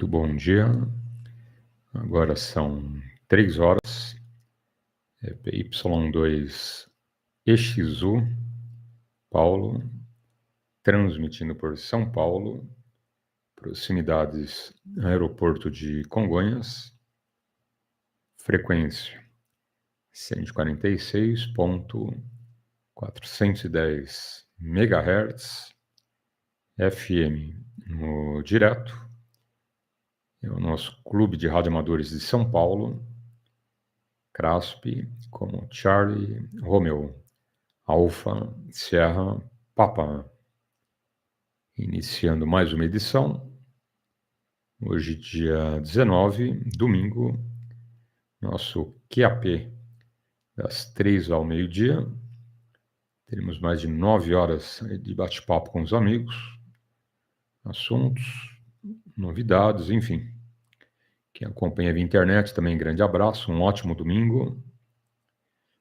Muito bom dia. Agora são 3 horas. PY2EXU, Paulo, transmitindo por São Paulo, proximidades aeroporto de Congonhas, frequência 146.410 MHz, FM no direto. É o nosso Clube de Radioamadores de São Paulo, CRASP, como Charlie, Romeo, Alfa, Sierra, Papa. Iniciando mais uma edição, hoje dia 19, domingo, nosso QAP, das 3 ao meio-dia. Teremos mais de 9 horas de bate-papo com os amigos, assuntos, novidades, enfim. Quem acompanha via internet também, grande abraço, um ótimo domingo.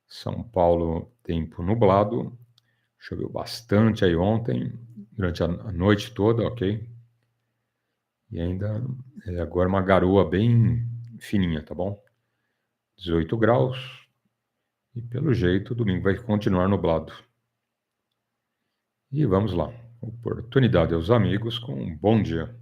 São Paulo, tempo nublado, choveu bastante aí ontem, durante a noite toda, ok? E ainda agora uma garoa bem fininha, tá bom? 18 graus, e pelo jeito o domingo vai continuar nublado. E vamos lá, oportunidade aos amigos com um bom dia.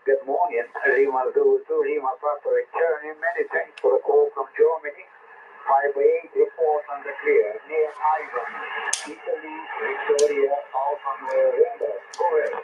Good morning, Lima Zulu 2, Lima Papa returning. Many thanks for the call from Germany. 58 report on the clear. Near Ivan, Italy, Victoria, out on the window. Go ahead.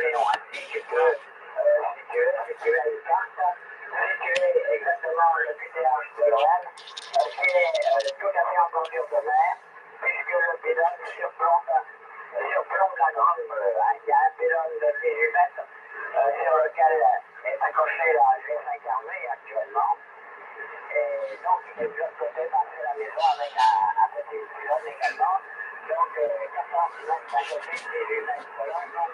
loin. Si tu peux, si tu as une carte, si tu es exactement le PTH de l'OM, c'est tout à fait en bordure de mer, puisque le pylône surplombe la grande bleue. Il y a un pylône de 18 mètres sur lequel est accroché la G5 armée actuellement. Et donc, il est de l'autre côté passer la maison avec un petit pylône également. Donc, 14 mètres d'un côté, 18 mètres de l'autre.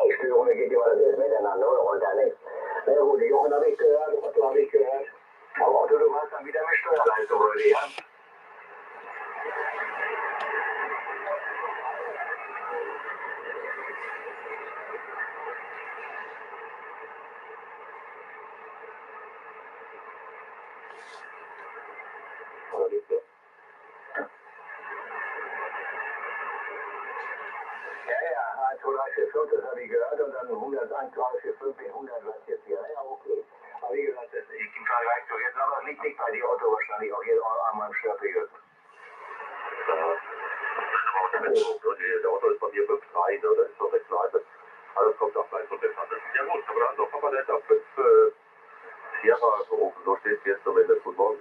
Die Störungen geht immer das miteinander runter, nicht? Na gut, die Jungen habe ich gehört, das habe ich gehört. Aber Otto, du hast dann wieder mit Steuerleistung, oder wie? Ja? Ja, 1, 2, 3, 4, 5, das habe ich gehört und dann 100, 1, 2, 3, 4, 5, 100 was jetzt hier. Ja, okay. Aber wie gesagt, das ist im Vergleich zu jetzt, aber es liegt nicht bei dir, Otto, wahrscheinlich auch hier an meinem Störpegel. Der Otto ist bei mir 5,3, ne? Das ist doch recht leise. Also kommt auch gleich so besser. Ja gut, aber dann noch Papa, der ist auf 5 Sierra gerufen, so steht es jetzt zumindest. Guten Morgen.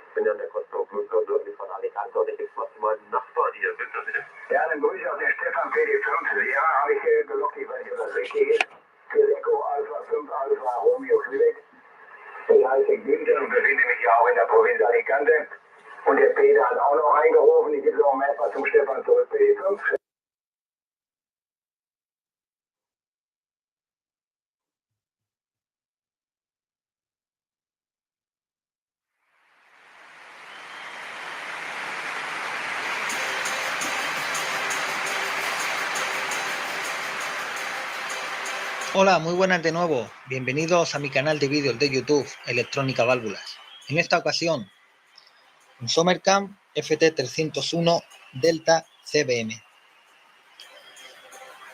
Ich bin ja der Konstruktor wirklich von Alicante und ich gebe mal zu meinen Nachbarn hier. Bitte. Ja, dann grüße ich auch den Stefan PD5. Ja, habe ich gelockt, ich weiß nicht, ob das richtig ist. Für Echo Alpha 5 Alpha Romeo Quebec. Ich heiße Günther und befinde mich ja auch in der Provinz Alicante. Und der Peter hat auch noch eingerufen. Ich gebe noch mal etwas zum Stefan zurück, PD5. Hola, muy buenas de nuevo. Bienvenidos a mi canal de vídeos de YouTube, Electrónica Válvulas. En esta ocasión, un Sommerkamp FT301 Delta CBM.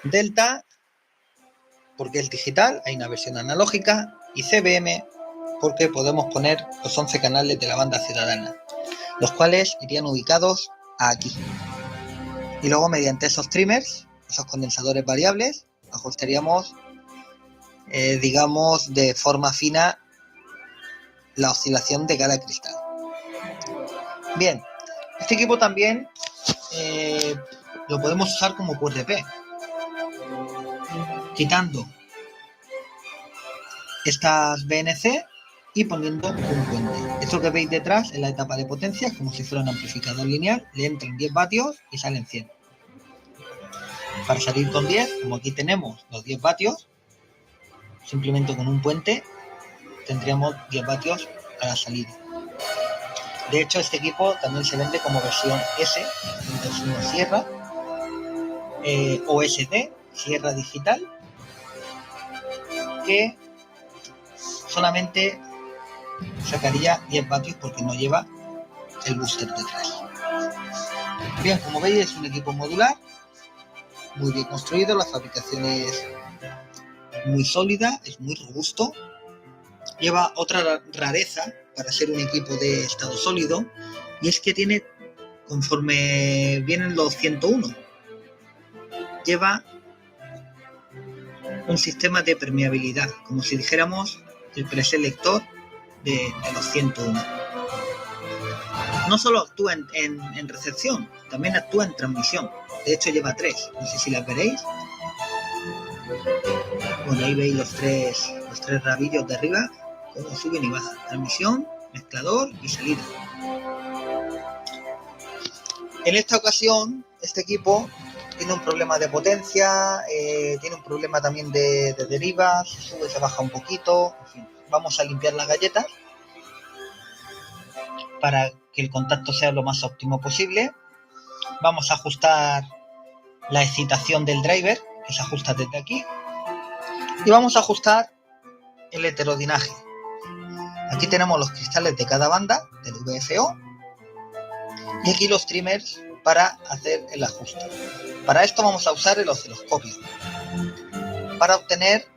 Delta, porque es digital, hay una versión analógica, y CBM, porque podemos poner los 11 canales de la banda ciudadana, los cuales irían ubicados aquí. Y luego, mediante esos trimmers, esos condensadores variables, ajustaríamos digamos de forma fina la oscilación de cada cristal. Bien, este equipo también lo podemos usar como QRP, quitando estas BNC y poniendo un puente. Esto que veis detrás es la etapa de potencia, es como si fuera un amplificador lineal, le entran 10 vatios y salen 100. Para salir con 10, como aquí tenemos los 10 vatios, simplemente con un puente tendríamos 10 vatios a la salida. De hecho, este equipo también se vende como versión S, versión Sierra, OSD, Sierra Digital, que solamente sacaría 10 vatios porque no lleva el booster detrás. Bien, como veis, es un equipo modular, muy bien construido, la fabricación es muy sólida, es muy robusto. Lleva otra rareza para ser un equipo de estado sólido, y es que tiene, conforme vienen los 101, lleva un sistema de permeabilidad, como si dijéramos el preselector de los 101. No solo actúa en recepción, también actúa en transmisión. De hecho lleva 3, no sé si las veréis. Bueno, ahí veis los tres rabillos de arriba, cómo suben y bajan. Transmisión, mezclador y salida. En esta ocasión, este equipo tiene un problema de potencia, tiene un problema también de derivas, sube, se baja un poquito, en fin. Vamos a limpiar las galletas para que el contacto sea lo más óptimo posible. Vamos a ajustar la excitación del driver, que se ajusta desde aquí, y vamos a ajustar el heterodinaje. Aquí tenemos los cristales de cada banda del VFO y aquí los trimmers para hacer el ajuste. Para esto vamos a usar el osciloscopio para obtener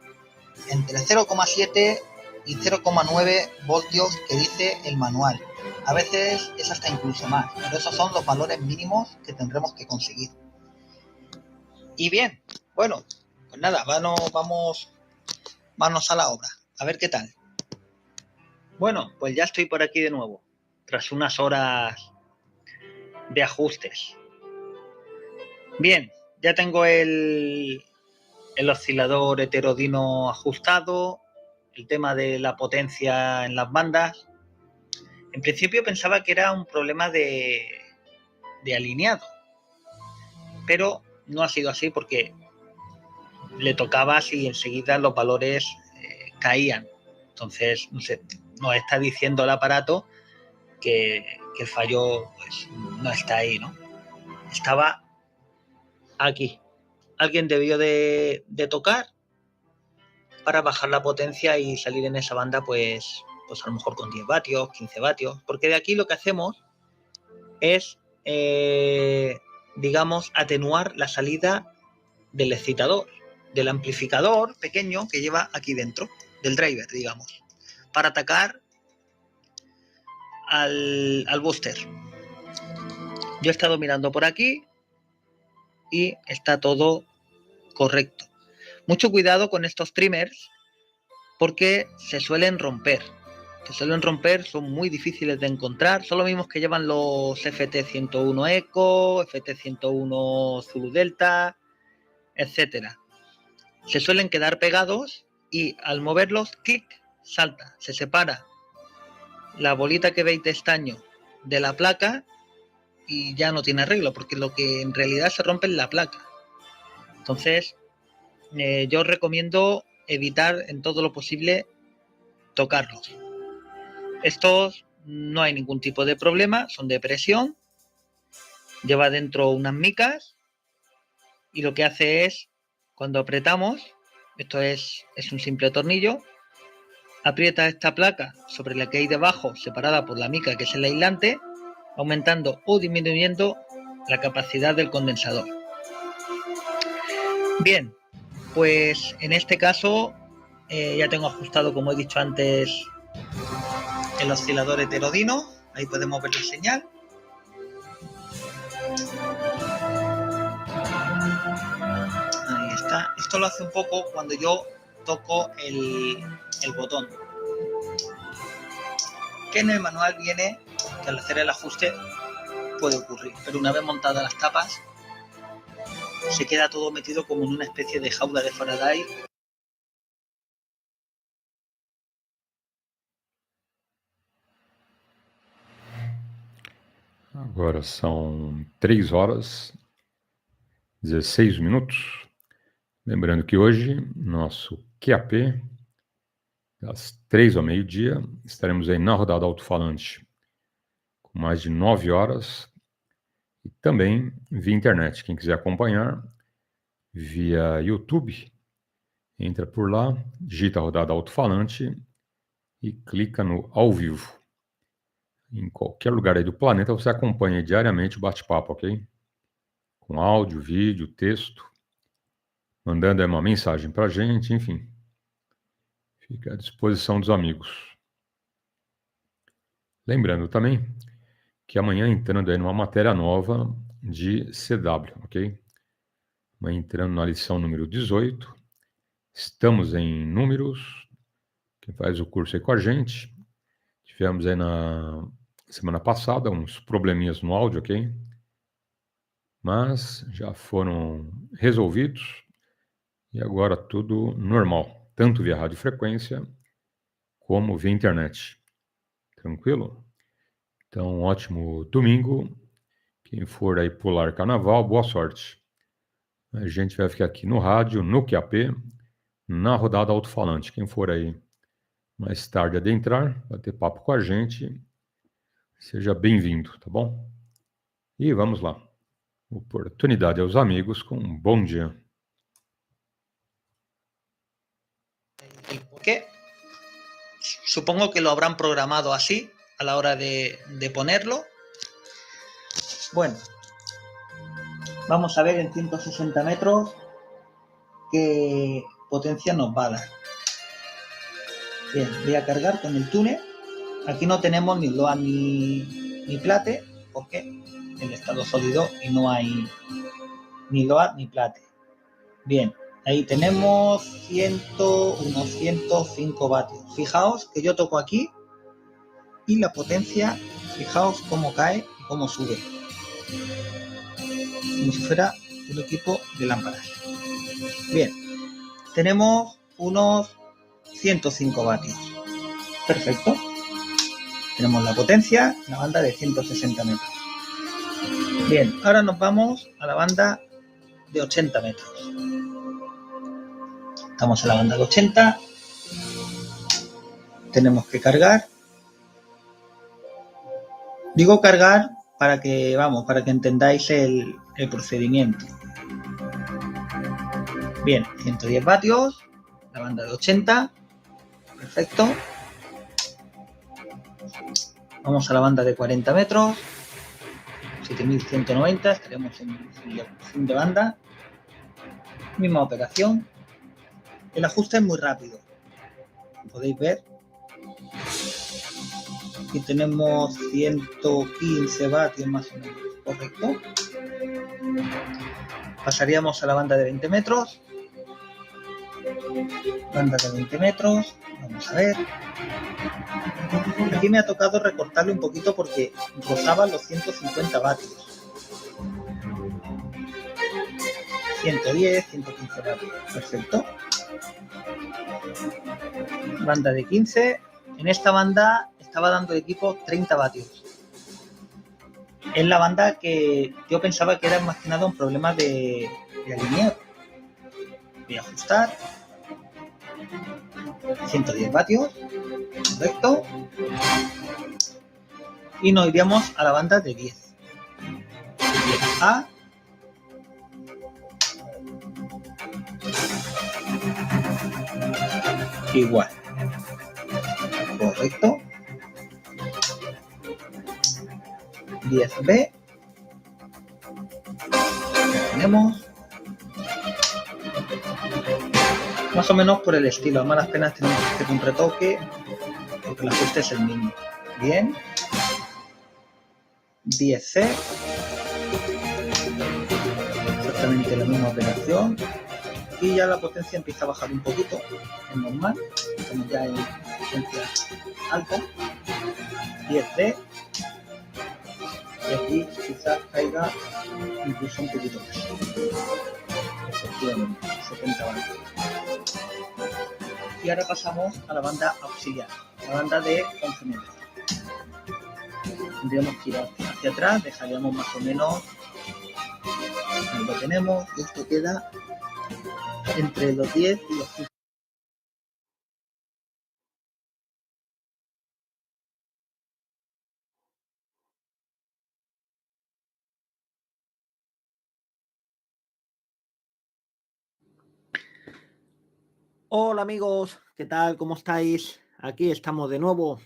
entre 0,7 y 0,9 voltios que dice el manual. A veces es hasta incluso más, pero esos son los valores mínimos que tendremos que conseguir. Y bien, bueno, pues nada, vamos a la obra, a ver qué tal. Bueno, pues ya estoy por aquí de nuevo, tras unas horas de ajustes. Bien, ya tengo el oscilador heterodino ajustado, el tema de la potencia en las bandas. En principio pensaba que era un problema de alineado, pero no ha sido así porque le tocaba y enseguida los valores caían. Entonces, no sé, nos está diciendo el aparato que el fallo pues, no está ahí, ¿no? Estaba aquí. Alguien debió de tocar para bajar la potencia y salir en esa banda pues a lo mejor con 10 vatios, 15 vatios, porque de aquí lo que hacemos es, digamos, atenuar la salida del excitador, del amplificador pequeño que lleva aquí dentro, del driver, digamos, para atacar al booster. Yo he estado mirando por aquí y está todo correcto. Mucho cuidado con estos trimmers porque se suelen romper. Son muy difíciles de encontrar. Son los mismos que llevan los FT101ECO, FT101 Zulu Delta, etcétera. Se suelen quedar pegados y al moverlos, clic, salta, se separa la bolita que veis de estaño de la placa y ya no tiene arreglo, porque lo que en realidad se rompe es la placa. Entonces, yo os recomiendo evitar en todo lo posible tocarlos. Estos no hay ningún tipo de problema, son de presión, lleva dentro unas micas y lo que hace es, cuando apretamos, esto es un simple tornillo, aprieta esta placa sobre la que hay debajo, separada por la mica que es el aislante, aumentando o disminuyendo la capacidad del condensador. Bien, pues en este caso ya tengo ajustado, como he dicho antes, el oscilador heterodino. Ahí podemos ver la señal. Ahí está. Esto lo hace un poco cuando yo toco el botón. Que en el manual viene que al hacer el ajuste puede ocurrir. Pero una vez montadas las tapas, se queda todo metido como en una especie de jaula de Faraday. Agora são 3 horas, 16 minutos. Lembrando que hoje, nosso QAP, das 3 ao meio-dia, estaremos aí na rodada alto-falante com mais de 9 horas e também via internet. Quem quiser acompanhar via YouTube, entra por lá, digita a rodada alto-falante e clica no ao vivo. Em qualquer lugar aí do planeta você acompanha diariamente o bate-papo, ok? Com áudio, vídeo, texto, mandando aí uma mensagem pra gente, enfim. Fica à disposição dos amigos. Lembrando também que amanhã entrando aí numa matéria nova de CW, ok? Amanhã entrando na lição número 18, estamos em números, quem faz o curso aí com a gente, tivemos aí na semana passada uns probleminhas no áudio, ok? Mas já foram resolvidos e agora tudo normal, tanto via radiofrequência como via internet. Tranquilo? Então, um ótimo domingo, Quem for aí pular carnaval, boa sorte. A gente vai ficar aqui no rádio, no QAP, na rodada alto-falante. Quem for aí mais tarde adentrar, bater papo com a gente, seja bem-vindo, tá bom? E vamos lá. Oportunidade aos amigos com um bom dia. ¿Por qué? Supongo que lo habrán programado así a la hora de ponerlo. Bueno, vamos a ver en 160 metros qué potencia nos va a dar. Bien, voy a cargar con el túnel. Aquí no tenemos ni LOA ni plate, porque el estado sólido y no hay ni LOA ni plate. Bien, ahí tenemos unos 105 vatios. Fijaos que yo toco aquí y la potencia, fijaos cómo cae y cómo sube. Como si fuera un equipo de lámparas. Bien, tenemos unos 105 vatios. Perfecto. Tenemos la potencia, la banda de 160 metros. Bien, ahora nos vamos a la banda de 80 metros. Estamos en la banda de 80. Tenemos que cargar. Digo cargar para que entendáis el procedimiento. Bien, 110 vatios, la banda de 80. Perfecto. Vamos a la banda de 40 metros. 7190, estaremos en fin de banda. Misma operación. El ajuste es muy rápido. Como podéis ver. Aquí tenemos 115 vatios más o menos. Correcto. Pasaríamos a la banda de 20 metros. Banda de 20 metros. Vamos a ver. Aquí me ha tocado recortarle un poquito porque rozaba los 150 vatios. 110, 115 vatios. Perfecto. Banda de 15. En esta banda estaba dando el equipo 30 vatios. Es la banda que yo pensaba que era más que nada un problema de alineado. Voy a ajustar. 110 vatios. Correcto. Y nos iríamos a la banda de 10. 10A. Igual. Correcto. 10B. Tenemos. Más o menos por el estilo. A malas penas tenemos que hacer un retoque porque el ajuste es el mismo. Bien. 10C. Exactamente la misma operación. Y ya la potencia empieza a bajar un poquito. Es normal. Estamos ya en potencia alta. 10D. Y aquí quizás caiga incluso un poquito más. Efectivamente, 70 vatios. Y ahora pasamos a la banda auxiliar, la banda de 11 metros. Tendríamos que ir hacia atrás, dejaríamos más o menos, lo tenemos, y esto queda entre los 10 y los 15. Hola amigos, ¿qué tal? ¿Cómo estáis? Aquí estamos de nuevo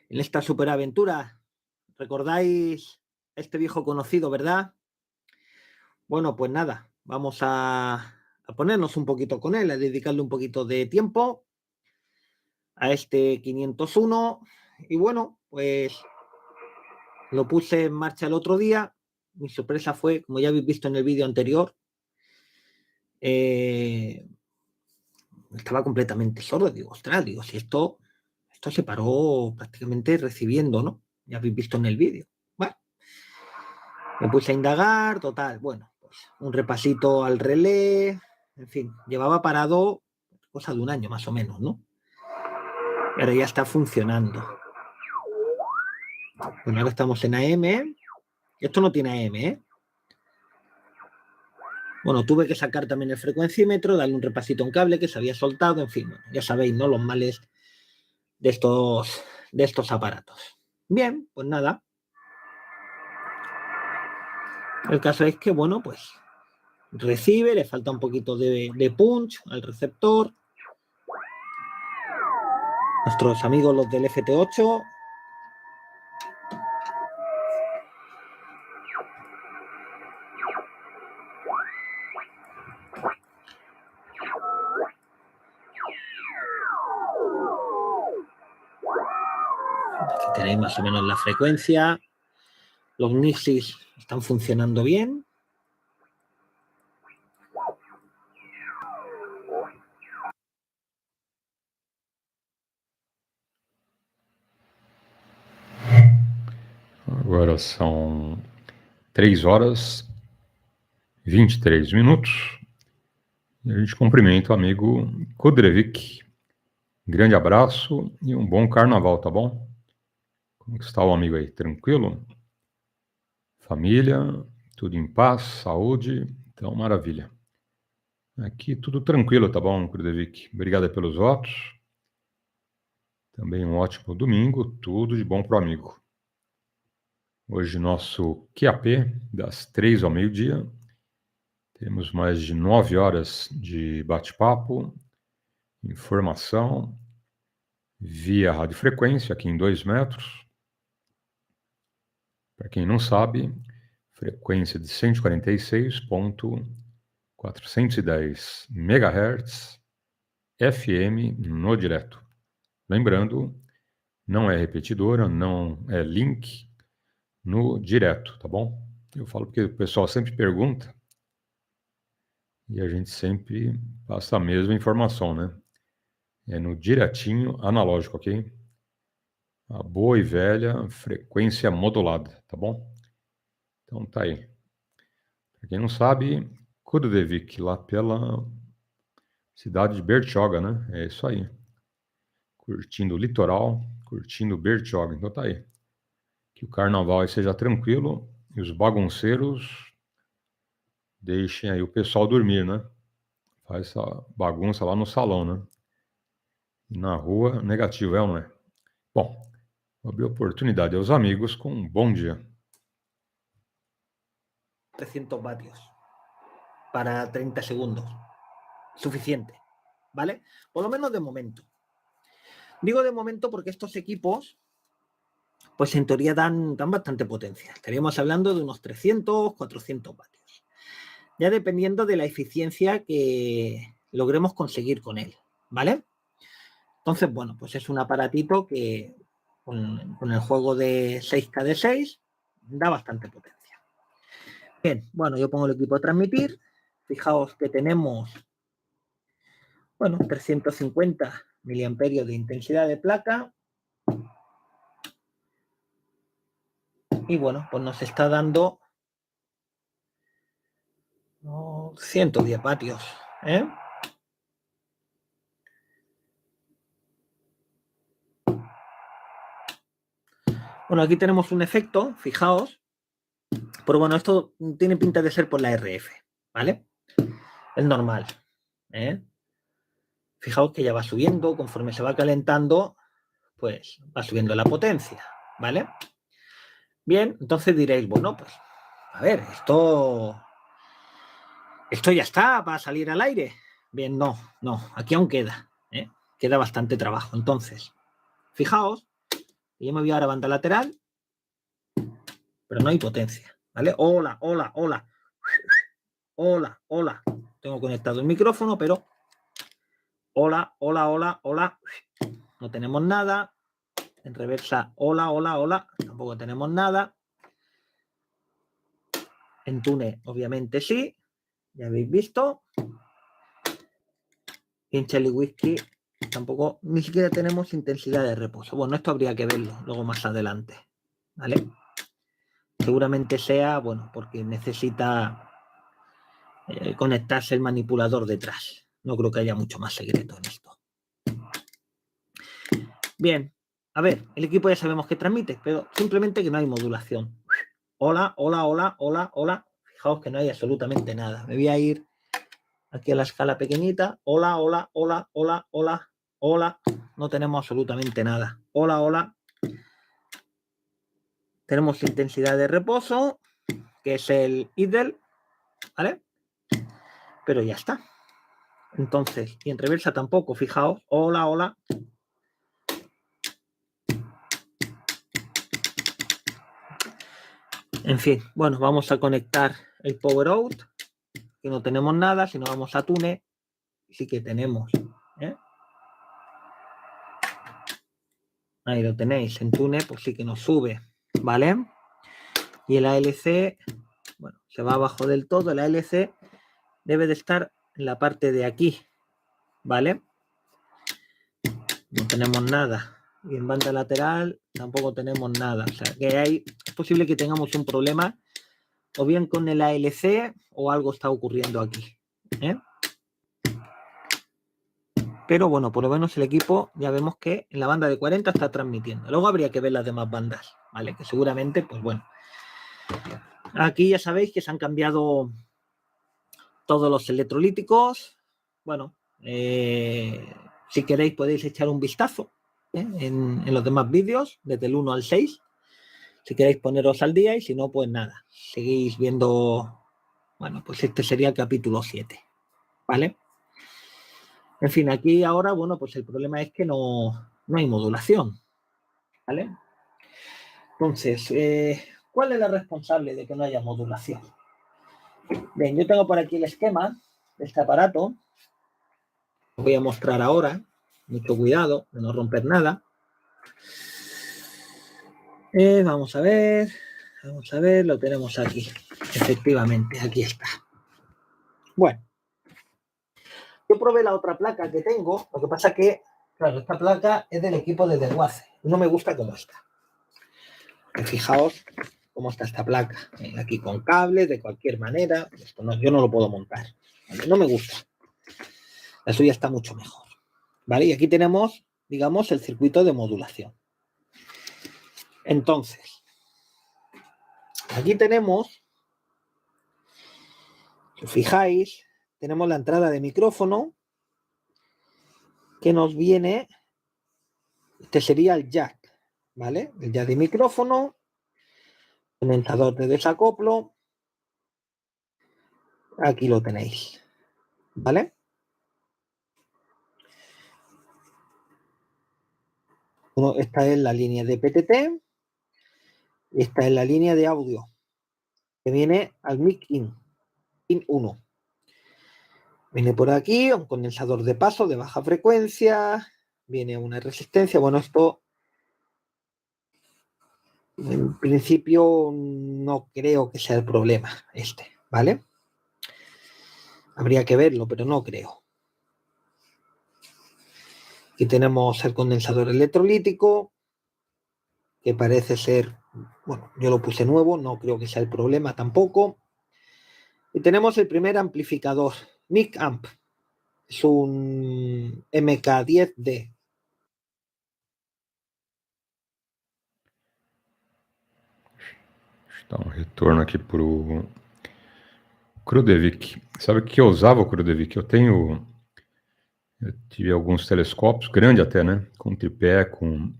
en esta superaventura. ¿Recordáis este viejo conocido, verdad? Bueno, pues nada, vamos a ponernos un poquito con él, a dedicarle un poquito de tiempo a este 501. Y bueno, pues lo puse en marcha el otro día. Mi sorpresa fue, como ya habéis visto en el vídeo anterior, estaba completamente sordo. Digo, ostras, digo, si esto se paró prácticamente recibiendo, ¿no? Ya habéis visto en el vídeo. Bueno, me puse a indagar, total, bueno, pues un repasito al relé, en fin, llevaba parado cosa de un año más o menos, ¿no? Pero ya está funcionando. Bueno, ahora estamos en AM Esto no tiene AM, ¿eh? Bueno, tuve que sacar también el frecuencímetro, darle un repasito a un cable que se había soltado, en fin, bueno, ya sabéis, ¿no? Los males de estos aparatos. Bien, pues nada. El caso es que, bueno, pues recibe, le falta un poquito de punch al receptor. Nuestros amigos los del FT8. Aquí tenéis más o menos la frecuencia. Los NISIs están funcionando bien. Agora são 3 horas e 23 minutos. E a gente cumprimenta o amigo Kudrevik. Grande abraço e um bom carnaval, tá bom? Como está o amigo aí? Tranquilo? Família, tudo em paz, saúde, então maravilha. Aqui tudo tranquilo, tá bom, Kudrevik? Obrigado pelos votos. Também um ótimo domingo, tudo de bom pro amigo. Hoje nosso QAP, das 3 ao meio-dia. Temos mais de 9 horas de bate-papo, informação, via radiofrequência, aqui em 2 metros. Para quem não sabe, frequência de 146.410 MHz, FM no direto. Lembrando, não é repetidora, não é link no direto, tá bom? Eu falo porque o pessoal sempre pergunta e a gente sempre passa a mesma informação, né? É no diretinho analógico, ok? A boa e velha frequência modulada, tá bom? Então tá aí. Para quem não sabe, Kudrevik, lá pela cidade de Bertioga, né? É isso aí. Curtindo o litoral, curtindo Bertioga. Então tá aí. Que o carnaval aí seja tranquilo e os bagunceiros deixem aí o pessoal dormir, né? Faz essa bagunça lá no salão, né? E na rua, negativo, é ou não é? Bom, vou abrir oportunidade aos amigos com um bom dia. 300 vatios para 30 segundos. Suficiente, ¿vale? Por lo menos de momento. Digo de momento porque estos equipos, pues en teoría dan bastante potencia. Estaríamos hablando de unos 300, 400 vatios. Ya dependiendo de la eficiencia que logremos conseguir con él, ¿vale? Entonces, bueno, pues es un aparatito que con el juego de 6K de 6 da bastante potencia. Bien, bueno, yo pongo el equipo a transmitir. Fijaos que tenemos, bueno, 350 miliamperios de intensidad de placa. Y bueno, pues nos está dando 110 vatios, ¿eh? Bueno, aquí tenemos un efecto, fijaos. Pero bueno, esto tiene pinta de ser por la RF, ¿vale? Es normal, ¿eh? Fijaos que ya va subiendo, conforme se va calentando, pues va subiendo la potencia, ¿vale? Bien, entonces diréis, bueno, pues, a ver, esto ya está para salir al aire. Bien, no, aquí aún queda, ¿eh? Queda bastante trabajo. Entonces, fijaos, yo me voy ahora a banda lateral, pero no hay potencia, ¿vale? Hola. Tengo conectado el micrófono, pero hola. No tenemos nada. En reversa, hola. Tampoco tenemos nada. En túnel, obviamente sí. Ya habéis visto. Y en Charlie Whiskey tampoco, ni siquiera tenemos intensidad de reposo. Bueno, esto habría que verlo luego más adelante, ¿vale? Seguramente sea, bueno, porque necesita conectarse el manipulador detrás. No creo que haya mucho más secreto en esto. Bien, a ver, el equipo ya sabemos que transmite, pero simplemente que no hay modulación. Hola, hola, hola, hola, hola. Fijaos que no hay absolutamente nada. Me voy a ir aquí a la escala pequeñita. Hola, hola, hola, hola, hola, hola. No tenemos absolutamente nada. Hola, hola. Tenemos intensidad de reposo, que es el idle, ¿vale? Pero ya está. Entonces, y en reversa tampoco, fijaos. Hola, hola. En fin, bueno, vamos a conectar el power out, que no tenemos nada. Si no vamos a tune, sí que tenemos, ¿eh? Ahí lo tenéis, en tune pues sí que nos sube, ¿vale? Y el ALC, bueno, se va abajo del todo. El ALC debe de estar en la parte de aquí, ¿vale? No tenemos nada. Y en banda lateral tampoco tenemos nada. O sea, que es posible que tengamos un problema o bien con el ALC o algo está ocurriendo aquí, ¿eh? Pero bueno, por lo menos el equipo ya vemos que en la banda de 40 está transmitiendo. Luego habría que ver las demás bandas, ¿vale? Que seguramente, pues bueno. Aquí ya sabéis que se han cambiado todos los electrolíticos. Bueno, si queréis podéis echar un vistazo, ¿eh? en los demás vídeos, desde el 1 al 6. Si queréis poneros al día y si no, pues nada. Seguís viendo, bueno, pues este sería el capítulo 7, ¿vale? En fin, aquí ahora, bueno, pues el problema es que no hay modulación, ¿vale? Entonces, ¿cuál es la responsable de que no haya modulación? Bien, yo tengo por aquí el esquema de este aparato. Os voy a mostrar ahora. Mucho cuidado de no romper nada. Vamos a ver, lo tenemos aquí. Efectivamente, aquí está. Bueno, yo probé la otra placa que tengo. Lo que pasa que, claro, esta placa es del equipo de desguace. No me gusta cómo está. Fijaos cómo está esta placa. Aquí con cables, de cualquier manera. Esto no, yo no lo puedo montar. ¿Vale? No me gusta. La suya está mucho mejor. ¿Vale? Y aquí tenemos, digamos, el circuito de modulación. Entonces, aquí tenemos, si os fijáis, tenemos la entrada de micrófono que nos viene, este sería el jack, ¿vale? El jack de micrófono, condensador de desacoplo, aquí lo tenéis, ¿vale? Esta es la línea de PTT, y esta es la línea de audio que viene al mic in 1. Viene por aquí un condensador de paso de baja frecuencia, viene una resistencia. Bueno, esto en principio no creo que sea el problema ¿vale? Habría que verlo, pero no creo. Aquí tenemos el condensador electrolítico, que parece ser, bueno, yo lo puse nuevo, no creo que sea el problema tampoco. Y tenemos el primer amplificador, Mic Amp. Es un MK10D. Deixa eu dar um retorno aqui pro CURSOS. Sabe que eu usava o CURSOS? Eu tive alguns telescópios, grande até, né? Com tripé, com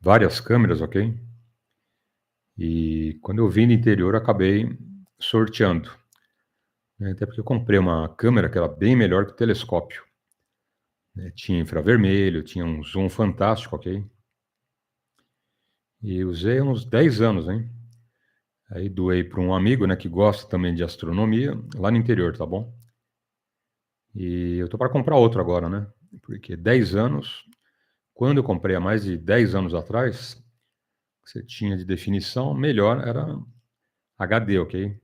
várias câmeras, ok? E quando eu vim do interior, acabei sorteando. Né? Até porque eu comprei uma câmera que era bem melhor que o telescópio. Né? Tinha infravermelho, tinha um zoom fantástico, ok? E usei uns 10 anos, hein? Aí doei para um amigo, né, que gosta também de astronomia, lá no interior, tá bom? E eu tô para comprar outro agora, né? Porque 10 anos, quando eu comprei há mais de 10 anos atrás, o que você tinha de definição melhor era HD, ok?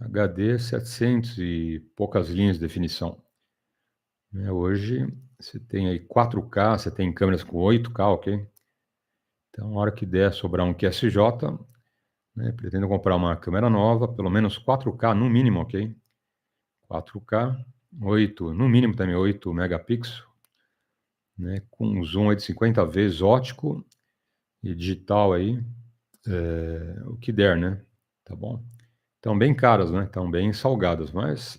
HD 700 e poucas linhas de definição. Né? Hoje você tem aí 4K, você tem câmeras com 8K, ok? Então, na hora que der sobrar um QSJ, né, pretendo comprar uma câmera nova, pelo menos 4K no mínimo, ok? 4K, 8, no mínimo também 8 megapixels, né, com um zoom aí de 50 vezes ótico e digital aí o que der, né? Tá bom? Estão bem caras, né? Estão bem salgadas, mas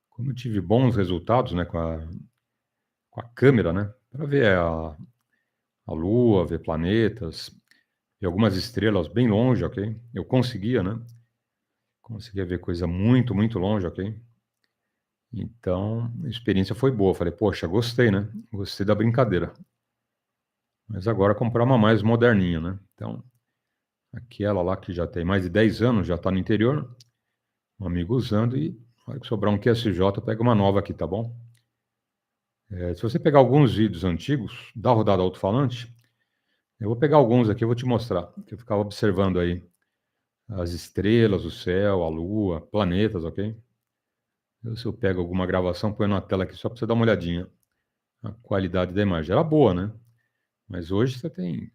como eu tive bons resultados, né, com a câmera, né, para ver a Lua, ver planetas, ver algumas estrelas bem longe, ok? Eu conseguia, né? Conseguia ver coisa muito, muito longe, ok? Então, a experiência foi boa. Falei, poxa, gostei, né? Gostei da brincadeira. Mas agora comprar uma mais moderninha, né? Então, aquela lá que já tem mais de 10 anos, já está no interior, um amigo usando e na hora que sobrar um QSJ, pega uma nova aqui, tá bom? Se você pegar alguns vídeos antigos da rodada alto-falante, eu vou pegar alguns aqui, eu vou te mostrar, que eu ficava observando aí as estrelas, o céu, a lua, planetas, ok? Se eu pego alguma gravação, põe na tela aqui só para você dar uma olhadinha. A qualidade da imagem era boa, né? Mas hoje você tem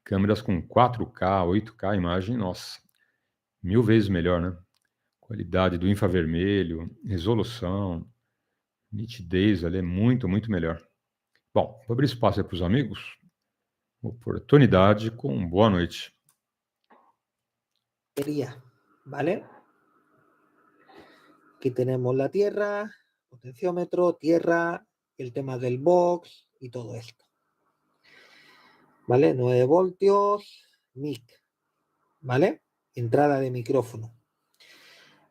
câmeras com 4K, 8K, imagem, nossa, 1000 vezes melhor, né? Qualidade do infravermelho, resolução, nitidez ali é muito, muito melhor. Bom, vou abrir espaço aí para os amigos. Oportunidade com boa noite. ¿Vale? Aquí tenemos la Tierra, potenciómetro, Tierra, el tema del box y todo esto. ¿Vale? 9 voltios, mic, ¿vale? Entrada de micrófono.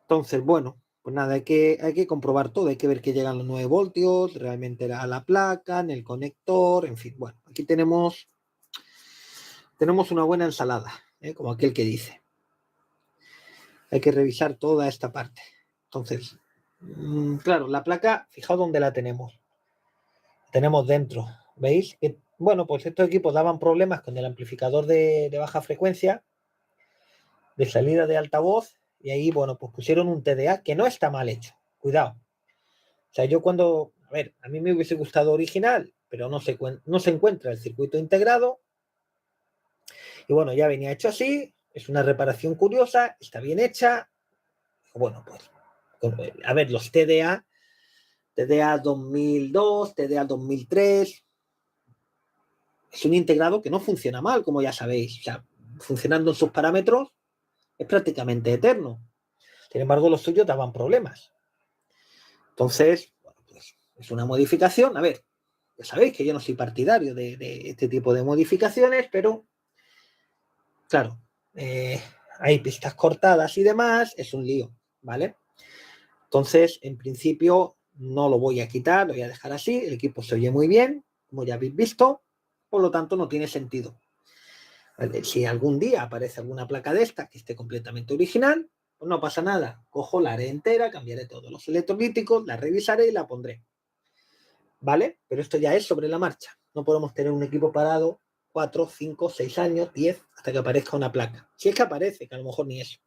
Entonces, bueno, pues nada, hay que comprobar todo, hay que ver que llegan los 9 voltios, realmente a la placa, en el conector, en fin, bueno, aquí tenemos una buena ensalada, como aquel que dice. Hay que revisar toda esta parte. Entonces, claro, la placa, fijaos dónde la tenemos. Tenemos dentro, ¿veis? Que, bueno, pues estos equipos daban problemas con el amplificador de baja frecuencia, de salida de altavoz, y ahí, bueno, pues pusieron un TDA que no está mal hecho. Cuidado. O sea, yo cuando, a ver, a mí me hubiese gustado original, pero no se encuentra el circuito integrado. Y bueno, ya venía hecho así, es una reparación curiosa, está bien hecha. Bueno, pues, a ver, los TDA 2002, TDA 2003, es un integrado que no funciona mal, como ya sabéis. O sea, funcionando en sus parámetros es prácticamente eterno. Sin embargo, los suyos daban problemas. Entonces, bueno, pues es una modificación. A ver, ya sabéis que yo no soy partidario de este tipo de modificaciones, pero claro, hay pistas cortadas y demás, es un lío, ¿vale? Entonces, en principio, no lo voy a quitar, lo voy a dejar así. El equipo se oye muy bien, como ya habéis visto, por lo tanto, no tiene sentido. Si algún día aparece alguna placa de esta que esté completamente original, pues no pasa nada. Cojo, la haré entera, cambiaré todos los electrolíticos, la revisaré y la pondré. ¿Vale? Pero esto ya es sobre la marcha. No podemos tener un equipo parado 4, 5, 6 años, 10, hasta que aparezca una placa. Si es que aparece, que a lo mejor ni eso.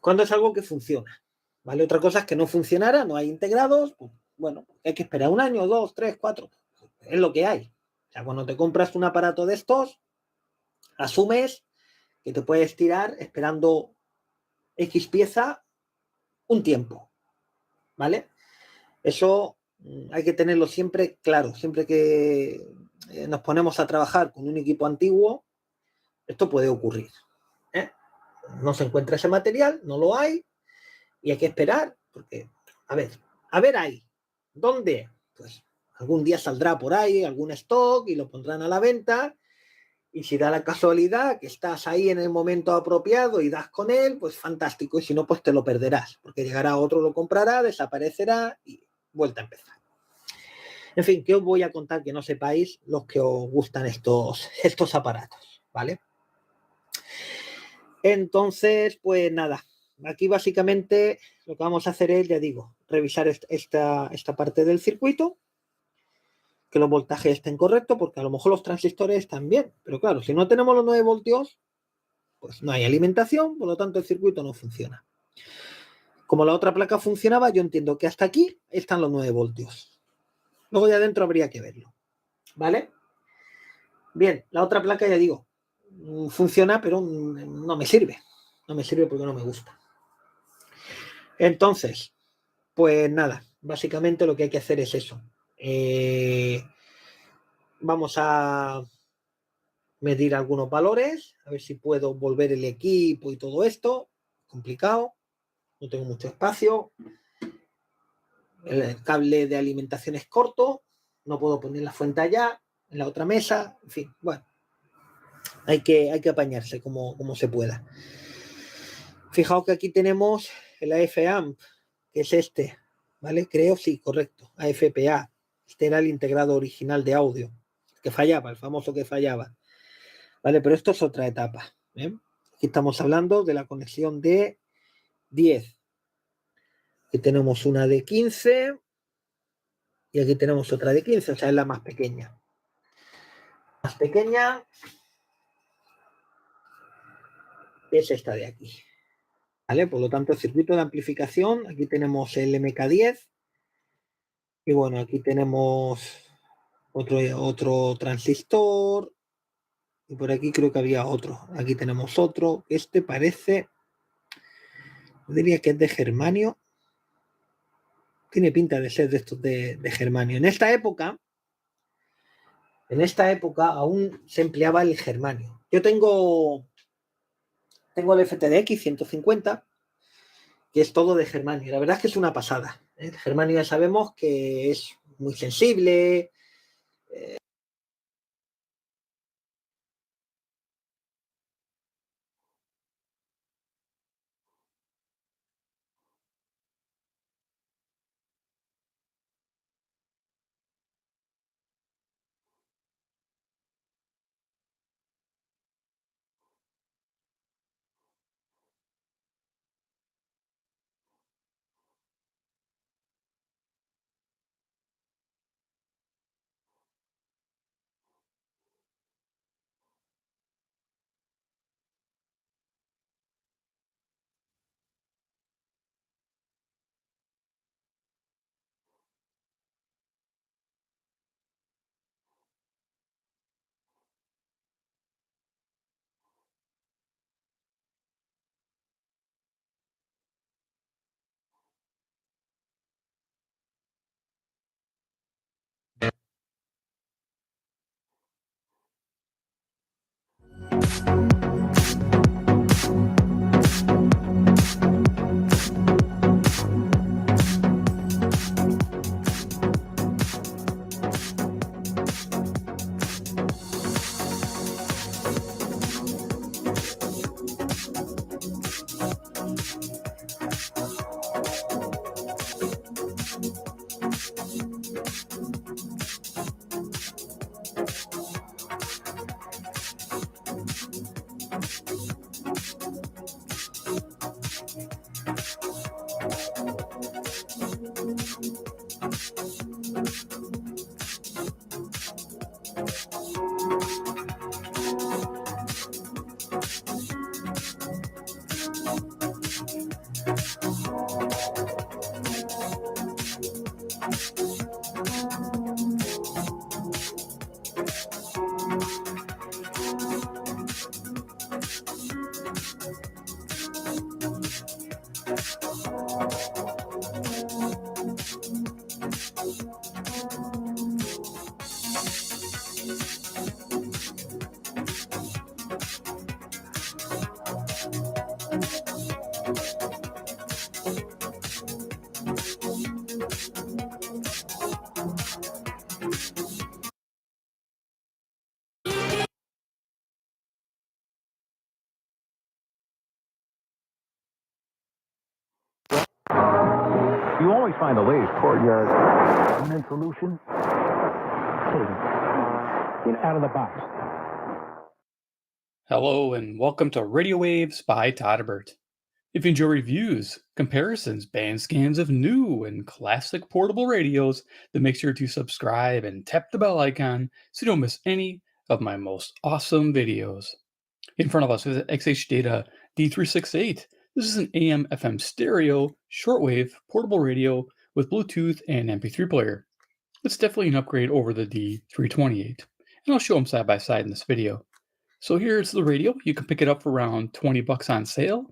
Cuando es algo que funciona. ¿Vale? Otra cosa es que no funcionara, no hay integrados. Pues, bueno, hay que esperar 1 año, 2, 3, 4. Es lo que hay. O sea, cuando te compras un aparato de estos, asumes que te puedes tirar esperando X pieza un tiempo, ¿vale? Eso hay que tenerlo siempre claro. Siempre que nos ponemos a trabajar con un equipo antiguo, esto puede ocurrir. No se encuentra ese material, no lo hay, y hay que esperar, porque, a ver ahí, ¿dónde? Pues algún día saldrá por ahí algún stock y lo pondrán a la venta. Y si da la casualidad que estás ahí en el momento apropiado y das con él, pues fantástico. Y si no, pues te lo perderás, porque llegará otro, lo comprará, desaparecerá y vuelta a empezar. En fin, ¿qué os voy a contar que no sepáis los que os gustan estos aparatos? ¿Vale? Entonces, pues nada. Aquí básicamente lo que vamos a hacer es, ya digo, revisar esta parte del circuito, que los voltajes estén correctos, porque a lo mejor los transistores están bien, pero claro, si no tenemos los 9 voltios, pues no hay alimentación, por lo tanto el circuito no funciona. Como la otra placa funcionaba, yo entiendo que hasta aquí están los 9 voltios. Luego de adentro habría que verlo, ¿vale? Bien, la otra placa, ya digo, funciona, pero no me sirve. No me sirve porque no me gusta. Entonces, pues nada, básicamente lo que hay que hacer es eso. Vamos a medir algunos valores, a ver si puedo volver el equipo y todo esto. Complicado, no tengo mucho espacio. El cable de alimentación es corto, no puedo poner la fuente allá, en la otra mesa, en fin, bueno. Hay que apañarse como se pueda. Fijaos que aquí tenemos el AF-AMP, que es este, ¿vale? Creo, sí, correcto, AFPA. Este era el integrado original de audio, que fallaba, el famoso que fallaba. ¿Vale? Pero esto es otra etapa. Aquí estamos hablando de la conexión de 10. Aquí tenemos una de 15 y aquí tenemos otra de 15, o sea, es la más pequeña. Más pequeña es esta de aquí. ¿Vale? Por lo tanto, el circuito de amplificación, aquí tenemos el MK10 y bueno, aquí tenemos otro transistor y por aquí creo que había otro. Aquí tenemos otro. Este parece, diría que es de germanio. Tiene pinta de ser de estos de germanio. En esta época aún se empleaba el germanio. Yo tengo el FTDX 150, que es todo de germanio. La verdad es que es una pasada. El germanio ya sabemos que es muy sensible. You always find the latest courtyard cement solution. Get out of the box. Hello and welcome to Radio Waves by Todbert. If you enjoy reviews, comparisons, band scans of new and classic portable radios, then make sure to subscribe and tap the bell icon so you don't miss any of my most awesome videos. In front of us is an XH Data D368. This is an AM/FM stereo, shortwave, portable radio with Bluetooth and MP3 player. It's definitely an upgrade over the D328, and I'll show them side by side in this video. So here's the radio. You can pick it up for around $20 on sale.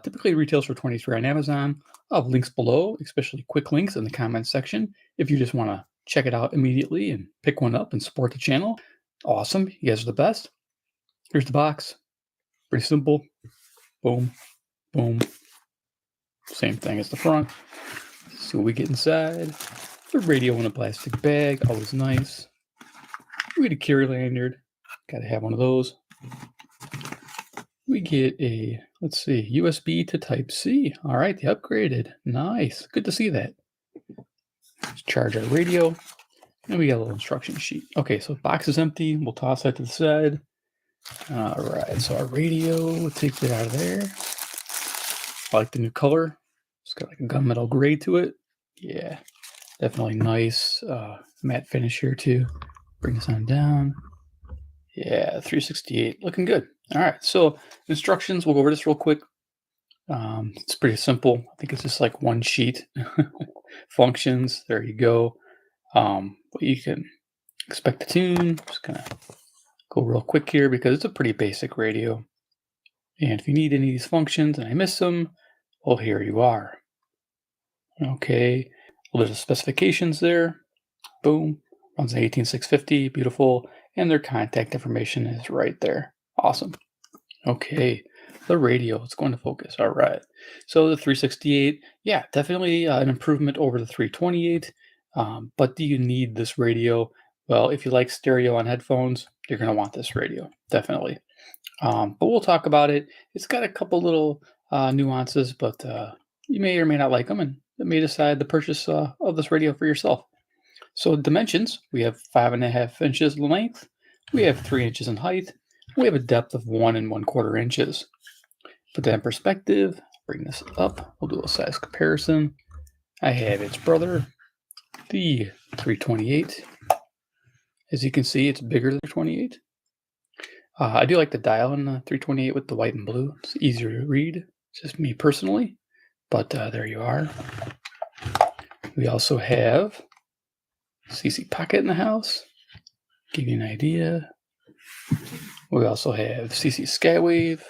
Typically retails for $23 on Amazon. I'll have links below, especially quick links in the comments section. If you just want to check it out immediately and pick one up and support the channel, awesome. You guys are the best. Here's the box. Pretty simple. Boom, boom. Same thing as the front. See what we get inside. The radio in a plastic bag, always nice. We get a carry lanyard. Gotta have one of those. We get a, let's see, USB to Type-C. All right, they upgraded. Nice. Good to see that. Let's charge our radio. And we got a little instruction sheet. Okay, so the box is empty. We'll toss that to the side. All right, so our radio, we'll take that out of there. I like the new color. It's got like a gunmetal gray to it. Yeah, definitely nice matte finish here too. Bring this on down. Yeah, 368, looking good. All right, so instructions, we'll go over this real quick. It's pretty simple. I think it's just like one sheet. Functions, there you go. What you can expect to tune. Just kind of go real quick here because it's a pretty basic radio. And if you need any of these functions and I miss them, well, here you are. Okay, well, there's the specifications there. Boom, runs an 18650, beautiful. And their contact information is right there. Awesome. Okay, the radio, it's going to focus. All right, so the 368, yeah, definitely an improvement over the 328. But do you need this radio? Well, if you like stereo on headphones, you're going to want this radio, definitely. But we'll talk about it. It's got a couple little nuances, but you may or may not like them, and you may decide to purchase of this radio for yourself. So dimensions, we have 5.5 inches length, we have 3 inches in height, we have a depth of 1 1/4 inches. Put that in perspective, bring this up, we'll do a size comparison. I have its brother, the 328. As you can see, it's bigger than the 28. I do like the dial in the 328 with the white and blue. It's easier to read. It's just me personally, but there you are. We also have CC Pocket in the house. Give you an idea. We also have CC Skywave,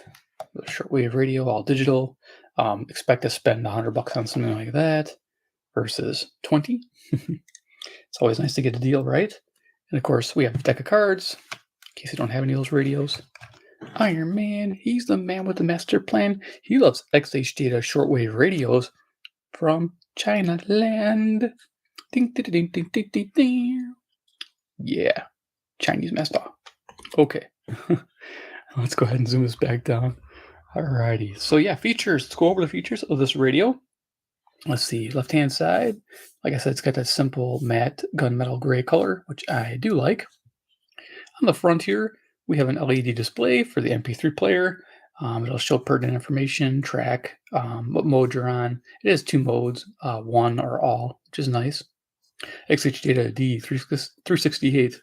the shortwave radio, all digital. Expect to spend $100 on something like that versus 20. It's always nice to get a deal, right? And of course, we have a deck of cards in case you don't have any of those radios. Iron Man, he's the man with the master plan. He loves XH data shortwave radios from China land. Ding, ding, ding, ding, ding, ding, ding. Yeah, Chinese master. Okay, let's go ahead and zoom this back down. Alrighty, so yeah, features. Let's go over the features of this radio. Let's see, left-hand side. Like I said, it's got that simple matte gunmetal gray color, which I do like. On the front here, we have an LED display for the MP3 player. It'll show pertinent information, track, what mode you're on. It has 2 modes, one or all, which is nice. XH Data D368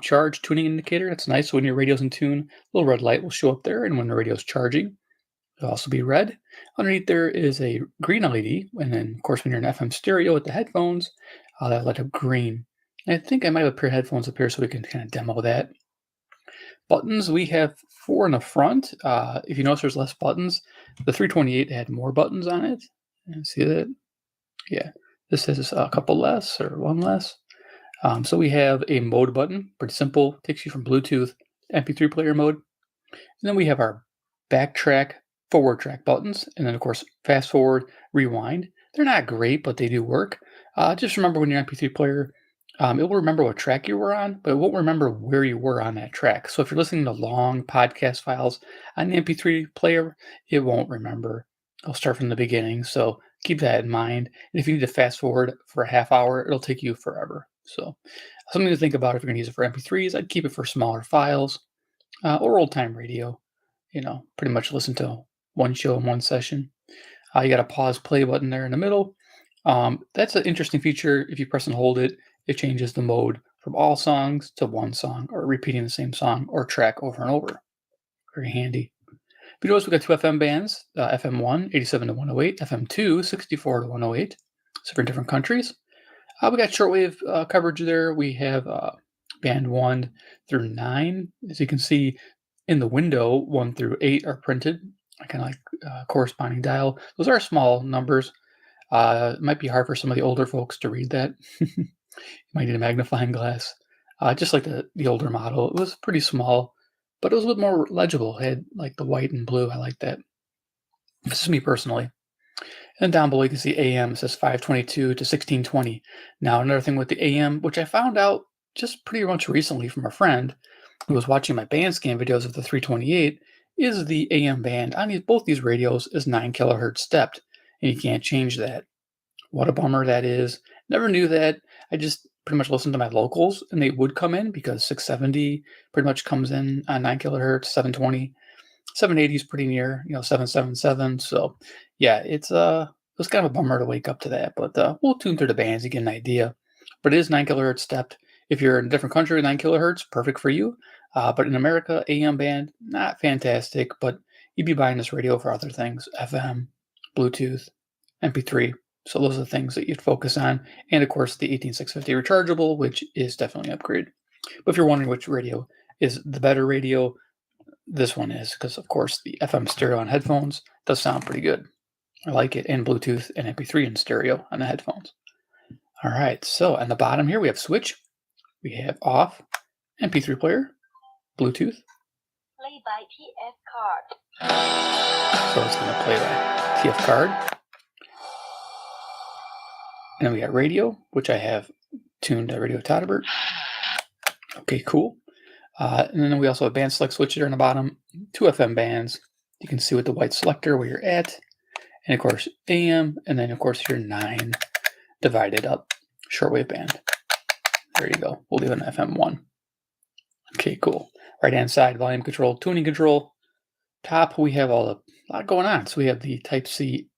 charge tuning indicator. That's nice. So when your radio's in tune, a little red light will show up there, and when the radio's charging, it'll also be red. Underneath there is a green LED, and then of course when you're in FM stereo with the headphones, that light up green. And I think I might have a pair of headphones up here so we can kind of demo that. Buttons, we have 4 in the front. If you notice there's less buttons, the 328 had more buttons on it. See that? Yeah, this has a couple less or 1 less. So we have a mode button, pretty simple, takes you from Bluetooth MP3 player mode. And then we have our backtrack, forward track buttons, and then of course fast forward, rewind. They're not great, but they do work. Just remember when your MP3 player, it will remember what track you were on, but it won't remember where you were on that track. So if you're listening to long podcast files on the MP3 player, it won't remember. It'll start from the beginning, so keep that in mind. And if you need to fast forward for a half hour, it'll take you forever. So something to think about if you're going to use it for MP3s. I'd keep it for smaller files or old-time radio. You know, pretty much listen to one show in one session. You got a pause play button there in the middle. That's an interesting feature. If you press and hold it, it changes the mode from all songs to one song, or repeating the same song or track over and over. Very handy. If you notice, we got 2 FM bands, FM1, 87 to 108, FM2, 64 to 108. So for different countries. We got shortwave coverage there. We have band 1 through 9. As you can see in the window, 1 through 8 are printed. I kind of like corresponding dial. Those are small numbers. It might be hard for some of the older folks to read that. You might need a magnifying glass. Just like the older model, it was pretty small, but it was a bit more legible. It had like the white and blue. I like that. This is me personally. And down below you can see AM. It says 522 to 1620. Now another thing with the AM, which I found out just pretty much recently from a friend who was watching my band scan videos of the 328, is the AM band on both these radios is 9 kilohertz stepped, and you can't change that. What a bummer that is. Never knew that. I just pretty much listened to my locals, and they would come in because 670 pretty much comes in on 9 kilohertz, 720. 780 is pretty near, 777. So yeah, it was kind of a bummer to wake up to that, but we'll tune through the bands to get an idea. But it is 9 kilohertz stepped. If you're in a different country, 9 kilohertz, perfect for you. But in America, AM band, not fantastic, but you'd be buying this radio for other things, FM, Bluetooth, MP3. So those are the things that you'd focus on. And of course, the 18650 rechargeable, which is definitely an upgrade. But if you're wondering which radio is the better radio, this one is, because of course the FM stereo on headphones does sound pretty good. I like it, and Bluetooth and MP3 in stereo on the headphones. All right, so on the bottom here we have switch, we have off, MP3 player, Bluetooth. Play by TF card. So it's going to play by TF card. And then we got radio, which I have tuned to Radio Todabert. Okay, cool. And then we also have band select switch here on the bottom, 2 FM bands. You can see with the white selector where you're at. And of course, AM, and then of course your 9 divided up shortwave band. There you go. We'll leave an FM1. Okay, cool. Right hand side, volume control, tuning control. Top, we have a lot going on. So we have the Type-C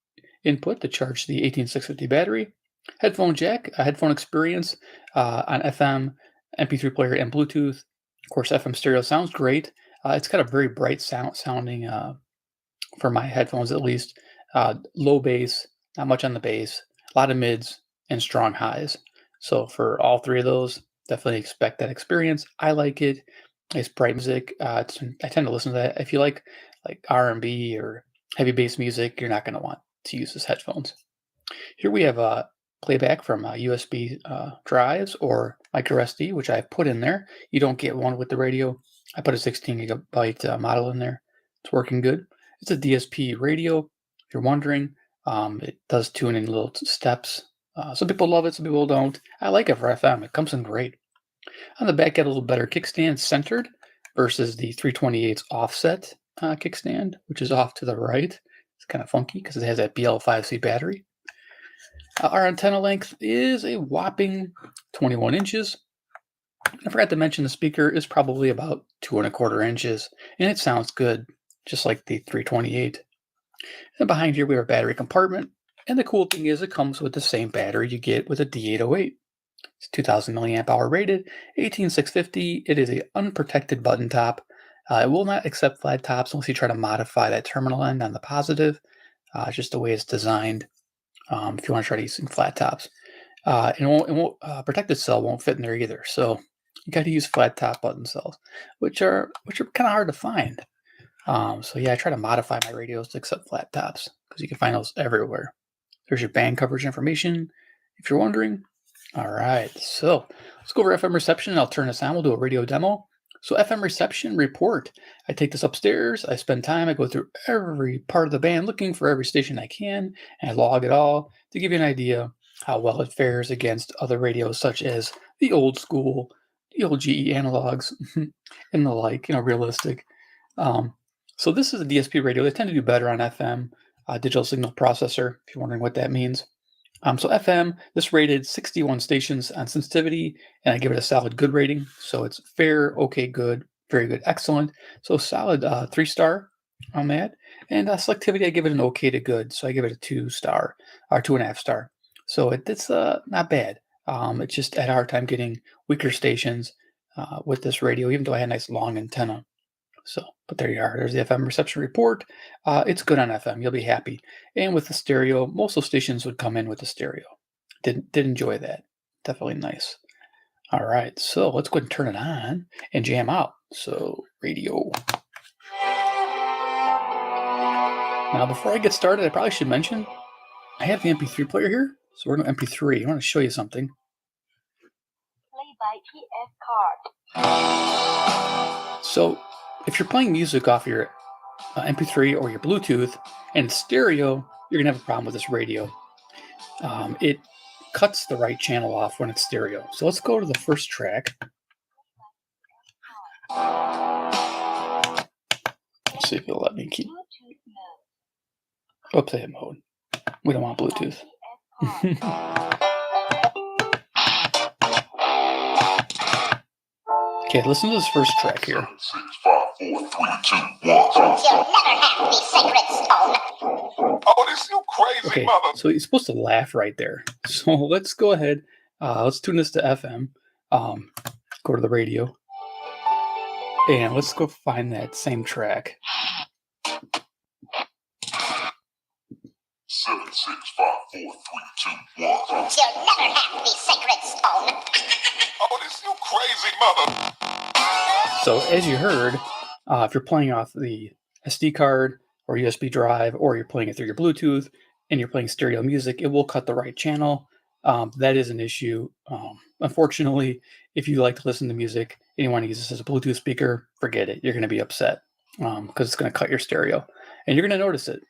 input to charge the 18650 battery. Headphone jack, a headphone experience on FM, MP3 player, and Bluetooth. Of course, FM stereo sounds great. It's got a very bright sounding for my headphones, at least. Low bass, not much on the bass, a lot of mids, and strong highs. So for all 3 of those, definitely expect that experience. I like it. It's bright music. I tend to listen to that. If you like R&B or heavy bass music, you're not going to want to use this headphones. Here we have playback from USB drives or micro SD, which I've put in there. You don't get one with the radio. I put a 16 gigabyte model in there. It's working good. It's a DSP radio. If you're wondering, it does tune in little steps. Some people love it, some people don't. I like it for FM. It comes in great. On the back, get a little better kickstand centered versus the 328's offset kickstand, which is off to the right. It's kind of funky because it has that BL5C battery. Our antenna length is a whopping 21 inches. I forgot to mention the speaker is probably about 2¼ inches, and it sounds good, just like the 328. And behind here we have a battery compartment, and the cool thing is it comes with the same battery you get with a D808. It's 2000 milliamp hour rated, 18650. It is an unprotected button top. It will not accept flat tops unless you try to modify that terminal end on the positive. Just the way it's designed. If you want to try to use some flat tops, protected cell won't fit in there either. So you got to use flat top button cells, which are kind of hard to find. So yeah, I try to modify my radios to accept flat tops because you can find those everywhere. There's your band coverage information, if you're wondering. All right, so let's go over FM reception. I'll turn this on. We'll do a radio demo. So FM reception report. I take this upstairs. I spend time. I go through every part of the band looking for every station I can, and I log it all to give you an idea how well it fares against other radios such as the old school, the old GE analogs, and the like, realistic. So this is a DSP radio. They tend to do better on FM, digital signal processor, if you're wondering what that means. So FM, this rated 61 stations on sensitivity, and I give it a solid good rating. So it's fair, okay, good, very good, excellent. So solid 3-star on that. And selectivity, I give it an okay to good. So I give it a 2-star or 2.5 star. So it's not bad. It's just I had a hard time getting weaker stations with this radio, even though I had a nice long antenna. So, but there you are. There's the FM reception report. It's good on FM. You'll be happy. And with the stereo, most of those stations would come in with the stereo. Did enjoy that. Definitely nice. All right. So let's go ahead and turn it on and jam out. So radio. Now, before I get started, I probably should mention I have the MP3 player here. So we're going to MP3. I want to show you something. Play by TF card. So if you're playing music off your MP3 or your Bluetooth and it's stereo, you're gonna have a problem with this radio. It cuts the right channel off when it's stereo. So let's go to the first track. Let's see if it'll let me keep. Oh, play mode. We don't want Bluetooth. Okay, listen to this first track here. 6, 5, 4, 3, 2, 1. You'll never have the sacred stone. Oh, this you crazy Okay, mother. so you're supposed to laugh right there. So let's go ahead. Let's tune this to FM. Go to the radio. And let's go find that same track. 7, 6, 5, 4, 3, 2, 1. You'll never have the sacred stone. Oh, this you crazy mother. So as you heard, if you're playing off the SD card or USB drive, or you're playing it through your Bluetooth and you're playing stereo music, it will cut the right channel. That is an issue. Unfortunately, if you like to listen to music and you want to use this as a Bluetooth speaker, forget it. You're going to be upset because it's going to cut your stereo and you're going to notice it.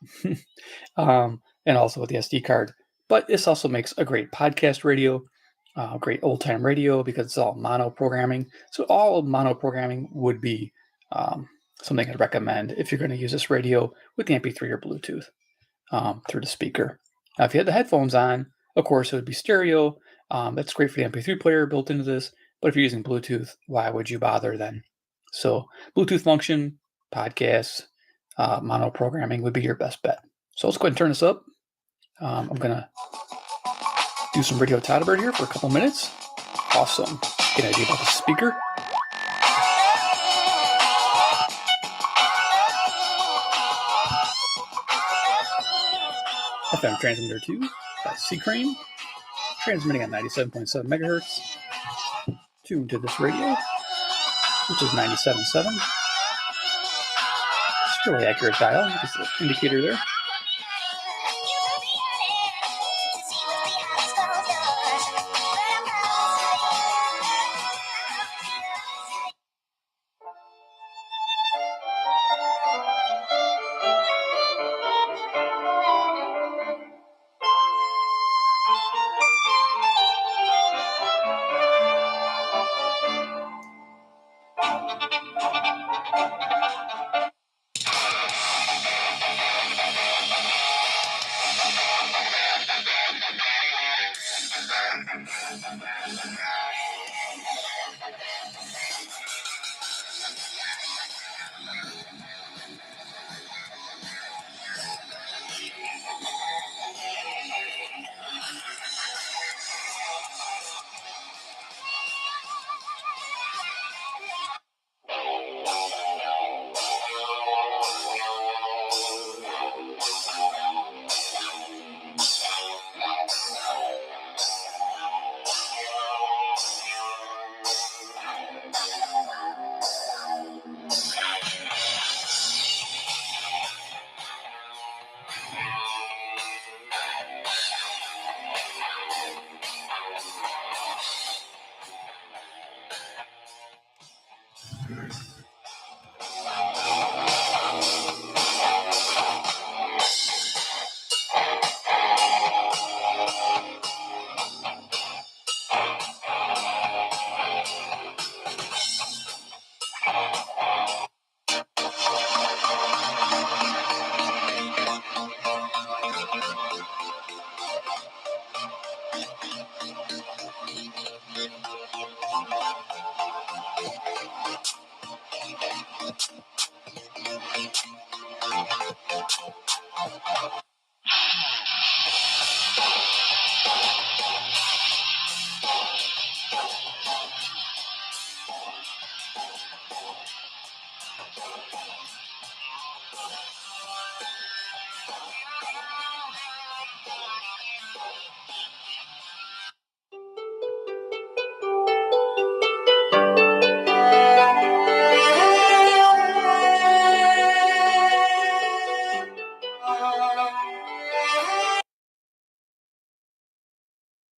And also with the SD card. But this also makes a great podcast radio, great old-time radio because it's all mono programming. So all mono programming would be something I'd recommend if you're going to use this radio with the MP3 or Bluetooth through the speaker. Now, if you had the headphones on, of course, it would be stereo. That's great for the MP3 player built into this. But if you're using Bluetooth, why would you bother then? So Bluetooth function, podcasts, mono programming would be your best bet. So let's go ahead and turn this up. I'm going to do some Radio Todderbird here for a couple minutes. Awesome. Get an idea about the speaker. FM transmitter 2 by C.RODADA, transmitting on 97.7 megahertz. Tuned to this radio, which is 97.7. It's a really accurate dial. Just an indicator there.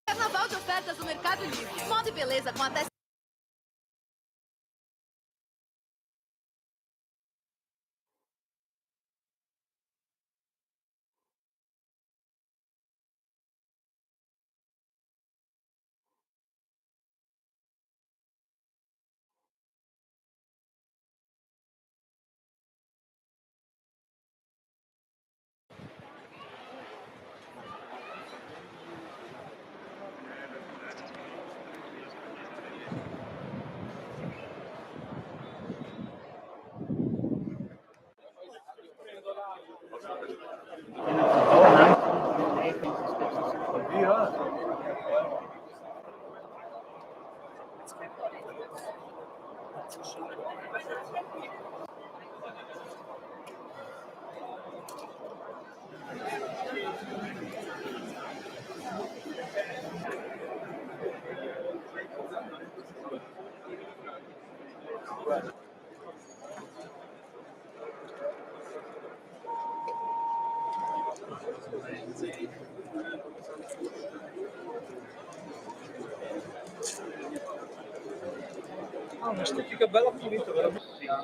Carnaval de ofertas no Mercado Livre. Moda e beleza com até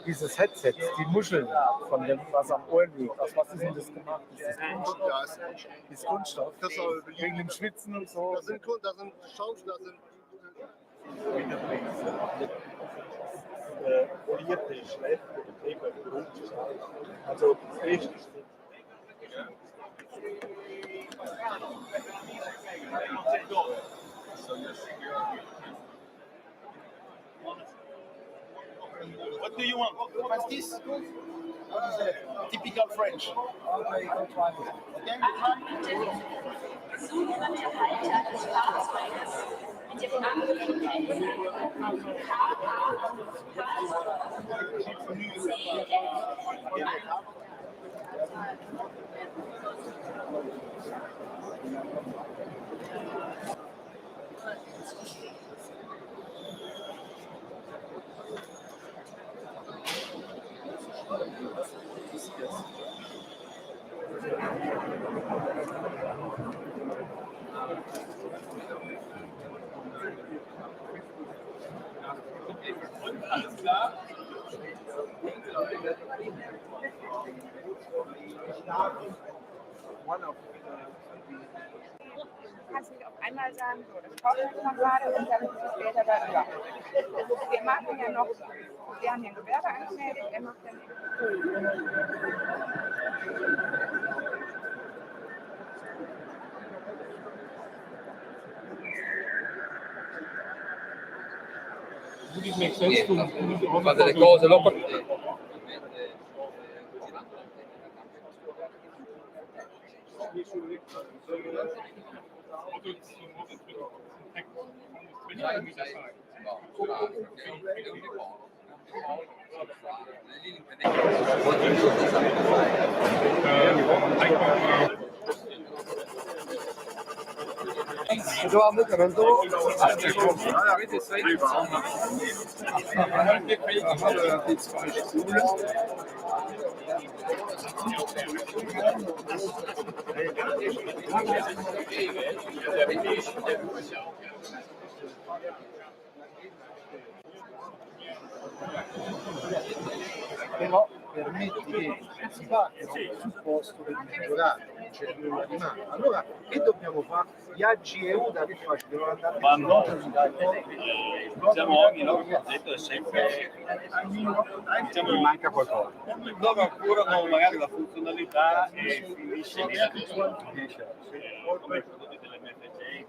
Dieses Headset, die Muscheln von dem, was am Ohren liegt, aus was ist denn das gemacht? Ist das Kunststoff? Ist Kunststoff? Wegen dem Schwitzen und so? Das sind Schaumstoff, das sind polierte, schlechte Betriebe, also richtig. What do you want? What's this? What is it? Typical French. Okay, I'll try it. Okay, Sogenannte Halter des Fahrzeuges. Mit dem Angetrieben alles klar. Du kannst nicht auf einmal sagen, so, das kaufe ich mal gerade und dann ist es später da über. Wir machen ja noch, wir haben hier ein Gewerbe angemeldet, er macht dann fate le cose, lo Dovevamo che non però permetti che si parte da un presupposto del migliorare, non c'è nulla di male. Allora che dobbiamo fare? Viaggi e UDA che faccio? Devo andare Diciamo ogni nostro progetto è sempre diciamo che manca qualcosa. Loro accurano magari la funzionalità e finisce lì come i prodotti dell'MFC.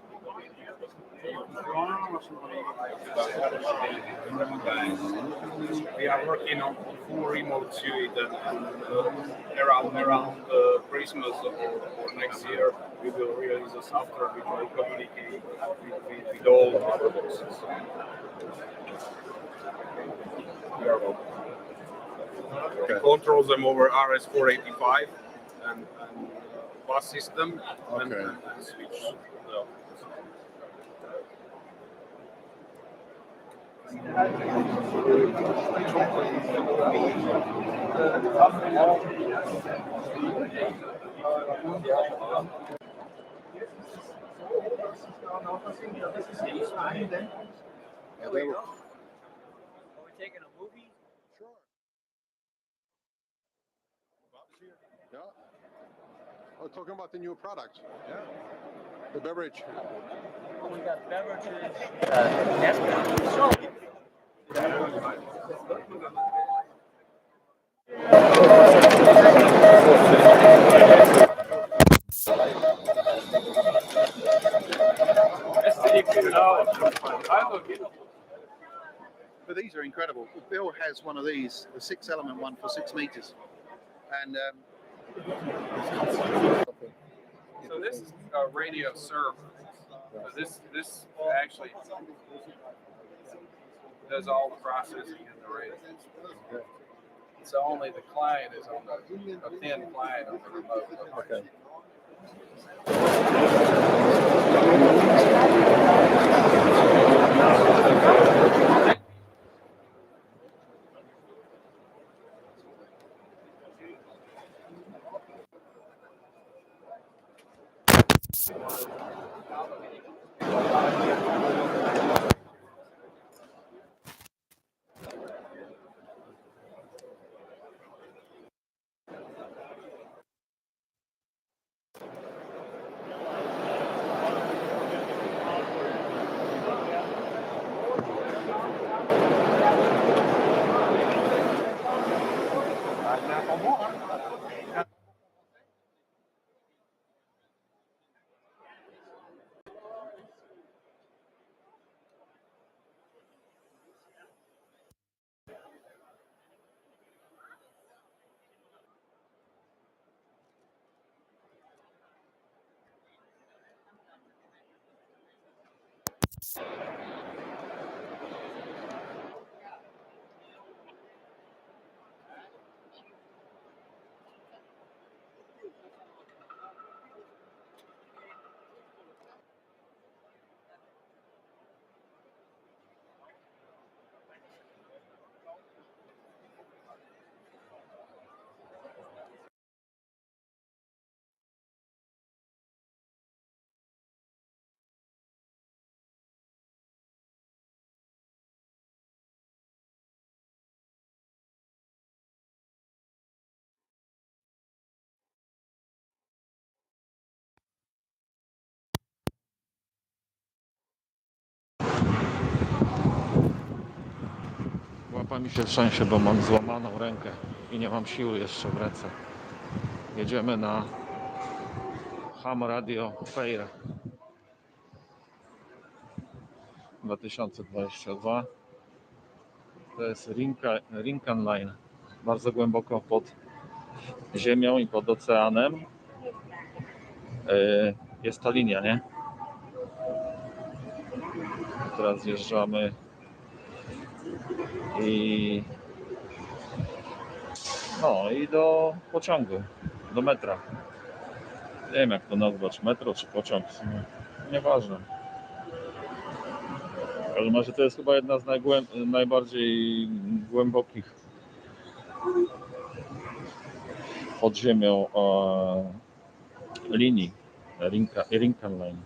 We are working on full remote suite around Christmas or next year. We will release a software which will communicate with all our boxes. Okay. Controls them over RS-485 and bus system and switch. Are we taking a movie? Sure. Yeah. Oh, talking about the new product. Yeah. The beverage. We got beverages. But these are incredible. Bill has one of these, the 6-element one for 6 meters. And so this is a radio server. So this actually does all the processing in the radio. So only the client is on a thin client on the remote. Okay. Łapa mi się trzęsie, bo mam złamaną rękę i nie mam siły jeszcze w ręce. Jedziemy na Ham Radio Fair 2022. To jest Rincon Line, bardzo głęboko pod ziemią i pod oceanem. Jest ta linia, nie? Teraz zjeżdżamy i do pociągu, do metra. Nie wiem, jak to nazwać, metro czy pociąg, nieważne. W każdym razie to jest chyba jedna z najbardziej głębokich pod ziemią linii Rincon Line.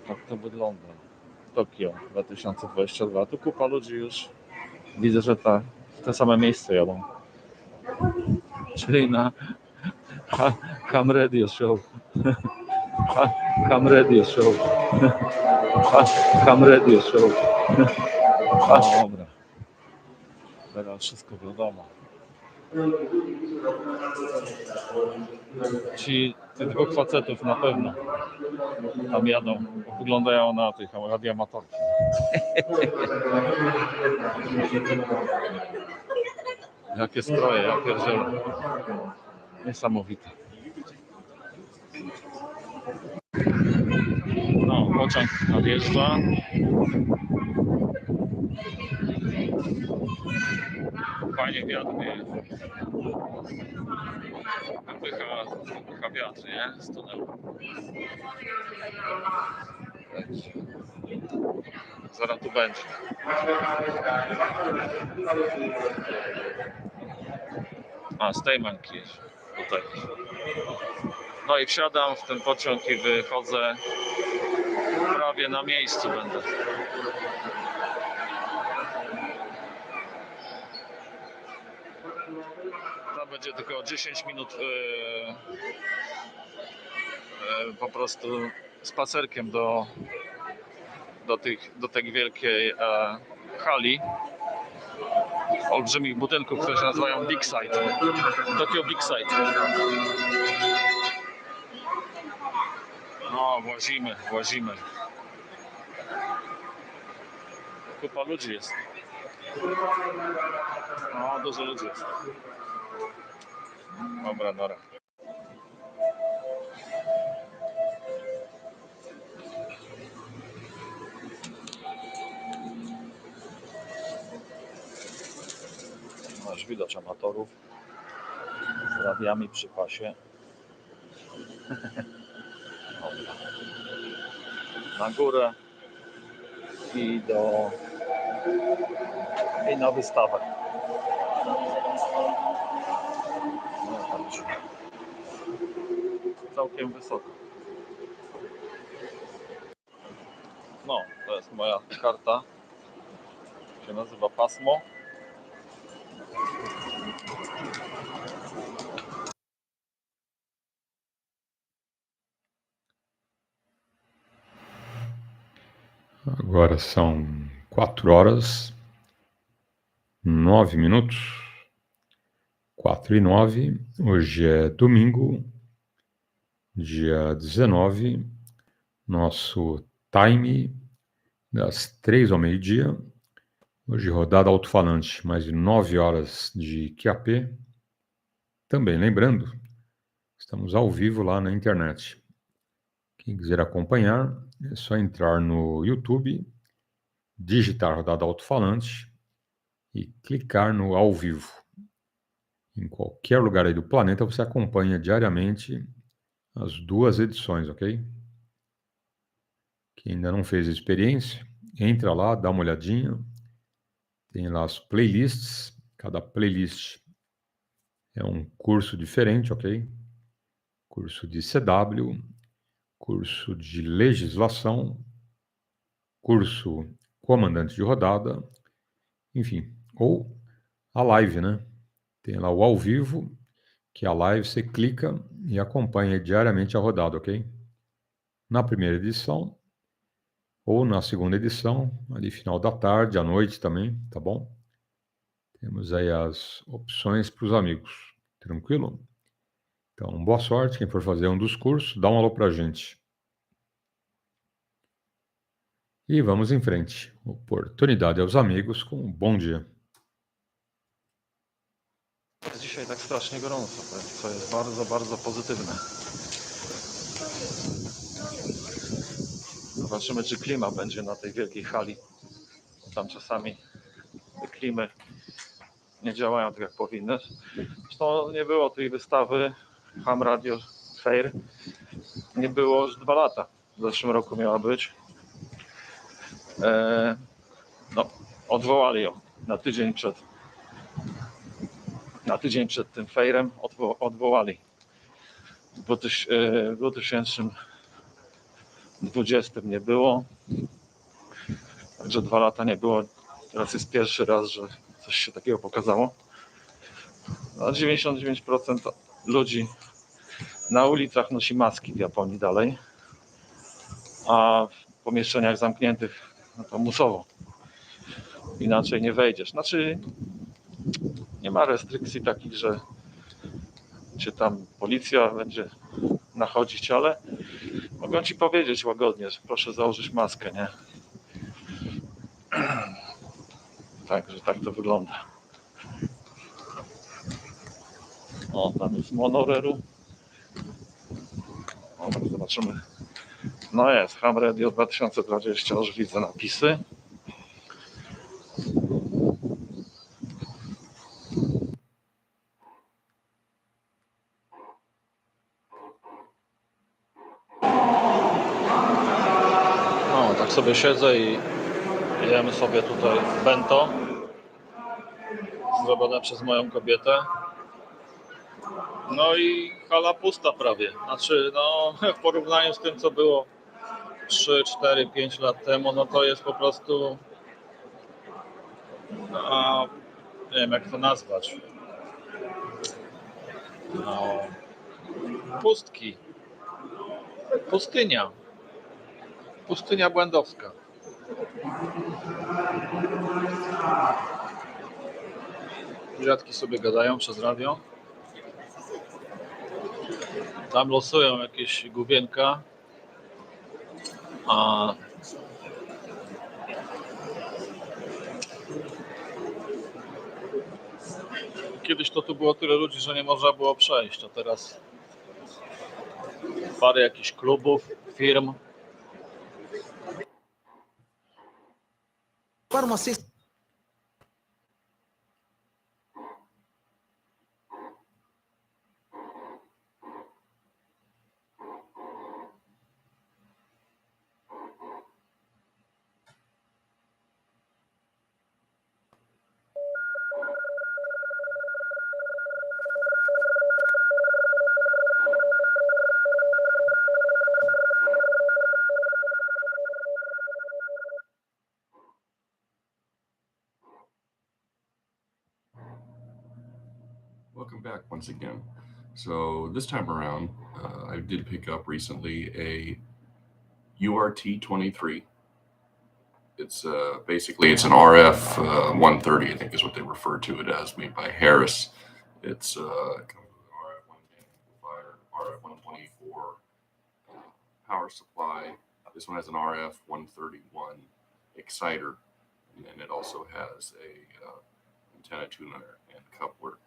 Tak to wygląda. Tokio 2022. Tu kupa ludzi już. Widzę, że w te same miejsce jadą. Czyli na Ham Radio Show. Ham Radio Show. Ham Radio Show. Dobra. Teraz wszystko wiadomo. Tych dwóch facetów na pewno tam jadą. Wyglądają na tych radioamatorki. Jakie stroje, ja pierdzielę. Niesamowite. No, pociąg nadjeżdża. Fajnie wiatr wieje. Wycha wiatr, nie? Z tunelu. Zaraz tu będzie. Z tej manki jest tutaj. No i wsiadam w ten pociąg i wychodzę. Prawie na miejscu będę. To będzie tylko 10 minut po prostu spacerkiem do tej wielkiej hali. Olbrzymich budynków, które się nazywają Big Side. Tokyo Big Side. No, włazimy. Kupa ludzi jest. No, dużo ludzi jest. Dobra, dobra. Masz widać amatorów z radiami przy pasie. Dobra. Na górę i na wystawę. Całkiem wysoko. No, to jest moja karta. Się nazywa pasmo. Agora são 4h09. 4h09. Hoje é domingo, dia 19. Nosso time das 3 ao meio-dia. Hoje rodada alto-falante, mais de 9 horas de QAP. Também lembrando, estamos ao vivo lá na internet. Quem quiser acompanhar, é só entrar no YouTube, digitar rodada alto-falante e clicar no ao vivo. Em qualquer lugar aí do planeta você acompanha diariamente as 2 edições, ok? Quem ainda não fez a experiência, entra lá, dá uma olhadinha. Tem lá as playlists, cada playlist é um curso diferente, ok? Curso de CW, curso de legislação, curso comandante de rodada, enfim, ou a live, né? Tem lá o ao vivo, que é a live, você clica e acompanha diariamente a rodada, ok? Na primeira edição, ou na segunda edição, ali final da tarde, à noite também, tá bom? Temos aí as opções para os amigos, tranquilo? Então, boa sorte, quem for fazer um dos cursos, dá um alô pra gente. E vamos em frente. Oportunidade aos amigos com um bom dia. Jest dzisiaj tak strasznie gorąco, co jest bardzo, bardzo pozytywne. Zobaczymy, czy klima będzie na tej wielkiej hali. Tam czasami te klimy nie działają tak, jak powinny. Zresztą nie było tej wystawy Ham Radio Fair. Nie było już 2 lata. W zeszłym roku miała być. No, odwołali ją na tydzień przed tym fairem. Odwołali. W 2020 nie było. Także 2 lata nie było. Teraz jest pierwszy raz, że coś się takiego pokazało. No, 99% ludzi na ulicach nosi maski w Japonii dalej, a w pomieszczeniach zamkniętych no to musowo. Inaczej nie wejdziesz. Znaczy nie ma restrykcji takich, że cię tam policja będzie nachodzić, ale mogą ci powiedzieć łagodnie, że proszę założyć maskę, nie? Także tak to wygląda. O, tam jest monoreru. Dobra, zobaczymy. No jest, Ham Radio 2020, już widzę napisy. No, tak sobie siedzę i jemy sobie tutaj bento zrobione przez moją kobietę. No i hala pusta prawie. Znaczy, no w porównaniu z tym, co było 3, 4, 5 lat temu, no to jest po prostu, no, nie wiem jak to nazwać. No, pustki. Pustynia. Pustynia błędowska. Dziadki sobie gadają przez radio. Tam losują jakieś główienka. Kiedyś to tu było tyle ludzi, że nie można było przejść, a teraz parę jakichś klubów, firm. Welcome back once again. So this time around, I did pick up recently a URT-23. It's basically it's an RF 130, I think is what they refer to it as, made by Harris. It's comes with an RF 110 amplifier, RF 124 power supply. This one has an RF 131 exciter, and then it also has a antenna tuner and coupler.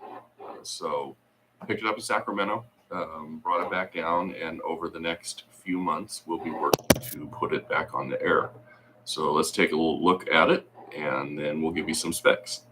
So I picked it up in Sacramento, brought it back down, and over the next few months, we'll be working to put it back on the air. So let's take a little look at it, and then we'll give you some specs.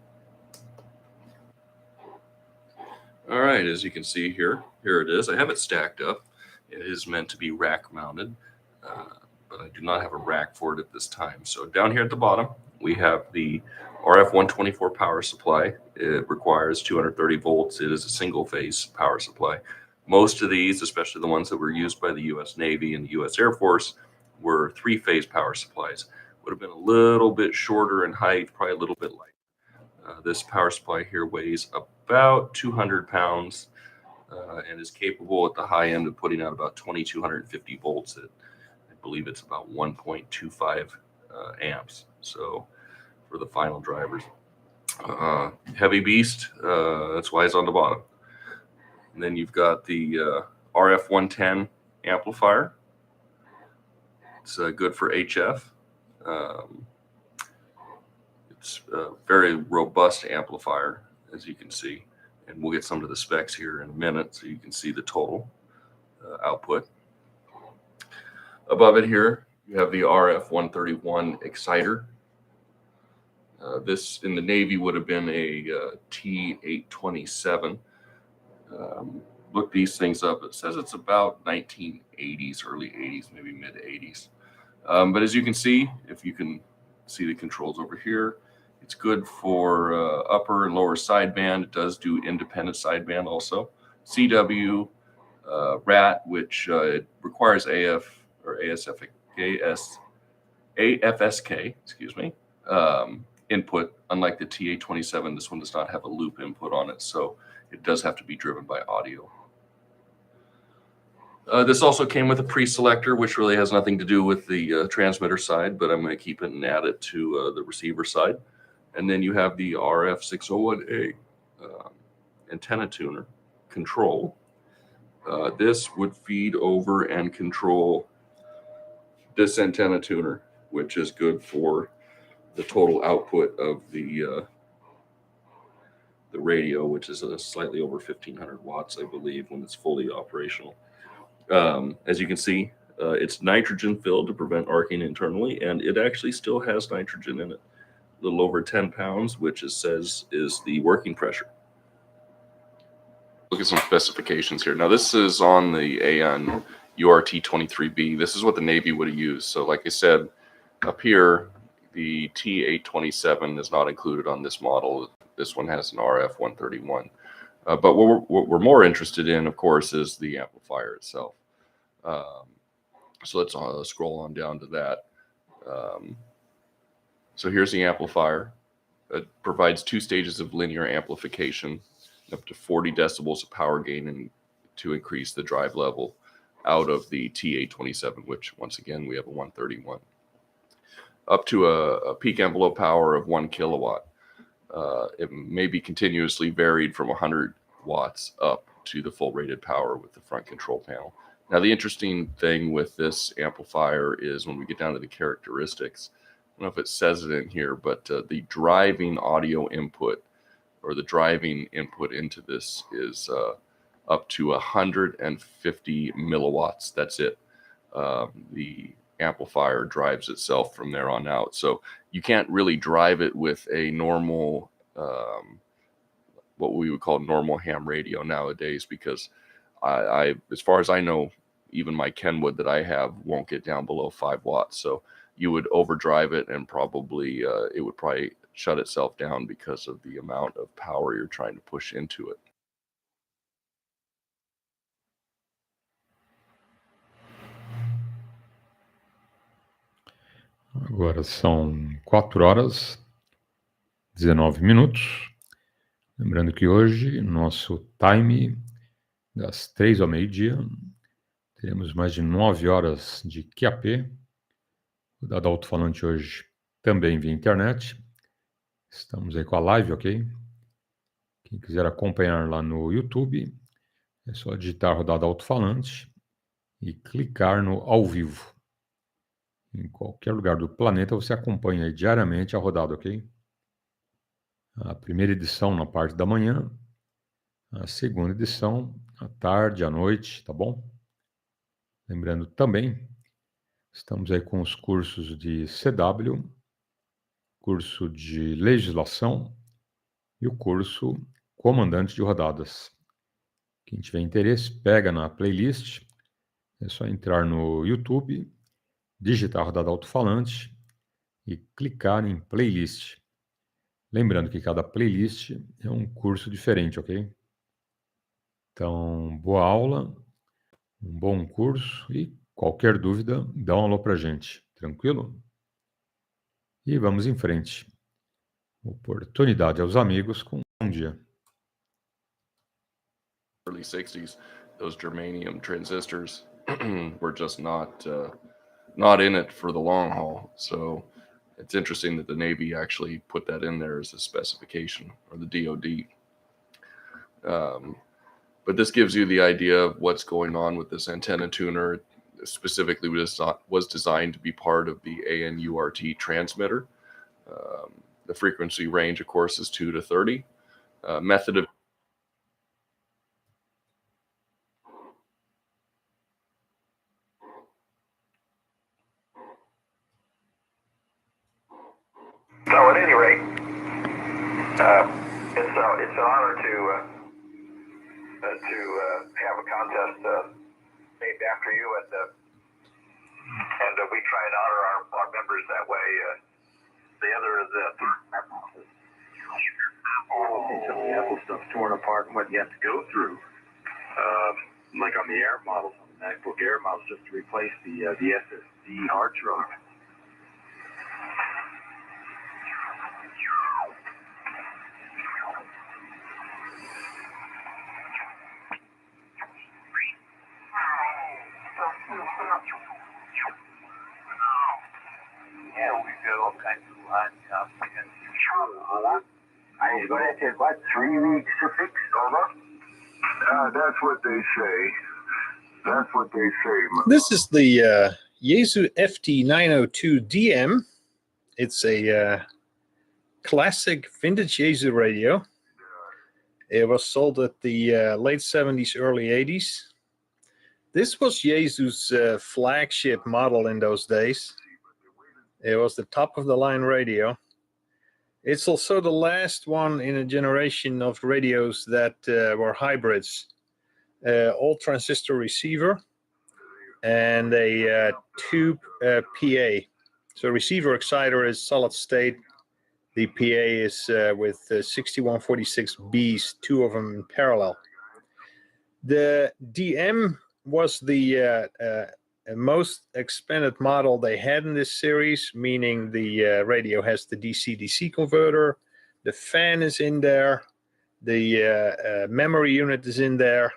All right, as you can see here it is. I have it stacked up. It is meant to be rack mounted, but I do not have a rack for it at this time. So down here at the bottom, we have the RF 124 power supply. It requires 230 volts. It is a single phase power supply. Most of these, especially the ones that were used by the U.S. Navy and the U.S. Air Force, were three-phase power supplies. Would have been a little bit shorter in height, probably a little bit lighter. This power supply here weighs about 200 pounds and is capable at the high end of putting out about 2,250 volts at, I believe it's about 1.25 amps. So for the final drivers, heavy beast, that's why it's on the bottom. And then you've got the RF 110 amplifier. It's good for HF. It's a very robust amplifier, as you can see, and we'll get some of the specs here in a minute so you can see the total output. Above it here, you have the RF 131 exciter. This in the Navy would have been a T827. Look these things up. It says it's about 1980s, early 80s, maybe mid 80s. But as you can see, if you can see the controls over here, it's good for upper and lower sideband. It does do independent sideband also. CW, RAT, which it requires AF or AFSK, excuse me, input. Unlike the TA27, this one does not have a loop input on it, so it does have to be driven by audio. This also came with a pre-selector, which really has nothing to do with the transmitter side, but I'm going to keep it and add it to the receiver side. And then you have the RF601A antenna tuner control. This would feed over and control this antenna tuner, which is good for the total output of the radio, which is slightly over 1,500 watts, I believe, when it's fully operational. As you can see, it's nitrogen filled to prevent arcing internally, and it actually still has nitrogen in it. A little over 10 pounds, which it says is the working pressure. Look at some specifications here. Now this is on the AN URT-23B. This is what the Navy would have used. So like I said, up here, the T827 is not included on this model. This one has an RF 131. But what we're more interested in, of course, is the amplifier itself. So let's scroll on down to that. So here's the amplifier. It provides 2 stages of linear amplification, up to 40 decibels of power gain, and to increase the drive level out of the T827, which once again we have a 131. Up to a peak envelope power of 1 kilowatt. It may be continuously varied from 100 watts up to the full rated power with the front control panel. Now, the interesting thing with this amplifier is when we get down to the characteristics, I don't know if it says it in here, but the driving audio input, or the driving input into this, is up to 150 milliwatts. That's it. The amplifier drives itself from there on out. So you can't really drive it with a normal, what we would call normal ham radio nowadays, because I, as far as I know, even my Kenwood that I have won't get down below 5 watts. So you would overdrive it, and probably it would probably shut itself down because of the amount of power you're trying to push into it. Agora são 4h19. Lembrando que hoje, nosso time, das 3 ao meio-dia, teremos mais de 9 horas de QAP. O dado alto-falante hoje também via internet. Estamos aí com a live, ok? Quem quiser acompanhar lá no YouTube, é só digitar rodada alto-falante e clicar no ao vivo. Em qualquer lugar do planeta você acompanha aí diariamente a rodada, ok? A primeira edição na parte da manhã, a segunda edição à tarde, à noite, tá bom? Lembrando também, estamos aí com os cursos de CW, curso de legislação e o curso comandante de rodadas. Quem tiver interesse, pega na playlist, é só entrar no YouTube, digitar rodada alto-falante e clicar em playlist. Lembrando que cada playlist é um curso diferente, ok? Então, boa aula, um bom curso, e qualquer dúvida, dá um alô pra gente, tranquilo? E vamos em frente. Oportunidade aos amigos com um bom dia. Early 60s, those germanium transistors were just not in it for the long haul. So it's interesting that the Navy actually put that in there as a specification, or the DoD. But this gives you the idea of what's going on with this antenna tuner. Specifically, was designed to be part of the ANURT transmitter. The frequency range, of course, is 2 to 30. Method of So at any rate, it's an honor to have a contest named after you, and we try and honor our members that way. The other is some of the Apple stuff's torn apart and what you have to go through, like on the Air models, on the MacBook Air models, just to replace the SSD hard drive. Yeah, we've got all kinds of line cops. He's going to take, what, 3 weeks to fix, over? That's what they say. That's what they say. This is the Yaesu FT902DM. It's a classic vintage Yaesu radio. It was sold at the late 70s, early 80s. This was Yaesu's flagship model in those days. It was the top of the line radio. It's also the last one in a generation of radios that were hybrids. All transistor receiver and a tube PA. So receiver exciter is solid state. The PA is with 6146Bs, 2 of them in parallel. The DM was the most expanded model they had in this series, meaning the radio has the DC-DC converter, the fan is in there, the memory unit is in there,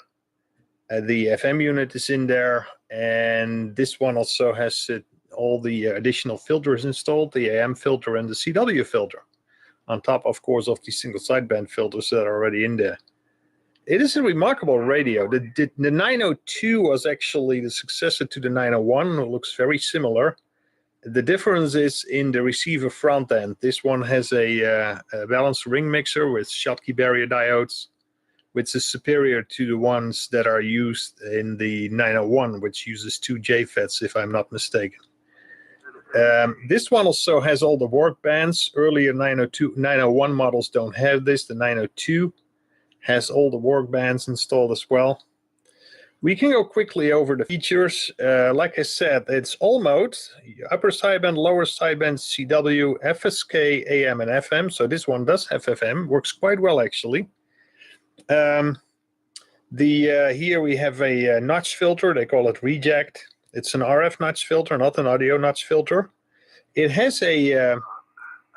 the FM unit is in there, and this one also has all the additional filters installed, the AM filter and the CW filter, on top, of course, of the single sideband filters that are already in there. It is a remarkable radio. The 902 was actually the successor to the 901. It looks very similar. The difference is in the receiver front end. This one has a balanced ring mixer with Schottky barrier diodes, which is superior to the ones that are used in the 901, which uses 2 JFETs, if I'm not mistaken. This one also has all the work bands. Earlier 901 models don't have this. The 902 has all the work bands installed as well. We can go quickly over the features. Like I said, it's all mode, upper sideband, lower sideband, CW, FSK, AM, and FM. So this one does have FM, works quite well actually. Here we have a notch filter, they call it reject. It's an RF notch filter, not an audio notch filter. It has a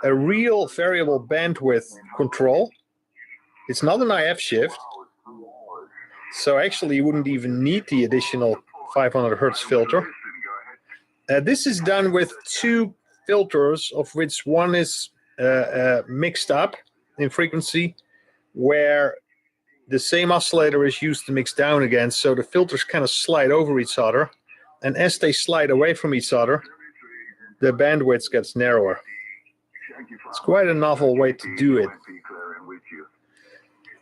real variable bandwidth control. It's not an IF shift. So actually you wouldn't even need the additional 500 Hertz filter. This is done with 2 filters, of which one is mixed up in frequency, where the same oscillator is used to mix down again, so the filters kind of slide over each other, and as they slide away from each other, the bandwidth gets narrower. It's quite a novel way to do it.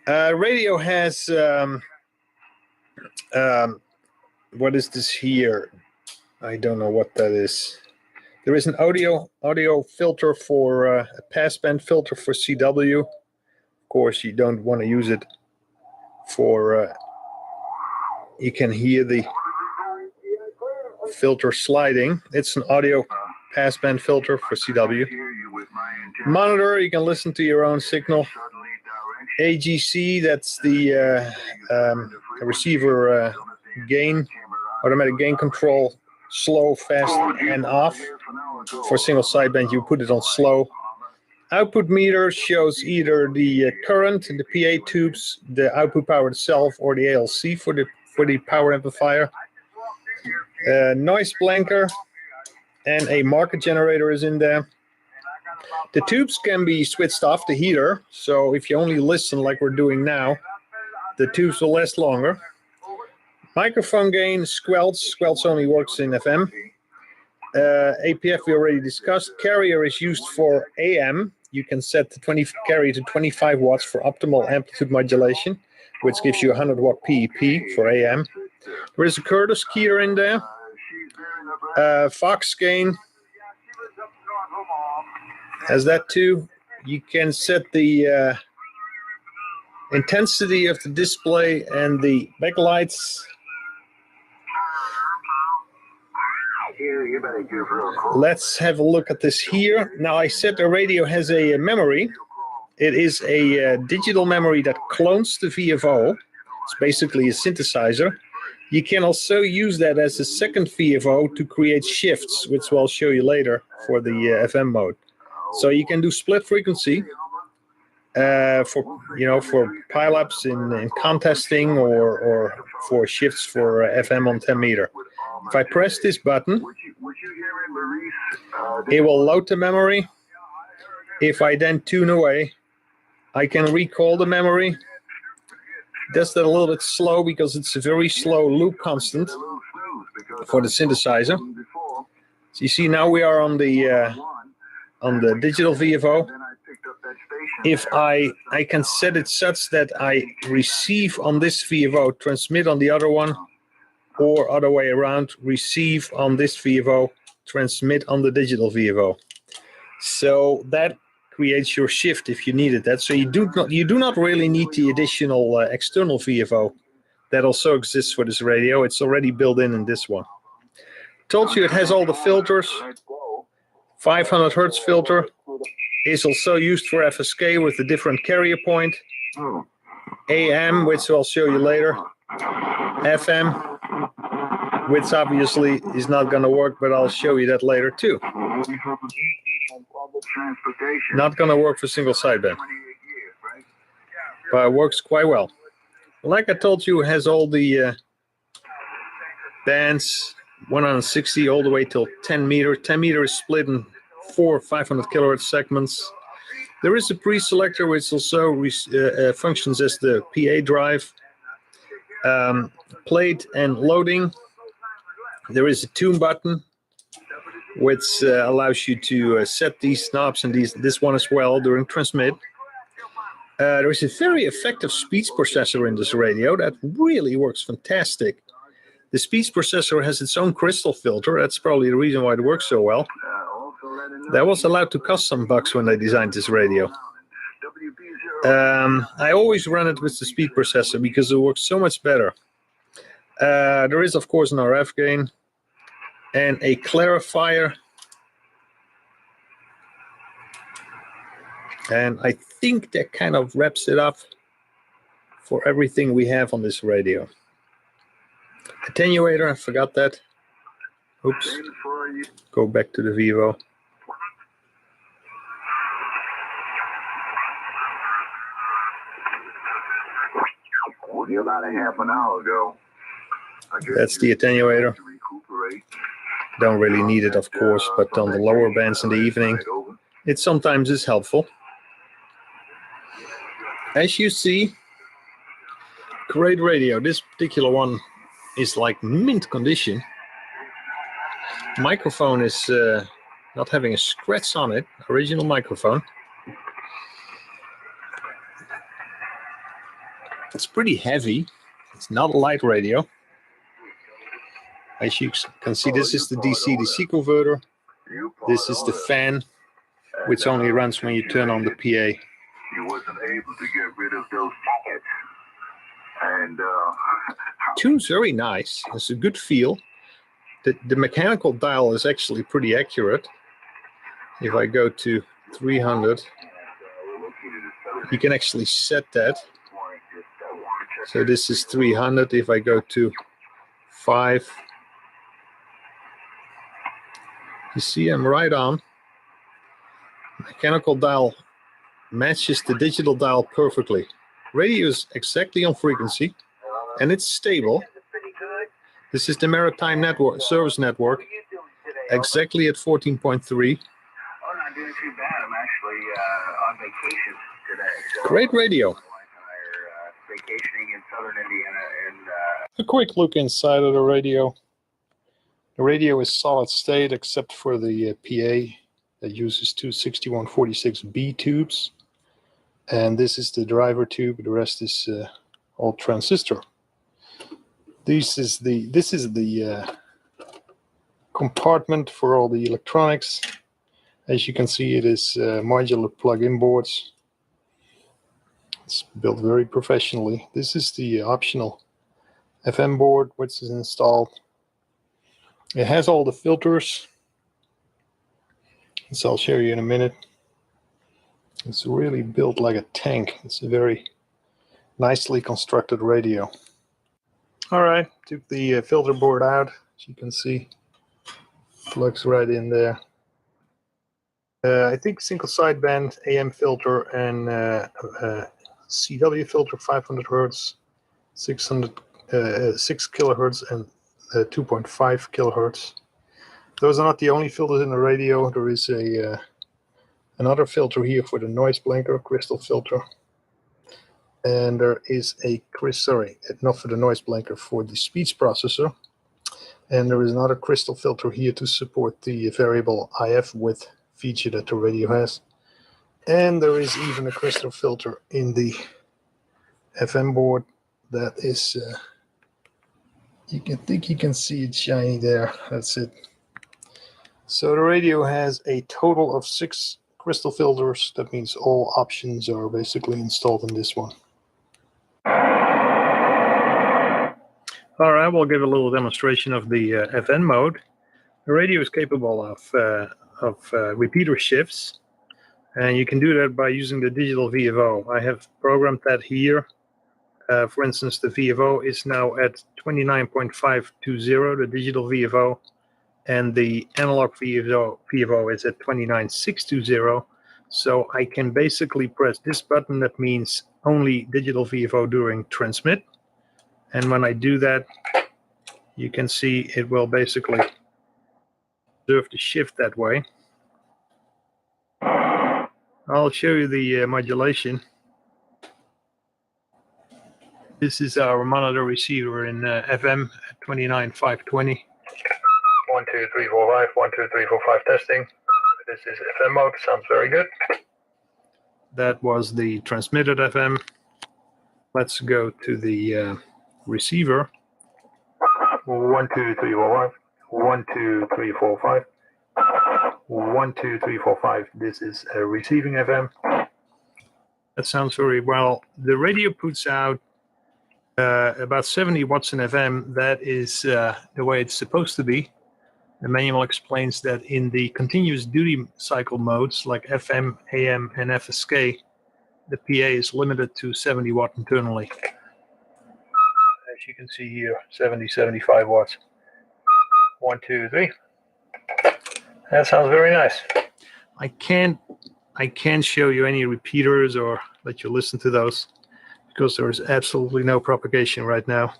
Radio has what is this here? I don't know what that is. There is an audio filter for a passband filter for CW. Of course, you don't want to use it for. You can hear the filter sliding. It's an audio passband filter for CW. Monitor, you can listen to your own signal. AGC, that's the receiver gain, automatic gain control, slow, fast, and off. For single sideband, you put it on slow. Output meter shows either the current in the PA tubes, the output power itself, or the ALC for the power amplifier. Noise blanker and a market generator is in there. The tubes can be switched off the heater, so if you only listen like we're doing now, the tubes will last longer. Microphone gain, squelch. Squelch only works in FM. APF we already discussed. Carrier is used for AM. You can set the carrier to 25 watts for optimal amplitude modulation, which gives you 100 watt PEP for AM. There is a Curtis keyer in there. Fox gain has that too. You can set the intensity of the display and the backlights. Let's have a look at this here. Now I said the radio has a memory. It is a digital memory that clones the VFO. It's basically a synthesizer. You can also use that as a second VFO to create shifts, which I'll show you later for the FM mode. So you can do split frequency for pileups in contesting or for shifts for FM on 10 meter. If I press this button, it will load the memory. If I then tune away, I can recall the memory. Does that a little bit slow because it's a very slow loop constant for the synthesizer. So you see now we are on the digital VFO. If I can set it such that I receive on this VFO, transmit on the other one, or other way around, receive on this VFO, transmit on the digital VFO. So that creates your shift if you needed that. So you do not really need the additional external VFO that also exists for this radio. It's already built in this one. Told you it has all the filters. 500 Hertz filter is also used for FSK with a different carrier point. AM, which I'll show you later. FM, which obviously is not going to work, but I'll show you that later too. Not going to work for single sideband, but it works quite well. Like I told you, it has all the bands, 160 all the way till 10 meter. 10 meter is split in 4 500 kilohertz segments. There is a pre-selector which also functions as the PA drive. Plate and loading. There is a tune button which allows you to set these knobs and this one as well during transmit. There is a very effective speech processor in this radio that really works fantastic. The speech processor has its own crystal filter. That's probably the reason why it works so well. That was allowed to cost some bucks when they designed this radio. I always run it with the speed processor because it works so much better. There is, of course, an RF gain and a clarifier. And I think that kind of wraps it up for everything we have on this radio. Attenuator, I forgot that. Oops. Go back to the Vivo. About a half an hour ago. That's the attenuator. Don't really need it, of course, but on the lower bands in the evening, it sometimes is helpful. As you see, great radio. This particular one is like mint condition. Microphone is not having a scratch on it. Original microphone. It's pretty heavy. It's not a light radio. As you can see, this is the DC-DC converter. This is the fan, which only runs when you turn on the PA. He wasn't able to get rid of those tickets. And tune's very nice. It's a good feel. The mechanical dial is actually pretty accurate. If I go to 300, you can actually set that. So this is 300. If I go to 5, you see I'm right on. Mechanical dial matches the digital dial perfectly. Radio is exactly on frequency and it's stable. This is the Maritime Network Service Network, exactly at 14.3. Oh, not doing too bad. I'm actually on vacation today. So great radio. Vacationing in southern Indiana and a quick look inside of the radio. The radio is solid state except for the PA that uses two 6146B tubes. And this is the driver tube. The rest is all transistor. This is the compartment for all the electronics. As you can see, it is modular plug-in boards. It's built very professionally. This is the optional FM board, which is installed. It has all the filters, so I'll show you in a minute. It's really built like a tank. It's a very nicely constructed radio. All right, took the filter board out. As you can see, plugs right in there. I think single sideband AM filter and CW filter 500 hertz, 6 kilohertz and 2.5 kilohertz. Those are not the only filters in the radio. There is another filter here for the noise blanker, crystal filter. And there is not for the noise blanker, for the speech processor. And there is another crystal filter here to support the variable IF width feature that the radio has. And there is even a crystal filter in the FM board that is, you can see it shiny there. That's it. So the radio has a total of 6 crystal filters. That means all options are basically installed in this one. All right, we'll give a little demonstration of the FN mode. The radio is capable of repeater shifts, and you can do that by using the digital VFO. I have programmed that here. For instance, the VFO is now at 29.520, the digital VFO, and the analog VFO is at 29.620. So I can basically press this button. That means only digital VFO during transmit. And when I do that, you can see it will basically observe the shift that way. I'll show you the modulation. This is our monitor receiver in FM at 29520. 1, 2, 3, 4, 5. 1, 2, 3, 4, 5 testing. This is FM mode. Sounds very good. That was the transmitted FM. Let's go to the receiver. 1, 2, 3, 4, 5. 1, 2, 3, 4, 5. 1, 2, 3, 4, 5. This is a receiving FM. That sounds very well. The radio puts out about 70 watts in FM. That is the way it's supposed to be. The manual explains that in the continuous duty cycle modes like FM, AM, and FSK, the PA is limited to 70 watt internally. As you can see here, 70, 75 watts. 1, 2, 3. That sounds very nice. I can't show you any repeaters or let you listen to those because there is absolutely no propagation right now.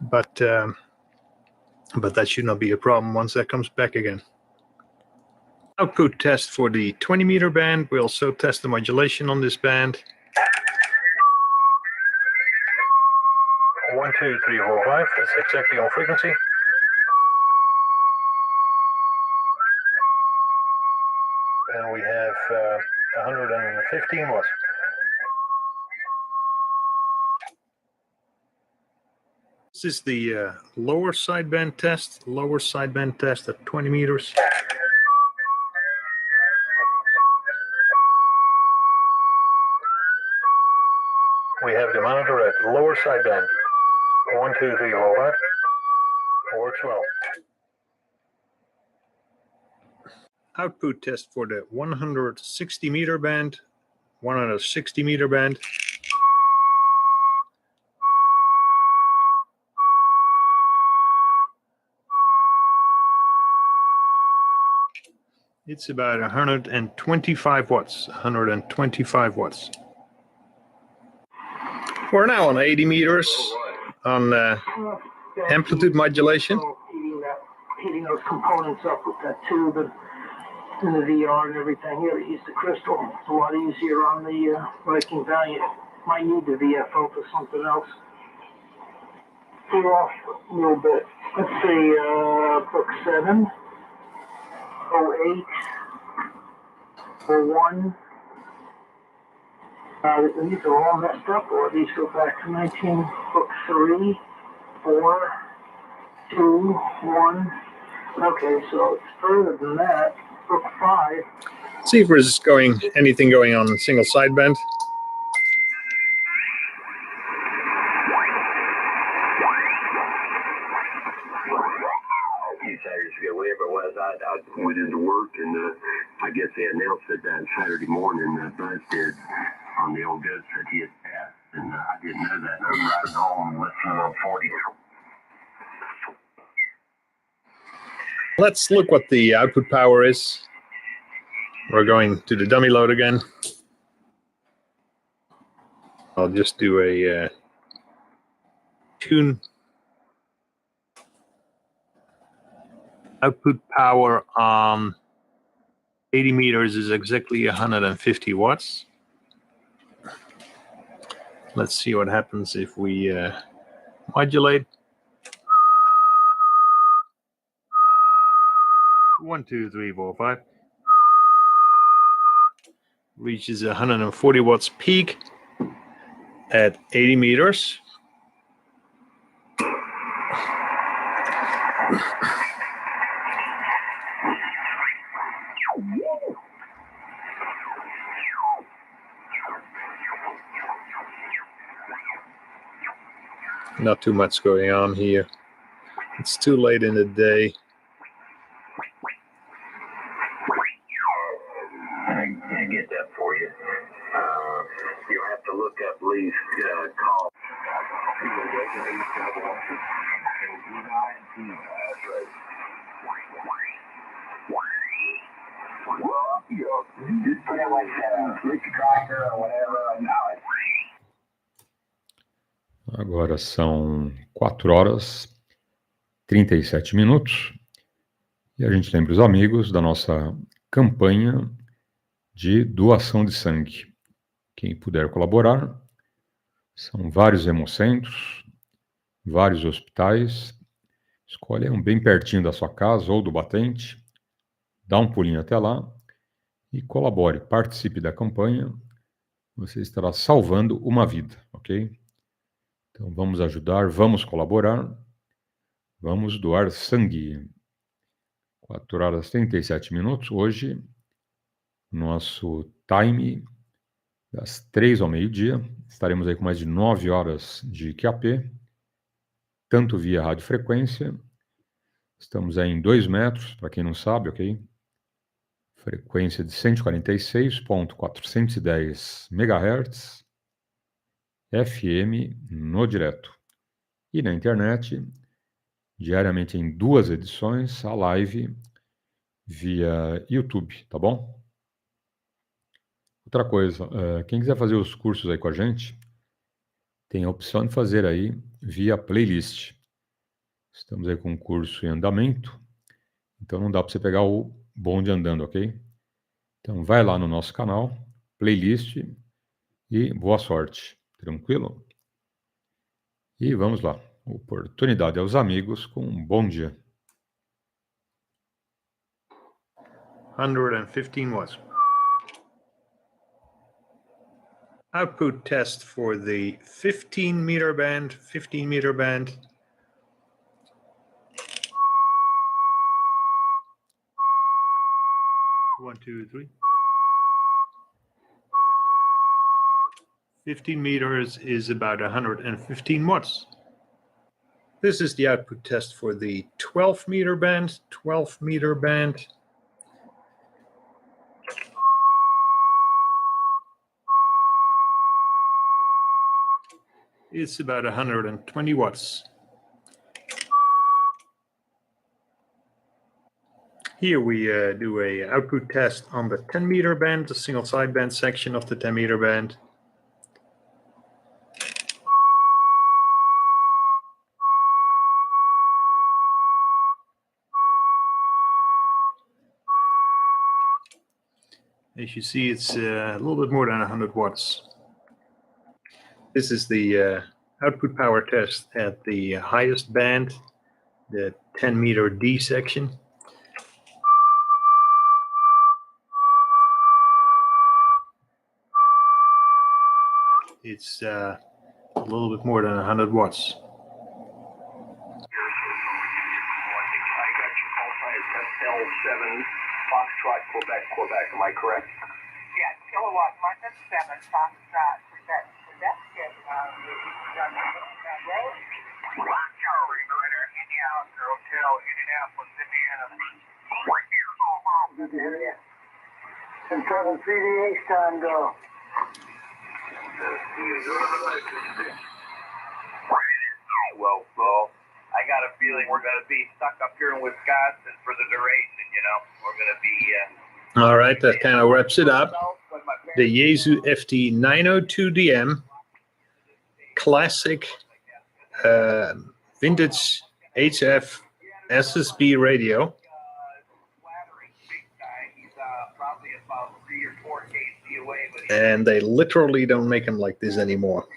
But that should not be a problem once that comes back again. Output test for the 20 meter band. We also test the modulation on this band. 1, 2, 3, 4, 5. That's exactly on frequency. And we have 115 watts. This is the lower sideband test. Lower sideband test at 20 meters. We have the monitor at lower sideband. 1, 2, 3, 4, 5. Works well. Output test for the 160 meter band. 160 meter band. It's about 125 watts. 125 watts. We're now on 80 meters on amplitude modulation. Heating those components up with that tube and the VR and everything. Here, use the crystal. It's a lot easier on the Viking Valiant. Might need the VFO for something else. We're off a little bit. Let's see, book 7, 08, 01. These are all messed up, or these go back to 19, book 3, 4, 2, 1. Okay, so it's further than that. Book 5. See if there's anything going on in single sideband. I went into work, and I guess they announced it that Saturday morning. Buzz did on the old goods that he had passed, and I didn't know that. And I'm riding home listening on 40. Let's look what the output power is. We're going to the dummy load again. I'll just do a tune. Output power on 80 meters is exactly 150 watts. Let's see what happens if we modulate. 1, 2, 3, 4, 5. Reaches 140 watts peak at 80 meters. Not too much going on here. It's too late in the day. I get that for you. You'll have to look up Lee's call. Agora são 4 horas 37 minutos e a gente lembra os amigos da nossa campanha de doação de sangue. Quem puder colaborar, são vários hemocentros, vários hospitais. Escolhe um bem pertinho da sua casa ou do batente, dá um pulinho até lá e colabore, participe da campanha. Você estará salvando uma vida, ok? Então vamos ajudar, vamos colaborar, vamos doar sangue. 4 horas e 37 minutos. Hoje, nosso time das 3 ao meio-dia. Estaremos aí com mais de 9 horas de QAP, tanto via radiofrequência. Estamos aí em 2 metros, para quem não sabe, ok? Frequência de 146.410 MHz, FM no direto. E na internet, diariamente em 2 edições, a live via YouTube, tá bom? Outra coisa, quem quiser fazer os cursos aí com a gente, tem a opção de fazer aí via playlist. Estamos aí com um curso em andamento, então não dá para você pegar o bonde andando, ok? Então vai lá no nosso canal, playlist e boa sorte, tranquilo? E vamos lá, oportunidade aos amigos com um bom dia. 115 watts. Output test for the 15-meter band, 15-meter band. One, two, three. 15 meters is about 115 watts. This is the output test for the 12-meter band, 12-meter band. It's about 120 watts. Here we do a output test on the 10-meter band, the single sideband section of the 10-meter band. As you see, it's a little bit more than 100 watts. This is the output power test at the highest band, the 10-meter D section. It's a little bit more than 100 watts. L7 Foxtrot Quebec, am I correct? Yeah, kilowatt London 7 Foxtrot Quebec. Get Charlie, Glitter, India Hotel, Indianapolis, Indiana. Control 3DH Tango. Well, I got a feeling we're going to be stuck up here in Wisconsin for the duration, you know. We're going to be... All right, that kind of wraps it up. The Yaesu FT902DM classic vintage HF SSB radio. And they literally don't make them like this anymore.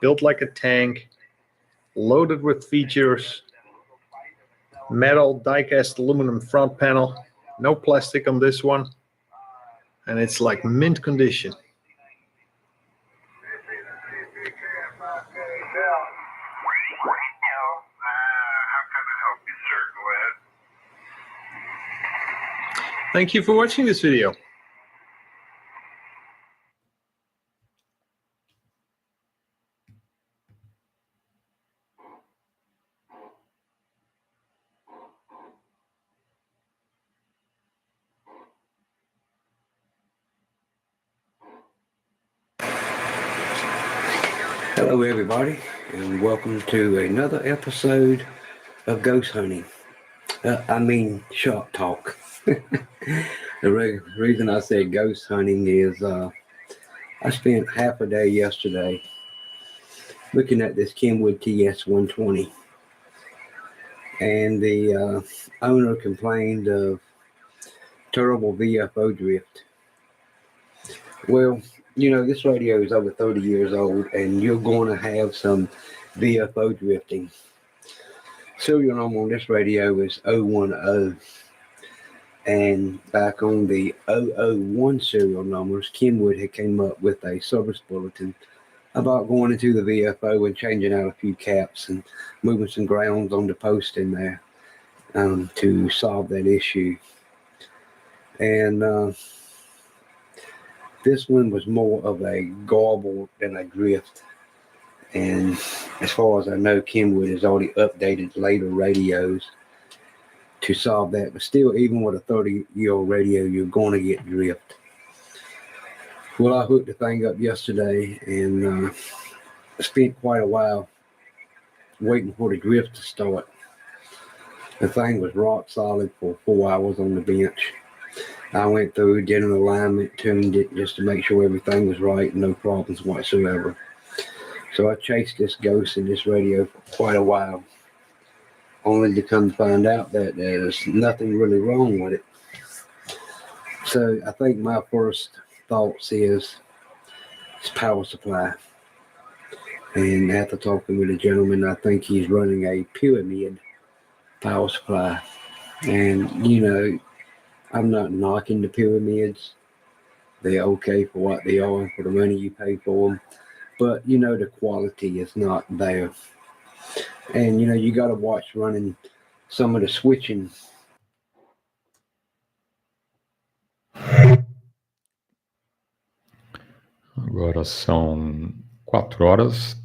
Built like a tank, loaded with features, metal die-cast aluminum front panel, no plastic on this one, and it's like mint condition. Thank you for watching this video. Hello everybody, and welcome to another episode of ghost hunting. Shark talk. The reason I said ghost hunting is I spent half a day yesterday looking at this Kenwood TS-120, and the owner complained of terrible VFO drift. Well, you know, this radio is over 30 years old, and you're going to have some VFO drifting. Serial number on this radio is 010. And back on the 001 serial numbers, Kenwood had came up with a service bulletin about going into the VFO and changing out a few caps and moving some grounds on the post in there to solve that issue. And this one was more of a garble than a drift. And as far as I know, Kenwood has already updated later radios to solve that. But still, even with a 30-year-old radio, you're going to get drift. Well, I hooked the thing up yesterday and spent quite a while waiting for the drift to start. The thing was rock solid for 4 hours on the bench. I went through, did an alignment, tuned it just to make sure everything was right and no problems whatsoever. So I chased this ghost in this radio for quite a while, only to come to find out that there's nothing really wrong with it. So I think my first thoughts is it's power supply. And after talking with a gentleman, I think he's running a pyramid power supply. And, you know, I'm not knocking the pyramids. They're okay for what they are, for the money you pay for them. But, you know, the quality is not there. And, you know, you got to watch running some of the switching. Agora são 4 horas e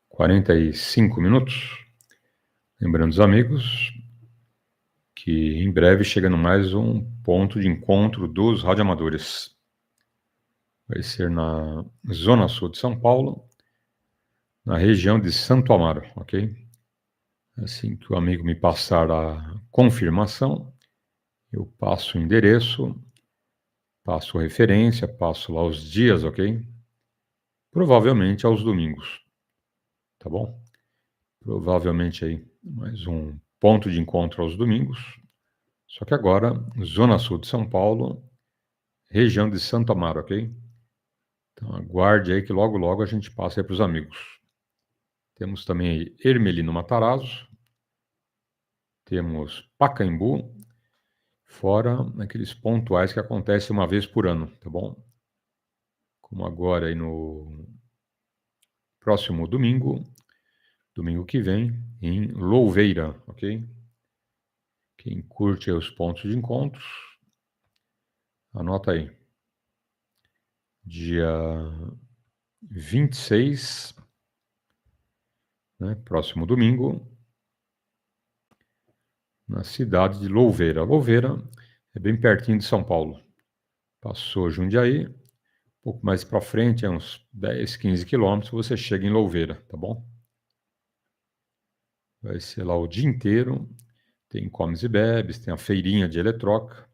45 minutos. Lembrando os amigos que em breve chega no mais um ponto de encontro dos radioamadores. Vai ser na Zona Sul de São Paulo, na região de Santo Amaro, ok? Assim que o amigo me passar a confirmação, eu passo o endereço, passo a referência, passo lá os dias, ok? Provavelmente aos domingos, tá bom? Provavelmente aí mais um ponto de encontro aos domingos, só que agora, Zona Sul de São Paulo, região de Santo Amaro, ok? Então aguarde aí que logo, logo a gente passa aí para os amigos. Temos também aí Ermelino Matarazzo, temos Pacaembu, fora aqueles pontuais que acontecem uma vez por ano, tá bom? Como agora aí no próximo domingo que vem, em Louveira, ok? Quem curte aí os pontos de encontros, anota aí. Dia 26, né, próximo domingo, na cidade de Louveira. Louveira é bem pertinho de São Paulo. Passou Jundiaí, um pouco mais para frente, é uns 10, 15 quilômetros, você chega em Louveira, tá bom? Vai ser lá o dia inteiro, tem comes e bebes, tem a feirinha de eletroca,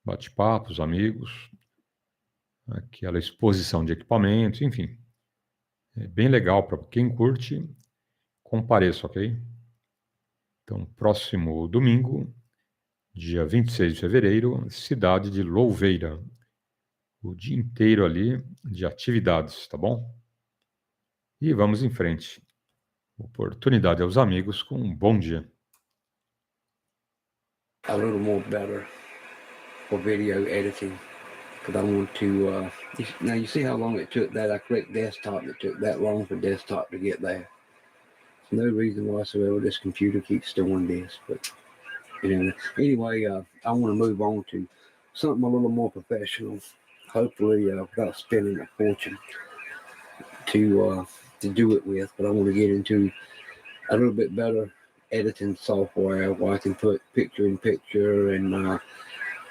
bate-papo, os amigos, aquela exposição de equipamentos, enfim. É bem legal para quem curte, compareça, ok? Então, próximo domingo, dia 26 de fevereiro, cidade de Louveira. O dia inteiro ali de atividades, tá bom? E vamos em frente. Oportunidade aos amigos com um bom dia. A little more better for video editing, because I want to, now you see how long it took that I clicked desktop, it took that long for desktop to get there. No reason whatsoever this computer keeps doing this, but you know, anyway, I want to move on to something a little more professional, hopefully without spending a fortune to do it with, but I want to get into a little bit better editing software where I can put picture in picture and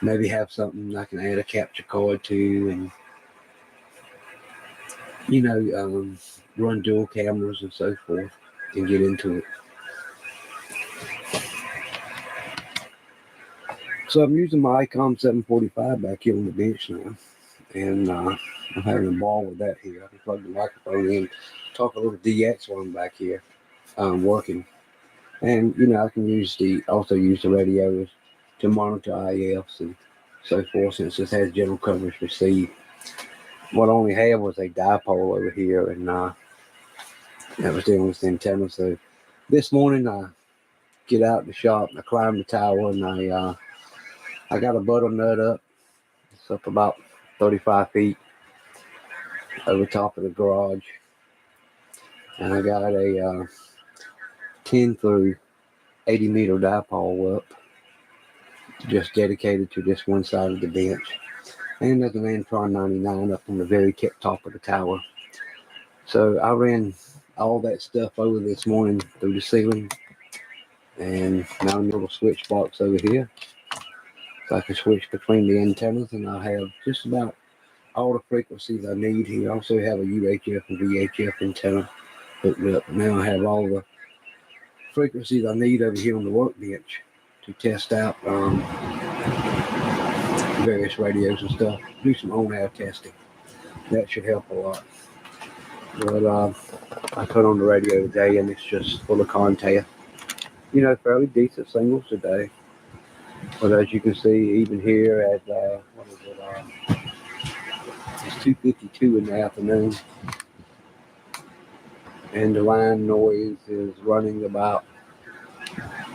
maybe have something I can add a capture card to, and you know, run dual cameras and so forth and get into it. So I'm using my ICOM 745 back here on the bench now, and I'm having a ball with that here. I can plug the microphone in, talk a little DX while I'm back here working. And, you know, I can also use the radios to monitor IFs and so forth, since this has general coverage receive. what I only had was a dipole over here, and that was dealing with the antenna. So this morning I get out the shop and I climb the tower, and I got a butternut up. It's up about 35 feet over top of the garage, and I got a 10 through 80 meter dipole up, just dedicated to just one side of the bench. And there's an Antron 99 up on the very tip top of the tower. So I ran all that stuff over this morning through the ceiling, and now a little switch box over here. So I can switch between the antennas, and I have just about all the frequencies I need here. I also have a UHF and VHF antenna hooked up. Now I have all the frequencies I need over here on the workbench to test out various radios and stuff. Do some on-air testing. That should help a lot. But I put on the radio today, and it's just full of content. You know, fairly decent singles today. But as you can see, even here at what is it? It's 2:52 in the afternoon, and the line noise is running about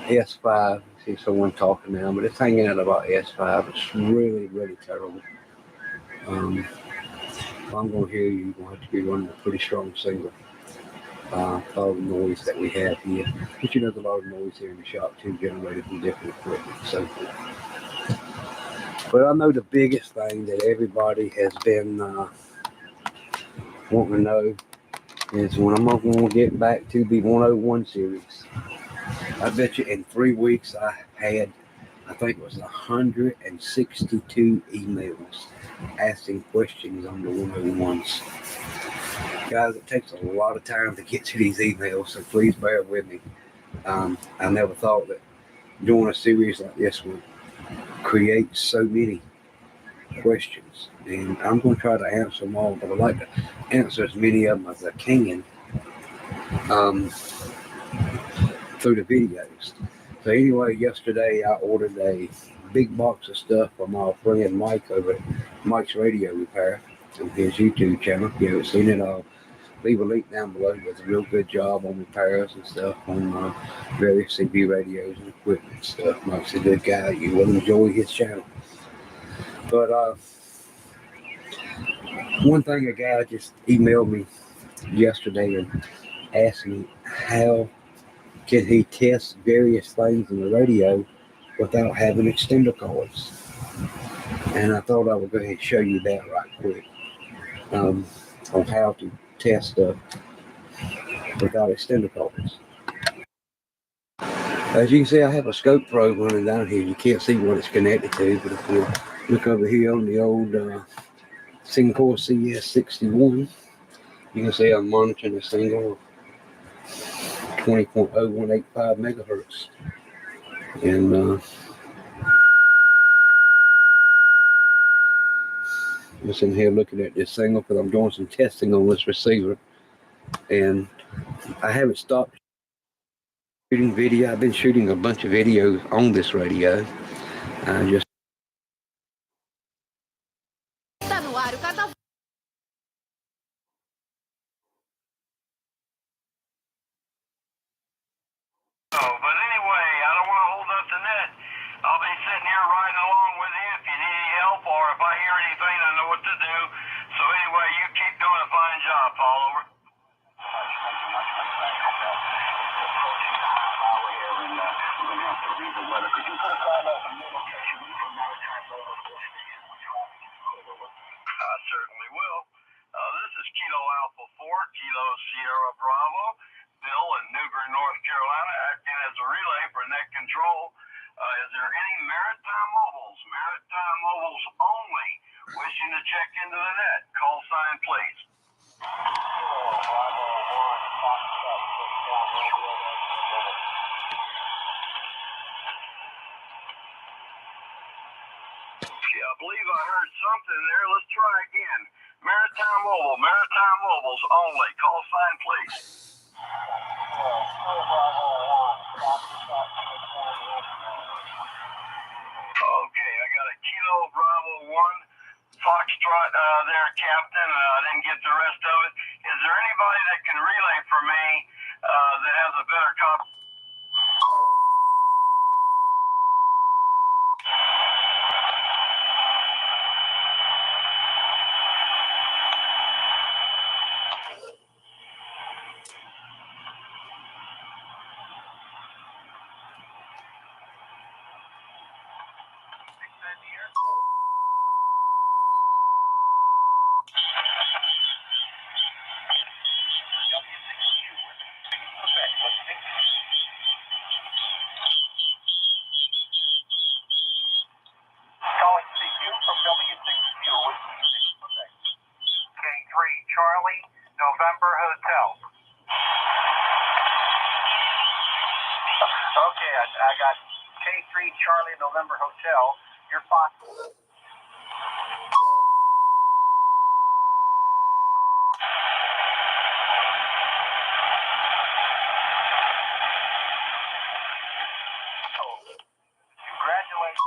S5. I see someone talking now, but it's hanging at about S5. It's really, really terrible. If I'm going to hear you, you're going to have to be running a pretty strong single. All the noise that we have here. But you know, there's a lot of noise here in the shop too, generated from different equipment and so forth. But I know the biggest thing that everybody has been wanting to know is when I'm going to get back to the 101 series. I bet you in 3 weeks I had, I think it was 162 emails asking questions on the 101s. Guys, it takes a lot of time to get to these emails, so please bear with me. I never thought that doing a series like this would create so many questions, and I'm going to try to answer them all, but I'd like to answer as many of them as I can through the videos. So anyway, yesterday I ordered a big box of stuff from our friend Mike over at Mike's Radio Repair on his YouTube channel. If you haven't seen it, I'll leave a link down below. He does a real good job on repairs and stuff on various CB radios and equipment and stuff. Mike's a good guy. You will enjoy his channel. But one thing, a guy just emailed me yesterday and asked me how can he test various things in the radio without having extender cords. And I thought I would go ahead and show you that right quick on how to test stuff without extender cords. As you can see, I have a scope probe running down here. You can't see what it's connected to, but if you look over here on the old Syncor CS61, you can see I'm monitoring a single 20.0185 megahertz. And I'm sitting here looking at this single because I'm doing some testing on this receiver. And I haven't stopped shooting video. I've been shooting a bunch of videos on this radio. Just Tá no ar o carnaval. But anyway, I don't want to hold up the net. I'll be sitting here riding along with you if you need any help, or if I hear anything, I know what to do. So anyway, you keep doing a fine job, Paul. Over. I certainly will. This is Kilo Alpha 4, Kilo Sierra Bravo, Bill in Newbern, North Carolina, acting as a relay for net control. Is there any maritime mobiles only, wishing to check into the net? Call sign, please. Yeah, I believe I heard something there. Let's try again. Maritime mobiles only. Call sign, please. Okay, I got a Kilo Bravo 1, Foxtrot there, Captain. Calling CQ from W6Q with K3 Charlie, November Hotel. Okay, I got K3 Charlie, November Hotel. You're fine. Congratulations.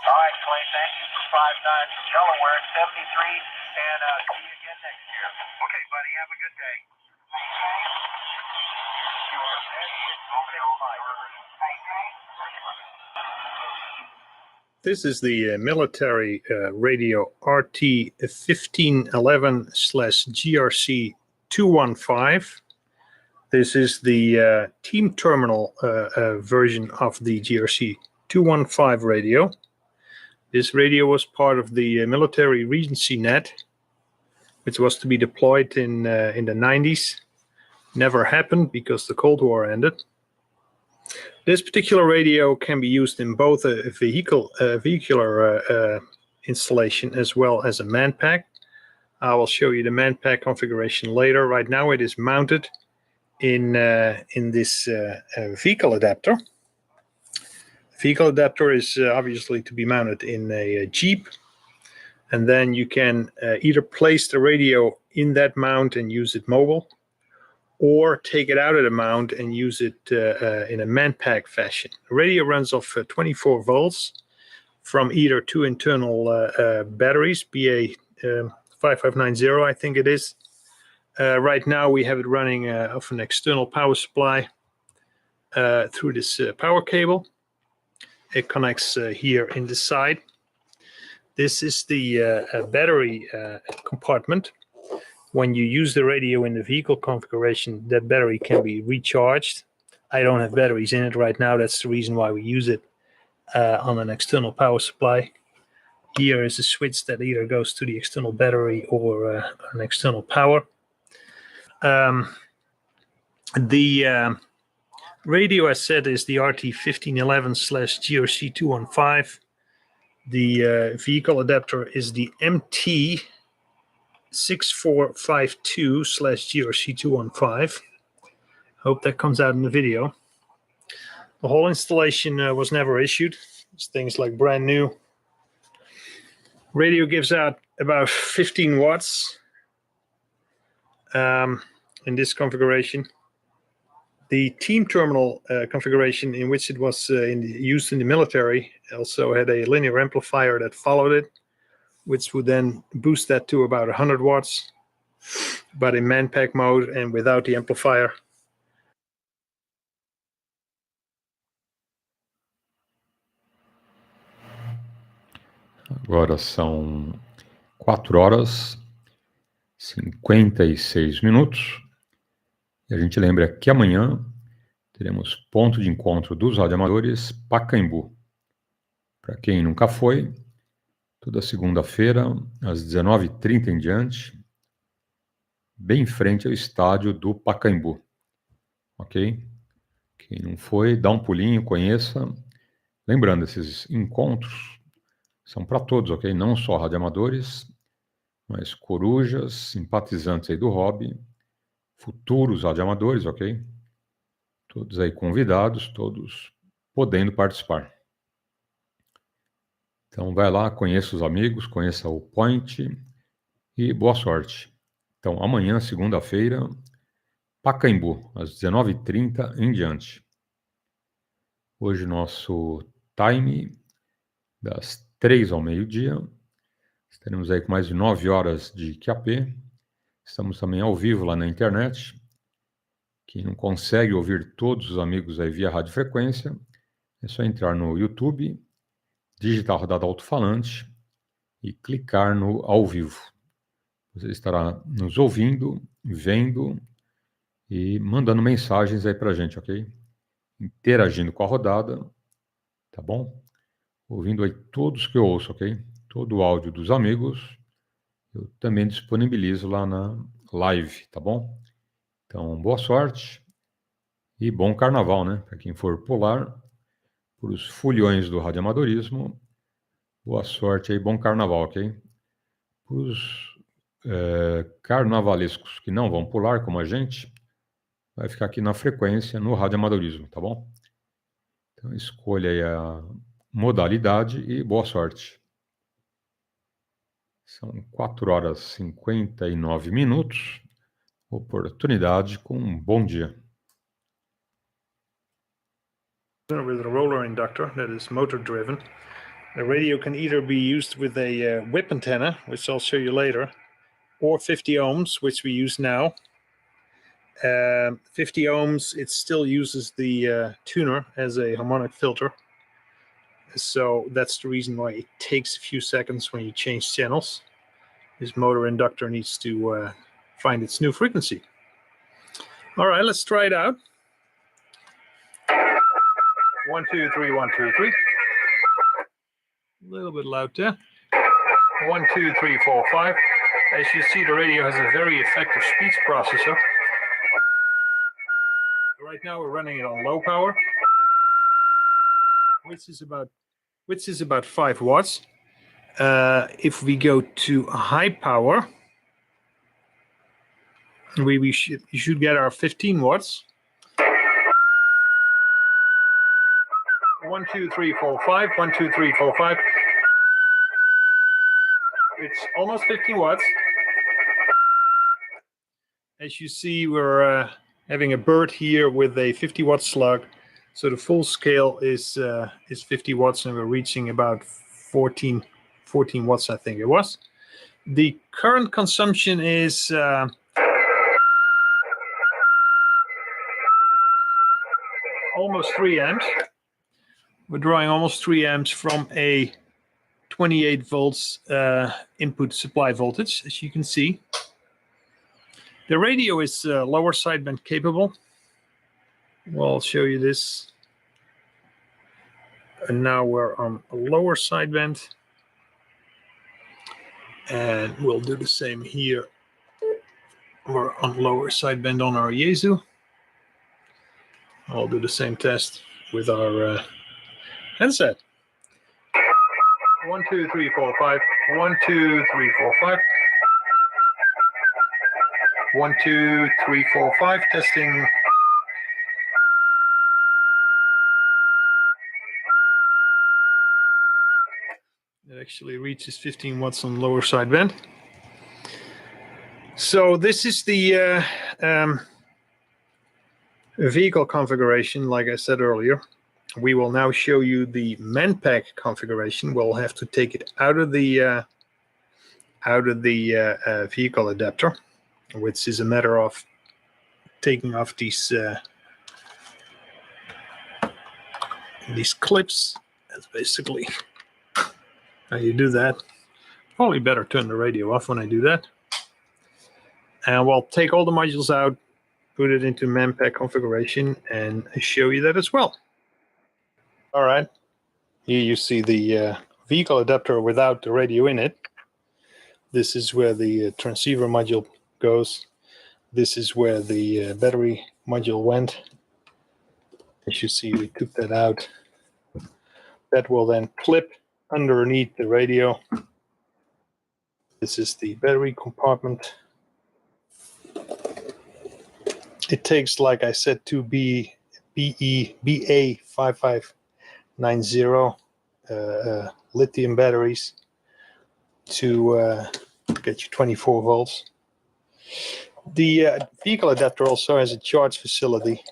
All right, Clay, thank you for 5-9 from Delaware, 73, and see you again next year. Okay, buddy, have a good day. This is the military radio RT 1511/GRC215. This is the team terminal version of the GRC215 radio. This radio was part of the military Regency net, which was to be deployed in the 90s. Never happened because the Cold War ended. This particular radio can be used in both a vehicular installation as well as a manpack. I will show you the manpack configuration later. Right now it is mounted in this vehicle adapter. Vehicle adapter is obviously to be mounted in a Jeep, and then you can either place the radio in that mount and use it mobile, or take it out of the mount and use it in a manpack fashion. The radio runs off 24 volts from either two internal batteries, BA5590 I think it is. Right now we have it running off an external power supply through this power cable. It connects here in the side. This is the battery compartment. When you use the radio in the vehicle configuration, that battery can be recharged. I don't have batteries in it right now. That's the reason why we use it on an external power supply. Here is a switch that either goes to the external battery or an external power. The radio, as said, is the RT 1511/GRC215. The vehicle adapter is the MT 6452/GRC215. Hope that comes out in the video. The whole installation was never issued. This thing's like brand new. Radio gives out about 15 watts in this configuration. The team terminal configuration in which it was used in the military also had a linear amplifier that followed it, which would then boost that to about 100 watts, but in manpack mode and without the amplifier. Agora são 4h56. E a gente lembra que amanhã teremos ponto de encontro dos radioamadores Pacaembu. Para quem nunca foi, toda segunda-feira, às 19h30 em diante, bem em frente ao estádio do Pacaembu. Ok? Quem não foi, dá um pulinho, conheça. Lembrando, esses encontros são para todos, ok? Não só radioamadores, mas corujas, simpatizantes aí do hobby, futuros radioamadores, ok? Todos aí convidados, todos podendo participar. Então vai lá, conheça os amigos, conheça o Point e boa sorte. Então amanhã, segunda-feira, Pacaembu, às 19h30 em diante. Hoje nosso time das 3 ao meio-dia. Estaremos aí com mais de 9 horas de QAP. Estamos também ao vivo lá na internet. Quem não consegue ouvir todos os amigos aí via radiofrequência, é só entrar no YouTube, digitar Rodada Alto-falante e clicar no ao vivo. Você estará nos ouvindo, vendo e mandando mensagens aí pra gente, ok? Interagindo com a rodada tá bom? Ouvindo aí todos que eu ouço, ok? Todo o áudio dos amigos, eu também disponibilizo lá na live, tá bom? Então, boa sorte e bom carnaval, né? Para quem for pular, para os foliões do radioamadorismo, boa sorte aí, bom carnaval, ok? Para os carnavalescos que não vão pular, como a gente, vai ficar aqui na frequência, no radioamadorismo, tá bom? Então, escolha aí a modalidade e boa sorte. São 4 horas e 59 minutos. Oportunidade com um bom dia. With a roller inductor that is motor driven. The radio can either be used with a whip antenna, which I'll show you later, or 50 ohms, which we use now. 50 ohms, it still uses the tuner as a harmonic filter. So that's the reason why it takes a few seconds when you change channels. This motor inductor needs to find its new frequency. All right, let's try it out. 1, 2, 3, 1, 2, 3. A little bit loud there. 1, 2, 3, 4, 5. As you see, the radio has a very effective speech processor. Right now we're running it on low power, which is about 5 watts. If we go to high power, you should get our 15 watts. 1, 2, 3, 4, 5. 1, 2, 3, 4, 5. It's almost 15 watts. As you see, we're having a bird here with a 50 watt slug. So the full scale is 50 watts, and we're reaching about 14 watts, I think it was. The current consumption is almost 3 amps. We're drawing almost 3 amps from a 28 volts input supply voltage, as you can see. The radio is lower sideband capable. Well, I'll show you this. And now we're on a lower sideband. And we'll do the same here. We're on lower sideband on our Yaesu. I'll do the same test with our handset. 1, 2, 3, 4, 5. 1, 2, 3, 4, 5. 1, 2, 3, 4, 5. Testing. It actually reaches 15 watts on lower sideband. So this is the vehicle configuration, like I said earlier. We will now show you the MANPAC configuration. We'll have to take it out of the vehicle adapter, which is a matter of taking off these clips. That's basically how you do that. Probably better turn the radio off when I do that. And we'll take all the modules out, put it into MANPAC configuration, and show you that as well. All right. Here you see the vehicle adapter without the radio in it. This is where the transceiver module goes. This is where the battery module went. As you see, we took that out. That will then clip underneath the radio. This is the battery compartment. It takes, like I said, two BA5590 lithium batteries to get you 24 volts. The vehicle adapter also has a charge facility.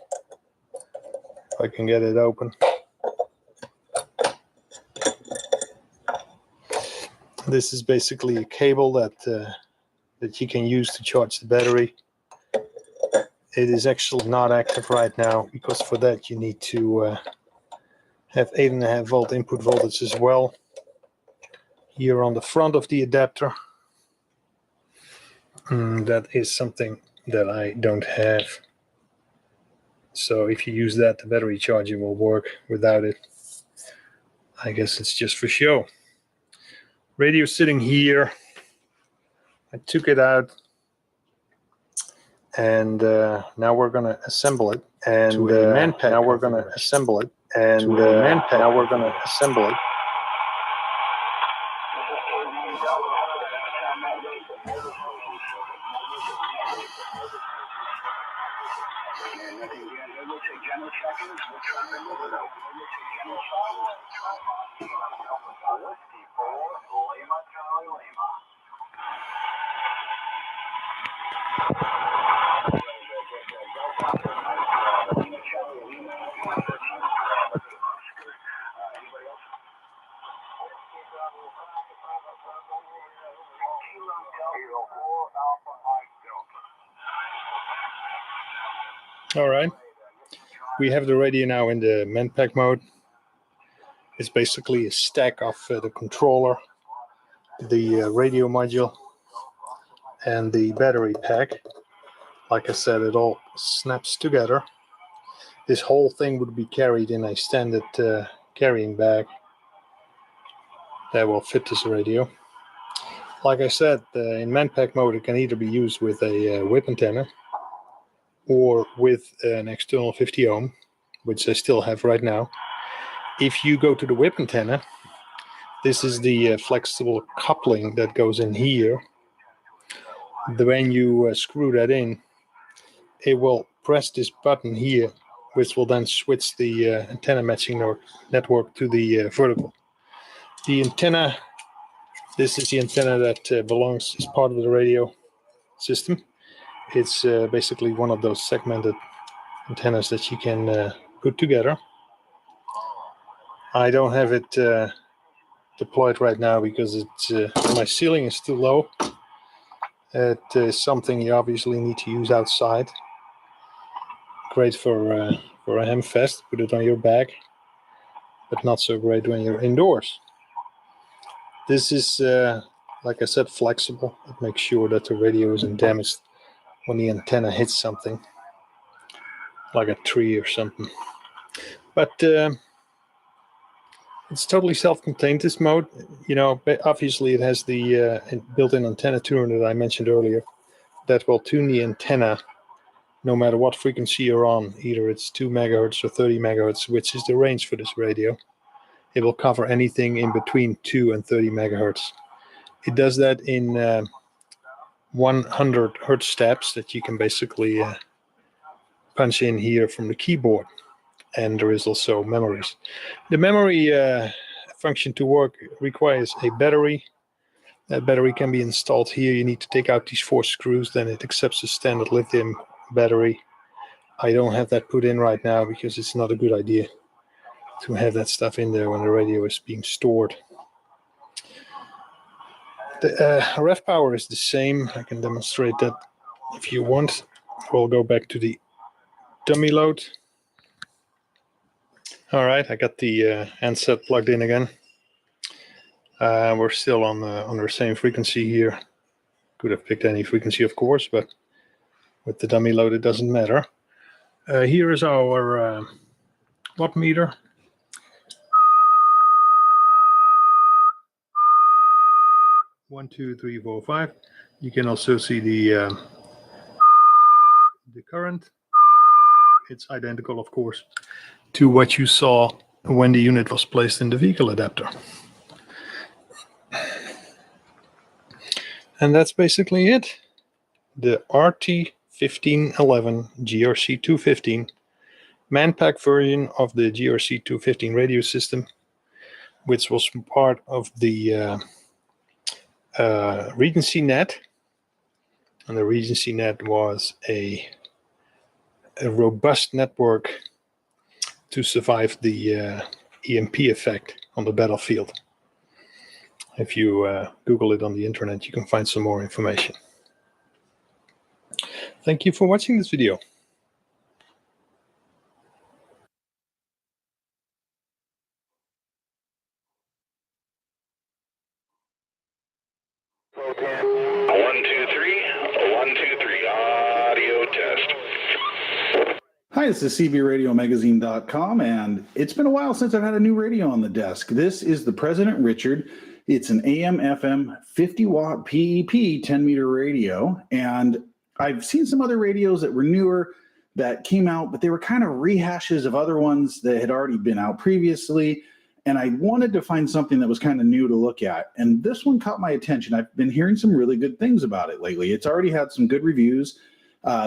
If I can get it open. This is basically a cable that you can use to charge the battery. It is actually not active right now because for that you need to have 8.5 volt input voltage as well. Here on the front of the adapter. That is something that I don't have. So if you use that, the battery charger will work. Without it, I guess it's just for show. Radio sitting here. I took it out, and now we're going to assemble it. And now we're going to assemble it. And now we're going to assemble it. All right, we have the radio now in the Manpack mode. It's basically a stack of the controller, the radio module, and the battery pack. Like I said, it all snaps together. This whole thing would be carried in a standard carrying bag that will fit this radio. Like I said, in Manpack mode it can either be used with a whip antenna or with an external 50 ohm, which I still have right now. If you go to the whip antenna, this is the flexible coupling that goes in here. When you screw that in, it will press this button here, which will then switch the antenna matching network to the vertical. The antenna, this is the antenna that belongs as part of the radio system. It's basically one of those segmented antennas that you can put together. I don't have it deployed right now because it's my ceiling is too low. It is something you obviously need to use outside. Great for a hamfest, put it on your back, but not so great when you're indoors. This is, like I said, flexible. It makes sure that the radio isn't damaged when the antenna hits something, like a tree or something. But it's totally self-contained, this mode. You know, obviously it has the built-in antenna tuner that I mentioned earlier that will tune the antenna no matter what frequency you're on. Either it's 2 megahertz or 30 megahertz, which is the range for this radio. It will cover anything in between 2 and 30 megahertz. It does that in 100 hertz steps that you can basically punch in here from the keyboard. And there is also memories. The memory function to work requires a battery. That battery can be installed here. You need to take out these 4 screws, then it accepts a standard lithium battery. I don't have that put in right now because it's not a good idea to have that stuff in there when the radio is being stored. The RAF power is the same. I can demonstrate that if you want. We'll go back to the dummy load. All right, I got the handset plugged in again. We're still on the same frequency here. Could have picked any frequency, of course, but with the dummy load, it doesn't matter. Here is our watt meter. One, 2, 3, 4, 5. You can also see the current. It's identical, of course, to what you saw when the unit was placed in the vehicle adapter. And that's basically it. The RT1511 GRC215 Manpack version of the GRC215 radio system, which was part of the Regency net. And the Regency net was a robust network to survive the EMP effect on the battlefield. If you Google it on the internet, you can find some more information. Thank you for watching this video. Hi, this is CBRadioMagazine.com, and it's been a while since I've had a new radio on the desk. This is the President Richard. It's an AM/FM 50-watt PEP 10-meter radio, and I've seen some other radios that were newer that came out, but they were kind of rehashes of other ones that had already been out previously, and I wanted to find something that was kind of new to look at, and this one caught my attention. I've been hearing some really good things about it lately. It's already had some good reviews.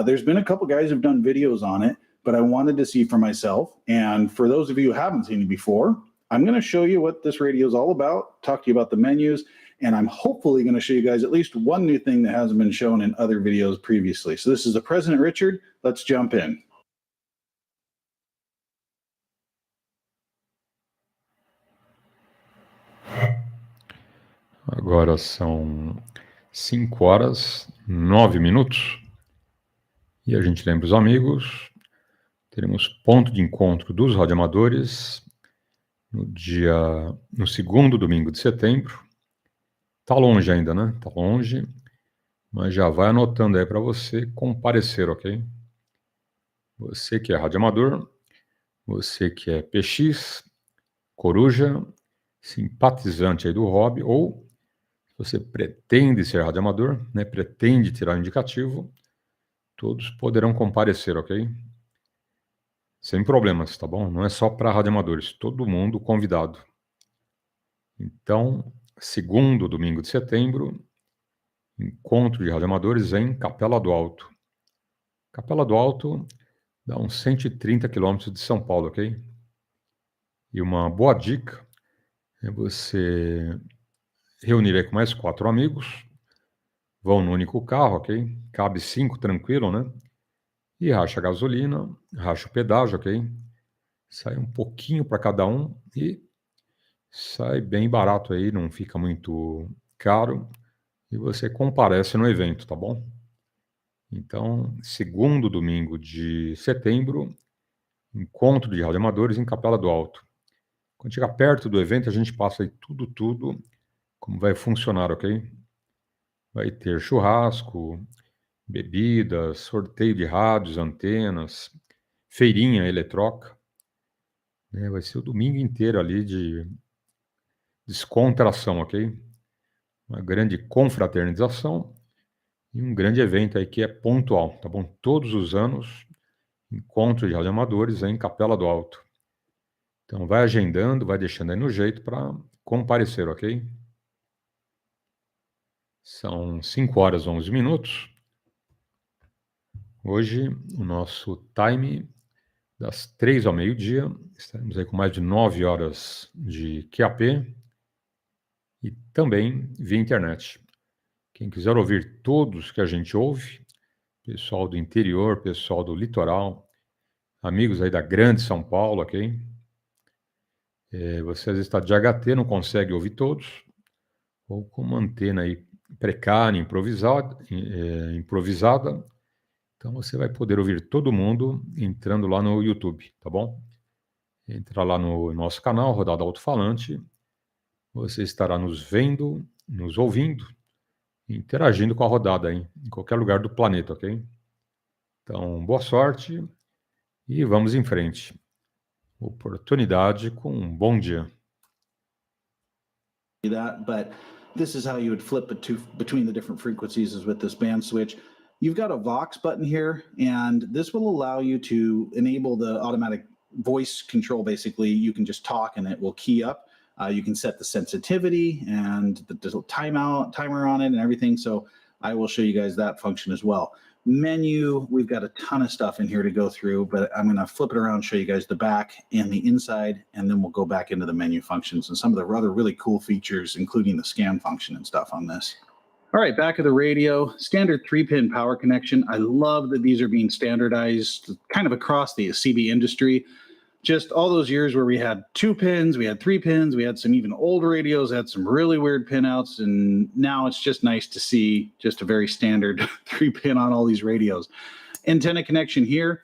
There's been a couple guys who've done videos on it, but I wanted to see for myself. And for those of you who haven't seen it before, I'm going to show you what this radio is all about, talk to you about the menus, and I'm hopefully going to show you guys at least one new thing that hasn't been shown in other videos previously. So this is the President Richard. Let's jump in. Agora são 5h09. E a gente lembra os amigos, teremos ponto de encontro dos radioamadores no segundo domingo de setembro. Tá longe ainda, né? Tá longe, mas já vai anotando aí para você comparecer, ok? Você que é radioamador, você que é PX, coruja, simpatizante aí do hobby, ou se você pretende ser radioamador, né? Pretende tirar o indicativo, todos poderão comparecer, ok? Sem problemas, tá bom? Não é só para radioamadores, todo mundo convidado. Então, segundo domingo de setembro, encontro de radioamadores em Capela do Alto. Capela do Alto dá uns 130 quilômetros de São Paulo, ok? E uma boa dica é você reunir aí com mais 4 amigos, vão no único carro, ok? Cabe 5 tranquilo, né? E racha a gasolina, racha o pedágio, ok? Sai um pouquinho para cada um e sai bem barato aí, não fica muito caro e você comparece no evento, tá bom? Então, segundo domingo de setembro, encontro de radioamadores em Capela do Alto. Quando chegar perto do evento, a gente passa aí tudo, como vai funcionar, ok? Vai ter churrasco, bebidas, sorteio de rádios, antenas, feirinha, eletroca. Né? Vai ser o domingo inteiro ali de descontração, ok? Uma grande confraternização e um grande evento aí que é pontual, tá bom? Todos os anos, encontro de radioamadores em Capela do Alto. Então, vai agendando, vai deixando aí no jeito para comparecer, ok? São 5h11. Hoje, o nosso time das 3 ao meio-dia. Estaremos aí com mais de 9 horas de QAP e também via internet. Quem quiser ouvir todos que a gente ouve, pessoal do interior, pessoal do litoral, amigos aí da grande São Paulo, ok? Você às vezes está de HT, não consegue ouvir todos, ou com uma antena aí precária, improvisada, então você vai poder ouvir todo mundo entrando lá no YouTube, tá bom? Entra lá no nosso canal, Rodada Alto-falante, você estará nos vendo, nos ouvindo, interagindo com a rodada aí, em qualquer lugar do planeta, ok? Então, boa sorte e vamos em frente. Oportunidade com um bom dia. That, but this is how you would flip between the different frequencies is with this band switch. You've got a Vox button here, and this will allow you to enable the automatic voice control. Basically, you can just talk and it will key up. You can set the sensitivity and the timer on it and everything. So I will show you guys that function as well. Menu, we've got a ton of stuff in here to go through, but I'm going to flip it around, show you guys the back and the inside, and then we'll go back into the menu functions and some of the other really cool features, including the scan function and stuff on this. All right, back of the radio, standard 3-pin power connection. I love that these are being standardized kind of across the CB industry. Just all those years where we had 2 pins, we had 3 pins, we had some even old radios, had some really weird pinouts, and now it's just nice to see just a very standard 3-pin on all these radios. Antenna connection here.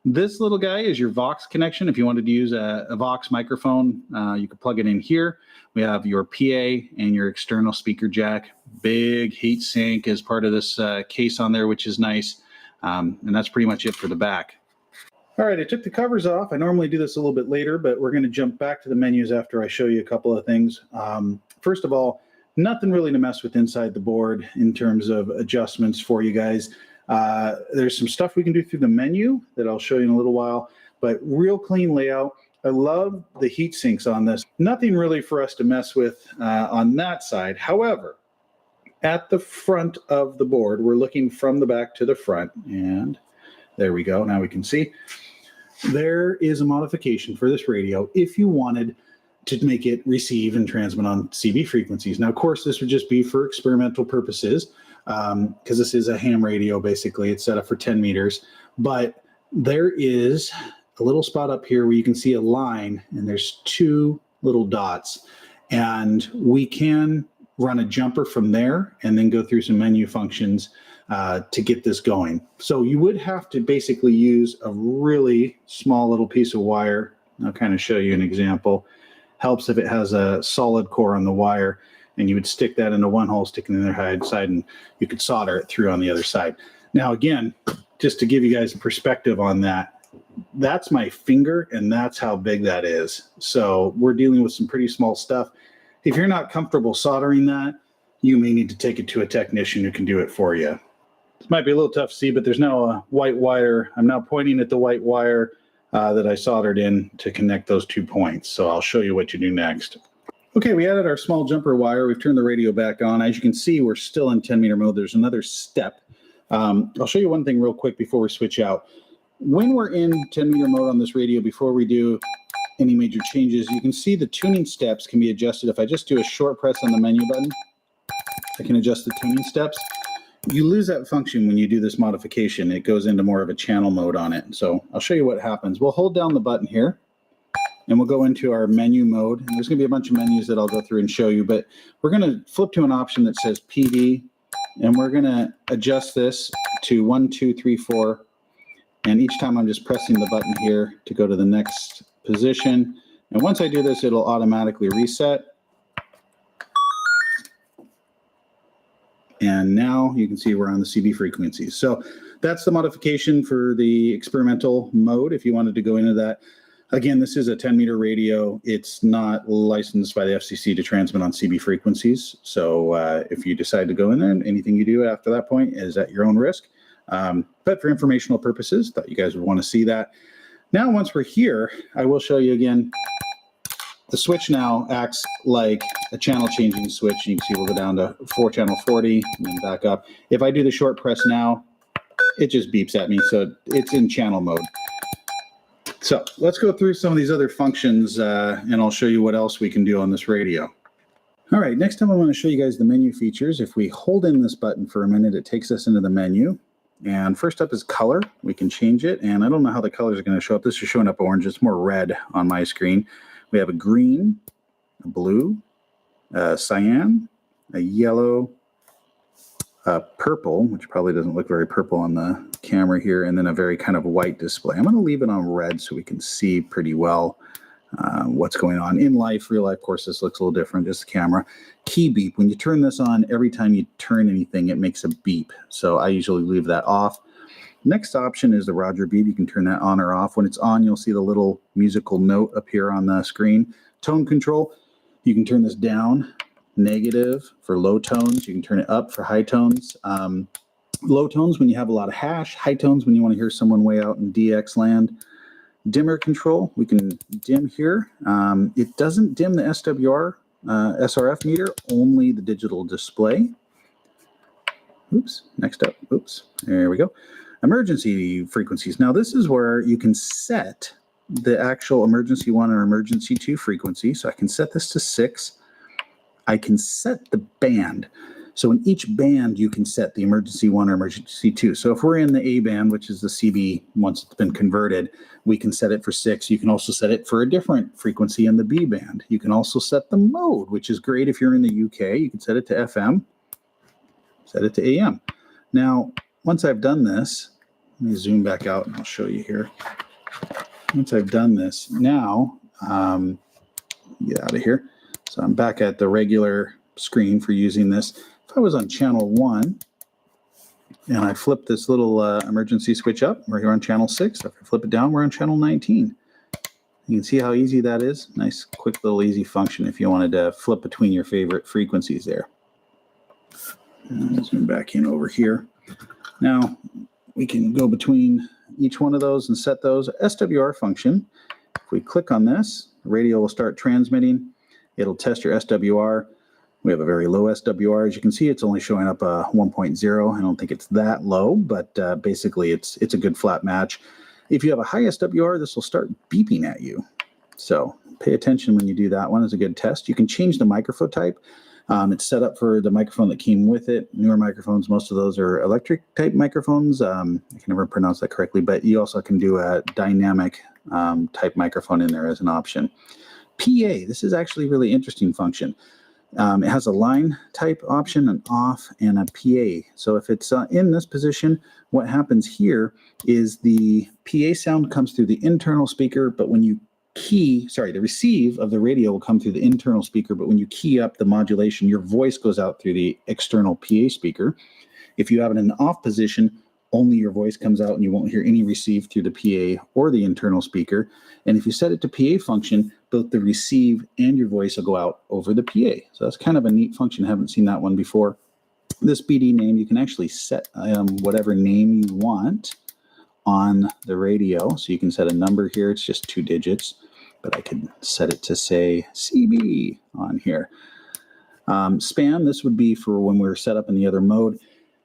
This little guy is your Vox connection. If you wanted to use a Vox microphone, you could plug it in here. We have your PA and your external speaker jack. Big heat sink as part of this case on there, which is nice. And that's pretty much it for the back. All right, I took the covers off. I normally do this a little bit later, but we're going to jump back to the menus after I show you a couple of things. First of all, nothing really to mess with inside the board in terms of adjustments for you guys. There's some stuff we can do through the menu that I'll show you in a little while, but real clean layout. I love the heat sinks on this. Nothing really for us to mess with on that side. However, at the front of the board, we're looking from the back to the front, and there we go. Now we can see. There is a modification for this radio if you wanted to make it receive and transmit on CB frequencies. Now, of course, this would just be for experimental purposes because this is a ham radio, basically. It's set up for 10 meters. But there is a little spot up here where you can see a line, and there's two little dots. And we can run a jumper from there and then go through some menu functions to get this going. So you would have to basically use a really small little piece of wire. I'll kind of show you an example. Helps if it has a solid core on the wire, and you would stick that into one hole, stick it in the other side, and you could solder it through on the other side. Now, again, just to give you guys a perspective on that, that's my finger, and that's how big that is. So we're dealing with some pretty small stuff. If you're not comfortable soldering that, you may need to take it to a technician who can do it for you. This might be a little tough to see, but there's now a white wire. I'm now pointing at the white wire that I soldered in to connect those 2 points. So I'll show you what you do next. Okay, we added our small jumper wire. We've turned the radio back on. As you can see, we're still in 10 meter mode. There's another step. I'll show you one thing real quick before we switch out. When we're in 10 meter mode on this radio, before we do any major changes, you can see the tuning steps can be adjusted. If I just do a short press on the menu button, I can adjust the tuning steps. You lose that function when you do this modification. It goes into more of a channel mode on it. So I'll show you what happens. We'll hold down the button here, and we'll go into our menu mode. And there's going to be a bunch of menus that I'll go through and show you, but we're going to flip to an option that says PD, and we're going to adjust this to 1, 2, 3, 4. And each time I'm just pressing the button here to go to the next position. And once I do this, it'll automatically reset. And now you can see we're on the CB frequencies. So that's the modification for the experimental mode if you wanted to go into that. Again, this is a 10 meter radio. It's not licensed by the FCC to transmit on CB frequencies. So if you decide to go in there, anything you do after that point is at your own risk. But for informational purposes, thought you guys would want to see that. Now, once we're here, I will show you again. The switch now acts like a channel changing switch. You can see we'll go down to 4 channel 40 and then back up. If I do the short press now, it just beeps at me. So it's in channel mode. So let's go through some of these other functions and I'll show you what else we can do on this radio. All right, next time I want to show you guys the menu features. If we hold in this button for a minute, it takes us into the menu. And first up is color. We can change it. And I don't know how the colors are going to show up. This is showing up orange. It's more red on my screen. We have a green, a blue, a cyan, a yellow, a purple, which probably doesn't look very purple on the camera here, and then a very kind of white display. I'm going to leave it on red so we can see pretty well what's going on. In life, real life, of course, this looks a little different, just the camera. Key beep. When you turn this on, every time you turn anything, it makes a beep. So I usually leave that off. Next option is the Roger beep. You can turn that on or off. When it's on, you'll see the little musical note appear on the screen. Tone control, you can turn this down, negative for low tones. You can turn it up for high tones. Low tones when you have a lot of hash, high tones when you want to hear someone way out in DX land. Dimmer control, we can dim here. It doesn't dim the SWR, SRF meter, only the digital display. Oops, next up, oops, there we go. Emergency frequencies. Now this is where you can set the actual emergency 1 or emergency 2 frequency. So I can set this to 6. I can set the band. So in each band, you can set the emergency 1 or emergency 2. So if we're in the A band, which is the CB, once it's been converted, we can set it for 6. You can also set it for a different frequency in the B band. You can also set the mode, which is great if you're in the UK. You can set it to FM, set it to AM. Now, once I've done this, let me zoom back out and I'll show you here. Once I've done this, now, get out of here. So I'm back at the regular screen for using this. If I was on channel 1 and I flip this little emergency switch up, we're here on channel 6. If I flip it down, we're on channel 19. You can see how easy that is. Nice, quick little easy function if you wanted to flip between your favorite frequencies there. And zoom back in over here. Now, we can go between each one of those and set those. SWR function, if we click on this, the radio will start transmitting. It'll test your SWR. We have a very low SWR. As you can see, it's only showing up 1.0. I don't think it's that low, but basically it's a good flat match. If you have a high SWR, this will start beeping at you. So pay attention when you do that one. It's a good test. You can change the microphone type. It's set up for the microphone that came with it. Newer microphones, most of those are electric type microphones. I can never pronounce that correctly, but you also can do a dynamic type microphone in there as an option. PA, this is actually a really interesting function. It has a line type option, an off, and a PA. So if it's in this position, what happens here is the PA sound comes through the internal speaker, but when you the receive of the radio will come through the internal speaker, but when you key up the modulation, your voice goes out through the external PA speaker. If you have it in an off position, only your voice comes out and you won't hear any receive through the PA or the internal speaker. And if you set it to PA function, both the receive and your voice will go out over the PA. So that's kind of a neat function. I haven't seen that one before. This BD name, you can actually set whatever name you want on the radio. So you can set a number here. It's just 2 digits, but I could set it to say CB on here. Spam, this would be for when we're set up in the other mode.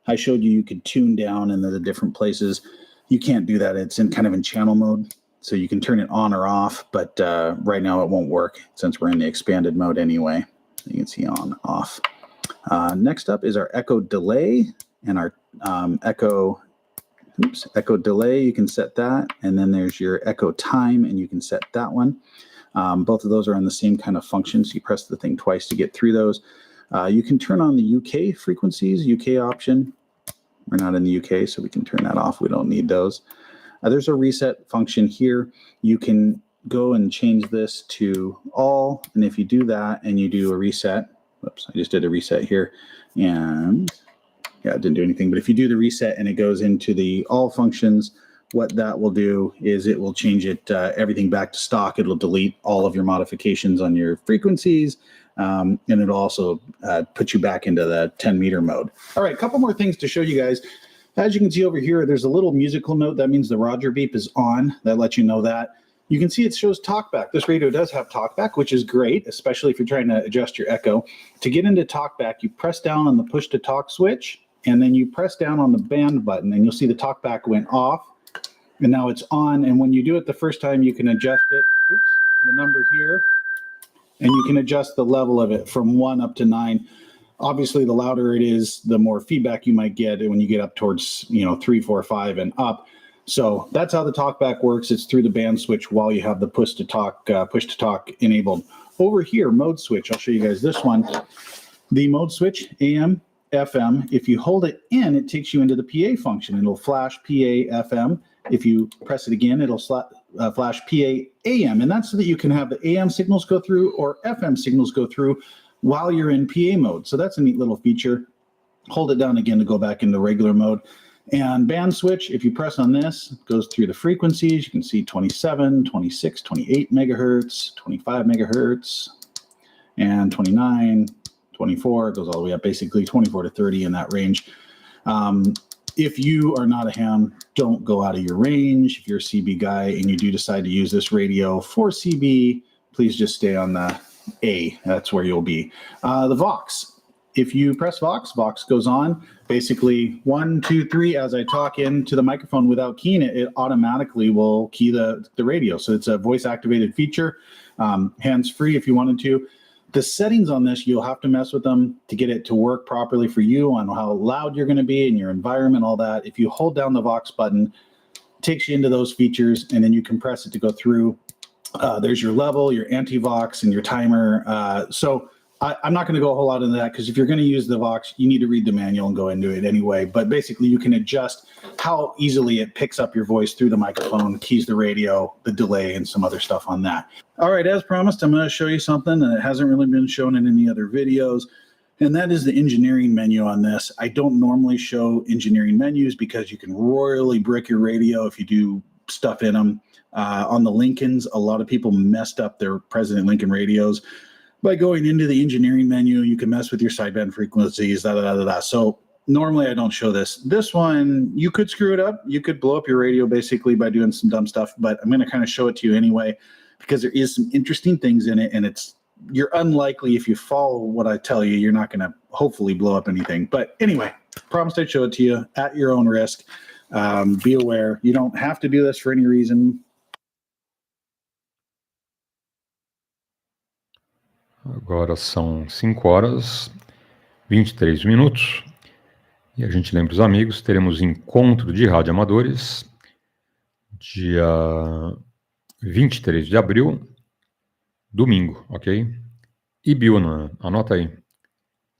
I showed you could tune down in the different places. You can't do that. It's in kind of in channel mode. So you can turn it on or off, but right now it won't work since we're in the expanded mode anyway. You can see on, off. Next up is our echo delay and our echo delay. You can set that. And then there's your echo time, and you can set that one. Both of those are on the same kind of function. So you press the thing twice to get through those. You can turn on the UK frequencies, UK option. We're not in the UK, so we can turn that off. We don't need those. There's a reset function here. You can go and change this to all. And if you do that and you do a reset, whoops, I just did a reset here. And yeah, it didn't do anything. But if you do the reset and it goes into the all functions, what that will do is it will change it everything back to stock. It'll delete all of your modifications on your frequencies. And it'll also put you back into the 10 meter mode. All right, a couple more things to show you guys. As you can see over here, there's a little musical note. That means the Roger beep is on. That lets you know that. You can see it shows talkback. This radio does have talkback, which is great, especially if you're trying to adjust your echo. To get into talkback, you press down on the push to talk switch, and then you press down on the band button, and you'll see the talkback went off, and now it's on. And when you do it the first time, you can adjust it, the number here, and you can adjust the level of it from 1 up to 9. Obviously, the louder it is, the more feedback you might get when you get up towards 3, 4, 5, and up. So that's how the talkback works. It's through the band switch while you have the push to talk enabled. Over here, mode switch. I'll show you guys this one. The mode switch, AM, FM. If you hold it in, it takes you into the PA function. It'll flash PA, FM. If you press it again, it'll flash PA, AM. And that's so that you can have the AM signals go through or FM signals go through while you're in PA mode. So that's a neat little feature. Hold it down again to go back into regular mode. And band switch, if you press on this, it goes through the frequencies. You can see 27, 26, 28 megahertz, 25 megahertz, and 29, 24. It goes all the way up, basically 24 to 30 in that range. If you are not a ham, don't go out of your range. If you're a CB guy and you do decide to use this radio for CB, please just stay on the A. That's where you'll be. The Vox. If you press Vox, Vox goes on. Basically, 1, 2, 3, as I talk into the microphone without keying it, it automatically will key the radio. So it's a voice-activated feature, hands-free if you wanted to. The settings on this, you'll have to mess with them to get it to work properly for you on how loud you're going to be in your environment, all that. If you hold down the Vox button, it takes you into those features, and then you can press it to go through. There's your level, your anti-Vox, and your timer. So I'm not going to go a whole lot into that because if you're going to use the Vox, you need to read the manual and go into it anyway. But basically, you can adjust how easily it picks up your voice through the microphone, keys the radio, the delay, and some other stuff on that. All right, as promised, I'm going to show you something that hasn't really been shown in any other videos. And that is the engineering menu on this. I don't normally show engineering menus because you can royally brick your radio if you do stuff in them. On the Lincolns, a lot of people messed up their President Lincoln radios by going into the engineering menu. You can mess with your sideband frequencies, So normally I don't show this. This one, you could screw it up. You could blow up your radio basically by doing some dumb stuff, but I'm going to kind of show it to you anyway because there is some interesting things in it, and you're unlikely, if you follow what I tell you, you're not going to hopefully blow up anything. But anyway, promised I'd show it to you at your own risk. Be aware. You don't have to do this for any reason. Agora são 5h23 e a gente lembra os amigos, teremos encontro de radioamadores dia 23 de abril, domingo, ok? Ibiúna, anota aí.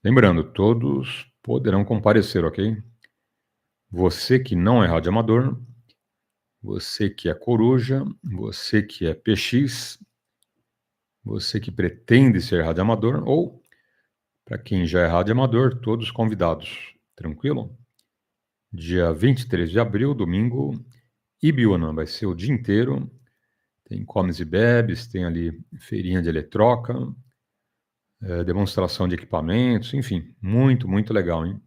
Lembrando, todos poderão comparecer, ok? Você que não é radioamador, você que é coruja, você que é PX, você que pretende ser radioamador, ou, para quem já é radioamador, todos convidados. Tranquilo? Dia 23 de abril, domingo, Ibiúna, vai ser o dia inteiro. Tem comes e bebes, tem ali feirinha de eletroca, demonstração de equipamentos, enfim, muito, muito legal, hein?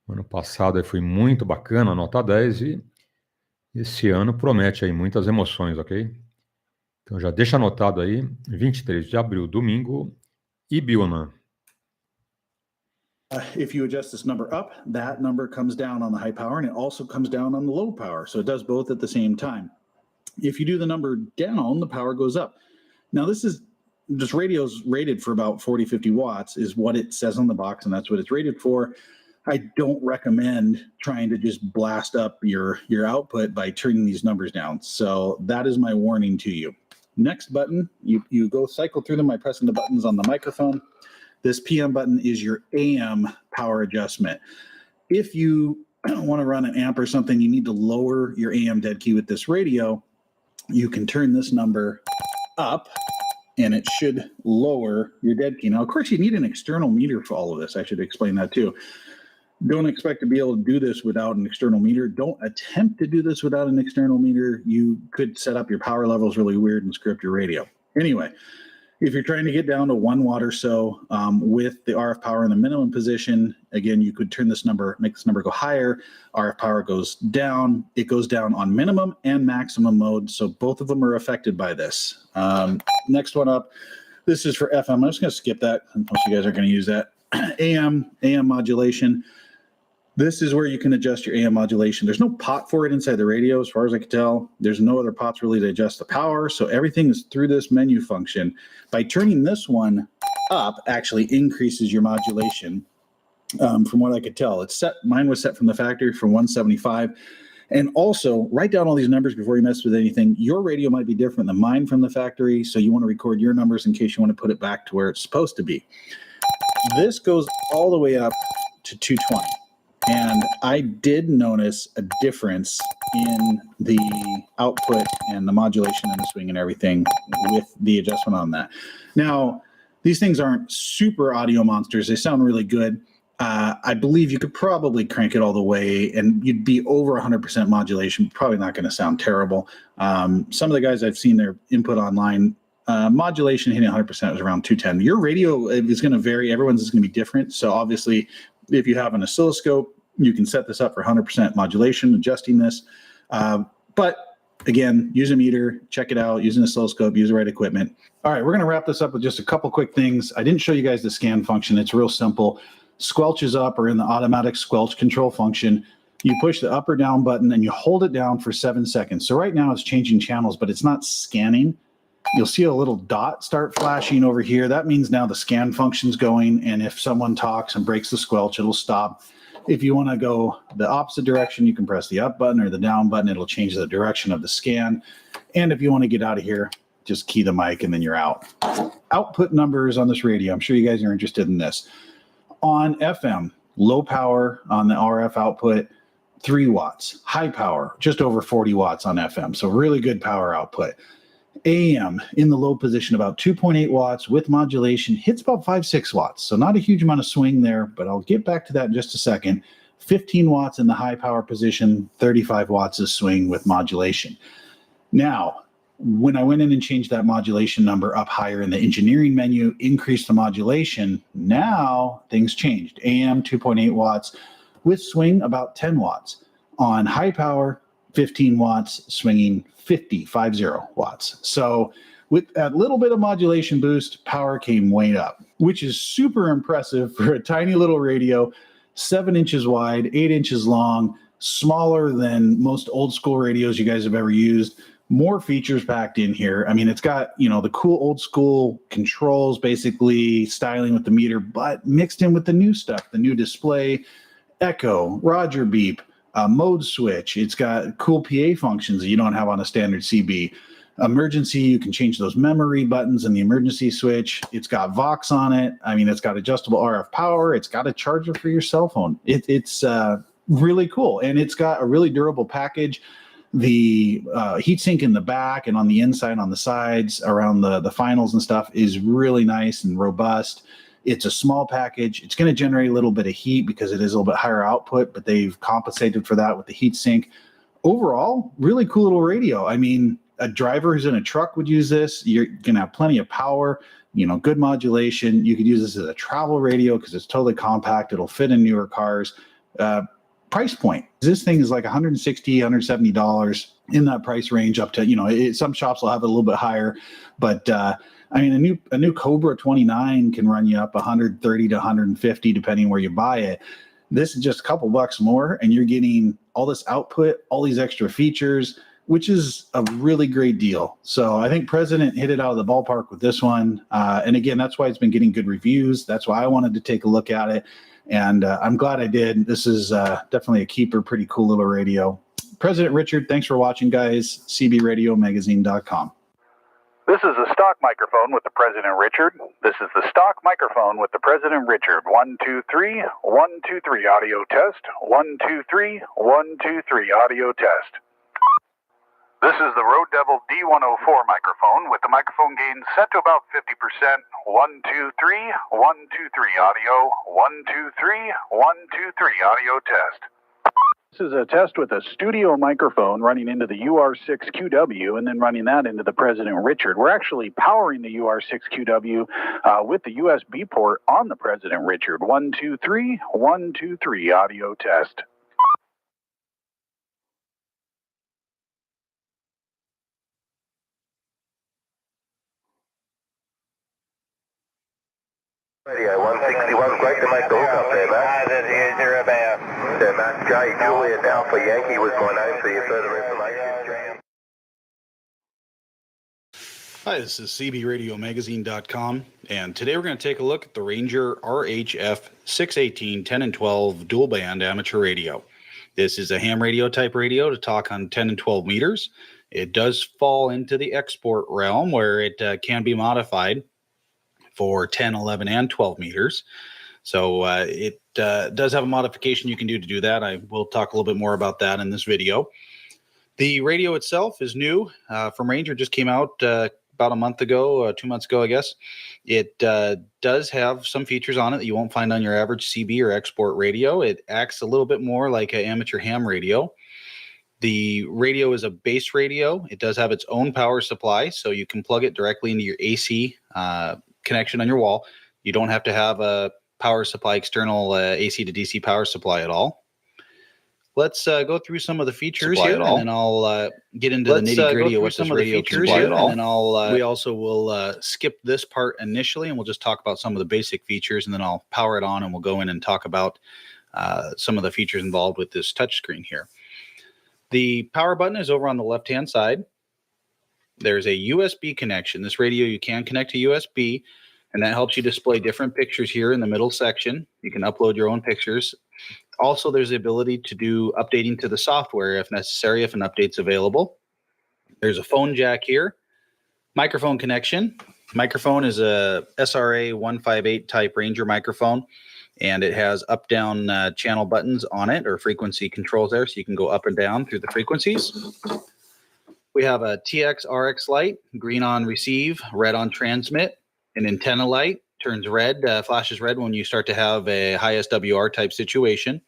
Ano passado foi muito bacana, nota 10, e esse ano promete aí muitas emoções, ok? Então já deixa anotado aí, 23 de abril, domingo, Ibiúna. If you adjust this number up, that number comes down on the high power, and it also comes down on the low power. So it does both at the same time. If you do the number down, the power goes up. Now this radio's rated for about 40, 50 watts is what it says on the box, and that's what it's rated for. I don't recommend trying to just blast up your output by turning these numbers down. So that is my warning to you. Next button, you go cycle through them by pressing the buttons on the microphone. This PM button is your AM power adjustment. If you want to run an amp or something, you need to lower your AM dead key with this radio. You can turn this number up, and it should lower your dead key. Now, of course, you need an external meter for all of this. I should explain that too. Don't expect to be able to do this without an external meter. Don't attempt to do this without an external meter. You could set up your power levels really weird and screw up your radio. Anyway, if you're trying to get down to 1 watt or so with the RF power in the minimum position, again, you could turn this number, make this number go higher. RF power goes down. It goes down on minimum and maximum mode. So both of them are affected by this. Next one up, this is for FM. I'm just going to skip that. Most of you guys are going to use that. AM modulation. This is where you can adjust your AM modulation. There's no pot for it inside the radio, as far as I can tell. There's no other pots really to adjust the power, so everything is through this menu function. By turning this one up, actually increases your modulation. From what I could tell, it's set. Mine was set from the factory from 175. And also, write down all these numbers before you mess with anything. Your radio might be different than mine from the factory, so you want to record your numbers in case you want to put it back to where it's supposed to be. This goes all the way up to 220. And I did notice a difference in the output and the modulation and the swing and everything with the adjustment on that. Now, these things aren't super audio monsters. They sound really good. I believe you could probably crank it all the way and you'd be over 100% modulation. Probably not going to sound terrible. Some of the guys I've seen their input online, modulation hitting 100% was around 210. Your radio is going to vary. Everyone's is going to be different. So obviously, if you have an oscilloscope, you can set this up for 100% modulation, adjusting this. But again, use a meter, check it out, use an oscilloscope, use the right equipment. All right, we're going to wrap this up with just a couple quick things. I didn't show you guys the scan function. It's real simple. Squelch is up or in the automatic squelch control function. You push the up or down button and you hold it down for 7 seconds. So right now it's changing channels, but it's not scanning. You'll see a little dot start flashing over here. That means now the scan function's going, and if someone talks and breaks the squelch, it'll stop. If you want to go the opposite direction, you can press the up button or the down button. It'll change the direction of the scan. And if you want to get out of here, just key the mic and then you're out. Output numbers on this radio. I'm sure you guys are interested in this. On FM, low power on the RF output, 3 watts. High power, just over 40 watts on FM. So really good power output. AM in the low position, about 2.8 watts with modulation, hits about 5-6 watts. So not a huge amount of swing there, but I'll get back to that in just a second. 15 watts in the high power position, 35 watts of swing with modulation. Now, when I went in and changed that modulation number up higher in the engineering menu, increased the modulation, now things changed. AM 2.8 watts with swing about 10 watts. On high power, 15 watts, swinging 50 watts. So with that little bit of modulation boost, power came way up, which is super impressive for a tiny little radio, 7 inches wide, 8 inches long, smaller than most old school radios you guys have ever used. More features packed in here. I mean, it's got, you know, the cool old school controls, basically styling with the meter, but mixed in with the new stuff, the new display, echo, Roger beep, mode switch. It's got cool PA functions that you don't have on a standard CB. Emergency, you can change those memory buttons in the emergency switch. It's got Vox on it. I mean, it's got adjustable RF power. It's got a charger for your cell phone. It's really cool. And it's got a really durable package. The heatsink in the back and on the inside, on the sides, around the finals and stuff is really nice and robust. It's a small package. It's going to generate a little bit of heat because it is a little bit higher output, but they've compensated for that with the heatsink. Overall, really cool little radio. I mean, a driver who's in a truck would use this. You're going to have plenty of power, you know, good modulation. You could use this as a travel radio because it's totally compact. It'll fit in newer cars. Price point. This thing is like $160, $170 in that price range up to, you know, some shops will have it a little bit higher, but I mean, a new Cobra 29 can run you up $130 to $150 depending where you buy it. This is just a couple bucks more and you're getting all this output, all these extra features, which is a really great deal. So I think President hit it out of the ballpark with this one. And again, that's why it's been getting good reviews. That's why I wanted to take a look at it. And I'm glad I did. This is definitely a keeper, pretty cool little radio. President Richard, thanks for watching, guys. CBRadioMagazine.com. This is the stock microphone with the President Richard. This is the stock microphone with the President Richard. 1, 2, 3, 1, 2, 3, audio test. 1, 2, 3, 1, 2, 3, audio test. This is the Rode Devil D104 microphone with the microphone gain set to about 50%. 1, 2, 3, 1, 2, 3, audio. 1, 2, 3, 1, 2, 3, audio test. This is a test with a studio microphone running into the UR6QW and then running that into the President Richard. We're actually powering the UR6QW with the USB port on the President Richard. 1, 2, 3, 1, 2, 3, audio test. Radio 161, great to make the hook up there, Matt. Yeah, Matt, J. Juliet Alpha Yankee was my name for your further information. Hi, this is CBRadioMagazine.com, and today we're going to take a look at the Ranger RHF 618 10 and 12 dual band amateur radio. This is a ham radio type radio to talk on 10 and 12 meters. It does fall into the export realm where it can be modified for 10, 11, and 12 meters. So it does have a modification you can do to do that. I will talk a little bit more about that in this video. The radio itself is new from Ranger, just came out about a month ago, 2 months ago, I guess. It does have some features on it that you won't find on your average CB or export radio. It acts a little bit more like an amateur ham radio. The radio is a base radio. It does have its own power supply, so you can plug it directly into your AC connection on your wall. You don't have to have a power supply, external AC to DC power supply at all. Let's go through some of the features here, and then I'll get into the nitty-gritty of what this radio can do. And then we also will skip this part initially, and we'll just talk about some of the basic features, and then I'll power it on, and we'll go in and talk about some of the features involved with this touchscreen here. The power button is over on the left-hand side. There's a USB connection. This radio you can connect to USB, and that helps you display different pictures here in the middle section. You can upload your own pictures. Also, there's the ability to do updating to the software if necessary, if an update's available. There's a phone jack here. Microphone connection. Microphone is a SRA 158 type Ranger microphone, and it has up-down channel buttons on it, or frequency controls there, so you can go up and down through the frequencies. We have a TX RX light, green on receive, red on transmit. An antenna light turns red, flashes red when you start to have a high SWR type situation.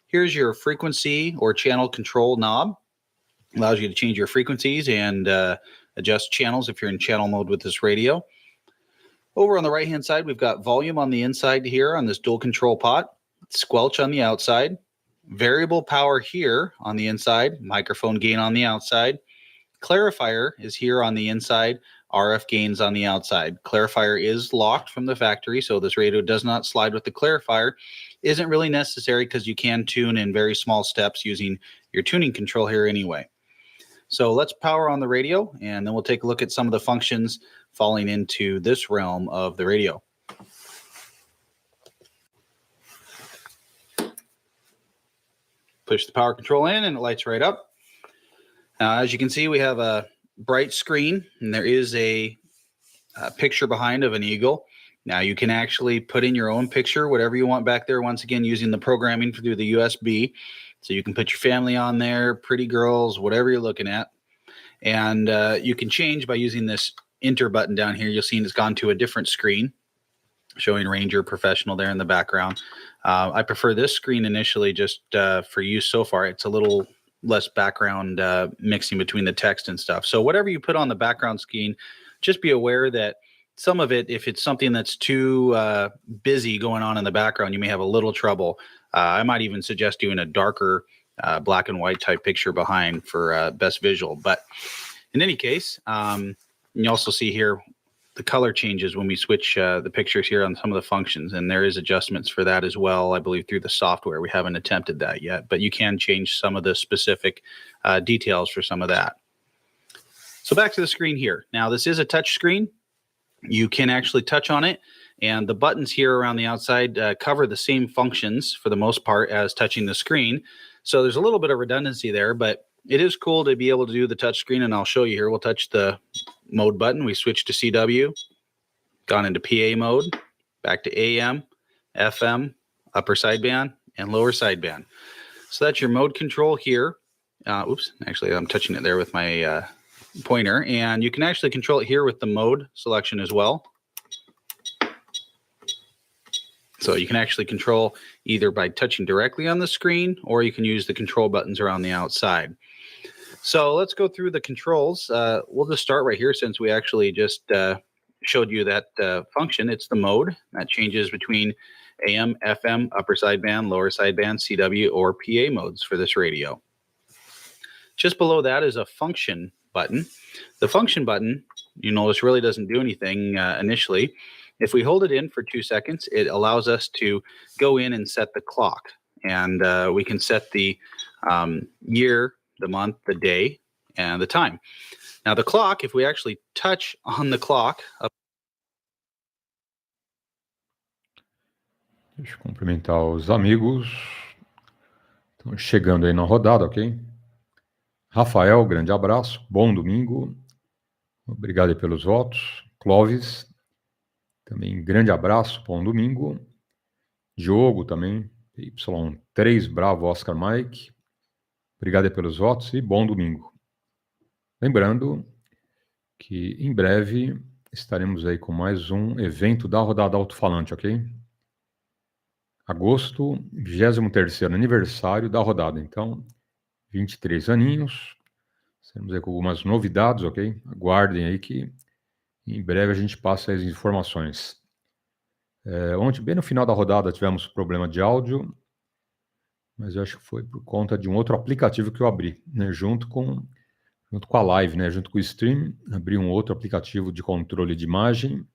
Here's your frequency or channel control knob. Allows you to change your frequencies and adjust channels if you're in channel mode with this radio. Over on the right-hand side, we've got volume on the inside here on this dual control pot, squelch on the outside, variable power here on the inside, microphone gain on the outside. Clarifier is here on the inside, RF gains on the outside. Clarifier is locked from the factory, so this radio does not slide with the clarifier. Isn't really necessary because you can tune in very small steps using your tuning control here anyway. So let's power on the radio, and then we'll take a look at some of the functions falling into this realm of the radio. Push the power control in, and it lights right up. As you can see, we have a bright screen, and there is a picture behind of an eagle. Now you can actually put in your own picture, whatever you want back there, once again, using the programming through the USB. So you can put your family on there, pretty girls, whatever you're looking at. And you can change by using this enter button down here. You'll see it's gone to a different screen, showing Ranger Professional there in the background. I prefer this screen initially just for use so far. It's a little less background mixing between the text and stuff. So whatever you put on the background screen, just be aware that some of it, if it's something that's too busy going on in the background, you may have a little trouble. I might even suggest doing a darker black and white type picture behind for best visual. But in any case, you also see here the color changes when we switch the pictures here on some of the functions, and there is adjustments for that as well, I believe, through the software. We haven't attempted that yet, but you can change some of the specific details for some of that. So back to the screen here. Now, this is a touch screen. You can actually touch on it, and the buttons here around the outside cover the same functions for the most part as touching the screen. So there's a little bit of redundancy there, but it is cool to be able to do the touch screen, and I'll show you here. We'll touch the mode button. We switch to CW, gone into PA mode, back to AM, FM, upper sideband, and lower sideband. So that's your mode control here. Oops, actually I'm touching it there with my pointer, and you can actually control it here with the mode selection as well. So you can actually control either by touching directly on the screen, or you can use the control buttons around the outside. So let's go through the controls. We'll just start right here since we actually just showed you that function. It's the mode that changes between AM, FM, upper sideband, lower sideband, CW, or PA modes for this radio. Just below that is a function button. The function button, you notice, really doesn't do anything initially. If we hold it in for 2 seconds, it allows us to go in and set the clock. And we can set the year, the month, the day, and the time. Now the clock, if we actually touch on the clock... Deixa eu cumprimentar os amigos. Estão chegando aí na rodada, ok? Rafael, grande abraço. Bom domingo. Obrigado aí pelos votos. Clóvis, também grande abraço. Bom domingo. Diogo também. Y3, Bravo, Oscar Mike. Obrigado aí pelos votos e bom domingo. Lembrando que em breve estaremos aí com mais um evento da rodada Alto-falante, ok? Agosto, 23º aniversário da rodada. Então, 23 aninhos. Estaremos aí com algumas novidades, ok? Aguardem aí que em breve a gente passa as informações. Ontem, bem no final da rodada, tivemos problema de áudio, mas eu acho que foi por conta de um outro aplicativo que eu abri, né? Junto com a live, né? Junto com o stream, abri um outro aplicativo de controle de imagem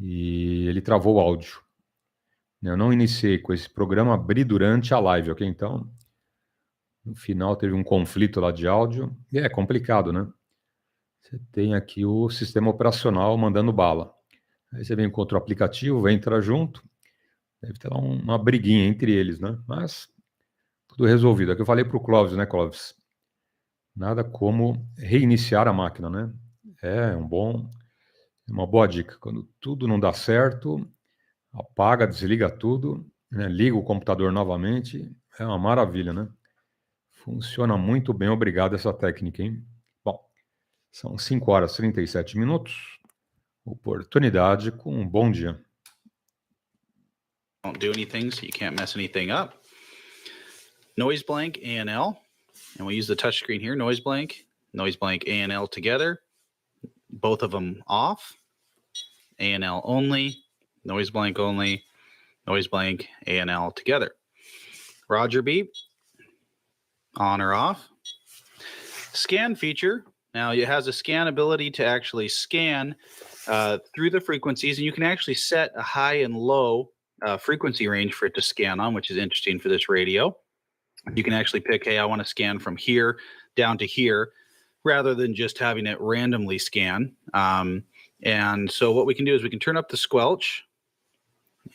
e ele travou o áudio. Eu não iniciei com esse programa, abri durante a live, ok? Então, no final teve um conflito lá de áudio e é complicado, né? Você tem aqui o sistema operacional mandando bala. Aí você vem com outro aplicativo, vai entrar junto, deve ter lá uma briguinha entre eles, né? Mas tudo resolvido. É o que eu falei para o Clóvis, né, Clóvis? Nada como reiniciar a máquina, né? É uma boa dica. Quando tudo não dá certo, apaga, desliga tudo, né? Liga o computador novamente, é uma maravilha, né? Funciona muito bem, obrigado essa técnica, hein? São 5 horas e 37 minutos. Oportunidade com um bom dia. Don't do anything so you can't mess anything up. Noise blank, ANL. And we use the touch screen here, noise blank, ANL together. Both of them off. ANL only, noise blank only, noise blank, ANL together. Roger beep, on or off. Scan feature. Now it has a scan ability to actually scan through the frequencies, and you can actually set a high and low frequency range for it to scan on, which is interesting for this radio. You can actually pick, hey, I want to scan from here down to here, rather than just having it randomly scan. And so what we can do is we can turn up the squelch,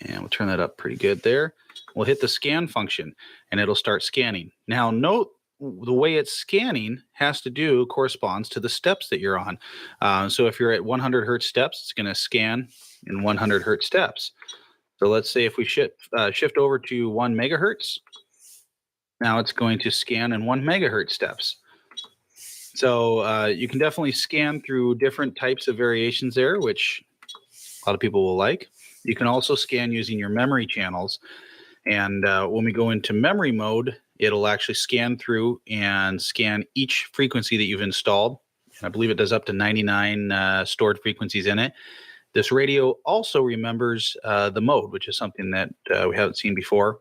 and we'll turn that up pretty good there. We'll hit the scan function, and it'll start scanning. Now, note the way it's scanning corresponds to the steps that you're on. So if you're at 100 hertz steps, it's going to scan in 100 hertz steps. So let's say if we shift over to 1 megahertz, now it's going to scan in 1 megahertz steps. So you can definitely scan through different types of variations there, which a lot of people will like. You can also scan using your memory channels. And when we go into memory mode, it'll actually scan through and scan each frequency that you've installed. And I believe it does up to 99 stored frequencies in it. This radio also remembers the mode, which is something that we haven't seen before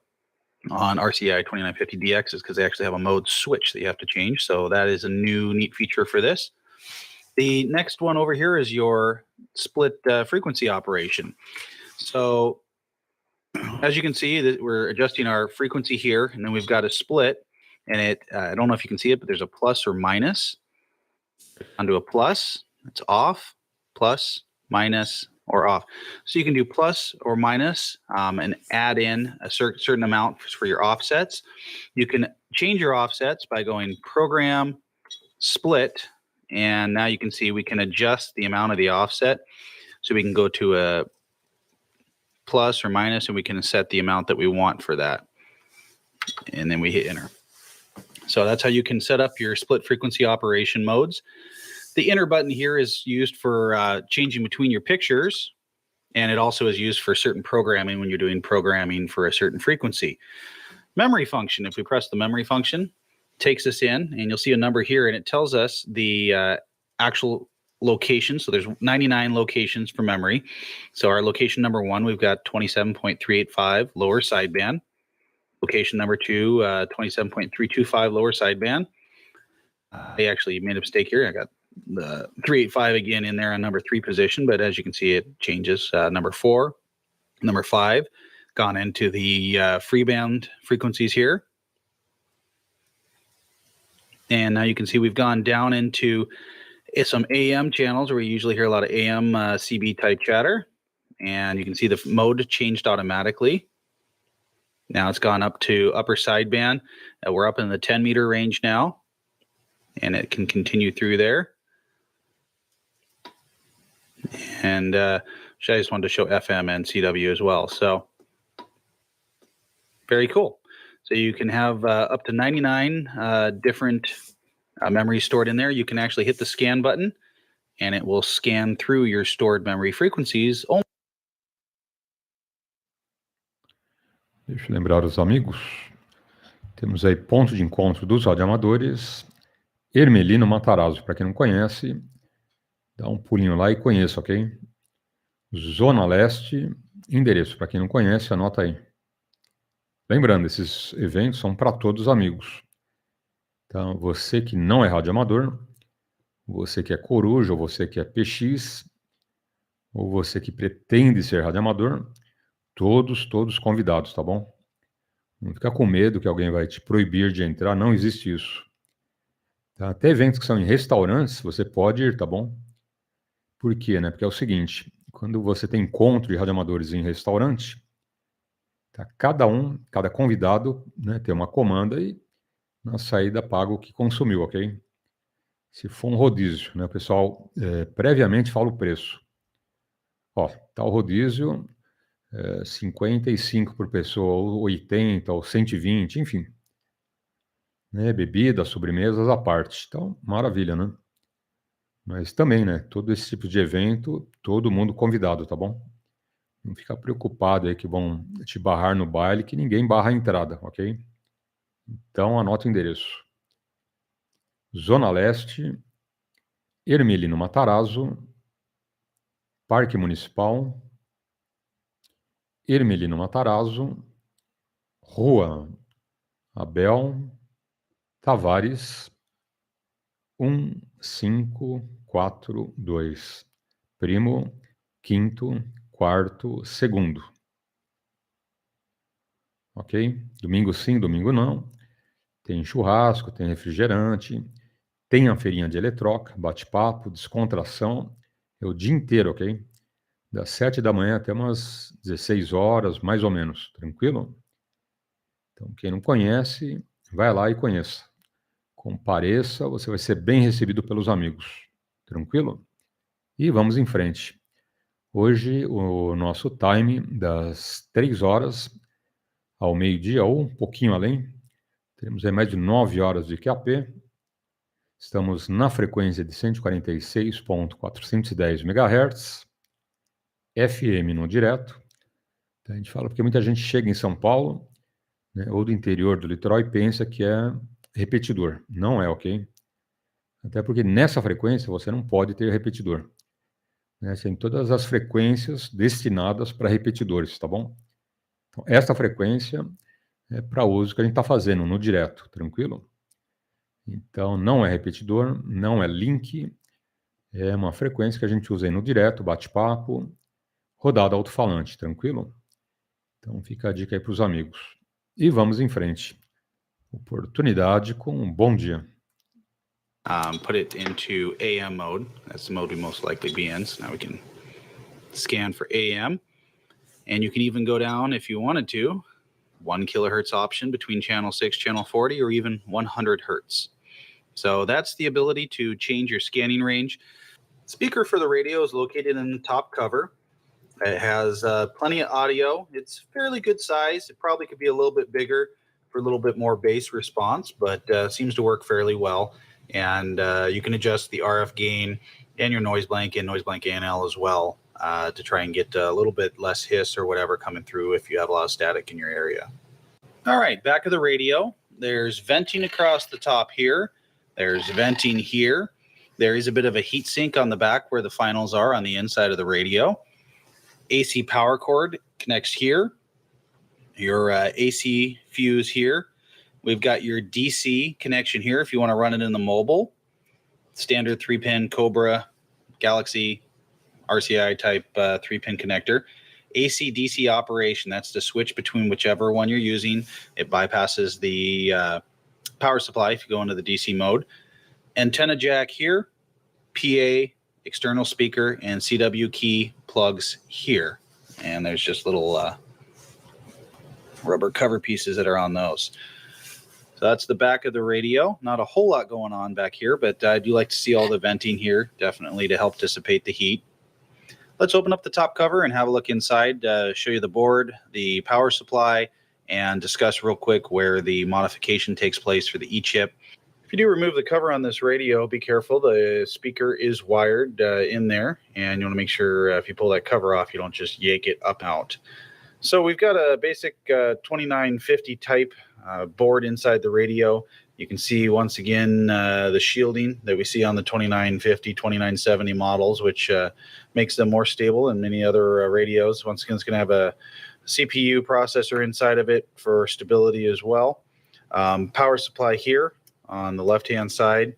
on RCI 2950DXs, because they actually have a mode switch that you have to change. So that is a new neat feature for this. The next one over here is your split frequency operation. So as you can see, that we're adjusting our frequency here, and then we've got a split, and I don't know if you can see it, but there's a plus or minus. Onto a plus, it's off, plus, minus, or off. So you can do plus or minus and add in a certain amount for your offsets. You can change your offsets by going program, split, and now you can see we can adjust the amount of the offset. So we can go to a plus or minus, and we can set the amount that we want for that. And then we hit enter. So that's how you can set up your split frequency operation modes. The enter button here is used for changing between your pictures, and it also is used for certain programming when you're doing programming for a certain frequency. Memory function, if we press the memory function, takes us in, and you'll see a number here, and it tells us the actual location. So there's 99 locations for memory. So our location number 1, we've got 27.385 lower sideband. Location number 2, 27.325 lower sideband. I actually made a mistake here. I got the 385 again in there on number 3 position, but as you can see, it changes. Number 4, number 5, gone into the free band frequencies here. And now you can see we've gone down into some AM channels where we usually hear a lot of AM CB type chatter. And you can see the mode changed automatically. Now it's gone up to upper sideband. We're up in the 10 meter range now, and it can continue through there. And I just wanted to show FM and CW as well. So very cool. So you can have up to 99 different memories stored in there. You can actually hit the scan button, and it will scan through your stored memory frequencies. Deixa eu lembrar os amigos. Temos aí ponto de encontro dos radioamadores, Hermelino Matarazzo. Para quem não conhece, dá um pulinho lá e conheça, ok? Zona Leste, endereço. Para quem não conhece, anota aí. Lembrando, esses eventos são para todos os amigos. Então, você que não é radioamador, você que é coruja, ou você que é PX, ou você que pretende ser radioamador, todos convidados, tá bom? Não fica com medo que alguém vai te proibir de entrar, não existe isso. Tá? Até eventos que são em restaurantes, você pode ir, tá bom? Por quê, né? Porque é o seguinte, quando você tem encontro de radioamadores em restaurante, tá? Cada convidado, né, tem uma comanda e na saída paga o que consumiu, ok? Se for um rodízio, né, o pessoal previamente fala o preço. Ó, tá o rodízio, 55 por pessoa, ou 80, ou 120, enfim. Né, bebida, sobremesas à parte. Então, maravilha, né? Mas também, né, todo esse tipo de evento, todo mundo convidado, tá bom? Não fica preocupado aí que vão te barrar no baile, que ninguém barra a entrada, ok? Então anota o endereço. Zona Leste, Hermelino Matarazzo, Parque Municipal, Hermelino Matarazzo, Rua Abel Tavares, 1542. Primo, quinto, quarto, segundo. Ok? Domingo sim, domingo não. Tem churrasco, tem refrigerante, tem a feirinha de eletroca, bate-papo, descontração. É o dia inteiro, ok? Das 7 da manhã até umas 16 horas, mais ou menos. Tranquilo? Então, quem não conhece, vai lá e conheça. Compareça, você vai ser bem recebido pelos amigos. Tranquilo? E vamos em frente. Hoje, o nosso time das 3 horas ao meio-dia, ou um pouquinho além, temos aí mais de 9 horas de QAP. Estamos na frequência de 146.410 MHz, FM no direto. Então, a gente fala porque muita gente chega em São Paulo, né, ou do interior do litoral e pensa que é repetidor. Não é, ok? Até porque nessa frequência você não pode ter repetidor. Né? Tem todas as frequências destinadas para repetidores, tá bom? Então, essa frequência é para uso que a gente está fazendo no direto, tranquilo? Então, não é repetidor, não é link, é uma frequência que a gente usa aí no direto, bate-papo, rodada alto-falante, tranquilo? Então, fica a dica aí para os amigos. E vamos em frente. Oportunidade com um bom dia. Put it into AM mode. That's the mode we most likely be in. So now we can scan for AM. And you can even go down, if you wanted to, 1 kilohertz option between channel 6, channel 40, or even 100 hertz. So that's the ability to change your scanning range. Speaker for the radio is located in the top cover. It has plenty of audio. It's fairly good size. It probably could be a little bit bigger for a little bit more bass response, but seems to work fairly well. And you can adjust the RF gain and your noise blank and noise blank ANL as well to try and get a little bit less hiss or whatever coming through if you have a lot of static in your area. All right, back of the radio. There's venting across the top here. There's venting here. There is a bit of a heat sink on the back where the finals are on the inside of the radio. AC power cord connects here. Your AC fuse here. We've got your DC connection here if you want to run it in the mobile. Standard 3-pin Cobra Galaxy RCI type 3-pin connector. AC DC operation, that's the switch between whichever one you're using. It bypasses the power supply if you go into the DC mode. Antenna jack here, PA, external speaker, and CW key plugs here. And there's just little rubber cover pieces that are on those. So that's the back of the radio. Not a whole lot going on back here, but I do like to see all the venting here, definitely to help dissipate the heat. Let's open up the top cover and have a look inside, show you the board, the power supply, and discuss real quick where the modification takes place for the E-chip. If you do remove the cover on this radio, be careful. The speaker is wired in there, and you want to make sure if you pull that cover off, you don't just yank it up out. So we've got a basic 2950 type board inside the radio. You can see once again the shielding that we see on the 2950, 2970 models, which makes them more stable than many other radios. Once again, it's going to have a CPU processor inside of it for stability as well. Power supply here on the left-hand side.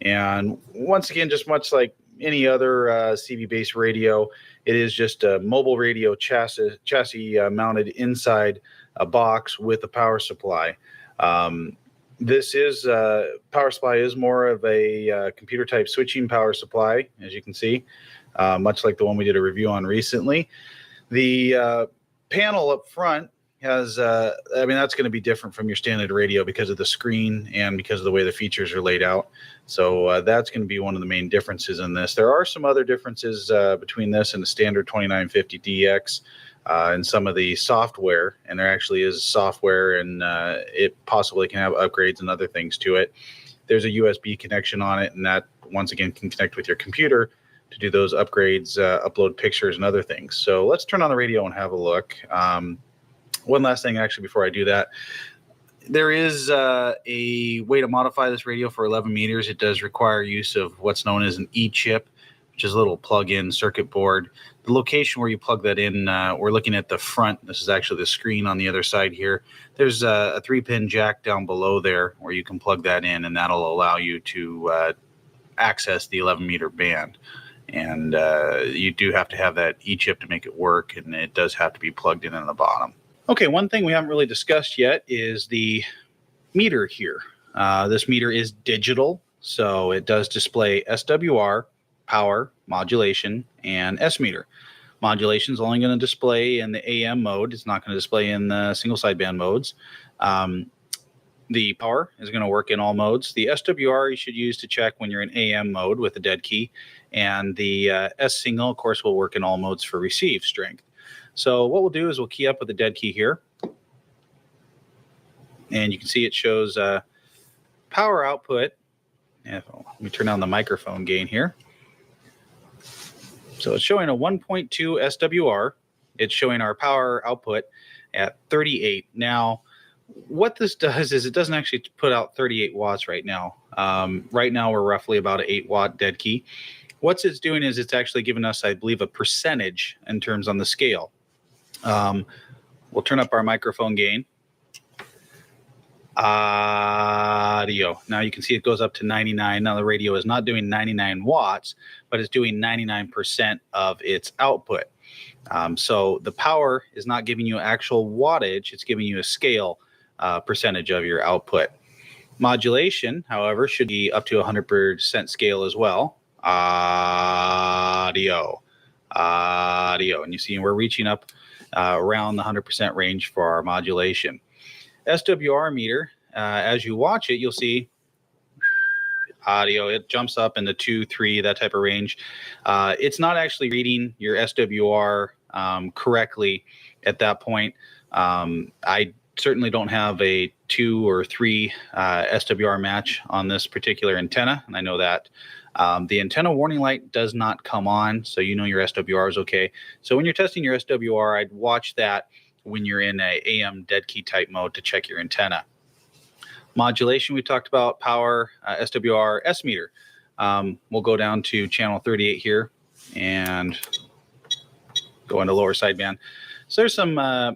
And once again, just much like any other CB-based radio, it is just a mobile radio chassis mounted inside a box with a power supply. This is power supply is more of a computer type switching power supply, as you can see, much like the one we did a review on recently. The panel up front has, that's going to be different from your standard radio because of the screen and because of the way the features are laid out. So that's going to be one of the main differences in this. There are some other differences between this and the standard 2950DX. And some of the software, and there actually is software, and it possibly can have upgrades and other things to it. There's a USB connection on it, and that once again can connect with your computer to do those upgrades, upload pictures and other things. So let's turn on the radio and have a look. One last thing, actually, before I do that, there is a way to modify this radio for 11 meters. It does require use of what's known as an E-chip, which is a little plug-in circuit board. The location where you plug that in, we're looking at the front. This is actually the screen on the other side here. There's a 3-pin jack down below there where you can plug that in, and that'll allow you to access the 11-meter band. And you do have to have that E-chip to make it work, and it does have to be plugged in the bottom. Okay, one thing we haven't really discussed yet is the meter here. This meter is digital, so it does display SWR, power, modulation, and S meter. Modulation is only going to display in the AM mode. It's not going to display in the single sideband modes. The power is going to work in all modes. The SWR you should use to check when you're in AM mode with the dead key. And the S signal, of course, will work in all modes for receive strength. So what we'll do is we'll key up with the dead key here. And you can see it shows power output. Let me turn on the microphone gain here. So it's showing a 1.2 SWR. It's showing our power output at 38. Now, what this does is it doesn't actually put out 38 watts right now. Right now, we're roughly about an 8-watt dead key. What it's doing is it's actually giving us, I believe, a percentage in terms on the scale. We'll turn up our microphone gain. Audio. Now you can see it goes up to 99. Now the radio is not doing 99 watts, but it's doing 99% of its output. So the power is not giving you actual wattage. It's giving you a scale percentage of your output. Modulation, however, should be up to 100% scale as well. Audio. And you see we're reaching up around the 100% range for our modulation. SWR meter, as you watch it, you'll see audio. It jumps up into 2, 3, that type of range. It's not actually reading your SWR correctly at that point. I certainly don't have a 2 or 3 SWR match on this particular antenna, and I know that. The antenna warning light does not come on, so you know your SWR is okay. So when you're testing your SWR, I'd watch that when you're in a AM dead key type mode to check your antenna. Modulation, we talked about power, SWR, S meter. We'll go down to channel 38 here and go into lower sideband. So there's some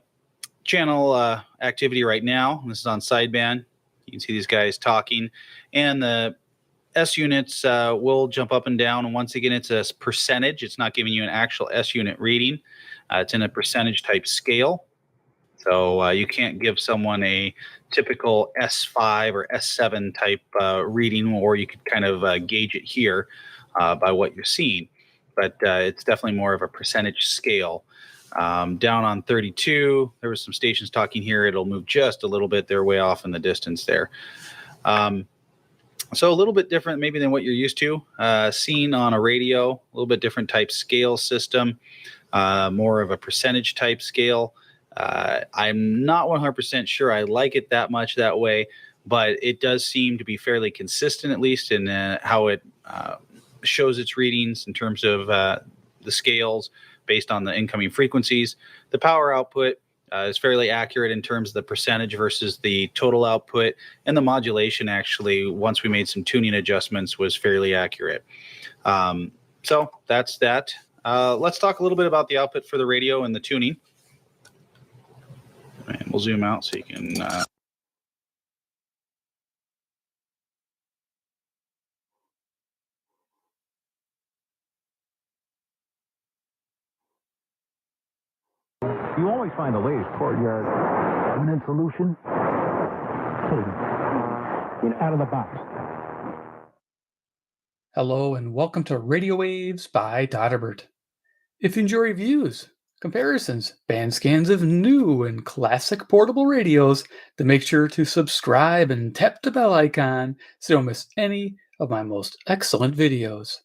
channel activity right now. This is on sideband. You can see these guys talking, and the S units will jump up and down. And once again, it's a percentage. It's not giving you an actual S unit reading. It's in a percentage type scale. So you can't give someone a typical S5 or S7 type reading, or you could kind of gauge it here by what you're seeing. But it's definitely more of a percentage scale. Down on 32, there was some stations talking here. It'll move just a little bit. They're way off in the distance there. So a little bit different maybe than what you're used to. Seen on a radio, a little bit different type scale system, more of a percentage type scale. I'm not 100% sure I like it that much that way, but it does seem to be fairly consistent, at least in how it shows its readings in terms of the scales based on the incoming frequencies. The power output is fairly accurate in terms of the percentage versus the total output, and the modulation actually, once we made some tuning adjustments, was fairly accurate. So that's that. Let's talk a little bit about the output for the radio and the tuning. And we'll zoom out so you can You always find the latest courtyard permanent solution. Out of the box. Hello and welcome to Radio Waves by Todderbert. If you enjoy reviews, comparisons, band scans of new and classic portable radios, then make sure to subscribe and tap the bell icon so you don't miss any of my most excellent videos.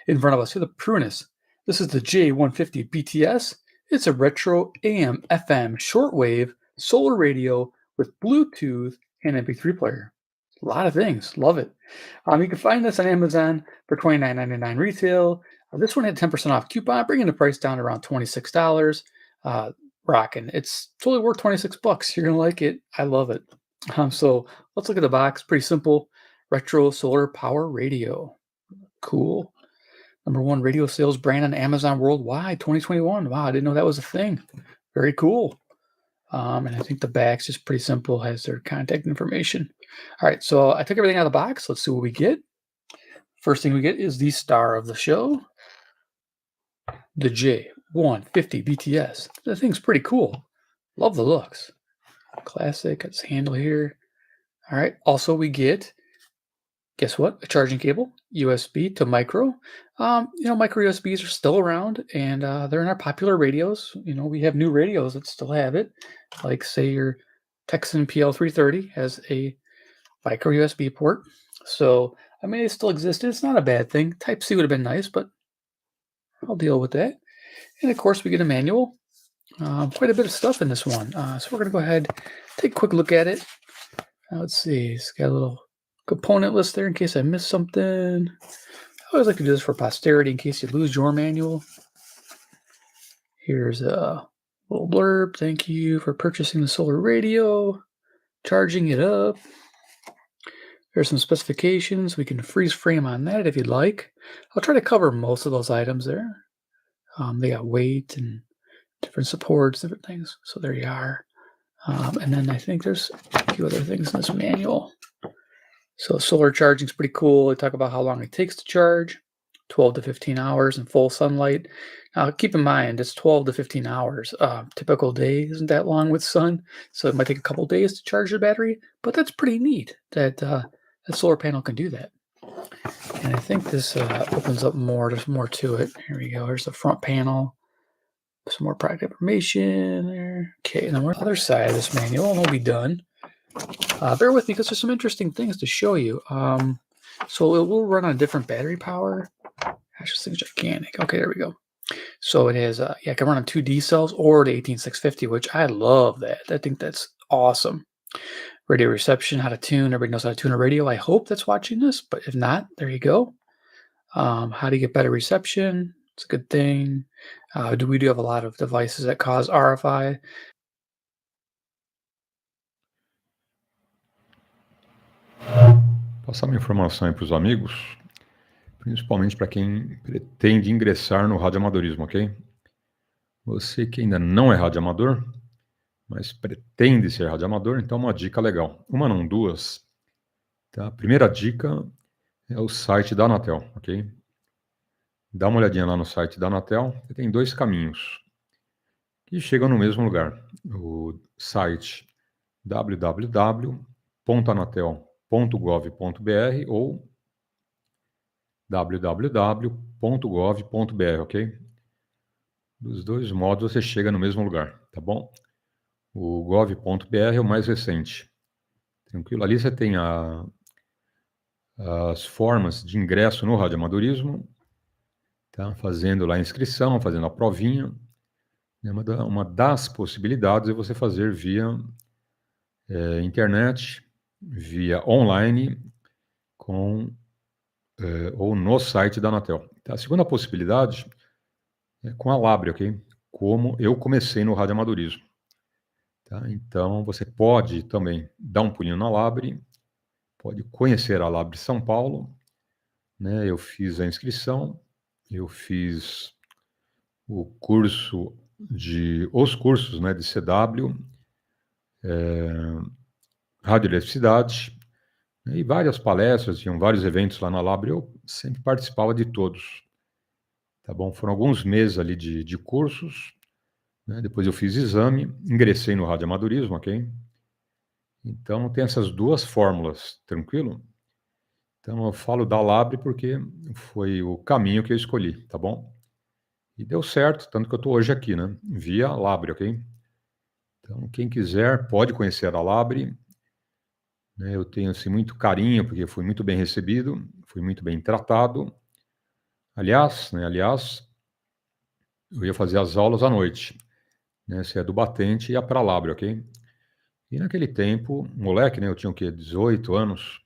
In front of us, to the Prunus. This is the J150 BTS. It's a retro AM/FM shortwave solar radio with Bluetooth and MP3 player. A lot of things. Love it. You can find this on Amazon for $29.99 retail. This one had 10% off coupon, bringing the price down to around $26. Rocking. It's totally worth $26. You're gonna like it. I love it. So let's look at the box. Pretty simple. Retro solar power radio. Cool. #1 radio sales brand on Amazon worldwide 2021. Wow, I didn't know that was a thing. Very cool. And I think the back's just pretty simple, has their contact information. All right, so I took everything out of the box. Let's see what we get. First thing we get is the star of the show, the J150 BTS. The thing's pretty cool. Love the looks. Classic. Got this handle here. All right. Also, we get, guess what? A charging cable, USB to micro. Micro USBs are still around, and they're in our popular radios. We have new radios that still have it, like say your Texan PL330 has a micro USB port. So it still existed. It's not a bad thing. Type C would have been nice, but I'll deal with that. And of course, we get a manual. Quite a bit of stuff in this one. So we're going to go ahead, take a quick look at it. Let's see. It's got a little component list there in case I missed something. I always like to do this for posterity in case you lose your manual. Here's a little blurb. Thank you for purchasing the solar radio. Charging it up. There's some specifications. We can freeze frame on that if you'd like. I'll try to cover most of those items there. They got weight and different supports, different things. So there you are. And then I think there's a few other things in this manual. So solar charging is pretty cool. They talk about how long it takes to charge, 12 to 15 hours in full sunlight. Now, keep in mind, it's 12 to 15 hours. Typical day isn't that long with sun, so it might take a couple days to charge the battery, but that's pretty neat that a solar panel can do that. And I think this opens up more. There's more to it. Here we go. Here's the front panel. Some more product information there. Okay, and then we're on the other side of this manual, and we'll be done. Bear with me because there's some interesting things to show you. So it will run on different battery power. Gosh, this thing's gigantic. Okay, there we go. So it has, it can run on 2D cells or the 18650, which I love that. I think that's awesome. Radio reception, how to tune. Everybody knows how to tune a radio. I hope that's watching this, but if not, there you go. How to get better reception. It's a good thing. We do have a lot of devices that cause RFI. Passar uma informação aí para os amigos, principalmente para quem pretende ingressar no radioamadorismo, ok? Você que ainda não é radioamador, mas pretende ser radioamador, então uma dica legal. Uma não, duas. Tá? A primeira dica é o site da Anatel, ok? Dá uma olhadinha lá no site da Anatel. Tem dois caminhos que chegam no mesmo lugar. O site www.anatel.gov.br ou www.gov.br, ok? Dos dois modos você chega no mesmo lugar, tá bom? O gov.br é o mais recente. Tranquilo? Ali você tem as formas de ingresso no radioamadorismo, tá? Fazendo lá a inscrição, fazendo a provinha. Uma das possibilidades é você fazer via internet, via online, ou no site da Anatel. Tá? A segunda possibilidade é com a Labre, ok? Como eu comecei no radioamadorismo. Tá? Então, você pode também dar um pulinho na Labre, pode conhecer a Labre São Paulo, né? Eu fiz a inscrição, eu fiz os cursos, né, de CW, radioeletricidade, e várias palestras, tinham vários eventos lá na Labre, eu sempre participava de todos. Tá bom? Foram alguns meses ali de cursos, né? Depois eu fiz exame, ingressei no radioamadorismo, ok? Então tem essas duas fórmulas, tranquilo? Então eu falo da Labre porque foi o caminho que eu escolhi, tá bom? E deu certo, tanto que eu estou hoje aqui, né? Via Labre, ok? Então quem quiser pode conhecer a Labre, né? Eu tenho assim, muito carinho, porque fui muito bem recebido, fui muito bem tratado. Aliás, eu ia fazer as aulas à noite, né? Se é do batente, ia para a Labre, ok? E naquele tempo, moleque, né? Eu tinha o quê? 18 anos.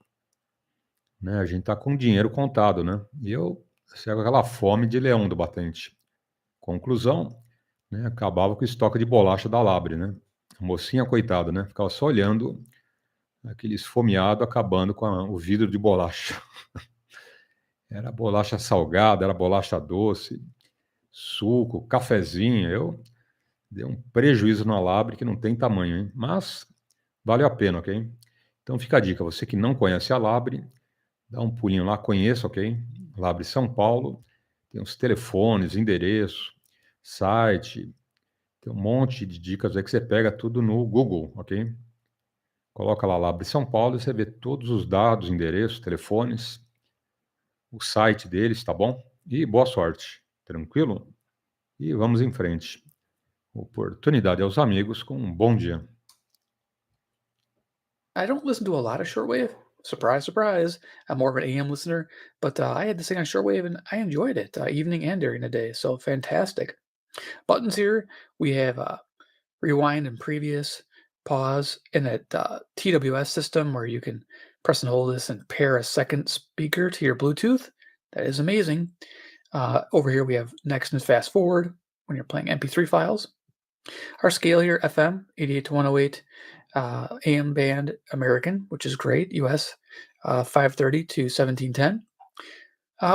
né? A gente está com dinheiro contado, né? E eu saio com aquela fome de leão do batente. Conclusão, né? Acabava com o estoque de bolacha da Labre, né? A mocinha, coitada, né? Ficava só olhando aquele esfomeado acabando com o vidro de bolacha. Era bolacha salgada, era bolacha doce, suco, cafezinho. Eu dei um prejuízo na Labre que não tem tamanho, hein? Mas valeu a pena, ok? Então fica a dica, você que não conhece a Labre, dá um pulinho lá, conheça, ok? Labre São Paulo, tem os telefones, endereço, site, tem um monte de dicas aí que você pega tudo no Google, ok? Coloca lá Labre São Paulo e você vê todos os dados, endereços, telefones, o site deles, tá bom? E boa sorte, tranquilo? E vamos em frente. Oportunidade aos amigos com um bom dia. I don't listen to a lot of shortwave. Surprise, surprise. I'm more of an AM listener, but I had this thing on shortwave and I enjoyed it, evening and during the day. So fantastic. Buttons here, we have rewind and previous, pause, and that TWS system where you can press and hold this and pair a second speaker to your Bluetooth. That is amazing. Over here, we have next and fast forward when you're playing MP3 files. Our scale here, FM, 88 to 108, AM band American, which is great, US, 530 to 1710.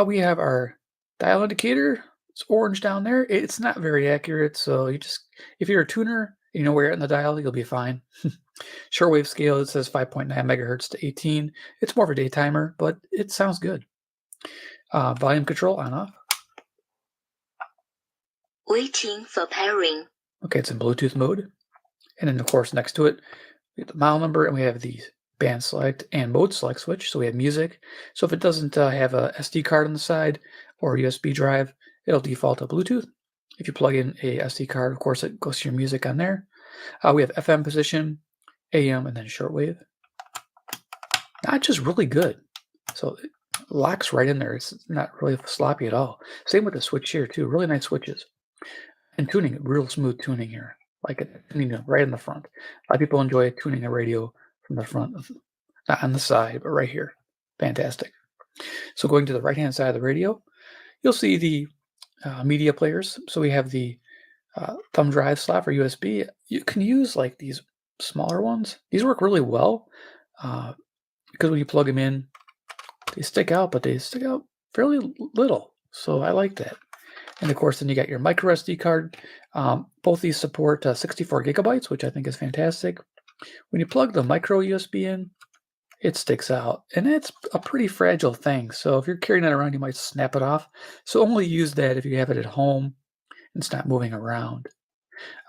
We have our dial indicator. It's orange down there. It's not very accurate, so if you're a tuner, you know where you're at in the dial, you'll be fine. Shortwave scale, it says 5.9 megahertz to 18. It's more of a day timer, but it sounds good. Volume control on off. Waiting for pairing. Okay, it's in Bluetooth mode. And then, of course, next to it, we have the model number, and we have the band select and mode select switch. So we have music. So if it doesn't have a SD card on the side or a USB drive, it'll default to Bluetooth. If you plug in a SD card, of course, it goes to your music on there. We have FM position, AM, and then shortwave. Not just really good. So it locks right in there. It's not really sloppy at all. Same with the switch here, too. Really nice switches. And tuning, real smooth tuning here. Like it, right in the front. A lot of people enjoy tuning a radio from the front, not on the side, but right here. Fantastic. So going to the right-hand side of the radio, you'll see the media players. So we have the thumb drive slot for USB. You can use like these smaller ones. These work really well because when you plug them in, they stick out, but they stick out fairly little. So I like that. And of course, then you got your micro SD card. Both these support 64 gigabytes, which I think is fantastic. When you plug the micro USB in, it sticks out. And it's a pretty fragile thing. So if you're carrying it around, you might snap it off. So only use that if you have it at home and it's not moving around.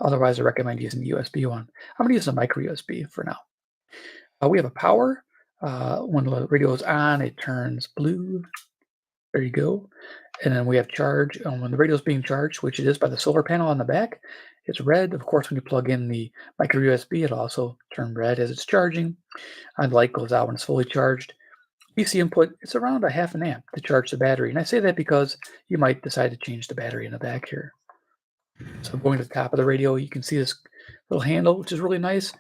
Otherwise, I recommend using the USB one. I'm going to use the micro USB for now. We have a power. When the radio is on, it turns blue. There you go. And then we have charge. And when the radio is being charged, which it is by the solar panel on the back, it's red. Of course, when you plug in the micro USB, it'll also turn red as it's charging. And the light goes out when it's fully charged. DC input, it's around a half an amp to charge the battery. And I say that because you might decide to change the battery in the back here. So going to the top of the radio, you can see this little handle, which is really nice.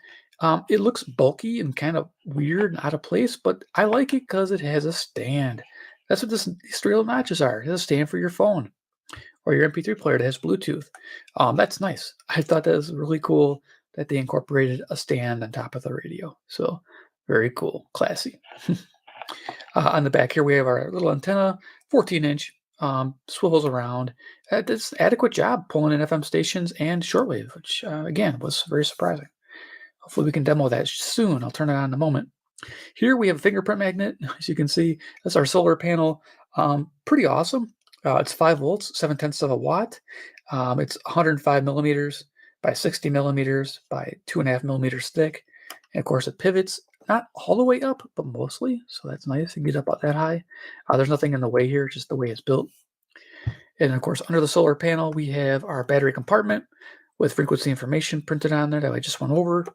It looks bulky and kind of weird and out of place, but I like it because it has a stand. That's what these three little notches are. It's a stand for your phone or your MP3 player that has Bluetooth. That's nice. I thought that was really cool that they incorporated a stand on top of the radio. So very cool, classy. On the back here, we have our little antenna, 14-inch, swivels around. Does adequate job pulling in FM stations and shortwave, which again was very surprising. Hopefully we can demo that soon. I'll turn it on in a moment. Here we have a fingerprint magnet. As you can see, that's our solar panel. Pretty awesome. It's 5 volts, 7/10 of a watt. It's 105 millimeters by 60 millimeters by 2.5 millimeters thick. And of course, it pivots not all the way up, but mostly. So that's nice to get up that high. There's nothing in the way here, just the way it's built. And of course, under the solar panel, we have our battery compartment with frequency information printed on there that I just went over.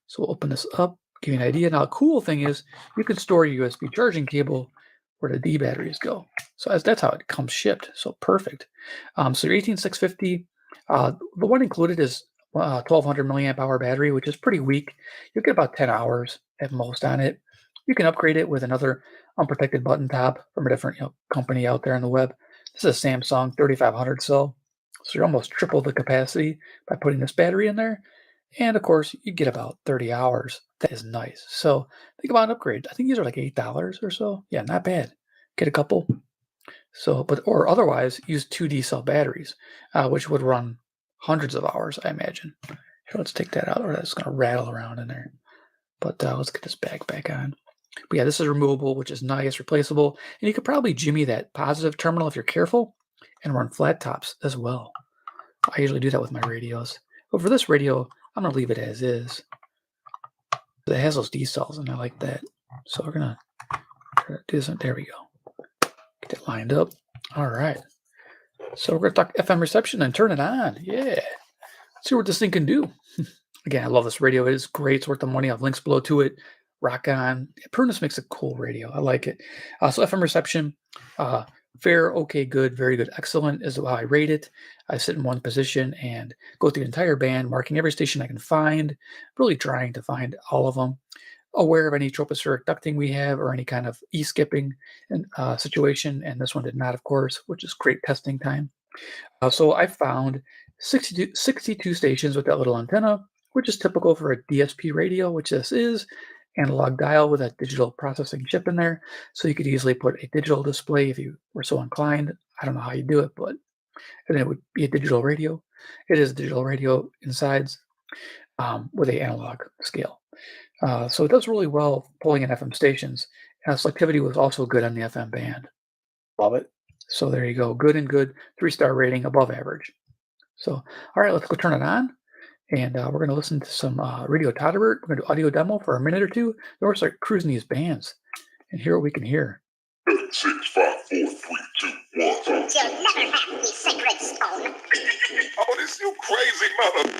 So we'll open this up, give you an idea. Now, the cool thing is you can store your USB charging cable where the D batteries go. So that's how it comes shipped. So perfect. So your 18650, the one included is 1200 milliamp hour battery, which is pretty weak. You'll get about 10 hours at most on it. You can upgrade it with another unprotected button top from a different company out there on the web. This is a Samsung 3500 cell, so you're almost triple the capacity by putting this battery in there. And of course, you get about 30 hours. That is nice. So think about an upgrade. I think these are like $8 or so. Yeah, not bad. Get a couple. So, or otherwise use 2D cell batteries, which would run hundreds of hours, I imagine. Here, let's take that out, or that's going to rattle around in there. But let's get this back on. But yeah, this is removable, which is nice, replaceable. And you could probably jimmy that positive terminal if you're careful and run flat tops as well. I usually do that with my radios. But for this radio, I'm going to leave it as is. It has those D cells, and I like that. So we're going to do this. There we go. Get it lined up. All right. So we're going to talk FM reception and turn it on. Yeah. Let's see what this thing can do. Again, I love this radio. It is great. It's worth the money. I have links below to it. Rock on. Prunus makes a cool radio. I like it. So FM reception, fair, okay, good, very good, excellent is how I rate it. I sit in one position and go through the entire band, marking every station I can find, really trying to find all of them. Aware of any tropospheric ducting we have or any kind of e-skipping situation, and this one did not, of course, which is great testing time. So I found 62 stations with that little antenna, which is typical for a DSP radio, which this is, analog dial with a digital processing chip in there. So you could easily put a digital display if you were so inclined. I don't know how you do it, but and it would be a digital radio. It is a digital radio inside with an analog scale. So it does really well pulling in FM stations. Selectivity was also good on the FM band. Love it. So there you go. Good and good. 3-star rating, above average. So, all right, let's go turn it on. And we're going to listen to some Radio Todderbert. We're going to do audio demo for a minute or two. Then we're going to start cruising these bands and hear what we can hear. 6, 5, 4, 3, 2, 1. You'll never have the sacred stone. Oh, this you crazy mother.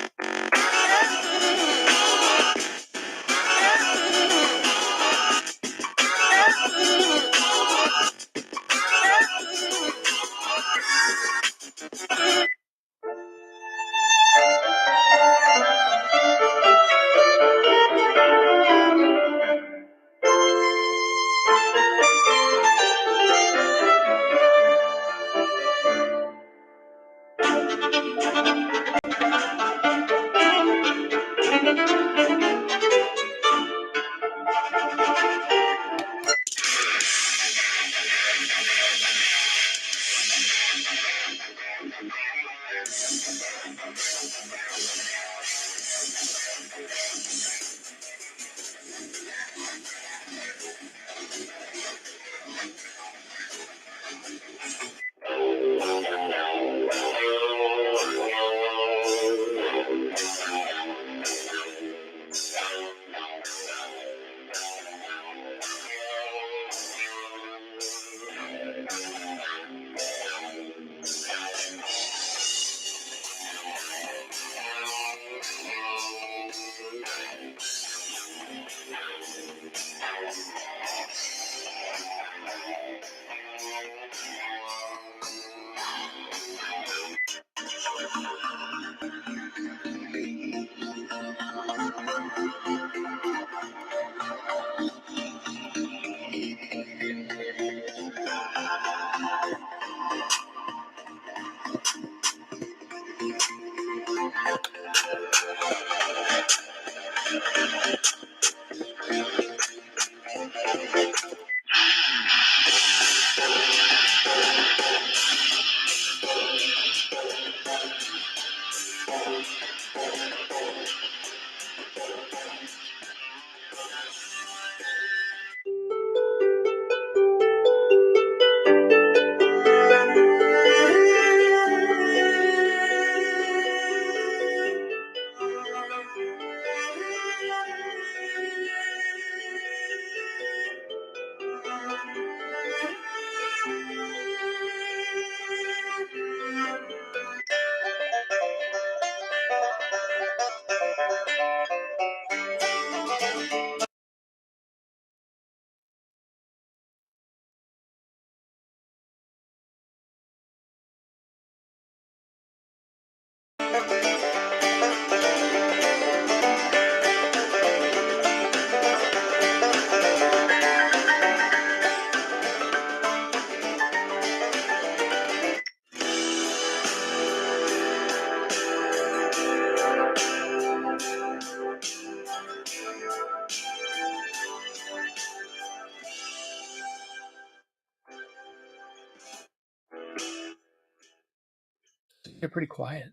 They're pretty quiet.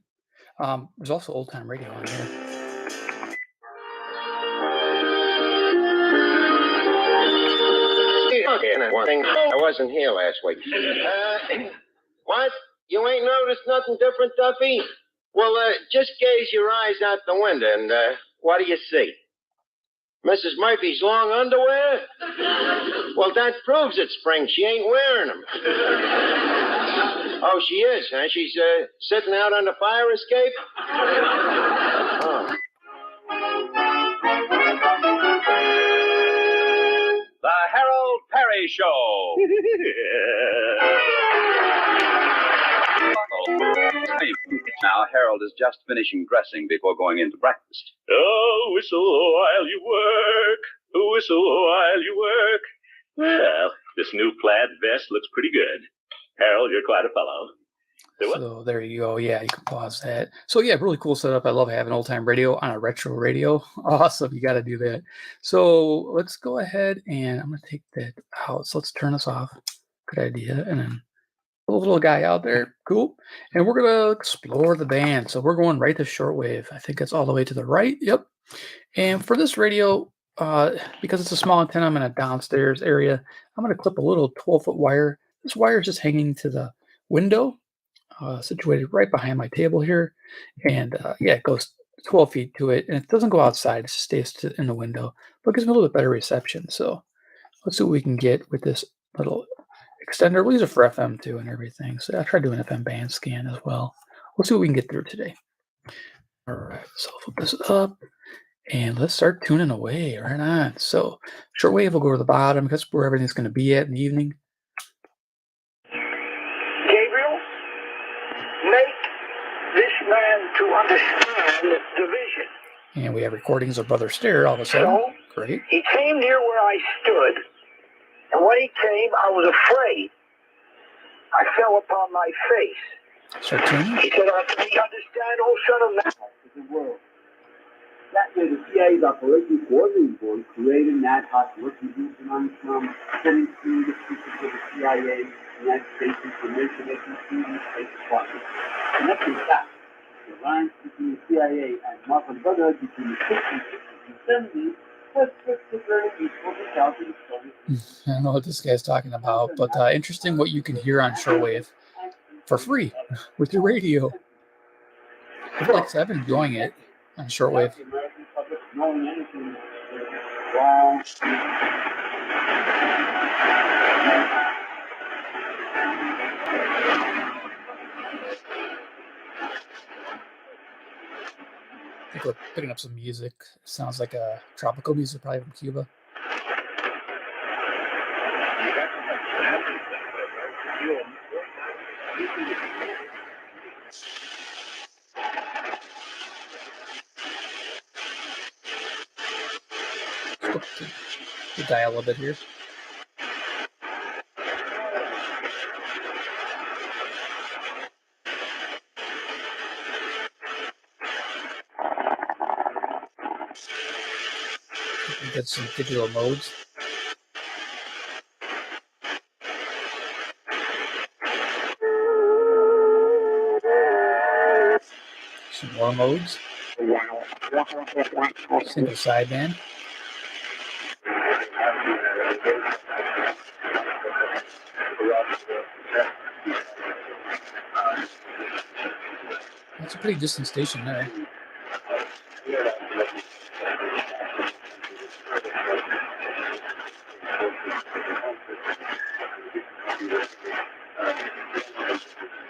There's also old time radio on here. Okay, one thing. I wasn't here last week. What? You ain't noticed nothing different, Duffy? Well, just gaze your eyes out the window and what do you see? Mrs. Murphy's long underwear? Well, that proves it's spring. She ain't wearing them. Oh, she is, huh? She's sitting out on the fire escape? Oh. The Harold Perry Show. Now, Harold is just finishing dressing before going into breakfast. Oh, whistle while you work. Whistle while you work. Well, this new plaid vest looks pretty good. Harold, you're quite a fellow. So there you go. Yeah, you can pause that. So yeah, really cool setup. I love having old time radio on a retro radio. Awesome. You got to do that. So let's go ahead and I'm going to take that out. So let's turn this off. Good idea. And then a little guy out there. Cool. And we're going to explore the band. So we're going right to shortwave. I think that's all the way to the right. Yep. And for this radio, because it's a small antenna, I'm in a downstairs area. I'm going to clip a little 12-foot wire. This wire is just hanging to the window. Situated right behind my table here, and yeah, it goes 12 feet to it, and it doesn't go outside; it just stays in the window, but it gives me a little bit better reception. So let's see what we can get with this little extender. We'll use it for FM too and everything. So I tried doing FM band scan as well. Let's see what we can get through today. All right, so I'll flip this up, and let's start tuning away. Right on. So shortwave will go to the bottom because that's where everything's going to be at in the evening. Man to understand division. And we have recordings of Brother Stare all of a sudden. So, great. He came near where I stood, and when he came, I was afraid. I fell upon my face. So he said, "I understand, oh son of man." The world. That way, the CIA's operation coordinating board created an ad hoc working group among some sending through the secrets of the CIA, United States Information Agency, and State Department. Connecting facts. The alliance between the CIA and Muslim Brotherhood between the 60s and 70s was particularly useful to counter the Soviet. I don't know what this guy's talking about, but interesting what you can hear on shortwave for free with your radio. I feel like I've been enjoying it on shortwave. The American public knowing anything wrong. I think we're picking up some music. Sounds like a tropical music, probably from Cuba. The dial a little bit here. Get some digital modes. Some more modes. Single sideband. That's a pretty distant station there.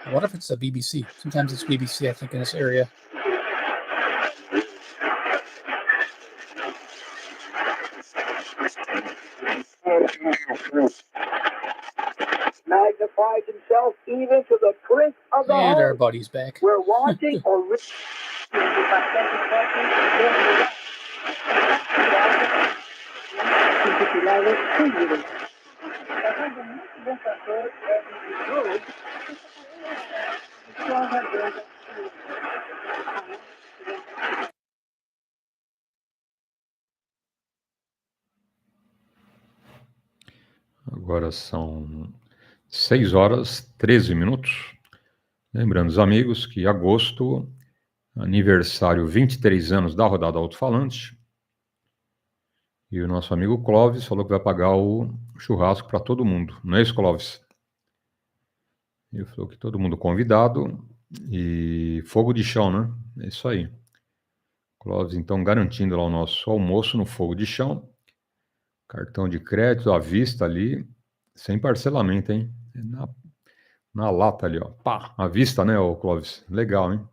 I wonder if it's a BBC. Sometimes it's BBC, I think, in this area. Magnifies himself even to the print of the And heart. our buddy's back. We're watching or Agora são 6 horas, 13 minutos. Lembrando os amigos que agosto, aniversário 23 anos da rodada Alto-falante. E o nosso amigo Clóvis falou que vai pagar o churrasco para todo mundo. Não é isso, Clóvis? Ele falou que todo mundo convidado e fogo de chão, né? É isso aí. Clóvis, então, garantindo lá o nosso almoço no fogo de chão. Cartão de crédito à vista ali, sem parcelamento, hein? Na lata ali, ó. Pá, à vista, né, ô Clóvis? Legal, hein?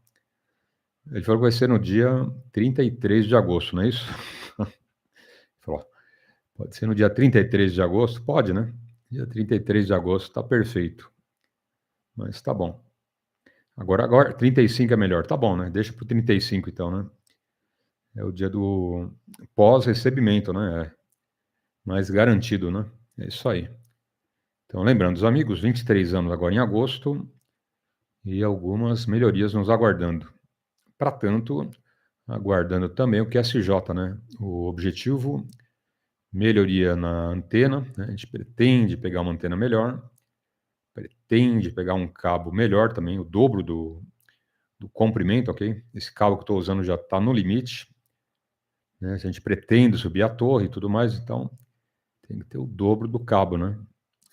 Ele falou que vai ser no dia 33 de agosto, não é isso? Ele falou, pode ser no dia 33 de agosto? Pode, né? Dia 33 de agosto tá perfeito. Mas tá bom. Agora 35 é melhor. Tá bom, né? Deixa pro 35 então, né? É o dia do pós-recebimento, né? É mais garantido, né? É isso aí. Então, lembrando, os amigos, 23 anos agora em agosto e algumas melhorias nos aguardando. Para tanto, aguardando também o QSJ, né? O objetivo, melhoria na antena, né? A gente pretende pegar uma antena melhor, pretende pegar um cabo melhor também, o dobro do comprimento, ok? Esse cabo que eu estou usando já está no limite, né? Se a gente pretende subir a torre e tudo mais, então tem que ter o dobro do cabo, né?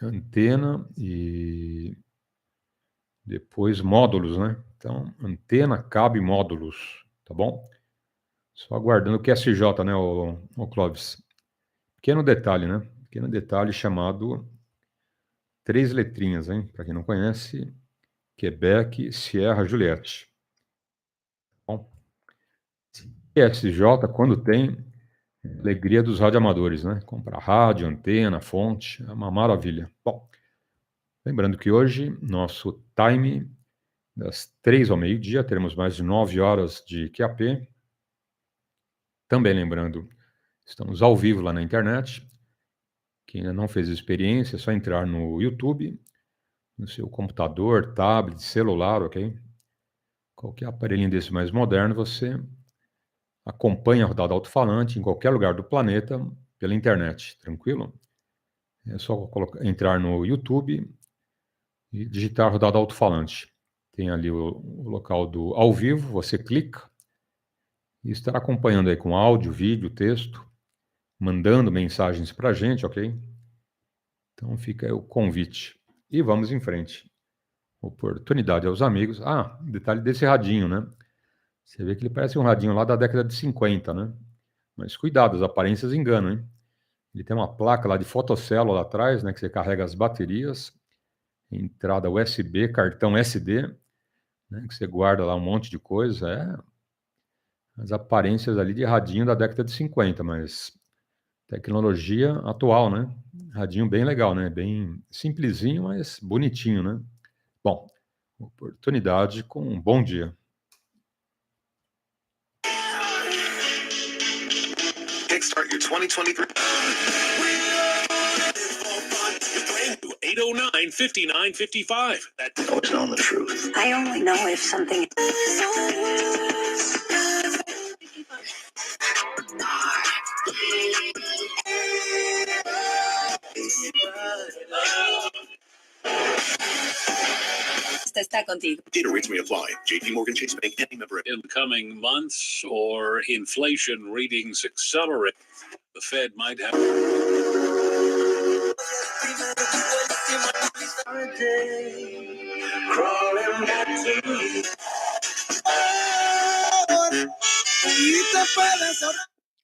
Antena e depois módulos, né? Então, antena, cabo e módulos, tá bom? Só aguardando o QSJ, né, o Clóvis? Pequeno detalhe, né? Pequeno detalhe chamado 3 letrinhas, hein? Para quem não conhece, Quebec, Sierra, Juliette. Bom, QSJ, quando tem, alegria dos radioamadores, né? Comprar rádio, antena, fonte, é uma maravilha. Bom, lembrando que hoje, nosso time, das 3 ao meio-dia, teremos mais de 9 horas de QAP. Também lembrando, estamos ao vivo lá na internet. Quem ainda não fez experiência, é só entrar no YouTube, no seu computador, tablet, celular, ok? Qualquer aparelhinho desse mais moderno, você acompanha a rodada alto-falante em qualquer lugar do planeta pela internet, tranquilo? É só entrar no YouTube e digitar rodada alto-falante. Tem ali o local do ao vivo, você clica e estará acompanhando aí com áudio, vídeo, texto, mandando mensagens para a gente, ok? Então fica aí o convite. E vamos em frente. Oportunidade aos amigos. Ah, detalhe desse radinho, né? Você vê que ele parece um radinho lá da década de 50, né? Mas cuidado, as aparências enganam, hein? Ele tem uma placa lá de fotocélula lá atrás, né? Que você carrega as baterias, entrada USB, cartão SD, né? Que você guarda lá um monte de coisa. As aparências ali de radinho da década de 50, mas tecnologia atual, né? Radinho bem legal, né? Bem simplesinho, mas bonitinho, né? Bom, oportunidade com um bom dia. Kickstart your 2023. 809-5955. That's always known the truth. I only know if something. Está contigo. Data rates may apply. JP Morgan Chase Bank, any member. In coming months or inflation readings accelerate, the Fed might have.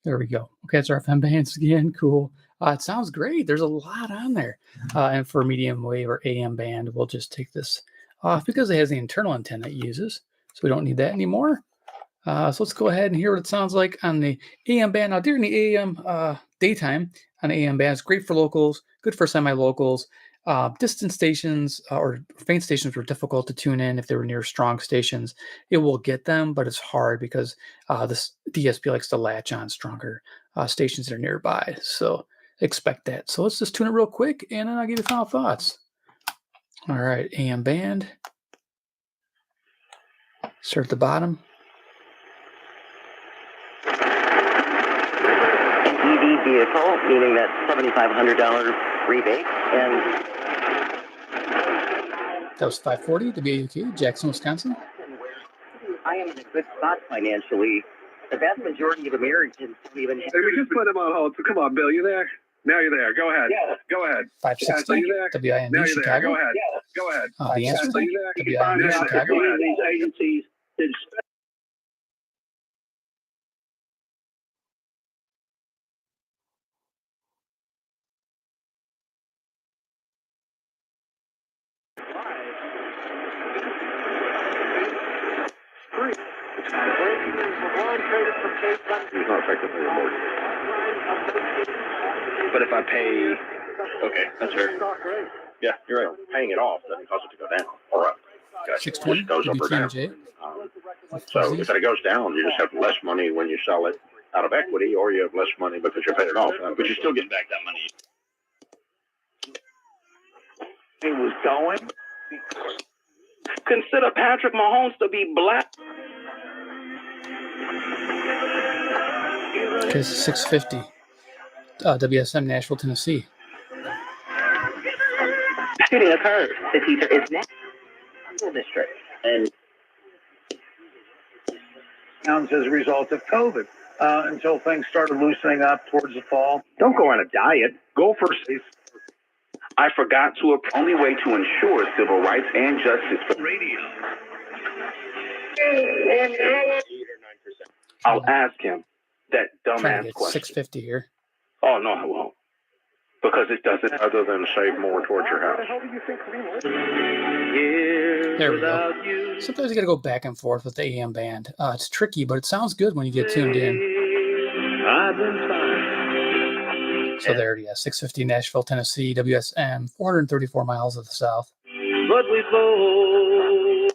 There we go. Okay, it's our FM bands again. Cool. It sounds great. There's a lot on there. And for medium wave or AM band, we'll just take this off because it has the internal antenna it uses. So we don't need that anymore. So let's go ahead and hear what it sounds like on the AM band. Now, during the AM daytime on AM band, it's great for locals, good for semi-locals. Distant stations or faint stations were difficult to tune in if they were near strong stations. It will get them, but it's hard because this DSP likes to latch on stronger stations that are nearby. So expect that. So let's just tune it real quick, and then I'll give you final thoughts. All right, AM band. Start at the bottom. EV vehicle, meaning that $7,500 rebate, and That was 540 WAUQ, Jackson, Wisconsin. I am in a good spot financially. The vast majority of Americans don't even have... Hey, we just put him on hold. So come on, Bill, you there? Now you're there. Go ahead. Yeah. Go ahead. 560 you there? WIND, Now you're Chicago. there. Go ahead. Yeah. Go ahead. The answer, Are you there? WIND, Now you're there. Chicago. Go ahead. These agencies did It's not effectively a mortgage. But if I pay, okay, that's fair. Yeah, you're right. Paying it off doesn't cause it to go down or up. Gotcha. 620 It just goes up or down. WTMJ. So if it goes down, you just have less money when you sell it out of equity, or you have less money because you're paying it off. But you still get back that money. He was going. Consider Patrick Mahomes to be black. Okay, 650 WSM, Nashville, Tennessee. Shooting occurred. The teacher is next school district. And As a result of COVID, until things started loosening up towards the fall. Don't go on a diet. Go for safe. I forgot to Only way to ensure civil rights and justice for radio. I'll ask him that Trying to dumbass get question. 650 here. Oh, no, I won't. Because it doesn't. Other than save more towards your house. There we go. Sometimes you got to go back and forth with the AM band. It's tricky, but it sounds good when you get tuned in. So there it is, 650 Nashville, Tennessee, WSM, 434 miles of the south. But we blow.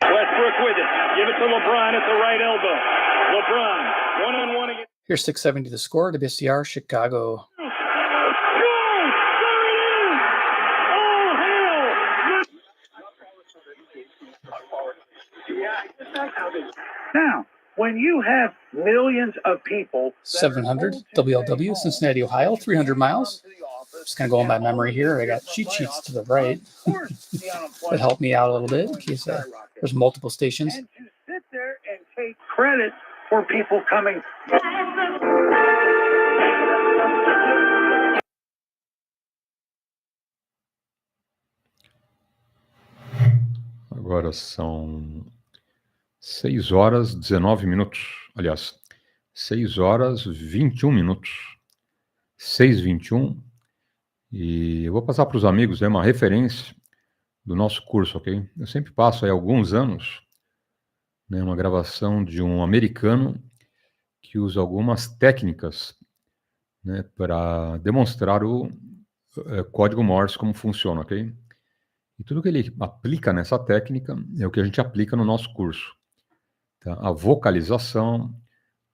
Westbrook with it. Give it to LeBron at the right elbow. LeBron, one-on-one against... Here's 670 the score, WCR, Chicago. Now, when you have millions of people... 700 WLW, Cincinnati, Ohio, 300 miles. Just kind of going by memory here. I got cheat sheets to the right. That helped me out a little bit in case there's multiple stations. And to sit there and take credit for people coming... Agora são 6 horas 19 minutos. Aliás, 6 horas 21 minutos. 6h21. E eu vou passar para os amigos uma referência do nosso curso, ok? Eu sempre passo aí alguns anos, né, uma gravação de um americano que usa algumas técnicas, né, para demonstrar o código Morse, como funciona, ok? E tudo que ele aplica nessa técnica é o que a gente aplica no nosso curso. Tá? A vocalização,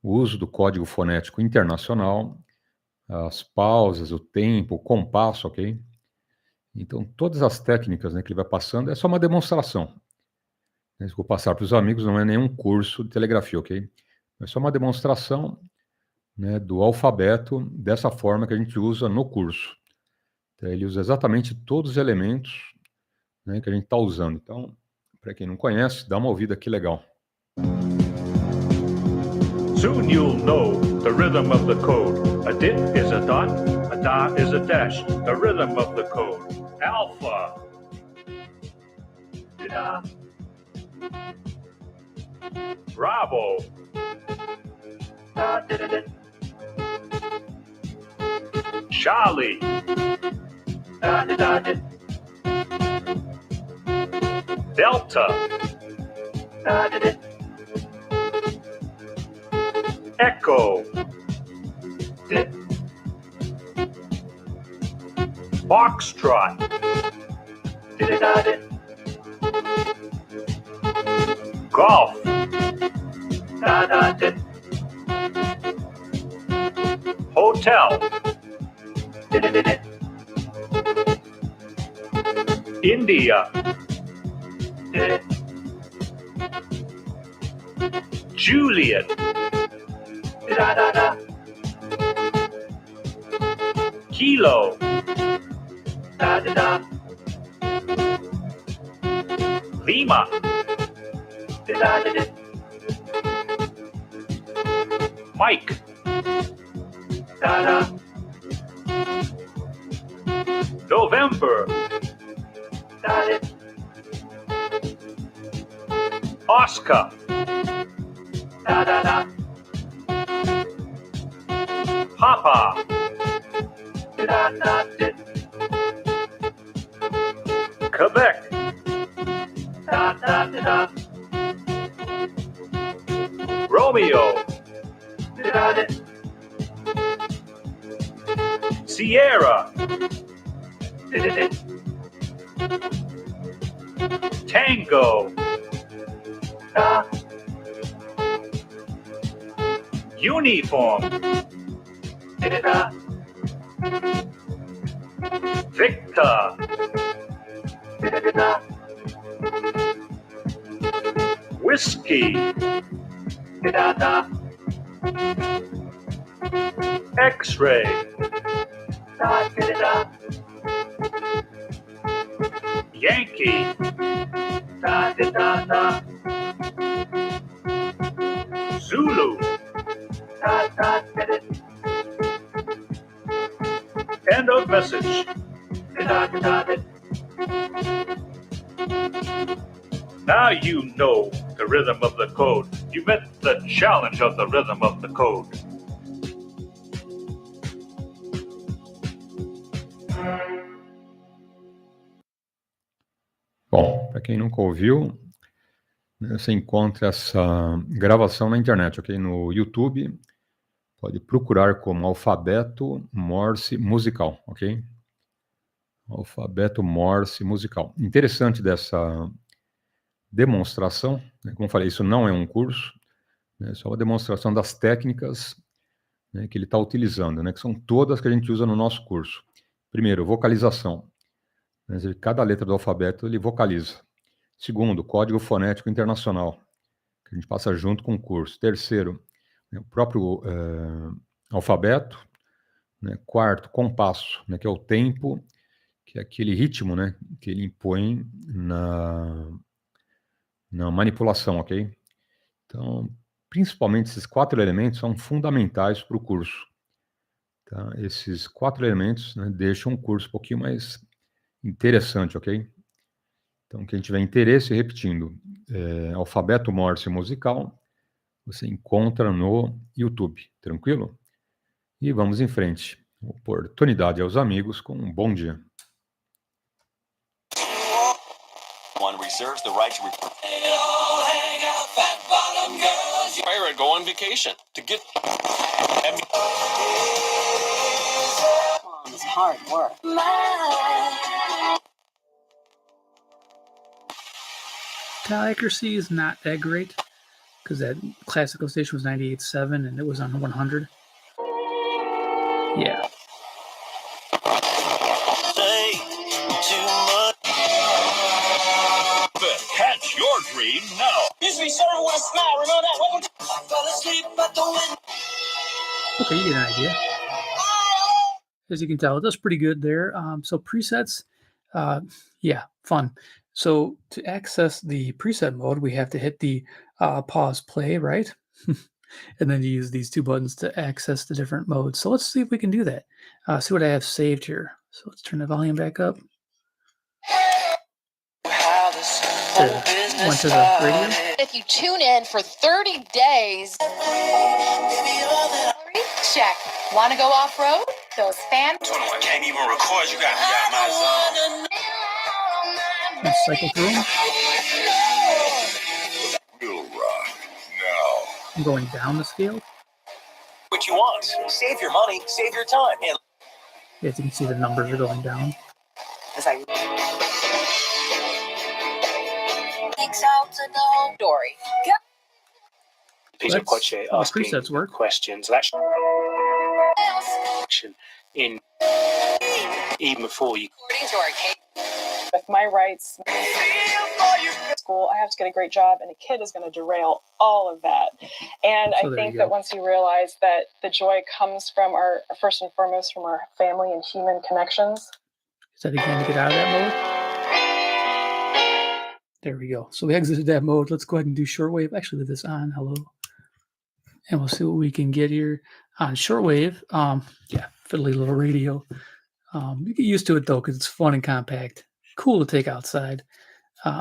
o uso do código fonético internacional, as pausas, o tempo, o compasso, ok? Então, todas as técnicas, né, que ele vai passando é só uma demonstração. Se eu vou passar para os amigos, não é nenhum curso de telegrafia, ok? É só uma demonstração, né, do alfabeto dessa forma que a gente usa no curso. Então, ele usa exatamente todos os elementos, né, que a gente está usando. Então, para quem não conhece, dá uma ouvida aqui legal. Soon you'll know the rhythm of the code. A dit is a dot, a da is a dash. The rhythm of the code. Alpha. Da. Bravo. Charlie. Delta. Echo. Foxtrot. Golf. Hotel. India. Juliet. Kilo. Lima. Mike. November. Oscar. Papa. Quebec. Romeo. Sierra. Tango. Uniform. Victor. Whiskey. X-ray. Yankee. Zulu. End of message. Now you know the rhythm of the code. You met the challenge of the rhythm of the code. Bom, para quem nunca ouviu, você encontra essa gravação na internet, ok? No YouTube, pode procurar como Alfabeto Morse Musical, ok? Alfabeto Morse Musical. Interessante dessa demonstração, né? Como eu falei, isso não é um curso, né? É só uma demonstração das técnicas, né, que ele está utilizando, né? Que são todas que a gente usa no nosso curso. Primeiro, vocalização. Né? Cada letra do alfabeto ele vocaliza. Segundo, código fonético internacional, que a gente passa junto com o curso. Terceiro, né, o próprio alfabeto. Né? Quarto, compasso, né, que é o tempo, que é aquele ritmo, né, que ele impõe na manipulação, ok? Então, principalmente esses 4 elementos são fundamentais para o curso. Tá? Esses 4 elementos, né, deixam o curso um pouquinho mais interessante, ok? Então, quem tiver interesse, repetindo, alfabeto Morse musical, você encontra no YouTube, tranquilo? E vamos em frente. Oportunidade aos amigos com um bom dia. One reserves the right to report. They all hang out, fat bottom girls. Pirate, go on vacation to get. It's hard work. Accuracy is not that great because that classical station was 98.7 and it was on 100. Yeah. Catch your dream now. Used to be serving with a smile. Remember that? Welcome to. I fell asleep at the window. Okay, you get an idea. As you can tell, it does pretty good there. So presets, yeah, fun. So to access the preset mode, we have to hit the pause play, right? And then you use these 2 buttons to access the different modes. So let's see if we can do that. See what I have saved here. So let's turn the volume back up. Went to the radio. If you tune in for 30 days, check. Want to go off-road? Those fans. I can't even record. You got me out my zone. Let's cycle through them. Real rock now. I'm going down the scale. What you want? Save your money, save your time. And As you can see, the numbers are going down. Out to the whole story. Peter Poche asking presets work. questions. Actually, in even before you. With my rights, school, I have to get a great job, and a kid is going to derail all of that. And So I there think you that go. once you realize that the joy comes from our, first and foremost, from our family and human connections. Is that again to get out of that mode? There we go. So we exited that mode. Let's go ahead and do shortwave. Actually, leave this on. Hello. And we'll see what we can get here on shortwave. Yeah, fiddly little radio. You get used to it though, because it's fun and compact. Cool to take outside.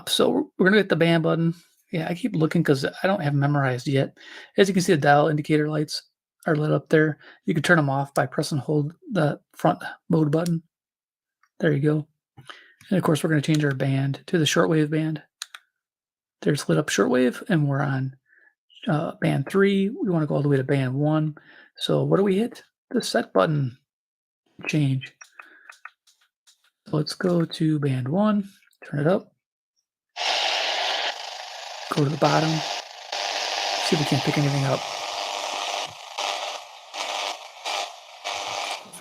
So we're gonna hit the band button. Yeah, I keep looking because I don't have them memorized yet. As you can see, the dial indicator lights are lit up there. You can turn them off by pressing and hold the front mode button. There you go. And of course, we're going to change our band to the shortwave band. There's lit up shortwave, and we're on band 3. We want to go all the way to band 1. So what do we hit? The set button. Change. So let's go to band 1. Turn it up. Go to the bottom. See if we can't pick anything up.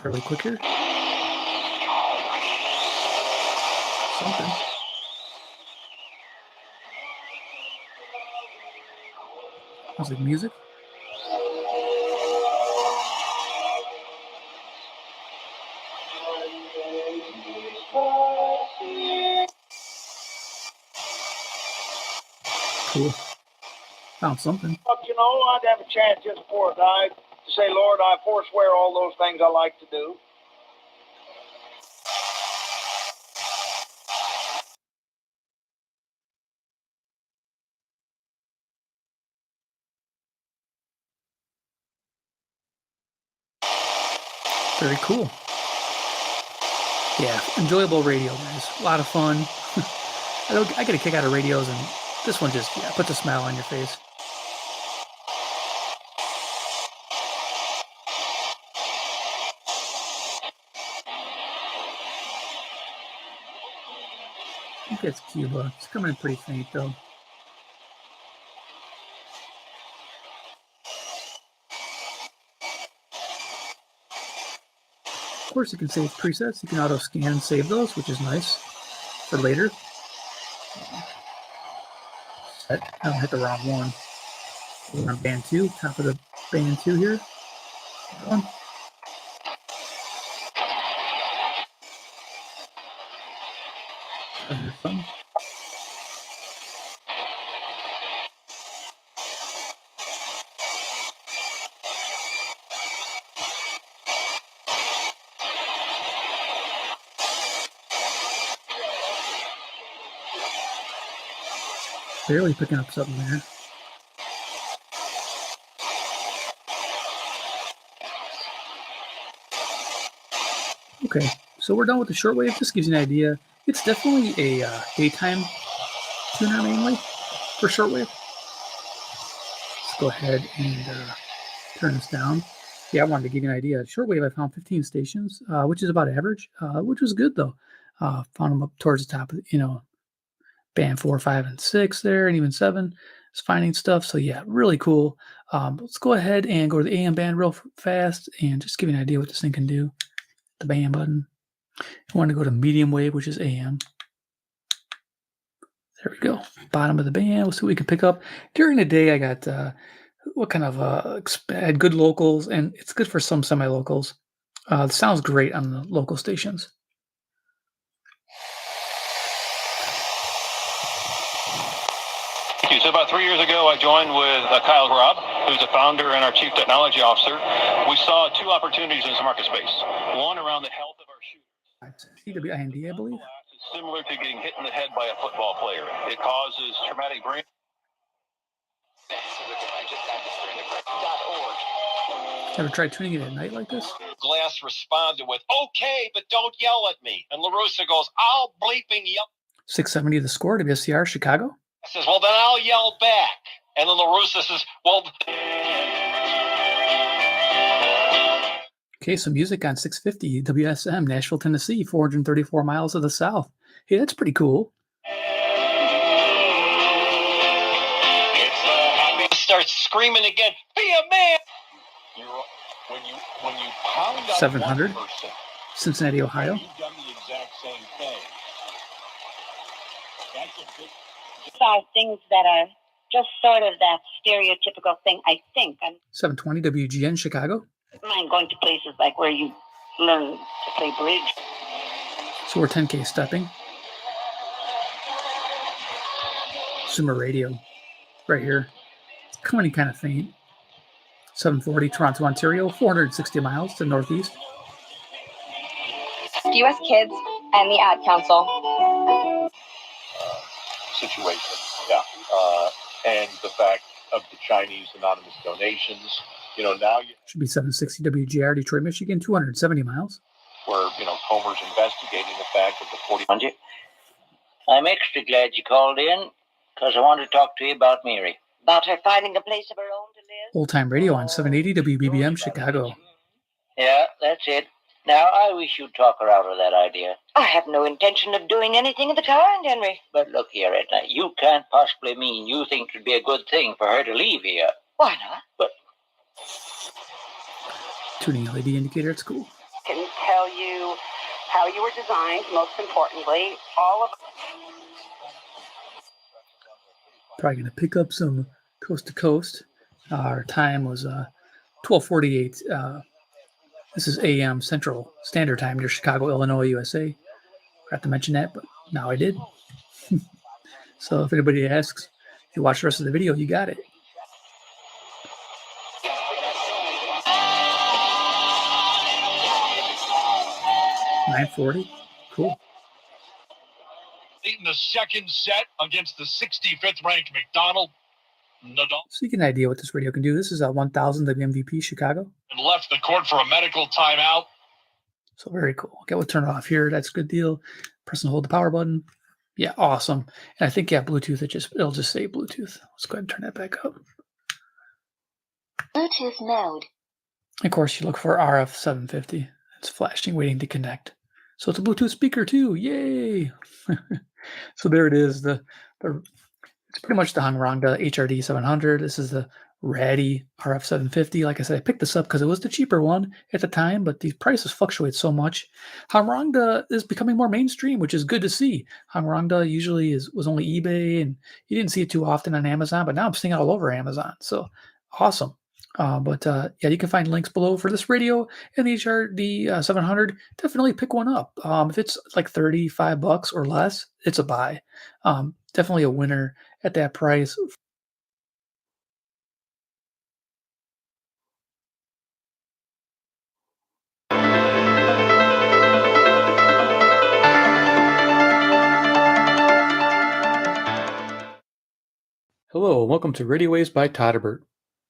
Fairly quick here. Something. Sounds like music. Cool. Found something. But you know, I'd have a chance just before I died to say, Lord, I forswear all those things I like to do. Very cool. Yeah, enjoyable radio, guys. A lot of fun. I get a kick out of radios, and this one just puts a smile on your face. I think that's Cuba. It's coming in pretty faint, though. Of course, you can save presets. You can auto scan and save those, which is nice for later. I don't hit the wrong one. We're on band 2, top of the band 2 here. One. Barely picking up something there. Okay, so we're done with the shortwave. This gives you an idea. It's definitely a daytime tuner mainly for shortwave. Let's go ahead and turn this down. Yeah, I wanted to give you an idea. Shortwave, I found 15 stations, which is about average, which was good though. Found them up towards the top of, band 4, 5, and 6 there, and even 7 is finding stuff. So yeah, really cool. Let's go ahead and go to the AM band real fast and just give you an idea what this thing can do. The band button. I want to go to medium wave, which is AM. There we go. Bottom of the band. We'll see what we can pick up. During the day, I got what kind of had good locals, and it's good for some semi-locals. It sounds great on the local stations. So about 3 years ago, I joined with Kyle Grob, who's the founder and our chief technology officer. We saw 2 opportunities in this market space. One around the health of our shooters. CWIND, I believe. It's similar to getting hit in the head by a football player. It causes traumatic brain. Ever tried tuning it at night like this? Glass responded with, "Okay, but don't yell at me." And LaRussa goes, "I'll bleeping yell." 670 the score, WSCR, Chicago. Says, "Well, then I'll yell back." And then LaRussa says, "Well." Okay, so music on 650 WSM, Nashville, Tennessee, 434 miles to the south. Hey, that's pretty cool. Starts screaming again, "Be a man!" When you pound 700, Cincinnati, Ohio. You've done the exact same thing. Are things that are just sort of that stereotypical thing, I think. 720 WGN, Chicago. I mind going to places like where you learn to play bridge. So we're 10K stepping. consumer radio right here. It's coming in kind of faint. 740 Toronto, Ontario, 460 miles to northeast. U.S. Kids and the Ad Council. Situation, yeah. And the fact of the Chinese anonymous donations, now Should be 760 WGR, Detroit, Michigan, 270 miles. where, Comer's investigating the fact of the 40. I'm extra glad you called in, because I want to talk to you about Mary. About her finding a place of her own to live? Old time radio on 780 WBBM, Chicago. Yeah, that's it. Now, I wish you'd talk her out of that idea. I have no intention of doing anything of the kind, Henry. But look here, Edna, you can't possibly mean you think it would be a good thing for her to leave here. Why not? But Tuning LED indicator at school. Can tell you how you were designed, most importantly, all of. Probably going to pick up some coast to coast. Our time was 12:48. This is AM Central Standard Time near Chicago, Illinois, USA. Forgot to mention that, but now I did. So if anybody asks, if you watch the rest of the video, you got it. $9.40. Cool. In the second set against the 65th ranked McDonald, Nadal So you get an idea what this radio can do. This is a 1000 WMVP Chicago. left the court for a medical timeout. So very cool. Okay, we'll turn it off here. That's a good deal. Press and hold the power button. Yeah, awesome. And I think Bluetooth. It'll just say Bluetooth. Let's go ahead and turn that back up. Bluetooth mode. Of course, you look for RF 750. It's flashing, waiting to connect. So it's a Bluetooth speaker too. Yay! So there it is. It's pretty much the Hangrangda HRD 700. This is the RADI RF 750. Like I said, I picked this up because it was the cheaper one at the time, but these prices fluctuate so much. Hangrangda is becoming more mainstream, which is good to see. Hangrangda usually was only eBay, and you didn't see it too often on Amazon, but now I'm seeing it all over Amazon. So awesome. Yeah, you can find links below for this radio and the HRD 700. Definitely pick one up. If it's like $35 or less, it's a buy. Definitely a winner at that price. Hello, and welcome to Radio Waves by Todderbert.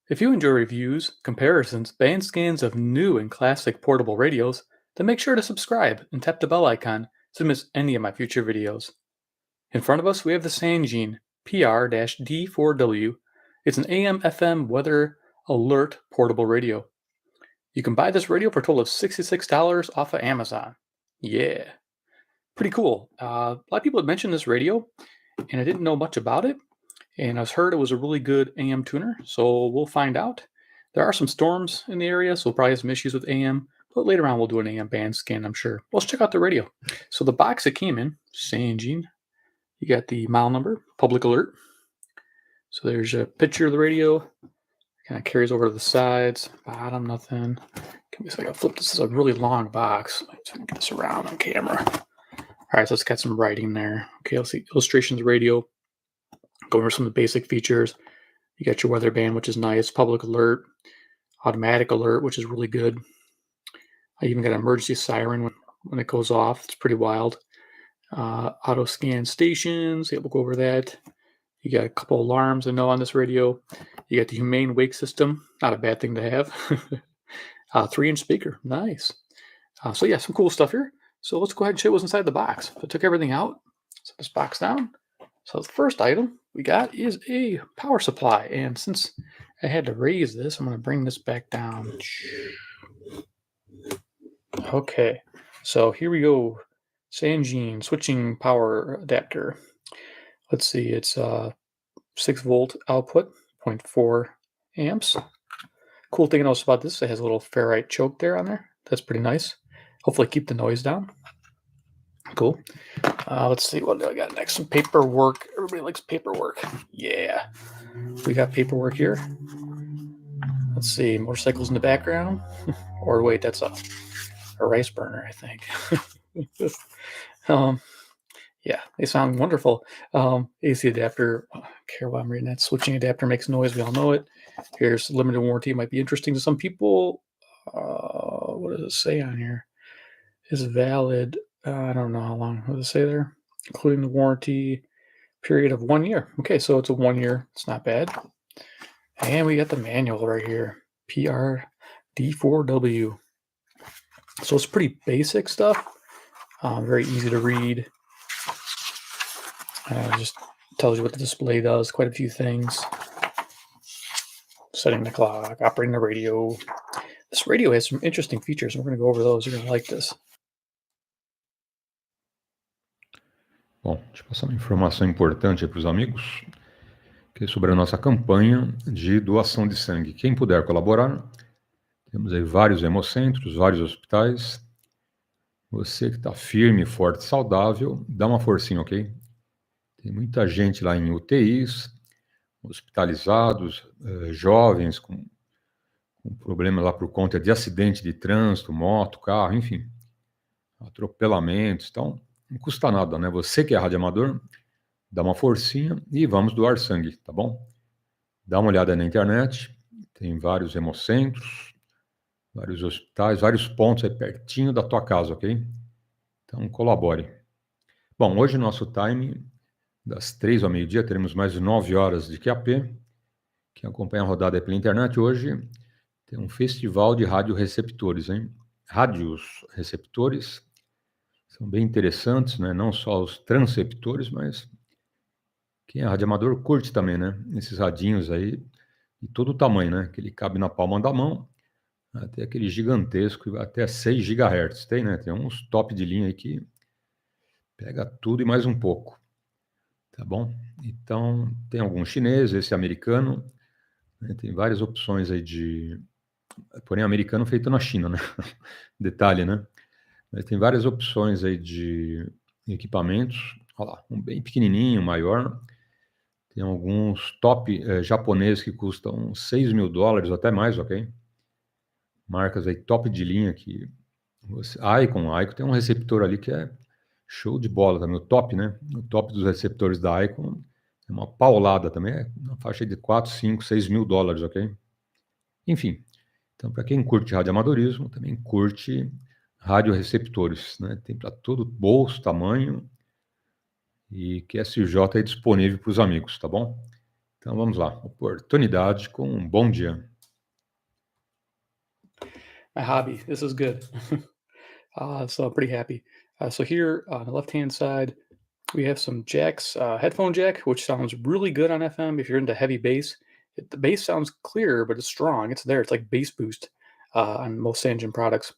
If you enjoy reviews, comparisons, band scans of new and classic portable radios, then make sure to subscribe and tap the bell icon to miss any of my future videos. In front of us, we have the Sangean PR-D4W. It's an AM/FM weather alert portable radio. You can buy this radio for a total of $66 off of Amazon. Yeah, pretty cool. A lot of people had mentioned this radio, and I didn't know much about it. And I was heard it was a really good AM tuner, so we'll find out. There are some storms in the area, so we'll probably have some issues with AM, but later on we'll do an AM band scan, I'm sure. Let's check out the radio. So the box it came in, Sangean. You got the model number, public alert. So there's a picture of the radio. Kind of carries over to the sides, bottom, nothing. So I gotta flip this. This is a really long box. Let's get this around on camera. All right, so it's got some writing there. Okay, let's see. Illustrations radio. Go over some of the basic features. You got your weather band, which is nice. Public alert, automatic alert, which is really good. I even got an emergency siren when it goes off. It's pretty wild. Auto scan stations. Yeah, we'll go over that. You got a couple alarms I know on this radio. You got the humane wake system. Not a bad thing to have. 3-inch speaker. Nice. So yeah, some cool stuff here. So let's go ahead and show what's inside the box. So I took everything out. Set this box down. So the first item we got is a power supply. And since I had to raise this, I'm going to bring this back down. Okay, so here we go. Sangean switching power adapter. Let's see, it's 6-volt output, 0.4 amps. Cool thing else about this, it has a little ferrite choke there on there. That's pretty nice. Hopefully keep the noise down. Cool. Let's see, what do I got next? Some paperwork. Everybody likes paperwork. Yeah. We got paperwork here. Let's see, motorcycles in the background. Or wait, that's a rice burner, I think. Yeah, they sound wonderful. AC adapter, care what I'm reading that. Switching adapter makes noise. We all know it. Here's limited warranty. Might be interesting to some people. What does it say on here? Is valid. I don't know how long. What does it say there? Including the warranty period of 1 year. Okay, so it's a 1 year. It's not bad. And we got the manual right here. PRD4W. So it's pretty basic stuff. Very easy to read. Just tells you what the display does, quite a few things. Setting the clock, operating the radio. This radio has some interesting features. We're going to go over those. You're going to like this. Bom, deixa eu passar uma informação importante para os amigos, que é sobre a nossa campanha de doação de sangue. Quem puder colaborar, temos aí vários hemocentros, vários hospitais. Você que está firme, forte, saudável, dá uma forcinha, ok? Tem muita gente lá em UTIs, hospitalizados, jovens com problema lá por conta de acidente de trânsito, moto, carro, enfim, atropelamentos. Então, não custa nada, né? Você que é radioamador, dá uma forcinha e vamos doar sangue, tá bom? Dá uma olhada na internet, tem vários hemocentros, vários hospitais, vários pontos aí pertinho da tua casa, ok? Então, colabore. Bom, hoje nosso time, das 3 ao meio-dia, teremos mais de 9 horas de QAP. Quem acompanha a rodada aí pela internet hoje, tem um festival de radioreceptores, hein? Rádios receptores são bem interessantes, né? Não só os transceptores, mas quem é radioamador curte também, né? Esses radinhos aí, de todo o tamanho, né? Que ele cabe na palma da mão, até aquele gigantesco, até 6 GHz. Tem, né? Tem uns top de linha aí que pega tudo e mais um pouco. Tá bom? Então, tem algum chinês, esse americano, né? Tem várias opções aí de... Porém, americano feito na China, né? Detalhe, né? Mas tem várias opções aí de equipamentos. Olha lá, um bem pequenininho, maior. Tem alguns top japoneses que custam $6.000, até mais, ok? Marcas aí top de linha que... Icon tem um receptor ali que é show de bola também. O top, né? O top dos receptores da Icon é uma paulada também. É na faixa de $4, 5, 6 mil dólares, ok? Enfim. Então, para quem curte radioamadorismo, também curte radioreceptores, né? Tem para todo bolso, tamanho, e QSJ é disponível para os amigos, tá bom? Então, vamos lá. Oportunidade com um bom dia. My hobby. This is good. So I'm pretty happy. So here on the left-hand side, we have some jacks, headphone jack, which sounds really good on FM if you're into heavy bass. The bass sounds clear, but it's strong. It's there. It's like bass boost on most Sanjin products.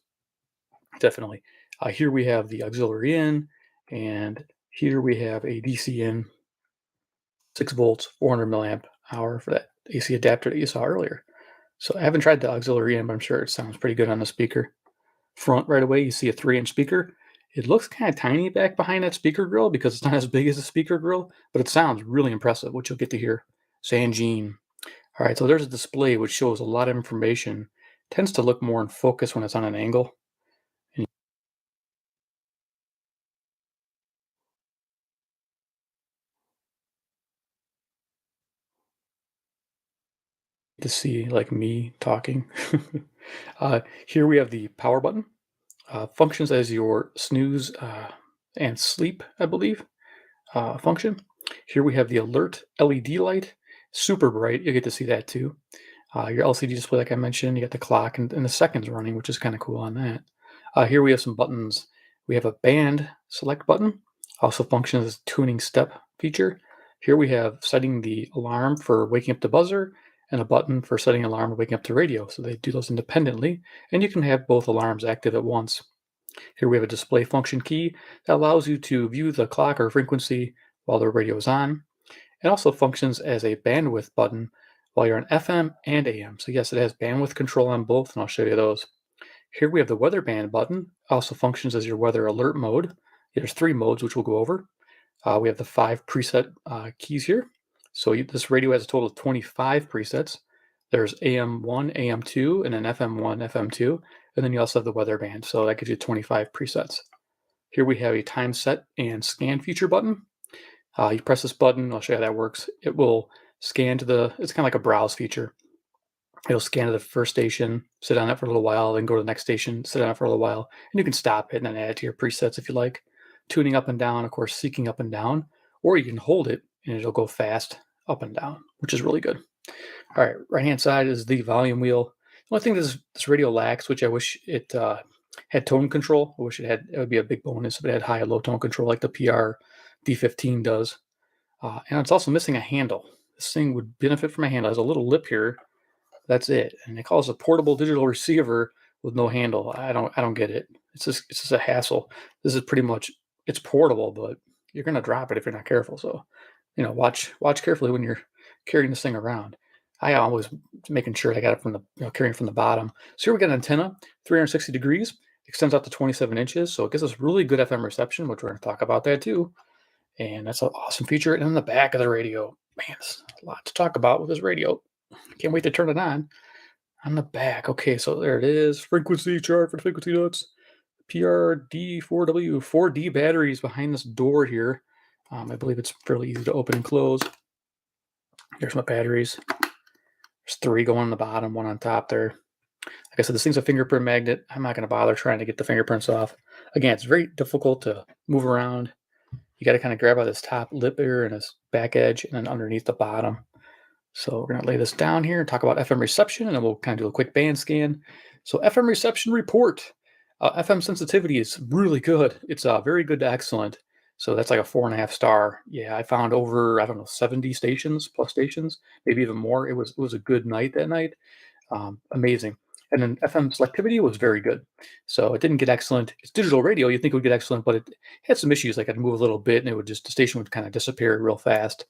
Definitely. Here we have the auxiliary in, and here we have a DC in, 6 volts, 400 milliamp hour for that AC adapter that you saw earlier. So I haven't tried the auxiliary in, but I'm sure it sounds pretty good on the speaker. Front right away, you see a 3-inch speaker. It looks kind of tiny back behind that speaker grill because it's not as big as the speaker grill, but it sounds really impressive, which you'll get to hear. Sanjin. All right, so there's a display which shows a lot of information. Tends to look more in focus when it's on an angle. And to see like me talking. Here we have the power button. Functions as your snooze and sleep, I believe, function. Here we have the alert LED light, super bright. You get to see that too. Your LCD display, like I mentioned, you got the clock and the seconds running, which is kind of cool on that. Here we have some buttons. We have a band select button, also functions as tuning step feature. Here we have setting the alarm for waking up the buzzer and a button for setting alarm waking up to radio. So they do those independently, and you can have both alarms active at once. Here we have a display function key that allows you to view the clock or frequency while the radio is on. It also functions as a bandwidth button while you're on FM and AM. So yes, it has bandwidth control on both, and I'll show you those. Here we have the weather band button. Also functions as your weather alert mode. There's 3 modes, which we'll go over. We have the 5 preset keys here. So this radio has a total of 25 presets. There's AM1, AM2, and then FM1, FM2. And then you also have the weather band. So that gives you 25 presets. Here we have a time set and scan feature button. You press this button, I'll show you how that works. It will scan to it's kind of like a browse feature. It'll scan to the first station, sit on it for a little while, then go to the next station, sit on it for a little while, and you can stop it and then add it to your presets if you like. Tuning up and down, of course, seeking up and down, or you can hold it and it'll go fast up and down, which is really good. All right, right-hand side is the volume wheel. The only thing this radio lacks, which I wish it had tone control. I wish it would be a big bonus if it had high and low tone control like the PR-D15 does. And it's also missing a handle. This thing would benefit from a handle. It has a little lip here. That's it. And it calls a portable digital receiver with no handle. I don't get it. It's just a hassle. This is pretty much, it's portable, but you're gonna drop it if you're not careful. So, watch carefully when you're carrying this thing around. I always making sure I got it from the carrying from the bottom. So here we got an antenna, 360 degrees, extends out to 27 inches. So it gives us really good FM reception, which we're gonna talk about that too. And that's an awesome feature. And in the back of the radio, man, there's a lot to talk about with this radio. Can't wait to turn it on the back. Okay, so there it is. Frequency chart for the frequency notes. PRD4W 4D batteries behind this door here. I believe it's fairly easy to open and close. Here's my batteries. There's 3 going on the bottom, 1 on top there. Like I said, this thing's a fingerprint magnet. I'm not going to bother trying to get the fingerprints off. Again, it's very difficult to move around. You got to kind of grab out this top lip here and this back edge and then underneath the bottom. So we're going to lay this down here and talk about FM reception, and then we'll kind of do a quick band scan. So FM reception report. FM sensitivity is really good. It's very good to excellent. So that's like a 4.5 star. Yeah, I found over, 70 stations, plus stations, maybe even more. It was a good night that night. Amazing. And then FM selectivity was very good. So it didn't get excellent. It's digital radio. You'd think it would get excellent, but it had some issues. Like I'd move a little bit and the station would kind of disappear real fast.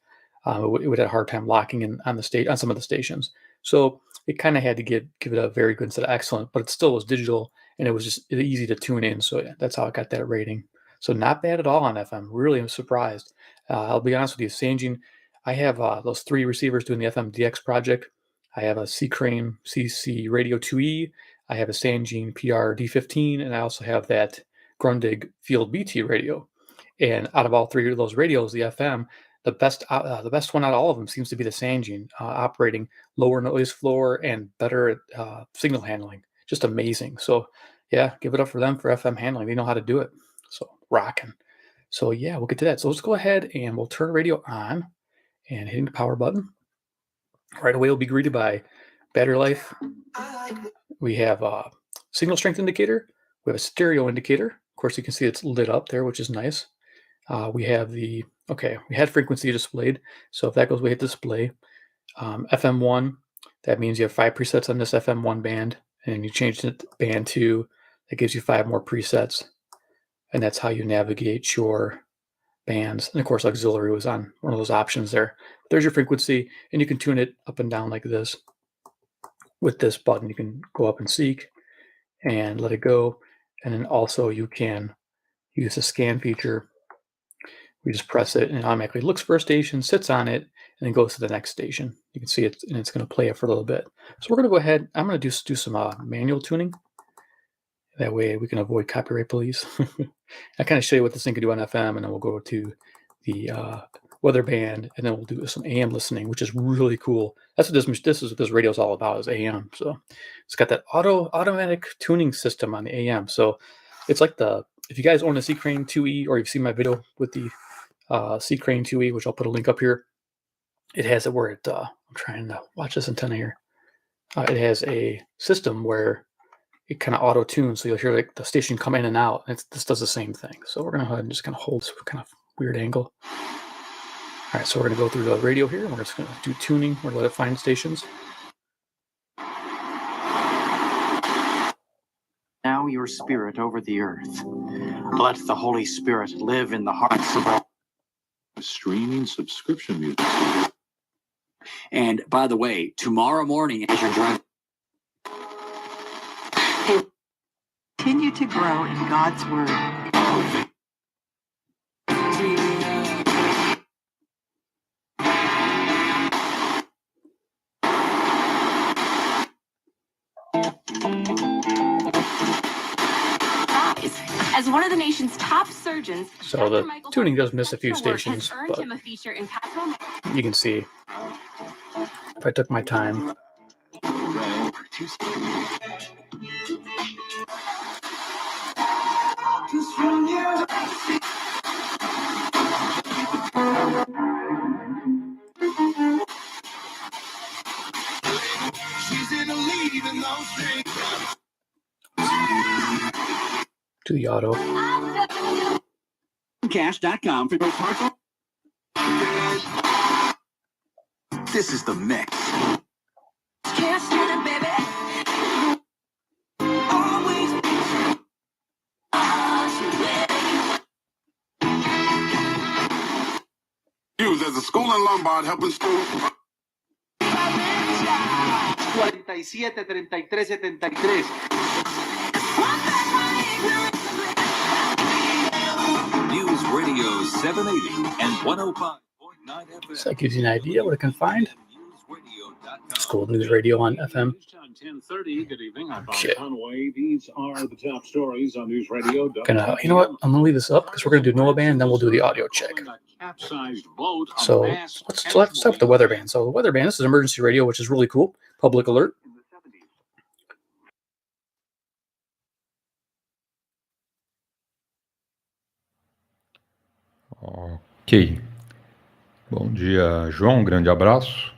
It would have a hard time locking in on some of the stations. So it kind of had to give it a very good instead of excellent, but it still was digital and it was just easy to tune in. So yeah, that's how I got that rating. So not bad at all on FM. Really am surprised. I'll be honest with you, Sangean, I have those 3 receivers doing the FM DX project. I have a C-Crane CC Radio 2E. I have a Sangean PR D15, and I also have that Grundig Field BT radio. And out of all 3 of those radios, the FM, the best one out of all of them seems to be the Sangean, operating lower noise floor and better signal handling. Just amazing. So yeah, give it up for them for FM handling. They know how to do it. So rocking. So yeah, we'll get to that. So let's go ahead and we'll turn the radio on and hitting the power button. Right away, we'll be greeted by battery life. We have a signal strength indicator. We have a stereo indicator. Of course, you can see it's lit up there, which is nice. We have we had frequency displayed. So if that goes, we hit display. FM1, that means you have 5 presets on this FM1 band, and you change it to band 2. That gives you 5 more presets. And that's how you navigate your bands. And of course, auxiliary was on one of those options there. There's your frequency, and you can tune it up and down like this. With this button, you can go up and seek and let it go. And then also you can use the scan feature. We just press it and it automatically looks for a station, sits on it, and then goes to the next station. You can see it, and it's going to play it for a little bit. So we're going to go ahead. I'm going to do some manual tuning. That way we can avoid copyright police. I kind of show you what this thing can do on FM, and then we'll go to the weather band, and then we'll do some AM listening, which is really cool. That's what this radio is all about, is AM. So it's got that automatic tuning system on the AM. So it's like if you guys own a C-Crane 2E, or you've seen my video with the C-Crane 2E, which I'll put a link up here, it has it where I'm trying to watch this antenna here. It has a system where it kind of auto tunes, so you'll hear like the station come in and out. This does the same thing. So we're gonna go ahead and just kind of hold this kind of weird angle. All right, so we're gonna go through the radio here, and we're just gonna do tuning. We're gonna let it find stations. Now your spirit over the earth. Let the Holy Spirit live in the hearts of all. Streaming subscription music. And by the way, tomorrow morning as you're driving, continue to grow in God's Word. As one of the nation's top surgeons, So the tuning does miss a few stations, earned but him a feature in Pastoral. you can see if I took my time. To the auto. Cash.com for your smartphone. This is the mix. Use as a school in Lombard helping schools. 47-33-73. News Radio 780 and 105.9 FM. So that gives you an idea what it can find. School News Radio on FM. 10:30. Good evening. I'm Bob Shit. Conway. These are the top stories on News Radio. You know what? I'm gonna leave this up because we're gonna do NOAA band, then we'll do the audio check. Capsized boat. So let's start with the weather band. So the weather band, this is emergency radio, which is really cool. Public alert. Ok. Bom dia, João. Um grande abraço.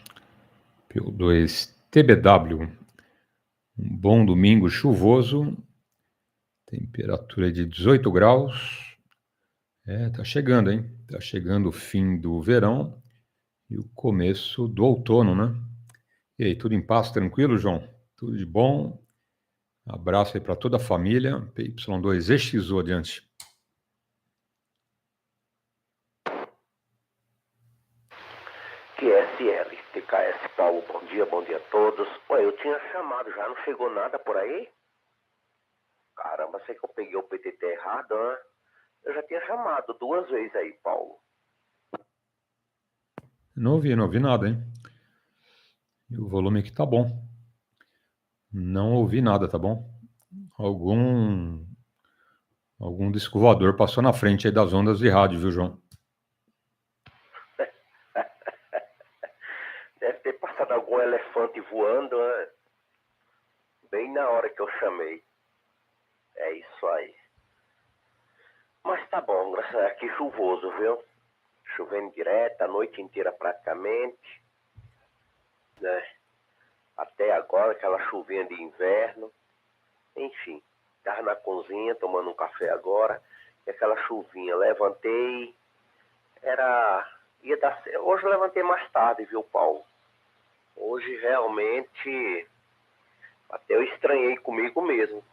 PY2EXU. Um bom domingo chuvoso. Temperatura de 18 graus. Tá chegando, hein? Tá chegando o fim do verão e o começo do outono, né? E aí, tudo em paz, tranquilo, João? Tudo de bom? Abraço aí para toda a família. PY2EXU adiante. QSL, TKS Paulo, bom dia a todos. Ué, eu tinha chamado já, não chegou nada por aí? Caramba, sei que eu peguei o PTT errado, né? Eu já tinha chamado 2 vezes aí, Paulo. Não ouvi nada, hein? E o volume aqui tá bom. Não ouvi nada, tá bom? Algum disco voador passou na frente aí das ondas de rádio, viu, João? Deve ter passado algum elefante voando, né? Bem na hora que eu chamei. É isso aí. Mas tá bom, graças a Deus, aqui chuvoso, viu? Chovendo direto, a noite inteira praticamente. Né? Até agora, aquela chuvinha de inverno. Enfim, tava na cozinha tomando um café agora. E aquela chuvinha, levantei. Hoje eu levantei mais tarde, viu, Paulo? Hoje realmente até eu estranhei comigo mesmo,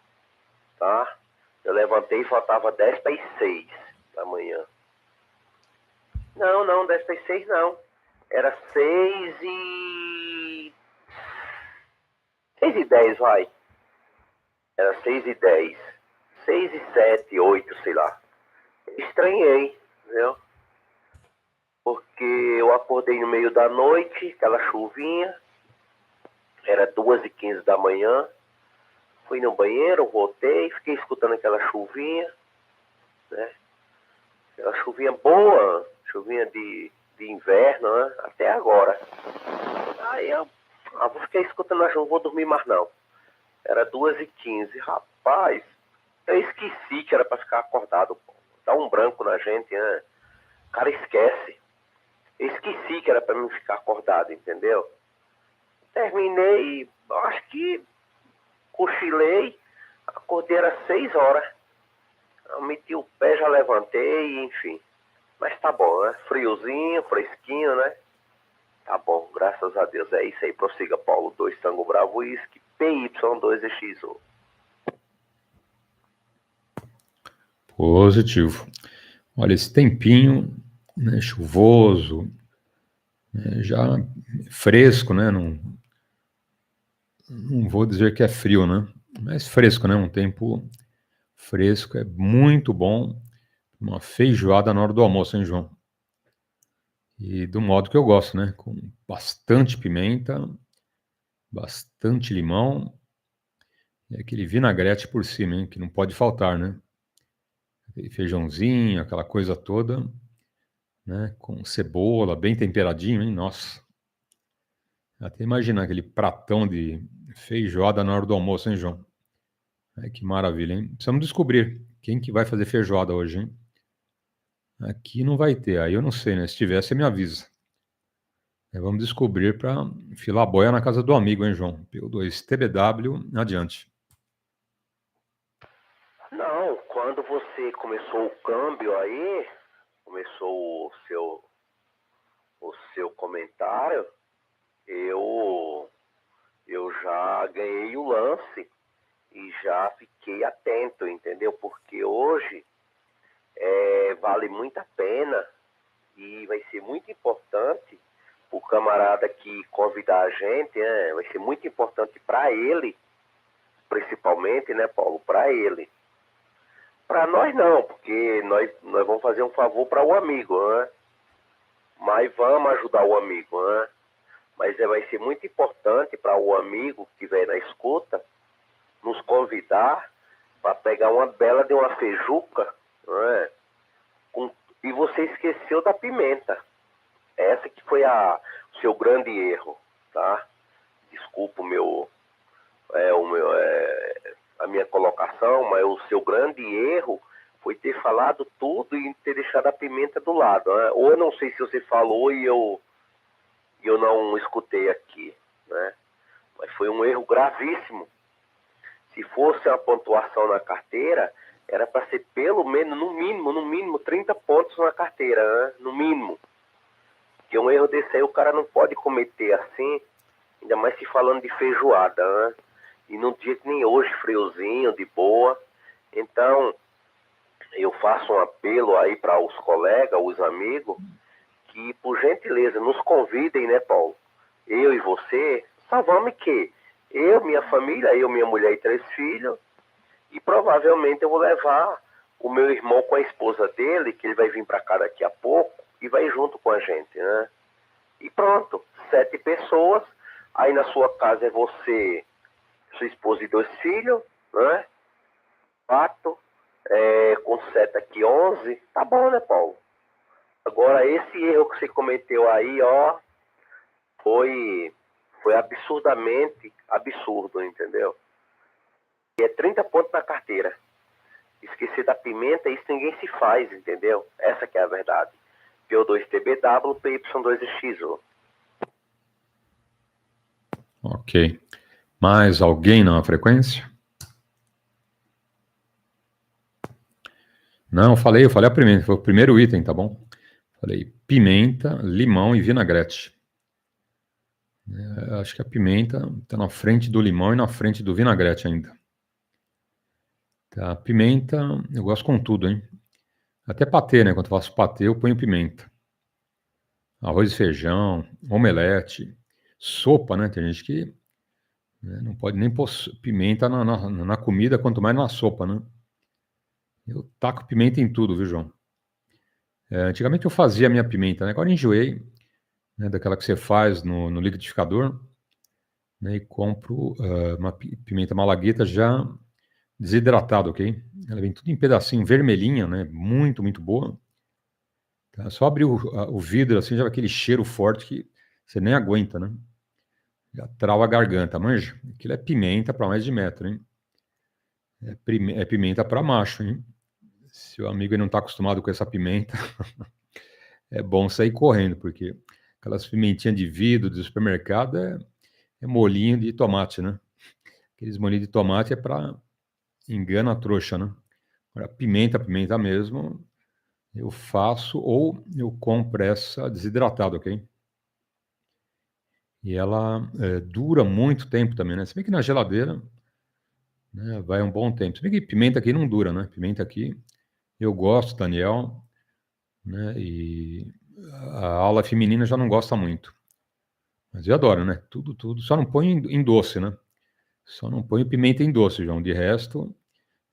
tá? Eu levantei e faltava 10:06 da manhã. Não, 10:06 não. Era 6:10, vai. Era 6:10. 6:07, 8, sei lá. Estranhei, viu? Porque eu acordei no meio da noite, aquela chuvinha. Era 2:15 da manhã. Fui no banheiro, voltei, fiquei escutando aquela chuvinha, né? Aquela chuvinha boa, chuvinha de inverno, né? Até agora. Aí eu fiquei escutando a chuva, vou dormir mais não. Era 2:15. Rapaz, eu esqueci que era para ficar acordado. Pô. Dá um branco na gente, né? O cara esquece. Eu esqueci que era para mim ficar acordado, entendeu? Terminei, acho que cochilei, acordei, era 6 horas. Eu meti o pé, já levantei, enfim. Mas tá bom, né? Friozinho, fresquinho, né? Tá bom, graças a Deus. É isso aí, prossiga, Paulo. 2 Tango Bravo Whisky, PY2EXU. Positivo. Olha, esse tempinho, né, chuvoso, né, já fresco, né? Não vou dizer que é frio, né? Mas fresco, né? Um tempo fresco é muito bom. Uma feijoada na hora do almoço, hein, João? E do modo que eu gosto, né? Com bastante pimenta, bastante limão e aquele vinagrete por cima, hein? Que não pode faltar, né? Feijãozinho, aquela coisa toda, né? Com cebola, bem temperadinho, hein? Nossa. Até imaginar aquele pratão de feijoada na hora do almoço, hein, João? Ai, que maravilha, hein? Precisamos descobrir quem que vai fazer feijoada hoje, hein? Aqui não vai ter, aí eu não sei, né? Se tiver, você me avisa. Vamos descobrir para filar a boia na casa do amigo, hein, João? PY2EXU, adiante. Não, quando você começou o câmbio aí, começou o seu comentário, eu já ganhei o lance e já fiquei atento, entendeu? Porque hoje vale muito a pena e vai ser muito importante o camarada que convidar a gente, né? Vai ser muito importante para ele, principalmente, né, Paulo? Para ele. Para nós não, porque nós vamos fazer um favor para o amigo, né? Mas vamos ajudar o amigo, né? Mas vai ser muito importante para o amigo que estiver na escuta nos convidar para pegar uma bela de uma feijuca, né? E você esqueceu da pimenta. Essa que foi o seu grande erro, tá? Desculpa a minha colocação, mas o seu grande erro foi ter falado tudo e ter deixado a pimenta do lado, né? Ou eu não sei se você falou e eu não escutei aqui, né? Mas foi um erro gravíssimo. Se fosse uma pontuação na carteira, era para ser pelo menos, no mínimo 30 pontos na carteira, né? No mínimo. Porque um erro desse aí o cara não pode cometer assim, ainda mais se falando de feijoada, né? E num dia que nem hoje, friozinho, de boa. Então, eu faço um apelo aí para os colegas, os amigos, que por gentileza nos convidem, né, Paulo? Eu e você, só vamos que eu, minha família, minha mulher e 3 filhos, e provavelmente eu vou levar o meu irmão com a esposa dele, que ele vai vir para cá daqui a pouco, e vai junto com a gente, né? E pronto, 7 pessoas, aí na sua casa é você, sua esposa e 2 filhos, né? 4, com 7 aqui 11, tá bom, né, Paulo? Agora, esse erro que você cometeu aí, ó, foi absurdamente absurdo, entendeu? E é 30 pontos na carteira. Esquecer da pimenta, isso ninguém se faz, entendeu? Essa que é a verdade. PO2TBW, PY2EXU. Ok. Mais alguém na frequência? Não, eu falei a primeira, foi o primeiro item, tá bom? Falei pimenta, limão e vinagrete. Acho que a pimenta está na frente do limão e na frente do vinagrete ainda. Tá, pimenta, eu gosto com tudo, hein? Até patê, né? Quando eu faço patê, eu ponho pimenta. Arroz e feijão, omelete, sopa, né? Tem gente que não pode nem pôr pimenta na comida, quanto mais na sopa, né? Eu taco pimenta em tudo, viu, João? Antigamente eu fazia a minha pimenta, né? Agora enjoei, né, daquela que você faz no liquidificador, né? E compro uma pimenta malagueta já desidratada, ok? Ela vem tudo em pedacinho, vermelhinha, né? Muito, muito boa. Tá? Só abrir o vidro assim, já vai aquele cheiro forte que você nem aguenta, né? Já trava a garganta, manja? Aquilo é pimenta para mais de metro, hein? É pimenta para macho, hein? Se o amigo não está acostumado com essa pimenta, é bom sair correndo, porque aquelas pimentinhas de vidro do supermercado é molinho de tomate, né? Aqueles molinhos de tomate é para engana a trouxa, né? Agora, pimenta mesmo, eu faço ou eu compro essa desidratada, ok? E ela dura muito tempo também, né? Se bem que na geladeira, né, vai um bom tempo. Se bem que pimenta aqui não dura, né? Pimenta aqui, eu gosto, Daniel, né? E a aula feminina já não gosta muito. Mas eu adoro, né? Tudo. Só não põe em doce, né? Só não põe pimenta em doce, João. De resto,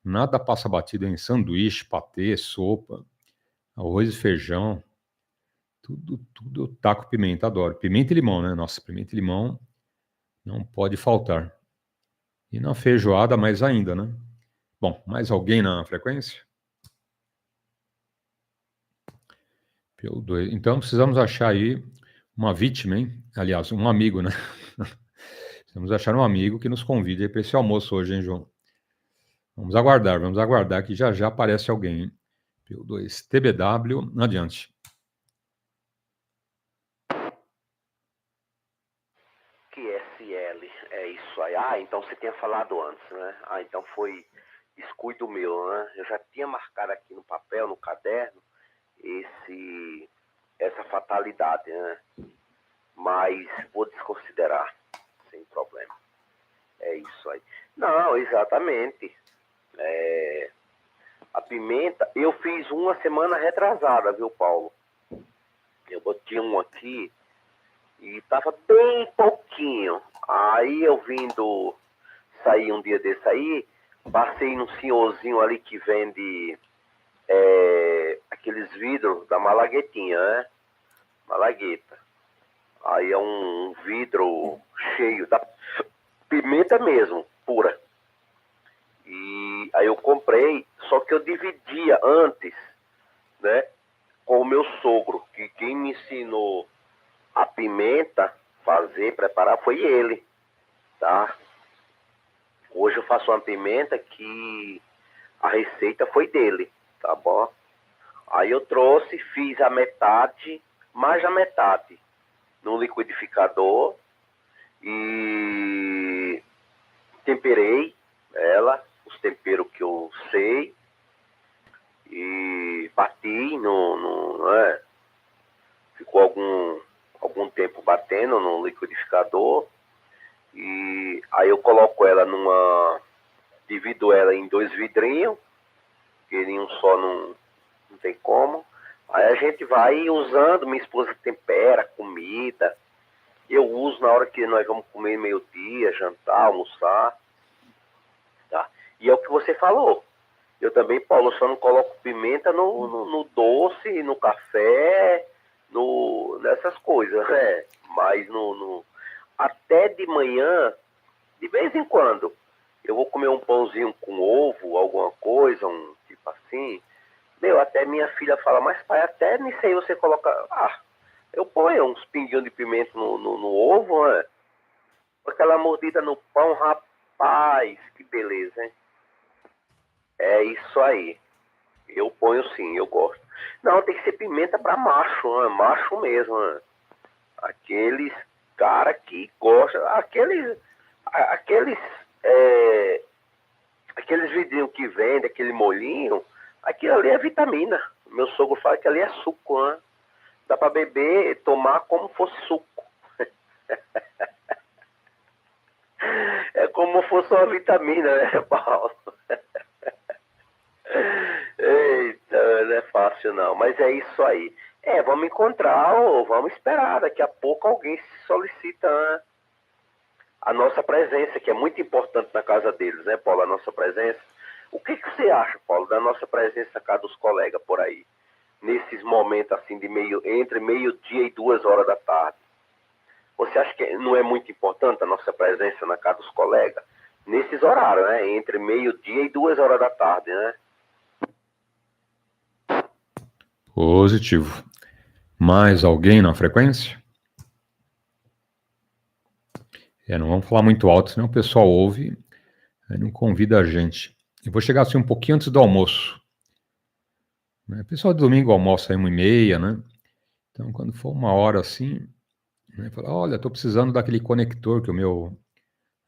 nada passa batido em sanduíche, patê, sopa, arroz e feijão. Tudo eu taco pimenta, adoro. Pimenta e limão, né? Nossa, pimenta e limão não pode faltar. E na feijoada, mais ainda, né? Bom, mais alguém na frequência? PY2. Então, precisamos achar aí uma vítima, hein? Aliás, um amigo, né? Precisamos achar um amigo que nos convide para esse almoço hoje, hein, João? Vamos aguardar que já já aparece alguém, hein? PY2, TBW, adiante. QSL, é isso aí. Ah, então você tinha falado antes, né? Ah, então foi descuido meu, né? Eu já tinha marcado aqui no papel, no caderno, essa fatalidade, né? Mas vou desconsiderar, sem problema. É isso aí. Não, exatamente. A pimenta, eu fiz uma semana retrasada, viu, Paulo? Eu botei um aqui e tava bem pouquinho. Aí eu vindo sair um dia desse aí, passei num senhorzinho ali que vende aqueles vidros da malaguetinha, né? Malagueta. Aí é um vidro cheio da pimenta mesmo, pura. E aí eu comprei, só que eu dividia antes, né, com o meu sogro, que quem me ensinou a pimenta preparar foi ele, tá? Hoje eu faço uma pimenta que a receita foi dele, tá bom? Aí eu trouxe, fiz a metade, mais a metade, no liquidificador e temperei ela, os temperos que eu sei, e bati né? Ficou algum tempo batendo no liquidificador, e aí eu coloco ela divido ela em 2 vidrinhos, porque em um só não tem como. Aí a gente vai usando, minha esposa tempera comida, eu uso na hora que nós vamos comer meio-dia, jantar, almoçar, tá? E é o que você falou. Eu também, Paulo, só não coloco pimenta no doce, no café, nessas coisas, né? Mas até de manhã, de vez em quando, eu vou comer um pãozinho com ovo, alguma coisa, um tipo assim. Meu, até minha filha fala, mas pai, até nisso aí você coloca... Ah, eu ponho uns pinguinhos de pimenta no ovo, né? Aquela mordida no pão, rapaz, que beleza, hein? É isso aí. Eu ponho sim, eu gosto. Não, tem que ser pimenta para macho, né? Macho mesmo, né? Aqueles cara que gosta, aqueles vidrinhos que vende, aquele molhinho, aquilo ali é vitamina. Meu sogro fala que ali é suco, né? Dá para beber, tomar como fosse suco. É como fosse uma vitamina, né, Paulo? Eita, não é fácil não, mas é isso aí. Vamos encontrar ou vamos esperar, daqui a pouco alguém se solicita, né? A nossa presença, que é muito importante na casa deles, né, Paulo, a nossa presença. O que você acha, Paulo, da nossa presença na casa dos colegas por aí? Nesses momentos assim, entre meio-dia e 2 horas da tarde. Você acha que não é muito importante a nossa presença na casa dos colegas? Nesses horários, né? Entre meio-dia e 2 horas da tarde, né? Positivo. Mais alguém na frequência? Não vamos falar muito alto, senão o pessoal ouve e não convida a gente. Eu vou chegar assim um pouquinho antes do almoço. O pessoal de domingo almoça aí 1h30, né? Então, quando for 1 hora assim, né, fala, olha, estou precisando daquele conector que o meu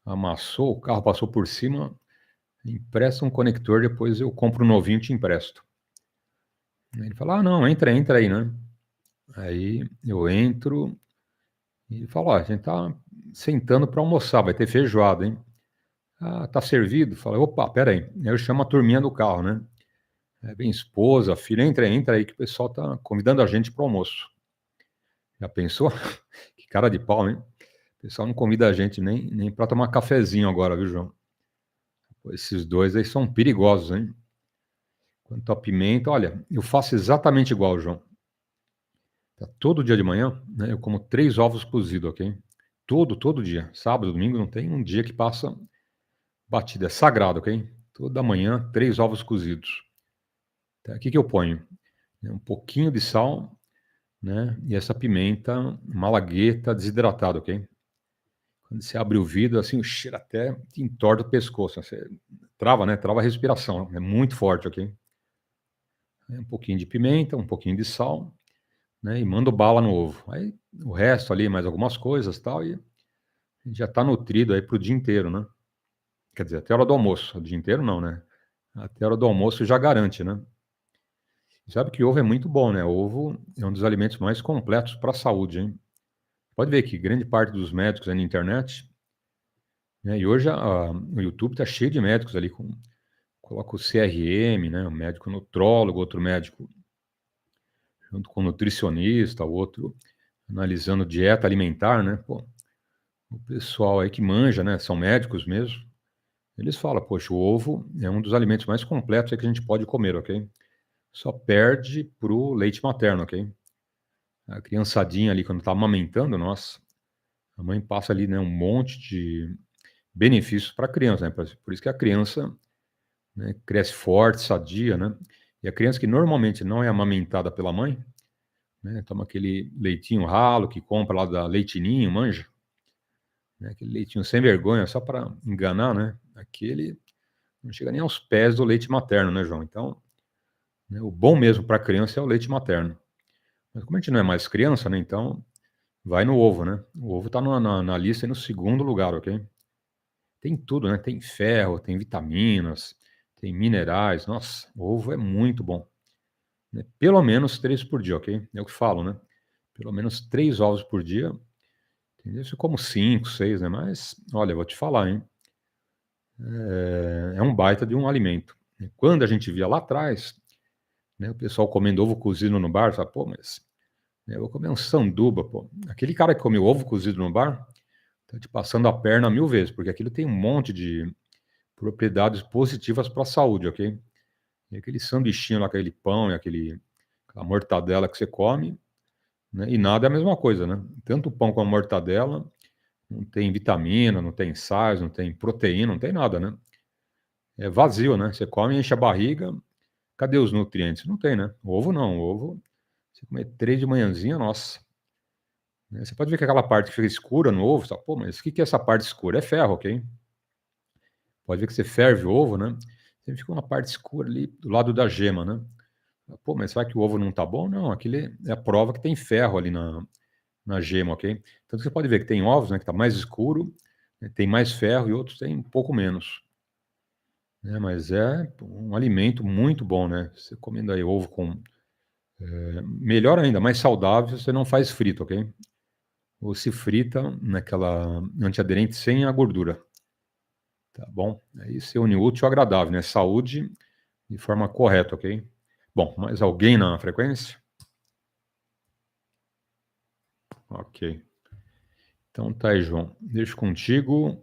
amassou, o carro passou por cima, empresta um conector, depois eu compro um novinho e te empresto. Ele fala, não, entra aí, né? Aí eu entro e ele fala, a gente tá sentando para almoçar, vai ter feijoada, hein? Ah, tá servido? Fala, opa, pera aí. Aí eu chamo a turminha do carro, né? Vem esposa, filha, entra aí que o pessoal tá convidando a gente para o almoço. Já pensou? Que cara de pau, hein? O pessoal não convida a gente nem para tomar cafezinho agora, viu, João? Esses dois aí são perigosos, hein? Quanto a pimenta, olha, eu faço exatamente igual, João. Todo dia de manhã, né, eu como 3 ovos cozidos, ok? Todo dia. Sábado, domingo, não tem um dia que passa batida. É sagrado, ok? Toda manhã, 3 ovos cozidos. Tá, o que eu ponho? Um pouquinho de sal, né? E essa pimenta malagueta desidratada, ok? Quando você abre o vidro, assim, o cheiro até te entorta o pescoço. Você trava, né? Trava a respiração. É muito forte, ok? Um pouquinho de pimenta, um pouquinho de sal, né? E manda bala no ovo. Aí o resto ali, mais algumas coisas tal, e a gente já está nutrido aí para o dia inteiro, né? Quer dizer, até a hora do almoço. O dia inteiro não, né? Até a hora do almoço já garante, né? Sabe que ovo é muito bom, né? Ovo é um dos alimentos mais completos para a saúde, hein? Pode ver que grande parte dos médicos aí na internet, né? E hoje o YouTube está cheio de médicos ali coloca o CRM, né? Um médico nutrólogo, outro médico junto com o nutricionista, o outro analisando dieta alimentar, né? Pô, o pessoal aí que manja, né? São médicos mesmo. Eles falam, poxa, o ovo é um dos alimentos mais completos aí que a gente pode comer, ok? Só perde pro leite materno, ok? A criançadinha ali, quando tá amamentando, nossa, a mãe passa ali, né, um monte de benefícios para a criança, né? Por isso que a criança, né, cresce forte, sadia, né? E a criança que normalmente não é amamentada pela mãe, né, toma aquele leitinho ralo que compra lá da Leitinho, manja? Né, aquele leitinho sem vergonha, só para enganar, né? Aquele não chega nem aos pés do leite materno, né, João? Então, né, o bom mesmo para a criança é o leite materno. Mas como a gente não é mais criança, né, então vai no ovo, né? O ovo está na lista aí no segundo lugar, ok? Tem tudo, né? Tem ferro, tem vitaminas, tem minerais. Nossa, o ovo é muito bom. Né? Pelo menos 3 por dia, ok? É o que falo, né? Pelo menos 3 ovos por dia. Entendeu? Eu como 5, 6, né? Mas, olha, eu vou te falar, hein? É um baita de um alimento. Quando a gente via lá atrás, né, o pessoal comendo ovo cozido no bar, fala, pô, mas né, eu vou comer um sanduba, pô. Aquele cara que come ovo cozido no bar, tá te passando a perna 1000 vezes, porque aquilo tem um monte de propriedades positivas para a saúde, ok? E aquele sanduichinho lá, aquele pão e aquela mortadela que você come, né? E nada é a mesma coisa, né? Tanto o pão como a mortadela não tem vitamina, não tem sais, não tem proteína, não tem nada, né? É vazio, né? Você come, enche a barriga, cadê os nutrientes? Não tem, né? O ovo não, o ovo, você comer 3 de manhãzinha, nossa. Né? Você pode ver que aquela parte que fica escura no ovo, você fala, pô, mas o que é essa parte escura? É ferro, ok? Pode ver que você ferve o ovo, né? Sempre fica uma parte escura ali do lado da gema, né? Pô, mas será que o ovo não tá bom? Não, aquilo é a prova que tem ferro ali na gema, ok? Então você pode ver que tem ovos, né, que tá mais escuro, né, tem mais ferro e outros tem um pouco menos. Né? Mas é um alimento muito bom, né? Você comendo aí ovo com... melhor ainda, mais saudável, você não faz frito, ok? Ou se frita naquela antiaderente sem a gordura. Tá bom? Aí você une o útil ao agradável, né? Saúde de forma correta, ok? Bom, mais alguém na frequência? Ok. Então tá aí, João. Deixo contigo.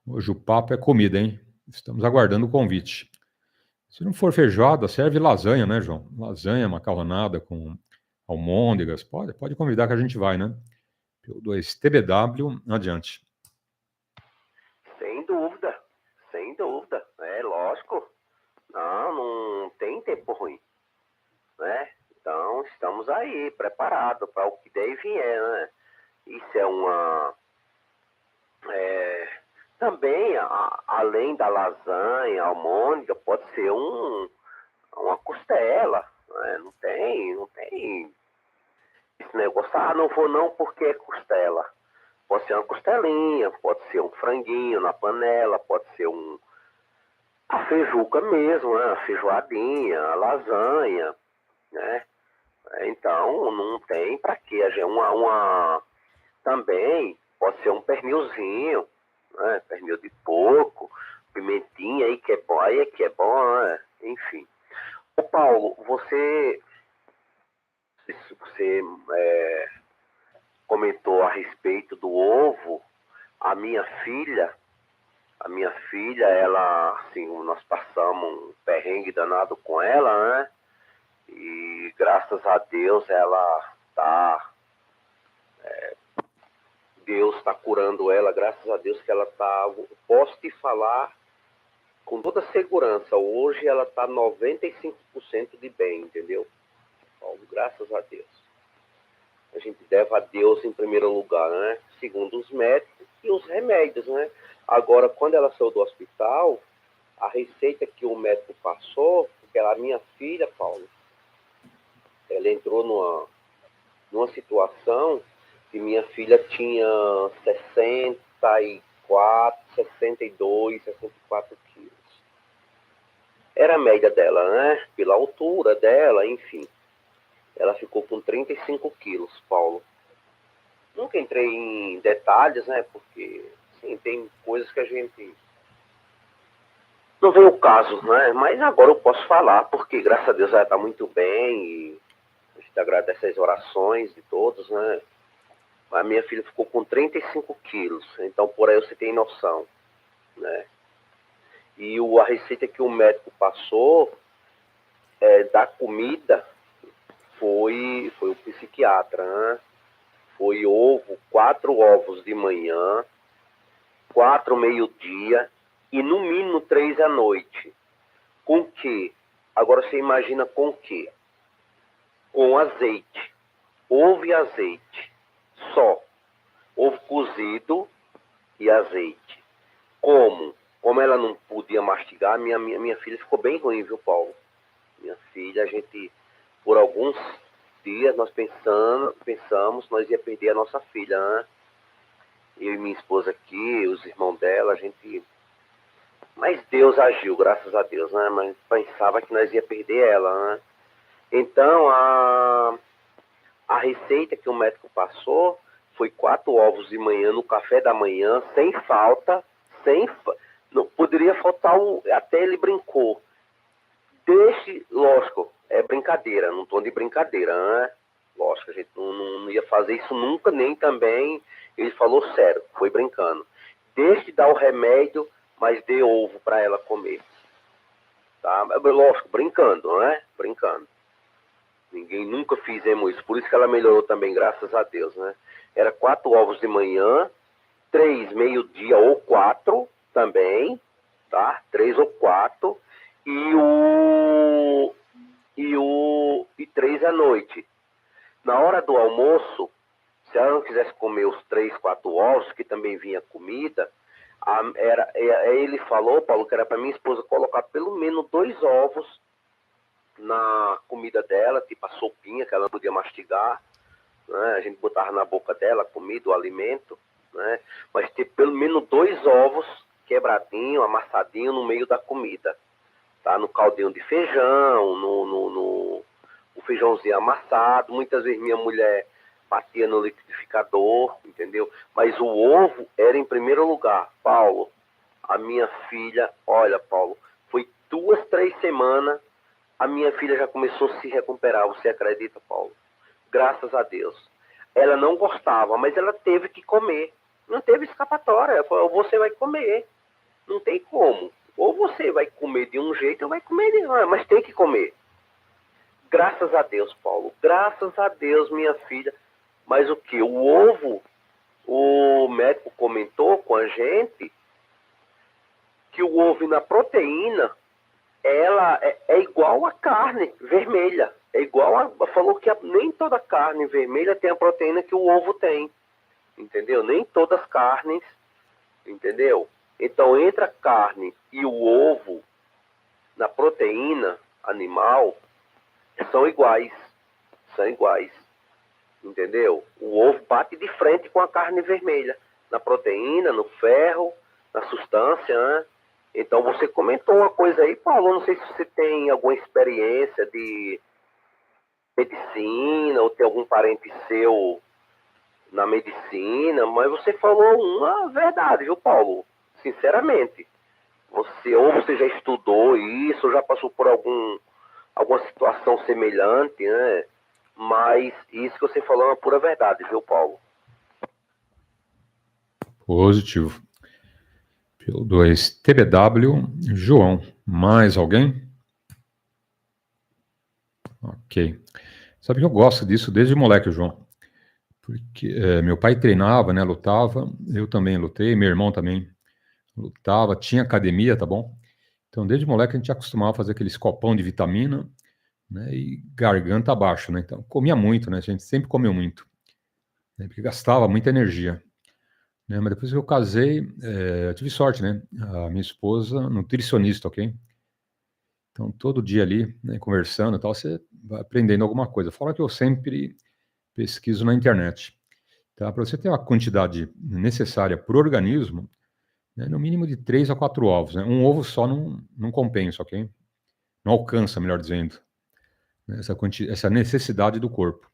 Hoje o papo é comida, hein? Estamos aguardando o convite. Se não for feijoada, serve lasanha, né, João? Lasanha, macarronada com almôndegas. Pode convidar que a gente vai, né? PY2EXU, adiante. Sem dúvida, sem dúvida. É lógico. Não tem tempo ruim, né? Então estamos aí, preparados para o que der e vier, né? Isso é uma... também, além da lasanha, almôndega, pode ser uma costela, né? Não tem esse negócio, não vou não porque é costela. Pode ser uma costelinha, pode ser um franguinho na panela, pode ser a feijuca mesmo, né? A feijoadinha, a lasanha, né? Então, não tem para quê. Também pode ser um pernilzinho, né? Pernil de porco, pimentinha aí que é bom, né? Enfim. Ô Paulo, você comentou a respeito do ovo. A minha filha, ela, assim, nós passamos um perrengue danado com ela, né? E graças a Deus ela tá... Deus está curando ela, graças a Deus que ela tá... Posso te falar com toda segurança, hoje ela tá 95% de bem, entendeu? Paulo, graças a Deus. A gente deve a Deus em primeiro lugar, né? Segundo os médicos e os remédios, né? Agora, quando ela saiu do hospital, a receita que o médico passou, porque ela, minha filha, Paulo, ela entrou numa situação que minha filha tinha 62, 64 quilos. Era a média dela, né? Pela altura dela, enfim. Ela ficou com 35 quilos, Paulo. Nunca entrei em detalhes, né? Porque, sim, tem coisas que a gente não vem o caso, né? Mas agora eu posso falar, porque graças a Deus ela está muito bem e a gente agradece as orações de todos, né? A minha filha ficou com 35 quilos, então por aí você tem noção, né? E a receita que o médico passou da comida foi o psiquiatra, né? Foi 4 ovos de manhã, 4 meio-dia e no mínimo 3 à noite. Com que? Agora você imagina com que? Com azeite. Ovo e azeite. Só. Ovo cozido e azeite. Como? Como ela não podia mastigar, minha filha ficou bem ruim, viu, Paulo? Minha filha, a gente, por alguns dias, nós pensamos, nós ia perder a nossa filha, né? Eu e minha esposa aqui, os irmãos dela, a gente... Mas Deus agiu, graças a Deus, né? Mas pensava que nós ia perder ela, né? Então, a receita que o médico passou foi 4 ovos de manhã no café da manhã, sem falta, não poderia faltar até ele brincou. Lógico, é brincadeira, não estou de brincadeira, né? Lógico, a gente não ia fazer isso nunca, nem também, ele falou sério, foi brincando. Deixe de dar o remédio, mas dê ovo para ela comer. Tá? Lógico, brincando, né? Brincando. Ninguém nunca fizemos isso, por isso que ela melhorou também, graças a Deus, né? Era 4 ovos de manhã, 3 meio-dia ou 4 também, tá? 3 ou 4 e 3 à noite. Na hora do almoço, se ela não quisesse comer os 3, 4 ovos, que também vinha comida, ele falou, Paulo, que era para minha esposa colocar pelo menos 2 ovos na comida dela, tipo a sopinha que ela não podia mastigar, né? A gente botava na boca dela a comida, o alimento, né? Mas ter pelo menos 2 ovos quebradinho, amassadinho no meio da comida, tá? No caldinho de feijão, no feijãozinho amassado. Muitas vezes minha mulher batia no liquidificador, entendeu? Mas o ovo era em primeiro lugar. Paulo, a minha filha, olha, Paulo, foi 2, 3 semanas, a minha filha já começou a se recuperar, você acredita, Paulo? Graças a Deus. Ela não gostava, mas ela teve que comer. Não teve escapatória. Ela falou, você vai comer. Não tem como. Ou você vai comer de um jeito ou vai comer de outro, mas tem que comer. Graças a Deus, Paulo. Graças a Deus, minha filha. Mas o que? O ovo, o médico comentou com a gente que o ovo na proteína, ela é igual a carne vermelha. É igual falou que nem toda carne vermelha tem a proteína que o ovo tem. Entendeu? Nem todas as carnes, entendeu? Então, entre a carne e o ovo, na proteína animal, são iguais. São iguais. Entendeu? O ovo bate de frente com a carne vermelha. Na proteína, no ferro, na substância, né? Então, você comentou uma coisa aí, Paulo, não sei se você tem alguma experiência de medicina, ou tem algum parente seu na medicina, mas você falou uma verdade, viu, Paulo? Sinceramente. Você já estudou isso, já passou por alguma situação semelhante, né? Mas isso que você falou é uma pura verdade, viu, Paulo? Positivo. Pelo 2, TBW, João. Mais alguém? Ok. Sabe que eu gosto disso desde moleque, João. Porque meu pai treinava, né, lutava, eu também lutei, meu irmão também lutava, tinha academia, tá bom? Então, desde moleque a gente acostumava a fazer aqueles copão de vitamina, né, e garganta abaixo, né? Então, comia muito, né? A gente sempre comeu muito. né, porque gastava muita energia, né? Mas depois que eu casei, eu tive sorte, né? A minha esposa, nutricionista, ok? Então, todo dia ali, né, conversando e tal, você vai aprendendo alguma coisa. Fora que eu sempre pesquiso na internet, tá? Para você ter a quantidade necessária para o organismo, né, no mínimo de 3 a 4 ovos, né? Um ovo só não compensa, ok? Não alcança, melhor dizendo, né, essa necessidade do corpo.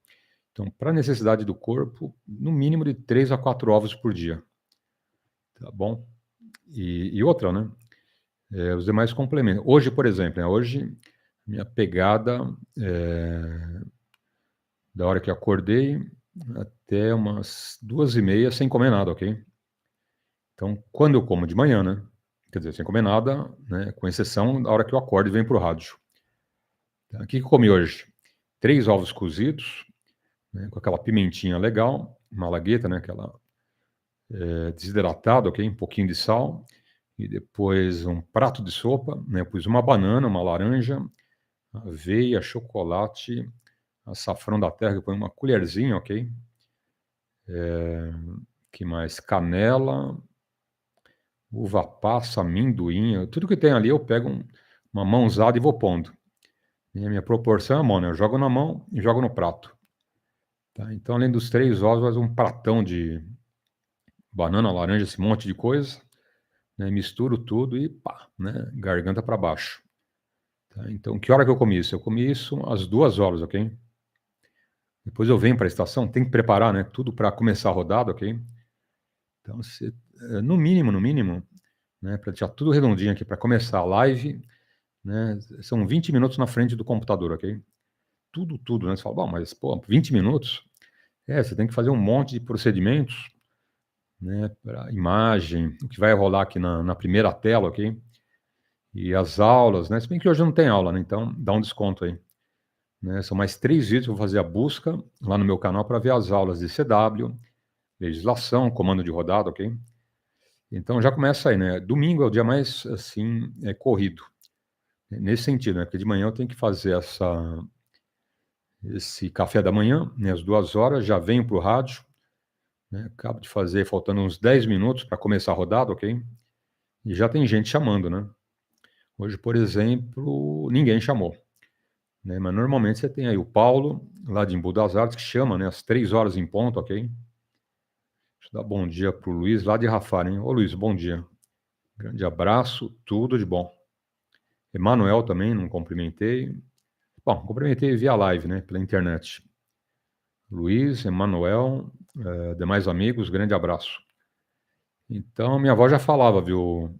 Então, para a necessidade do corpo, no mínimo de 3 a 4 ovos por dia, tá bom? E outra, né? Os demais complementos. Hoje, por exemplo, né, hoje, minha pegada, da hora que eu acordei até umas 2h30 sem comer nada, ok? Então, quando eu como de manhã, né? Quer dizer, sem comer nada, né? Com exceção da hora que eu acordo e venho para o rádio. Tá? O que eu comi hoje? 3 ovos cozidos, né? Com aquela pimentinha legal, malagueta, né? Aquela desidratada, ok? Um pouquinho de sal. E depois um prato de sopa, né? Eu pus uma banana, uma laranja, aveia, chocolate, açafrão da terra, eu ponho uma colherzinha, ok? Que mais? Canela, uva passa, amendoim, tudo que tem ali eu pego uma mãozada e vou pondo. E a minha proporção é a mão, né? Eu jogo na mão e jogo no prato. Tá? Então, além dos 3 ovos, mais um pratão de banana, laranja, esse monte de coisa, né? Misturo tudo e pá, né? Garganta para baixo. Tá? Então, que hora que eu comi isso? Eu comi isso às 2 horas, ok? Depois eu venho para a estação, tem que preparar, né? Tudo para começar a rodada, ok? Então, você, no mínimo, né? Para deixar tudo redondinho aqui, para começar a live, né? São 20 minutos na frente do computador, ok? Tudo, né? Você fala, bom, mas, pô, 20 minutos? Você tem que fazer um monte de procedimentos, né? Para imagem, o que vai rolar aqui na primeira tela, ok? E as aulas, né? Se bem que hoje não tem aula, né? Então, dá um desconto aí. Né? São mais 3 vídeos que eu vou fazer a busca lá no meu canal para ver as aulas de CW, legislação, comando de rodada, ok? Então já começa aí, né? Domingo é o dia mais, assim, corrido. Nesse sentido, né? Porque de manhã eu tenho que fazer esse café da manhã, né? Às 2 horas, já venho para o rádio, né? Acabo de fazer, faltando uns 10 minutos para começar a rodada, ok? E já tem gente chamando, né? Hoje, por exemplo, ninguém chamou. Né? Mas normalmente você tem aí o Paulo, lá de Embu das Artes, que chama, né? Às 3 horas em ponto, ok? Deixa eu dar bom dia para o Luiz, lá de Rafar, hein? Ô Luiz, bom dia. Grande abraço, tudo de bom. Emanuel também, não cumprimentei. Bom, cumprimentei via live, né? Pela internet. Luiz, Emanuel, demais amigos, grande abraço. Então, minha avó já falava, viu,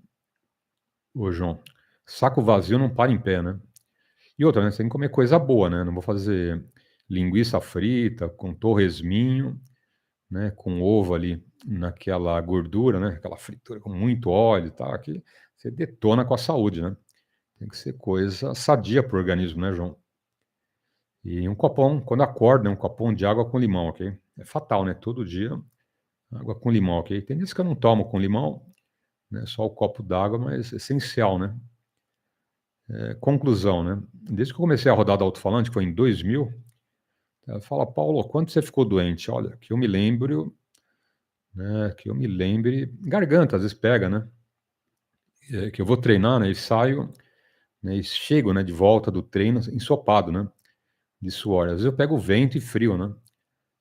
ô João? Saco vazio não para em pé, né? E outra, né? Você tem que comer coisa boa, né? Não vou fazer linguiça frita com torresminho, né? Com ovo ali naquela gordura, né? Aquela fritura com muito óleo e tal, que você detona com a saúde, né? Tem que ser coisa sadia para o organismo, né, João? E um copão, quando acorda, né? Um copão de água com limão, ok? É fatal, né? Todo dia, água com limão, ok? Tem dias que eu não tomo com limão, né? Só o copo d'água, mas é essencial, né? Conclusão, né? Desde que eu comecei a rodar do alto-falante, que foi em 2000, fala, Paulo, quando você ficou doente? Olha, que eu me lembro, né? Que eu me lembre, garganta às vezes pega, né? Que eu vou treinar, né? E saio, né? E chego, né? De volta do treino ensopado, né? De suor. Às vezes eu pego vento e frio, né?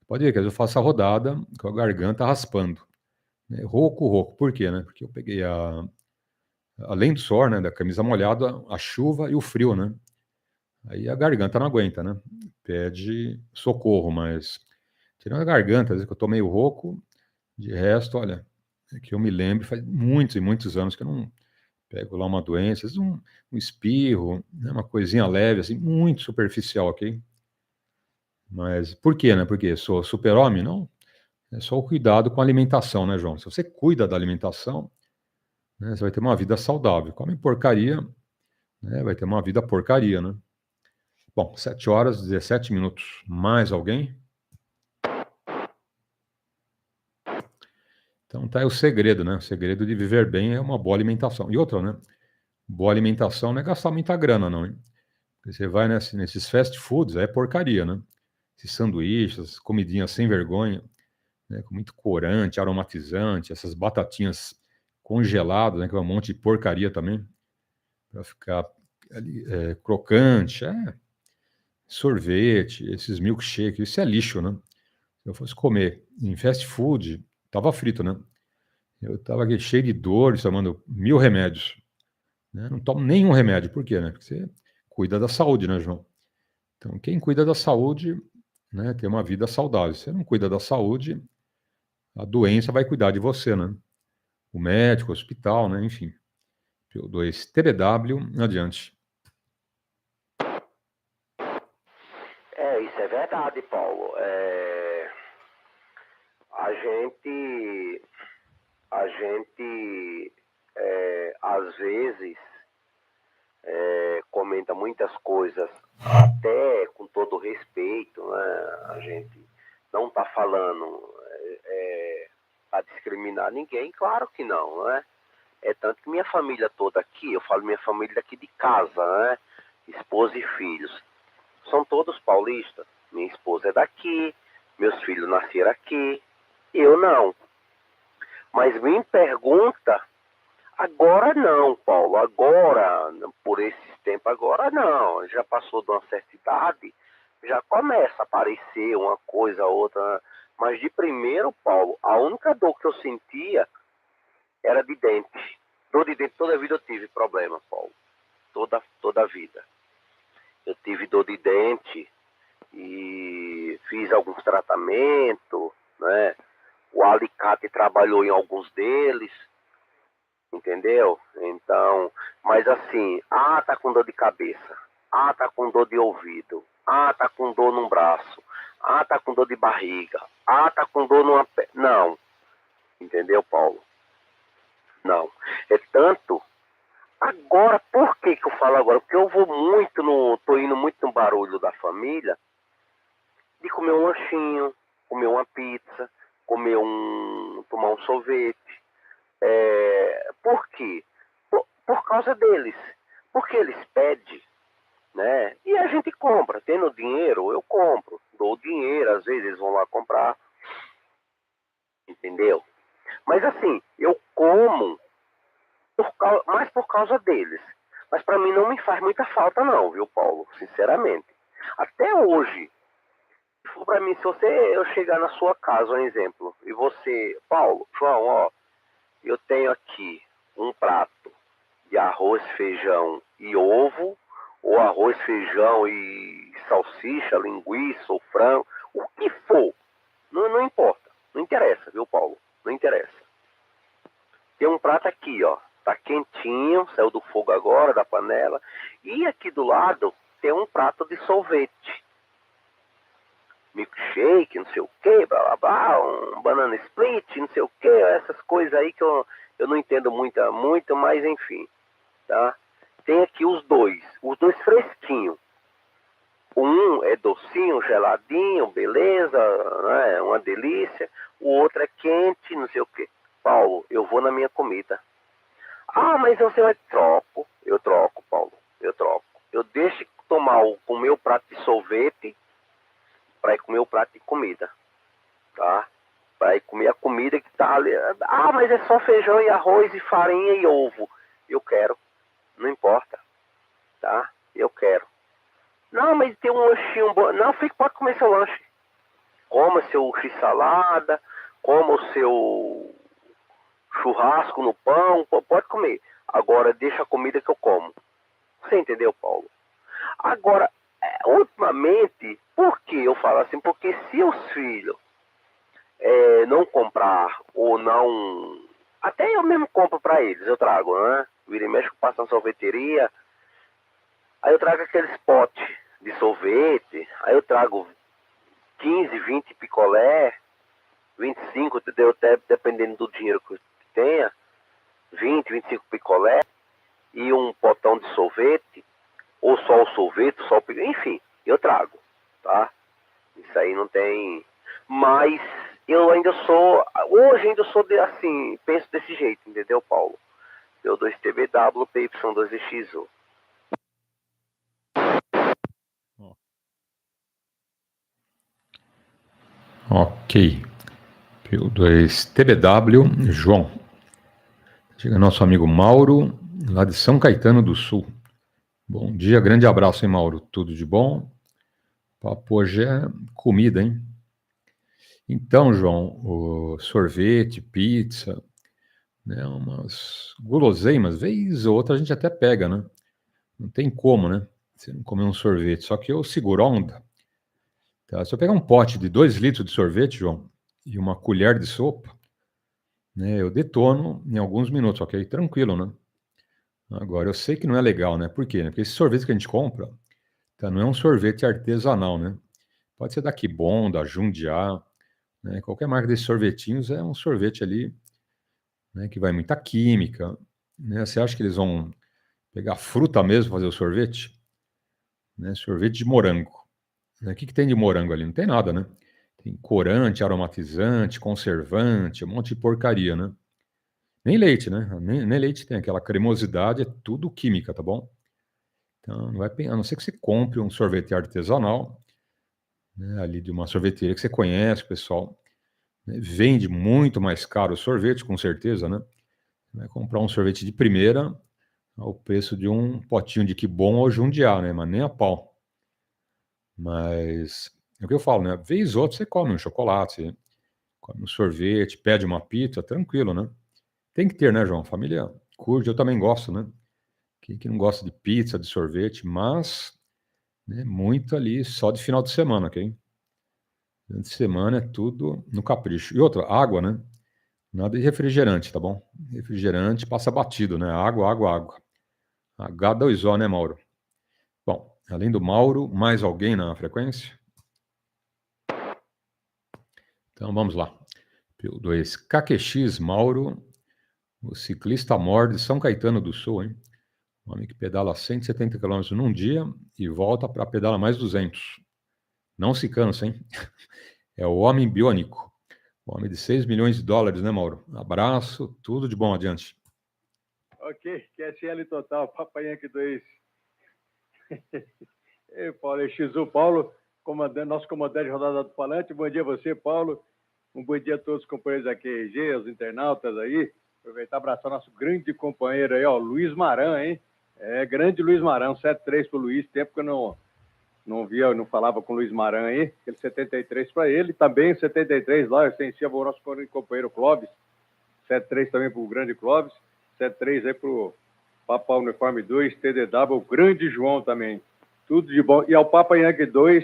Pode ver que às vezes eu faço a rodada com a garganta raspando. Né? Rouco. Por quê, né? Porque eu peguei além do suor, né? Da camisa molhada, a chuva e o frio, né? Aí a garganta não aguenta, né? Pede socorro, mas tirando a garganta, às vezes que eu tô meio rouco, de resto, olha, é que eu me lembro, faz muitos e muitos anos que eu não pego lá uma doença, às vezes um espirro, né? Uma coisinha leve, assim, muito superficial, ok? Mas por quê, né? Porque sou super-homem? Não. É só o cuidado com a alimentação, né, João? Se você cuida da alimentação, né, você vai ter uma vida saudável. Come porcaria, né, vai ter uma vida porcaria, né? Bom, 7 horas, 17 minutos. Mais alguém? Então tá aí o segredo, né? O segredo de viver bem é uma boa alimentação. E outra, né? Boa alimentação não é gastar muita grana, não, hein? Porque você vai nesses fast foods, é porcaria, né? Esses sanduíches, comidinhas sem vergonha. né, com muito corante, aromatizante, essas batatinhas congeladas, né, que é um monte de porcaria também, para ficar ali, crocante, sorvete, esses milkshakes, isso é lixo, né? Se eu fosse comer em fast food, tava frito, né? Eu tava aqui cheio de dor, tomando 1000 remédios, né? Não tomo nenhum remédio, por quê, né? Porque você cuida da saúde, né, João? Então, quem cuida da saúde, né, tem uma vida saudável. Se você não cuida da saúde, a doença vai cuidar de você, né? O médico, o hospital, né? Enfim. PY2EXU, adiante. Isso é verdade, Paulo. A gente às vezes comenta muitas coisas, até com todo respeito, né? A gente não está falando para discriminar ninguém, claro que não, né? É tanto que minha família toda aqui, eu falo minha família daqui de casa, né? Esposa e filhos, são todos paulistas. Minha esposa é daqui, meus filhos nasceram aqui, eu não. Mas me pergunta, agora não, Paulo, agora, por esses tempos, agora não. Já passou de uma certa idade, já começa a aparecer uma coisa ou outra. Mas de primeiro, Paulo, a única dor que eu sentia era de dente. Dor de dente, toda a vida eu tive problema, Paulo. Toda a vida. Eu tive dor de dente e fiz alguns tratamentos, né? O alicate trabalhou em alguns deles, entendeu? Então, mas assim, tá com dor de cabeça, tá com dor de ouvido, tá com dor num braço, tá com dor de barriga, tá com dor numa perna. Não, entendeu, Paulo? Não. É tanto. Agora, por que eu falo agora? Porque eu vou tô indo muito no barulho da família, de comer um lanchinho, comer uma pizza, tomar um sorvete. Por quê? Por causa deles. Porque eles pedem, né? E a gente compra. Tendo dinheiro, eu compro. Dou dinheiro, às vezes eles vão lá comprar. Entendeu? Mas assim, eu como mais por causa deles. Mas para mim não me faz muita falta não, viu, Paulo? Sinceramente. Até hoje, para mim, se eu chegar na sua casa, um exemplo, e você, Paulo, João, ó, eu tenho aqui um prato de arroz, feijão e ovo, ou arroz, feijão e salsicha, linguiça ou frango, o que for, não importa, não interessa, viu, Paulo? Não interessa. Tem um prato aqui, ó, tá quentinho, saiu do fogo agora, da panela, e aqui do lado tem um prato de sorvete. Milkshake, não sei o que, blá blá blá, um banana split, não sei o que, essas coisas aí que eu não entendo muito, mas enfim, tá? Tem aqui os dois fresquinhos. Um é docinho, geladinho, beleza, né? Uma delícia. O outro é quente, não sei o que. Paulo, eu vou na minha comida. Mas você vai... Eu troco, Paulo, eu troco. Eu deixo tomar o meu prato de sorvete para ir comer o prato de comida, tá? Para ir comer a comida que tá ali. Mas é só feijão e arroz e farinha e ovo. Eu quero, não importa, tá? Eu quero. Não, mas tem um lanchinho bom. Não, pode comer seu lanche. Coma seu x-salada, coma o seu churrasco no pão, pode comer. Agora deixa a comida que eu como. Você entendeu, Paulo? Agora, ultimamente, por que eu falo assim? Porque se os filhos não comprar ou não... Até eu mesmo compro para eles, eu trago, né? Vira e mexe, eu passo na sorveteria, aí eu trago aqueles potes de sorvete, aí eu trago 15, 20 picolé, 25, entendeu? Até dependendo do dinheiro que eu tenha, 20, 25 picolé e um potão de sorvete, ou só o sorvete, só o picolé, enfim, eu trago, tá? Isso aí não tem... Mas eu ainda sou... Hoje ainda sou assim, penso desse jeito, entendeu, Paulo? PY2TVW, PY2EXU. Ok. PY2EXU, João. Chega nosso amigo Mauro, lá de São Caetano do Sul. Bom dia, grande abraço, hein, Mauro? Tudo de bom? Papo hoje é comida, hein? Então, João, o sorvete, pizza, né, umas guloseimas, vez ou outra a gente até pega, né? Não tem como, né? Você não comer um sorvete, só que eu seguro a onda. Tá? Se eu pegar um pote de 2 litros de sorvete, João, e uma colher de sopa, né, eu detono em alguns minutos, ok? Tranquilo, né? Agora, eu sei que não é legal, né? Por quê? Porque esse sorvete que a gente compra, tá, não é um sorvete artesanal, né? Pode ser da Kibon, da Jundiá, né? Qualquer marca desses sorvetinhos é um sorvete ali, né, que vai muita química, né? Você acha que eles vão pegar fruta mesmo para fazer o sorvete? Né? Sorvete de morango. Né? O que tem de morango ali? Não tem nada, né? Tem corante, aromatizante, conservante, um monte de porcaria, né? Nem leite, né? Nem leite tem. Aquela cremosidade, é tudo química, tá bom? Então, não vai, a não ser que você compre um sorvete artesanal, né, ali de uma sorveteria que você conhece, pessoal, né, vende muito mais caro o sorvete, com certeza, né? Vai comprar um sorvete de primeira ao preço de um potinho de Kibon ou Jundiá, né? Mas nem a pau. Mas é o que eu falo, né? Vez ou outra você come um chocolate, você come um sorvete, pede uma pizza, tranquilo, né? Tem que ter, né, João? Família curte, eu também gosto, né? Quem que não gosta de pizza, de sorvete, mas, né, muito ali só de final de semana, ok? Durante a semana é tudo no capricho. E outra, água, né? Nada de refrigerante, tá bom? Refrigerante passa batido, né? Água, água, água. H2O, né, Mauro? Bom, além do Mauro, mais alguém na frequência? Então vamos lá. PY2 KQX, Mauro, o ciclista mor de São Caetano do Sul, hein? Um homem que pedala 170 km num dia e volta para pedalar mais 200. Não se cansa, hein? É o homem biônico. O homem de 6 milhões de dólares, né, Mauro? Abraço, tudo de bom adiante. Ok, QSL total, Papai Yankee 2. Ei, Paulo, XU, Paulo, nosso comandante de rodada do Falante. Bom dia a você, Paulo. Um bom dia a todos os companheiros da QRG, os internautas aí. Aproveitar e abraçar nosso grande companheiro aí, ó, Luiz Maran, hein? É, grande Luiz Maran, 7-3 pro Luiz, tempo que eu não via, não falava com o Luiz Maran aí, aquele 73 para ele, também 73 lá, eu sentia o nosso companheiro Clóvis, 7-3 também pro grande Clóvis, 7-3 aí pro Papa Uniforme 2, TDW, o grande João também, tudo de bom. E ao Papa Yankee 2,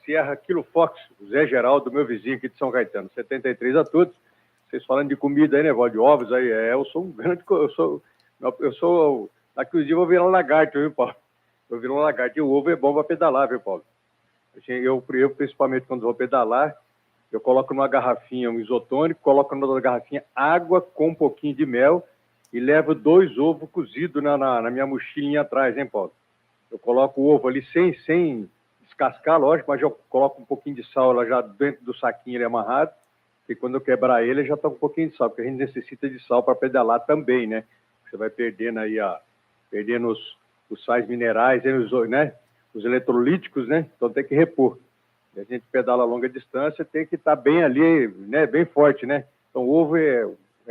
Sierra Kilo Fox, Zé Geraldo, meu vizinho aqui de São Caetano, 73 a todos. Vocês falando de comida aí, né, de ovos aí, eu sou um grande, daqui uns dias eu vou virar um lagarto, viu, Paulo? Vou virar um lagarto, e o ovo é bom para pedalar, viu, Paulo? Eu, principalmente quando vou pedalar, eu coloco numa garrafinha um isotônico, coloco numa garrafinha água com um pouquinho de mel e levo 2 ovos cozidos na minha mochilinha atrás, hein, Paulo? Eu coloco o ovo ali sem descascar, lógico, mas eu coloco um pouquinho de sal lá já dentro do saquinho ele amarrado, e quando eu quebrar ele já está com um pouquinho de sal, porque a gente necessita de sal para pedalar também, né? Você vai perdendo aí, perdendo os sais minerais, né? Os eletrolíticos, né? Então tem que repor. E a gente pedala a longa distância, tem que estar bem ali, né? Bem forte, né? Então o ovo é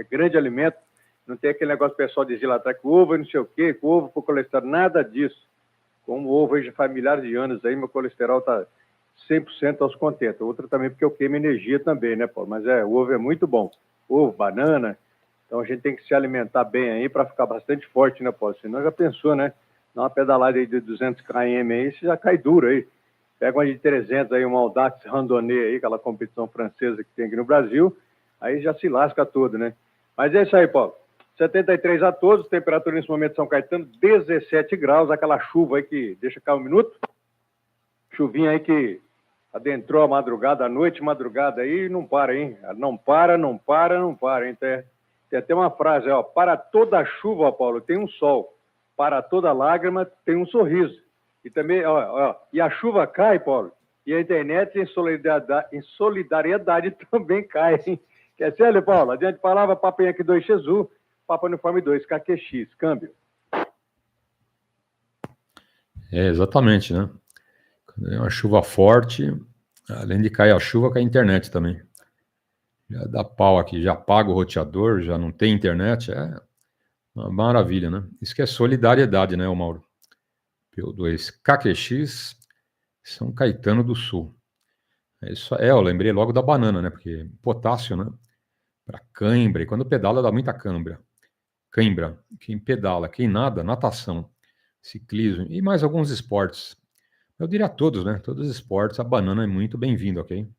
grande alimento, não tem aquele negócio que o pessoal dizia lá atrás, que o ovo é não sei o quê, que o ovo for colesterol, nada disso. Como o ovo aí já faz milhares de anos aí, meu colesterol está 100% aos contentos. Outra também porque eu queimo energia também, né, Paulo? Mas o ovo é muito bom. Ovo, banana. Então a gente tem que se alimentar bem aí para ficar bastante forte, né, Paulo? Senão já pensou, né? Dá uma pedalada aí de 200 km aí, você já cai duro aí. Pega uma de 300 aí, uma Audax Randonnée aí, aquela competição francesa que tem aqui no Brasil, aí já se lasca todo, né? Mas é isso aí, Paulo. 73 a todos, temperatura nesse momento de São Caetano, 17 graus, aquela chuva aí que deixa cair um minuto. Chuvinha aí que adentrou a madrugada, a noite, madrugada aí, e não para, hein? Não para, não para, não para, hein? Tem até uma frase, ó, para toda chuva, Paulo, tem um sol. Para toda lágrima, tem um sorriso. E também, e a chuva cai, Paulo, e a internet em solidariedade também cai, hein? Quer ser, Paulo? Adiante palavra, Papai Yankee 2 XU, Papa Uniforme 2, KQX, câmbio. Exatamente, né? Quando é uma chuva forte, além de cair a chuva, cai a internet também. Já dá pau aqui, já paga o roteador, já não tem internet, é uma maravilha, né? Isso que é solidariedade, né, ô Mauro? PY2EXU, São Caetano do Sul. É isso, eu lembrei logo da banana, né? Porque potássio, né? Para cãibra, e quando pedala dá muita cãibra. Cãibra, quem pedala, quem nada, natação, ciclismo e mais alguns esportes. Eu diria todos, né? Todos os esportes, a banana é muito bem-vinda, ok?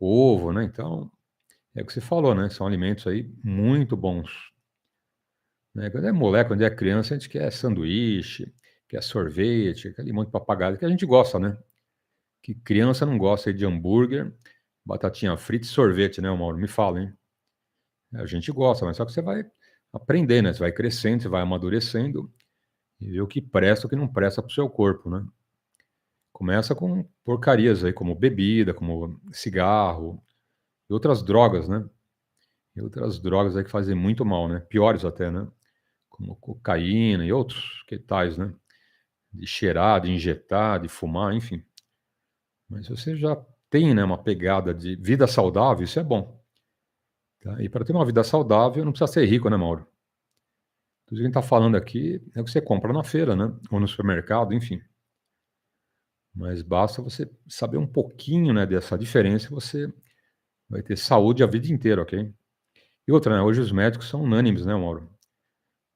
Ovo, né? Então, é o que você falou, né? São alimentos aí muito bons. Né? Quando é moleque, quando é criança, a gente quer sanduíche, quer sorvete, aquele monte de papagaio que a gente gosta, né? Que criança não gosta aí de hambúrguer, batatinha frita e sorvete, né, Mauro? Me fala, hein? A gente gosta, mas só que você vai aprender, né? Você vai crescendo, você vai amadurecendo e ver o que presta e o que não presta para o seu corpo, né? Começa com porcarias aí, como bebida, como cigarro e outras drogas, né? E outras drogas aí que fazem muito mal, né? Piores até, né? Como cocaína e outros que tais, né? De cheirar, de injetar, de fumar, enfim. Mas se você já tem, né, uma pegada de vida saudável, isso é bom. Tá? E para ter uma vida saudável, não precisa ser rico, né, Mauro? Tudo que a gente está falando aqui é o que você compra na feira, né? Ou no supermercado, enfim. Mas basta você saber um pouquinho, né, dessa diferença e você vai ter saúde a vida inteira, ok? E outra, né? Hoje os médicos são unânimes, né, Mauro?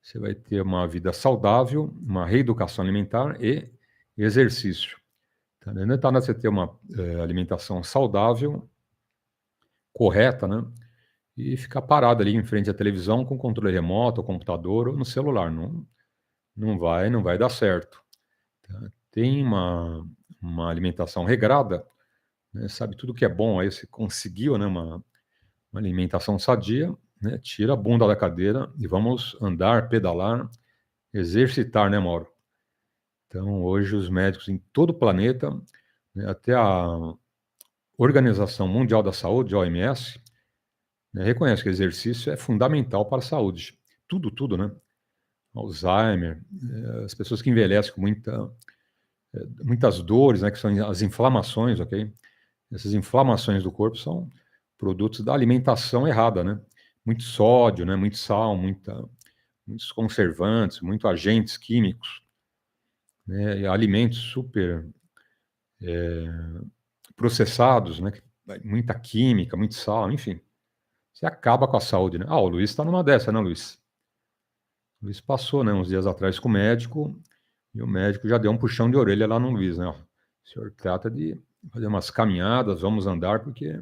Você vai ter uma vida saudável, uma reeducação alimentar e exercício. Tá? Não está você ter uma alimentação saudável, correta, né? E ficar parado ali em frente à televisão com controle remoto, ou computador ou no celular. Não vai dar certo. Tá? Tem uma alimentação regrada, né? Sabe tudo que é bom, aí você conseguiu, né, uma alimentação sadia, né? Tira a bunda da cadeira e vamos andar, pedalar, exercitar, né, Mauro? Então, hoje os médicos em todo o planeta, né, até a Organização Mundial da Saúde, a OMS, né, reconhece que o exercício é fundamental para a saúde. Tudo, né? Alzheimer, as pessoas que envelhecem com muitas dores, né, que são as inflamações, ok? Essas inflamações do corpo são produtos da alimentação errada, né? Muito sódio, né? Muito sal, muitos conservantes, muitos agentes químicos, né? E alimentos super processados, né? Muita química, muito sal, enfim. Você acaba com a saúde, né? O Luiz está numa dessa, né, Luiz? O Luiz passou, né, uns dias atrás com o médico, e o médico já deu um puxão de orelha lá no Luiz, né? Ó, o senhor trata de fazer umas caminhadas, vamos andar, porque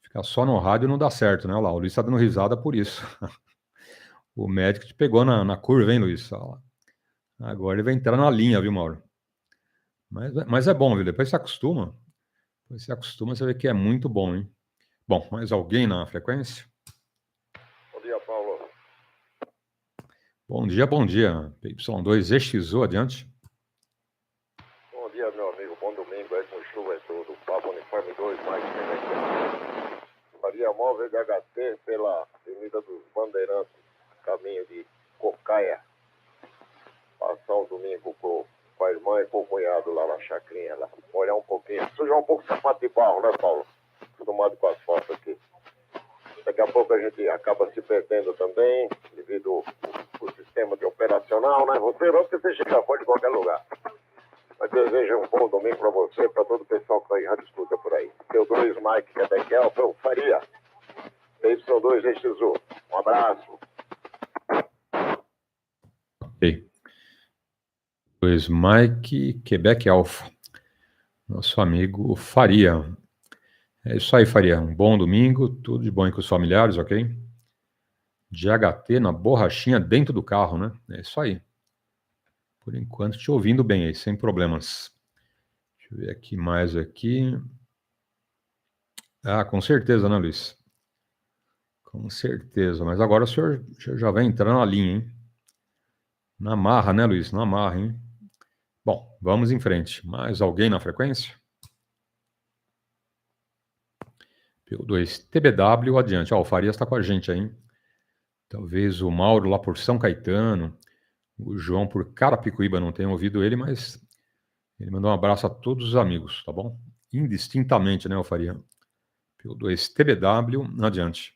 ficar só no rádio não dá certo, né? Olha lá, o Luiz está dando risada por isso. O médico te pegou na curva, hein, Luiz? Ó, agora ele vai entrar na linha, viu, Mauro? Mas é bom, viu? Depois você acostuma. Depois você acostuma, você vê que é muito bom, hein? Bom, mais alguém na frequência? Bom dia, Paulo. Bom dia. PY2EXU, adiante. Bom dia, meu amigo. Bom domingo aí com chuva e tudo. Papo Uniforme 2, mais Faria móvel de HT pela Avenida dos Bandeirantes, caminho de Cocaia. Passar o domingo com a irmã e com o cunhado lá na chacrinha, lá. Molhar um pouquinho. Sujar um pouco o sapato de barro, né, Paulo? Acostumado com as fotos aqui. Daqui a pouco a gente acaba se perdendo também, devido ao sistema de operacional, né? Você não, porque você chega fora de qualquer lugar. Mas desejo um bom domingo para você, para todo o pessoal que está em rádio escuta por aí. Seu Luiz Mike, Quebequel, eu Faria. PY2EXU. Um abraço. Ok. Luiz Mike, Quebec Alpha. Nosso amigo Faria. É isso aí, Faria. Um bom domingo, tudo de bom aí com os familiares, ok? De HT na borrachinha dentro do carro, né? É isso aí. Por enquanto, te ouvindo bem aí, sem problemas. Deixa eu ver aqui mais aqui. Ah, com certeza, né, Luiz? Com certeza. Mas agora o senhor já vai entrar na linha, hein? Na marra, né, Luiz? Na marra, hein? Bom, vamos em frente. Mais alguém na frequência? PY2TBW, adiante. O Farias está com a gente aí, hein? Talvez o Mauro lá por São Caetano, o João por Carapicuíba, não tenha ouvido ele, mas ele mandou um abraço a todos os amigos, tá bom? Indistintamente, né, Faria? PY2EXU, adiante.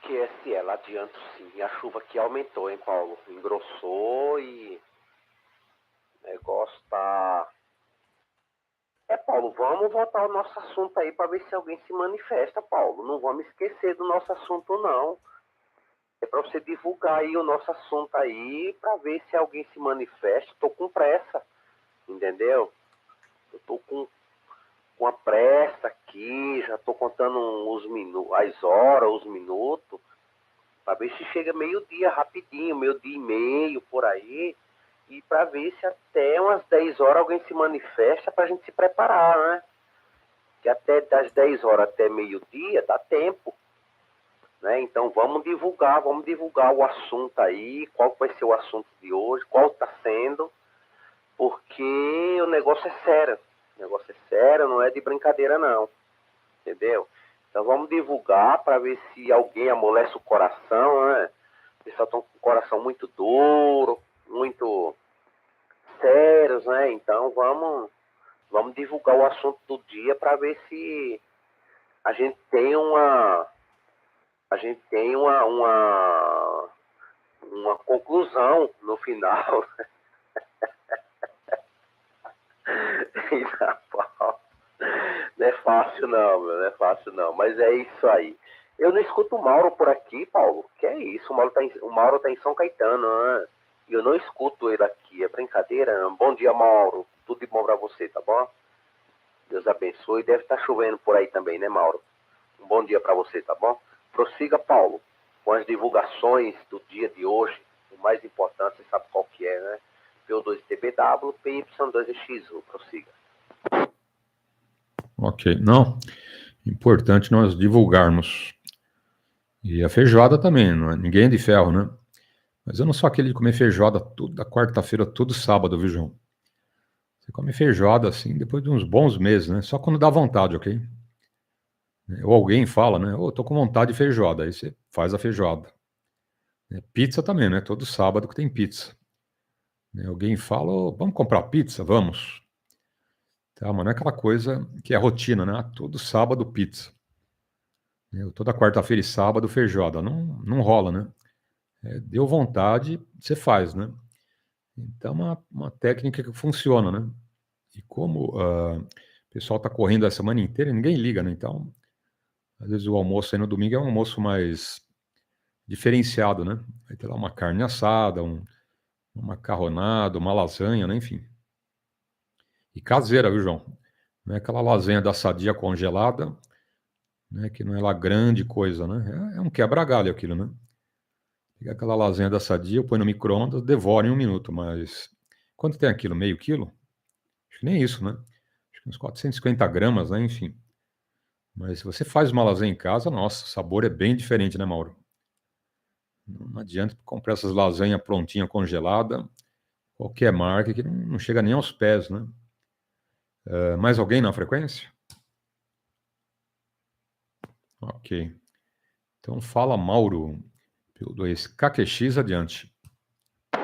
QSL, adianto sim. E a chuva aqui aumentou, hein, Paulo? Engrossou e o negócio tá... Paulo, vamos voltar ao nosso assunto aí para ver se alguém se manifesta, Paulo. Não vamos esquecer do nosso assunto, não. É para você divulgar aí o nosso assunto aí para ver se alguém se manifesta. Tô com pressa, entendeu? Eu tô com a pressa aqui, já tô contando os minutos, as horas, os minutos, para ver se chega meio-dia rapidinho, meio-dia e meio, por aí, e para ver se até umas 10 horas alguém se manifesta para a gente se preparar, né? Que até das 10 horas até meio-dia dá tempo, né? Então vamos divulgar o assunto aí, qual vai ser o assunto de hoje, qual está sendo, porque o negócio é sério. O negócio é sério, não é de brincadeira não, entendeu? Então vamos divulgar para ver se alguém amolece o coração, né? O pessoal está com o coração muito duro, muito sérios, né? Então vamos divulgar o assunto do dia para ver se a gente tem uma conclusão no final. Não é fácil não, meu, não é fácil não, mas é isso aí. Eu não escuto o Mauro por aqui, Paulo. Que é isso? O Mauro tá em São Caetano, né? E eu não escuto ele aqui. É brincadeira? Bom dia, Mauro. Tudo de bom pra você, tá bom? Deus abençoe. Deve estar chovendo por aí também, né, Mauro? Um bom dia pra você, tá bom? Prossiga, Paulo, com as divulgações do dia de hoje. O mais importante, você sabe qual que é, né? PO2TBW, PY2EXU. Prossiga. Ok, não, importante nós divulgarmos. E a feijoada também, não é? Ninguém é de ferro, né? Mas eu não sou aquele de comer feijoada toda quarta-feira, todo sábado, viu, João? Você come feijoada assim depois de uns bons meses, né? Só quando dá vontade, ok? Ou alguém fala, né? Ô, tô com vontade de feijoada, aí você faz a feijoada. Pizza também, né? Todo sábado que tem pizza. Alguém fala, ô, vamos comprar pizza? Vamos. Tá, mas não é aquela coisa que é rotina, né? Todo sábado pizza. Toda quarta-feira e sábado feijoada. Não rola, né? Deu vontade, você faz, né? Então é uma técnica que funciona, né? E como o pessoal está correndo a semana inteira, ninguém liga, né? Então, às vezes o almoço aí no domingo é um almoço mais diferenciado, né? Vai ter lá uma carne assada, um macarronado, uma lasanha, né? Enfim. E caseira, viu, João? Não é aquela lasanha da Sadia congelada, né? Que não é lá grande coisa, né? É um quebra-galho aquilo, né? Pega aquela lasanha da Sadia, põe no micro-ondas, devora em 1 minuto, mas quanto tem aquilo? Meio quilo? Acho que nem isso, né? Acho que uns 450 gramas, né? Enfim. Mas se você faz uma lasanha em casa, nossa, o sabor é bem diferente, né, Mauro? Não adianta comprar essas lasanhas prontinha, congelada, qualquer marca que não chega nem aos pés, né? Mais alguém na frequência? Ok. Então fala, Mauro. P2 KQX adiante.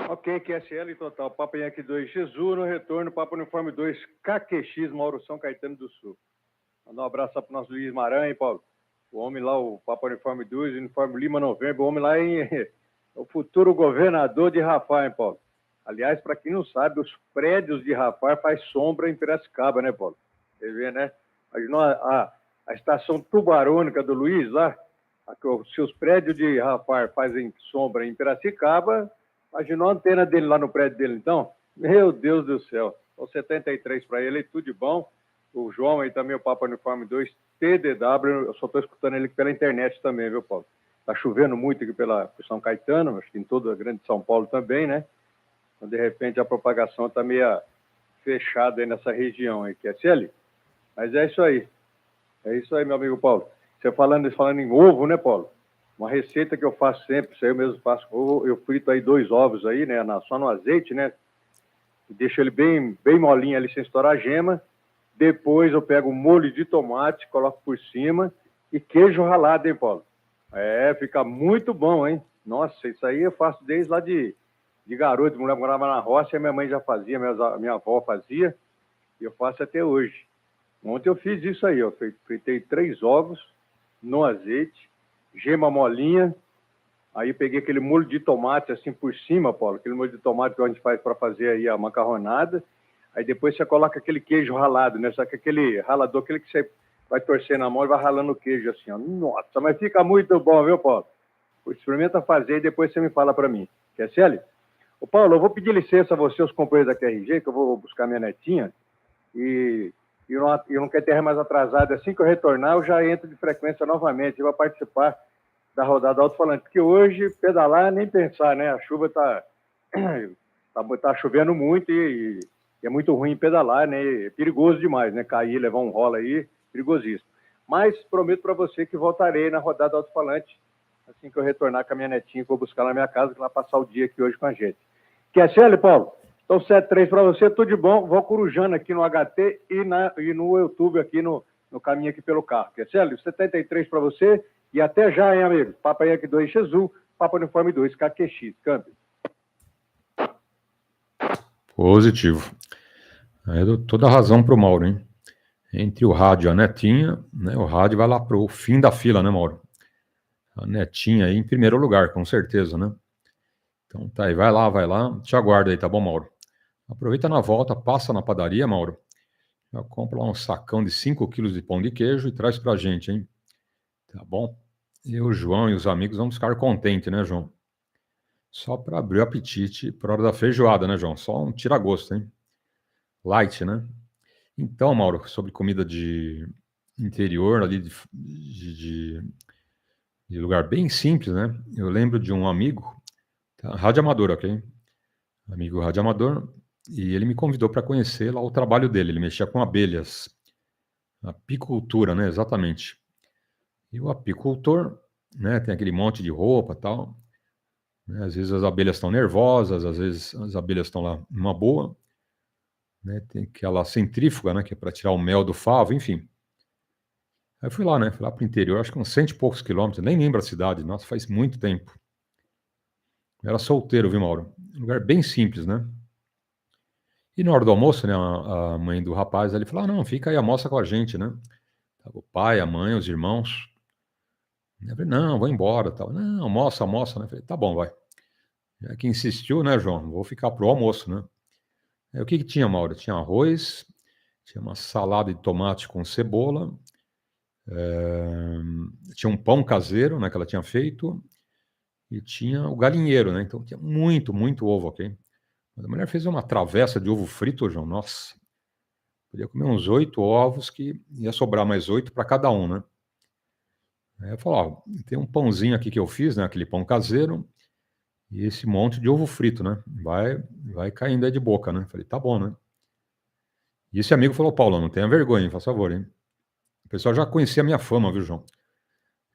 Ok, QSL total. Papa Yankee 2 Jesus no retorno, Papa Uniforme 2 KQX, Mauro São Caetano do Sul. Mandar um abraço para o nosso Luiz Maranhão, hein, Paulo? O homem lá, o Papa Uniforme 2, Uniforme Lima Novembro, o homem lá é o futuro governador de Rafar, hein, Paulo? Aliás, para quem não sabe, os prédios de Rafar faz sombra em Piracicaba, né, Paulo? Você vê, né? A estação tubarônica do Luiz lá, se os prédios de Rafar fazem sombra em Piracicaba, imaginou a antena dele lá no prédio dele, então? Meu Deus do céu. Então, 73 para ele, tudo de bom. O João aí também, o Papa Uniforme 2, TDW, eu só estou escutando ele pela internet também, viu, Paulo? Está chovendo muito aqui por São Caetano, acho que em toda a grande São Paulo também, né? Então, de repente, a propagação está meio fechada aí nessa região aí, QSL. Mas é isso aí. É isso aí, meu amigo Paulo. Você falando em ovo, né, Paulo? Uma receita que eu faço sempre, isso aí eu mesmo faço. Eu frito aí 2 ovos aí, né, só no azeite, né? Deixo ele bem molinho ali, sem estourar a gema. Depois eu pego o molho de tomate, coloco por cima e queijo ralado, hein, Paulo? Fica muito bom, hein? Nossa, isso aí eu faço desde lá de garoto. Mulher morava na roça e a minha mãe já fazia, minha avó fazia, e eu faço até hoje. Ontem eu fiz isso aí, ó. Fritei 3 ovos no azeite, gema molinha. Aí peguei aquele molho de tomate assim por cima, Paulo, aquele molho de tomate que a gente faz para fazer aí a macarronada. Aí depois você coloca aquele queijo ralado, né? Só que aquele ralador, aquele que você vai torcer na mão e vai ralando o queijo assim, ó. Nossa, mas fica muito bom, viu, Paulo? Experimenta fazer e depois você me fala para mim. Quer, Célio? Ô, Paulo, eu vou pedir licença a você, os companheiros da QRG, que eu vou buscar minha netinha. E eu não quero ter mais atrasado. Assim que eu retornar, eu já entro de frequência novamente. Eu vou participar da rodada alto-falante. Porque hoje, pedalar, nem pensar, né? A chuva tá chovendo muito e é muito ruim pedalar, né? É perigoso demais, né? Cair, levar um rola aí, perigosíssimo. Mas prometo para você que voltarei na rodada alto-falante assim que eu retornar com a minha netinha, que eu vou buscar na minha casa, que ela vai passar o dia aqui hoje com a gente. Quer, Célio, Paulo? Então, 7-3 para você, tudo de bom. Vou corujando aqui no HT e no YouTube, aqui no caminho aqui pelo carro. Quer, Célio? 73 para você e até já, hein, amigo? Papa Yankee 2, Jesus, Papa Uniforme 2, KQX, câmbio. Positivo. Aí eu dou toda a razão pro Mauro, hein? Entre o rádio e a netinha, né? O rádio vai lá pro fim da fila, né, Mauro? A netinha aí em primeiro lugar, com certeza, né? Então tá aí, vai lá, te aguardo aí, tá bom, Mauro? Aproveita na volta, passa na padaria, Mauro. Já compra lá um sacão de 5 quilos de pão de queijo e traz pra gente, hein? Tá bom? Eu, o João e os amigos vamos ficar contentes, né, João? Só para abrir o apetite para hora da feijoada, né, João? Só um tira-gosto, hein? Light, né? Então, Mauro, sobre comida de interior, ali de lugar bem simples, né? Eu lembro de um amigo, tá? Radioamador, ok? Amigo radioamador, e ele me convidou para conhecer lá o trabalho dele. Ele mexia com abelhas, apicultura, né? Exatamente. E o apicultor, né? Tem aquele monte de roupa, tal. Né? Às vezes as abelhas estão nervosas, às vezes as abelhas estão lá numa boa, né? Tem aquela centrífuga, né? Que é para tirar o mel do favo, enfim. Aí eu fui lá, né? Fui lá para o interior, acho que uns 100 e poucos quilômetros, nem lembro a cidade, nossa, faz muito tempo. Eu era solteiro, viu, Mauro? Um lugar bem simples, né? E na hora do almoço, né, a mãe do rapaz, ele falou, não, fica aí, almoça com a gente, né? Tava o pai, a mãe, os irmãos. Eu falei, não, vou embora, tal. Não, almoça, né? Eu falei, tá bom, vai. Já que insistiu, né, João? Vou ficar pro almoço, né? Aí, o que tinha, Mauro? Tinha arroz, tinha uma salada de tomate com cebola, tinha um pão caseiro, né, que ela tinha feito, e tinha o galinheiro, né? Então tinha muito, muito ovo, ok? Mas a mulher fez uma travessa de ovo frito, João, nossa. Podia comer uns 8 ovos, que ia sobrar mais 8 para cada um, né? Aí eu falei, ó, tem um pãozinho aqui que eu fiz, né? Aquele pão caseiro, e esse monte de ovo frito, né? Vai caindo aí de boca, né? Falei, tá bom, né? E esse amigo falou, Paulo, não tenha vergonha, hein? Faz favor, hein? O pessoal já conhecia a minha fama, viu, João?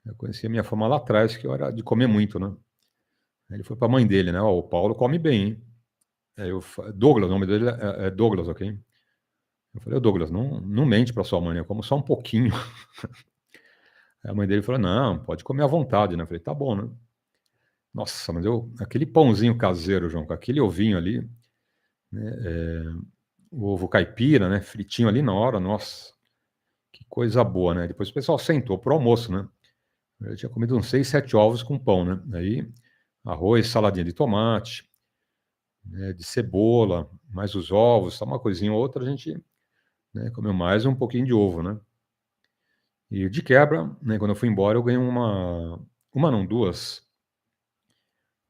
Já conhecia a minha fama lá atrás, que eu era de comer muito, né? Aí ele foi para a mãe dele, né? Ó, o Paulo come bem, hein? Aí Douglas, o nome dele é Douglas, ok? Eu falei, ô Douglas, não mente para sua mãe, né? Eu como só um pouquinho. Aí a mãe dele falou, não, pode comer à vontade, né? Eu falei, tá bom, né? Nossa, mas aquele pãozinho caseiro, João, com aquele ovinho ali, né? O ovo caipira, né? Fritinho ali na hora, nossa, que coisa boa, né? Depois o pessoal sentou pro almoço, né? Eu tinha comido uns 6, 7 ovos com pão, né? Aí, arroz, saladinha de tomate, né? De cebola, mais os ovos, uma coisinha ou outra, a gente, né, comeu mais um pouquinho de ovo, né? E de quebra, né, quando eu fui embora, eu ganhei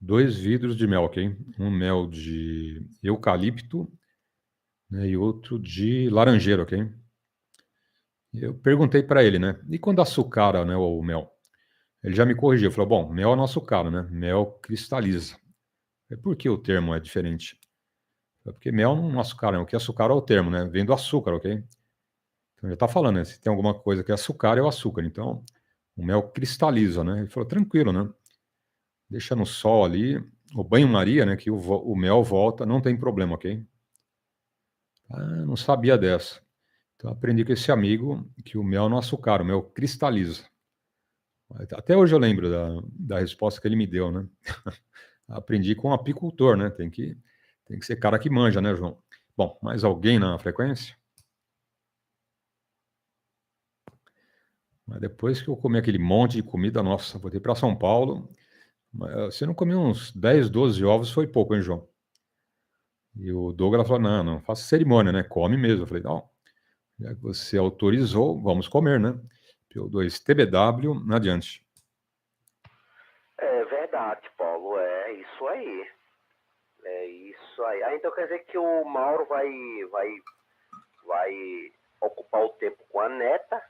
dois vidros de mel, ok? Um mel de eucalipto, né, e outro de laranjeira, ok? Eu perguntei para ele, né? E quando açucara, né, o mel? Ele já me corrigiu, falou: bom, mel não açucara, né? Mel cristaliza. Por que o termo é diferente? Porque mel não açucara, o que açucara é o termo, né? Vem do açúcar, ok? Então já está falando, né? Se tem alguma coisa que é açucar, é o açúcar. Então, o mel cristaliza, né? Ele falou: tranquilo, né? Deixa no sol ali, o banho-maria, né? Que o mel volta, não tem problema, ok? Ah, não sabia dessa. Então aprendi com esse amigo que o mel não açucara, o mel cristaliza. Até hoje eu lembro da resposta que ele me deu, né? Aprendi com um apicultor, né? Tem que ser cara que manja, né, João? Bom, mais alguém na frequência? Mas depois que eu comi aquele monte de comida, nossa, voltei para São Paulo. Você não comeu uns 10, 12 ovos, foi pouco, hein, João? E o Douglas falou: não, não faça cerimônia, né? Come mesmo. Eu falei: não, já que você autorizou, vamos comer, né? PY2EXU, adiante. É verdade, Paulo, é isso aí. É isso aí. Ah, então quer dizer que o Mauro vai ocupar o tempo com a neta,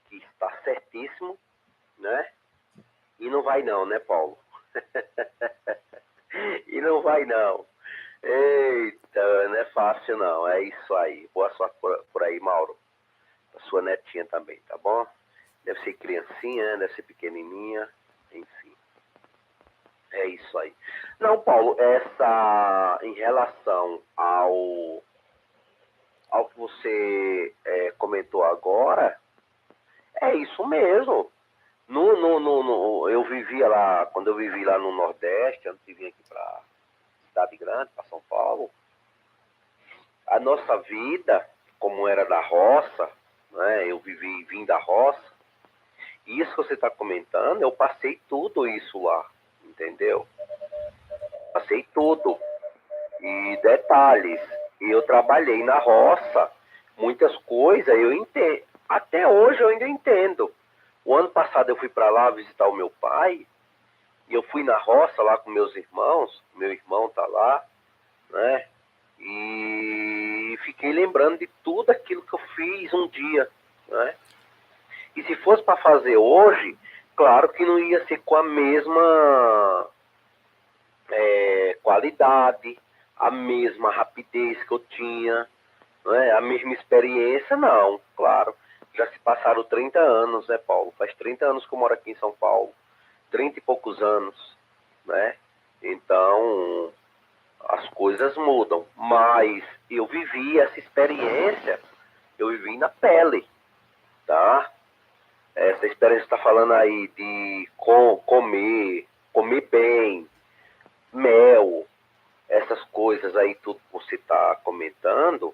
que está certíssimo, né? E não vai não, né, Paulo? E não vai não. Eita, não é fácil não, é isso aí. Boa sorte por aí, Mauro. A sua netinha também, tá bom? Deve ser criancinha, deve ser pequenininha, enfim. É isso aí. Não, Paulo, em relação ao que você comentou agora, é isso mesmo. Eu vivia lá, quando eu vivi lá no Nordeste, antes de vir aqui para Cidade Grande, para São Paulo, a nossa vida, como era da roça, né, eu vim da roça, e isso que você está comentando, eu passei tudo isso lá, entendeu? Passei tudo. E detalhes, eu trabalhei na roça, muitas coisas eu entendo. Até hoje eu ainda entendo. O ano passado eu fui para lá visitar o meu pai, e eu fui na roça lá com meus irmãos, meu irmão tá lá, né? E fiquei lembrando de tudo aquilo que eu fiz um dia, né? E se fosse para fazer hoje, claro que não ia ser com a mesma qualidade, a mesma rapidez que eu tinha, né? A mesma experiência, não, claro. Já se passaram 30 anos, né, Paulo? Faz 30 anos que eu moro aqui em São Paulo. 30 e poucos anos, né? Então, as coisas mudam. Mas eu vivi essa experiência, eu vivi na pele, tá? Essa experiência está falando aí de comer bem, mel, essas coisas aí, tudo que você está comentando.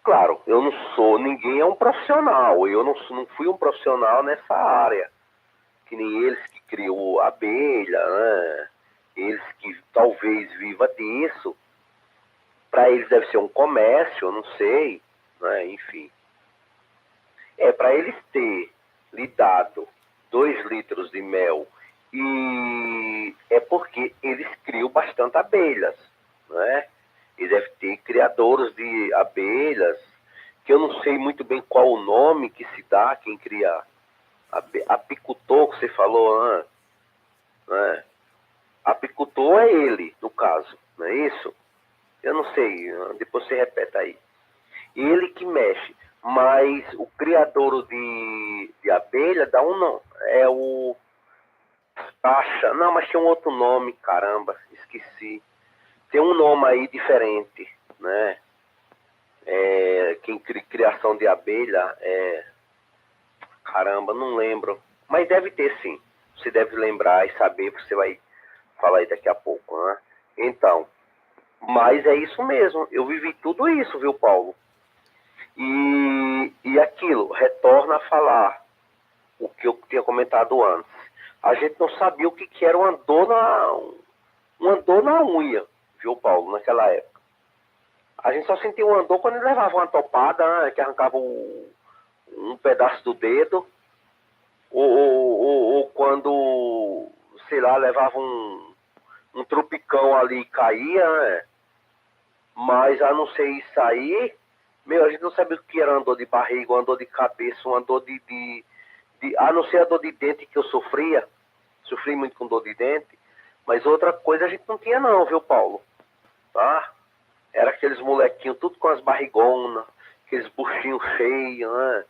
Claro, eu não sou, ninguém é um profissional, eu não fui um profissional nessa área, que nem eles que criou a abelha, né? Eles que talvez viva disso, para eles deve ser um comércio, eu não sei, né? Enfim. Para eles ter lhe dado 2 litros de mel, e é porque eles criam bastante abelhas, né? E deve ter criadores de abelhas, que eu não sei muito bem qual o nome que se dá quem cria apicultor, que você falou, né? Apicultor é ele, no caso, não é isso? Eu não sei, depois você repete aí. Ele que mexe, mas o criador de abelha dá um nome, é o Taxa, não, mas tinha um outro nome, caramba, esqueci. Tem um nome aí diferente, né? Quem cria criação de abelha, caramba, não lembro. Mas deve ter sim. Você deve lembrar e saber, você vai falar aí daqui a pouco, né? Então, mas é isso mesmo. Eu vivi tudo isso, viu, Paulo? E aquilo, retorna a falar o que eu tinha comentado antes. A gente não sabia o que era uma dor na unha, viu, Paulo, naquela época. A gente só sentia uma dor quando ele levava uma topada, né, que arrancava um pedaço do dedo, ou quando, sei lá, levava um tropicão ali e caía, né? Mas a não ser isso aí, a gente não sabia o que era uma dor de barriga, uma dor de cabeça, uma dor a não ser a dor de dente que eu sofri muito com dor de dente, mas outra coisa a gente não tinha não, viu, Paulo? Tá? Era aqueles molequinhos, tudo com as barrigonas, aqueles buchinhos cheios, né?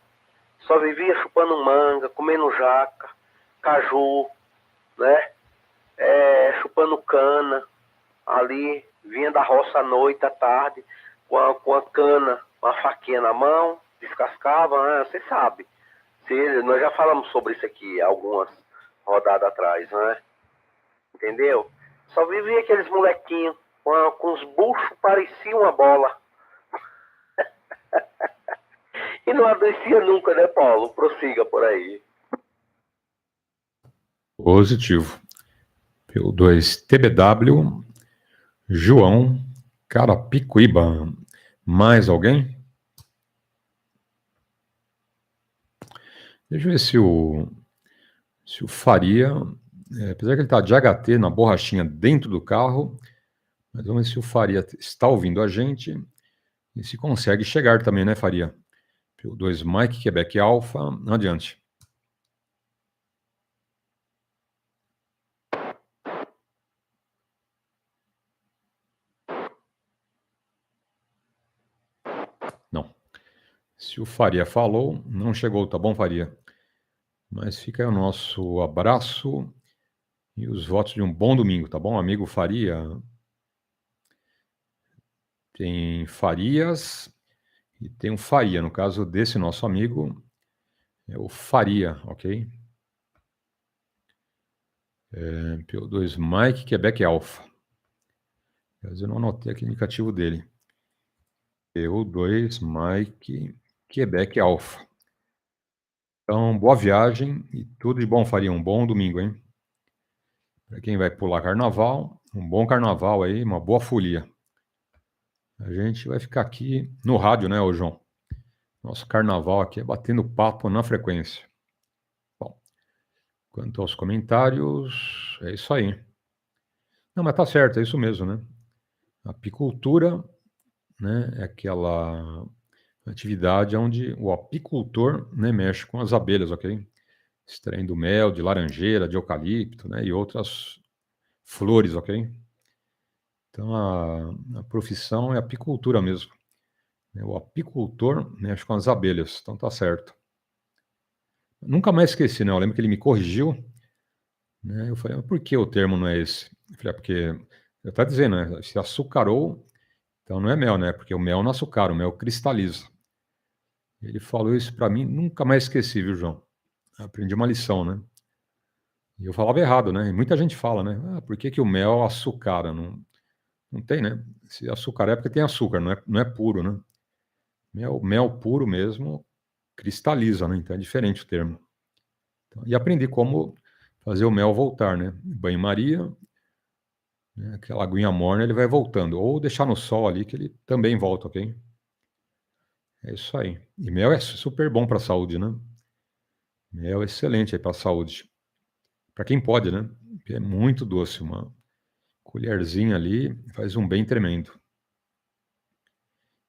Só vivia chupando manga, comendo jaca, caju, né? Chupando cana, ali, vinha da roça à noite, à tarde, com a cana, uma faquinha na mão, descascava, né? Você sabe. Nós já falamos sobre isso aqui algumas rodadas atrás, né? Entendeu? Só vivia aqueles molequinhos com os buchos, parecia uma bola. E não adoecia nunca, né, Paulo? Prossiga por aí. Positivo. PY2EXU, João, Carapicuíba. Mais alguém? Deixa eu ver se o Faria, apesar que ele está de HT na borrachinha dentro do carro, mas vamos ver se o Faria está ouvindo a gente e se consegue chegar também, né, Faria? PY2 Mike, Quebec Alpha, adiante. Não. Se o Faria falou, não chegou, tá bom, Faria? Mas fica aí o nosso abraço e os votos de um bom domingo, tá bom, amigo Faria? Tem Farias e tem um Faria. No caso desse nosso amigo, é o Faria, ok? PY2 Mike, Quebec Alpha. Mas eu não anotei aqui o indicativo dele. PY2 Mike, Quebec Alpha. Então, boa viagem e tudo de bom, Faria. Um bom domingo, hein? Para quem vai pular carnaval, um bom carnaval aí, uma boa folia. A gente vai ficar aqui no rádio, né, ô João? Nosso carnaval aqui é batendo papo na frequência. Bom, quanto aos comentários, é isso aí. Não, mas tá certo, é isso mesmo, né? A apicultura, né, é aquela atividade onde o apicultor, né, mexe com as abelhas, ok? Extraindo mel de laranjeira, de eucalipto, né, e outras flores, ok? Então, a profissão é apicultura mesmo. O apicultor mexe com as abelhas, então tá certo. Nunca mais esqueci, né? Eu lembro que ele me corrigiu, né? Eu falei, mas por que o termo não é esse? Eu falei, porque eu tá dizendo, né? Se açucarou, então não é mel, né? Porque o mel não açucara, o mel cristaliza. Ele falou isso para mim, nunca mais esqueci, viu, João? Aprendi uma lição, né? E eu falava errado, né? E muita gente fala, né? Ah, por que o mel açucara? Não tem, né? Se açucarar é porque tem açúcar, não é puro, né? Mel puro mesmo cristaliza, né? Então é diferente o termo. Então, e aprendi como fazer o mel voltar, né? Banho-maria, né? Aquela aguinha morna, ele vai voltando. Ou deixar no sol ali, que ele também volta, ok? É isso aí. E mel é super bom para a saúde, né? Mel é excelente aí para a saúde. Para quem pode, né? Porque é muito doce. Uma colherzinha ali faz um bem tremendo.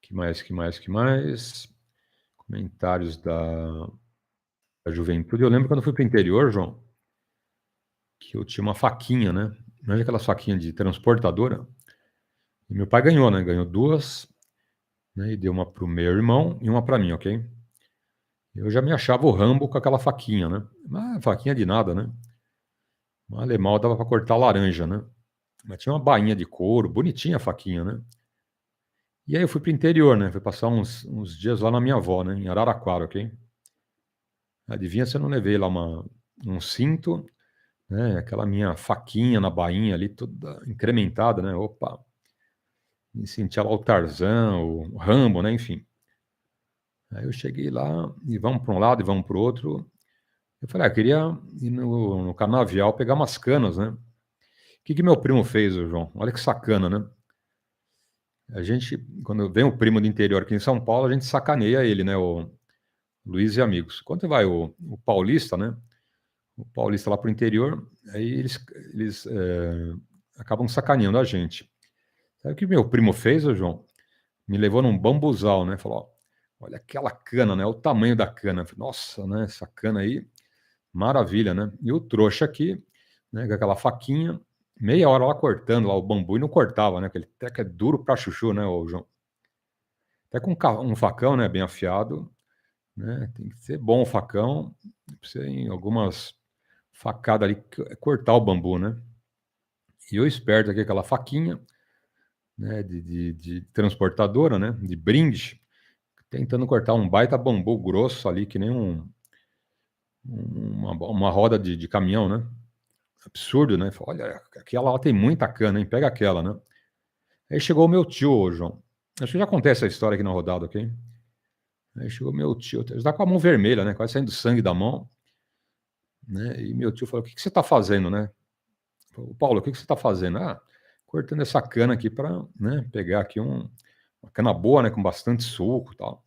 Que mais? Comentários da juventude. Eu lembro quando eu fui para o interior, João, que eu tinha uma faquinha, né? Não é aquela faquinha de transportadora. E meu pai ganhou, né? Ganhou duas, né? E deu uma para o meu irmão e uma para mim, ok? Eu já me achava o Rambo com aquela faquinha, né? Mas faquinha de nada, né? Mal e mal dava para cortar laranja, né? Mas tinha uma bainha de couro, bonitinha a faquinha, né? E aí eu fui para o interior, né? Fui passar uns dias lá na minha avó, né? Em Araraquara, ok? Adivinha se eu não levei lá um cinto, né? Aquela minha faquinha na bainha ali, toda incrementada, né? Opa! Me sentia lá o Tarzan, o Rambo, né? Enfim. Aí eu cheguei lá e vamos para um lado e vamos para o outro. Eu falei, eu queria ir no canavial pegar umas canas, né? O que meu primo fez, João? Olha que sacana, né? A gente, quando vem o primo do interior aqui em São Paulo, a gente sacaneia ele, né? O Luiz e amigos. Quando vai o paulista, né? O paulista lá pro interior, aí eles acabam sacaneando a gente. Sabe o que meu primo fez, João? Me levou num bambuzal, né? Falou, ó, olha aquela cana, né? O tamanho da cana. Falei, nossa, né? Essa cana aí, maravilha, né? E o trouxa aqui, né? Com aquela faquinha, meia hora lá cortando lá o bambu e não cortava, né? Aquele treco é duro pra chuchu, né, ô João? Até com um facão, né? Bem afiado, né? Tem que ser bom o facão, você em algumas facadas ali cortar o bambu, né? E eu esperto aqui aquela faquinha, né? De transportadora, né? De brinde, tentando cortar um baita bambu grosso ali, que nem uma roda de caminhão, né? Absurdo, né? Olha, aquela lá tem muita cana, hein? Pega aquela, né? Aí chegou o meu tio, João. Acho que já acontece a história aqui na rodada, ok? Aí chegou meu tio, ele tá com a mão vermelha, né? Quase saindo sangue da mão. né? E meu tio falou: o que você está fazendo, né? Falei, Paulo, o que você está fazendo? Ah, cortando essa cana aqui para, né, pegar aqui uma cana boa, né, com bastante suco e tal.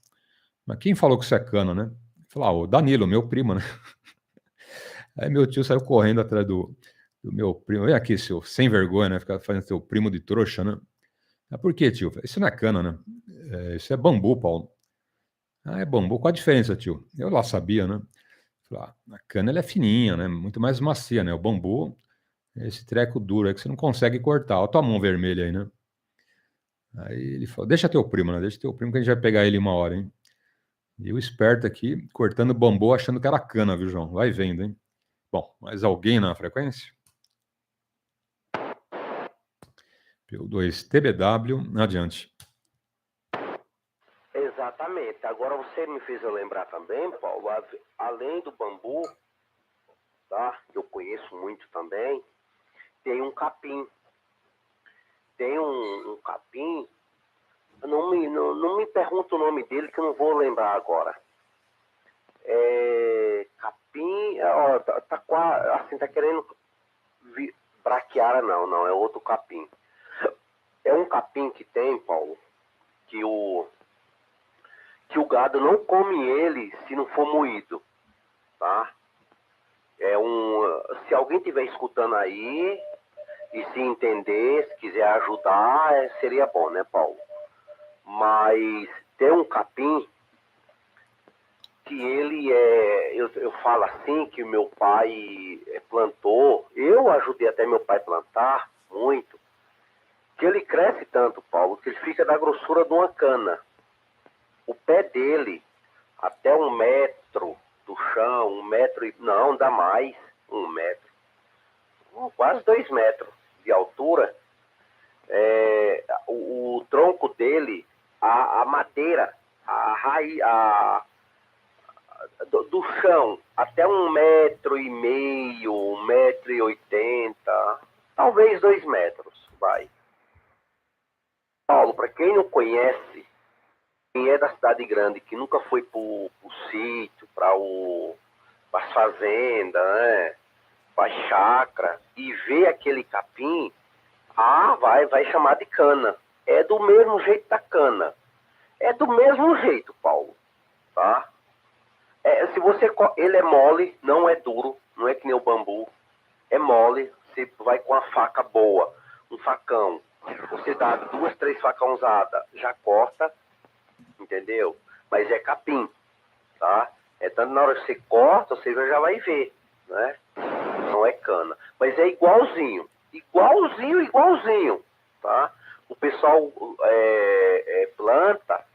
Mas quem falou que isso é cana, né? Falei, o Danilo, meu primo, né? Aí meu tio saiu correndo atrás do meu primo. Vem aqui, seu sem vergonha, né? Ficar fazendo seu primo de trouxa, né? Ah, por quê, tio? Isso não é cana, né? Isso é bambu, Paulo. Ah, é bambu. Qual a diferença, tio? Eu lá sabia, né? Falei, a cana ela é fininha, né? Muito mais macia, né? O bambu é esse treco duro aí que você não consegue cortar. Olha a tua mão vermelha aí, né? Aí ele falou, deixa teu primo, né? Deixa teu primo que a gente vai pegar ele uma hora, hein? E o esperto aqui, cortando bambu, achando que era cana, viu, João? Vai vendo, hein? Bom, mais alguém na frequência? PY2EXU, adiante. Exatamente. Agora você me fez eu lembrar também, Paulo, além do bambu, tá? Que eu conheço muito também, tem um capim. Tem um capim, não me pergunta o nome dele que eu não vou lembrar agora. Capim, ó, tá assim, tá querendo braquiara, não, é outro capim. É um capim que tem, Paulo, que o gado não come ele se não for moído, tá? Se alguém estiver escutando aí e se entender, se quiser ajudar, seria bom, né, Paulo? Mas tem um capim que ele eu falo assim, que meu pai plantou, eu ajudei até meu pai plantar muito, que ele cresce tanto, Paulo, que ele fica da grossura de uma cana. O pé dele, até 1 metro do chão, 1 metro, não, dá mais, 1 metro, quase 2 metros de altura, o tronco dele, a madeira, a raiz, do chão, até 1,5 m, 1,80 m, talvez 2 metros, vai. Paulo, para quem não conhece, quem é da cidade grande, que nunca foi pro sítio, para as fazendas, né, para chácara, e vê aquele capim, vai chamar de cana. É do mesmo jeito da cana. É do mesmo jeito, Paulo, tá? Ele é mole, não é duro, não é que nem o bambu. É mole, você vai com a faca boa, um facão. Você dá 2, 3 facãozadas, já corta, entendeu? Mas é capim, tá? Tanto na hora que você corta, você já vai ver, né? Não é cana. Mas é igualzinho, tá? O pessoal planta,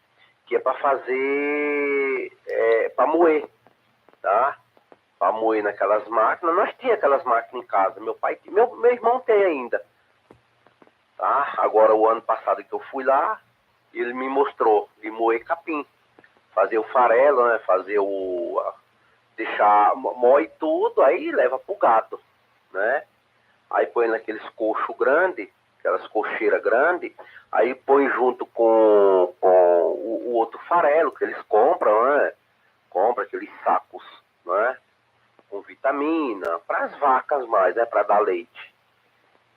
que é para fazer, para moer, tá? Para moer naquelas máquinas. Nós tínhamos aquelas máquinas em casa. Meu irmão tem ainda, tá? Agora, o ano passado que eu fui lá, ele me mostrou de moer capim, fazer o farelo, né? Moe tudo, aí leva pro gado, né? Aí põe naqueles coxos grandes, aquelas cocheiras grandes, aí põe junto com o outro farelo que eles compram, né? Compra aqueles sacos, né? Com vitamina, para as vacas mais, né? Para dar leite.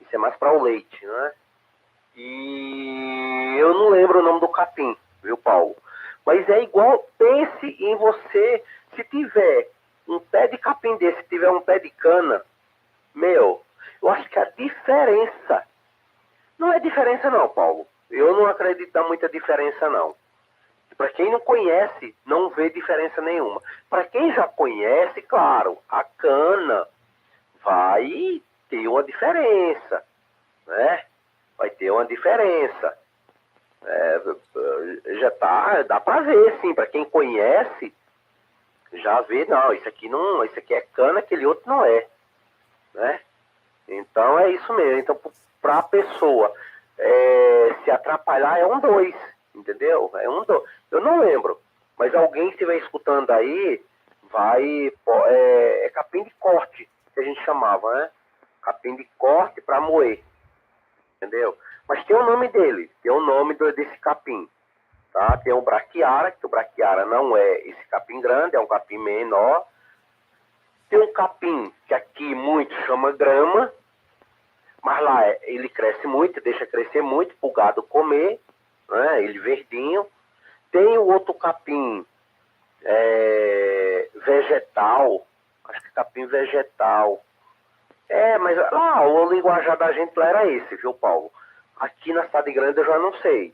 Isso é mais para o leite, né? E eu não lembro o nome do capim, viu, Paulo? Mas é igual, pense em você, se tiver um pé de capim desse, se tiver um pé de cana, eu acho que a diferença, não é diferença não, Paulo. Eu não acredito dar muita diferença não. Para quem não conhece, não vê diferença nenhuma. Para quem já conhece, claro, a cana vai ter uma diferença, né? Vai ter uma diferença. Dá para ver, sim. Para quem conhece, já vê, não, isso aqui é cana, aquele outro não é, né? Então é isso mesmo. Então, para a pessoa se atrapalhar, é 2, entendeu? É 2. Eu não lembro, mas alguém que estiver escutando aí, é capim de corte, que a gente chamava, né? Capim de corte para moer, entendeu? Mas tem o nome dele, tem o nome desse capim, tá? Tem o braquiara, que o braquiara não é esse capim grande, é um capim menor. Tem um capim, que aqui muito chama grama, mas lá ele cresce muito, deixa crescer muito, pro gado comer, né? Ele verdinho. Tem o outro capim vegetal, acho que capim vegetal. Mas lá, o linguajar da gente lá era esse, viu, Paulo? Aqui na cidade grande eu já não sei.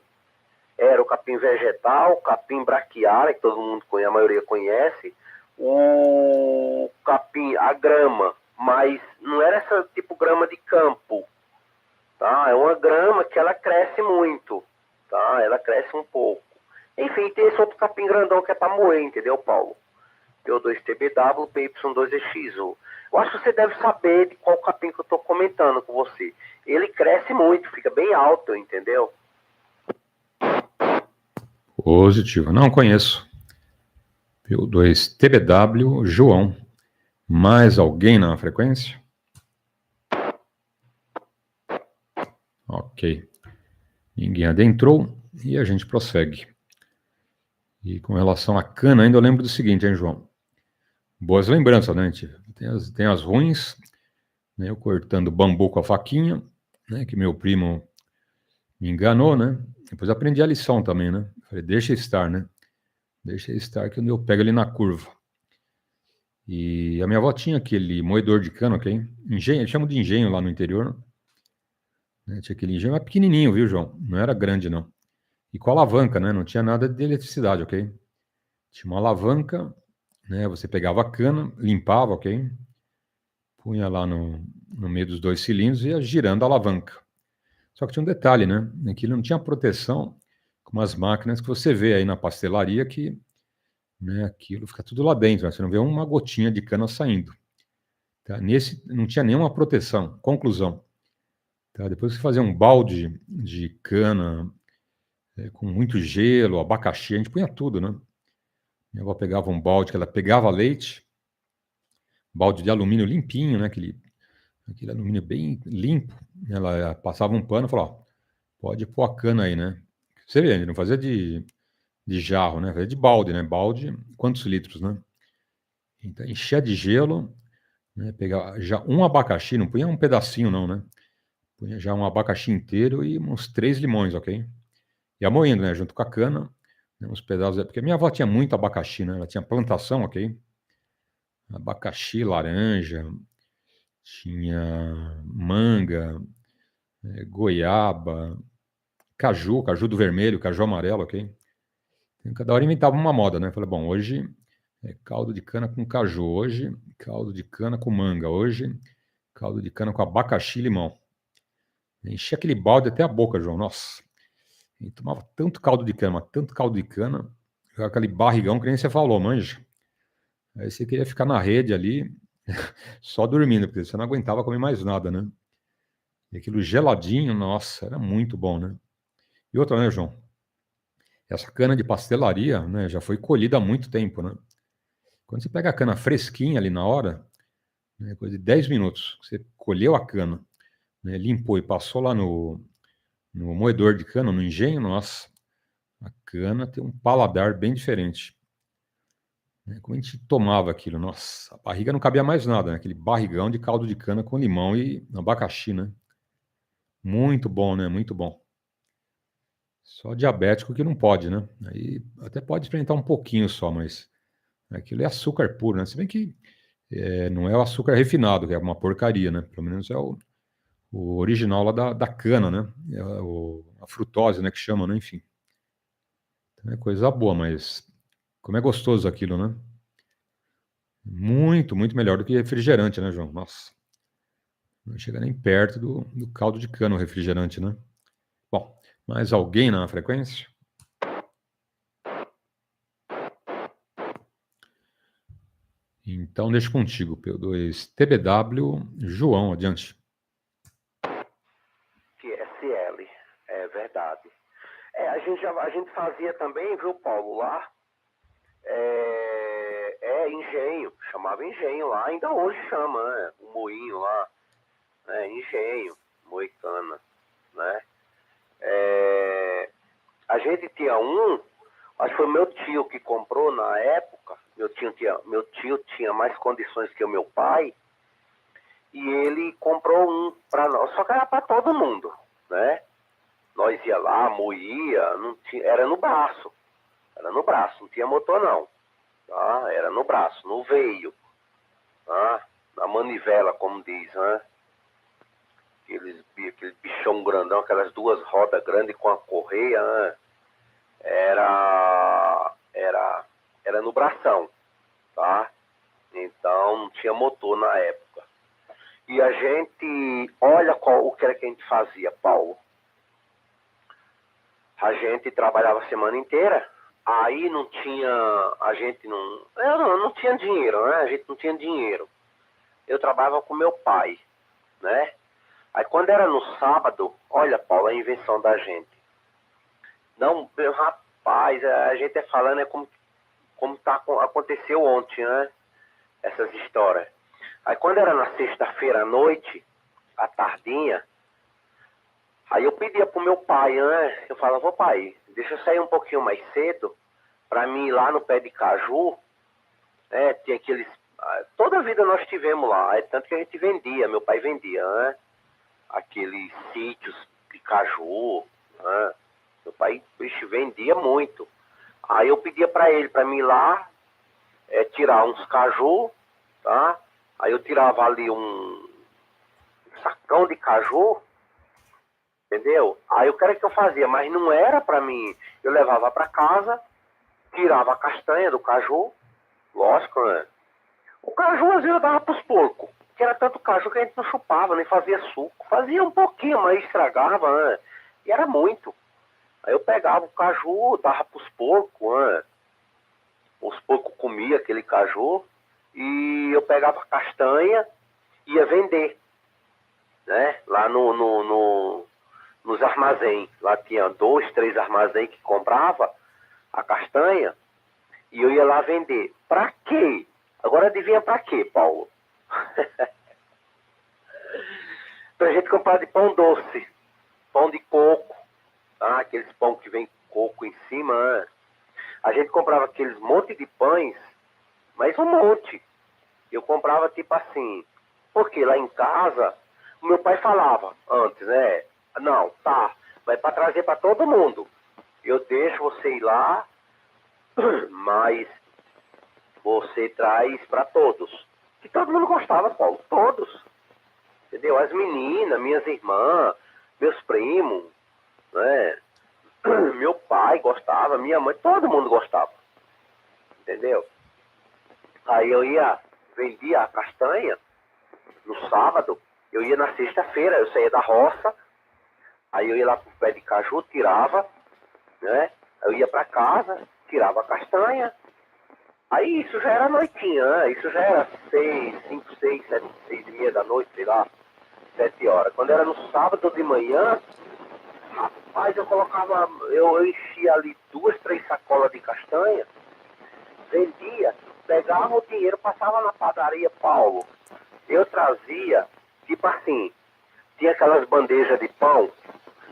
Era o capim vegetal, capim braquiária, que todo mundo conhece, a maioria conhece, o capim, a grama, mas não era essa tipo grama de campo, tá? É uma grama que ela cresce muito, tá? Ela cresce um pouco. Enfim, tem esse outro capim grandão que é para moer, entendeu, Paulo? P2TBW, PY2EXU. Eu acho que você deve saber de qual capim que eu estou comentando com você. Ele cresce muito, fica bem alto, entendeu? Positivo. Não conheço. P2TBW, João. Mais alguém na frequência? Ok. Ninguém adentrou e a gente prossegue. E com relação à cana, ainda eu lembro do seguinte, hein, João? Boas lembranças, né? Tem as ruins, né? Eu cortando bambu com a faquinha, né? Que meu primo me enganou, né? Depois aprendi a lição também, né? Falei, deixa estar, né? Deixa estar que eu pego ele na curva. E a minha avó tinha aquele moedor de cana, ok? Engenho, eles chamam de engenho lá no interior. Né? Tinha aquele engenho, mas pequenininho, viu, João? Não era grande, não. E com alavanca, né? Não tinha nada de eletricidade, ok? Tinha uma alavanca, né? Você pegava a cana, limpava, ok? Punha lá no meio dos dois cilindros e ia girando a alavanca. Só que tinha um detalhe, né? Aquilo não tinha proteção, como as máquinas que você vê aí na pastelaria, que, né, aquilo fica tudo lá dentro, né? Você não vê uma gotinha de cana saindo. Tá? Nesse não tinha nenhuma proteção. Conclusão. Tá? Depois que você fazia um balde de cana com muito gelo, abacaxi, a gente punha tudo, né? Minha avó pegava um balde, que ela pegava leite, balde de alumínio limpinho, né? Aquele alumínio bem limpo. Ela passava um pano e falava, ó, pode pôr a cana aí, né? Você vê, não fazia de jarro, né? Fazia de balde, né? Balde, quantos litros, né? Então, enchia de gelo, né? Pegava já um abacaxi, não punha um pedacinho não, né? Punha já um abacaxi inteiro e uns 3 limões, ok? Ia moendo, né? Junto com a cana, né? Uns pedaços, porque minha avó tinha muito abacaxi, né? Ela tinha plantação, ok? Abacaxi, laranja, tinha manga, goiaba, caju do vermelho, caju amarelo, ok? Cada hora inventava uma moda, né? Falei, bom, hoje é caldo de cana com caju, hoje caldo de cana com manga, hoje caldo de cana com abacaxi e limão. Enchia aquele balde até a boca, João, nossa. E tomava tanto caldo de cana, tanto caldo de cana, aquele barrigão que nem você falou, manja. Aí você queria ficar na rede ali, só dormindo, porque você não aguentava comer mais nada, né? E aquilo geladinho, nossa, era muito bom, né? E outra, né, João? Essa cana de pastelaria, né, já foi colhida há muito tempo, né? Quando você pega a cana fresquinha ali na hora, né, coisa de 10 minutos, você colheu a cana, né, limpou e passou lá no moedor de cana, no engenho, nossa, a cana tem um paladar bem diferente. Né? Como a gente tomava aquilo, nossa, a barriga não cabia mais nada, né? Aquele barrigão de caldo de cana com limão e abacaxi, né? Muito bom, né? Muito bom. Só diabético que não pode, né? Aí até pode experimentar um pouquinho só, mas aquilo é açúcar puro, né? Se bem que não é o açúcar refinado, que é uma porcaria, né? Pelo menos é o original lá da cana, né? É a frutose, né? Que chama, né? Enfim. Então é coisa boa, mas como é gostoso aquilo, né? Muito, muito melhor do que refrigerante, né, João? Nossa. Não chega nem perto do caldo de cana o refrigerante, né? Bom, mais alguém na frequência? Então, deixa contigo, P2TBW, João, adiante. TSL, é verdade. A gente fazia também, viu, Paulo, lá, engenho, chamava engenho lá, ainda hoje chama, né, o moinho lá, engenho, moicana, né. A gente tinha acho que foi meu tio que comprou na época, Meu tio tinha mais condições que o meu pai, e ele comprou um para nós, só que era para todo mundo, né? Nós ia lá, moía, não tinha, era no braço, não tinha motor não, tá? Era no braço, no veio, tá? Na manivela, como diz, né? Aquele bichão grandão, aquelas duas rodas grandes com a correia, né? Era no bração, tá? Então não tinha motor na época. E a gente, olha o que era que a gente fazia, Paulo. A gente trabalhava a semana inteira, aí não tinha, eu não tinha dinheiro, né? A gente não tinha dinheiro. Eu trabalhava com meu pai, né? Aí quando era no sábado, olha, Paulo, a invenção da gente. Não, rapaz, a gente é falando como aconteceu ontem, né? Essas histórias. Aí quando era na sexta-feira à noite, à tardinha, aí eu pedia pro meu pai, né? Eu falava, ô pai, deixa eu sair um pouquinho mais cedo pra mim ir lá no pé de caju. Né? Tinha aqueles... Toda a vida nós tivemos lá, é tanto que a gente vendia, meu pai vendia, né? Aqueles sítios de caju, né? Meu pai, bicho, vendia muito. Aí eu pedia pra ele, pra mim ir lá, tirar uns caju, tá? Aí eu tirava ali um sacão de caju, entendeu? Aí o que era que eu fazia? Mas não era pra mim. Eu levava pra casa, tirava a castanha do caju, lógico, né? O caju às vezes eu dava pros porcos, que era tanto caju que a gente não chupava, nem fazia suco. Fazia um pouquinho, mas estragava, né? E era muito. Aí eu pegava o caju, dava pros porcos, né? Os porcos comiam aquele caju, e eu pegava a castanha e ia vender, né? Lá nos armazéns. Lá tinha 2, 3 armazéns que comprava a castanha, e eu ia lá vender. Pra quê? Agora adivinha pra quê, Paulo? Pra gente comprar de pão doce, pão de coco, tá? Aqueles pão que vem coco em cima, né? A gente comprava aqueles monte de pães, mas um monte. Eu comprava tipo assim, porque lá em casa, o meu pai falava antes, né? Não, tá, mas para trazer para todo mundo. Eu deixo você ir lá, mas você traz para todos. Que todo mundo gostava, Paulo, todos. Entendeu? As meninas, minhas irmãs, meus primos, né? Meu pai gostava, minha mãe, todo mundo gostava. Entendeu? Aí eu vendia a castanha no sábado, eu ia na sexta-feira, eu saía da roça, aí eu ia lá pro pé de caju, tirava, né? Eu ia pra casa, tirava a castanha, aí isso já era noitinha, né? Isso já era 5, 6, 7, 6 e meia da noite, sei lá, 7 horas. Quando era no sábado de manhã, rapaz, eu enchia ali 2, 3 sacolas de castanha, vendia, pegava o dinheiro, passava na padaria, Paulo. Eu trazia, tipo assim, tinha aquelas bandejas de pão,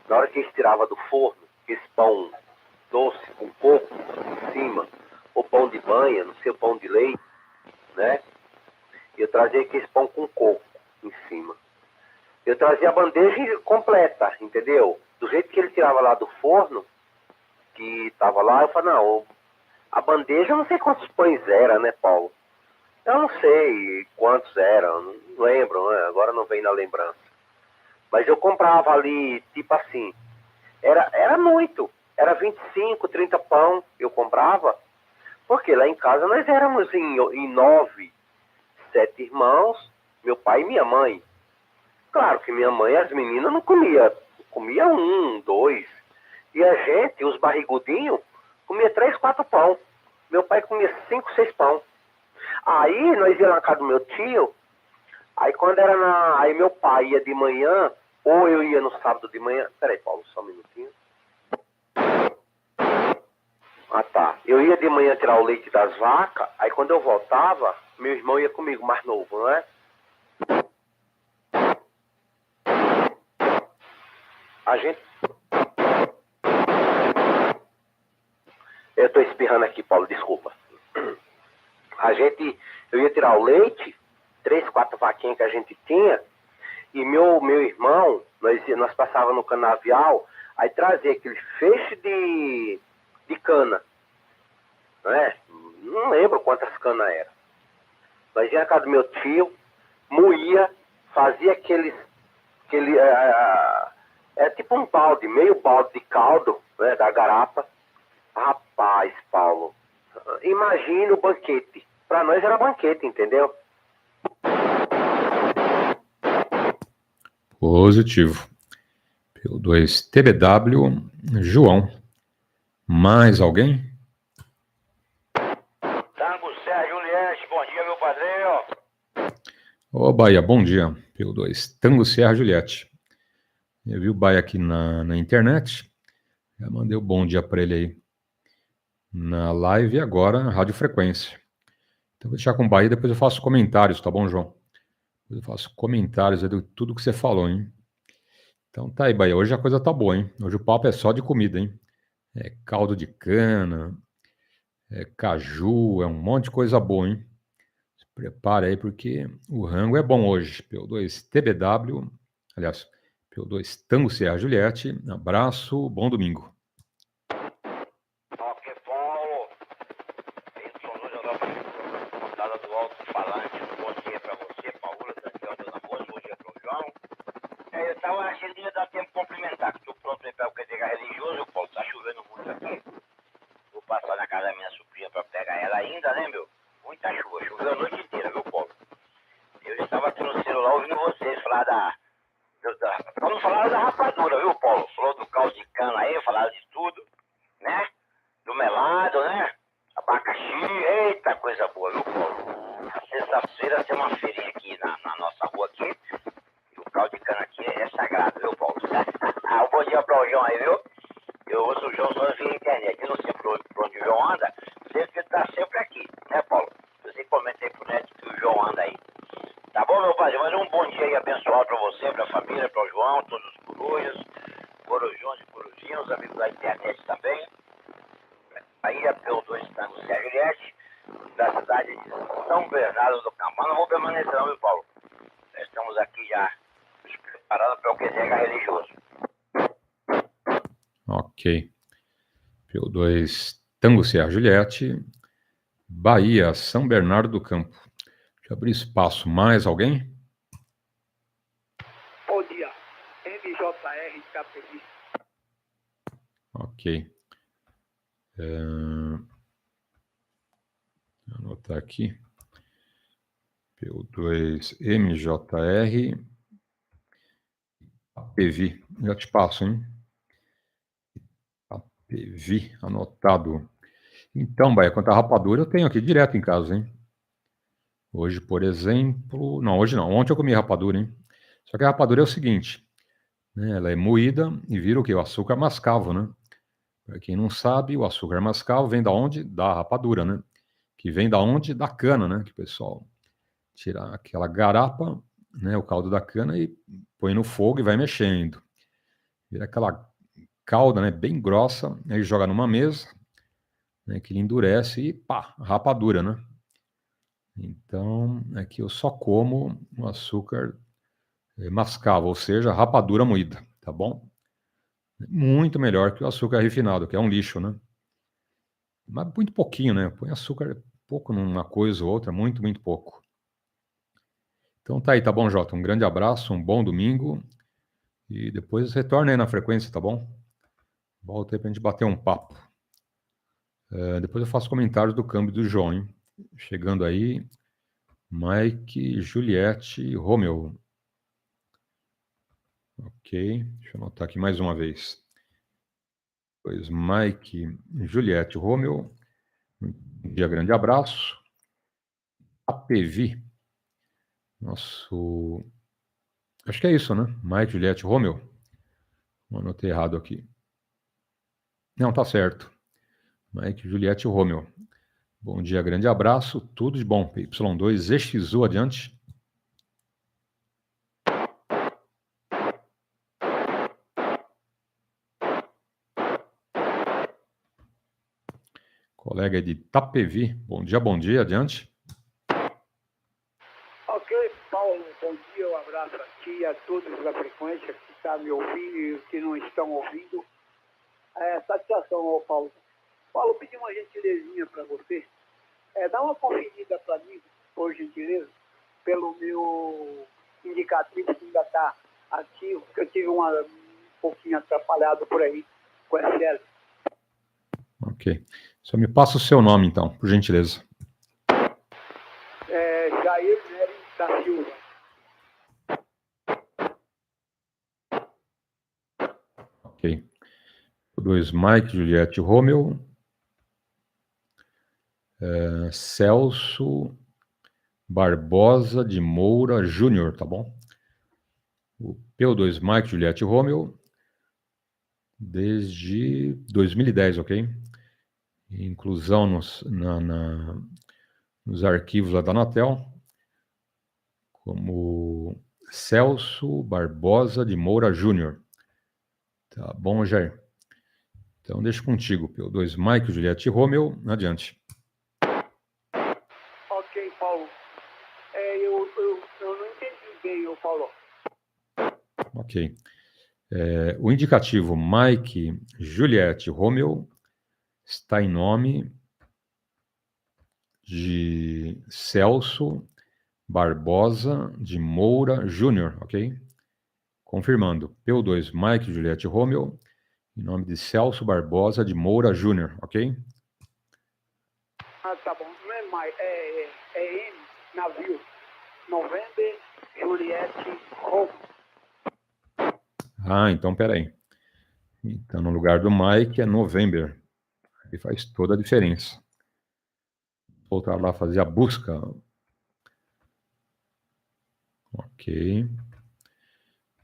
na hora que eles tiravam do forno, esse pão doce com coco em cima, ou pão de banha, não sei, o pão de leite, né? Eu trazia aquele pão com coco em cima. Eu trazia a bandeja completa, entendeu? Do jeito que ele tirava lá do forno, que tava lá, eu falei, não, a bandeja eu não sei quantos pães era, né, Paulo? Eu não sei quantos eram, não lembro, né? Agora não vem na lembrança. Mas eu comprava ali, tipo assim, era muito, era 25, 30 pão eu comprava, porque lá em casa nós éramos em 9, 7 irmãos, meu pai e minha mãe. Claro que minha mãe, as meninas não comia 1, 2, e a gente, os barrigudinhos, comia 3, 4 pão. Meu pai comia 5, 6 pão. Aí nós íamos na casa do meu tio, aí quando era aí meu pai ia de manhã, ou eu ia no sábado de manhã. Peraí, Paulo, só um minutinho. Ah, tá. Eu ia de manhã tirar o leite das vacas, aí quando eu voltava, meu irmão ia comigo, mais novo, não é? A gente... Eu tô espirrando aqui, Paulo, desculpa. Eu ia tirar o leite, 3, 4 vaquinhas que a gente tinha, e meu irmão, nós passávamos no canavial, aí trazia aquele feixe de cana, né? Não lembro quantas canas eram. Nós ia na casa do meu tio, moía, fazia é tipo um balde, meio balde de caldo, né, da garapa. Rapaz, Paulo, imagina o banquete. Pra nós era banquete, entendeu? Positivo. P2 TBW, João. Mais alguém? Tango Sérgio Juliette, bom dia, meu padrinho. Ô, Bahia, bom dia. P2 Tango Serra Juliette. Eu vi o Bahia aqui na internet. Já mandei o bom dia para ele aí. Na live e agora, rádio frequência. Então, vou deixar com o Bahia, depois eu faço comentários, tá bom, João? Depois eu faço comentários aí de tudo que você falou, hein? Então tá aí, Bahia. Hoje a coisa tá boa, hein? Hoje o papo é só de comida, hein? É caldo de cana, é caju, é um monte de coisa boa, hein? Se prepara aí, porque o rango é bom hoje. P2 TBW, aliás, P2 Tango Serra Juliette. Abraço, bom domingo. Ok, Paulo. Contada do Alto-falante. Bom dia pra você, Paulo, Daniel, Dona Moça. Bom dia pro João. Eu tava achando que ia dar tempo de cumprimentar, que tô pronto aí pra o QDH religioso, Paulo. Tá chovendo muito aqui. Vou passar na casa da minha sobrinha pra pegar ela ainda, né, meu? Muita chuva. Choveu a noite inteira, viu, Paulo? Eu já estava aqui no celular ouvindo vocês falar Vamos falar da rapadura, viu, Paulo? Falou do caldo de cana aí, falaram de tudo, né? Do melado, né? Abacaxi, eita, coisa boa, viu, Paulo? A sexta-feira tem uma feirinha aqui na nossa rua aqui. E o caldo de cana aqui é sagrado, viu, Paulo? Um bom dia para o João aí, viu? Eu ouço o João só via internet. Eu não sei por onde o João anda, sei que ele tá sempre aqui, né, Paulo? Você comenta aí pro neto que o João anda aí. Tá bom, meu padre? Mas um bom dia aí abençoado pra você, pra família, pro João, todos os corujas, corujões e corujinhos, amigos da internet também. Aí a P2 Tango Serra Juliette, da cidade de São Bernardo do Campo. Mas não vou permanecer não, viu, Paulo? Estamos aqui já preparados para o que é religioso. Ok. P2 Tango Serra Juliette, Bahia, São Bernardo do Campo. Deixa eu abrir espaço. Mais alguém? Bom dia. MJR KPI. Ok. Vou anotar aqui. P2MJR. APV. Já te passo, hein? APV, anotado. Então, Bahia, quanto à rapadura, eu tenho aqui direto em casa, hein? Hoje, por exemplo... Não, hoje não. Ontem eu comi rapadura, hein? Só que a rapadura é o seguinte, né? Ela é moída e vira o quê? O açúcar mascavo, né? Para quem não sabe, o açúcar mascavo vem da onde? Da rapadura, né? Que vem da onde? Da cana, né? Que o pessoal tira aquela garapa, né? O caldo da cana e põe no fogo e vai mexendo. Vira aquela calda, né? Bem grossa, aí joga numa mesa, né? Que ele endurece e pá, rapadura, né? Então, aqui eu só como o açúcar mascavo, ou seja, rapadura moída, tá bom? Muito melhor que o açúcar refinado, que é um lixo, né? Mas muito pouquinho, né? Põe açúcar pouco numa coisa ou outra, muito, muito pouco. Então tá aí, tá bom, Jota? Um grande abraço, um bom domingo. E depois retorna aí na frequência, tá bom? Volta aí pra gente bater um papo. Depois eu faço comentários do câmbio do João, hein? Chegando aí, Mike, Juliette, Romeu. Ok, deixa eu anotar aqui mais uma vez. Pois Mike, Juliette, Romeu. Um dia, grande abraço. APV. Nosso... Acho que é isso, né? Mike, Juliette, Romeu. Não anotei errado aqui. Não, tá certo. Mike, Juliette, Romeu. Bom dia, grande abraço. Tudo de bom. PY2, EXU adiante. colega de Itapevi. Bom dia, adiante. Ok, Paulo, bom dia, um abraço a ti e a todos da frequência que estão me ouvindo e os que não estão ouvindo. Satisfação, ô Paulo. Paulo, pedi uma gentilezinha para você. Dá uma conferida para mim, por gentileza, pelo meu indicativo que ainda está ativo, porque eu tive um pouquinho atrapalhado por aí com a SL. Ok. Só me passa o seu nome, então, por gentileza. Jair Nery da Silva. Ok. 2 Mike, Juliette, Romeu. Celso Barbosa de Moura Júnior, tá bom? O PY2 Mike, Juliette, Romeu. Desde 2010, ok? Inclusão nos arquivos lá da Anatel, como Celso Barbosa de Moura Júnior. Tá bom, Jair? Então, deixa contigo, PY2 Mike, Juliette, Romeu, adiante. Ok, Paulo. Eu não entendi bem, Paulo. Ok. O indicativo Mike, Juliette, Romeu está em nome de Celso Barbosa de Moura Júnior, ok? Confirmando, PY2 Mike, Juliette, Romeu, em nome de Celso Barbosa de Moura Júnior, ok? Tá bom. Não é mais, é M, navio. November, Juliette, Romeu. Então peraí. Então, no lugar do Mike é November. Aí faz toda a diferença. Vou voltar lá fazer a busca. Ok.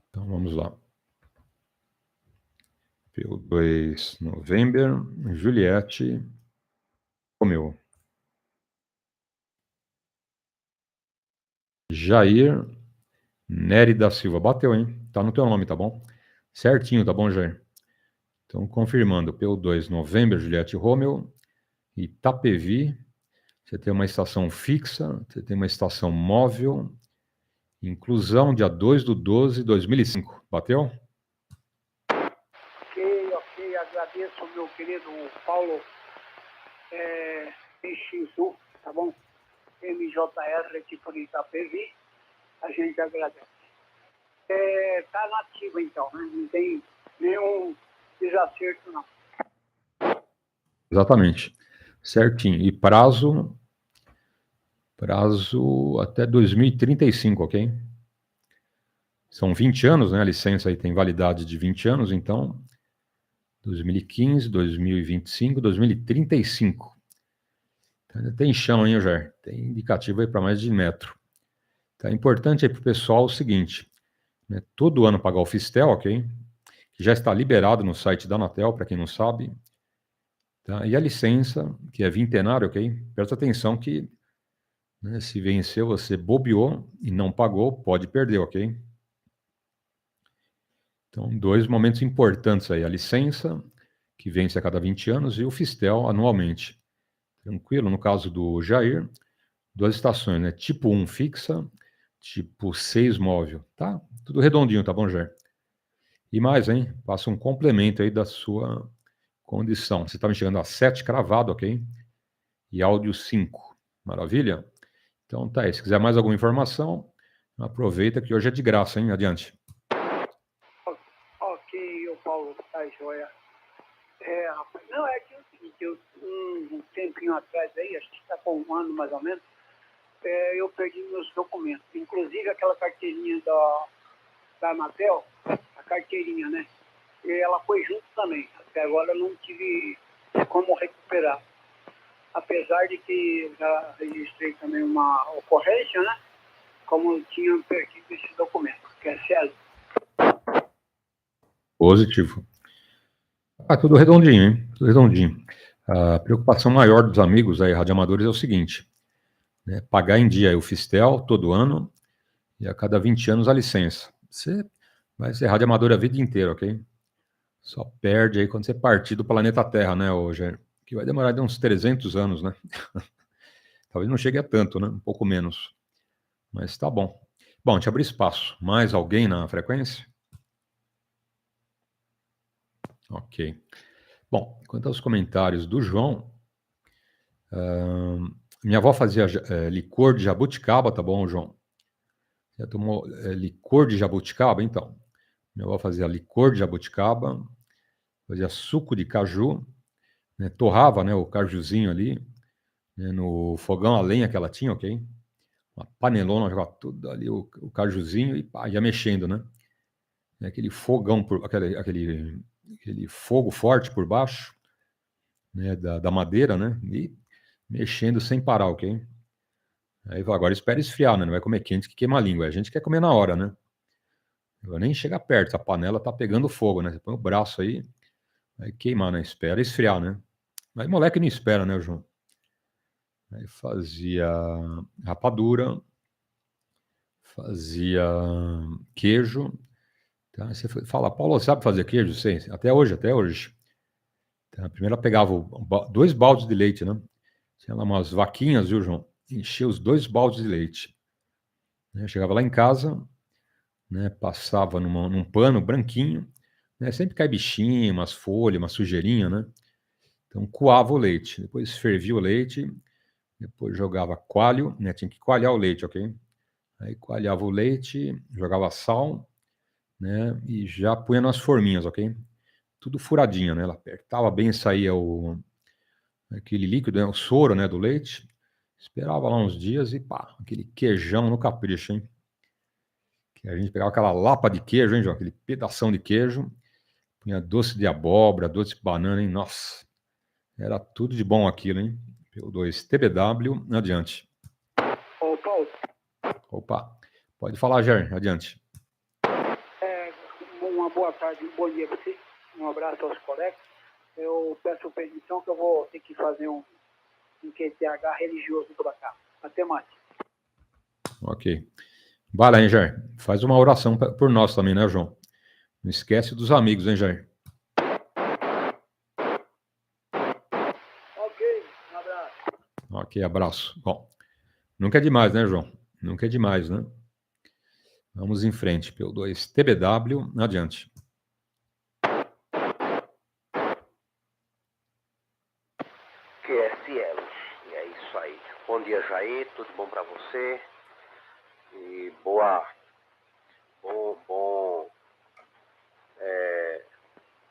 Então, vamos lá. PY2 November, Juliette, Romeu. Jair Nery da Silva. Bateu, hein? Tá no teu nome, tá bom? Certinho, tá bom, Jair? Então, confirmando. PY2 November, Juliette, Romeu. Itapevi. Você tem uma estação fixa, você tem uma estação móvel. Inclusão, dia 2/12/2005. Bateu? Ok. Agradeço, meu querido Paulo PY2EXU, tá bom? MJR, tipo de Itapevi. A gente agradece. Tá nativo, então, né? Não tem nenhum desacerto, não. Exatamente. Certinho. E prazo até 2035, ok? São 20 anos, né? A licença aí tem validade de 20 anos, então 2015, 2025, 2035. Ainda tem chão, hein, Jair? Tem indicativo aí para mais de metro. Tá importante aí para o pessoal o seguinte, né? Todo ano pagar o Fistel, ok? Que já está liberado no site da Anatel, para quem não sabe. Tá? E a licença, que é vintenária, ok? Presta atenção que, né, se venceu, você bobeou e não pagou, pode perder, ok? Então, 2 momentos importantes aí. A licença, que vence a cada 20 anos, e o Fistel anualmente. Tranquilo? No caso do Jair, 2 estações, né? Tipo 1 fixa, tipo 6 móvel. Tá? Tudo redondinho, tá bom, Jair? E mais, hein? Passa um complemento aí da sua condição. Você está me chegando a 7 cravado, ok? E áudio 5. Maravilha? Então tá aí. Se quiser mais alguma informação, aproveita que hoje é de graça, hein? Adiante. Ok, Paulo, tá joia. Rapaz, não, é que é o seguinte, um tempinho atrás aí, acho que está com um ano mais ou menos, eu perdi meus documentos. Inclusive aquela carteirinha da Anatel, a carteirinha, né? E ela foi junto também. Até agora eu não tive como recuperar. Apesar de que eu já registrei também uma ocorrência, né? Como eu tinha perdido esse documento, que é sério. Positivo. Tudo redondinho, hein? Tudo redondinho. A preocupação maior dos amigos aí, radioamadores, é o seguinte, né? Pagar em dia aí o Fistel todo ano e a cada 20 anos a licença. Você vai ser radioamador a vida inteira, ok? Só perde aí quando você partir do planeta Terra, né, Jair? que vai demorar de uns 300 anos, né? Talvez não chegue a tanto, né? Um pouco menos. Mas tá bom. Bom, deixa eu abrir espaço. Mais alguém na frequência? Ok. Bom, quanto aos comentários do João, minha avó fazia licor de jabuticaba, tá bom, João? Já tomou licor de jabuticaba? Então, minha avó fazia licor de jabuticaba, fazia suco de caju, né, torrava, né, o cajuzinho ali, né, no fogão a lenha que ela tinha, ok? Uma panelona, jogava tudo ali, o cajuzinho, e pá, ia mexendo, né? Aquele fogão, aquele fogo forte por baixo, né, da madeira, né? E mexendo sem parar, ok? Aí agora espera esfriar, né? Não vai comer quente que queima a língua. A gente quer comer na hora, né? Nem chega perto, a panela tá pegando fogo, né? Você põe o braço aí, vai queimar, né? Espera esfriar, né? Mas moleque não espera, né, João? Aí fazia rapadura, fazia queijo. Tá? Você fala, Paulo, sabe fazer queijo? Sim, até hoje, até hoje. Tá? Primeiro ela pegava 2 baldes de leite, né? Tinha lá umas vaquinhas, viu, João? Enchia os 2 baldes de leite. Né? Chegava lá em casa, né? Passava num pano branquinho, né? Sempre cai bichinho, umas folhas, uma sujeirinha, né? Então coava o leite, depois fervia o leite, depois jogava coalho, né? Tinha que coalhar o leite, ok? Aí coalhava o leite, jogava sal, né? E já punha nas forminhas, ok? Tudo furadinho, né? Ela apertava bem, saía aquele líquido, né? O soro, né? Do leite. Esperava lá uns dias e pá, aquele queijão no capricho, hein? Que a gente pegava aquela lapa de queijo, hein, João? Aquele pedação de queijo. Punha doce de abóbora, doce de banana, hein? Nossa, era tudo de bom aquilo, hein? P2 TBW, adiante. Ô, Paulo. Opa, pode falar, Jair, adiante. Uma boa tarde, um bom dia para você. Um abraço aos colegas. Eu peço permissão que eu vou ter que fazer um QTH religioso para cá. Até mais. Ok. Vai lá, hein, Jair. Faz uma oração por nós também, né, João? Não esquece dos amigos, hein, Jair? Ok, um abraço. Ok, abraço. Bom, nunca é demais, né, João? Nunca é demais, né? Vamos em frente. P2 TBW, adiante. QSL. E é isso aí. Bom dia, Jair. Tudo bom para você? E bom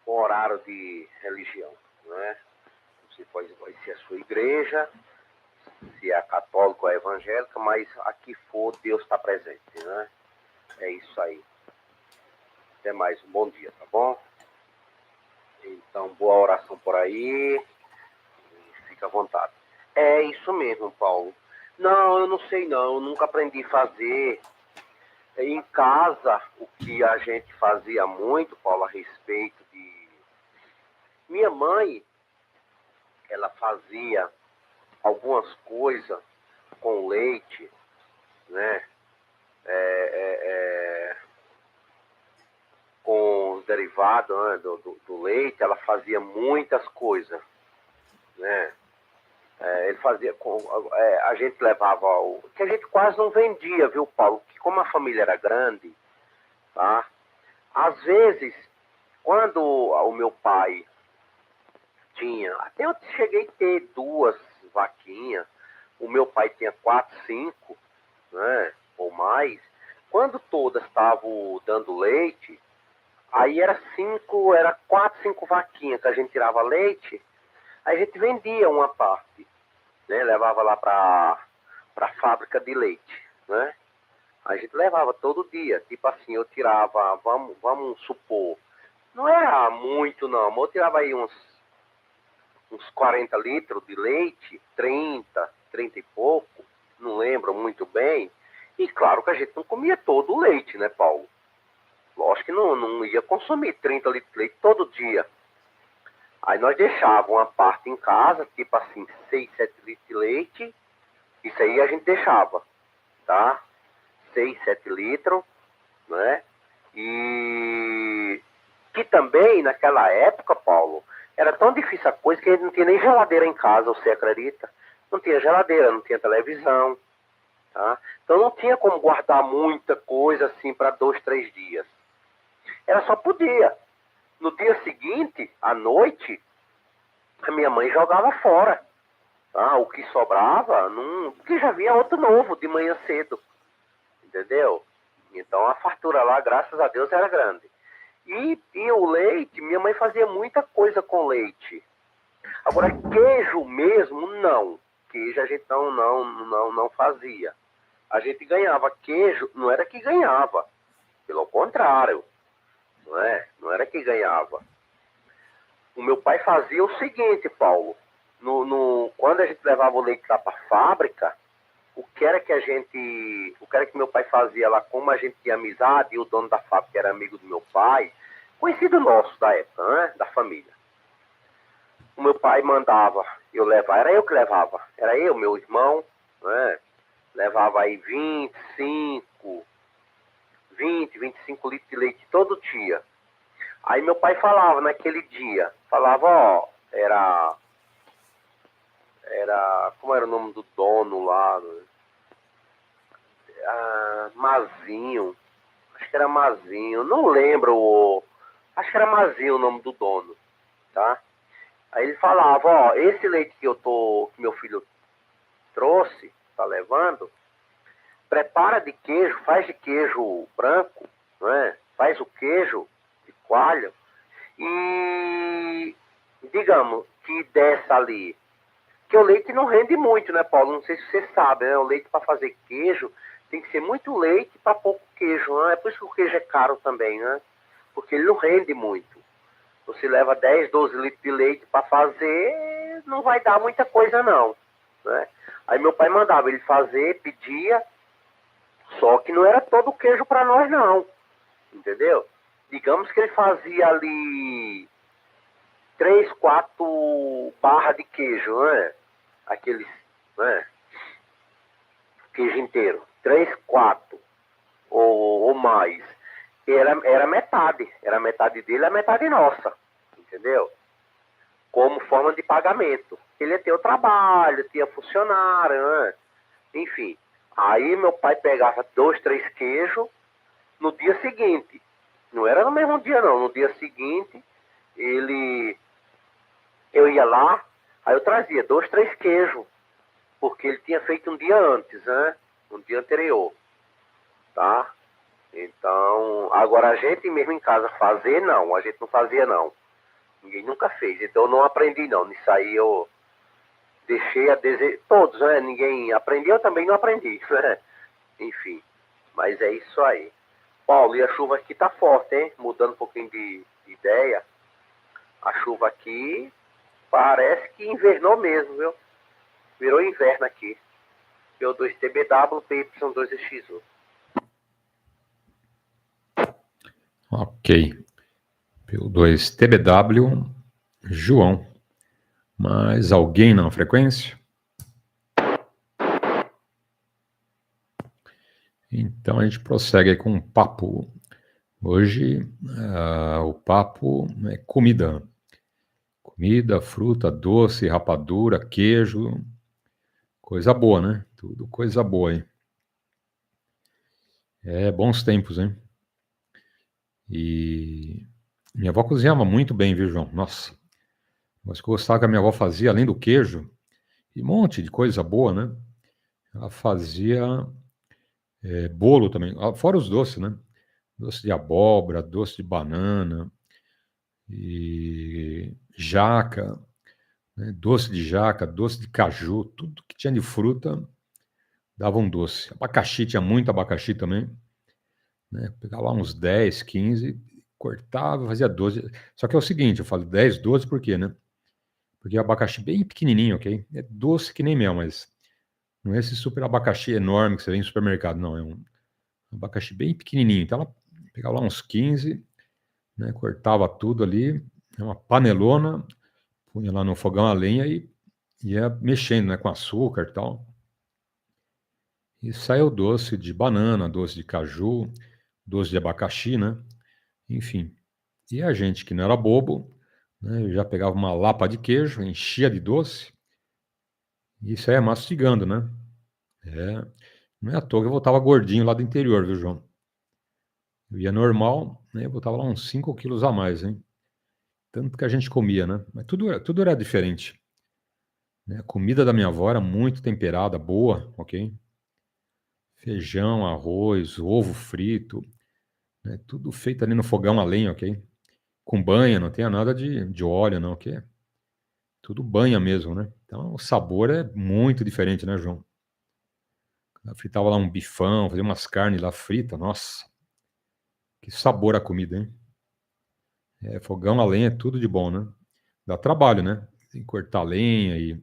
horário de religião, né? Não sei qual vai ser a sua igreja, se é católica ou evangélica, mas aqui for, Deus está presente, né? É isso aí. Até mais, um bom dia, tá bom? Então, boa oração por aí. Fica à vontade. É isso mesmo, Paulo. Não, eu não sei não. Eu nunca aprendi a fazer. Em casa, o que a gente fazia muito, Paulo, a respeito de... Minha mãe, ela fazia algumas coisas com leite, né? Com os derivados, né, do leite, ela fazia muitas coisas, né? Ele fazia a gente levava que a gente quase não vendia, viu, Paulo? Que como a família era grande, tá? Às vezes, quando o meu pai tinha, até eu cheguei a ter 2 vaquinhas, o meu pai tinha 4, 5, né? Ou mais. Quando todas estavam dando leite, aí era 4, 5 vaquinhas que a gente tirava leite, aí a gente vendia uma parte, né? Levava lá para a fábrica de leite, né? A gente levava todo dia, tipo assim, eu tirava, vamos supor, não era muito não, mas eu tirava aí uns 40 litros de leite, 30 e pouco, não lembro muito bem, e claro que a gente não comia todo o leite, né, Paulo? Lógico que não ia consumir 30 litros de leite todo dia. Aí nós deixávamos uma parte em casa, tipo assim, 6, 7 litros de leite. Isso aí a gente deixava, tá? 6, 7 litros, né? E que também, naquela época, Paulo, Era tão difícil a coisa que a gente não tinha nem geladeira em casa, você acredita? Não tinha geladeira, não tinha televisão, tá? Então não tinha como guardar muita coisa assim para 2, 3 dias. Era só por dia. No dia seguinte, à noite, a minha mãe jogava fora. Tá? O que sobrava, porque já vinha outro novo de manhã cedo. Entendeu? Então a fartura lá, graças a Deus, era grande. E o leite, minha mãe fazia muita coisa com leite. Agora, queijo mesmo, não. Queijo a gente não fazia. A gente ganhava queijo, não era que ganhava. Pelo contrário. Não era que ganhava. O meu pai fazia o seguinte, Paulo. Quando a gente levava o leite lá para a fábrica, o que era que meu pai fazia lá, como a gente tinha amizade, e o dono da fábrica era amigo do meu pai, conhecido nosso da época, né, da família. O meu pai mandava eu levar, era eu que levava, era eu, meu irmão, né, levava aí 25 litros de leite todo dia. Aí meu pai falava naquele dia, falava, como era o nome do dono lá? Mazinho. Acho que era Mazinho. Não lembro. Acho que era Mazinho o nome do dono. Tá? Aí ele falava, esse leite que meu filho trouxe, tá levando, prepara de queijo, faz de queijo branco, não é? Faz o queijo de coalho e, digamos, que desça ali. Porque o leite não rende muito, né, Paulo? Não sei se você sabe, né? O leite para fazer queijo tem que ser muito leite para pouco queijo, né? É por isso que o queijo é caro também, né? Porque ele não rende muito. Você leva 10, 12 litros de leite para fazer, não vai dar muita coisa não, né? Aí meu pai mandava ele fazer, pedia, só que não era todo o queijo para nós não, entendeu? Digamos que ele fazia ali 3, 4 barras de queijo, né? Aqueles, né? Queijo inteiro. 3, 4 ou mais. Era metade. Era metade dele, a metade nossa. Entendeu? Como forma de pagamento. Ele ia ter o trabalho, tinha funcionário, né? Enfim. Aí meu pai pegava 2, 3 queijos no dia seguinte. Não era no mesmo dia não. No dia seguinte, eu ia lá, aí eu trazia 2, 3 queijos, porque ele tinha feito um dia antes, né? Um dia anterior, tá? Então, agora a gente mesmo em casa fazer, não, a gente não fazia não. Ninguém nunca fez, então eu não aprendi não. Nisso aí eu deixei a desejar, todos, né? Ninguém aprendeu, eu também não aprendi, né? Enfim, mas é isso aí. Paulo, e a chuva aqui tá forte, hein? Mudando um pouquinho de ideia, a chuva aqui parece que invernou mesmo, viu? Virou inverno aqui. PY2TBW, PY2EXU. Ok. PY2TBW, João. Mais alguém na frequência? Então a gente prossegue com um papo. Hoje o papo é comida. Comida, fruta, doce, rapadura, queijo. Coisa boa, né? Tudo coisa boa aí. Bons tempos, hein? E minha avó cozinhava muito bem, viu, João? Nossa. Mas que eu gostava que a minha avó fazia, além do queijo, e um monte de coisa boa, né? Ela fazia bolo também, fora os doces, né? Doce de abóbora, doce de banana, e jaca, né? Doce de jaca, doce de caju, tudo que tinha de fruta dava um doce. Abacaxi, tinha muito abacaxi também, né? Pegava lá uns 10, 15, cortava, fazia 12. Só que é o seguinte, eu falo 10, 12 por quê, né? Porque é abacaxi bem pequenininho, ok? É doce que nem mel, mas não é esse super abacaxi enorme que você vê em supermercado, não. É um abacaxi bem pequenininho. Então ela pegava lá uns 15, né? Cortava tudo ali, uma panelona, punha lá no fogão a lenha e ia mexendo, né? Com açúcar e tal. E saiu doce de banana, doce de caju, doce de abacaxi, né? Enfim. E a gente que não era bobo, né? Eu já pegava uma lapa de queijo, enchia de doce, e isso aí é mastigando, né? Não é à toa que eu voltava gordinho lá do interior, viu, João? Eu ia normal, né? Eu voltava lá uns 5 quilos a mais, hein? Tanto que a gente comia, né? Mas tudo era diferente, né? A comida da minha avó era muito temperada, boa, ok? Feijão, arroz, ovo frito, né? Tudo feito ali no fogão a lenha, ok? Com banha, não tinha nada de óleo, não, ok? Tudo banha mesmo, né? Então o sabor é muito diferente, né, João? Eu fritava lá um bifão, fazia umas carnes lá fritas, nossa, que sabor a comida, hein? Fogão a lenha é tudo de bom, né? Dá trabalho, né? Tem que cortar lenha e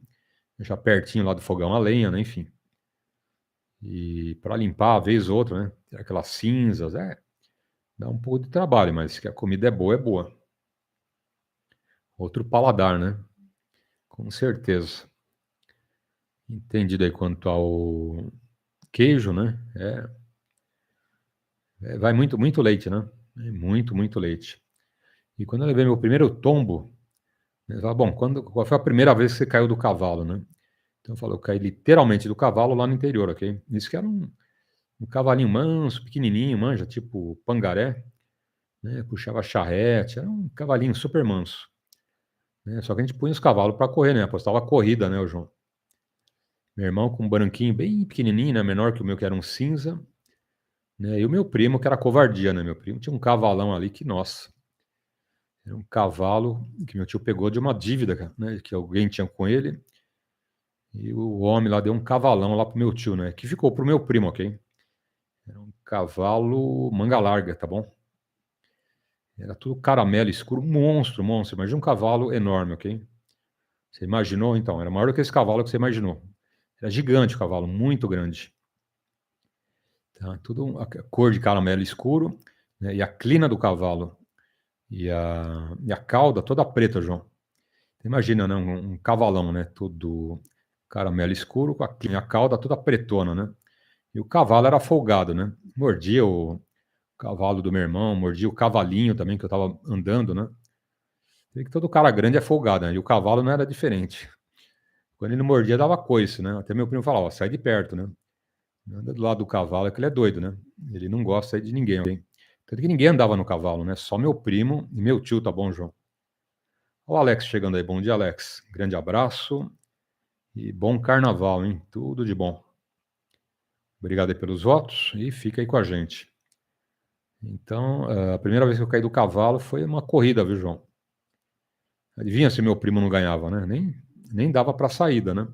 deixar pertinho lá do fogão a lenha, né? Enfim. E para limpar, a vez ou outra, né? Tem aquelas cinzas, dá um pouco de trabalho, mas que a comida é boa, é boa. Outro paladar, né? Com certeza. Entendido aí quanto ao queijo, né? Vai muito, muito leite, né? Muito, muito leite. E quando eu levei meu primeiro tombo, eu falava, bom, qual foi a primeira vez que você caiu do cavalo, né? Então eu falo, eu caí literalmente do cavalo lá no interior, ok? Isso que era um cavalinho manso, pequenininho, manja, tipo pangaré, né? Puxava charrete, era um cavalinho super manso, né? Só que a gente punha os cavalos para correr, né? Apostava corrida, né, o João? Meu irmão com um branquinho bem pequenininho, né? Menor que o meu, que era um cinza, né? E o meu primo, que era covardia, né? Meu primo tinha um cavalão ali que, nossa, era um cavalo que meu tio pegou de uma dívida, cara, né? Que alguém tinha com ele. E o homem lá deu um cavalão lá pro meu tio, né? Que ficou pro meu primo, ok? Era um cavalo manga larga, tá bom? Era tudo caramelo escuro, monstro, monstro. Imagina um cavalo enorme, ok? Você imaginou, então? Era maior do que esse cavalo que você imaginou. Era gigante o cavalo, muito grande. Tá? Tudo a cor de caramelo escuro, né? E a crina do cavalo e a cauda toda preta, João. Imagina, né? Um cavalão, né? Tudo caramelo escuro com a cauda toda pretona, né? E o cavalo era folgado, né? Mordia o cavalo do meu irmão, mordia o cavalinho também, que eu estava andando, né? Vê que todo cara grande é folgado, né? E o cavalo não era diferente. Quando ele mordia, dava coice, né? Até meu primo falava, ó, sai de perto, né? Anda do lado do cavalo, é que ele é doido, né? Ele não gosta de ninguém, ok? Tanto que ninguém andava no cavalo, né? Só meu primo e meu tio, tá bom, João? Olha o Alex chegando aí. Bom dia, Alex. Grande abraço e bom carnaval, hein? Tudo de bom. Obrigado aí pelos votos e fica aí com a gente. Então, a primeira vez que eu caí do cavalo foi uma corrida, viu, João? Adivinha se meu primo não ganhava, né? Nem dava para saída, né?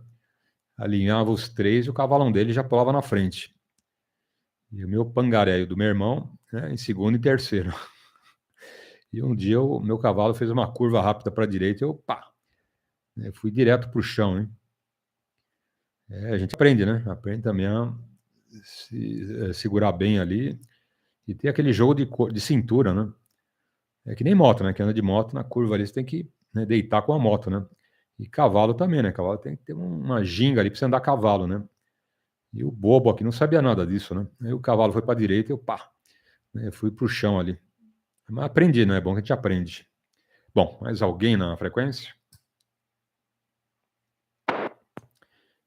Alinhava os três e o cavalão dele já pulava na frente. E o meu pangaré do meu irmão, né, em segundo e terceiro. E um dia o meu cavalo fez uma curva rápida para a direita e eu, pá, né, fui direto para o chão, hein? A gente aprende, né? Aprende também a segurar bem ali e ter aquele jogo de cintura, né? É que nem moto, né? Que anda de moto, na curva ali você tem que, né, deitar com a moto, né? E cavalo também, né? Cavalo tem que ter uma ginga ali para você andar a cavalo, né? E o bobo aqui não sabia nada disso, né? Aí o cavalo foi para a direita e eu, pá, né, fui para o chão ali. Mas aprendi, né? É bom que a gente aprende. Bom, mais alguém na frequência?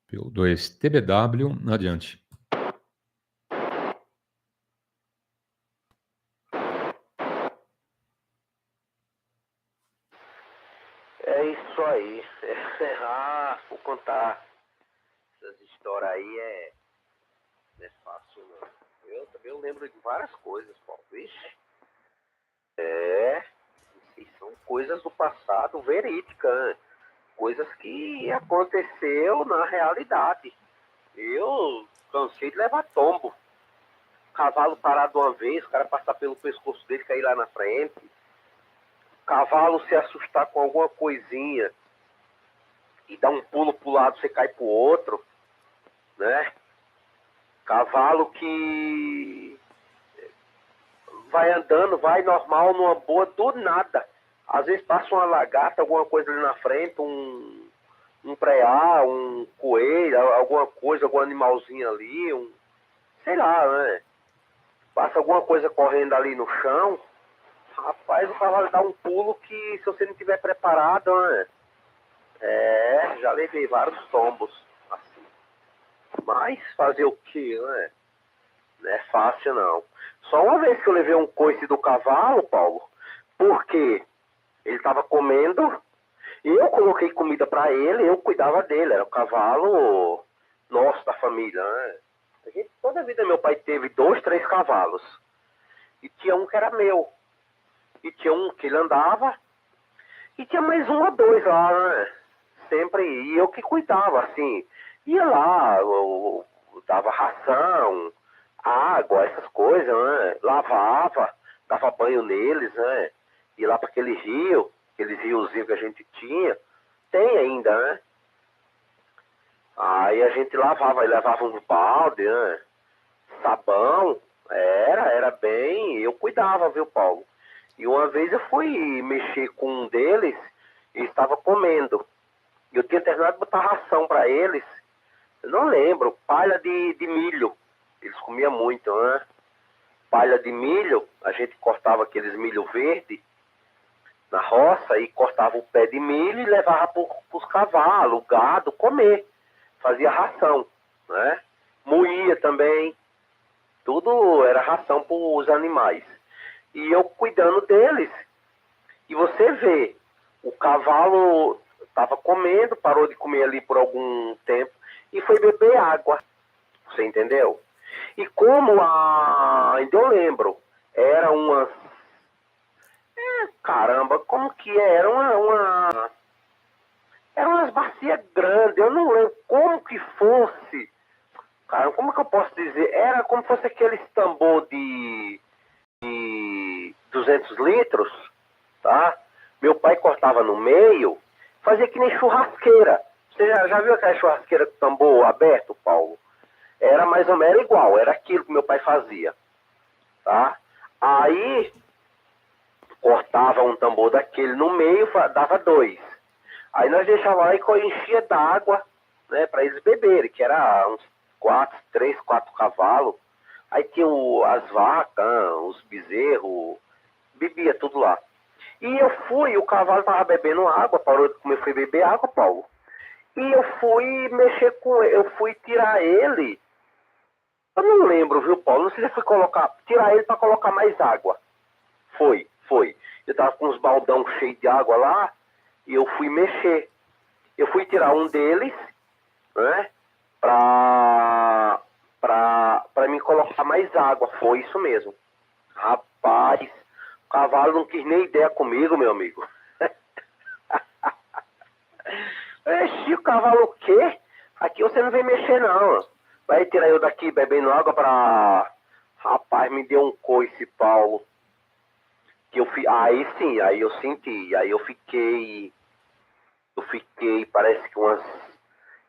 PY2EXU, adiante. É isso aí. Vou contar essas histórias aí, não é fácil, não. Eu lembro de várias coisas, Paulo. Vixe. São coisas do passado verídicas, né? Coisas que aconteceu na realidade. Eu cansei de levar tombo. Cavalo parado uma vez, o cara passar pelo pescoço dele, cair lá na frente. Cavalo se assustar com alguma coisinha e dar um pulo pro lado, você cai pro outro, né? Cavalo que vai andando, vai normal, numa boa, do nada. Às vezes passa uma lagarta, alguma coisa ali na frente, um preá, um coelho, alguma coisa, algum animalzinho ali, sei lá, né? Passa alguma coisa correndo ali no chão, Rapaz, o cavalo dá um pulo que se você não estiver preparado, né? Já levei vários tombos, assim. Mas fazer o quê, né? Não é fácil, não. Só uma vez que eu levei um coice do cavalo, Paulo, porque ele estava comendo, eu coloquei comida para ele, eu cuidava dele, era o cavalo nosso, da família, né? Toda a vida meu pai teve 2, 3 cavalos. E tinha um que era meu. E tinha um que ele andava. E tinha mais 1 ou 2 lá, né? Sempre. E eu que cuidava, assim. Ia lá, eu dava ração, água, essas coisas, né? Lavava, dava banho neles, né? Ia lá para aquele rio, aqueles riozinhos que a gente tinha. Tem ainda, né? Aí a gente lavava, aí levava uns balde, né? Sabão, era bem, eu cuidava, viu, Paulo? E uma vez eu fui mexer com um deles, e estava comendo. Eu tinha terminado de botar ração para eles, eu não lembro, palha de milho. Eles comiam muito, né? Palha de milho, a gente cortava aqueles milho verde na roça e cortava o pé de milho e levava para os cavalos, o gado, comer. Fazia ração, né? Moía também. Tudo era ração para os animais. E eu cuidando deles. E você vê, o cavalo estava comendo, parou de comer ali por algum tempo e foi beber água. Você entendeu? E como ainda eu lembro, era umas... caramba, como que é? Era eram umas bacias grandes, eu não lembro como que fosse. Cara, como que eu posso dizer? Era como se fosse aqueles tambor de 200 litros, tá? Meu pai cortava no meio, fazia que nem churrasqueira. Você já viu aquela churrasqueira com tambor aberto, Paulo? Era mais ou menos igual, era aquilo que meu pai fazia, tá? Aí, cortava um tambor daquele no meio, dava 2. Aí nós deixávamos lá e enchia d'água, né, para eles beberem, que era uns 3, 4 cavalos. Aí tinha as vacas, os bezerros, bebia tudo lá. E eu fui, o cavalo tava bebendo água, parou de comer, foi beber água, Paulo. E eu fui mexer com ele, eu fui tirar ele. Eu não lembro, viu, Paulo? Não sei se eu fui tirar ele para colocar mais água. Foi. Eu tava com uns baldão cheios de água lá, e eu fui mexer. Eu fui tirar um deles, né, pra mim colocar mais água. Foi isso mesmo. Rapaz, o cavalo não quis nem ideia comigo, meu amigo. Ixi, o cavalo o quê? Aqui você não vem mexer, não. Vai tirar eu daqui bebendo água pra... Rapaz, me deu um coice, Paulo. Que eu aí sim, aí eu senti. Aí eu fiquei, parece que umas...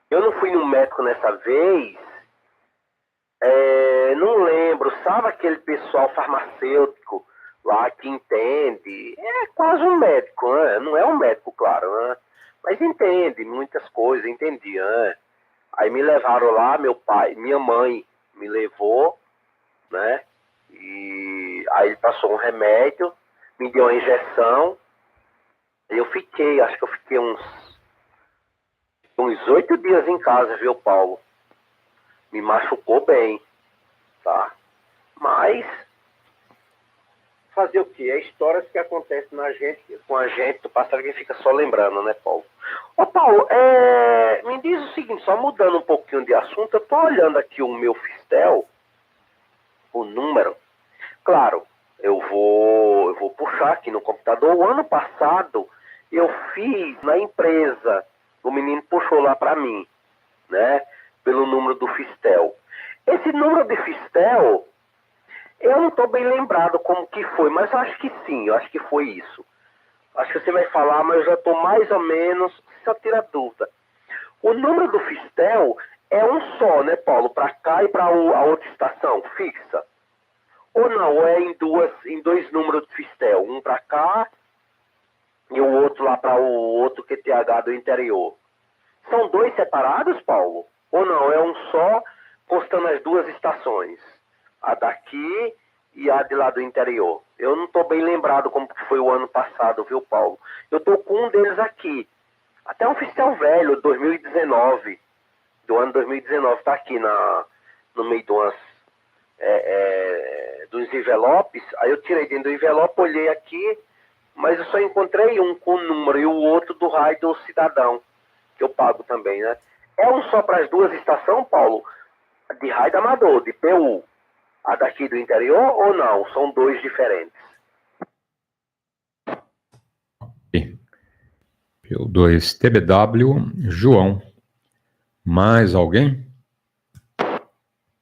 Eu não fui no médico nessa vez. Não lembro. Sabe aquele pessoal farmacêutico lá que entende? É quase um médico, né? Não é um médico, claro, né? Mas entende muitas coisas, entendia, né? Aí me levaram lá, meu pai, minha mãe me levou, né? E aí ele passou um remédio, me deu uma injeção. Eu fiquei, acho que eu fiquei uns 8 dias em casa, viu, Paulo? Me machucou bem, tá? Mas fazer o quê? É histórias que acontecem com a gente, do passado que fica só lembrando, né, Paulo? Ô, Paulo, me diz o seguinte, só mudando um pouquinho de assunto, eu tô olhando aqui o meu Fistel, o número. Claro, eu vou puxar aqui no computador. O ano passado eu fiz na empresa, o menino puxou lá para mim, né, pelo número do Fistel. Esse número de Fistel, eu não estou bem lembrado como que foi, mas eu acho que sim, eu acho que foi isso. Acho que você vai falar, mas eu já estou mais ou menos, só tira dúvida. O número do Fistel é um só, né, Paulo? Para cá e para a outra estação, fixa. Ou não, é em 2 números de Fistel. Um para cá e o outro lá para o outro QTH do interior. São 2 separados, Paulo? Ou não, é um só, constando as 2 estações? A daqui e a de lá do interior? Eu não estou bem lembrado como foi o ano passado, viu, Paulo? Eu estou com um deles aqui. Até um fiscal velho, 2019. Do ano 2019, está aqui no meio de dos envelopes. Aí eu tirei dentro do envelope, olhei aqui, mas eu só encontrei um com o número e o outro do raio do cidadão, que eu pago também, né? É um só para as duas estações, Paulo? De raio amador, de PU. A daqui do interior ou não? São dois diferentes. PU2 TBW, João. Mais alguém?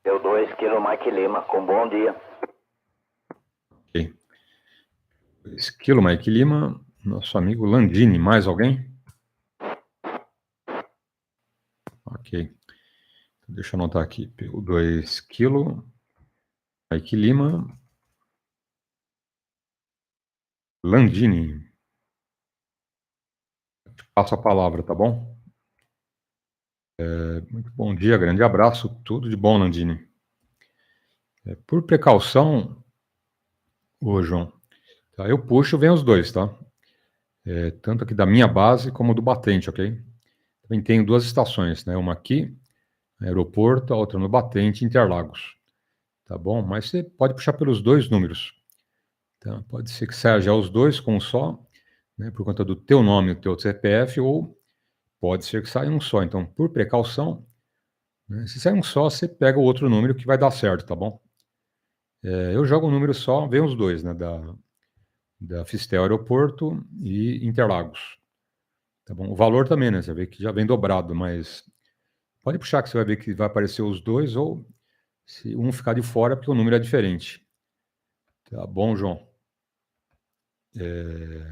PU2 Kilo Mike Lima, com bom dia. Ok. 2 Kilo Mike Lima, nosso amigo Landini. Mais alguém? Ok. Deixa eu anotar aqui. PU2 Kilo Mike Lima, Landini. Passo a palavra, tá bom? Muito bom dia, grande abraço, tudo de bom, Landini. Por precaução, ô João, tá, eu puxo, vem os dois, tá? Tanto aqui da minha base como do batente, ok? Também tenho duas estações, né? Uma aqui, aeroporto, a outra no batente, Interlagos. Tá bom? Mas você pode puxar pelos dois números. Tá? Pode ser que saia já os dois com um só, né? Por conta do teu nome e do teu CPF, ou pode ser que saia um só. Então, por precaução, né? Se sair um só, você pega o outro número que vai dar certo, tá bom? Eu jogo um número só, vem os dois, né? Da Fistel Aeroporto e Interlagos. Tá bom? O valor também, né? Você vê que já vem dobrado, mas pode puxar que você vai ver que vai aparecer os dois, ou se um ficar de fora, porque o número é diferente. Tá bom, João?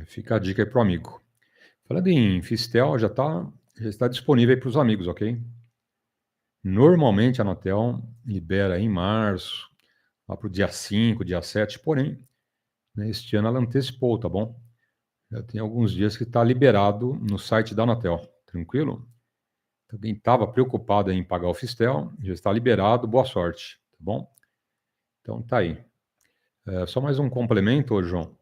Fica a dica aí pro amigo. Falando em Fistel, já está disponível aí para os amigos, ok? Normalmente a Anatel libera em março, lá para o dia 5, dia 7, porém, né, este ano ela antecipou, tá bom? Já tem alguns dias que está liberado no site da Anatel, tranquilo? Então, quem estava preocupado em pagar o Fistel, já está liberado, boa sorte, tá bom? Então tá aí. Só mais um complemento, ô, João,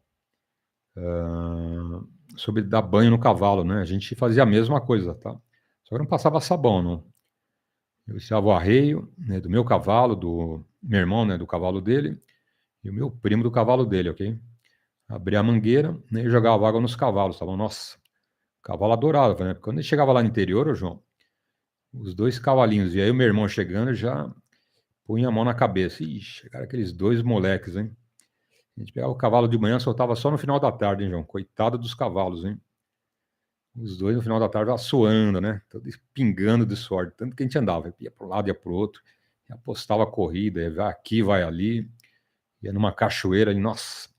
sobre dar banho no cavalo, né? A gente fazia a mesma coisa, tá? Só que não passava sabão, não. Eu tirava o arreio, né, do meu cavalo, do meu irmão, né, do cavalo dele, e o meu primo do cavalo dele, ok? Abria a mangueira, né, e jogava água nos cavalos, tá bom? Nossa, o cavalo adorava, né? Porque quando ele chegava lá no interior, ô, João, os dois cavalinhos, e aí o meu irmão chegando já punha a mão na cabeça. Ixi, chegaram aqueles dois moleques, hein? A gente pegava o cavalo de manhã, soltava só no final da tarde, hein, João? Coitado dos cavalos, hein? Os dois no final da tarde estavam suando, né? Todo pingando de suor, tanto que a gente andava, ia para um lado, ia para o outro, e apostava a corrida, ia vai aqui, vai ali, ia numa cachoeira, e nossa,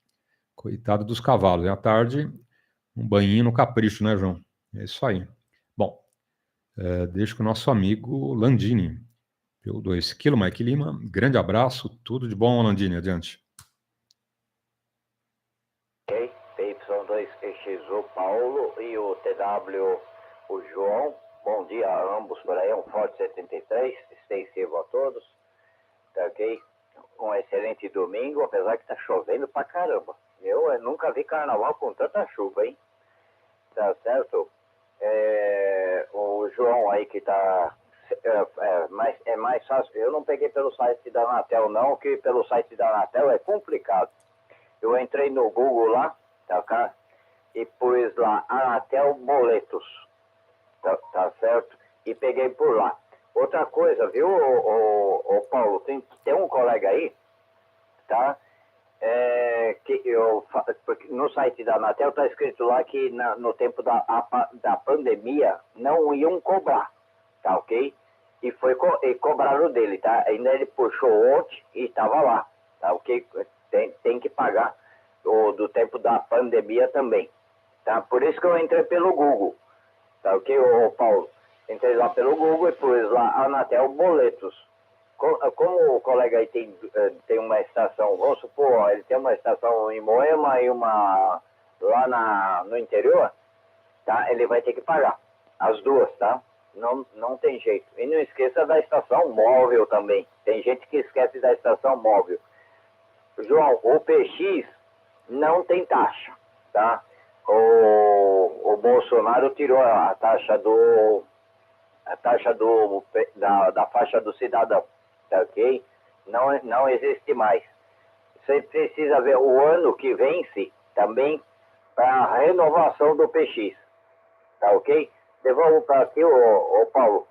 coitado dos cavalos. E à tarde, um banhinho no capricho, né, João? É isso aí. Bom, deixo com o nosso amigo Landini, pelo 2 Kilo Mike Lima. Grande abraço, tudo de bom, Landini, adiante. Ok, PY2EXU Paulo e o TW o João. Bom dia a ambos por aí, um forte 73, extensivo a todos. Tá ok? Um excelente domingo, apesar que tá chovendo pra caramba. Eu nunca vi carnaval com tanta chuva, hein? Tá certo? O João aí que tá... é mais fácil. Eu não peguei pelo site da Anatel não, que pelo site da Anatel é complicado. Eu entrei no Google lá, tá, cá, e pus lá Anatel Boletos, tá certo? E peguei por lá. Outra coisa, viu, o Paulo, tem um colega aí, tá? No site da Anatel tá escrito lá que no tempo da pandemia não iam cobrar, tá ok? E cobraram dele, tá? Ainda ele puxou ontem e tava lá, tá ok? Tem que pagar do tempo da pandemia também, tá? Por isso que eu entrei pelo Google, tá ok, Paulo? Entrei lá pelo Google e pus lá Anatel Boletos. Como o colega aí tem uma estação, vamos supor, ele tem uma estação em Moema e uma lá no interior, tá? Ele vai ter que pagar as duas, tá? Não tem jeito. E não esqueça da estação móvel também. Tem gente que esquece da estação móvel. João, o PX não tem taxa, tá? O Bolsonaro tirou a taxa da faixa do cidadão, tá ok? Não existe mais. Você precisa ver o ano que vence também para a renovação do PX, tá ok? Devolvo para aqui o Paulo.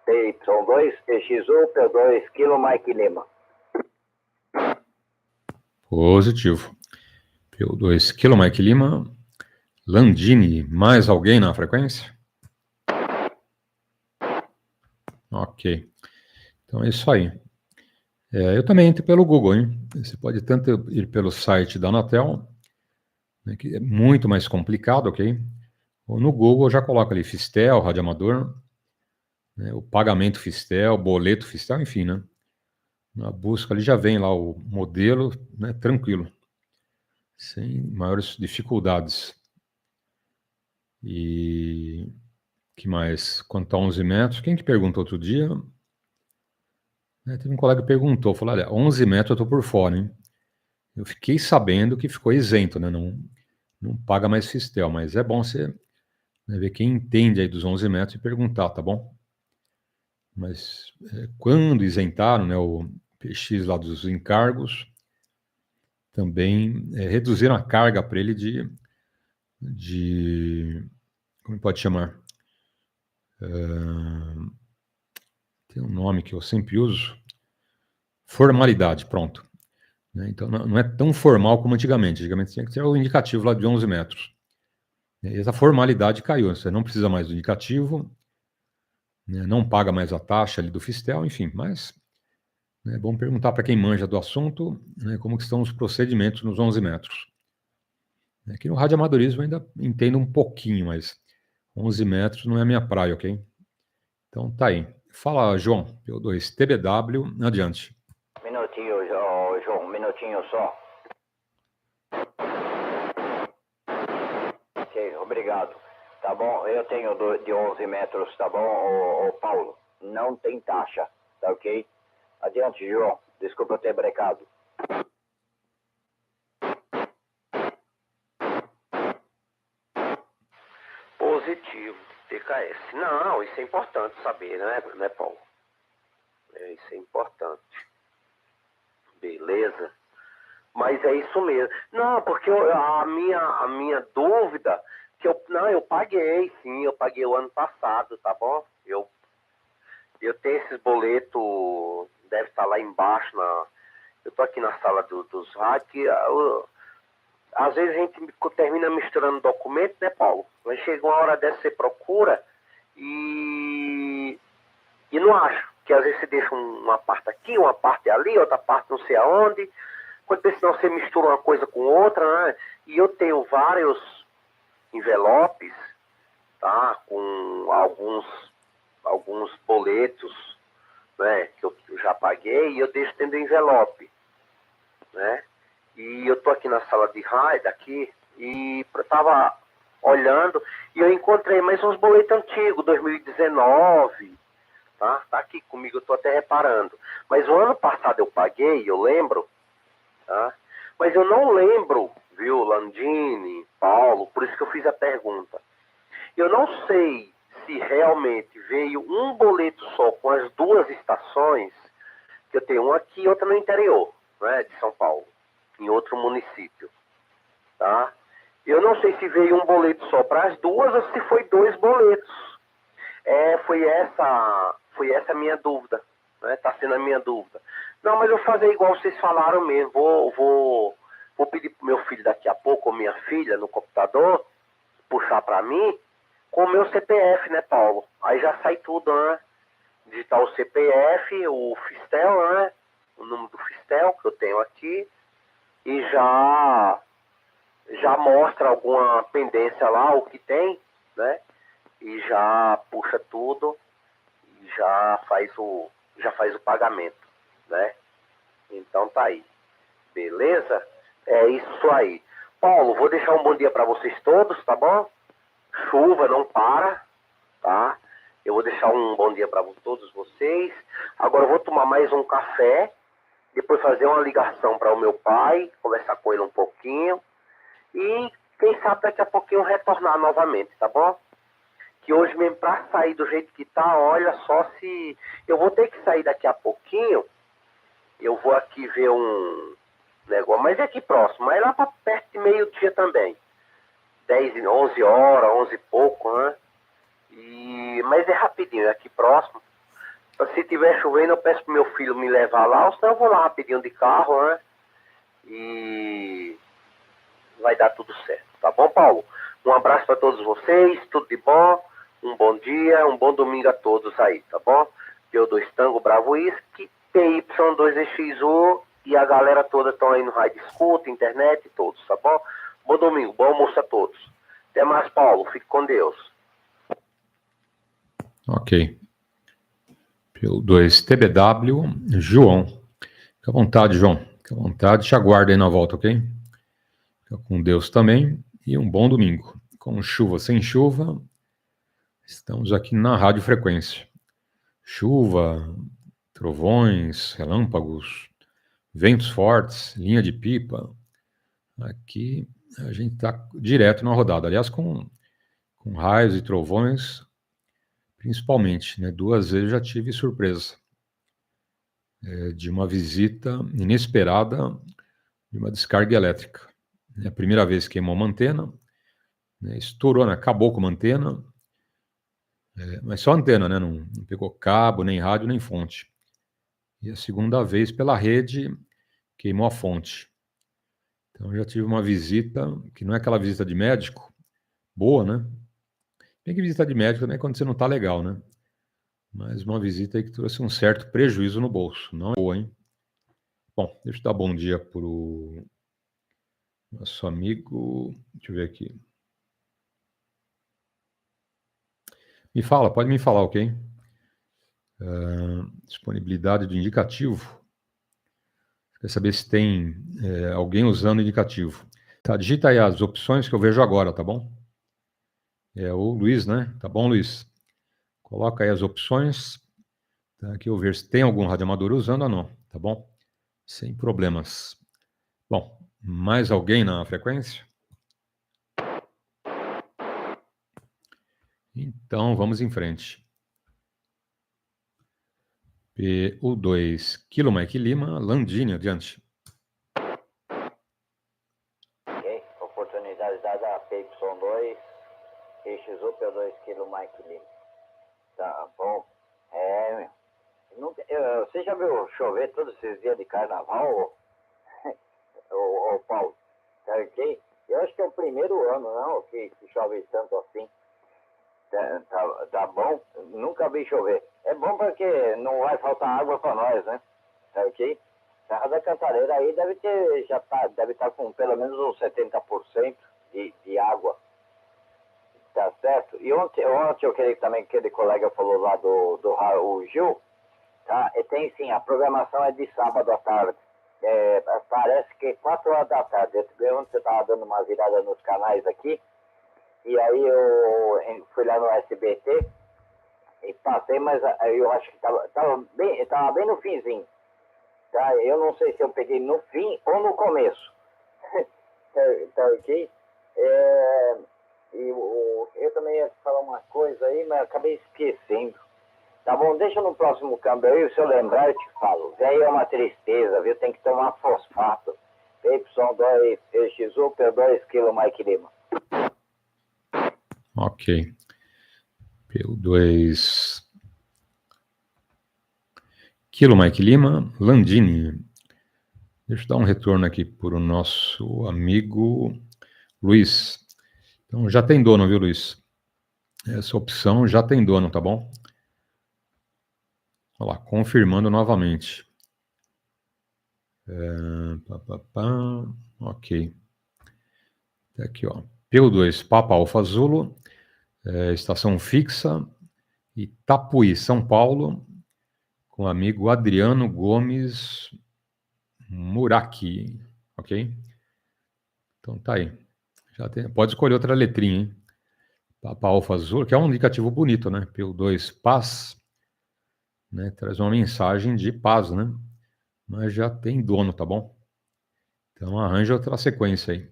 PY2, PXU, P2, Kilo Mike Lima. Positivo. P2, Kilo Mike Lima. Landini, mais alguém na frequência? Ok. Então é isso aí. Eu também entro pelo Google, hein? Você pode tanto ir pelo site da Anatel, né, que é muito mais complicado, ok? Ou no Google já coloca ali Fistel, Radioamador, né, o pagamento Fistel, boleto Fistel, enfim, né? Na busca ali já vem lá o modelo, né, tranquilo, sem maiores dificuldades. E que mais? Quanto a 11 metros, quem que perguntou outro dia? Teve um colega que perguntou, falou, olha, 11 metros eu estou por fora, hein? Eu fiquei sabendo que ficou isento, né? Não paga mais Fistel, mas é bom você, né, ver quem entende aí dos 11 metros e perguntar, tá bom? Mas quando isentaram, né, o PX lá dos encargos, também reduziram a carga para ele de como pode chamar? Tem um nome que eu sempre uso. Formalidade, pronto. Né? Então não é tão formal como antigamente. Antigamente tinha que ter o indicativo lá de 11 metros. E essa formalidade caiu. Você não precisa mais do indicativo, né? Não paga mais a taxa ali do Fistel, enfim. Mas é bom perguntar para quem manja do assunto, né, como que estão os procedimentos nos 11 metros. Aqui no radioamadorismo eu ainda entendo um pouquinho, mas 11 metros não é a minha praia, ok? Então tá aí. Fala, João, P2 TBW, adiante. Minutinho, João, um minutinho só. Ok, obrigado. Tá bom, eu tenho de 11 metros, tá bom, Paulo? Não tem taxa, tá ok? Adiante, João. Desculpa eu ter brecado. Positivo, TKS. Não, isso é importante saber, né, Paulo? Isso é importante. Beleza. Mas é isso mesmo. Não, porque a minha dúvida, que eu paguei, sim, eu paguei o ano passado, tá bom? Eu tenho esses boletos, deve estar lá embaixo, eu tô aqui na sala dos rádios, às vezes a gente termina misturando documento, né, Paulo? Mas chega uma hora dessa, você procura e não acha. Que às vezes você deixa uma parte aqui, uma parte ali, outra parte não sei aonde. Quando senão você mistura uma coisa com outra, né? E eu tenho vários envelopes, tá? Com alguns boletos, né? Que eu já paguei e eu deixo dentro do envelope, né? E eu tô aqui na sala de rádio, aqui, e eu tava olhando e eu encontrei mais uns boletos antigos, 2019, tá? Tá aqui comigo, eu tô até reparando. Mas o ano passado eu paguei, eu lembro, tá? Mas eu não lembro, viu, Landini, Paulo, por isso que eu fiz a pergunta. Eu não sei se realmente veio um boleto só com as duas estações, que eu tenho uma aqui e outra no interior, né, de São Paulo, em outro município, tá? Eu não sei se veio um boleto só para as duas ou se foi dois boletos. Foi essa a minha dúvida, né? Tá sendo a minha dúvida. Não, mas eu vou fazer igual vocês falaram mesmo. Vou pedir pro meu filho daqui a pouco, ou minha filha, no computador, puxar para mim com o meu CPF, né, Paulo? Aí já sai tudo, né? Digitar o CPF, o Fistel, né? O número do Fistel que eu tenho aqui. E já mostra alguma pendência lá, o que tem, né? E já puxa tudo e já faz o pagamento, né? Então tá aí. Beleza? É isso aí. Paulo, vou deixar um bom dia para vocês todos, tá bom? Chuva não para, tá? Eu vou deixar um bom dia para todos vocês. Agora eu vou tomar mais um café. depois fazer uma ligação para o meu pai, conversar com ele um pouquinho e quem sabe daqui a pouquinho retornar novamente, tá bom? Que hoje mesmo para sair do jeito que tá, olha só se... Eu vou ter que sair daqui a pouquinho, eu vou aqui ver um negócio, mas é aqui próximo, mas é lá para perto de meio-dia também. 11 horas, 11 e pouco, né? Mas é rapidinho, é aqui próximo. Se tiver chovendo, eu peço pro meu filho me levar lá, ou senão eu vou lá rapidinho de carro, né? E vai dar tudo certo, tá bom, Paulo? Um abraço para todos vocês, tudo de bom, um bom dia, um bom domingo a todos aí, tá bom? PY2 Tango Bravo Whisky, PY2EXU e a galera toda estão aí no rádio escuta, internet, todos, tá bom? Bom domingo, bom almoço a todos. Até mais, Paulo, fique com Deus. Ok. PY2 TBW, João. Fica à vontade, João. Fica à vontade, te aguardo aí na volta, ok? Fica com Deus também e um bom domingo. Com chuva, sem chuva, estamos aqui na Rádio Frequência. Chuva, trovões, relâmpagos, ventos fortes, linha de pipa. Aqui a gente está direto na rodada. Aliás, com raios e trovões, principalmente, né? 2 vezes já tive surpresa de uma visita inesperada de uma descarga elétrica. A primeira vez queimou uma antena, né? Estourou, né? Acabou com uma antena, mas só antena, né? Não pegou cabo, nem rádio, nem fonte. E a segunda vez, pela rede, queimou a fonte. Então, já tive uma visita, que não é aquela visita de médico, boa, né? Tem que visita de médico também quando você não está legal, né? Mas uma visita aí que trouxe um certo prejuízo no bolso. Não é boa, hein? Bom, deixa eu dar bom dia para o nosso amigo. Deixa eu ver aqui. Me fala, pode me falar, ok? Disponibilidade do indicativo. Quer saber se tem alguém usando o indicativo. Tá, digita aí as opções que eu vejo agora, tá bom? É o Luiz, né? Tá bom, Luiz? Coloca aí as opções, tá? Que eu vejo se tem algum radioamador usando ou não, tá bom? Sem problemas. Bom, mais alguém na frequência? Então, vamos em frente. PY2 Kilo Mike Lima, Landini, adiante. Ok, oportunidade dada a PY2, EXU, PY2 Kilo Mike Lima. Tá bom. Você já viu chover todos esses dias de carnaval, ô Paulo? Tá ok? Eu acho que é o primeiro ano, não, que chove tanto assim. Tá bom? Nunca vi chover. É bom porque não vai faltar água para nós, né? Tá ok? Serra da Cantareira aí deve estar com pelo menos uns 70% de água. Tá certo? E ontem eu queria também que aquele colega falou lá o Gil, tá? E tem sim, a programação é de sábado à tarde. Parece que 4 horas da tarde. Ontem você estava dando uma virada nos canais aqui. E aí eu fui lá no SBT e passei, mas eu acho que estava bem no finzinho. Tá? Eu não sei se eu peguei no fim ou no começo. tá ok? Eu também ia falar uma coisa aí, mas acabei esquecendo. Tá bom, deixa no próximo câmbio aí, se eu lembrar eu te falo. Velho é uma tristeza, viu? Tem que tomar fosfato. PY2 EXU, PY2 Kilo Mike Lima. Ok. PY2 Kilo Mike Lima, Landini. Deixa eu dar um retorno aqui para o nosso amigo Luiz. Então, já tem dono, viu, Luiz? Essa opção já tem dono, tá bom? Olha lá, confirmando novamente. Ok. Tá aqui, ó. PY2 Papa Alfa Zulu, estação fixa, Itapuí, São Paulo, com o amigo Adriano Gomes Muraki, ok? Então tá aí. Já tem, pode escolher outra letrinha, hein? Papa Alfa Zulu, que é um indicativo bonito, né? PY2 Paz, né? Traz uma mensagem de paz, né? mas já tem dono, tá bom? Então arranja outra sequência aí.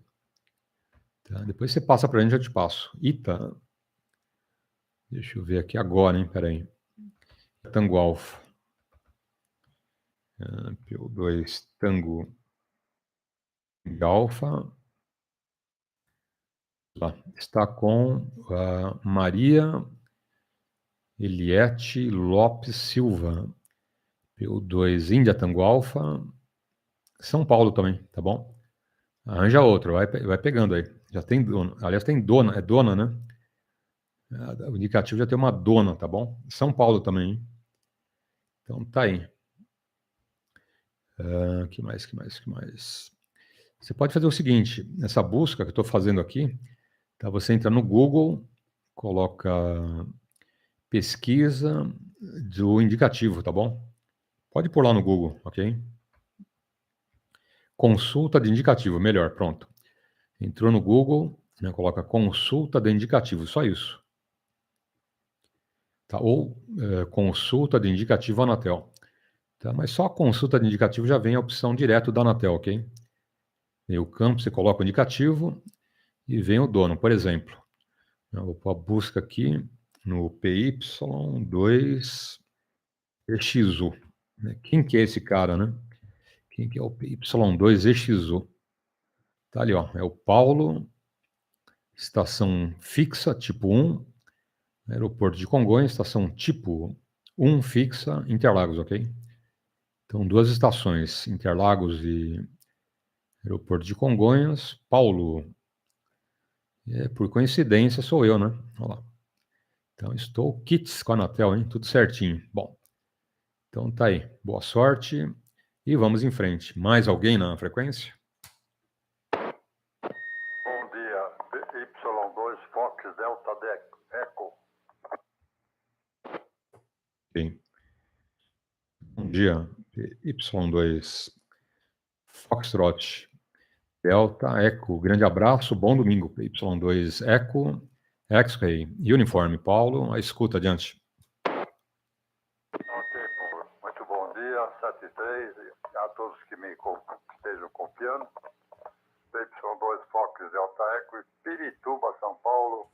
Tá? Depois você passa para a gente, eu te passo. Ita. Deixa eu ver aqui agora, hein? Peraí. Tango Alfa. PO2 Tango Alfa. Lá. Está com a Maria Eliette Lopes Silva. PO2 Índia Tango Alfa. São Paulo também, tá bom? Arranja outro, vai pegando aí. Já tem dono. Aliás, tem dona, é dona, né? O indicativo já tem uma dona, tá bom? São Paulo também, hein? Então tá aí. Que mais? Você pode fazer o seguinte, nessa busca que eu estou fazendo aqui, tá? Você entra no Google, coloca pesquisa do indicativo, tá bom? Pode pôr lá no Google, ok? Consulta de indicativo, melhor, pronto. Entrou no Google, né, coloca consulta de indicativo, só isso. Tá? Ou consulta de indicativo Anatel. Tá? Mas só a consulta de indicativo já vem a opção direto da Anatel, ok? Vem o campo, você coloca o indicativo e vem o dono. Por exemplo, eu vou pôr a busca aqui no PY2EXU. Quem que é esse cara, né? Quem que é o PY2EXU? Tá ali, ó. É o Paulo, estação fixa, tipo 1, aeroporto de Congonhas, estação tipo 1 fixa, Interlagos, ok? Então, duas estações, Interlagos e aeroporto de Congonhas. Paulo, por coincidência, sou eu, né? Olha lá. Então, estou kits com a Anatel, hein? Tudo certinho. Bom, então tá aí. Boa sorte e vamos em frente. Mais alguém na frequência? Bom dia, PY2 Fox Delta Echo. Sim. Bom dia, PY2 Foxtrot Delta Echo. Grande abraço, bom domingo, PY2 Echo X-Ray Uniforme. Paulo, a escuta adiante. Ok, Paulo. Muito bom dia, 7-3, a todos que me estejam confiando. PY2 Fox Delta Echo, Pirituba, São Paulo.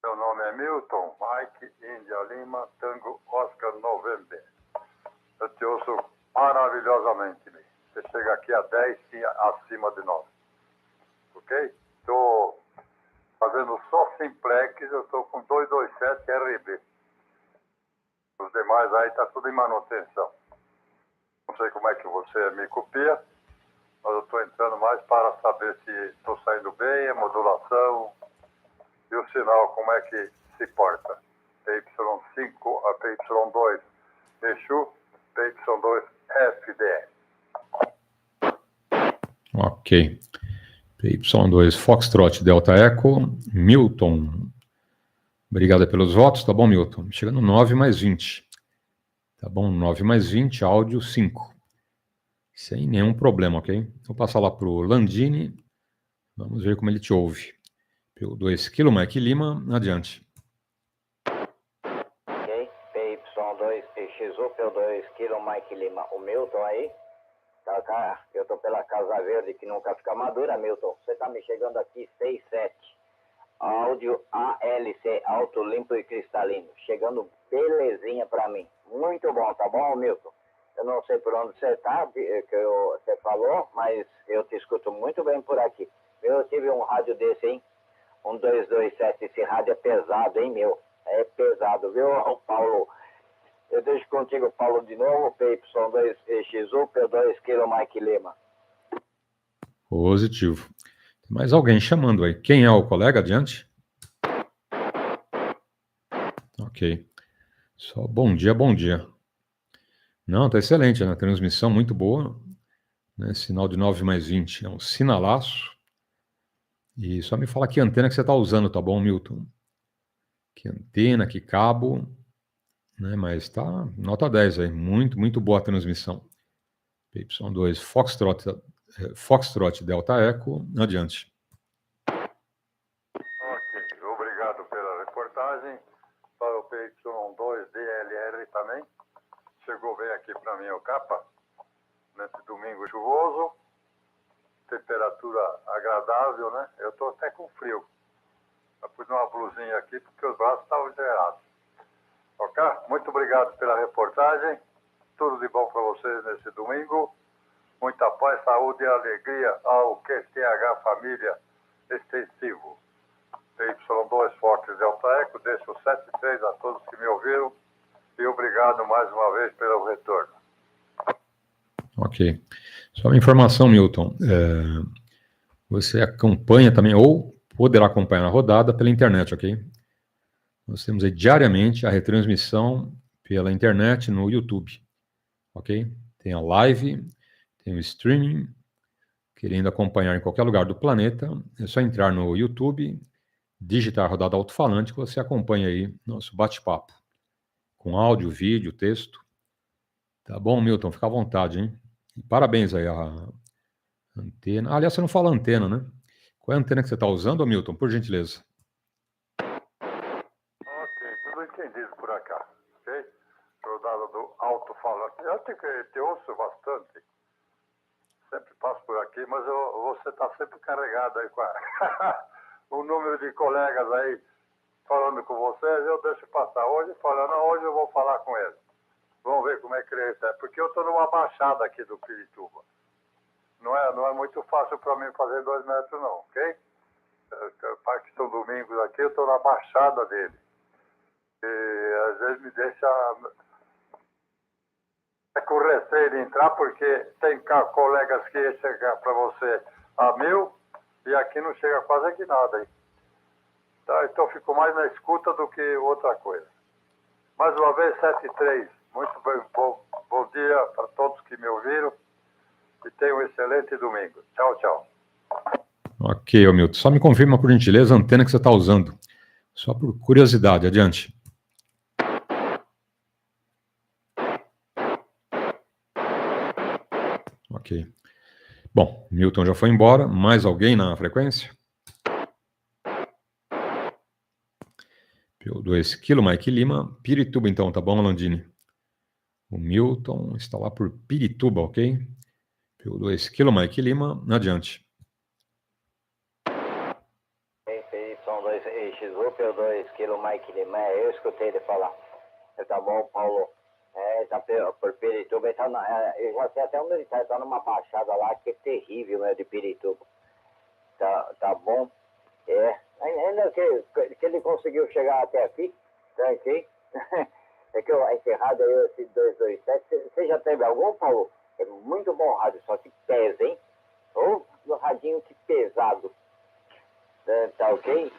Meu nome é Milton, Mike, Índia Lima, Tango, Oscar, November. Eu te ouço maravilhosamente, Lee. Você chega aqui a 10 acima de 9. Ok? Estou fazendo só simplex, eu estou com 227 RB. Os demais aí está tudo em manutenção. Não sei como é que você me copia, mas eu estou entrando mais para saber se estou saindo bem, a modulação e o sinal, como é que se porta. PY5 a PY2 EXU, PY2 FDE. Ok. PY2 Foxtrot Delta Echo, Milton. Obrigado pelos votos, tá bom, Milton? Chegando 9 mais 20. Tá bom? 9 mais 20, áudio 5. Sem nenhum problema, ok? Vou passar lá pro Landini. Vamos ver como ele te ouve. P2 Kilo Mike Lima, adiante. Ok, PY2 PXU, P2 Kilo Mike Lima. O Milton aí? Tá, eu tô pela Casa Verde que nunca fica madura, Milton. Você tá me chegando aqui 6-7. Áudio ALC, alto, limpo e cristalino. Chegando belezinha pra mim. Muito bom, tá bom, Milton? Eu não sei por onde você tá, você falou, mas eu te escuto muito bem por aqui. Eu tive um rádio desse, hein? Um 227, esse rádio é pesado, hein, meu? É pesado, viu, Paulo? Eu deixo contigo, Paulo, de novo, PY2XU, P2 Kilo Mike Lima. Positivo. Tem mais alguém chamando aí. Quem é o colega? Adiante. Ok. Só bom dia, bom dia. Não, tá excelente, né? Transmissão muito boa. Né? Sinal de 9 mais 20. É um sinalaço. E só me fala que antena que você está usando, tá bom, Milton? Que antena, que cabo. Né? Mas tá nota 10 aí. Muito, muito boa a transmissão. PY2 Foxtrot Delta Echo. Adiante. Ok, obrigado pela reportagem. Para o PY2 DLR também. chegou bem aqui para mim, o capa, nesse domingo chuvoso, temperatura agradável, né? Eu estou até com frio. Eu pus uma blusinha aqui porque os braços estavam gelados. Ok? Muito obrigado pela reportagem. Tudo de bom para vocês nesse domingo. Muita paz, saúde e alegria ao QTH Família Extensivo. PY2 Fortes de Alta Eco, deixo 7-3 a todos que me ouviram e obrigado mais uma vez pelo retorno. Ok. Só uma informação, Milton. Você acompanha também, ou poderá acompanhar a rodada pela internet, ok? Nós temos aí diariamente a retransmissão pela internet no YouTube, ok? Tem a live, tem o streaming. Querendo acompanhar em qualquer lugar do planeta, é só entrar no YouTube, digitar Rodada Alto-falante que você acompanha aí nosso bate-papo. Com áudio, vídeo, texto. Tá bom, Milton? Fica à vontade, hein? E parabéns aí a antena. Aliás, você não fala antena, né? Qual é a antena que você está usando, Milton? Por gentileza. Ok, tudo entendido por acá, ok? Rodada do alto-falante. Eu te ouço bastante. Sempre passo por aqui, mas você está sempre carregado aí com o número de colegas aí falando com vocês. Eu deixo passar hoje, falando, hoje eu vou falar com ele. Vamos ver como é que ele recebe. Porque eu estou numa baixada aqui do Pirituba. Não é muito fácil para mim fazer 2 metros, não, ok? Para que são domingos aqui, eu estou na baixada dele. E às vezes me deixa com receio de entrar, porque tem colegas que chegam para você a 1000 e aqui não chega quase aqui nada. Hein? Tá, então fico mais na escuta do que outra coisa. Mais uma vez, 7-3. Muito bem, bom dia para todos que me ouviram e tenham um excelente domingo. Tchau, tchau. Ok, Milton. Só me confirma, por gentileza, a antena que você está usando. Só por curiosidade. Adiante. Ok. Bom, Milton já foi embora. Mais alguém na frequência? PY2EXU, Mike Lima. Pirituba, então, tá bom, Landini? O Milton está lá por Pirituba, ok? PY2EXU, Mike Lima. Adiante. PY2EXU, PY2EXU, Mike Lima. Eu escutei ele falar. Tá bom, Paulo? Tá por Pirituba. Eu já sei até onde ele tá numa baixada lá que é terrível, né, de Pirituba. Tá bom? Ainda que ele conseguiu chegar até aqui, tá ok? É que eu encerrado aí esse 227. Você já teve algum, Paulo? É muito bom o rádio, só que pesa, hein? Ou no radinho que pesado. Tá ok?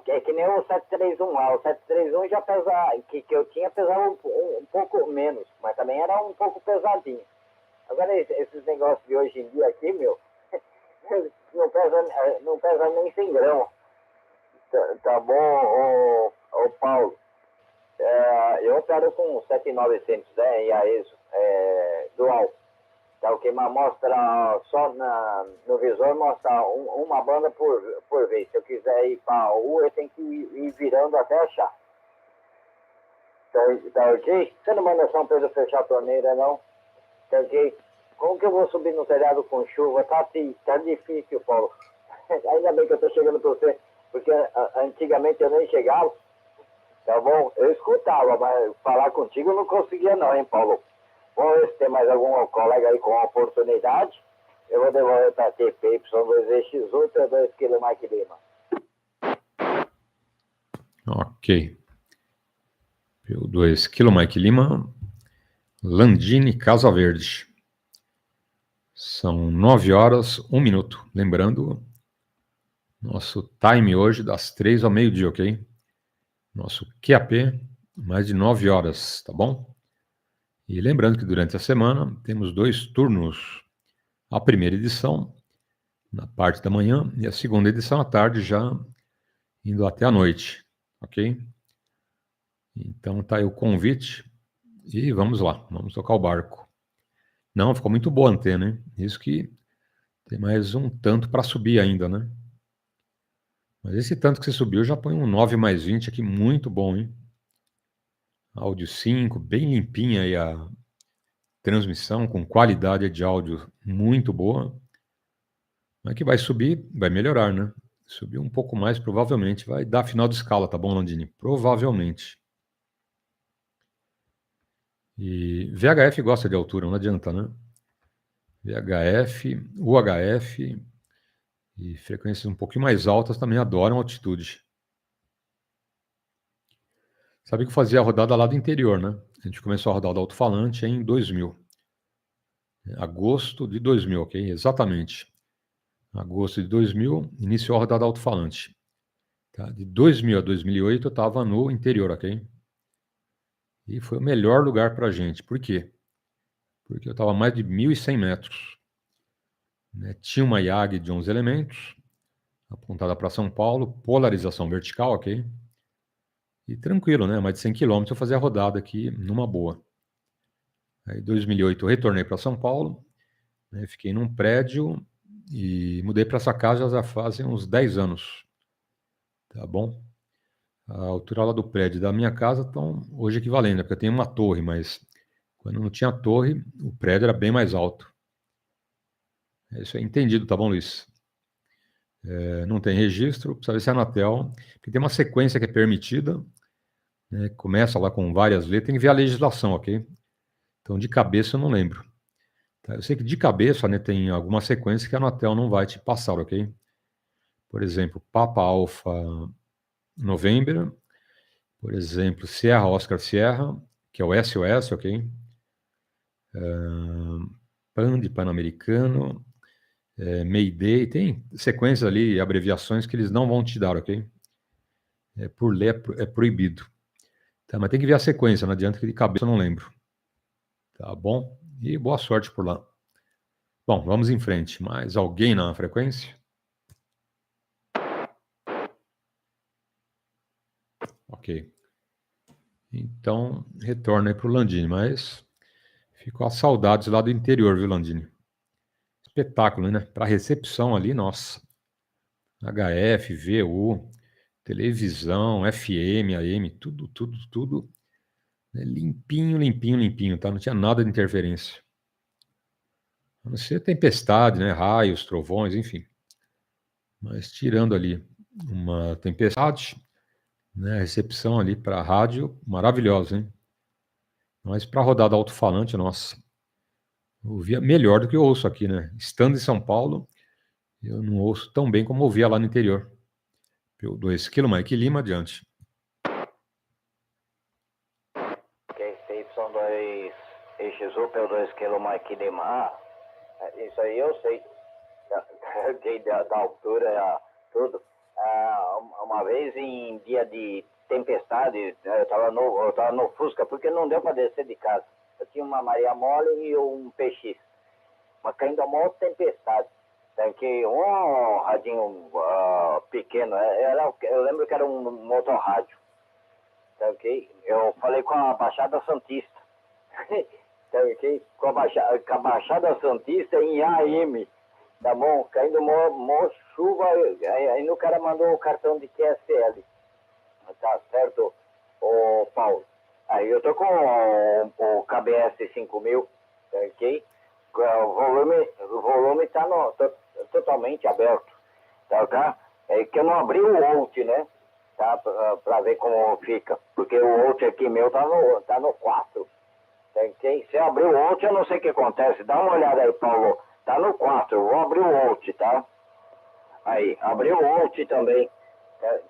É que nem o 731 lá. O 731 já pesa, que eu tinha pesava um pouco menos, mas também era um pouco pesadinho. Agora esses negócios de hoje em dia aqui, meu, não pesa nem 100 gramas. Tá bom, ô Paulo? Eu opero com 7900, né, IAESO, dual. Tá ok, mas mostra só no visor, mostra uma banda por vez. Se eu quiser ir para a U, eu tenho que ir virando até achar. Tá ok? Você não manda São Pedro fechar a torneira, não? Tá ok? Como que eu vou subir no telhado com chuva? Tá difícil, Paulo. Ainda bem que eu tô chegando para você, porque antigamente eu nem chegava. Tá bom? Eu escutava, mas falar contigo eu não conseguia não, hein, Paulo? Vamos ver se tem mais algum colega aí com oportunidade. Eu vou devolver para TP, PY2EXU, PY2EXU, Mike Lima. Ok. PY2EXU, Mike Lima. Landini, Casa Verde. São 9 horas, 1 minuto. Lembrando, nosso time hoje das 3 ao meio-dia, ok? Nosso QAP, mais de 9 horas, tá bom? E lembrando que durante a semana temos 2 turnos. A primeira edição, na parte da manhã, e a segunda edição à tarde, já indo até a noite, ok? Então tá aí o convite e vamos lá, vamos tocar o barco. Não, ficou muito boa a antena, hein? Isso que tem mais um tanto para subir ainda, né? Mas esse tanto que você subiu já põe um 9 mais 20 aqui, muito bom, hein? Áudio 5, bem limpinha aí a transmissão, com qualidade de áudio muito boa. Mas que vai subir, vai melhorar, né? Subir um pouco mais, provavelmente vai dar final de escala, tá bom, Landini? Provavelmente. E VHF gosta de altura, não adianta, né? VHF, UHF e frequências um pouquinho mais altas também adoram altitude. Sabe que eu fazia a rodada lá do interior, né? A gente começou a rodar o alto-falante em 2000. Agosto de 2000, ok? Exatamente. Agosto de 2000, iniciou a rodada alto-falante. Tá? De 2000 a 2008 eu estava no interior, ok? E foi o melhor lugar para a gente. Por quê? Porque eu estava a mais de 1.100 metros. Né? Tinha uma IAG de 11 elementos, apontada para São Paulo, polarização vertical, ok? E tranquilo, né? Mais de 100 quilômetros eu fazia a rodada aqui numa boa. Aí, em 2008, eu retornei para São Paulo, né? Fiquei num prédio e mudei para essa casa já fazem uns 10 anos. Tá bom? A altura lá do prédio da minha casa estão hoje equivalendo, né? Porque eu tenho uma torre, mas quando não tinha torre, o prédio era bem mais alto. É isso aí, entendido, tá bom, Luiz? Não tem registro, precisa ver se é Anatel, porque tem uma sequência que é permitida, né? Começa lá com várias letras, tem que ver a legislação, ok? Então, de cabeça eu não lembro. Tá? Eu sei que de cabeça, né, tem alguma sequência que a Anatel não vai te passar, ok? Por exemplo, Papa Alpha November, por exemplo, Sierra Oscar Sierra, que é o SOS, ok? PAN de Pan-Americano, Mayday, tem sequências ali, abreviações que eles não vão te dar, ok? Por lei é proibido. Tá, mas tem que ver a sequência, não adianta que de cabeça eu não lembro. Tá bom? E boa sorte por lá. Bom, vamos em frente. Mais alguém na frequência? Ok. Então, retorna aí para o Landini, mas ficou a saudades lá do interior, viu, Landini? Espetáculo, né? Para recepção ali, nossa. HF, VU, televisão, FM, AM, tudo. Né? Limpinho, tá? Não tinha nada de interferência. A não ser tempestade, né? Raios, trovões, enfim. Mas tirando ali uma tempestade, né? A recepção ali para rádio, maravilhosa, hein? Mas para rodada alto-falante, nossa, eu ouvia melhor do que eu ouço aqui, né? Estando em São Paulo, eu não ouço tão bem como ouvia lá no interior. PY2EXU, Mike Lima, adiante. PY2EXU, PY2EXU, Mike Lima. Isso aí eu sei. Da altura, tudo. Uma vez em dia de tempestade, eu tava no Fusca, porque não deu para descer de casa. Eu tinha uma Maria Mole e um PX. Mas caindo a maior tempestade. Que um radinho pequeno, eu lembro que era um motorrádio. Eu falei com a Baixada Santista. Com a Baixada Santista em AM. Tá bom? Caindo mó chuva, aí o cara mandou o cartão de QSL. Tá certo, o Paulo? Aí eu tô com o KBS 5000, ok? O volume tá totalmente aberto, tá? É que eu não abri o Volt, né? Tá? Pra ver como fica. Porque o Volt aqui meu tá no 4. Ok? Se eu abrir o Volt, eu não sei o que acontece. Dá uma olhada aí, Paulo. Tá no 4, vou abrir o Volt, tá? Aí, abriu o Volt também,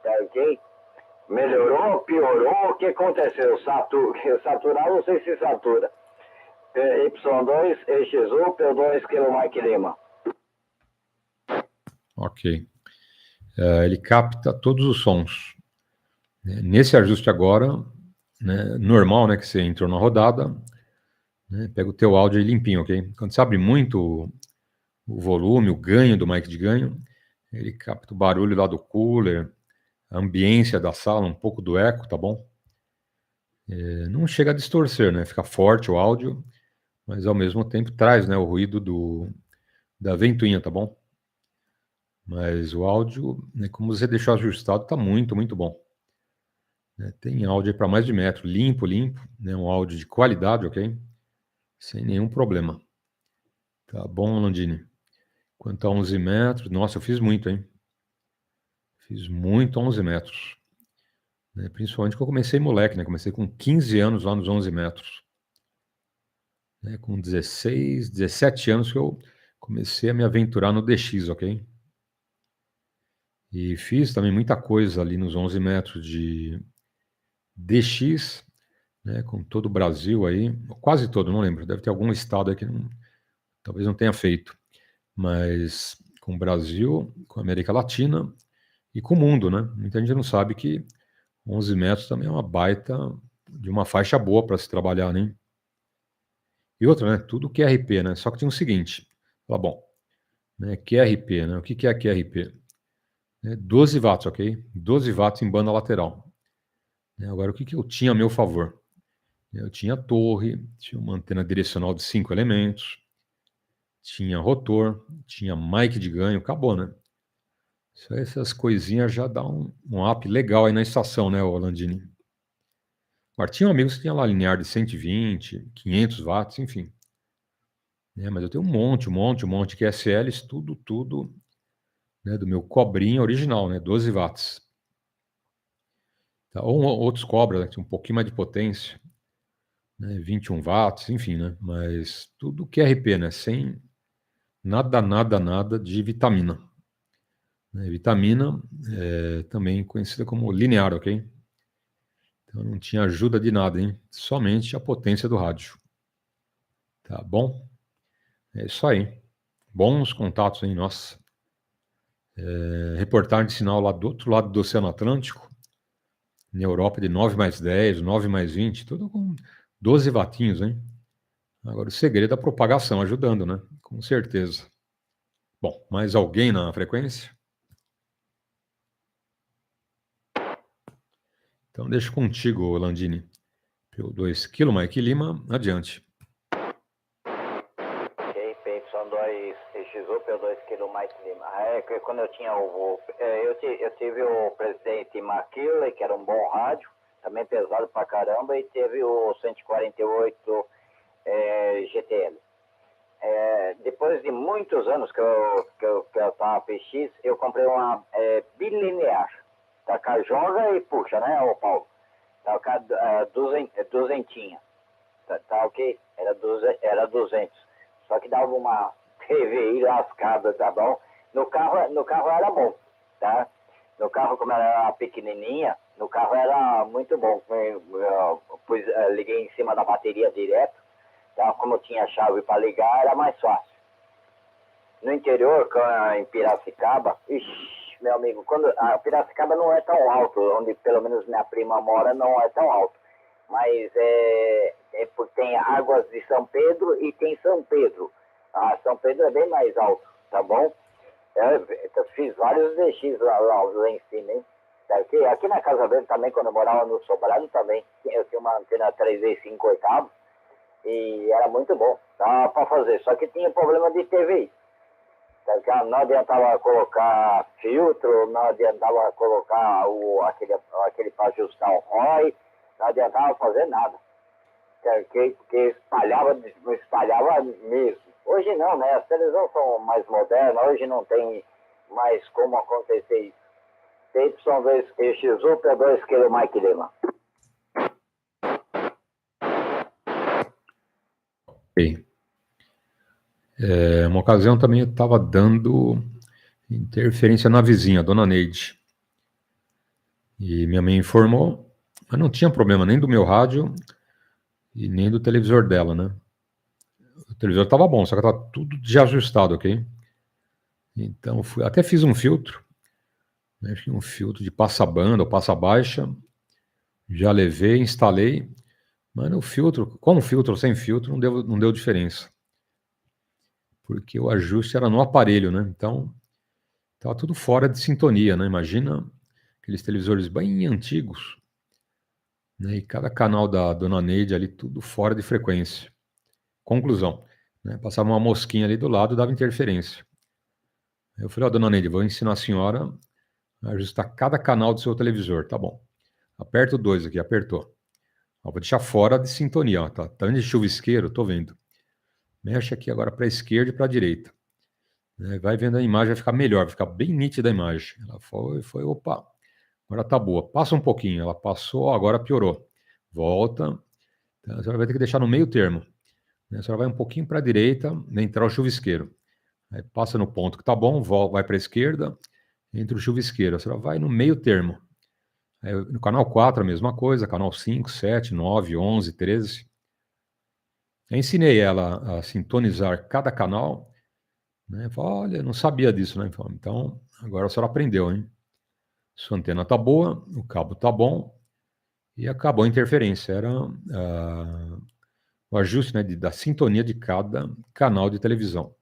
tá ok? Melhorou, piorou, o que aconteceu? Saturar, não sei se satura. Y2, EXU, P2EXU, Mike Lima. Ok. Ele capta todos os sons. Nesse ajuste agora, né, normal, né, que você entrou na rodada, né, pega o teu áudio aí limpinho, ok? Quando você abre muito o volume, o ganho do mic de ganho, ele capta o barulho lá do cooler, a ambiência da sala, um pouco do eco, tá bom? Não chega a distorcer, né? Fica forte o áudio, mas ao mesmo tempo traz, né, o ruído da ventoinha, tá bom? Mas o áudio, né, como você deixou ajustado, tá muito bom. Né? Tem áudio para mais de metro, limpo, né? Um áudio de qualidade, ok? Sem nenhum problema. Tá bom, Landini? Quanto a 11 metros, nossa, eu fiz muito, hein? Fiz muito 11 metros. Né? Principalmente que eu comecei moleque, né? Comecei com 15 anos lá nos 11 metros. Né? Com 16, 17 anos que eu comecei a me aventurar no DX, ok? E fiz também muita coisa ali nos 11 metros de DX, né? Com todo o Brasil aí, quase todo, não lembro. Deve ter algum estado aí que talvez não tenha feito. Mas com o Brasil, com a América Latina e com o mundo, né? Muita gente não sabe que 11 metros também é uma baita de uma faixa boa para se trabalhar, né? E outra, né? Tudo QRP, né? Só que tinha o seguinte, fala, bom, né? QRP, né? O que é QRP? 12 watts, ok? 12 watts em banda lateral. Agora, o que eu tinha a meu favor? Eu tinha torre, tinha uma antena direcional de 5 elementos, tinha rotor, tinha mic de ganho, acabou, né? Essas coisinhas já dão um up legal aí na estação, né, Landini? Agora, tinha amigos que tinha lá linear de 120, 500 watts, enfim. Mas eu tenho um monte de QSLs, tudo, né, do meu cobrinha original, né, 12 watts. Tá, ou outros cobras, né, que tem um pouquinho mais de potência, né, 21 watts, enfim, né, mas tudo QRP, né, sem nada de vitamina. Vitamina é também conhecida como linear, ok? Então não tinha ajuda de nada, hein? Somente a potência do rádio. Tá bom? É isso aí. Bons contatos, hein? Nossa. Reportagem de sinal lá do outro lado do Oceano Atlântico, na Europa de 9+10, 9+20, tudo com 12 watinhos, hein? Agora o segredo é a propagação ajudando, né? Com certeza. Bom, mais alguém na frequência? Então deixo contigo, Landini. PY2EXU, Mike Lima, adiante. Ok, PY2EXU, P2EXU, Mike Lima. Quando eu tinha eu tive o presidente McKinley, que era um bom rádio, também pesado pra caramba, e teve o 148 GTL. Depois de muitos anos que eu tava PX, eu comprei uma bilinear. Tá, joga e puxa, né, ô Paulo? Tá, duzentinha. Tá ok? Era 200. Só que dava uma TVI lascada, tá bom? No carro era bom, tá? No carro, como era pequenininha, no carro era muito bom. Liguei em cima da bateria direto, tá? Como eu tinha chave para ligar, era mais fácil. No interior, em Piracicaba, meu amigo, a Piracicaba não é tão alto, onde pelo menos minha prima mora não é tão alto. Mas porque tem Águas de São Pedro e tem São Pedro. São Pedro é bem mais alto, tá bom? Eu fiz vários DX lá em cima, hein? Aqui na Casa Verde também, quando eu morava no Sobrado, também eu tinha uma antena 3/5/8 e era muito bom, dava pra fazer. Só que tinha problema de TVI. Não adiantava colocar filtro, não adiantava colocar aquele para ajustar o ROI, não adiantava fazer nada. Porque espalhava mesmo. Hoje não, né? As televisões são mais modernas, hoje não tem mais como acontecer isso. PY2EXU, P2EXU, Mike Lima. Ok. Uma ocasião também eu estava dando interferência na vizinha, a dona Neide. E minha mãe informou, mas não tinha problema nem do meu rádio e nem do televisor dela, né? O televisor estava bom, só que estava tudo desajustado, ok? Então, até fiz um filtro, né? Um filtro de passa-banda ou passa-baixa, já levei, instalei, mas no filtro, com filtro ou sem filtro, não deu diferença. Porque o ajuste era no aparelho, né? Então, estava tudo fora de sintonia, né? Imagina aqueles televisores bem antigos, né? E cada canal da dona Neide ali, tudo fora de frequência. Conclusão, né? Passava uma mosquinha ali do lado, dava interferência. Eu falei, dona Neide, vou ensinar a senhora a ajustar cada canal do seu televisor, tá bom. Aperta o 2 aqui, apertou. Ó, vou deixar fora de sintonia, ó, tá de chuvisqueiro, tô vendo. Mexe aqui agora para a esquerda e para a direita. Vai vendo a imagem, vai ficar melhor, vai ficar bem nítida a imagem. Ela foi, opa, agora tá boa. Passa um pouquinho, ela passou, agora piorou. Volta. Então, a senhora vai ter que deixar no meio termo. A senhora vai um pouquinho para a direita, entrar o chuvisqueiro. Aí passa no ponto que tá bom, vai para a esquerda, entra o chuvisqueiro. A senhora vai no meio termo. Aí, no canal 4 a mesma coisa, canal 5, 7, 9, 11, 13. Eu ensinei ela a sintonizar cada canal, né? Olha, não sabia disso, né? Então, agora a senhora aprendeu, hein? Sua antena tá boa, o cabo tá bom e acabou a interferência. Era o ajuste, né, da sintonia de cada canal de televisão.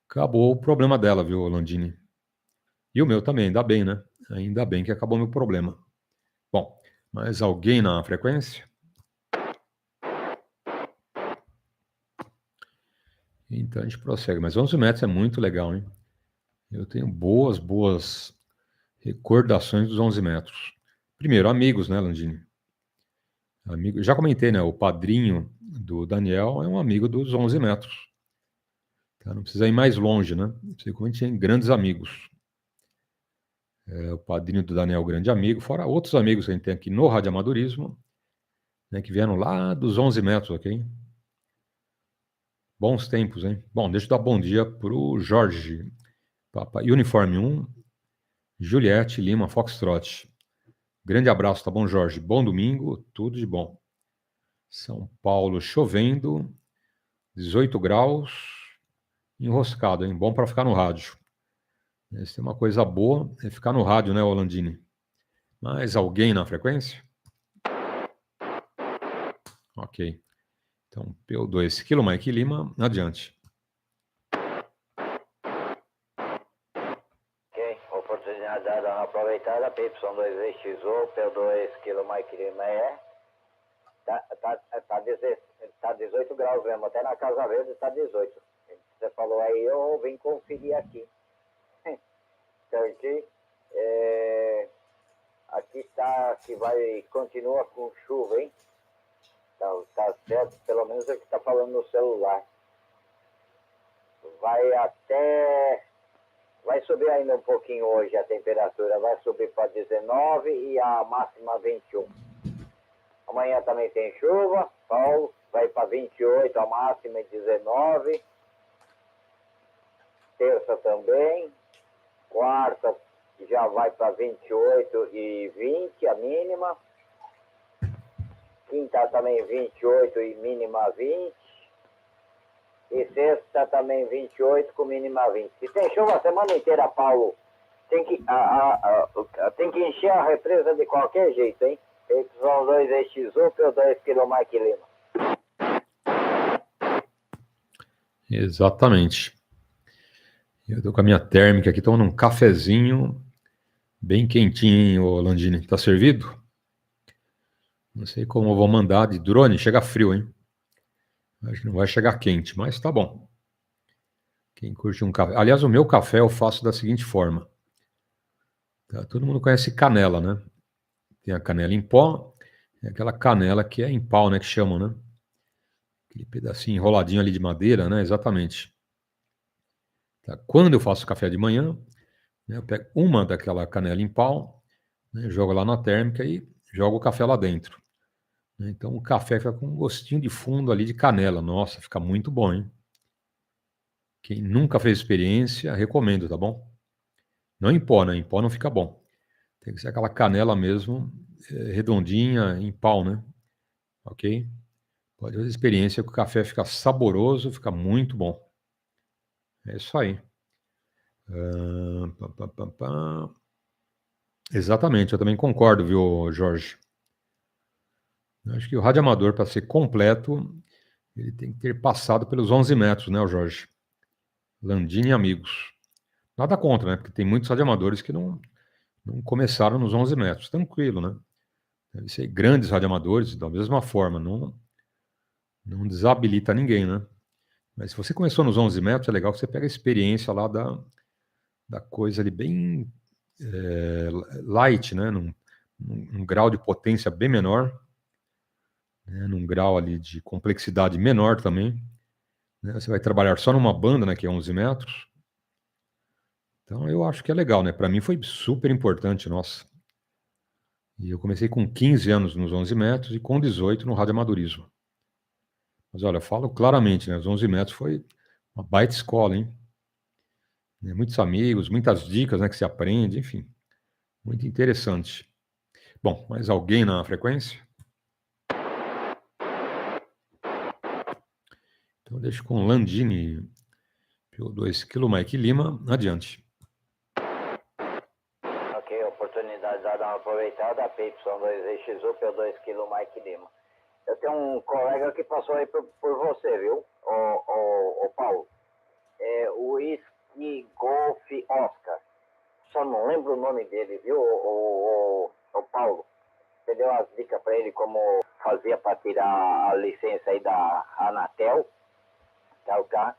Acabou o problema dela, viu, Landini? E o meu também, ainda bem, né? Ainda bem que acabou o meu problema. Bom, mais alguém na frequência? Então a gente prossegue. Mas 11 metros é muito legal, hein? Eu tenho boas recordações dos 11 metros. Primeiro, amigos, né, Landini? Amigo, já comentei, né? O padrinho do Daniel é um amigo dos 11 metros. Tá? Não precisa ir mais longe, né? Você comente em grandes amigos. O padrinho do Daniel, grande amigo, fora outros amigos que a gente tem aqui no Radioamadorismo, né, que vieram lá dos 11 metros, ok? Bons tempos, hein? Bom, deixa eu dar bom dia pro Jorge, Papa Uniforme 1, Juliette Lima Foxtrot. Grande abraço, tá bom, Jorge? Bom domingo, tudo de bom. São Paulo chovendo, 18 graus, enroscado, hein? Bom para ficar no rádio. Se tem uma coisa boa, é ficar no rádio, né, Holandini? Mais alguém na frequência? Ok. Então, PY2EXU, Kilo Mike Lima, adiante. Ok, oportunidade dada não aproveitada, PY2EXU, PY2 Kilo Mike Lima tá 18 graus mesmo, até na Casa Verde tá 18. Você falou aí, eu vim conferir aqui. Certo? Aqui tá, que continua com chuva, hein? Tá certo, pelo menos é o que tá falando no celular. Vai subir ainda um pouquinho hoje a temperatura, vai subir para 19 e a máxima 21. Amanhã também tem chuva, Paulo, vai para 28, a máxima é 19. Terça também, quarta já vai para 28 e 20, a mínima. Quinta também 28 e mínima 20. E sexta também 28 com mínima 20. Se tem chuva a semana inteira, Paulo, tem que encher a represa de qualquer jeito, hein? PY2EXU, PY2 Kilo Mike Lima. Exatamente. Eu estou com a minha térmica aqui, tomando um cafezinho bem quentinho, hein, Landini? Tá servido? Não sei como eu vou mandar de drone, chega frio, hein? Acho que não vai chegar quente, mas tá bom. Quem curte um café... Aliás, o meu café eu faço da seguinte forma. Tá? Todo mundo conhece canela, né? Tem a canela em pó, é aquela canela que é em pau, né? Que chamam, né? Aquele pedacinho enroladinho ali de madeira, né? Exatamente. Tá? Quando eu faço café de manhã, né, eu pego uma daquela canela em pau, né, jogo lá na térmica e jogo o café lá dentro. Então o café fica com um gostinho de fundo ali de canela. Nossa, fica muito bom, hein? Quem nunca fez experiência, recomendo, tá bom? Não em pó, né? Em pó não fica bom. Tem que ser aquela canela mesmo, redondinha, em pau, né? Ok? Pode fazer experiência que o café fica saboroso, fica muito bom. É isso aí. Exatamente, eu também concordo, viu, Jorge? Eu acho que o radioamador, para ser completo, ele tem que ter passado pelos 11 metros, né, Jorge? Landini e amigos. Nada contra, né? Porque tem muitos radioamadores que não começaram nos 11 metros. Tranquilo, né? Deve ser grandes radioamadores, da mesma forma. Não desabilita ninguém, né? Mas se você começou nos 11 metros, é legal que você pega a experiência lá da coisa ali bem light, né? Não num grau de potência bem menor, né, num grau ali de complexidade menor também, né? Você vai trabalhar só numa banda, né, que é 11 metros. Então eu acho que é legal, né? Para mim foi super importante, nossa. E eu comecei com 15 anos nos 11 metros e com 18 no radioamadorismo. Mas olha, eu falo claramente, né? Os 11 metros foi uma baita escola, hein? Muitos amigos, muitas dicas, né, que se aprende, enfim. Muito interessante. Bom, mais alguém na frequência? Então deixo com Landini, PY2EXU, Mike Lima, adiante. Ok, oportunidade dada uma aproveitada, PY2EXU, P2 Mike Lima. Eu tenho um colega que passou aí por você, viu, o Paulo. É o Whisky Golf Oscar. Só não lembro o nome dele, viu, o Paulo. Você deu as dicas para ele como fazia para tirar a licença aí da Anatel, tá?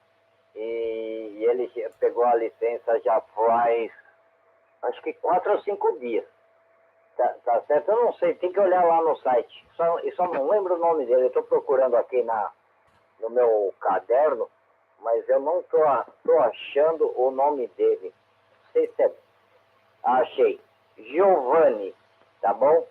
E ele pegou a licença já faz, acho que 4 ou 5 dias. Tá certo? Eu não sei, tem que olhar lá no site. Só não lembro o nome dele. Eu estou procurando aqui no meu caderno, mas eu não tô achando o nome dele. Não sei se é... Achei. Giovanni, tá bom?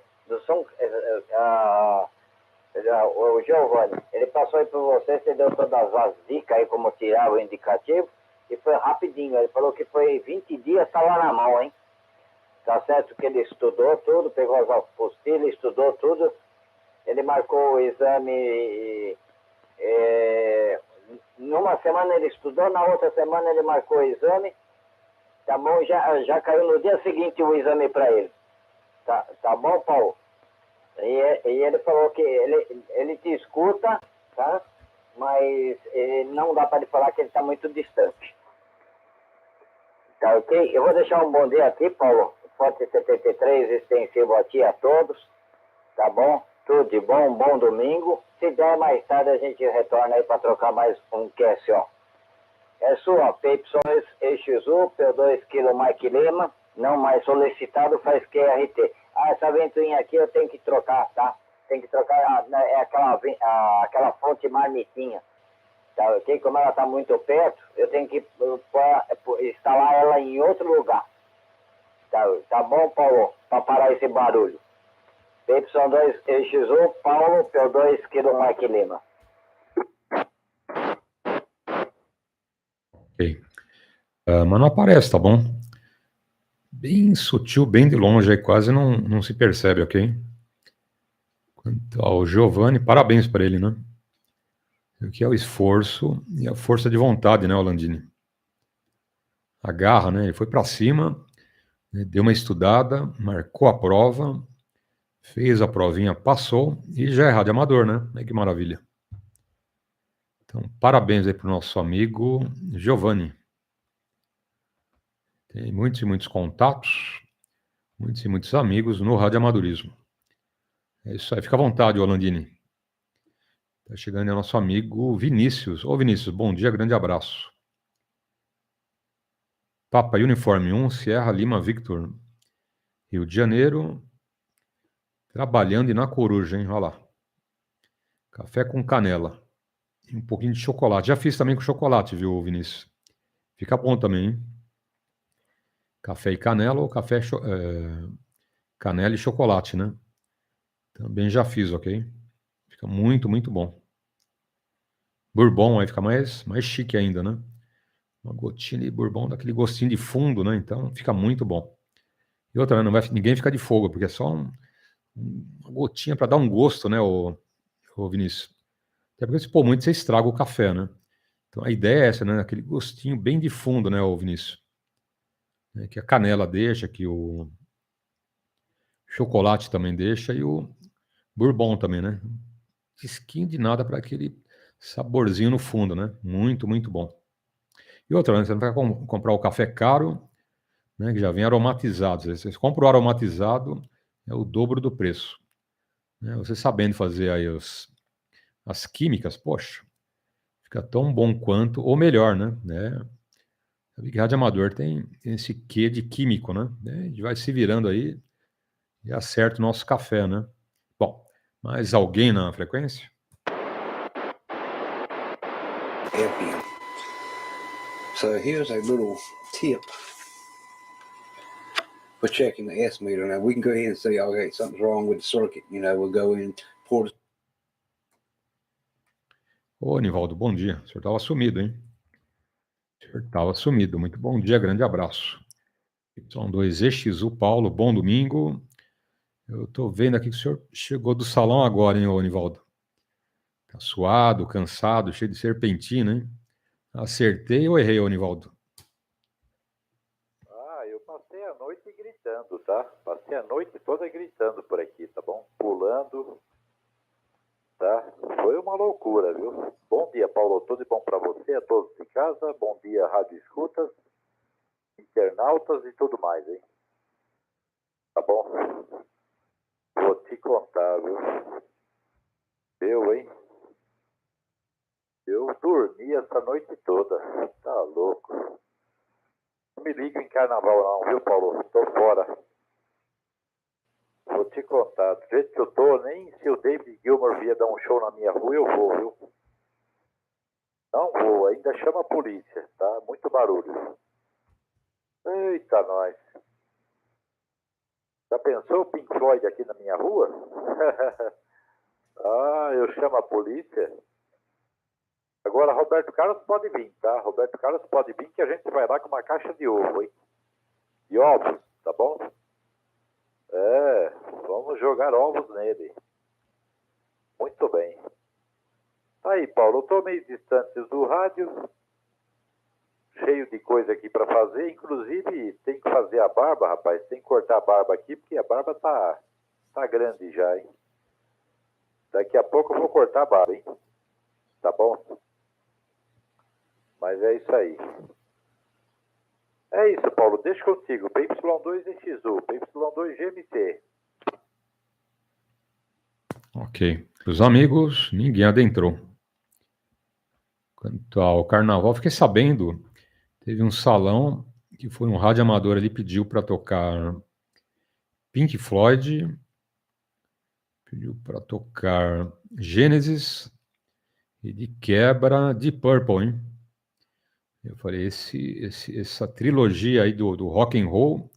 O Giovanni, ele passou aí por você deu todas as dicas aí como tirar o indicativo e foi rapidinho. Ele falou que foi 20 dias, tá lá na mão, hein? Tá certo que ele estudou tudo, pegou as apostilas, estudou tudo. Ele marcou o exame. Numa semana ele estudou, na outra semana ele marcou o exame. Tá bom? Já caiu no dia seguinte o exame para ele. Tá bom, Paulo? E ele falou que ele te escuta, tá? Mas não dá para ele falar que ele está muito distante. Tá ok? Eu vou deixar um bom dia aqui, Paulo. Forte 73, extensivo a ti a todos. Tá bom? Tudo de bom, bom domingo. Se der mais tarde a gente retorna aí para trocar mais um QSO. É sua, PY2EXU, P2 Mike Lima. Não mais solicitado, faz QRT. Essa ventoinha aqui eu tenho que trocar, tá? Tem que trocar, é aquela fonte marmitinha. Tá ok? Como ela está muito perto, eu tenho que instalar ela em outro lugar. Tá bom, Paulo? Para parar esse barulho. PY2EXU, Paulo, P2 Mike Lima. Ok. Mas não aparece, tá bom? Bem sutil, bem de longe, aí quase não se percebe, ok? Quanto ao Giovanni, parabéns para ele, né? O que é o esforço e a força de vontade, né, Landini? A garra, né? Ele foi para cima, né, deu uma estudada, marcou a prova, fez a provinha, passou e já é radioamador, né? Que maravilha. Então, parabéns aí para o nosso amigo Giovanni. Tem muitos e muitos contatos, muitos e muitos amigos no radioamadorismo. É isso aí, fica à vontade, Landini. Está chegando aí o nosso amigo Vinícius. Ô Vinícius, bom dia, grande abraço. Papa Uniforme 1, Sierra Lima Victor, Rio de Janeiro, trabalhando e na coruja, hein? Olha lá. Café com canela e um pouquinho de chocolate. Já fiz também com chocolate, viu, Vinícius? Fica bom também, hein? Café e canela ou café, canela e chocolate, né? Também já fiz, ok? Fica muito, muito bom. Bourbon aí fica mais chique ainda, né? Uma gotinha de bourbon, daquele gostinho de fundo, né? Então fica muito bom. E outra, né? Ninguém fica de fogo, porque é só uma gotinha para dar um gosto, né, o Vinícius? Até porque se pôr muito, você estraga o café, né? Então a ideia é essa, né? Aquele gostinho bem de fundo, né, o Vinícius? Que a canela deixa, que o chocolate também deixa e o bourbon também, né? Tisquinho de nada para aquele saborzinho no fundo, né? Muito, muito bom. E outra, né? Você não vai comprar o café caro, né? Que já vem aromatizado. Você compra o aromatizado, é o dobro do preço. Né? Você sabendo fazer aí as químicas, poxa, fica tão bom quanto, ou melhor, né? Sabe que rádio amador tem esse quê de químico, né? A gente vai se virando aí, e acerta o nosso café, né? Bom, mais alguém na frequência? FM. So here's a little tip for checking the S meter. Now we can go ahead and say, okay, something's wrong with the circuit. You know, we'll go in, pour the... Ô, Nivaldo, bom dia. O senhor estava sumido, hein? O senhor estava sumido. Muito bom dia, grande abraço. PY2EXU, Paulo, bom domingo. Eu estou vendo aqui que o senhor chegou do salão agora, hein, ô Nivaldo? Tá suado, cansado, cheio de serpentina, hein? Acertei ou errei, ô Nivaldo? Ah, eu passei a noite gritando, tá? Passei a noite toda gritando por aqui, tá bom? Pulando, tá? Foi uma loucura, viu? Bom dia, Paulo. Tudo de bom para você, a todos de casa. Bom dia, rádio escutas, internautas e tudo mais, hein? Tá bom? Vou te contar, viu? Hein? Eu dormi essa noite toda. Tá louco. Não me ligo em carnaval não, viu, Paulo? Tô fora. Vou te contar, do jeito que eu tô, nem se o David Gilmour vier dar um show na minha rua, eu vou, viu? Não vou, ainda chama a polícia, tá? Muito barulho. Eita, nós. Já pensou o Pink Floyd aqui na minha rua? Ah, eu chamo a polícia. Agora, Roberto Carlos pode vir, tá? Roberto Carlos pode vir que a gente vai lá com uma caixa de ovo, hein? De ovos, tá bom? É, vamos jogar ovos nele. Muito bem. Tá aí, Paulo, eu tô meio distante do rádio, cheio de coisa aqui para fazer, inclusive tem que fazer a barba, rapaz, tem que cortar a barba aqui, porque a barba tá grande já, hein? Daqui a pouco eu vou cortar a barba, hein? Tá bom? Mas é isso aí. É isso, Paulo. Deixa contigo. PY2EXU, PY2GMT. Ok. Os amigos, ninguém adentrou. Quanto ao carnaval, fiquei sabendo, teve um salão que foi um rádio amador ali, pediu para tocar Pink Floyd, pediu para tocar Gênesis e de quebra de Purple, hein? Eu falei, essa trilogia aí do rock and roll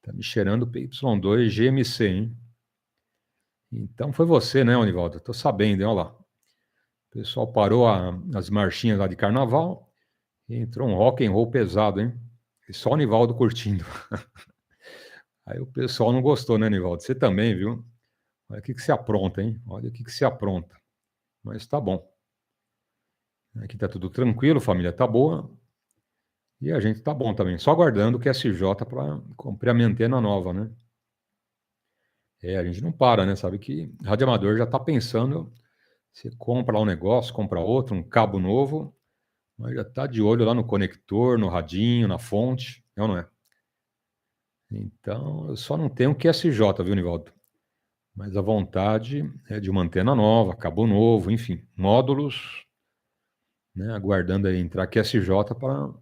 tá me cheirando PY2 GMC, hein? Então foi você, né, Onivaldo? Tô sabendo, hein? Olha lá. O pessoal parou as marchinhas lá de carnaval e entrou um rock and roll pesado, hein? E só o Nivaldo curtindo. Aí o pessoal não gostou, né, Nivaldo? Você também, viu? Olha o que você apronta, hein? Olha o que você apronta. Mas tá bom. Aqui tá tudo tranquilo, família tá boa. E a gente tá bom também. Só aguardando o QSJ para comprar a minha antena nova, né? É, a gente não para, né? Sabe que rádio amador já tá pensando, você compra lá um negócio, compra outro, um cabo novo, mas já tá de olho lá no conector, no radinho, na fonte, é ou não é? Então, eu só não tenho QSJ, viu, Nivaldo? Mas a vontade é de uma antena nova, cabo novo, enfim, módulos, né? Aguardando aí entrar QSJ para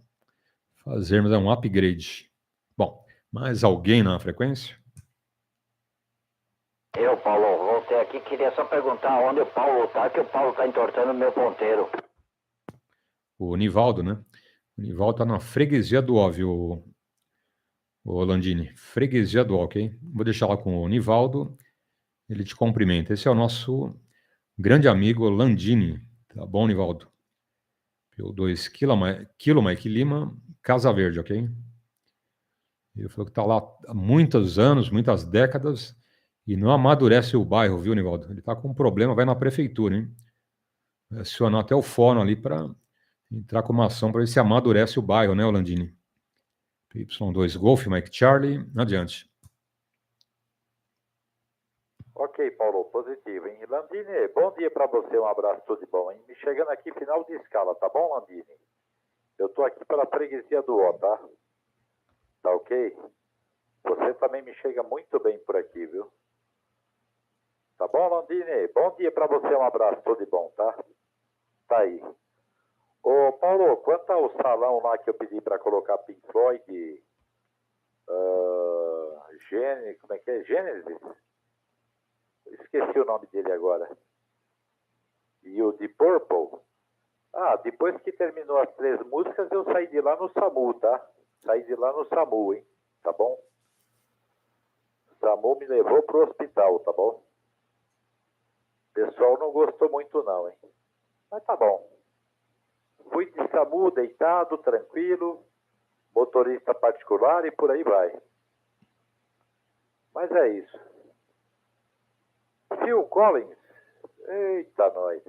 fazermos um upgrade. Bom, mais alguém na frequência? Eu, Paulo, voltei aqui, queria só perguntar onde o Paulo tá, que o Paulo tá entortando o meu ponteiro. O Nivaldo, né? O Nivaldo tá na freguesia do Ó, viu, o Landini? Freguesia do Ó, ok? Vou deixar lá com o Nivaldo, ele te cumprimenta. Esse é o nosso grande amigo Landini, tá bom, Nivaldo? P2 Kilo Mike Lima, Casa Verde, ok? Ele falou que tá lá há muitos anos, muitas décadas, e não amadurece o bairro, viu, Nivaldo? Ele tá com um problema, vai na prefeitura, hein? Vai acionar até o fórum ali para entrar com uma ação para ver se amadurece o bairro, né, Landini? PY2 Golf, Mike Charlie, adiante. Ok, Paulo, positivo, hein? Landini, bom dia para você, um abraço, tudo de bom, hein? Me chegando aqui, final de escala, tá bom, Landini? Eu tô aqui pela freguesia do Ó, tá? Tá ok? Você também me chega muito bem por aqui, viu? Tá bom, Landini? Bom dia para você, um abraço, tudo de bom, tá? Tá aí. Ô, Paulo, quanto ao salão lá que eu pedi para colocar Pink Floyd, Como é que é? Gênesis? Esqueci o nome dele agora. E o Deep Purple. Ah, depois que terminou as 3 músicas, eu saí de lá no SAMU, tá? Saí de lá no SAMU, hein? Tá bom? O SAMU me levou pro hospital, tá bom? O pessoal não gostou muito não, hein? Mas tá bom. Fui de SAMU, deitado, tranquilo, motorista particular e por aí vai. Mas é isso. Phil Collins. Eita, nós.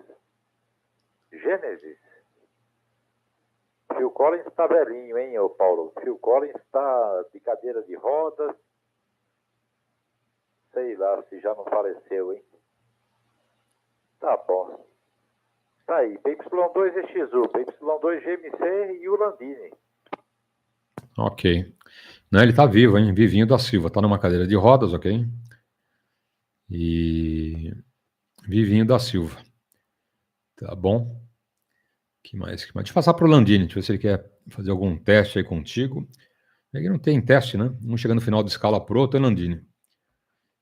Gênesis. Phil Collins tá velhinho, hein, ô Paulo? Phil Collins tá de cadeira de rodas. Sei lá se já não faleceu, hein? Tá bom. Tá aí, PY2EXU, PY2GMC e o Landini. Ok. Não, ele tá vivo, hein? Vivinho da Silva. Tá numa cadeira de rodas, ok? E... Vivinho da Silva. Tá bom? Que mais? Deixa eu passar pro Landini. Deixa eu ver se ele quer fazer algum teste aí contigo. Ele não tem teste, né? Um chega no final de escala pro outro, é Landini.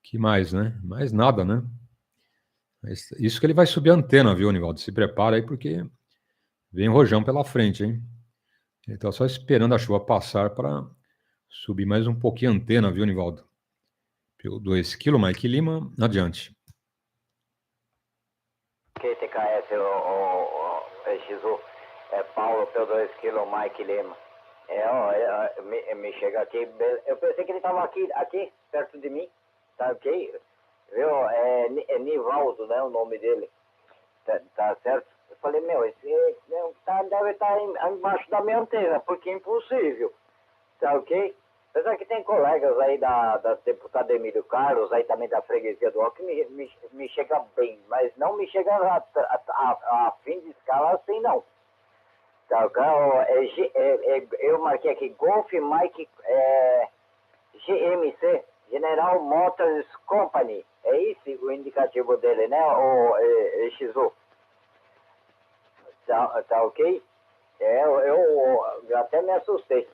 Que mais, né? Mais nada, né? Isso que ele vai subir a antena, viu, Nivaldo? Se prepara aí, porque vem rojão pela frente, hein? Ele tá só esperando a chuva passar para subir mais um pouquinho a antena, viu, Nivaldo? PY2EXU, Mike Lima, adiante. TVCRASP, o XU, é Paulo, PY2EXU, Mike Lima. Me chega aqui, eu pensei que ele estava aqui, perto de mim, tá ok? Viu? É Nivaldo, né, o nome dele, tá certo? Eu falei, esse deve estar embaixo da minha antena, porque é impossível, tá ok? Apesar que tem colegas aí da deputada Emílio Carlos, aí também da freguesia do Ó, que me chega bem, mas não me chega a fim de escala assim, não. Tá, eu marquei aqui Golf Mike GMC, General Motors Company. É esse o indicativo dele, né, o XU? Tá ok? Eu até me assustei.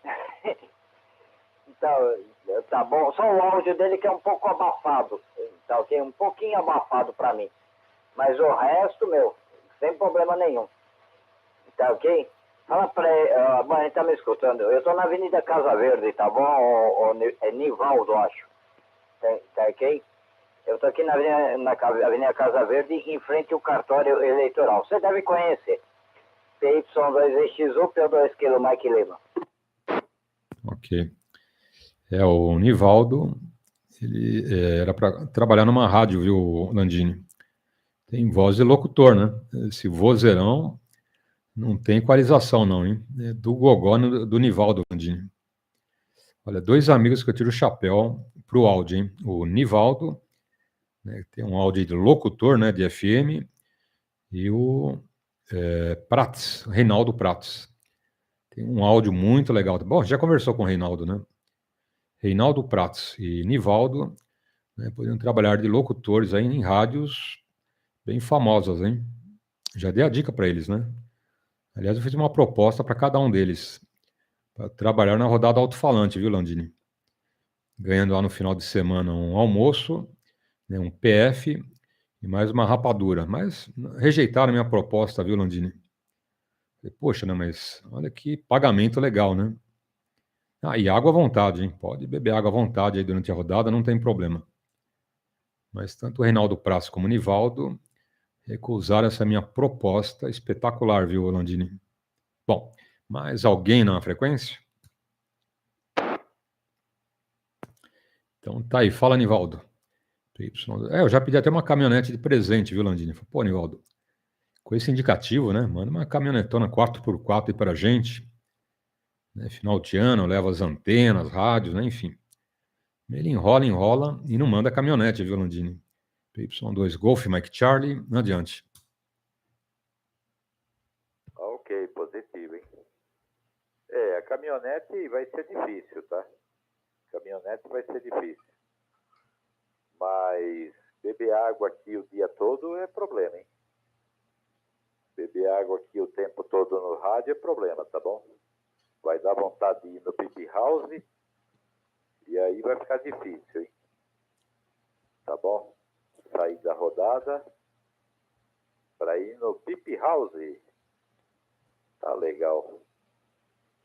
Tá bom, só o áudio dele que é um pouco abafado, tá ok? Um pouquinho abafado pra mim. Mas o resto, sem problema nenhum. Tá ok? Fala pra ele, bom, ele tá me escutando. Eu tô na Avenida Casa Verde, tá bom? É Nivaldo, acho. Tá ok? Eu tô aqui na Avenida Casa Verde, em frente ao cartório eleitoral. Você deve conhecer. PY2EXU, P2EXU, Mike Lima. Ok. O Nivaldo, ele era para trabalhar numa rádio, viu, Landini? Tem voz de locutor, né? Esse vozeirão não tem equalização, não, hein? É do gogó do Nivaldo, Landini. Olha, 2 amigos que eu tiro o chapéu pro áudio, hein? O Nivaldo, né, tem um áudio de locutor, né, de FM, e o Prats, Reinaldo Prats. Tem um áudio muito legal. Bom, já conversou com o Reinaldo, né? Reinaldo Prats e Nivaldo, né, poderiam trabalhar de locutores aí em rádios bem famosas, hein? Já dei a dica para eles, né? Aliás, eu fiz uma proposta para cada um deles, para trabalhar na rodada Alto-falante, viu, Landini? Ganhando lá no final de semana um almoço, né, um PF e mais uma rapadura. Mas rejeitaram a minha proposta, viu, Landini? Falei, poxa, né, mas olha que pagamento legal, né? Ah, e água à vontade, hein? Pode beber água à vontade aí durante a rodada, não tem problema. Mas tanto o Reinaldo Praça como o Nivaldo recusaram essa minha proposta espetacular, viu, Landini? Bom, mais alguém na frequência? Então tá aí, fala, Nivaldo. Eu já pedi até uma caminhonete de presente, viu, Landini? Pô, Nivaldo, com esse indicativo, né? Manda uma caminhonetona 4x4 aí pra gente. Né? Final de ano, leva as antenas, rádios, né? Enfim. Ele enrola e não manda caminhonete, viu, Landini? PY2 Golf, Mike Charlie, adiante. Ok, positivo, hein? A caminhonete vai ser difícil, tá? Caminhonete vai ser difícil. Mas beber água aqui o dia todo é problema, hein? Beber água aqui o tempo todo no rádio é problema, tá bom? Vai dar vontade de ir no Pipi House E aí vai ficar difícil, hein? Tá bom? Sair da rodada para ir no Pip House. Tá legal.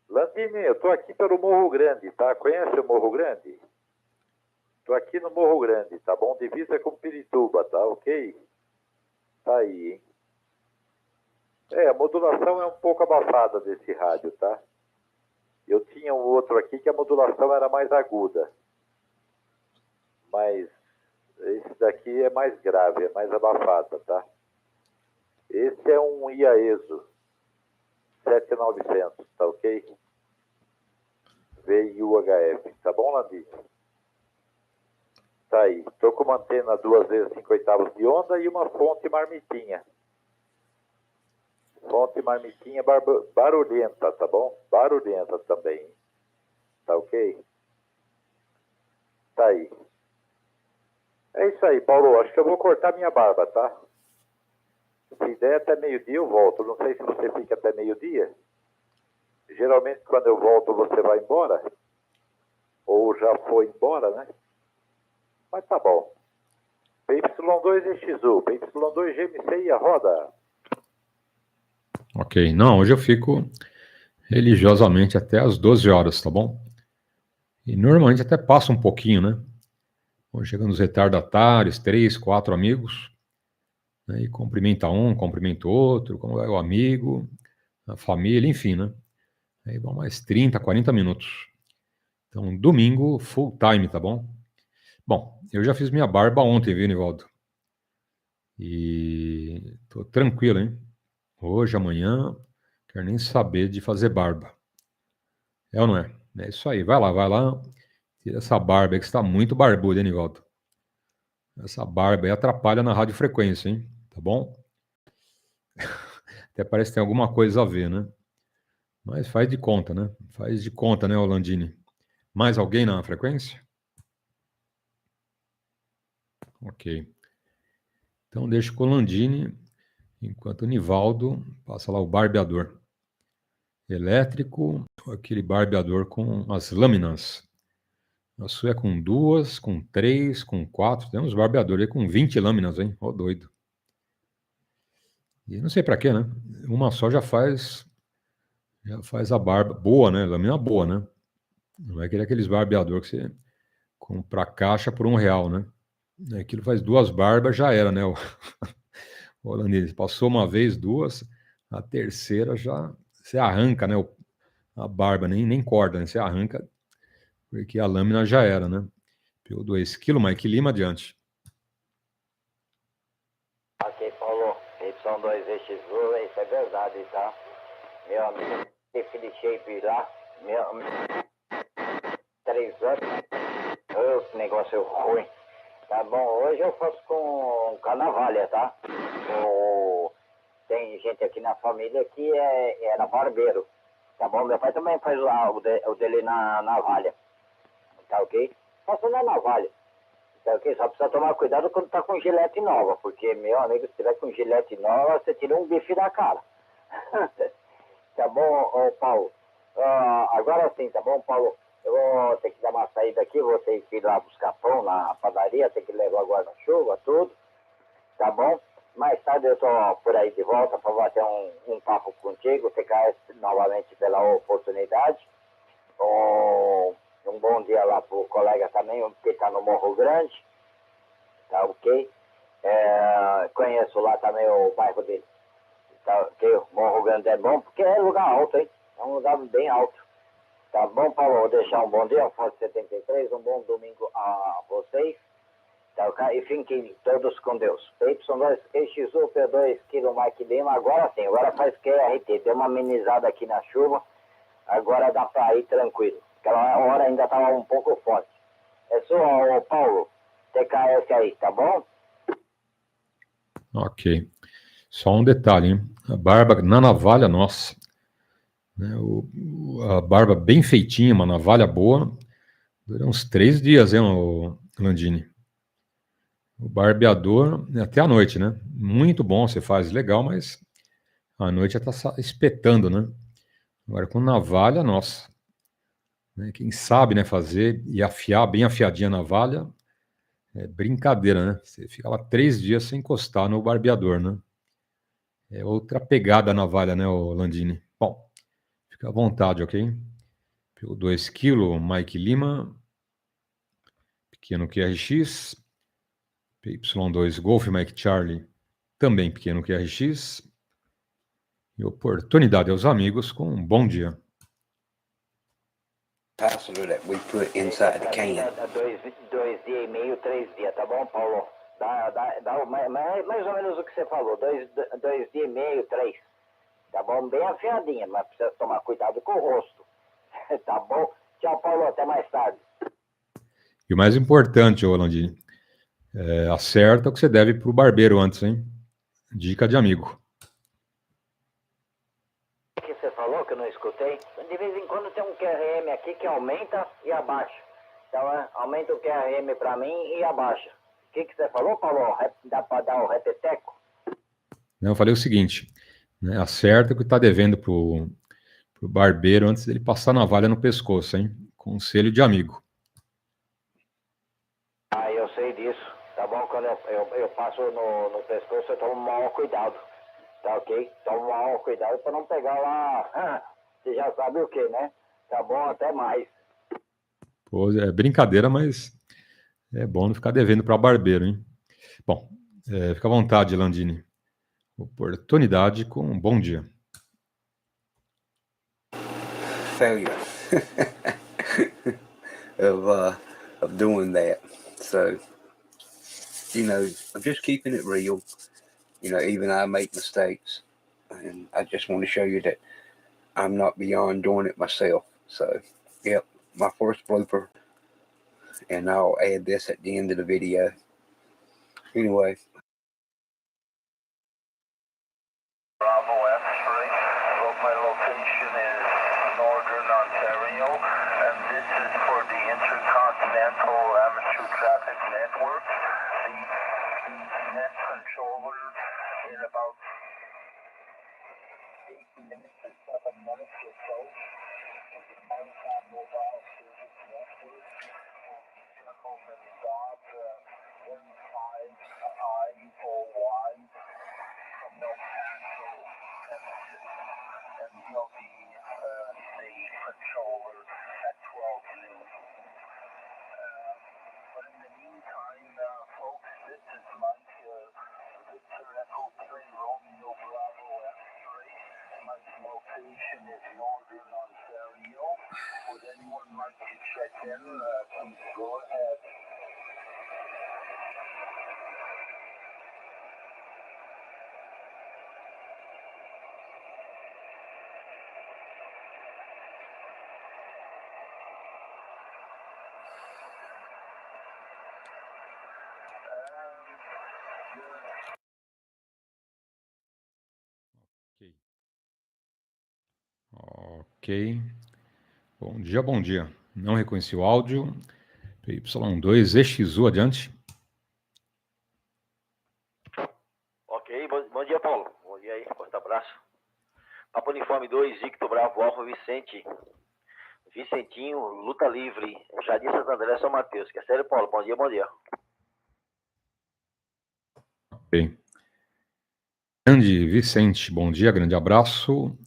Landini, eu tô aqui pelo Morro Grande, tá? Conhece o Morro Grande? Tô aqui no Morro Grande, tá bom? Divisa com Pirituba, tá ok? Tá aí, hein? A modulação é um pouco abafada desse rádio, tá? Eu tinha um outro aqui que a modulação era mais aguda. Mas esse daqui é mais grave, é mais abafada, tá? Esse é um IAESO 7900, tá ok? VIUHF, tá bom, Landim? Tá aí. Tô com uma antena 2 vezes 5/8 de onda e uma fonte marmitinha. Fonte marmitinha barulhenta, tá bom? Barulhenta também. Tá ok? Tá aí. É isso aí, Paulo. Acho que eu vou cortar minha barba, tá? Se der até meio-dia eu volto. Não sei se você fica até meio-dia. Geralmente quando eu volto você vai embora. Ou já foi embora, né? Mas tá bom. PY2EXU, PY2GMC e a roda. Ok, não, hoje eu fico religiosamente até as 12 horas, tá bom? E normalmente até passa um pouquinho, né? Chegando os retardatários, 3, 4 amigos, né? E cumprimenta um, cumprimenta outro, como é o amigo, a família, enfim, né? Aí vão mais 30, 40 minutos. Então, domingo, full time, tá bom? Bom, eu já fiz minha barba ontem, viu, Nivaldo? E tô tranquilo, hein? Hoje, amanhã, quero nem saber de fazer barba. É ou não é? É isso aí, vai lá. Tira essa barba aí que está muito barbuda, hein, Nivaldo? Essa barba aí atrapalha na radiofrequência, hein? Tá bom? Até parece que tem alguma coisa a ver, né? Mas faz de conta, né? Faz de conta, né, Landini? Mais alguém na frequência? Ok. Então deixa com o Landini, enquanto o Nivaldo passa lá o barbeador elétrico, aquele barbeador com as lâminas. A sua é com 2, com 3, com 4. Tem uns barbeadores aí com 20 lâminas, hein? Ó, doido. E não sei pra quê, né? Uma só já faz a barba boa, né? Lâmina boa, né? Não vai querer aqueles barbeador que você compra a caixa por R$1, né? Aquilo faz 2 barbas, já era, né? O holandês passou uma vez, 2, a terceira já você arranca, né? A barba, nem corda, né? Você arranca, porque a lâmina já era, né? PY2EXU, Mike Lima, adiante. Ok, Paulo, PY2EXU, isso é verdade, tá? Meu amigo, aquele shape lá, 3 anos, que negócio ruim. Tá bom, hoje eu faço com navalha, tá? Tem gente aqui na família que era barbeiro, tá bom? Meu pai também faz lá o dele na navalha, tá ok? Faço na navalha, tá ok? Só precisa tomar cuidado quando tá com gilete nova, porque, meu amigo, se tiver com gilete nova, você tira um bife da cara. Tá bom, Paulo? Agora sim, tá bom, Paulo? Eu vou ter que dar uma saída aqui, vou ter que ir lá buscar pão na padaria, ter que levar guarda-chuva, tudo, tá bom? Mais tarde eu tô por aí de volta para bater um papo contigo, TKS novamente pela oportunidade. Um bom dia lá pro colega também, que tá no Morro Grande, tá ok? Conheço lá também o bairro dele, tá ok? O Morro Grande é bom porque é lugar alto, hein? É um lugar bem alto. Tá bom, Paulo? Vou deixar um bom dia, um Forte 73, um bom domingo a vocês. Tá, okay? E fiquem todos com Deus. PY2EXU, P2 Kilo Mike Lima, agora sim, agora faz QRT. Deu uma amenizada aqui na chuva, agora dá pra ir tranquilo. Aquela hora ainda tava um pouco forte. É só o Paulo, TKS aí, tá bom? Ok. Só um detalhe, hein? A barba na navalha, nossa. Né? A barba bem feitinha, uma navalha boa, dura uns 3 dias, hein, o Landini? O barbeador, até a noite, né? Muito bom, você faz legal, mas à noite já tá espetando, né? Agora com navalha, nossa. né? Quem sabe, né, fazer e afiar bem afiadinha a navalha, é brincadeira, né? Você fica lá 3 dias sem encostar no barbeador, né? É outra pegada a navalha, né, ô Landini? Bom, fica à vontade, ok? Pelo 2kg, Mike Lima, pequeno QRX, PY2 Golf Mike Charlie, também pequeno QRX, e oportunidade aos amigos com um bom dia. Capacitor that we put inside the can. 2 dias e meio, 3 dias, tá bom, Paulo? Dá mais ou menos o que você falou, 2 dias e meio, 3. Tá bom? Bem afiadinha, mas precisa tomar cuidado com o rosto. Tá bom? Tchau, Paulo, até mais tarde. E o mais importante, ô Landini, acerta o que você deve pro barbeiro antes, hein? Dica de amigo. O que você falou que eu não escutei? De vez em quando tem um QRM aqui que aumenta e abaixa. Então, aumenta o QRM pra mim e abaixa. O que você falou, Paulo? Dá pra dar o repeteco? Não, eu falei o seguinte, né? Acerta o que tá devendo pro barbeiro antes dele passar a navalha no pescoço, hein? Conselho de amigo. Ah, eu sei disso. Tá bom? Quando eu passo no pescoço, eu tomo maior cuidado. Tá ok? Tomo maior cuidado pra não pegar lá. Você já sabe o que, né? Tá bom? Até mais. Pô, é brincadeira, mas é bom não ficar devendo para barbeiro, hein? Bom, fica à vontade, Landini. Oportunidade com um bom dia. Failure of doing that. So, I'm just keeping it real. Even I make mistakes, and I just want to show you that I'm not beyond doing it myself. So, yep, my first blooper, and I'll add this at the end of the video. Anyway. Bravo F3, my location is Northern Ontario, and this is for the Intercontinental Amateur Traffic Network. The net controller in about 8 minutes or 7 minutes or so. The Maritime Mobile Service Network will be circled and stop 15IOY from El Paso, Texas, and we'll be the controller at 12 noon. But in the meantime, folks, this is Mike, Victor Echo 3, Romeo Bravo F3. Mike's location is Northern Ontario. Would anyone like to check in? Please go ahead. Ok. Bom dia, bom dia. Não reconheci o áudio. PY2EXU adiante. Ok, bom dia, Paulo. Bom dia aí, forte abraço. Papo Uniforme 2, Victor Bravo Alfa Vicente. Vicentinho, luta livre. Jardim Santo André, São Mateus. Que é sério, Paulo? Bom dia, bom dia. Ok. Grande Vicente, bom dia, grande abraço.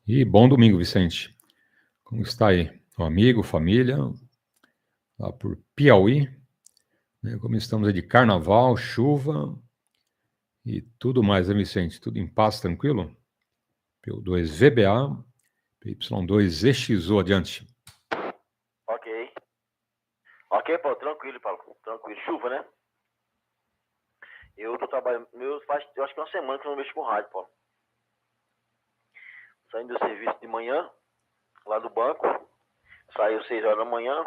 E bom domingo, Vicente. Como está aí? O amigo, família, lá por Piauí. Né? Como estamos aí de carnaval, chuva e tudo mais, né, Vicente? Tudo em paz, tranquilo? PY2VBA, PY2EXU adiante. Ok. Ok, Paulo, tranquilo, Paulo. Tranquilo. Chuva, né? Eu tô trabalhando. Eu acho que é uma semana que eu não mexo com rádio, Paulo. Saindo do serviço de manhã, lá do banco. Saiu 6 horas da manhã.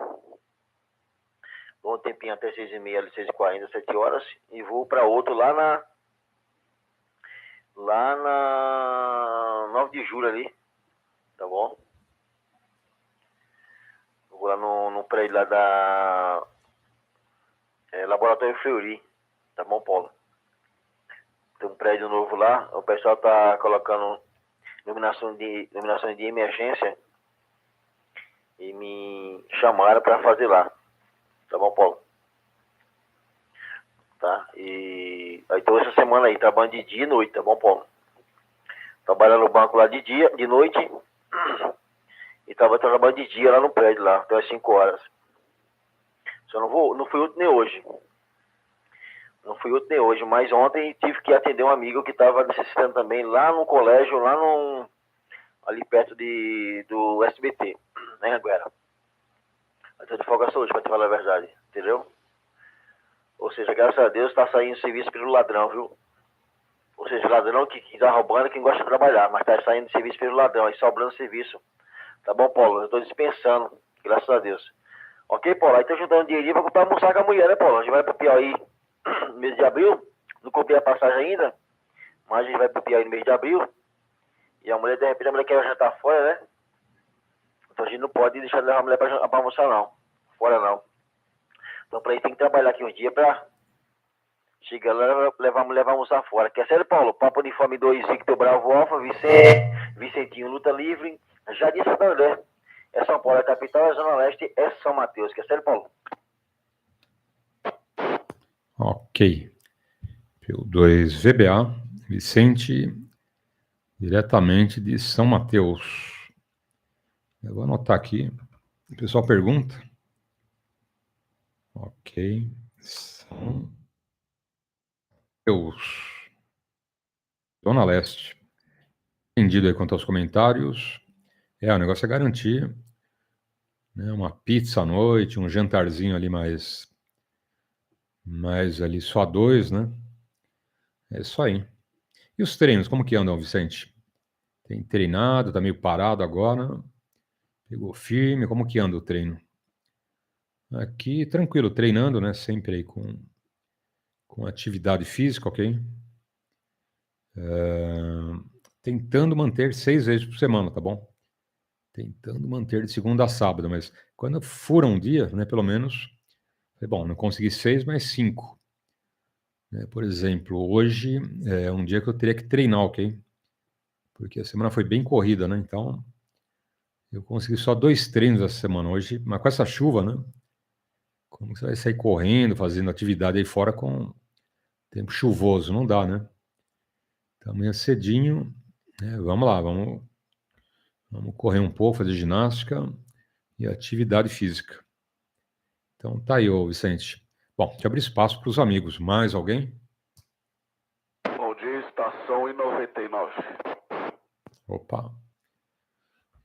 Dou um tempinho até 6h30, ali 6h40, 7 horas. E vou pra outro lá na 9 de julho ali. Tá bom? Vou lá no prédio lá da Laboratório Fleury. Tá bom, Paulo? Tem um prédio novo lá. O pessoal tá colocando iluminações de emergência. e me chamaram para fazer lá. Tá bom, Paulo? Tá? E aí tô essa semana aí, trabalhando de dia e noite, tá bom, Paulo? Trabalhando no banco lá de dia, de noite, e tava trabalhando de dia lá no prédio lá, até as 5 horas. Só não fui útil nem hoje. Não fui útil nem hoje, mas ontem tive que atender um amigo que estava necessitando também lá no colégio, ali perto do SBT, né, Anguera? Eu tô de folga hoje, pra te falar a verdade, entendeu? Ou seja, graças a Deus tá saindo serviço pelo ladrão, viu? Ou seja, ladrão que tá roubando é quem gosta de trabalhar, mas tá saindo serviço pelo ladrão, aí sobrando serviço. Tá bom, Paulo? Eu tô dispensando, graças a Deus. Ok, Paulo? Aí tô juntando dinheirinho pra comprar almoçar com a mulher, né, Paulo? A gente vai pro Piauí no mês de abril, não comprei a passagem ainda, mas a gente vai pro Piauí no mês de abril, e a mulher, de repente, a mulher quer jantar fora, né? Então a gente não pode deixar de levar a mulher pra almoçar, não. Fora, não. Então pra isso tem que trabalhar aqui um dia pra chegar lá e levar a mulher pra almoçar fora. Que é sério, Paulo? Papo Uniforme 2, Victor Bravo Alfa, Vicentinho Luta Livre, Jardim Santa André. É São Paulo, é capital, é Zona Leste, é São Mateus. Que é sério, Paulo? Ok. PY2EBA, Vicente, diretamente de São Mateus. Eu vou anotar aqui. O pessoal pergunta. Ok. São Mateus. Zona Leste. Entendido aí quanto aos comentários. O negócio é garantir, né, uma pizza à noite, um jantarzinho ali mais ali só 2, né? É isso aí. E os treinos, como que andam, Vicente? Tem treinado, tá meio parado agora? Pegou firme? Como que anda o treino? Aqui, tranquilo, treinando, né? Sempre aí com atividade física, ok? Tentando manter 6 vezes por semana, tá bom? Tentando manter de segunda a sábado, mas quando fura um dia, né, pelo menos, bom, não consegui 6, mas 5. Por exemplo, hoje é um dia que eu teria que treinar, ok? Porque a semana foi bem corrida, né? Então, eu consegui só 2 treinos essa semana hoje, mas com essa chuva, né? Como que você vai sair correndo, fazendo atividade aí fora com tempo chuvoso? Não dá, né? Então, amanhã cedinho, né, vamos lá, vamos correr um pouco, fazer ginástica e atividade física. Então, tá aí, ô Vicente. Bom, deixa eu abrir espaço para os amigos. Mais alguém? Bom dia, estação em 99. Opa.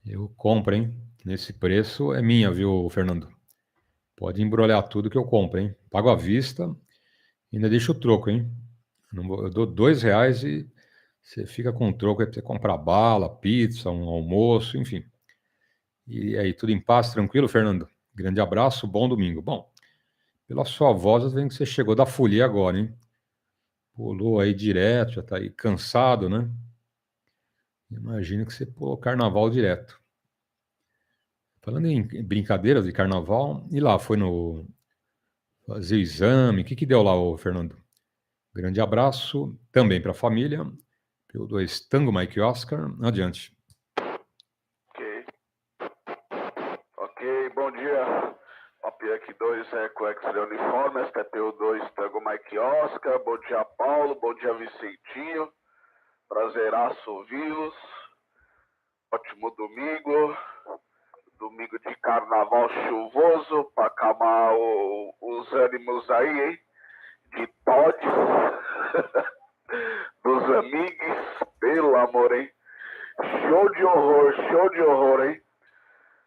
Eu compro, hein? Nesse preço é minha, viu, Fernando? Pode embrulhar tudo que eu compro, hein? Pago à vista e ainda deixo o troco, hein? Eu dou R$2 e você fica com o troco aí pra você comprar bala, pizza, um almoço, enfim. E aí, tudo em paz, tranquilo, Fernando? Grande abraço, bom domingo. Bom, pela sua voz, eu tô vendo que você chegou da folia agora, hein? Pulou aí direto, já tá aí cansado, né? Imagino que você pulou carnaval direto. Falando em brincadeiras de carnaval, e lá, foi no fazer o exame, o que que deu lá, ô Fernando? Grande abraço também para a família. PY2 Tango Mike Oscar, adiante. Ok, bom dia. PY2 EXU Uniforme, STPU2 Tango Mike Oscar. Bom dia, Paulo. Bom dia, Vicentinho. Prazeraço ouvi-los. Ótimo domingo. Domingo de carnaval chuvoso para acalmar os ânimos aí, hein? De Todd. Dos amigos. Pelo amor, hein? Show de horror, hein?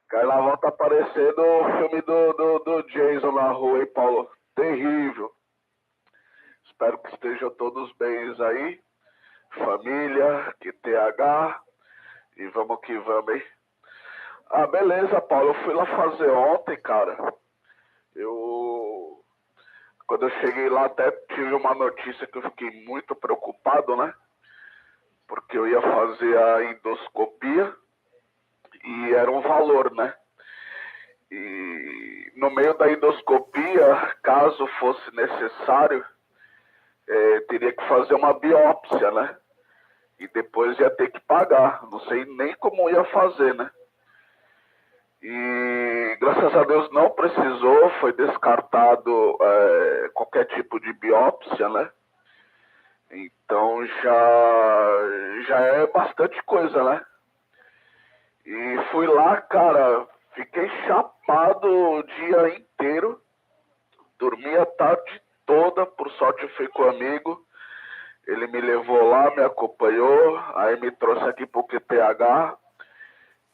Carnaval tá parecendo o filme do Jason na rua, hein, Paulo? Terrível. Espero que estejam todos bem aí. Família, QTH. E vamos que vamos, hein? Ah, beleza, Paulo. Eu fui lá fazer ontem, cara. Quando eu cheguei lá, até tive uma notícia que eu fiquei muito preocupado, né? Porque eu ia fazer a endoscopia. E era um valor, né? E no meio da endoscopia, caso fosse necessário, teria que fazer uma biópsia, né? E depois ia ter que pagar. Não sei nem como ia fazer, né? E graças a Deus não precisou, foi descartado qualquer tipo de biópsia, né? Então já é bastante coisa, né? E fui lá, cara, fiquei chapado o dia inteiro, dormi a tarde toda, por sorte eu fui com um amigo, ele me levou lá, me acompanhou, aí me trouxe aqui pro QTH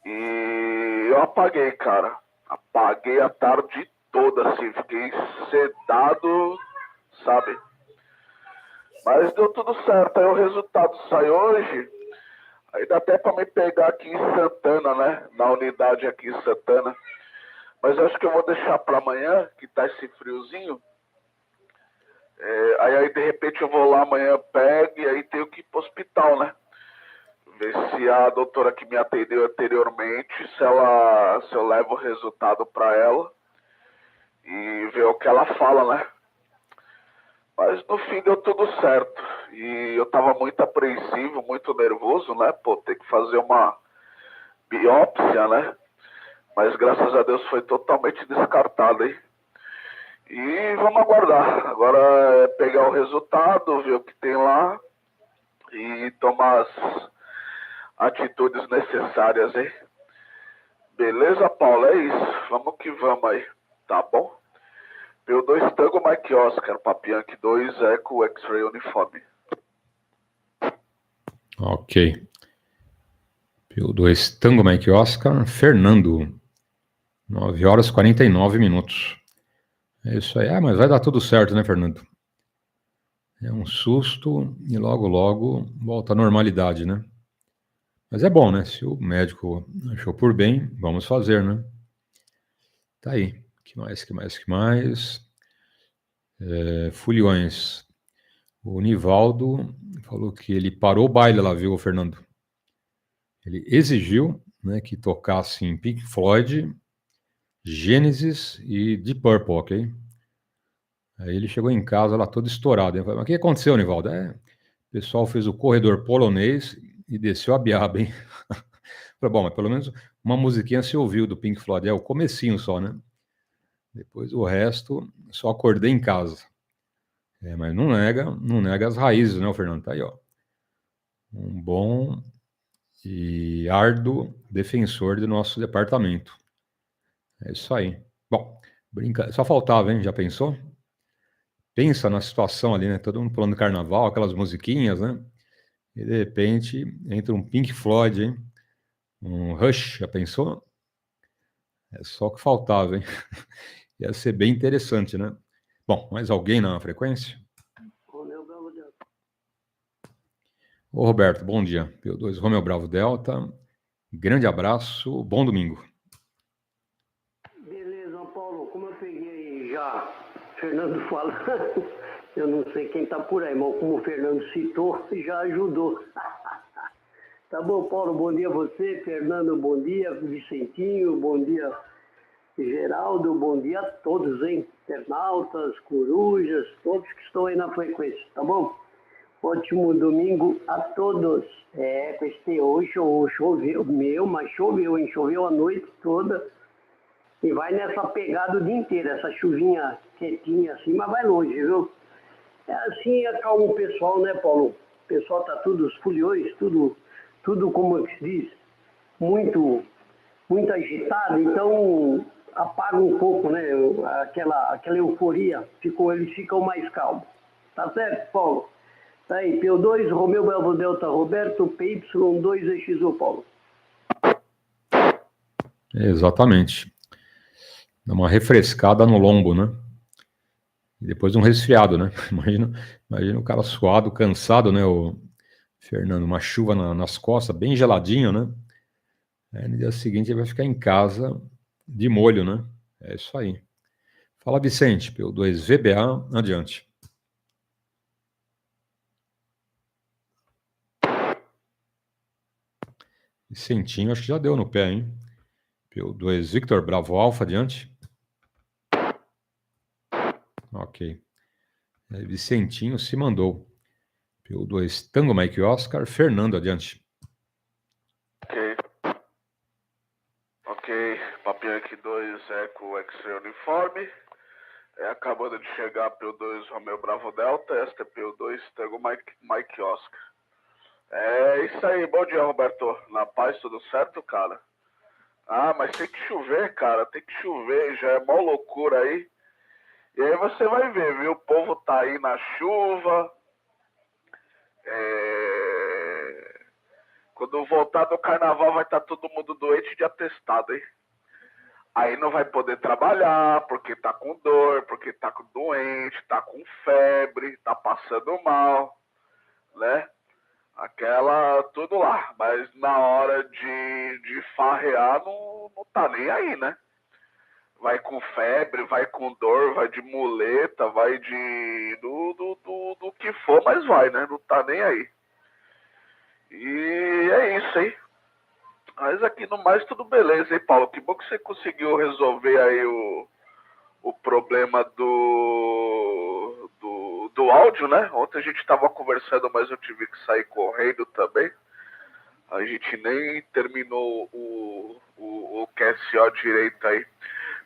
e eu apaguei, cara, apaguei a tarde toda, assim, fiquei sedado, sabe? Mas deu tudo certo, aí o resultado sai hoje. Aí dá até pra me pegar aqui em Santana, né? Na unidade aqui em Santana. Mas acho que eu vou deixar pra amanhã, que tá esse friozinho. Aí de repente eu vou lá amanhã, pego e aí tenho que ir pro hospital, né? Ver se a doutora que me atendeu anteriormente, se eu levo o resultado pra ela. E ver o que ela fala, né? Mas no fim deu tudo certo. E eu tava muito apreensivo, muito nervoso, né? Pô, ter que fazer uma biópsia, né? Mas graças a Deus foi totalmente descartado, hein? E vamos aguardar. Agora é pegar o resultado, ver o que tem lá e tomar as atitudes necessárias, hein? Beleza, Paulo? É isso. Vamos que vamos aí. Tá bom? PY2 Tango Mike Oscar, Papianque 2 Eco X-Ray Uniforme. Ok. PY2 Tango Mike Oscar, Fernando. 9 horas e 49 minutos. É isso aí. Ah, mas vai dar tudo certo, né, Fernando? É um susto e logo, logo volta à normalidade, né? Mas é bom, né? Se o médico achou por bem, vamos fazer, né? Tá aí. Que mais? Foliões. O Nivaldo falou que ele parou o baile lá, viu, Fernando? Ele exigiu, né, que tocasse em Pink Floyd, Genesis e Deep Purple, ok? Aí ele chegou em casa lá todo estourado. Eu falei, mas o que aconteceu, Nivaldo? O pessoal fez o corredor polonês e desceu a biaba, hein? Falei, bom, mas pelo menos uma musiquinha se ouviu do Pink Floyd. É o comecinho só, né? Depois o resto, só acordei em casa. Mas não nega as raízes, né, o Fernando? Tá aí, ó. Um bom e árduo defensor do nosso departamento. É isso aí. Bom, só faltava, hein? Já pensou? Pensa na situação ali, né? Todo mundo falando do carnaval, aquelas musiquinhas, né? E de repente entra um Pink Floyd, hein? Um Rush, já pensou? É só o que faltava, hein? Ia ser bem interessante, né? Bom, mais alguém na frequência? Ô Roberto, bom dia. PY2 Romeo Bravo Delta. Grande abraço, bom domingo. Beleza, Paulo, como eu peguei já Fernando falando, eu não sei quem tá por aí, mas como o Fernando citou, já ajudou. Tá bom, Paulo, bom dia a você, Fernando, bom dia, Vicentinho, bom dia, Geraldo, bom dia a todos, hein? Internautas, corujas, todos que estão aí na frequência, tá bom? Ótimo domingo a todos. Com esse hoje choveu, mas choveu, hein? Choveu a noite toda. E vai nessa pegada o dia inteiro, essa chuvinha quietinha assim, mas vai longe, viu? Assim acalma o pessoal, né, Paulo? O pessoal tá tudo, os foliões, tudo como se diz, muito agitado, então apaga um pouco, né, aquela euforia, eles ficam mais calmos. Tá certo, Paulo? Tá aí, PY2, Romeo Bravo Delta Roberto, PY2EXU, Paulo. Exatamente. Dá uma refrescada no lombo, né? E depois um resfriado, né? Imagina o cara suado, cansado, né, o Fernando? Uma chuva nas costas, bem geladinho, né? Aí no dia seguinte ele vai ficar em casa de molho, né? É isso aí. Fala, Vicente, PY2VBA, adiante. Vicentinho, acho que já deu no pé, hein? PY2 Victor Bravo Alpha, adiante. Ok. Vicentinho se mandou. PY2 Tango Mike Oscar, Fernando, adiante. Ok. Ok, PY2EXU uniforme. Acabando de chegar PY2 Romeo Bravo Delta, esta é PY2 Tango Mike Oscar. É isso aí, bom dia, Roberto. Na paz, tudo certo, cara? Ah, mas tem que chover, cara, tem que chover, já é mó loucura aí. E aí você vai ver, viu? O povo tá aí na chuva. Quando voltar do carnaval vai estar todo mundo doente de atestado, hein? Aí não vai poder trabalhar, porque tá com dor, porque tá doente, tá com febre, tá passando mal, né? Aquela, tudo lá. Mas na hora de farrear não tá nem aí, né? Vai com febre, vai com dor, vai de muleta, vai de do que for, mas vai, né? Não tá nem aí. E é isso, hein? Mas aqui no mais tudo beleza, hein, Paulo? Que bom que você conseguiu resolver aí o problema do áudio, né? Ontem a gente tava conversando, mas eu tive que sair correndo também. A gente nem terminou o QSO direito aí.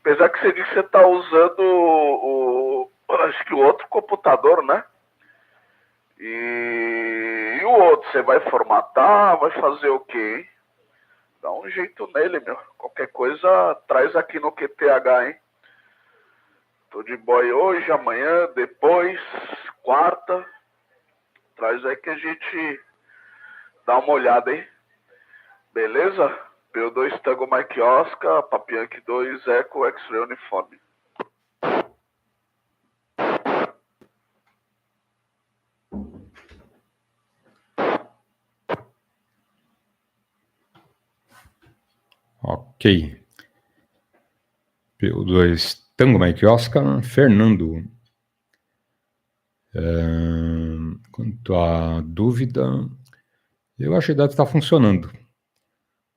Apesar que você disse que você tá usando acho que o outro computador, né? E o outro, você vai formatar, vai fazer o quê, hein? Dá um jeito nele, meu. Qualquer coisa, traz aqui no QTH, hein? Tô de boy hoje, amanhã, depois, quarta. Traz aí que a gente dá uma olhada, hein? Beleza? PY2 Tango Mike Oscar, PY2EXU X-Ray uniforme. Ok. PY2 Tango Mike Oscar, Fernando. Quanto à dúvida, eu acho que deve estar funcionando.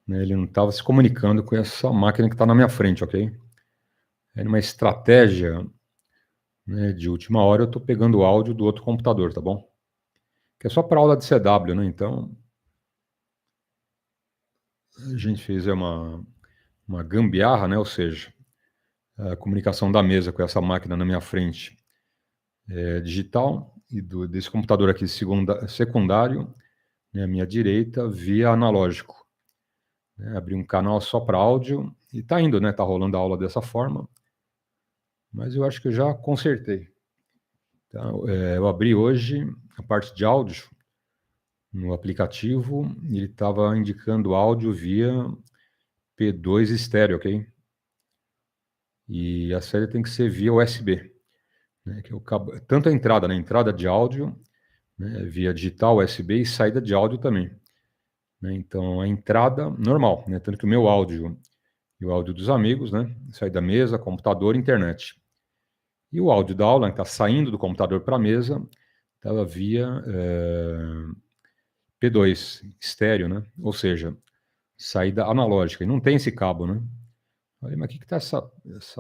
Ele não estava se comunicando com essa máquina que está na minha frente, ok? É uma estratégia, né, de última hora, eu estou pegando o áudio do outro computador, tá bom? Que é só para aula de CW, né? Então, a gente fez uma gambiarra, né? Ou seja, a comunicação da mesa com essa máquina na minha frente é digital e desse computador aqui secundário, né, à minha direita, via analógico. Abri um canal só para áudio e tá indo, né? Tá rolando a aula dessa forma. Mas eu acho que eu já consertei. Então, eu abri hoje a parte de áudio no aplicativo e ele estava indicando áudio via P2 estéreo, ok? E a série tem que ser via USB, né? Que é o cabo, tanto a entrada, né? Entrada de áudio, né, via digital, USB e saída de áudio também. Né? Então, a entrada normal, né? Tanto que o meu áudio e o áudio dos amigos, né? Sai da mesa, computador, internet. E o áudio da aula, que está saindo do computador para a mesa, estava via P2, estéreo, né? Ou seja, saída analógica. E não tem esse cabo, né? Falei, mas o que está essa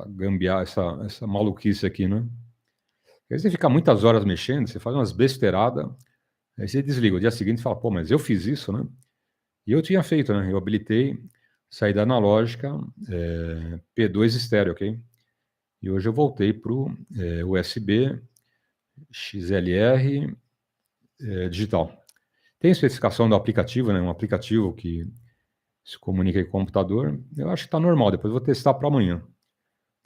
gambiarra, essa maluquice aqui, né? Aí você fica muitas horas mexendo, você faz umas besteiradas, aí você desliga. O dia seguinte fala, pô, mas eu fiz isso, né? E eu tinha feito, né? Eu habilitei saída analógica, P2 estéreo, ok? E hoje eu voltei para o USB XLR digital. Tem especificação do aplicativo, né? Um aplicativo que se comunica com o computador. Eu acho que está normal. Depois eu vou testar para amanhã.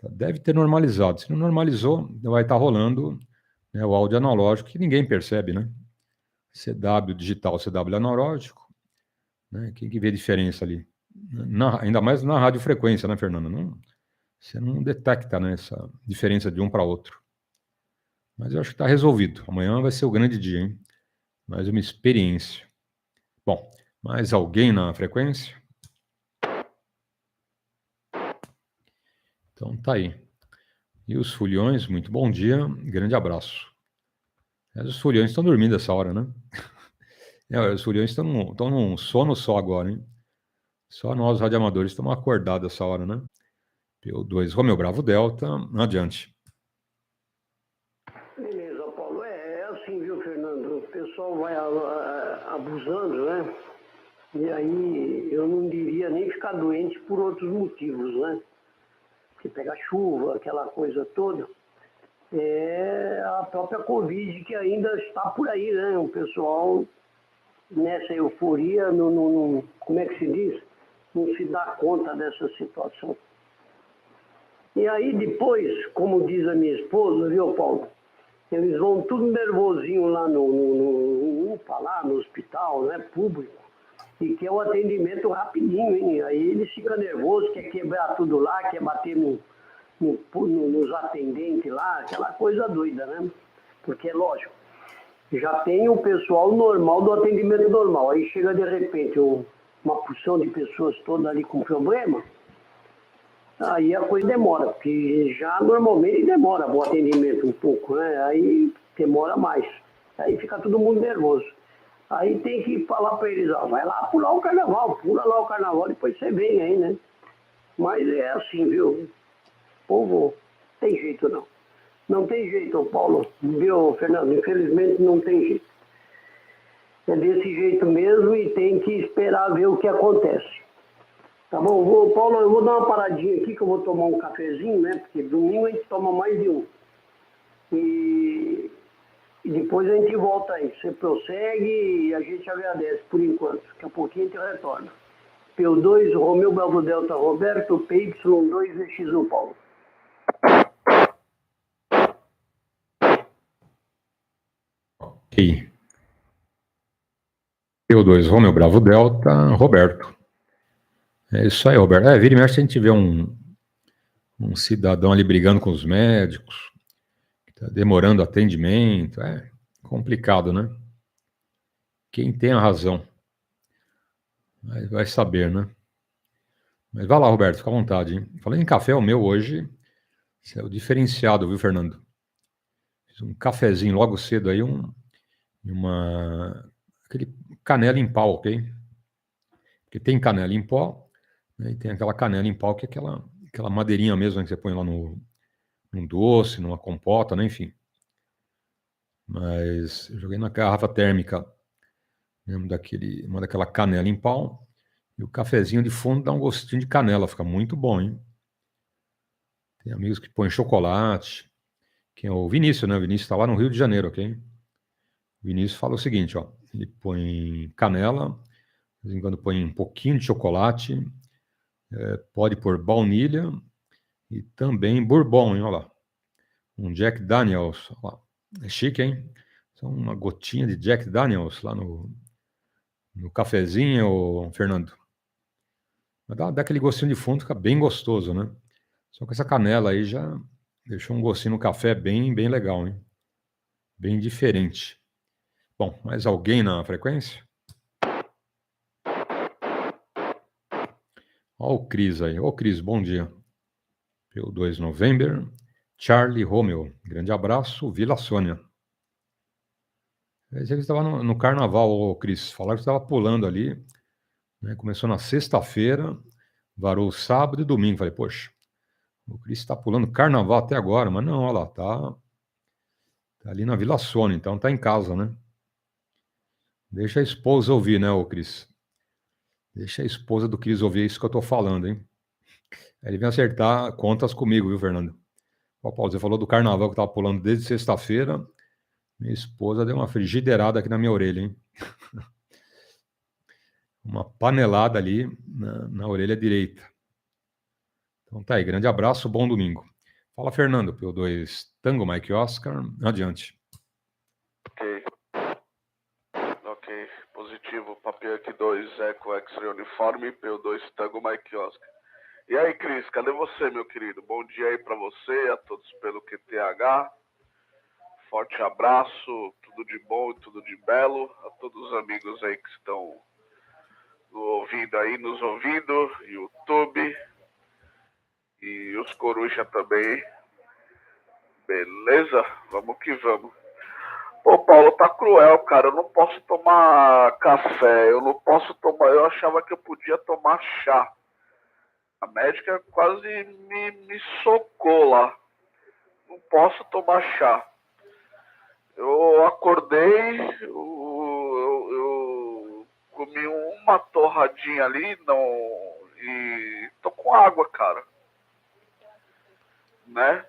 Deve ter normalizado. Se não normalizou, vai estar rolando, né, o áudio analógico, que ninguém percebe, né? CW digital, CW analógico. Né? Quem que vê a diferença ali? Ainda mais na radiofrequência, né, Fernanda? Você não detecta, né, essa diferença de um para outro. Mas eu acho que está resolvido. Amanhã vai ser o grande dia, hein? Mais uma experiência. Bom, mais alguém na frequência? Então tá aí. E os foliões, muito bom dia, grande abraço. Os foliões estão dormindo essa hora, né? Os foliões estão num sono só agora, hein? Só nós, radioamadores, estamos acordados essa hora, né? PY2 Romeo Bravo Delta, adiante. Beleza, Paulo. É assim, viu, Fernando? O pessoal vai abusando, né? E aí eu não diria nem ficar doente por outros motivos, né? Porque pega chuva, aquela coisa toda. É a própria Covid que ainda está por aí, né? O pessoal nessa euforia, como é que se diz? Não se dá conta dessa situação. E aí depois, como diz a minha esposa, viu, Paulo? Eles vão tudo nervosinho lá no UPA, lá no hospital, né, público, e quer o atendimento rapidinho, hein? Aí eles ficam nervosos, quer quebrar tudo lá, quer bater nos atendentes lá, aquela coisa doida, né? Porque é lógico, já tem o pessoal normal do atendimento normal, aí chega de repente uma porção de pessoas todas ali com problema, aí a coisa demora, porque já normalmente demora o atendimento um pouco, né? Aí demora mais, aí fica todo mundo nervoso. Aí tem que falar para eles, ó, vai lá pular o carnaval, pula lá o carnaval, depois você vem aí, né? Mas é assim, viu? O povo, tem jeito não. Não tem jeito, Paulo, viu, Fernando? Infelizmente não tem jeito. É desse jeito mesmo e tem que esperar ver o que acontece. Tá bom, Paulo, eu vou dar uma paradinha aqui que eu vou tomar um cafezinho, né? Porque domingo a gente toma mais de um. E depois a gente volta aí. Você prossegue e a gente agradece por enquanto. Daqui a pouquinho a gente retorna. PY2, Romeu Bravo Delta Roberto, PY2EXU Paulo. Ok. PY2, Romeu Bravo Delta, Roberto. É isso aí, Roberto. Vira e mexe, a gente vê um cidadão ali brigando com os médicos, que tá demorando atendimento. É complicado, né? Quem tem a razão vai saber, né? Mas vai lá, Roberto, fica à vontade, hein? Falando em café, o meu hoje é o diferenciado, viu, Fernando? Fiz um cafezinho logo cedo aí, aquele canela em pau, ok? Porque tem canela em pó, né, e tem aquela canela em pau que é aquela madeirinha mesmo que você põe lá num doce, numa compota, né, enfim. Mas eu joguei na garrafa térmica, mesmo daquela canela em pau, e o cafezinho de fundo dá um gostinho de canela, fica muito bom, hein? Tem amigos que põem chocolate, que é o Vinícius, né? O Vinícius está lá no Rio de Janeiro, ok? O Vinícius fala o seguinte, ó, ele põe canela, de vez em quando põe um pouquinho de chocolate, pode pôr baunilha e também bourbon, hein? Olha lá. Um Jack Daniels, olha lá. É chique, hein? Só uma gotinha de Jack Daniels lá no cafezinho, Fernando. Mas dá aquele gostinho de fundo, fica bem gostoso, né? Só que essa canela aí já deixou um gostinho no café bem, bem legal, hein? Bem diferente. Bom, mais alguém na frequência? Ó o Cris aí. Ô, Cris, bom dia. PY2 November, Charlie Romeo. Grande abraço, Vila Sônia. Você estava no carnaval, ô, Cris. Falaram que você estava pulando ali, né? Começou na sexta-feira, varou sábado e domingo. Falei, poxa, o Cris está pulando carnaval até agora, mas não, olha lá, tá ali na Vila Sônia, então tá em casa, né? Deixa a esposa ouvir, né, ô Cris? Deixa a esposa do Cris ouvir isso que eu tô falando, hein? Aí ele vem acertar contas comigo, viu, Fernando? Ó, Paulo, você falou do carnaval que eu tava pulando desde sexta-feira. Minha esposa deu uma frigideirada aqui na minha orelha, hein? Uma panelada ali na orelha direita. Então tá aí, grande abraço, bom domingo. Fala, Fernando, PY2 Tango Mike Oscar, adiante. Ok, positivo, papel aqui 2, Eco X-Ray Uniforme, PY2 Tango Mike Oscar. E aí, Cris, cadê você, meu querido? Bom dia aí pra você, a todos pelo QTH. Forte abraço, tudo de bom e tudo de belo. A todos os amigos aí que estão ouvindo aí, nos ouvindo, YouTube. E os coruja também. Beleza? Vamos que vamos. Pô, Paulo, tá cruel, cara. Eu não posso tomar café. Eu não posso tomar... Eu achava que eu podia tomar chá. A médica quase me socou lá. Não posso tomar chá. Eu acordei, eu comi uma torradinha ali e tô com água, cara. Né?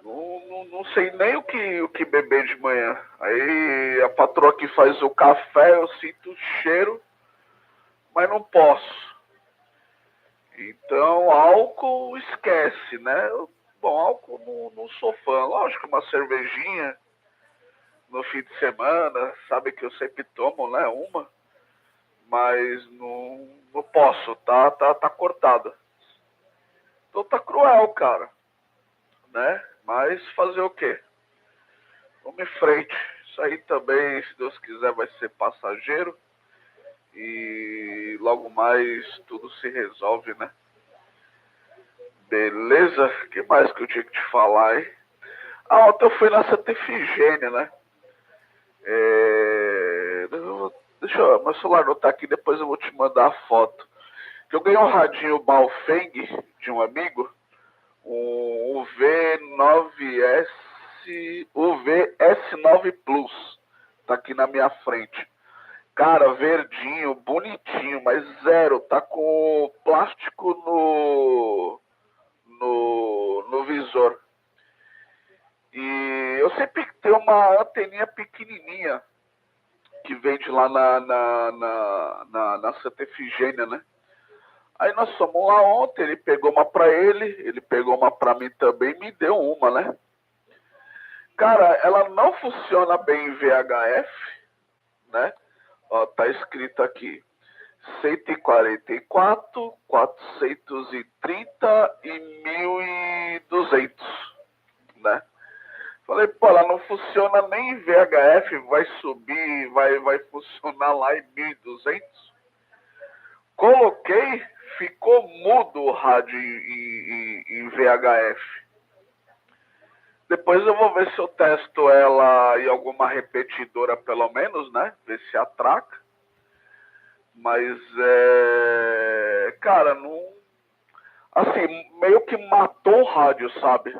Não sei nem o que beber de manhã. Aí a patroa que faz o café, eu sinto o cheiro, mas não posso. Então, álcool esquece, né? Bom, álcool não sou fã. Lógico, uma cervejinha no fim de semana, sabe que eu sempre tomo, né? Uma. Mas não posso, tá cortada. Então tá cruel, cara. Né? Mas fazer o quê? Vamos em frente. Isso aí também, se Deus quiser, vai ser passageiro. E logo mais tudo se resolve, né? Beleza? O que mais que eu tinha que te falar, hein? Ontem eu fui na Santa Efigênia, né? Meu celular não tá aqui, depois eu vou te mandar a foto. Eu ganhei um radinho Baofeng de um amigo, um UV9 Plus. Tá aqui na minha frente. Cara, verdinho, bonitinho, mas zero. Tá com plástico no visor. E eu sempre tenho uma anteninha pequenininha que vende lá na Santa Efigênia, né? Aí nós fomos lá ontem, ele pegou uma pra ele pegou uma pra mim também, me deu uma, né? Cara, ela não funciona bem em VHF, né? Ó, tá escrito aqui 144, 430 e 1200, né? Falei, pô, ela não funciona nem em VHF, vai subir, vai funcionar lá em 1200. Coloquei, ficou mudo o rádio em VHF. Depois eu vou ver se eu testo ela em alguma repetidora pelo menos, né? Ver se atraca. Mas cara, não. Assim, meio que matou o rádio, sabe?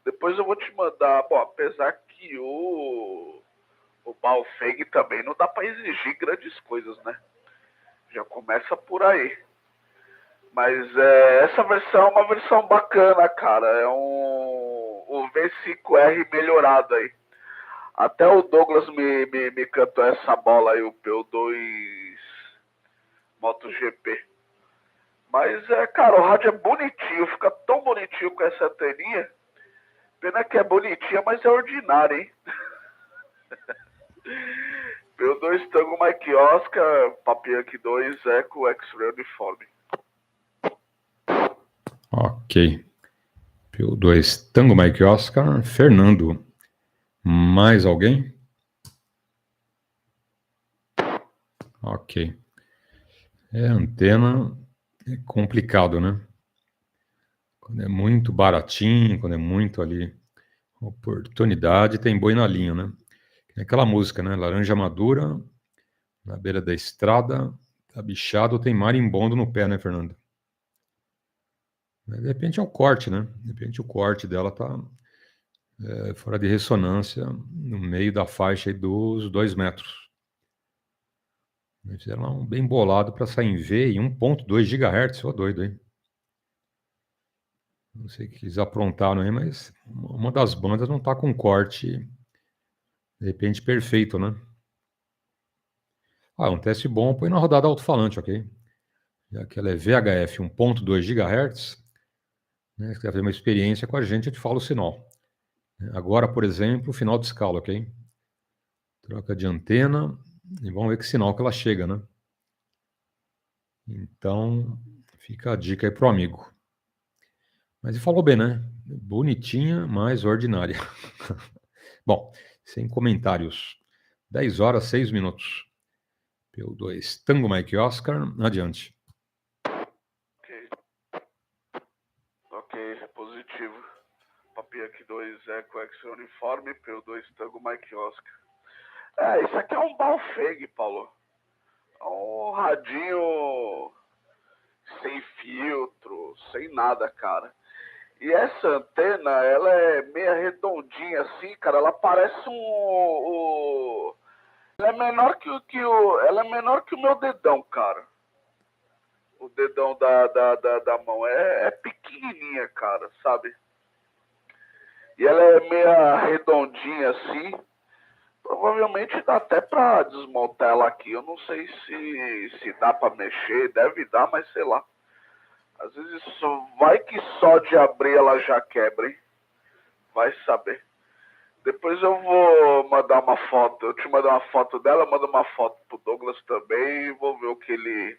Depois eu vou te mandar. Bom, apesar que o Baofeng também não dá pra exigir grandes coisas, né? Já começa por aí. Mas essa versão é uma versão bacana, cara. É o V5R melhorado aí. Até o Douglas me cantou essa bola aí, o PY2EXU MotoGP. Mas, cara, o rádio é bonitinho. Fica tão bonitinho com essa anteninha. Pena que é bonitinha, mas é ordinária, hein? PY2 Tango Mike Oscar, Papianque 2 Eco X-Ray Uniforme. Ok. PY2 Tango Mike Oscar, Fernando. Mais alguém? Ok. Antena é complicado, né? Quando é muito baratinho, quando é muito ali oportunidade, tem boi na linha, né? É aquela música, né? Laranja madura, na beira da estrada, tá bichado, tem marimbondo no pé, né, Fernando? De repente é o corte, né? De repente o corte dela tá fora de ressonância, no meio da faixa aí dos 2 metros. Fizeram lá um bem bolado para sair em V em 1.2 GHz, ô doido, hein? Não sei o que eles aprontaram aí, mas uma das bandas não tá com corte, de repente, perfeito, né? Um teste bom, põe na rodada alto-falante, ok? Já que ela é VHF 1.2 GHz, né? Se quiser fazer uma experiência com a gente, eu te falo o sinal. Agora, por exemplo, final de escala, ok? Troca de antena e vamos ver que sinal que ela chega, né? Então, fica a dica aí pro amigo. Mas ele falou bem, né? Bonitinha, mas ordinária. Bom, sem comentários. 10 horas, 6 minutos. PY2 Tango Mike Oscar, adiante. Ok, positivo. Papianque 2 Eco X-Ray Uniforme, PY2 Tango Mike Oscar. Isso aqui é um Baofeng, Paulo. É um radinho sem filtro, sem nada, cara. E essa antena, ela é meio redondinha assim, cara. Ela parece Ela é menor ela é menor que o meu dedão, cara. O dedão da mão. É pequenininha, cara, sabe? E ela é meia redondinha assim. Provavelmente dá até pra desmontar ela aqui. Eu não sei se dá pra mexer. Deve dar, mas sei lá. Às vezes vai que só de abrir ela já quebra, hein? Vai saber. Depois eu vou mandar uma foto. Eu te mando uma foto dela, mando uma foto pro Douglas também e vou ver o que ele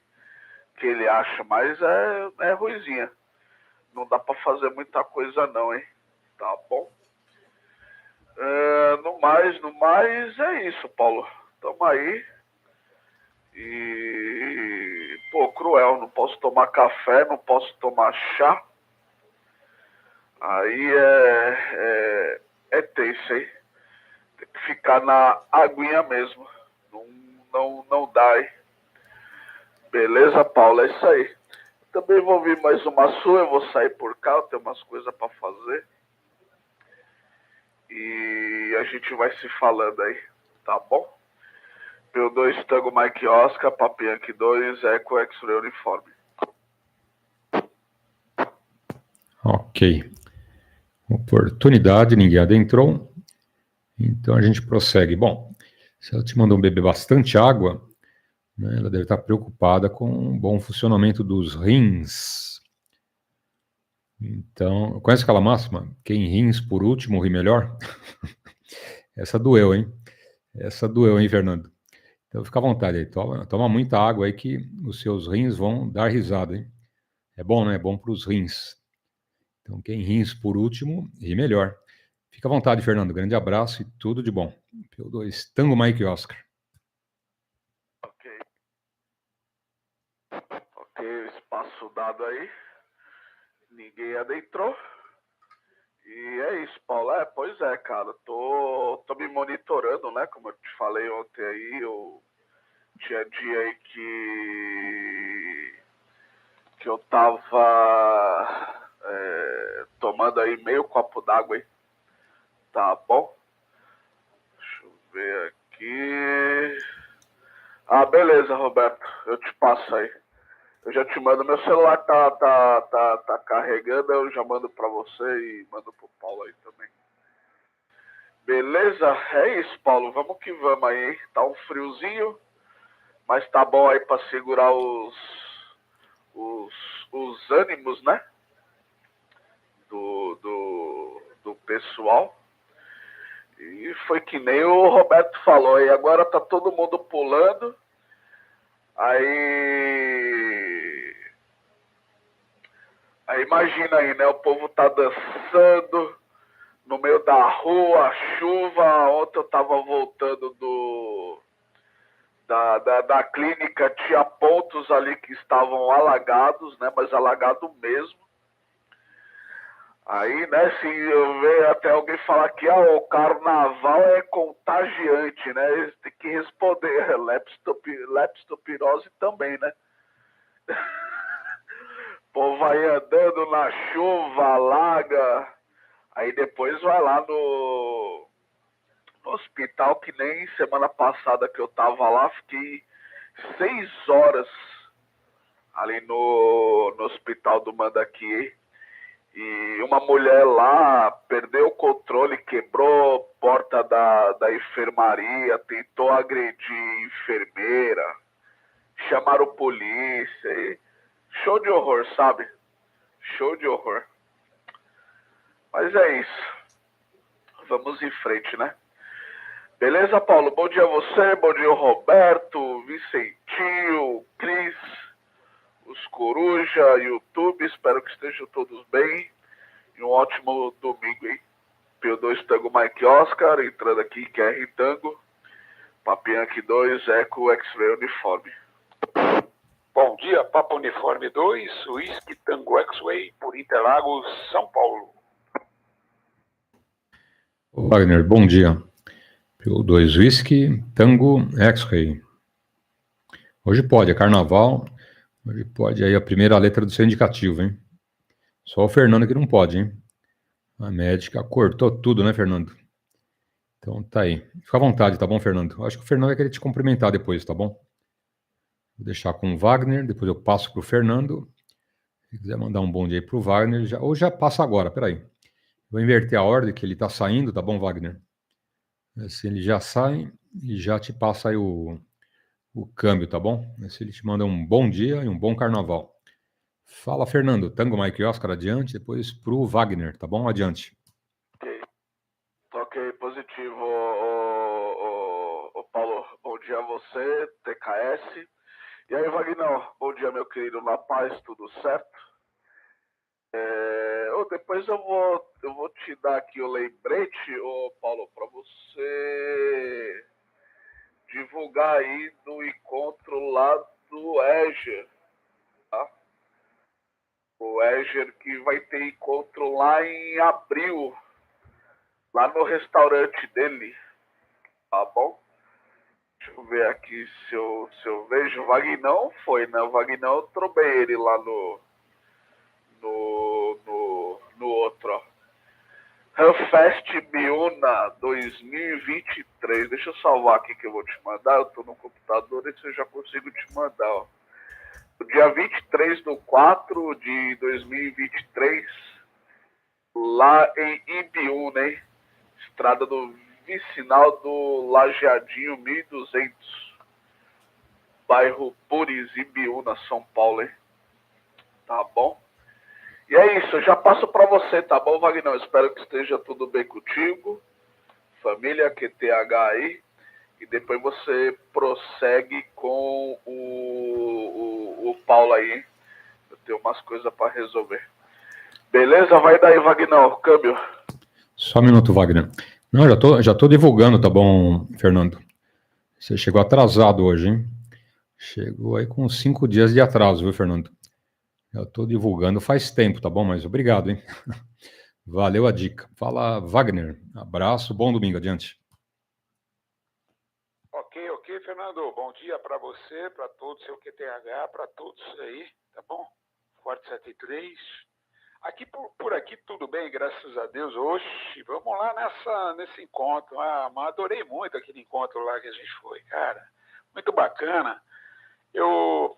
acha. Mas é ruizinha. Não dá pra fazer muita coisa não, hein? Tá bom? No mais é isso, Paulo. Tamo aí. E... Pô, cruel. Não posso tomar café, não posso tomar chá. Aí é tenso, hein? Tem que ficar na aguinha mesmo. Não dá, hein? Beleza, Paulo? É isso aí. Também vou ouvir mais uma sua. Eu vou sair por cá. Eu tenho umas coisas pra fazer. E a gente vai se falando aí. Tá bom? PY2 Tango Mike Oscar, Papianque 2, Eco X-Ray Uniforme. Ok. Oportunidade, ninguém adentrou. Então a gente prossegue. Bom, se ela te mandou beber bastante água, né, ela deve estar preocupada com o bom funcionamento dos rins. Então, conhece aquela máxima? Quem rins por último, ri melhor? Essa doeu, hein? Essa doeu, hein, Fernando? Então fica à vontade aí, toma muita água aí que os seus rins vão dar risada, hein? É bom, né? É bom para os rins. Então quem rins por último, ri melhor. Fica à vontade, Fernando. Grande abraço e tudo de bom. PY2 Tango Mike Oscar. Ok, espaço dado aí. Ninguém adentrou. E é isso, Paulo. Pois é, cara. Tô me monitorando, né? Como eu te falei ontem aí, eu tinha dia aí que eu tava tomando aí meio copo d'água aí. Tá bom? Deixa eu ver aqui. Ah, beleza, Roberto. Eu te passo aí. Eu já te mando. Meu celular tá carregando, eu já mando pra você e mando pro Paulo aí também. Beleza? É isso, Paulo. Vamos que vamos aí, hein? Tá um friozinho, mas tá bom aí pra segurar os ânimos, né? Do pessoal. E foi que nem o Roberto falou. E agora tá todo mundo pulando. Aí imagina aí, né? O povo tá dançando no meio da rua, chuva. Ontem eu tava voltando da clínica, tinha pontos ali que estavam alagados, né? Mas alagado mesmo. Aí, né, se eu ver até alguém falar que o carnaval é contagiante, né? Eles têm que responder, leptopirose também, né? O povo vai andando na chuva, alaga, aí depois vai lá no hospital, que nem semana passada que eu tava lá, fiquei 6 horas ali no hospital do Mandaqui. E uma mulher lá perdeu o controle, quebrou a porta da enfermaria, tentou agredir a enfermeira, chamaram polícia. E show de horror, sabe? Show de horror. Mas é isso. Vamos em frente, né? Beleza, Paulo? Bom dia a você, bom dia Roberto, Vicentinho, Cris, os Coruja, YouTube, espero que estejam todos bem. E um ótimo domingo, hein? PY2 Tango Mike Oscar, entrando aqui, QR Tango, Papianque 2, Eco X-Ray Uniforme. Bom dia, Papa Uniforme 2, Whisky Tango X-Ray, por Interlagos, São Paulo. Wagner, bom dia. PY2 Whisky Tango X-Ray. Hoje pode, é carnaval. Hoje pode aí a primeira letra do seu indicativo, hein? Só o Fernando que não pode, hein? A médica cortou tudo, né, Fernando? Então tá aí. Fica à vontade, tá bom, Fernando? Eu acho que o Fernando vai querer te cumprimentar depois, tá bom? Vou deixar com o Wagner, depois eu passo para o Fernando. Se quiser mandar um bom dia aí para o Wagner, ou já passa agora, peraí. Vou inverter a ordem que ele está saindo, tá bom, Wagner? Se ele já sai, e já te passa aí o câmbio, tá bom? Se ele te manda um bom dia e um bom carnaval. Fala, Fernando. Tango, Mike Oscar, adiante, depois para o Wagner, tá bom? Adiante. Ok, positivo, ô Paulo. Bom dia a você, TKS. E aí, Wagner, bom dia, meu querido. Na paz, tudo certo? Depois eu vou te dar aqui o lembrete, ô Paulo, para você divulgar aí do encontro lá do Eger, tá? O Eger que vai ter encontro lá em abril, lá no restaurante dele, tá bom? Deixa eu ver aqui se eu vejo. O Vagnão foi, né? O Vagnão eu trobei ele lá no outro, ó. Ranfest Biúna 2023. Deixa eu salvar aqui que eu vou te mandar. Eu tô no computador e eu já consigo te mandar, ó. O dia 23/4 de 2023, lá em Ibiúna, hein? Estrada do Vicinal do Lajeadinho 1200, bairro Puris, Ibiúna, São Paulo, hein? Tá bom? E é isso, eu já passo para você, tá bom, Wagner? Espero que esteja tudo bem contigo, família QTH aí, e depois você prossegue com o Paulo aí, hein? Eu tenho umas coisas para resolver. Beleza? Vai daí, Wagner, câmbio. Só um minuto, Wagner. Não, já tô divulgando, tá bom, Fernando? Você chegou atrasado hoje, hein? Chegou aí com 5 dias de atraso, viu, Fernando? Já tô divulgando faz tempo, tá bom? Mas obrigado, hein? Valeu a dica. Fala, Wagner. Abraço, bom domingo, adiante. Ok, Fernando. Bom dia para você, para todos, seu QTH, para todos aí, tá bom? Forte 73. Aqui por aqui tudo bem, graças a Deus. Oxe, vamos lá nesse encontro. Mas adorei muito aquele encontro lá que a gente foi, cara. Muito bacana. Eu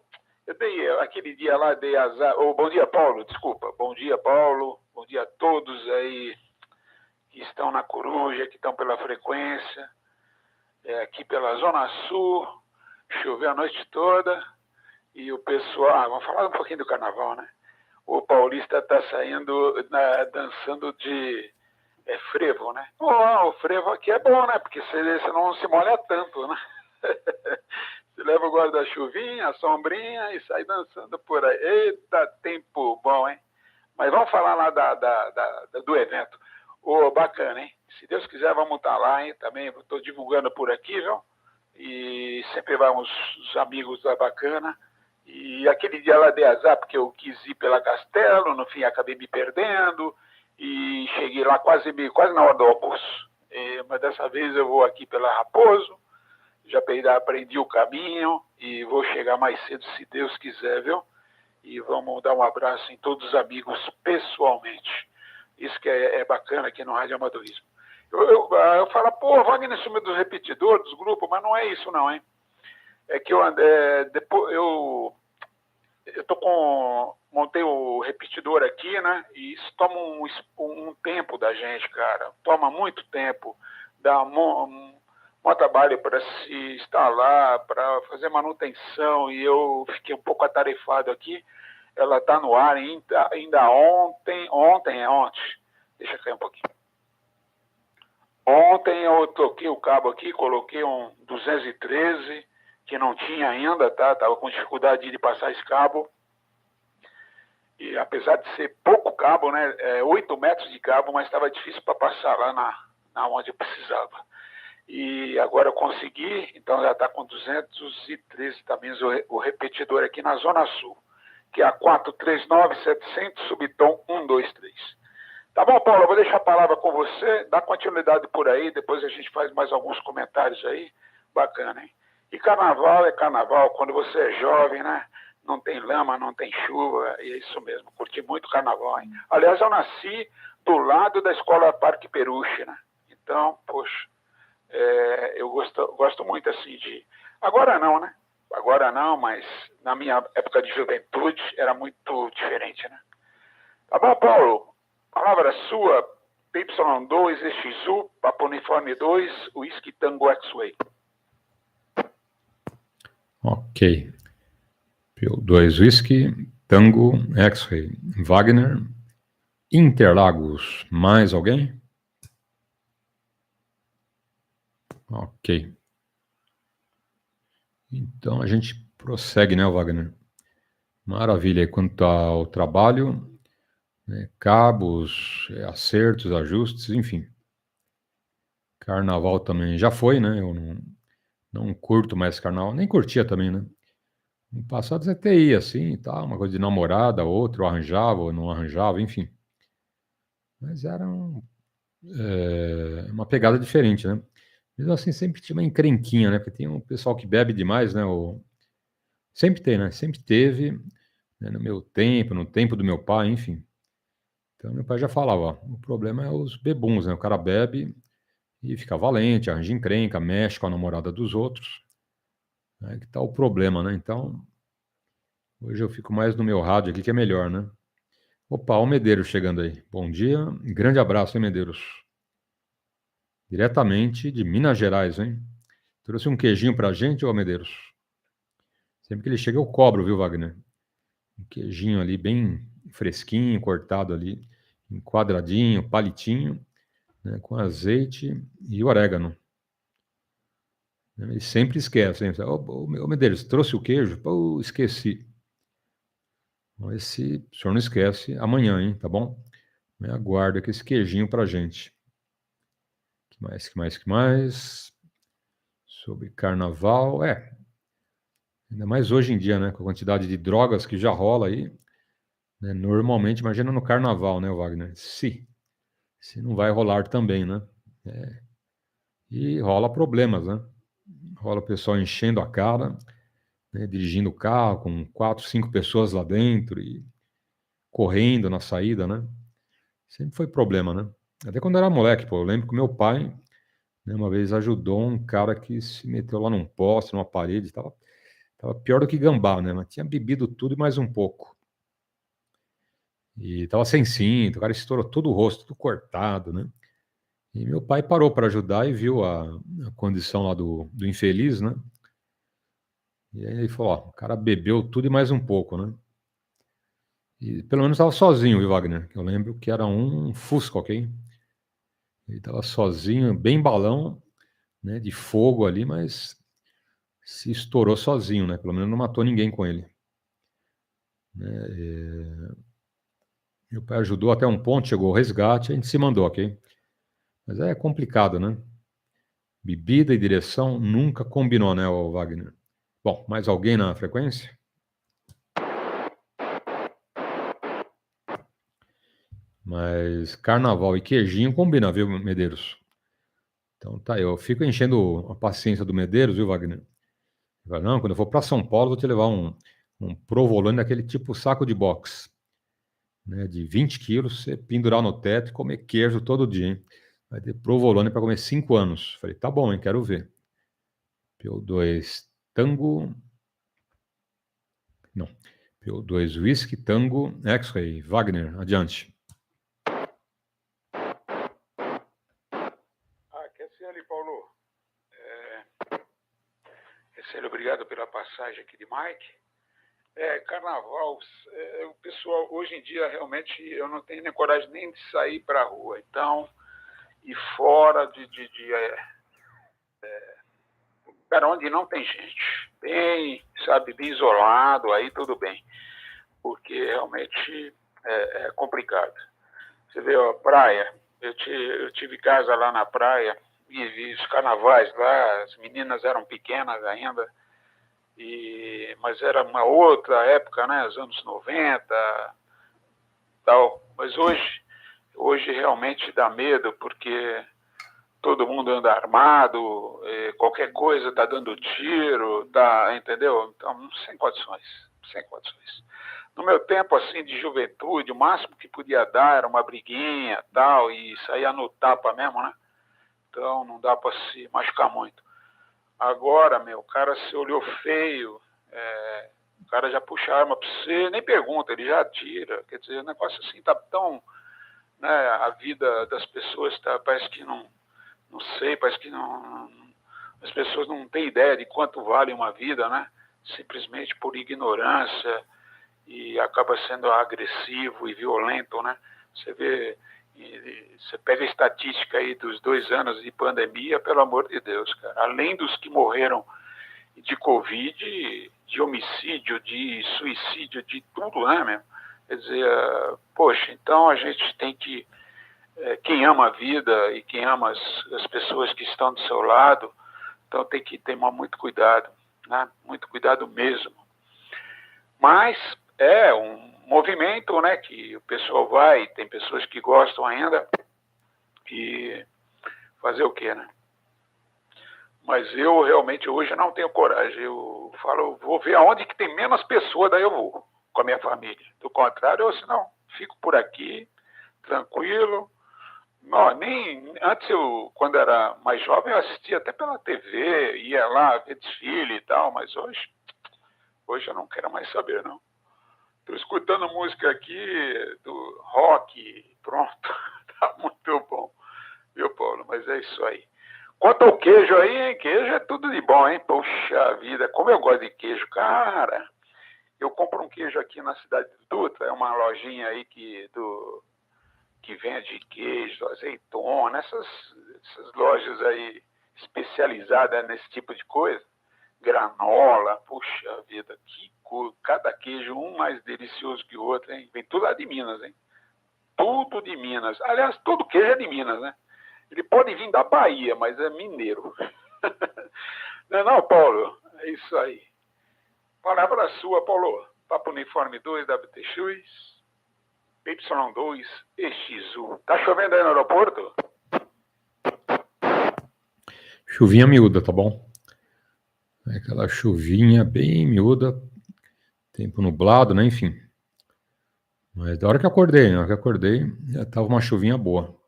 dei aquele dia lá, dei azar. Bom dia, Paulo, desculpa. Bom dia, Paulo. Bom dia a todos aí que estão na Coruja, que estão pela frequência. Aqui pela Zona Sul, choveu a noite toda. E o pessoal, vamos falar um pouquinho do carnaval, né? O paulista está saindo dançando de frevo, né? O frevo aqui é bom, né? Porque você não se molha tanto, né? Você leva o guarda-chuvinha, a sombrinha e sai dançando por aí. Eita, tempo bom, hein? Mas vamos falar lá do evento. Bacana, hein? Se Deus quiser, vamos estar lá, hein? Também estou divulgando por aqui, viu? E sempre vamos os amigos da Bacana. E aquele dia lá dei azar, porque eu quis ir pela Castelo, no fim acabei me perdendo, e cheguei lá quase na hora do almoço. Mas dessa vez eu vou aqui pela Raposo, já aprendi o caminho, e vou chegar mais cedo, se Deus quiser, viu? E vamos dar um abraço em todos os amigos pessoalmente. Isso que é bacana aqui no Rádio Amadorismo. Eu falo, pô, Wagner sumiu dos repetidores, dos grupos, mas não é isso não, hein? É que montei o repetidor aqui, né? E isso toma um tempo da gente, cara. Toma muito tempo. Dá um trabalho para se instalar, para fazer manutenção. E eu fiquei um pouco atarefado aqui. Ela está no ar ainda ontem. Deixa eu cair um pouquinho. Ontem eu toquei o cabo aqui, coloquei um 213, que não tinha ainda, tá? Estava com dificuldade de passar esse cabo. E apesar de ser pouco cabo, né? 8 metros de cabo, mas estava difícil para passar lá na onde eu precisava. E agora eu consegui, então já está com 213 também o repetidor aqui na Zona Sul, que é a 439-700, subtom 123. Tá bom, Paulo, eu vou deixar a palavra com você, dá continuidade por aí, depois a gente faz mais alguns comentários aí, bacana, hein? E carnaval é carnaval, quando você é jovem, né? Não tem lama, não tem chuva, e é isso mesmo, curti muito carnaval, hein? Aliás, eu nasci do lado da escola Parque Peruche, né? Então, poxa, eu gosto muito assim de... Agora não, né? Agora não, mas na minha época de juventude era muito diferente, né? Tá bom, Paulo? Palavra sua, PY2EXU, Papa Uniforme 2, Whisky Tango X-Way. Ok. PY2 Whisky, Tango, X-Ray, Wagner, Interlagos. Mais alguém? Ok. Então a gente prossegue, né, Wagner? Maravilha. E quanto ao trabalho, né, cabos, acertos, ajustes, enfim. Carnaval também já foi, né? Eu não curto mais carnaval, nem curtia também, né? No passado até ia assim, tá, uma coisa de namorada, outro arranjava ou não arranjava, enfim. Mas era uma pegada diferente, né? Mesmo assim, sempre tinha uma encrenquinha, né? Porque tem um pessoal que bebe demais, né? Sempre tem, né? Sempre teve, né? No meu tempo, no tempo do meu pai, enfim. Então, meu pai já falava, ó, o problema é os bebuns, né? O cara bebe e fica valente, arranja encrenca, mexe com a namorada dos outros. Aí que tá o problema, né? Então, hoje eu fico mais no meu rádio aqui, que é melhor, né? Opa, o Medeiros chegando aí. Bom dia, grande abraço, hein, Medeiros? Diretamente de Minas Gerais, hein? Trouxe um queijinho pra gente, ô Medeiros? Sempre que ele chega eu cobro, viu, Wagner? Um queijinho ali bem fresquinho, cortado ali, em quadradinho, palitinho, né, com azeite e orégano. Ele sempre esquece, hein? Ô, Medeiros, trouxe o queijo? Pô, esqueci. Mas se o senhor não esquece, amanhã, hein? Tá bom? Aguarda aqui esse queijinho pra gente. Que mais? Sobre carnaval, ainda mais hoje em dia, né, com a quantidade de drogas que já rola aí, né, normalmente, imagina no carnaval, né, Wagner? Se não vai rolar também, né? E rola problemas, né? Rola o pessoal enchendo a cara, né, dirigindo o carro com 4, 5 pessoas lá dentro e correndo na saída, né? Sempre foi problema, né? Até quando eu era moleque, pô, eu lembro que meu pai, né, uma vez ajudou um cara que se meteu lá num poste, numa parede, tava pior do que gambá, né? Mas tinha bebido tudo e mais um pouco. E tava sem cinto, o cara estourou todo o rosto, tudo cortado, né? E meu pai parou para ajudar e viu a condição lá do infeliz, né? E aí ele falou, ó, o cara bebeu tudo e mais um pouco, né? E pelo menos estava sozinho, viu, Wagner? Eu lembro que era um Fusca, ok? Ele estava sozinho, bem balão, né, de fogo ali, mas se estourou sozinho, né? Pelo menos não matou ninguém com ele. Né? Meu pai ajudou até um ponto, chegou o resgate, a gente se mandou, ok? Mas é complicado, né? Bebida e direção nunca combinou, né, Wagner? Bom, mais alguém na frequência? Mas carnaval e queijinho combina, viu, Medeiros? Então tá, eu fico enchendo a paciência do Medeiros, viu, Wagner? Ele fala, não, quando eu for para São Paulo, vou te levar um provolone daquele tipo saco de boxe, né, de 20 quilos, você pendurar no teto e comer queijo todo dia, hein? Vai ter provolone para comer 5 anos. Falei, tá bom, hein, quero ver. PO2 Tango... Não. PO2 Whisky Tango X-Ray. Wagner, adiante. Quer ser ali, Paulo? Obrigado pela passagem aqui de Mike. Carnaval, o pessoal, hoje em dia, realmente, eu não tenho nem coragem nem de sair para a rua. Então, e fora para onde não tem gente, bem, sabe, bem isolado, aí tudo bem. Porque realmente é complicado. Você vê, a praia, eu tive casa lá na praia, e vi os carnavais lá, as meninas eram pequenas ainda, mas era uma outra época, né, os anos 90, tal. Mas hoje realmente dá medo, porque todo mundo anda armado, qualquer coisa tá dando tiro, entendeu? Então, sem condições. No meu tempo, assim, de juventude, o máximo que podia dar era uma briguinha, tal, e saía no tapa mesmo, né? Então, não dá para se machucar muito. Agora, meu, o cara se olhou feio, o cara já puxa a arma pra você, nem pergunta, ele já atira. Quer dizer, o negócio assim tá tão... Né, a vida das pessoas parece que não sei, parece que as pessoas não têm ideia de quanto vale uma vida, né? Simplesmente por ignorância, e acaba sendo agressivo e violento, né? Você vê, você pega a estatística aí dos 2 anos de pandemia, pelo amor de Deus, cara. Além dos que morreram de Covid, de homicídio, de suicídio, de tudo, né, meu? Quer dizer, poxa, então a gente tem que, quem ama a vida e quem ama as pessoas que estão do seu lado, então tem que ter muito cuidado, né? Muito cuidado mesmo. Mas é um movimento, né, que o pessoal vai, tem pessoas que gostam ainda, e fazer o quê, né? Mas eu realmente hoje não tenho coragem. Eu falo, vou ver aonde que tem menos pessoas, daí eu vou com a minha família. Do contrário, eu senão fico por aqui, tranquilo. Não, nem antes quando era mais jovem, eu assistia até pela TV, ia lá ver desfile e tal, mas hoje eu não quero mais saber, não. Estou escutando música aqui do rock, pronto, tá muito bom, viu, Paulo? Mas é isso aí. Quanto ao queijo aí, hein? Queijo é tudo de bom, hein? Poxa vida, como eu gosto de queijo, cara. Eu compro um queijo aqui na cidade de Dutra, é uma lojinha aí que vende queijo, azeitona, essas lojas aí especializadas nesse tipo de coisa. Granola, puxa vida, cada queijo um mais delicioso que o outro, hein? Vem tudo lá de Minas, hein? Tudo de Minas. Aliás, todo queijo é de Minas, né? Ele pode vir da Bahia, mas é mineiro. Não, Paulo? É isso aí. Palavra sua, Paulo. Papo Uniforme 2, WTX, PY2EXU. Tá chovendo aí no aeroporto? Chuvinha miúda, tá bom? É aquela chuvinha bem miúda, tempo nublado, né? Enfim. Mas da hora que acordei, já tava uma chuvinha boa.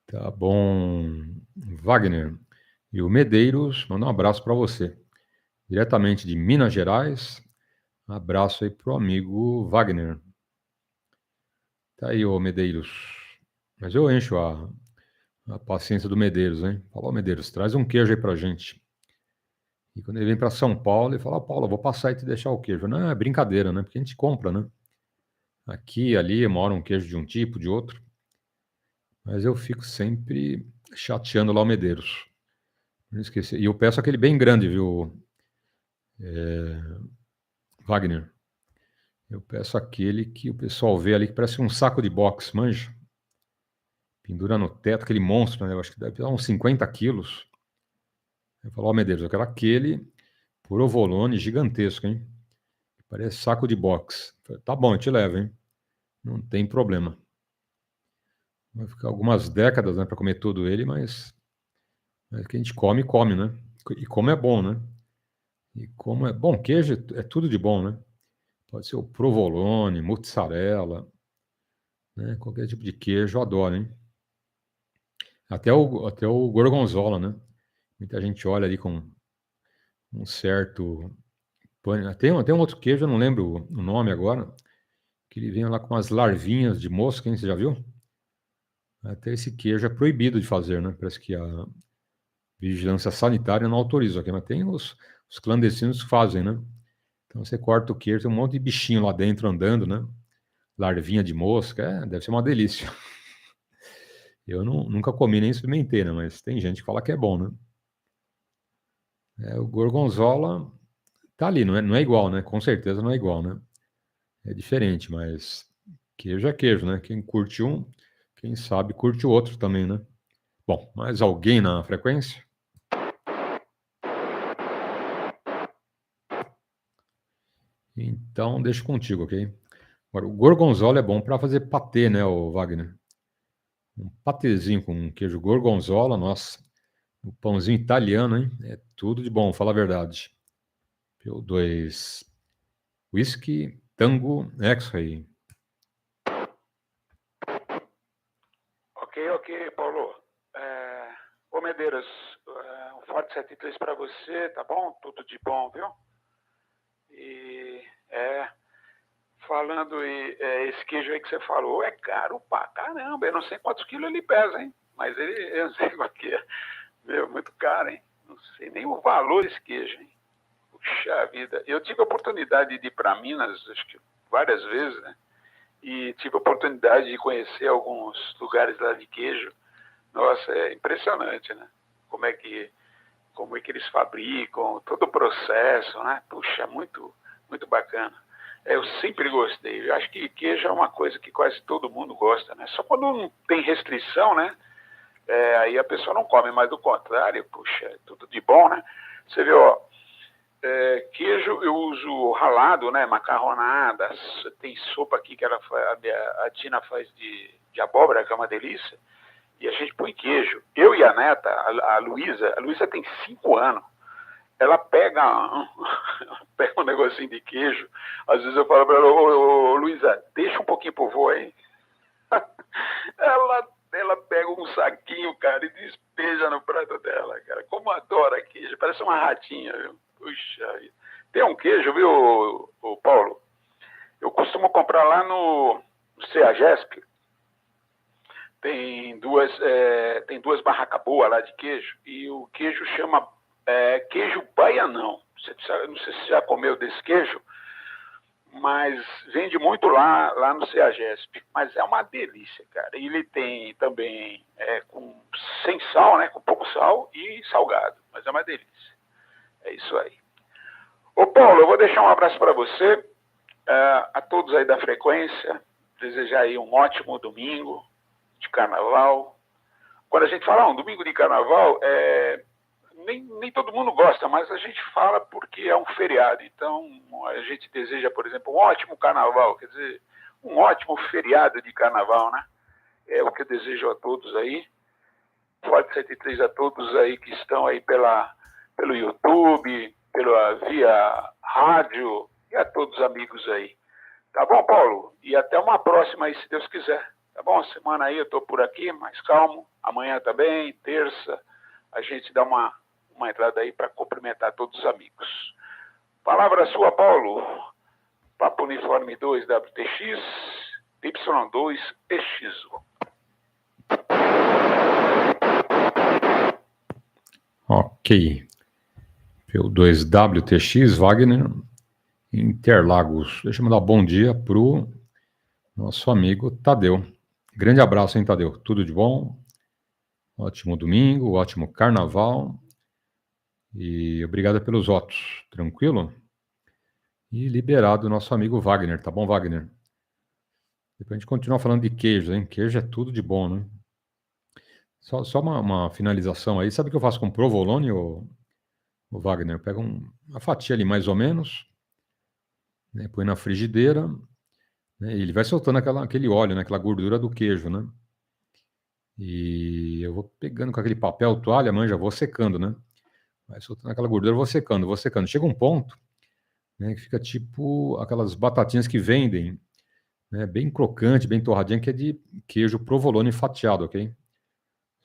Tá bom, Wagner. E o Medeiros, manda um abraço para você. Diretamente de Minas Gerais. Um abraço aí pro amigo Wagner. Tá aí, ô Medeiros. Mas eu encho a paciência do Medeiros, hein? Fala, ô Medeiros, traz um queijo aí pra gente. E quando ele vem para São Paulo, ele fala, Paulo, eu vou passar e te deixar o queijo. Não, é brincadeira, né? Porque a gente compra, né? Aqui e ali, mora um queijo de um tipo, de outro. Mas eu fico sempre chateando lá o Medeiros. Não esqueci. E eu peço aquele bem grande, viu, Wagner? Eu peço aquele que o pessoal vê ali, que parece um saco de boxe, manja? Pendura no teto, aquele monstro, né? Eu acho que deve dar uns 50 quilos. Eu falo, ó, Medeiros, eu quero aquele provolone gigantesco, hein? Parece saco de boxe. Falei, tá bom, eu te levo, hein? Não tem problema. Vai ficar algumas décadas, né, para comer todo ele, mas que a gente come, né? E como é bom, né? E como é bom, queijo é tudo de bom, né? Pode ser o provolone, mozzarella, né? Qualquer tipo de queijo, eu adoro, hein? Até o gorgonzola, né? Muita gente olha ali com um certo... Tem um outro queijo, eu não lembro o nome agora, que ele vem lá com umas larvinhas de mosca, hein? Você já viu? Até esse queijo é proibido de fazer, né? Parece que a vigilância sanitária não autoriza aqui, mas tem os clandestinos que fazem, né? Então você corta o queijo, tem um monte de bichinho lá dentro andando, né? Larvinha de mosca, deve ser uma delícia. Eu nunca comi nem experimentei, né? Mas tem gente que fala que é bom, né? O gorgonzola tá ali, não é igual, né? Com certeza não é igual, né? É diferente, mas queijo é queijo, né? Quem curte um, quem sabe curte o outro também, né? Bom, mais alguém na frequência? Então, deixa contigo, ok? Agora, o gorgonzola é bom para fazer patê, né, o Wagner? Um patezinho com queijo gorgonzola, nossa. O pãozinho italiano, hein? É tudo de bom, fala a verdade. PY2EXU, Whisky, Tango, X-Ray. Ok, Paulo. Ô Medeiros, Forte 73 para você, tá bom? Tudo de bom, viu? E falando esse queijo aí que você falou, é caro pra caramba. Eu não sei quantos quilos ele pesa, hein? Mas eu não sei qual que é. Meu, muito caro, hein? Não sei nem o valor desse queijo, hein? Puxa vida. Eu tive a oportunidade de ir para Minas, acho que várias vezes, né? E tive a oportunidade de conhecer alguns lugares lá de queijo. Nossa, é impressionante, né? Como é que eles fabricam, todo o processo, né? Puxa, muito, muito bacana. Eu sempre gostei. Eu acho que queijo é uma coisa que quase todo mundo gosta, né? Só quando não tem restrição, né? Aí a pessoa não come, mas do contrário, puxa, é tudo de bom, né? Você vê, ó, queijo eu uso ralado, né? Macarronada, tem sopa aqui que a Tina faz de abóbora, que é uma delícia, e a gente põe queijo. Eu e a neta, a Luísa tem 5 anos, ela pega um negocinho de queijo, às vezes eu falo para ela, ô Luísa, deixa um pouquinho pro vô aí. Ela pega um saquinho, cara, e despeja no prato dela, cara. Como adora queijo, parece uma ratinha, viu? Puxa vida. Tem um queijo, viu, o Paulo? Eu costumo comprar lá no CEAGESP. Tem duas barracas boas lá de queijo, e o queijo chama queijo baianão. Não sei se você já comeu desse queijo, mas vende muito lá no CEAGESP. Mas é uma delícia, cara. E ele tem também sem sal, né? Com pouco sal e salgado. Mas é uma delícia. É isso aí. Ô Paulo, eu vou deixar um abraço para você, a todos aí da frequência, desejar aí um ótimo domingo de carnaval. Quando a gente fala um domingo de carnaval, nem todo mundo gosta, mas a gente fala porque é um feriado. Então, a gente deseja, por exemplo, um ótimo carnaval, quer dizer, um ótimo feriado de carnaval, né? É o que eu desejo a todos aí. Forte 73 a todos aí que estão aí pelo YouTube, via rádio, e a todos os amigos aí. Tá bom, Paulo? E até uma próxima aí, se Deus quiser. Tá bom? Semana aí eu tô por aqui, mais calmo. Amanhã também, terça, a gente dá uma entrada aí para cumprimentar todos os amigos. Palavra sua, Paulo. Papo Uniforme 2 WTX, Y2 EXU. Ok. P2WTX, Wagner, Interlagos. Deixa eu mandar um bom dia para o nosso amigo Tadeu. Grande abraço, hein, Tadeu? Tudo de bom? Ótimo domingo, ótimo carnaval. E obrigado pelos votos. Tranquilo? E liberado o nosso amigo Wagner, tá bom, Wagner? Depois a gente continua falando de queijo, hein? Queijo é tudo de bom, né? Só uma finalização aí. Sabe o que eu faço com provolone, o Wagner? Eu pego uma fatia ali mais ou menos, né? Põe na frigideira, né? E ele vai soltando aquele óleo, né? Aquela gordura do queijo, né? E eu vou pegando com aquele papel toalha, manja, vou secando, né? Vai soltando aquela gordura, eu vou secando, vou secando. Chega um ponto, né, que fica tipo aquelas batatinhas que vendem, né? Bem crocante, bem torradinha, que é de queijo provolone fatiado, ok?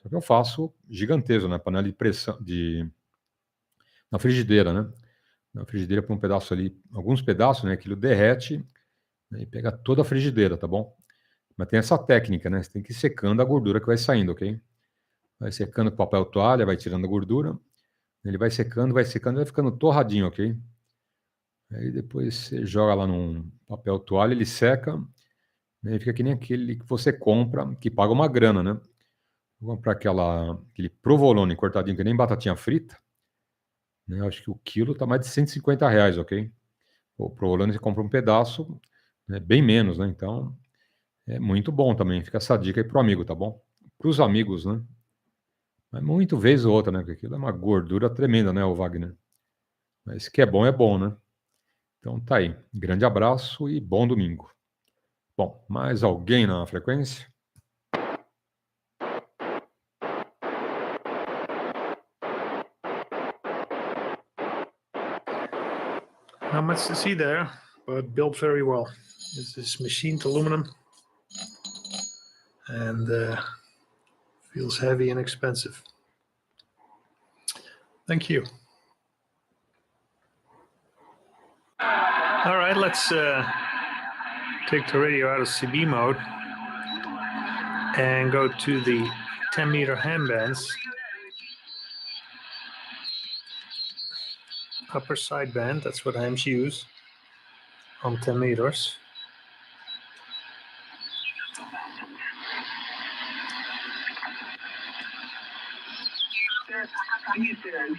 Só que eu faço gigantesco, né? Panela de pressão, na frigideira, né? Na frigideira põe um pedaço ali, alguns pedaços, né? Aquilo derrete, né, e pega toda a frigideira, tá bom? Mas tem essa técnica, né? Você tem que ir secando a gordura que vai saindo, ok? Vai secando com papel toalha, vai tirando a gordura. Ele vai secando, vai ficando torradinho, ok? Aí depois você joga lá num papel toalha, ele seca, né? E fica que nem aquele que você compra, que paga uma grana, né? Vou comprar aquele provolone cortadinho que nem batatinha frita, né? Eu acho que o quilo tá mais de R$ 150, ok? O provolone você compra um pedaço, né? Bem menos, né? Então, é muito bom também. Fica essa dica aí pro amigo, tá bom? Pros amigos, né? Mas muito vez ou outra, né? Porque aquilo é uma gordura tremenda, né, o Wagner? Mas que é bom, né? Então tá aí. Grande abraço e bom domingo. Bom, mais alguém na frequência? Not much to see there, but built very well. This is machined aluminum and feels heavy and expensive. Thank you. All right, let's take the radio out of CB mode and go to the 10-meter ham bands. Upper sideband, that's what hams use on 10 meters.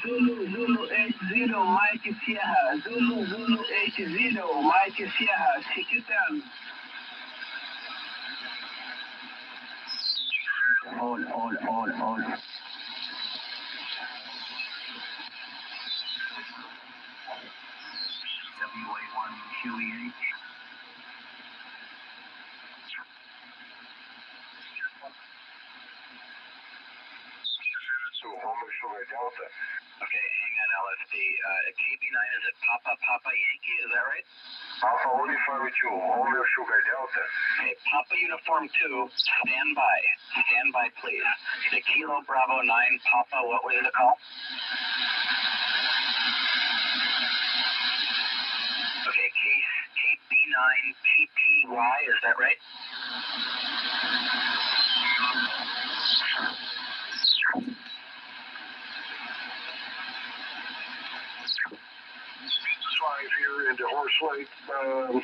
Zulu, Zulu, H0, Mike Sierra. Zulu, Zulu, H0, Mike Sierra. Chiquitan. Hold. WA1 QEH. So, Homer Delta. Okay, hang on, LSD. KB9 is at Papa Yankee, is that right? Alpha Uniform 2, Homer Sugar Delta. Okay, Papa Uniform 2, stand by. Stand by, please. The Kilo Bravo 9, Papa, what was the call? Okay, KB9 PPY, is that right? If you're into horse lake, on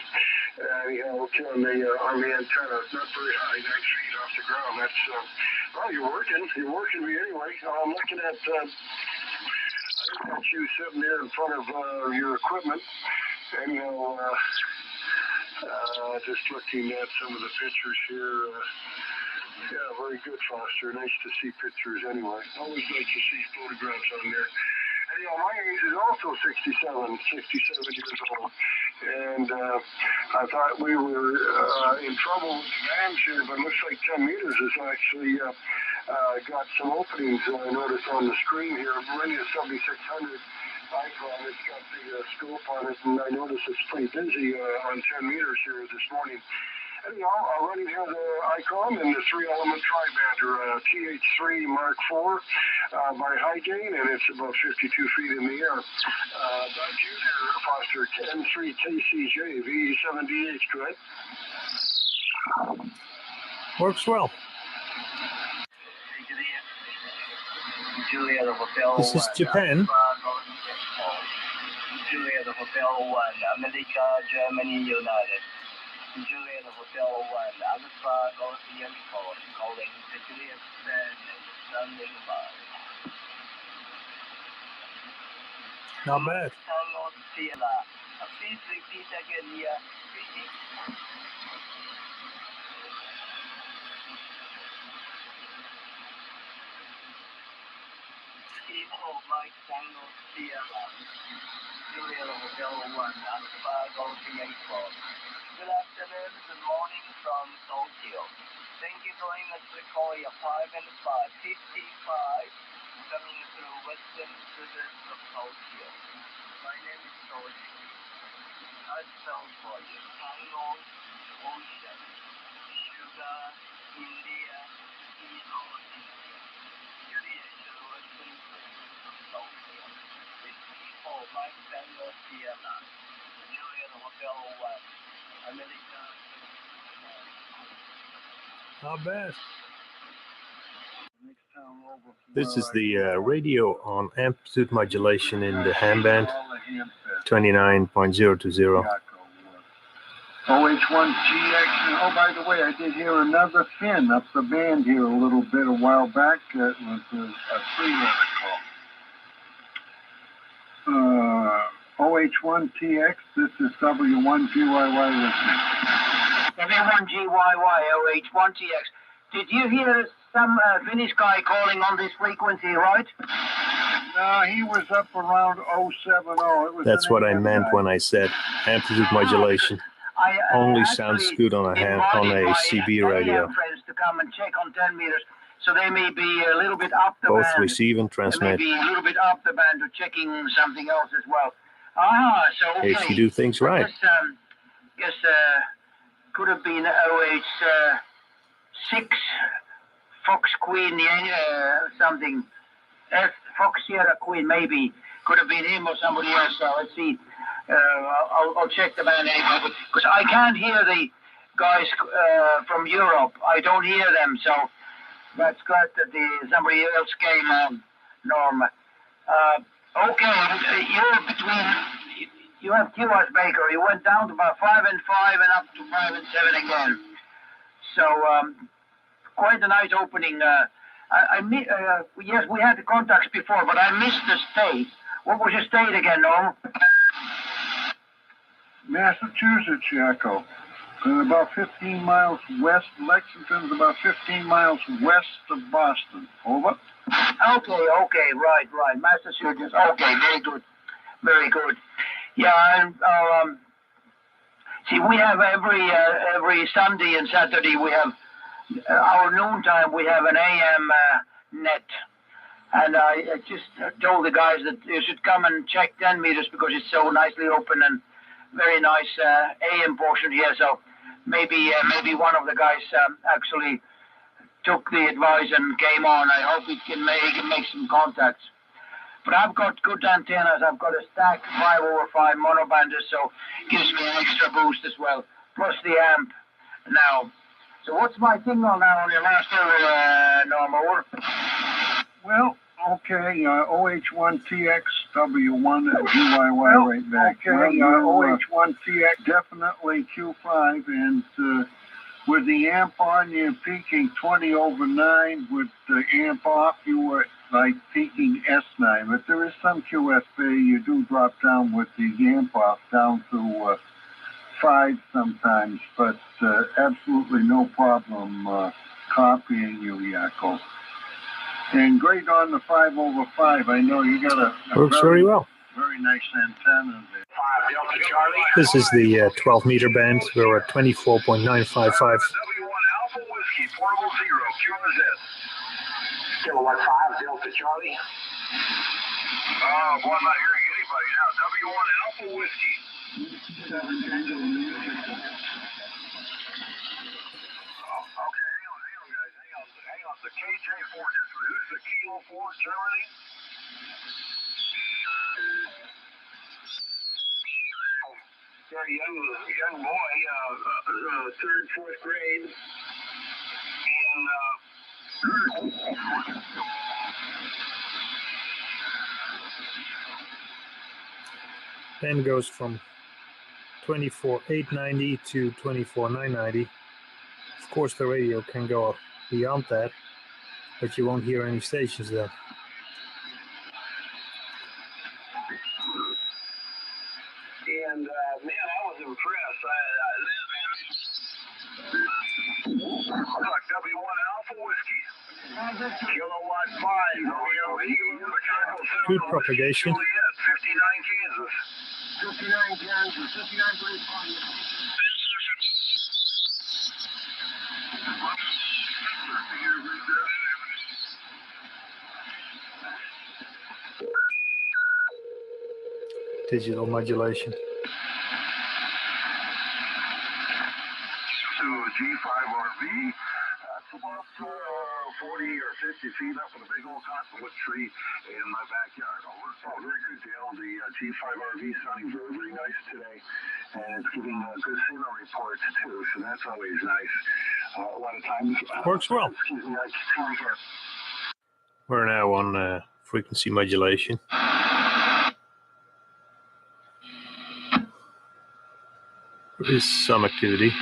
the antenna, not very high, 9 feet off the ground. That's well, you're working me anyway. I'm looking at I think that's you sitting there in front of your equipment. Anyhow, just looking at some of the pictures here. Yeah, very good, Foster. Nice to see pictures anyway. Always nice to see photographs on there. Anyhow, my age is also 67 years old. And I thought we were in trouble with the bands here, but it looks like 10 meters has actually got some openings. I noticed on the screen here, Radio 7600 icon, it's got the scope on it, and I noticed it's pretty busy on 10 meters here this morning. Anyhow, running here the icon and the 3-element tri-bander, TH3 Mark IV by high gain, and it's about 52 feet in the air. Back to you there, Foster, 10-3 KCJ, V7DH, correct? Works well. Julia, the Hotel This is 1, Japan. Julia, the Hotel 1, America, Germany, United. Julia, the Hotel 1, Alpha, Golf, Unicorn, calling Julia, standing by. Not bad. Please repeat again here. Repeat. Mike Tango Sierra. Julia, the Hotel 1, Alpha, Golf, Unicorn. Good afternoon, good morning from Tokyo. Thank you very much for calling 5 and 5, 55, coming through western suburbs of Tokyo. My name is Toshi. I spell for you Tango, Ocean, Sugar, India, Kilo, Juliet, western suburbs of Tokyo. It's people, Mike Tango Sierra, Juliet Hotel 1. Not bad. This is the radio on amplitude modulation in the ham band, 29.020. OH1GX. Oh, by the way, I did hear another fin up the band here a little bit a while back. It was a 3-letter call. OH1TX, this is W1GYY listening. W1GYY, OH1TX. Did you hear some Finnish guy calling on this frequency, right? No, he was up around 070. It was That's what I meant when I said amplitude modulation. Only sounds good on a CB radio. Friends to come and check on 10 meters. So they may be a little bit up the Both band. receive and transmit. Maybe a little bit up the band or checking something else as well. So okay. If you do things right. Guess could have been OH6 Fox Queen something Fox Sierra Queen, maybe. Could have been him or somebody else. So let's see. I'll check the man anyway. Because I can't hear the guys from Europe. I don't hear them. So that's glad that somebody else came on, Norm. Okay, you're between... You have QS Baker. You went down to about 5-5 and up to 5-7 again. So quite a nice opening. Yes, we had the contacts before, but I missed the state. What was your state again, Norm? Massachusetts, Yakko. About 15 miles west. Lexington's about 15 miles west of Boston. Over. Okay, right. Massachusetts. Okay, very good. Yeah, see, we have every Sunday and Saturday we have our noontime. We have an AM net, and I just told the guys that you should come and check 10 meters because it's so nicely open and very nice AM portion here. So maybe one of the guys actually took the advice and came on. I hope he can make some contacts. But I've got good antennas. I've got a stack 5/5 monobanders, so it gives me an extra boost as well. Plus the amp now. So what's my signal now on your last over, Norm? Over? Well, okay, OH1TXW1 at GYY right back. Okay, OH1TX definitely Q5, and with the amp on, you're peaking 20/9. With the amp off, you were like peaking S9. But there is some QSB. You do drop down with the amp off down to 5 sometimes, but absolutely no problem copying you, Yakko. And great on the 5/5. I know you got a works very well. Very nice antenna there. This is the 12-meter band. We're at 24.955. Kilowatt 5, Delta Charlie. Oh, boy, I'm not hearing anybody now. W1 Alpha Whiskey. Oh, okay, hang on. The KJ4, who's the Kilo 4, Germany? Very young boy, 3rd, 4th grade. And, Band goes from 24.890 to 24.990. Of course, the radio can go beyond that, but you won't hear any stations there. And man, I was impressed. W1 Alpha Whiskey. Kilowatt 5. Good propagation. 59 Kansas. 59 Kansas. 59 British Columbia. Digital modulation. So G5RV, that's about 40 or 50 feet up in a big old cottonwood tree in my backyard. Oh, very good deal. The G5RV sounding very, very nice today, and it's giving good signal reports too, so that's always nice. A lot of times works well. We're now on frequency modulation. There is some activity.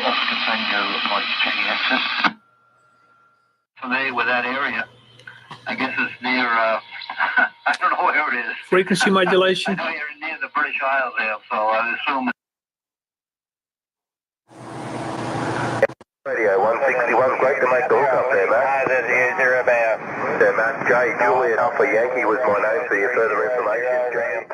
Oscar Tango Mike checking access. Familiar with that area? I guess it's near, I don't know where it is. Frequency modulation? I know you're near the British Isles there, so I assume. Radio 161, great to make the hook up there, man. They're about. Yeah, man, J. Juliet Alpha Yankee was my name for your further information.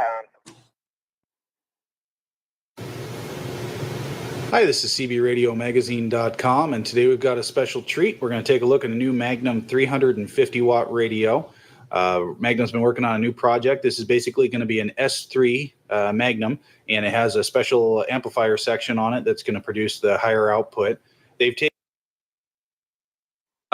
Hi, this is CBRadioMagazine.com, and today we've got a special treat. We're going to take a look at a new Magnum 350-watt radio. Magnum's been working on a new project. This is basically going to be an S3 Magnum, and it has a special amplifier section on it that's going to produce the higher output. They've taken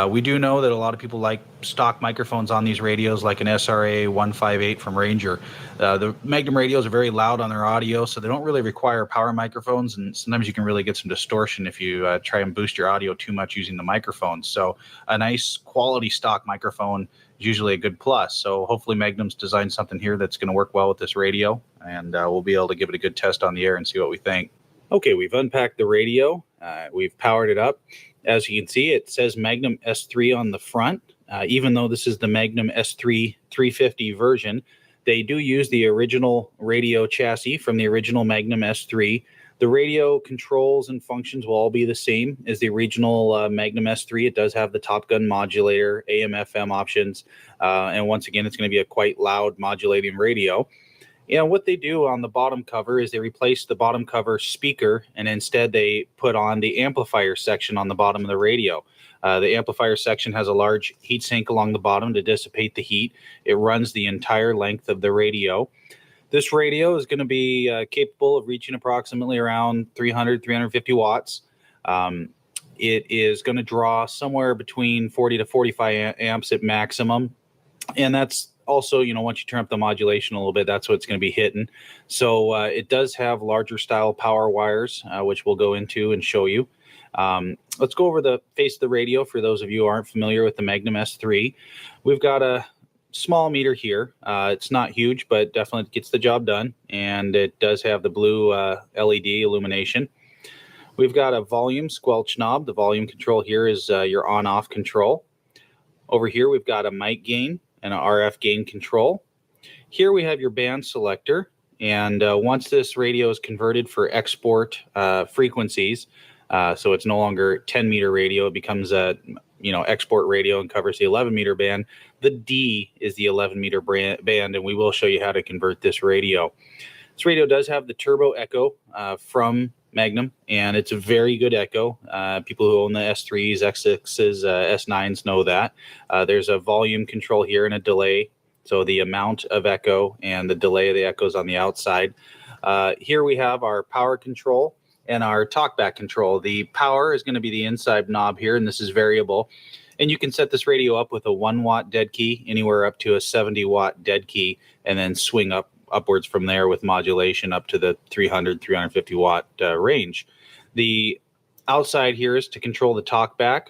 we do know that a lot of people like stock microphones on these radios, like an SRA 158 from Ranger. The Magnum radios are very loud on their audio, so they don't really require power microphones, and sometimes you can really get some distortion if you try and boost your audio too much using the microphones. So a nice quality stock microphone is usually a good plus. So hopefully Magnum's designed something here that's going to work well with this radio, and we'll be able to give it a good test on the air and see what we think. Okay, we've unpacked the radio. We've powered it up. As you can see, it says Magnum S3 on the front. Even though this is the Magnum S3 350 version, they do use the original radio chassis from the original Magnum S3. The radio controls and functions will all be the same as the original Magnum S3. It does have the Top Gun modulator, AM/FM options, and once again, it's going to be a quite loud modulating radio. What they do on the bottom cover is they replace the bottom cover speaker, and instead they put on the amplifier section on the bottom of the radio. The amplifier section has a large heat sink along the bottom to dissipate the heat. It runs the entire length of the radio. This radio is going to be capable of reaching approximately around 300, 350 watts. It is going to draw somewhere between 40 to 45 amps at maximum, and that's also, once you turn up the modulation a little bit, that's what it's going to be hitting. So it does have larger style power wires, which we'll go into and show you. Let's go over the face of the radio for those of you who aren't familiar with the Magnum S3. We've got a small meter here. It's not huge, but definitely gets the job done. And it does have the blue LED illumination. We've got a volume squelch knob. The volume control here is your on-off control. Over here, we've got a mic gain and an RF gain control. Here we have your band selector, and once this radio is converted for export frequencies, so it's no longer 10 meter radio, it becomes a export radio and covers the 11 meter band. The D is the 11 meter band, and we will show you how to convert this radio. This radio does have the turbo echo from Magnum, and it's a very good echo. People who own the S3s, X6s, S9s know that. There's a volume control here and a delay, so the amount of echo and the delay of the echoes on the outside. Here we have our power control and our talkback control. The power is going to be the inside knob here, and this is variable. And you can set this radio up with a 1 watt dead key, anywhere up to a 70 watt dead key, and then swing upwards from there with modulation up to the 300, 350 watt range. The outside here is to control the talkback.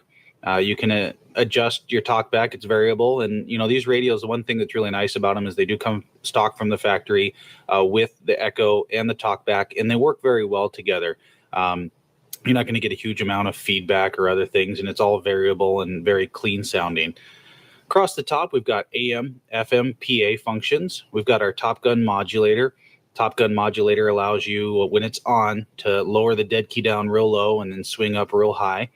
You can adjust your talkback. It's variable. And, these radios, the one thing that's really nice about them is they do come stock from the factory with the echo and the talkback, and they work very well together. You're not going to get a huge amount of feedback or other things, and it's all variable and very clean sounding. Across the top, we've got AM, FM, PA functions. We've got our Top Gun modulator. Top Gun modulator allows you, when it's on, to lower the dead key down real low and then swing up real high.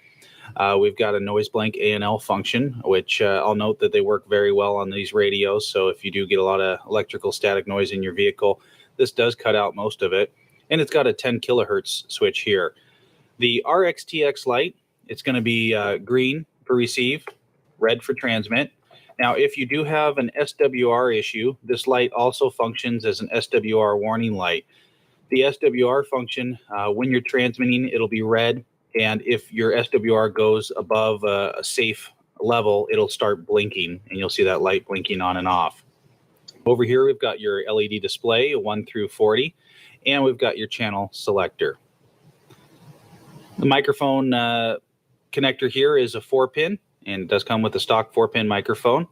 We've got a noise blank A&L function, which I'll note that they work very well on these radios. So if you do get a lot of electrical static noise in your vehicle, this does cut out most of it. And it's got a 10 kilohertz switch here. The RXTX light, it's going to be green for receive, red for transmit. Now, if you do have an SWR issue, this light also functions as an SWR warning light. The SWR function, when you're transmitting, it'll be red. And if your SWR goes above a safe level, it'll start blinking, and you'll see that light blinking on and off. Over here, we've got your LED display, 1 through 40, and we've got your channel selector. The microphone connector here is a 4-pin, and it does come with a stock 4-pin microphone.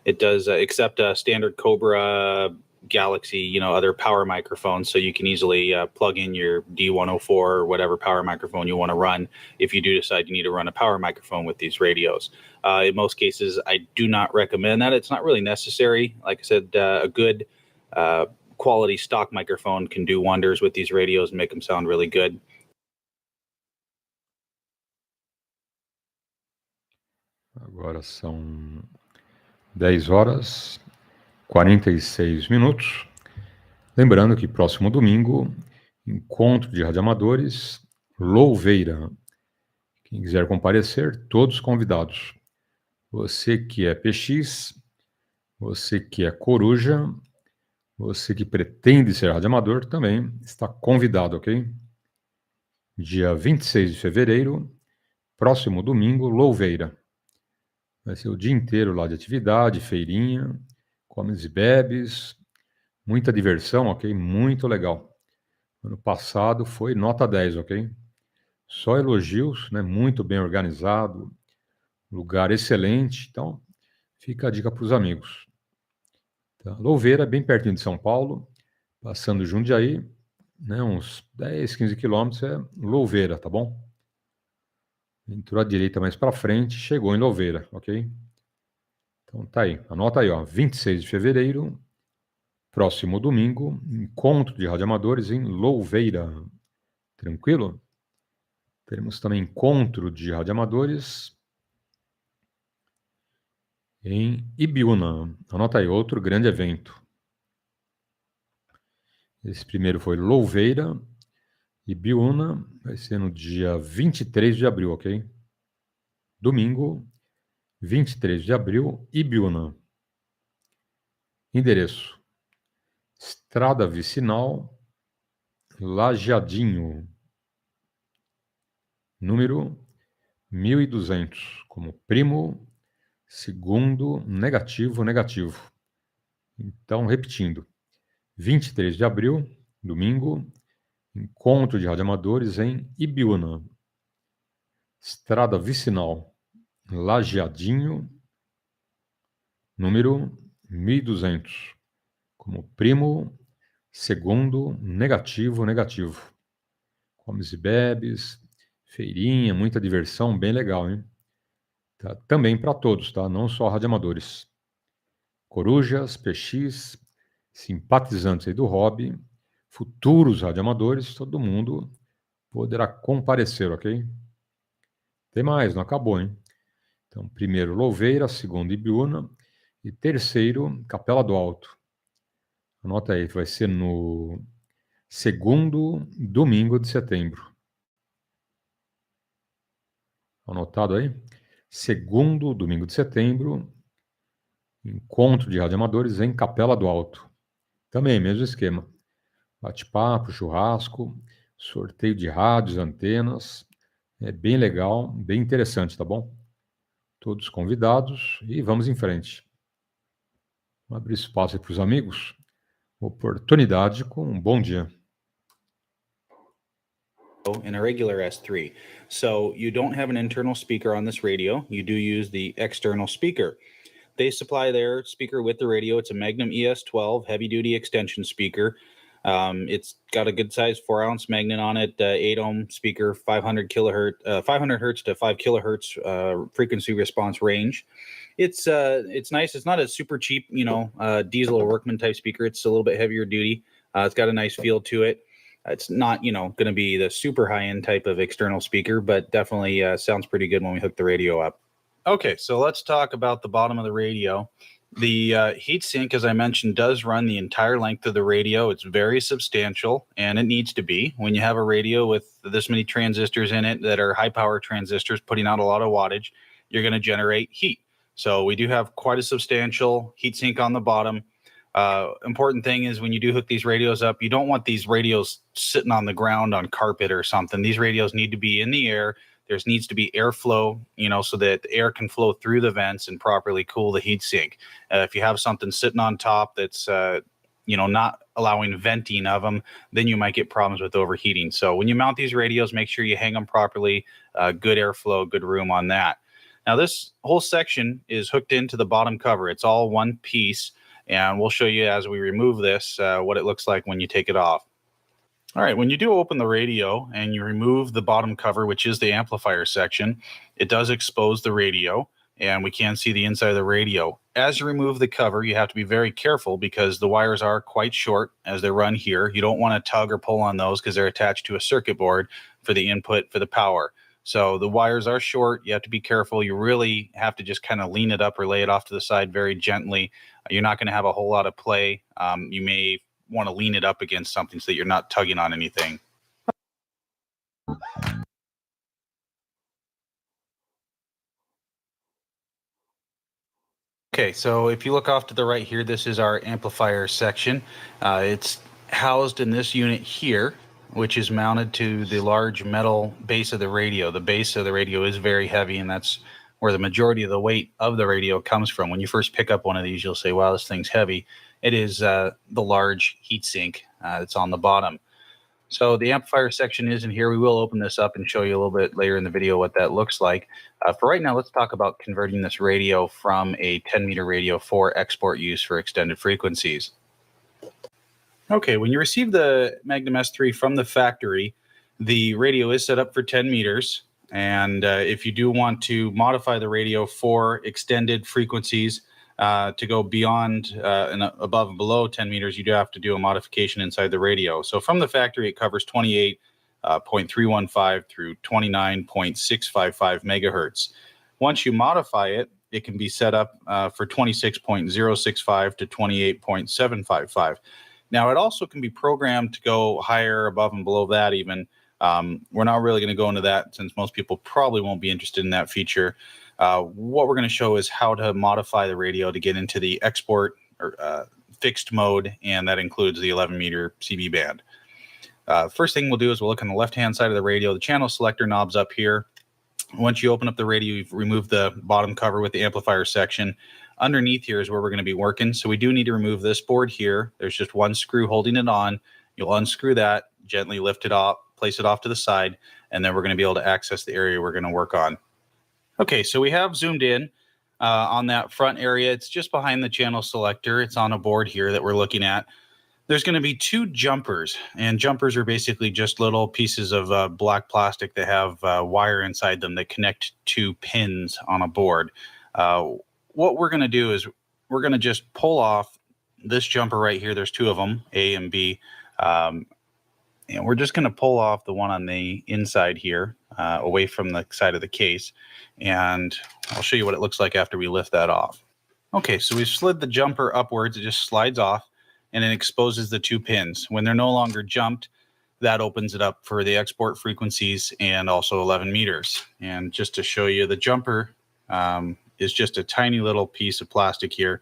It does accept a standard Cobra, Galaxy, other power microphones, so you can easily plug in your D104 or whatever power microphone you want to run if you do decide you need to run a power microphone with these radios. In most cases, I do not recommend that. It's not really necessary. Like I said, a good quality stock microphone can do wonders with these radios and make them sound really good. Agora são 10 horas, 46 minutos. Lembrando que próximo domingo, encontro de radioamadores, Louveira. Quem quiser comparecer, todos convidados. Você que é PX, Você que é coruja, você que pretende ser radioamador também está convidado, ok? Dia 26 de fevereiro, próximo domingo, Louveira. Vai ser o dia inteiro lá de atividade, feirinha, comes e bebes, muita diversão, ok? Muito legal. Ano passado foi nota 10, ok? Só elogios, né? Muito bem organizado, lugar excelente. Então, fica a dica para os amigos. Tá? Louveira, bem pertinho de São Paulo, passando Jundiaí, né? Uns 10, 15 quilômetros é Louveira, tá bom? Entrou à direita mais para frente, chegou em Louveira, ok? Então tá aí, anota aí, ó, 26 de fevereiro, próximo domingo, encontro de radioamadores em Louveira. Tranquilo? Teremos também encontro de radioamadores em Ibiúna. Anota aí, outro grande evento. Esse primeiro foi Louveira, Ibiúna, vai ser no dia 23 de abril, ok? Domingo, 23 de abril, Ibiúna. Endereço: Estrada Vicinal, Lajeadinho, número 1200, como primo, segundo, negativo, negativo. Então, repetindo, 23 de abril, domingo, encontro de radioamadores em Ibiúna. Estrada Vicinal, Lajeadinho, número 1200, como primo, segundo, negativo, negativo. Comes e bebes, feirinha, muita diversão, bem legal, hein? Tá? Também para todos, tá? Não só radioamadores. Corujas, PX, simpatizantes aí do hobby, futuros radioamadores, todo mundo poderá comparecer, ok? Tem mais, não acabou, hein? Então, primeiro Louveira, segundo Ibiúna e terceiro Capela do Alto. Anota aí, vai ser no segundo domingo de setembro. Anotado aí? Segundo domingo de setembro, encontro de radioamadores em Capela do Alto. Também, mesmo esquema. Bate-papo, churrasco, sorteio de rádios, antenas. É bem legal, bem interessante, tá bom? Todos convidados e vamos em frente. Vamos abrir espaço aí para os amigos. Oportunidade com um bom dia. And a regular S3. So you don't have an internal speaker on this radio. You do use the external speaker. They supply their speaker with the radio. It's a Magnum ES12 heavy-duty extension speaker. It's got a good-sized 4-ounce magnet on it, 8-ohm speaker, 500 hertz to 5 kilohertz frequency response range. It's nice. It's not a super cheap, diesel or workman type speaker. It's a little bit heavier duty. It's got a nice feel to it. It's not, going to be the super high-end type of external speaker, but definitely sounds pretty good when we hook the radio up. Okay, so let's talk about the bottom of the radio. The heatsink, as I mentioned, does run the entire length of the radio. It's very substantial, and it needs to be. When you have a radio with this many transistors in it that are high-power transistors putting out a lot of wattage, you're going to generate heat. So we do have quite a substantial heatsink on the bottom. Important thing is when you do hook these radios up, you don't want these radios sitting on the ground on carpet or something. These radios need to be in the air. There needs to be airflow, so that the air can flow through the vents and properly cool the heatsink. If you have something sitting on top that's, not allowing venting of them, then you might get problems with overheating. So when you mount these radios, make sure you hang them properly, good airflow, good room on that. Now this whole section is hooked into the bottom cover. It's all one piece. And we'll show you as we remove this what it looks like when you take it off. All right, when you do open the radio and you remove the bottom cover, which is the amplifier section, it does expose the radio, and we can see the inside of the radio. As you remove the cover, you have to be very careful because the wires are quite short as they run here. You don't want to tug or pull on those because they're attached to a circuit board for the input for the power. So the wires are short. You have to be careful. You really have to just kind of lean it up or lay it off to the side very gently. You're not going to have a whole lot of play. You may want to lean it up against something so that you're not tugging on anything. Okay, so if you look off to the right here, this is our amplifier section. It's housed in this unit here, which is mounted to the large metal base of the radio. The base of the radio is very heavy, and that's where the majority of the weight of the radio comes from. When you first pick up one of these, you'll say, wow, this thing's heavy. It is the large heatsink that's on the bottom. So the amplifier section is in here. We will open this up and show you a little bit later in the video what that looks like. For right now, let's talk about converting this radio from a 10-meter radio for export use for extended frequencies. Okay, when you receive the Magnum S3 from the factory, the radio is set up for 10 meters. And if you do want to modify the radio for extended frequencies, to go beyond and above and below 10 meters, you do have to do a modification inside the radio. So from the factory, it covers 28.315 through 29.655 megahertz. Once you modify it, it can be set up for 26.065 to 28.755. Now, it also can be programmed to go higher, above, and below that even. We're not really going to go into that since most people probably won't be interested in that feature. What we're going to show is how to modify the radio to get into the export or fixed mode, and that includes the 11-meter CB band. First thing we'll do is we'll look on the left-hand side of the radio. The channel selector knob's up here. Once you open up the radio, you've removed the bottom cover with the amplifier section. Underneath here is where we're going to be working. So we do need to remove this board here. There's just one screw holding it on. You'll unscrew that, gently lift it off, place it off to the side, and then we're going to be able to access the area we're going to work on. Okay, so we have zoomed in on that front area. It's just behind the channel selector. It's on a board here that we're looking at. There's going to be two jumpers, and jumpers are basically just little pieces of black plastic that have wire inside them that connect two pins on a board. What we're going to do is we're going to just pull off this jumper right here. There's two of them, A and B. And we're just going to pull off the one on the inside here, away from the side of the case. And I'll show you what it looks like after we lift that off. Okay, so we've slid the jumper upwards. It just slides off, and it exposes the two pins. When they're no longer jumped, that opens it up for the export frequencies and also 11 meters. And just to show you, the jumper is just a tiny little piece of plastic here,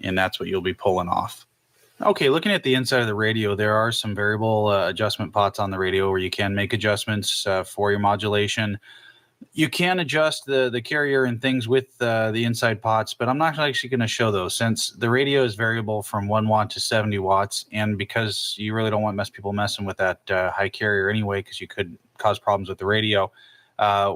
and that's what you'll be pulling off. Okay, looking at the inside of the radio, there are some variable adjustment pots on the radio where you can make adjustments for your modulation. You can adjust the carrier and things with the inside pots, but I'm not actually going to show those since the radio is variable from 1 watt to 70 watts. And because you really don't want people messing with that high carrier anyway, because you could cause problems with the radio,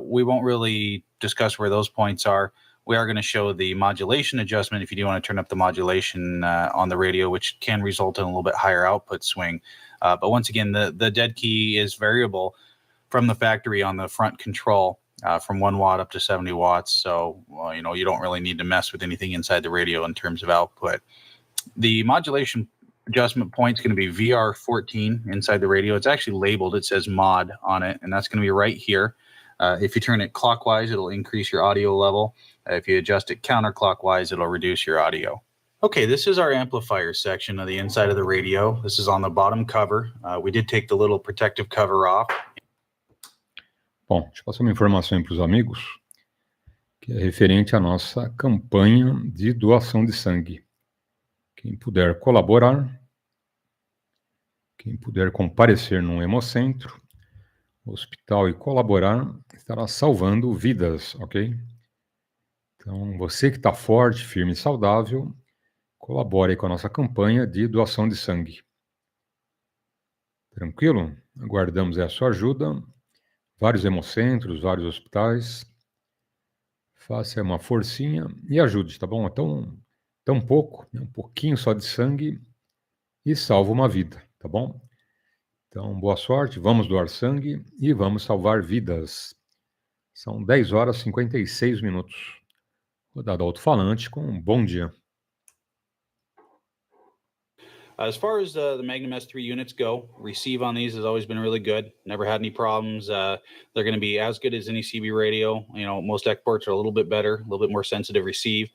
we won't really discuss where those points are. We are going to show the modulation adjustment if you do want to turn up the modulation on the radio, which can result in a little bit higher output swing. But once again, the dead key is variable from the factory on the front control from 1 watt up to 70 watts. So, you don't really need to mess with anything inside the radio in terms of output. The modulation adjustment point is going to be VR14 inside the radio. It's actually labeled. It says mod on it, and that's going to be right here. If you turn it clockwise, it'll increase your audio level. If you adjust it counterclockwise, it'll reduce your audio. Okay, this is our amplifier section of the inside of the radio. This is on the bottom cover. We did take the little protective cover off. Bom, deixa eu passar uma informação para os amigos, que é referente à nossa campanha de doação de sangue. Quem puder colaborar, quem puder comparecer num hemocentro, hospital e colaborar, estará salvando vidas, ok? Então, você que está forte, firme e saudável, colabore com a nossa campanha de doação de sangue. Tranquilo? Aguardamos a sua ajuda. Vários hemocentros, vários hospitais. Faça uma forcinha e ajude, tá bom? Tão pouco, um pouquinho só de sangue e salva uma vida, tá bom? Então, boa sorte, vamos doar sangue e vamos salvar vidas. São 10 horas e 56 minutos. Rodada alto-falante com bom dia. As far as the Magnum S3 units go, receive on these has always been really good. Never had any problems. They're going to be as good as any CB radio. Most exports are a little bit better, a little bit more sensitive receive.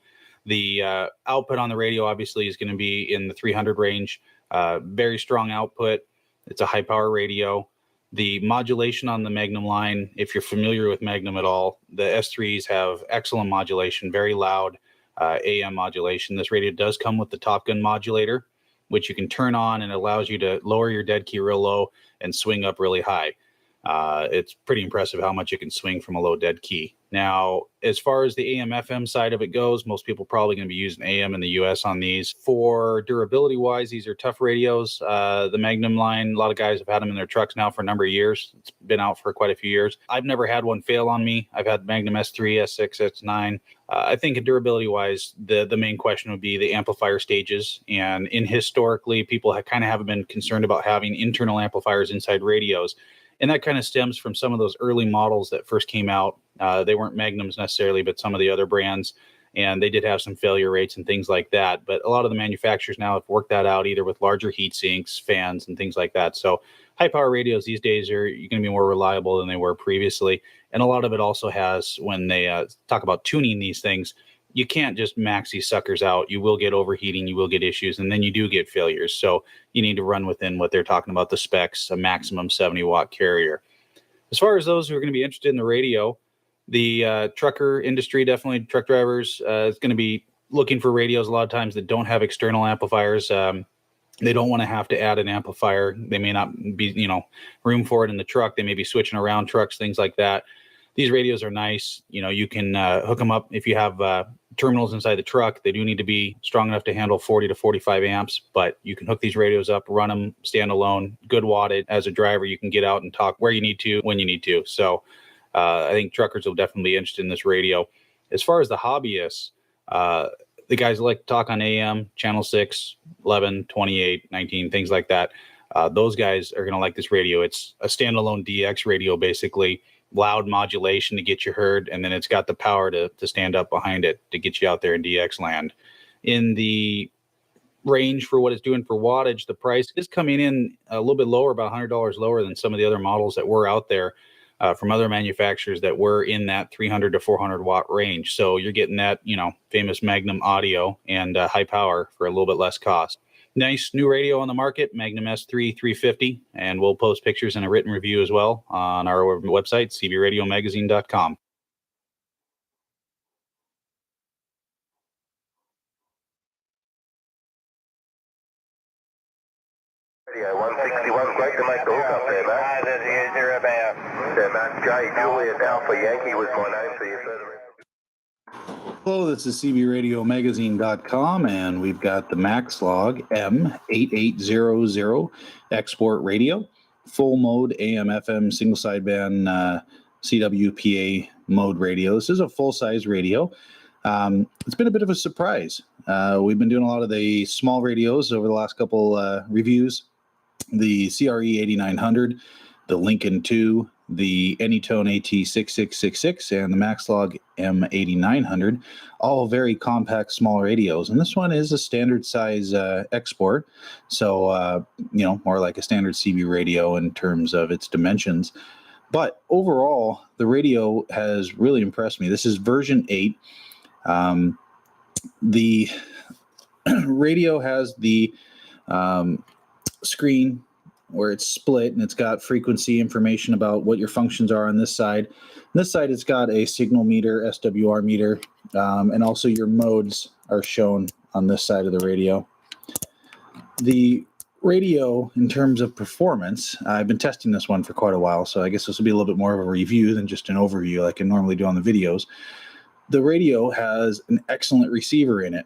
The output on the radio obviously is going to be in the 300 range. Very strong output. It's a high power radio. The modulation on the Magnum line, if you're familiar with Magnum at all, the S3s have excellent modulation, very loud. AM modulation. This radio does come with the Top Gun modulator, which you can turn on, and it allows you to lower your dead key real low and swing up really high. It's pretty impressive how much it can swing from a low dead key. Now, as far as the AM FM side of it goes, most people probably going to be using AM in the US on these. For durability wise, these are tough radios. The Magnum line, a lot of guys have had them in their trucks now for a number of years. It's been out for quite a few years. I've never had one fail on me. I've had Magnum S3, S6, S9. I think durability wise, the main question would be the amplifier stages. And historically, people haven't been concerned about having internal amplifiers inside radios. And that kind of stems from some of those early models that first came out. They weren't Magnums necessarily, but some of the other brands. And they did have some failure rates and things like that. But a lot of the manufacturers now have worked that out either with larger heat sinks, fans, and things like that. So high power radios these days are going to be more reliable than they were previously. And a lot of it also has, when they talk about tuning these things, you can't just max these suckers out. You will get overheating, you will get issues, and then you do get failures. So you need to run within what they're talking about, the specs, a maximum 70-watt carrier. As far as those who are going to be interested in the radio, the trucker industry, definitely truck drivers, is going to be looking for radios a lot of times that don't have external amplifiers. They don't want to have to add an amplifier. They may not be, room for it in the truck. They may be switching around trucks, things like that. These radios are nice. You can hook them up if you have terminals inside the truck. They do need to be strong enough to handle 40 to 45 amps, but you can hook these radios up, run them standalone, good wattage. As a driver, you can get out and talk where you need to, when you need to. So I think truckers will definitely be interested in this radio. As far as the hobbyists, the guys that like to talk on AM, channel 6, 11, 28, 19, things like that, those guys are going to like this radio. It's a standalone DX radio, basically. Loud modulation to get you heard, and then it's got the power to stand up behind it to get you out there in DX land. In the range for what it's doing for wattage, the price is coming in a little bit lower, about $100 lower than some of the other models that were out there from other manufacturers that were in that 300 to 400 watt range. So you're getting that, famous Magnum audio and high power for a little bit less cost. Nice new radio on the market, Magnum S3 350, and we'll post pictures and a written review as well on our website, cbradiomagazine.com. Yeah, 161, great to make the hook up there, Matt. That is thereabouts. Yeah, Matt, J. Juliet Alpha Yankee was my name for your further. Hello, this is cbradiomagazine.com, and we've got the MaxLog M8800 export radio, full mode AM FM single sideband CWPA mode radio. This is a full size radio. It's been a bit of a surprise. We've been doing a lot of the small radios over the last couple reviews. The CRE 8900, the Lincoln 2, the Anytone AT6666, and the MaxLog M8900, all very compact, small radios. And this one is a standard size export, so, more like a standard CB radio in terms of its dimensions. But overall, the radio has really impressed me. This is version 8. The radio has the screen where it's split, and it's got frequency information about what your functions are on this side. On this side, it's got a signal meter, SWR meter, and also your modes are shown on this side of the radio. The radio, in terms of performance, I've been testing this one for quite a while, so I guess this will be a little bit more of a review than just an overview like I normally do on the videos. The radio has an excellent receiver in it.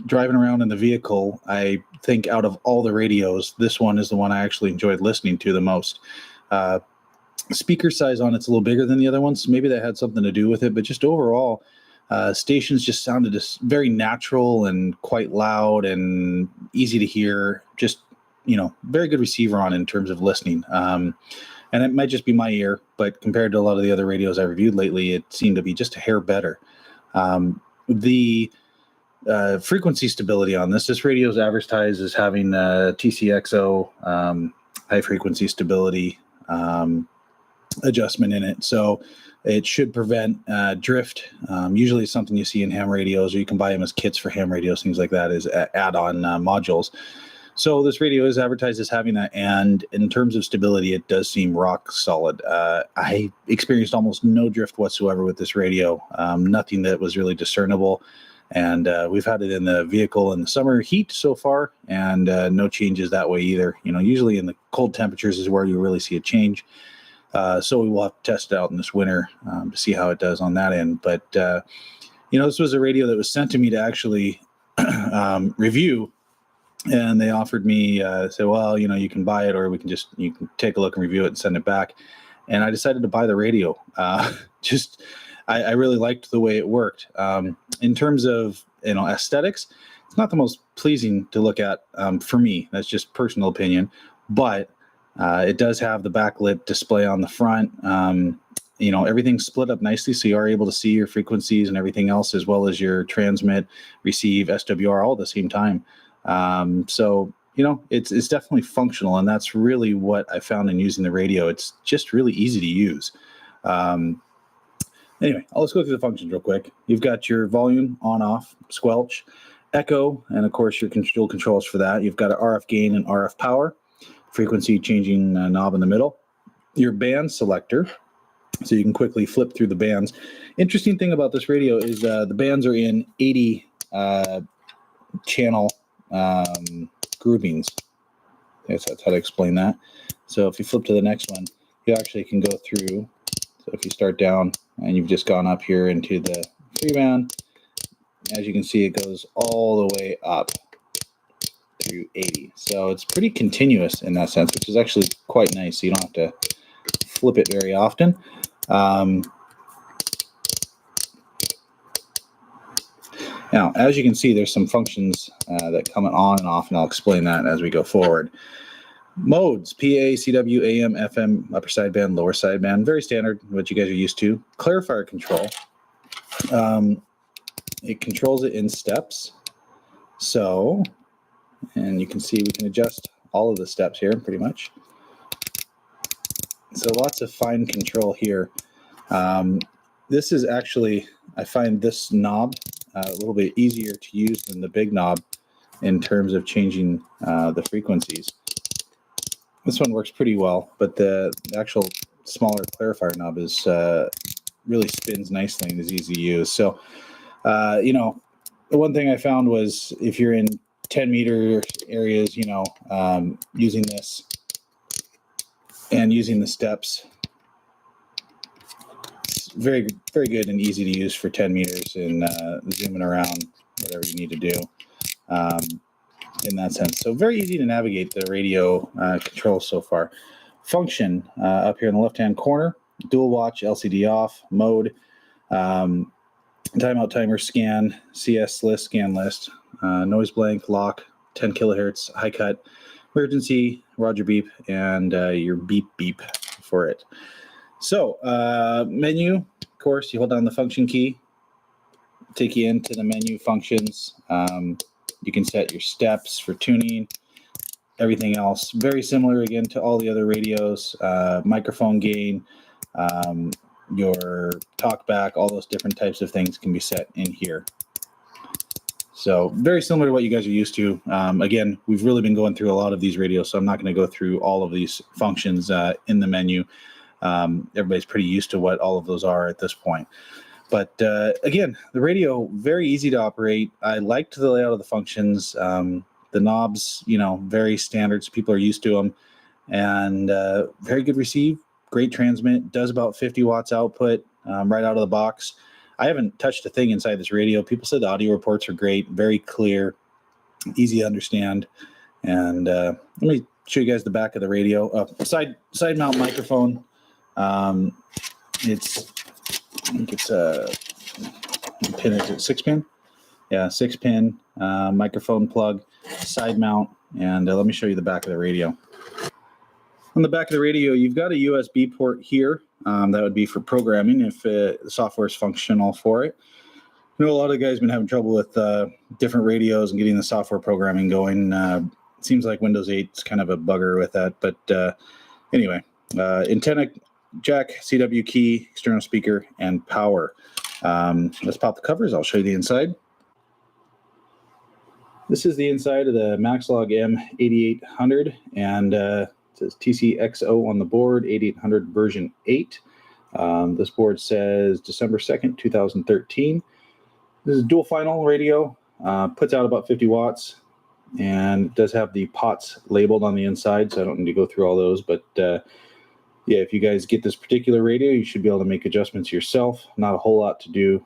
Driving around in the vehicle, I think out of all the radios, this one is the one I actually enjoyed listening to the most. Speaker size on it's a little bigger than the other ones. Maybe that had something to do with it, but just overall, stations just sounded just very natural and quite loud and easy to hear. Just, very good receiver on in terms of listening. And it might just be my ear, but compared to a lot of the other radios I reviewed lately, it seemed to be just a hair better. The frequency stability on this radio is advertised as having TVCRASP high frequency stability adjustment in it. So it should prevent drift. Usually it's something you see in ham radios, or you can buy them as kits for ham radios, things like that, as add-on modules. So this radio is advertised as having that, and in terms of stability, it does seem rock solid. I experienced almost no drift whatsoever with this radio, nothing that was really discernible. And we've had it in the vehicle in the summer heat so far, and no changes that way either. Usually in the cold temperatures is where you really see a change. So we will have to test it out in this winter to see how it does on that end. But, this was a radio that was sent to me to actually review. And they offered me, say, well, you can buy it, or you can take a look and review it and send it back. And I decided to buy the radio. I really liked the way it worked. In terms of, aesthetics, it's not the most pleasing to look at for me. That's just personal opinion. But it does have the backlit display on the front. Everything's split up nicely, so you are able to see your frequencies and everything else, as well as your transmit, receive, SWR all at the same time. So it's definitely functional, and that's really what I found in using the radio. It's just really easy to use. Anyway, let's go through the functions real quick. You've got your volume on, off, squelch, echo, and of course your dual controls for that. You've got an RF gain and RF power, frequency changing knob in the middle. Your band selector, so you can quickly flip through the bands. Interesting thing about this radio is the bands are in 80 channel groupings. I guess that's how to explain that. So if you flip to the next one, you actually can go through. So if you start down and you've just gone up here into the free band, as you can see, it goes all the way up through 80. So it's pretty continuous in that sense, which is actually quite nice. So you don't have to flip it very often. Now, as you can see, there's some functions that come on and off, and I'll explain that as we go forward. Modes: PA, CW, AM, FM, upper sideband, lower sideband, very standard, what you guys are used to. Clarifier control. It controls it in steps. So, and you can see we can adjust all of the steps here pretty much. So lots of fine control here. This is actually, I find this knob a little bit easier to use than the big knob in terms of changing the frequencies. This one works pretty well, but the actual smaller clarifier knob is really spins nicely and is easy to use. So, the one thing I found was if you're in 10-meter areas, using this and using the steps, it's very, very good and easy to use for 10 meters and zooming around, whatever you need to do. In that sense. So very easy to navigate the radio controls so far. Function up here in the left-hand corner, dual watch, LCD off, mode, timeout timer, scan, CS list, scan list, noise blank, lock, 10 kilohertz, high cut, emergency, Roger beep, and your beep beep for it. So menu, of course, you hold down the function key, take you into the menu functions. You can set your steps for tuning, everything else. Very similar, again, to all the other radios. Microphone gain, your talk back, all those different types of things can be set in here. So very similar to what you guys are used to. Again, we've really been going through a lot of these radios, so I'm not going to go through all of these functions in the menu. Everybody's pretty used to what all of those are at this point. But again, the radio, very easy to operate. I liked the layout of the functions. The knobs, very standard, so people are used to them. And very good receive, great transmit, does about 50 watts output right out of the box. I haven't touched a thing inside this radio. People said the audio reports are great, very clear, easy to understand. And let me show you guys the back of the radio. Side mount microphone. I think it's a pin, is it 6-pin? Yeah, 6-pin microphone plug, side mount, and let me show you the back of the radio. On the back of the radio, you've got a USB port here. That would be for programming if the software is functional for it. I know a lot of guys have been having trouble with different radios and getting the software programming going. It seems like Windows 8 is kind of a bugger with that, but anyway, antenna jack, CW key, external speaker, and power. Let's pop the covers. I'll show you the inside. This is the inside of the Maxlog M8800, and it says TVCRASP on the board, 8800 version 8. This board says December 2nd, 2013. This is a dual final radio, puts out about 50 watts, and it does have the pots labeled on the inside, so I don't need to go through all those. But yeah, if you guys get this particular radio, you should be able to make adjustments yourself. Not a whole lot to do.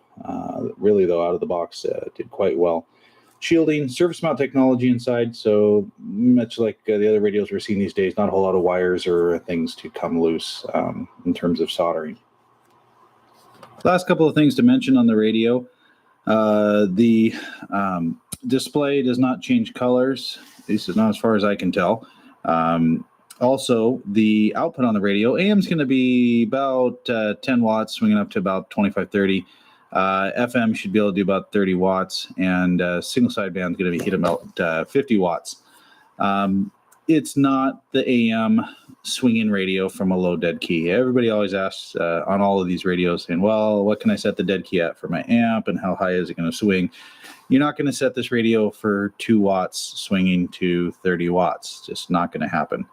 Really, though, out of the box, did quite well. Shielding, surface mount technology inside, so much like the other radios we're seeing these days, not a whole lot of wires or things to come loose in terms of soldering. Last couple of things to mention on the radio. The display does not change colors, at least not as far as I can tell. Also, the output on the radio, AM is going to be about 10 watts, swinging up to about 25, 30. FM should be able to do about 30 watts, and single sideband is going to be hit about 50 watts. It's not the AM swing-in radio from a low dead key. Everybody always asks on all of these radios, saying, well, what can I set the dead key at for my amp, and how high is it going to swing? You're not going to set this radio for 2 watts swinging to 30 watts. It's just not going to happen.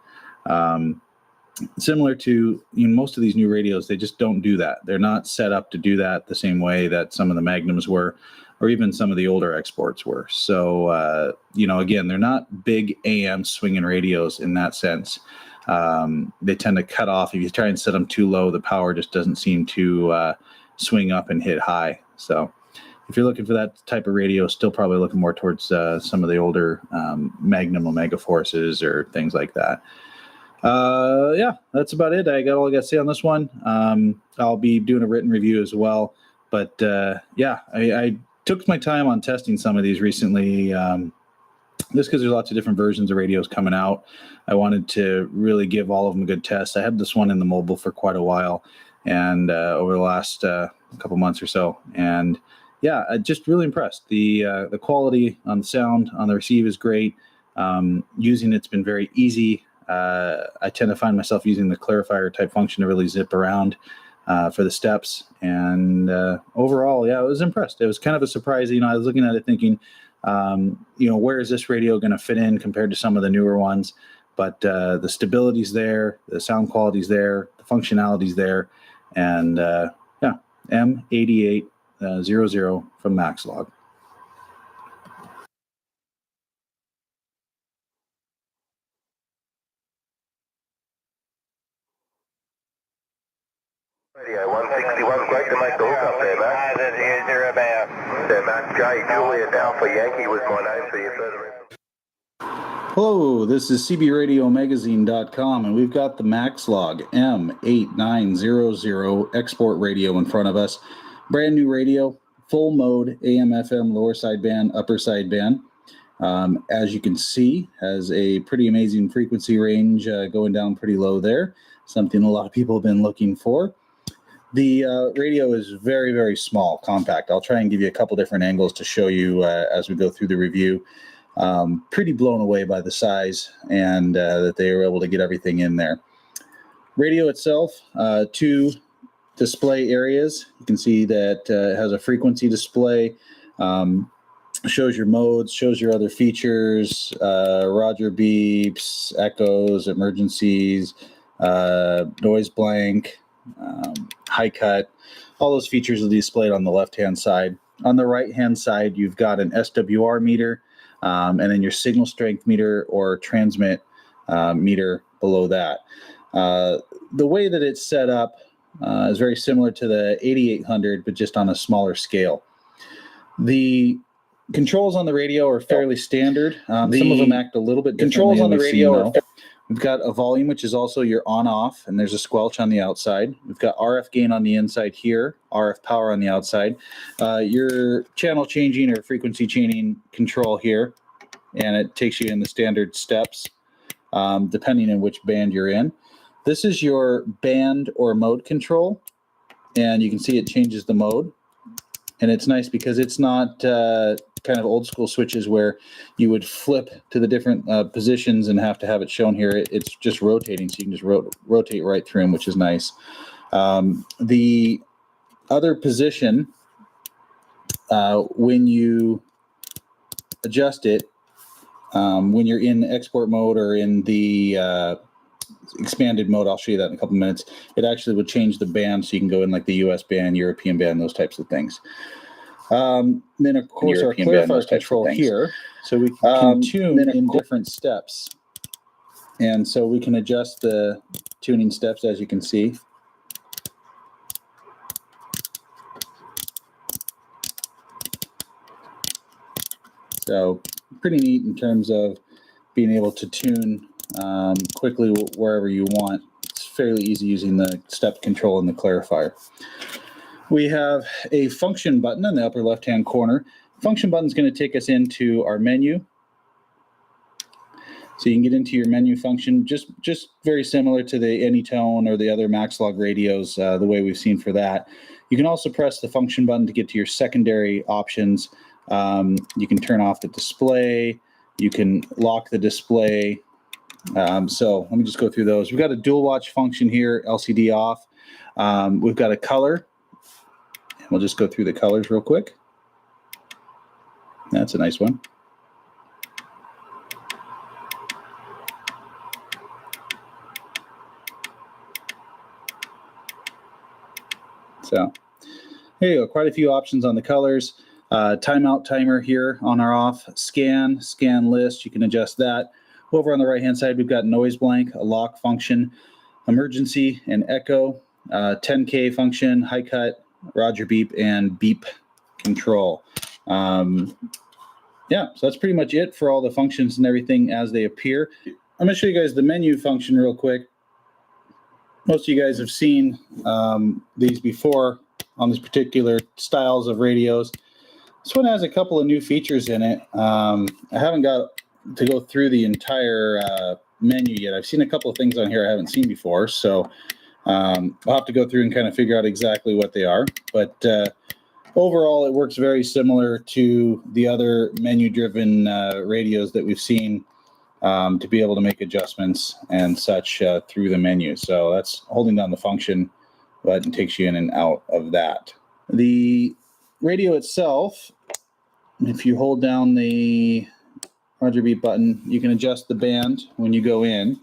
Similar to most of these new radios, they just don't do that. They're not set up to do that the same way that some of the Magnums were, or even some of the older exports were. So, again, they're not big AM swinging radios in that sense. They tend to cut off. If you try and set them too low, the power just doesn't seem to swing up and hit high. So if you're looking for that type of radio, still probably looking more towards some of the older Magnum Omega Forces or things like that. Yeah, that's about it. I got all I got to say on this one. I'll be doing a written review as well. But yeah, I took my time on testing some of these recently, just because there's lots of different versions of radios coming out. I wanted to really give all of them a good test. I had this one in the mobile for quite a while, and over the last couple months or so. And yeah, just really impressed. The quality on the sound on the receive is great. Using it's been very easy. I tend to find myself using the clarifier type function to really zip around for the steps. And overall, yeah, I was impressed. It was kind of a surprise. I was looking at it thinking, where is this radio going to fit in compared to some of the newer ones? But the stability's there, the sound quality's there, the functionality's there. And yeah, M8800 from Maxlog. Radio 161, great to make the hook up there, Matt. How's it you're about? Yeah, Matt, J. Juliet Alpha Yankee was my name for your further information. Hello, this is CBRadioMagazine.com, and we've got the Maxlog M8900 export radio in front of us. Brand new radio, full mode, AM, FM, lower sideband, upper sideband. As you can see, has a pretty amazing frequency range going down pretty low there, something a lot of people have been looking for. The radio is very, very small, compact. I'll try and give you a couple different angles to show you as we go through the review. Pretty blown away by the size and that they were able to get everything in there. Radio itself, 2 display areas. You can see that it has a frequency display, shows your modes, shows your other features, Roger beeps, echoes, emergencies, noise blank, high cut. All those features are displayed on the left-hand side. On the right-hand side, you've got an SWR meter, and then your signal strength meter or transmit meter below that. The way that it's set up is very similar to the 8800, but just on a smaller scale. The controls on the radio are fairly standard. Some of them act a little bit differently. Controls on the radio we've got a volume, which is also your on-off, and there's a squelch on the outside. We've got RF gain on the inside here, RF power on the outside. Your channel changing or frequency changing control here, and it takes you in the standard steps, depending on which band you're in. This is your band or mode control, and you can see it changes the mode. And it's nice because it's not kind of old school switches where you would flip to the different positions and have to have it shown here. It's just rotating, so you can just rotate right through them, which is nice. The other position, when you adjust it, when you're in export mode or in the expanded mode, I'll show you that in a couple minutes, it actually would change the band so you can go in like the US band, European band, those types of things. Then, of course, our European band, clarifier those types of control things. here. So we can tune in different steps. And so we can adjust the tuning steps, as you can see. So pretty neat in terms of being able to tune quickly wherever you want. It's fairly easy using the step control in the clarifier. We have a function button in the upper left-hand corner. Function button is going to take us into our menu. So you can get into your menu function, just very similar to the Anytone or the other Maxlog radios, the way we've seen for that. You can also press the function button to get to your secondary options. You can turn off the display. You can lock the display. So let me just go through those. We've got a dual watch function here, LCD off. We've got a color. We'll just go through the colors real quick. That's a nice one. So here you go, quite a few options on the colors. Timeout timer here on our off. Scan list, you can adjust that. Over on the right-hand side, we've got noise blank, a lock function, emergency and echo, 10K function, high cut, Roger beep, and beep control. Yeah, so that's pretty much it for all the functions and everything as they appear. I'm going to show you guys the menu function real quick. Most of you guys have seen these before on these particular styles of radios. This one has a couple of new features in it. I haven't got to go through the entire menu yet. I've seen a couple of things on here I haven't seen before, so I'll have to go through and kind of figure out exactly what they are. But overall, it works very similar to the other menu-driven radios that we've seen, to be able to make adjustments and such through the menu. So that's holding down the function button takes you in and out of that. The radio itself, if you hold down the Roger beep button, you can adjust the band when you go in.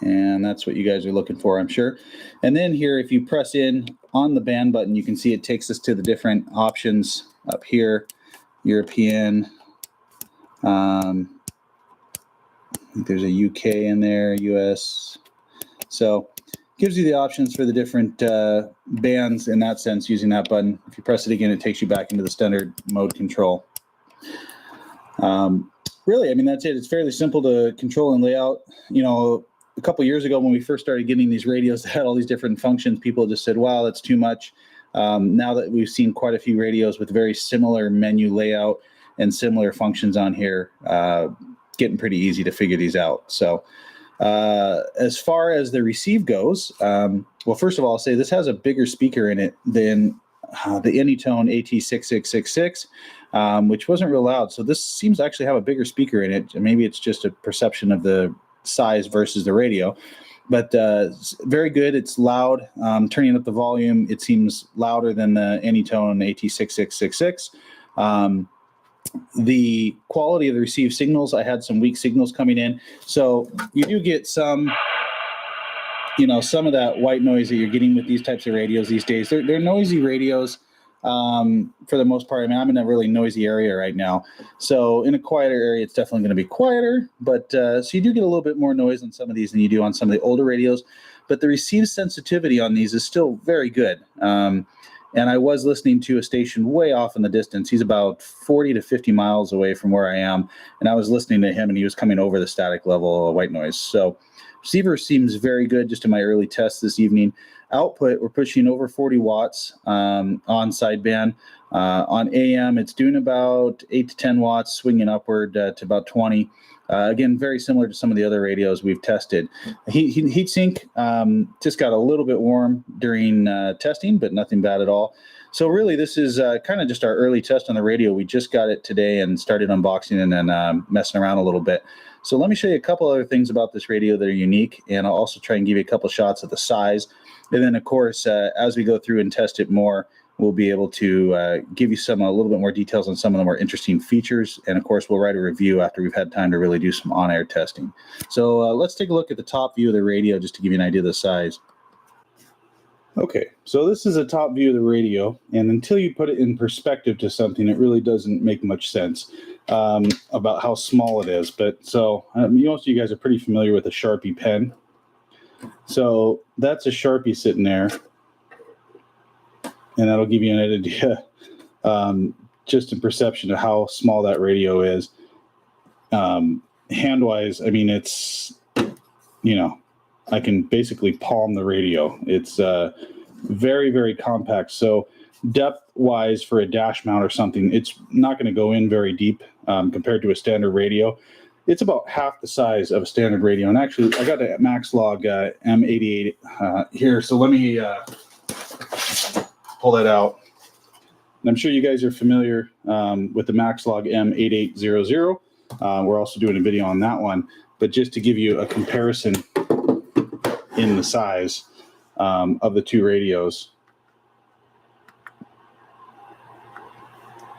And that's what you guys are looking for, I'm sure. And then here, if you press in on the band button, you can see it takes us to the different options up here. European, I think there's a UK in there, US. So gives you the options for the different bands in that sense using that button. If you press it again, it takes you back into the standard mode control. Really, I mean, that's it. It's fairly simple to control and layout. You know, a couple years ago when we first started getting these radios that had all these different functions, people just said, wow, that's too much. Now that we've seen quite a few radios with very similar menu layout and similar functions on here, getting pretty easy to figure these out. So as far as the receive goes, well, first of all, I'll say this has a bigger speaker in it than the Anytone AT6666, which wasn't real loud. So this seems to actually have a bigger speaker in it. Maybe it's just a perception of the size versus the radio, but it's very good. It's loud. Turning up the volume, it seems louder than the Anytone AT6666. The quality of the received signals, I had some weak signals coming in. So you do get some, you know, some of that white noise that you're getting with these types of radios these days. They're noisy radios for the most part. I mean, I'm in a really noisy area right now. So in a quieter area, it's definitely going to be quieter. But so you do get a little bit more noise on some of these than you do on some of the older radios. But the receive sensitivity on these is still very good. And I was listening to a station way off in the distance. He's about 40 to 50 miles away from where I am. And I was listening to him, and he was coming over the static level of white noise. So receiver seems very good just in my early tests this evening. Output, we're pushing over 40 watts on sideband. On AM, it's doing about 8 to 10 watts, swinging upward to about 20. Again, very similar to some of the other radios we've tested. Heatsink just got a little bit warm during testing, but nothing bad at all. So really, this is kind of just our early test on the radio. We just got it today and started unboxing and then messing around a little bit. So let me show you a couple other things about this radio that are unique, and I'll also try and give you a couple shots of the size. And then, of course, as we go through and test it more, we'll be able to give you a little bit more details on some of the more interesting features. And of course, we'll write a review after we've had time to really do some on-air testing. So let's take a look at the top view of the radio just to give you an idea of the size. Okay, so this is a top view of the radio, and until you put it in perspective to something, it really doesn't make much sense about how small it is. But so most of you guys are pretty familiar with a Sharpie pen. So that's a Sharpie sitting there, and that'll give you an idea just in perception of how small that radio is. Hand-wise, I mean, it's, I can basically palm the radio. It's very, very compact. So depth-wise for a dash mount or something, it's not going to go in very deep compared to a standard radio. It's about half the size of a standard radio. And actually, I got a Maxlog M88 here. So let me pull that out. And I'm sure you guys are familiar with the Maxlog M8800. We're also doing a video on that one. But just to give you a comparison in the size of the two radios.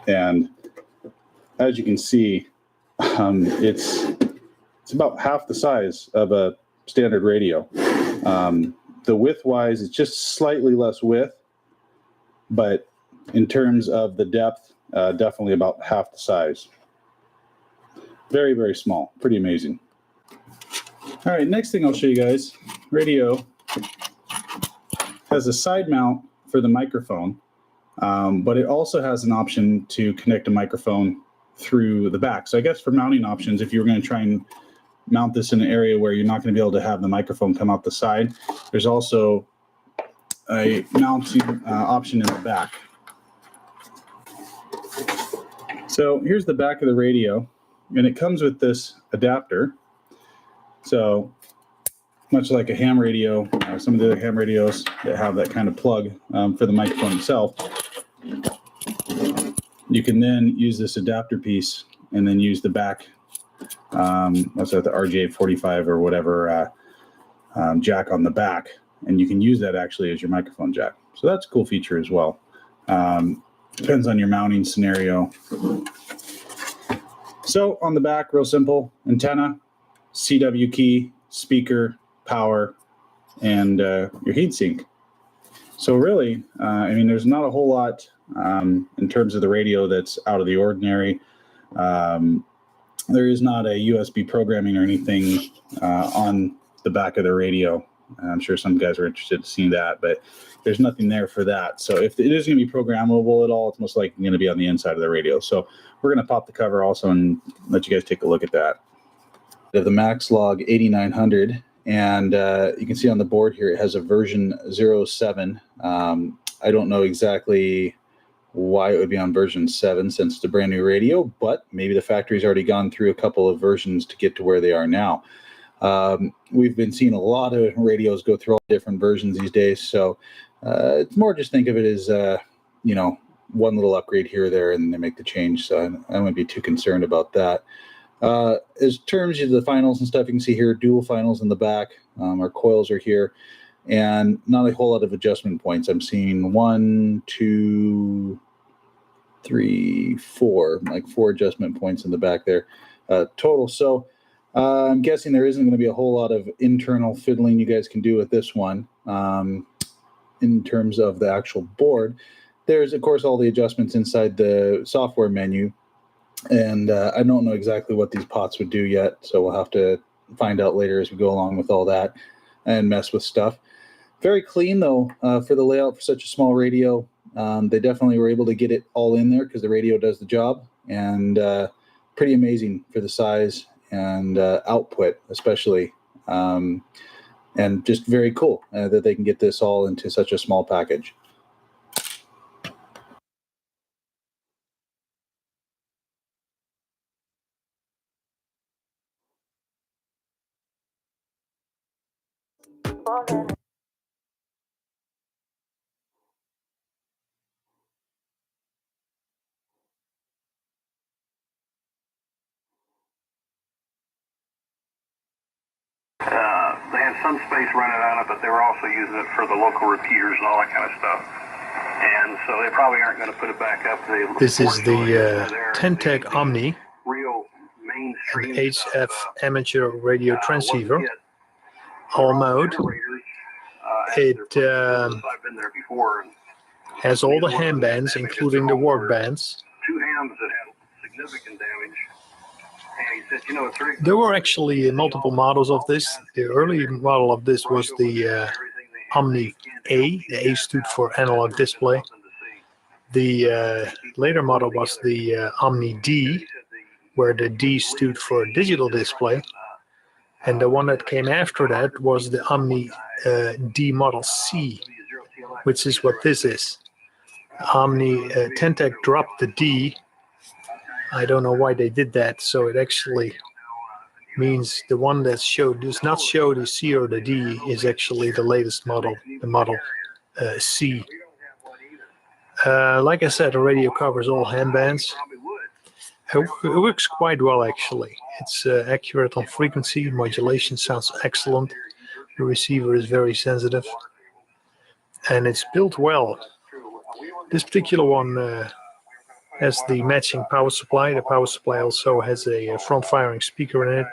And as you can see, it's about half the size of a standard radio. The width-wise, it's just slightly less width, but in terms of the depth, definitely about half the size. Very, very small. Pretty amazing. All right, next thing I'll show you guys. Radio has a side mount for the microphone, but it also has an option to connect a microphone through the back. So I guess for mounting options, if you were going to try and mount this in an area where you're not going to be able to have the microphone come out the side, there's also a mounting option in the back. So here's the back of the radio, and it comes with this adapter. So much like a ham radio, some of the other ham radios that have that kind of plug for the microphone itself, you can then use this adapter piece and then use the back, what's that, the RJ45 or whatever jack on the back, and you can use that actually as your microphone jack. So that's a cool feature as well. Depends on your mounting scenario. So on the back, real simple, antenna, CW key, speaker, power, and your heatsink. So really, I mean, there's not a whole lot in terms of the radio that's out of the ordinary. There is not a USB programming or anything on the back of the radio. I'm sure some guys are interested to see that, but there's nothing there for that. So if it is going to be programmable at all, it's most likely going to be on the inside of the radio. So we're going to pop the cover also and let you guys take a look at that. The Maxlog 8900, and you can see on the board here it has a version 07. I don't know exactly why it would be on version 7 since it's a brand new radio, but maybe the factory's already gone through a couple of versions to get to where they are now. We've been seeing a lot of radios go through all different versions these days, so it's more just think of it as one little upgrade here or there, and they make the change. So I wouldn't be too concerned about that. As terms of the finals and stuff, you can see here dual finals in the back. Our coils are here, and not a whole lot of adjustment points. I'm seeing 1, 2, 3, 4, like 4 adjustment points in the back there total. So I'm guessing there isn't going to be a whole lot of internal fiddling you guys can do with this one in terms of the actual board. There's, of course, all the adjustments inside the software menu. And I don't know exactly what these pots would do yet, so we'll have to find out later as we go along with all that and mess with stuff. Very clean, though, for the layout for such a small radio. They definitely were able to get it all in there because the radio does the job, and pretty amazing for the size and output, especially. And just very cool that they can get this all into such a small package. They had some space running on it, but they were also using it for the local repeaters and all that kind of stuff. And so they probably aren't going to put it back up. This is the Tentec Omni, real mainstream HF amateur radio transceiver, all mode, It has all the ham bands, including the work bands. Two hams that had significant damage. And he said, you know, it's very There were actually multiple models of this. The early model of this was the Omni A. The A stood for analog display. The later model was the Omni D, where the D stood for digital display. And the one that came after that was the Omni D Model C, which is what this is. Omni Tentec dropped the D. I don't know why they did that, so it actually means the one that does not show the C or the D is actually the latest model, the Model C. Like I said, the radio covers all ham bands. It works quite well, actually. It's accurate on frequency. Modulation sounds excellent. The receiver is very sensitive. And it's built well. This particular one has the matching power supply. The power supply also has a front-firing speaker in it.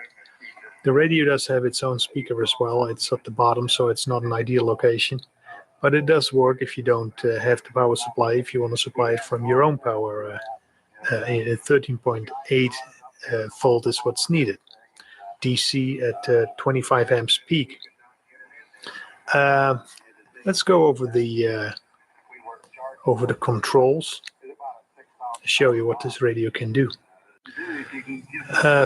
The radio does have its own speaker as well. It's at the bottom, so it's not an ideal location. But it does work if you don't have the power supply, if you want to supply it from your own power. 13.8 volt is what's needed. DC at 25 amps peak. Let's go over the controls. Show you what this radio can do.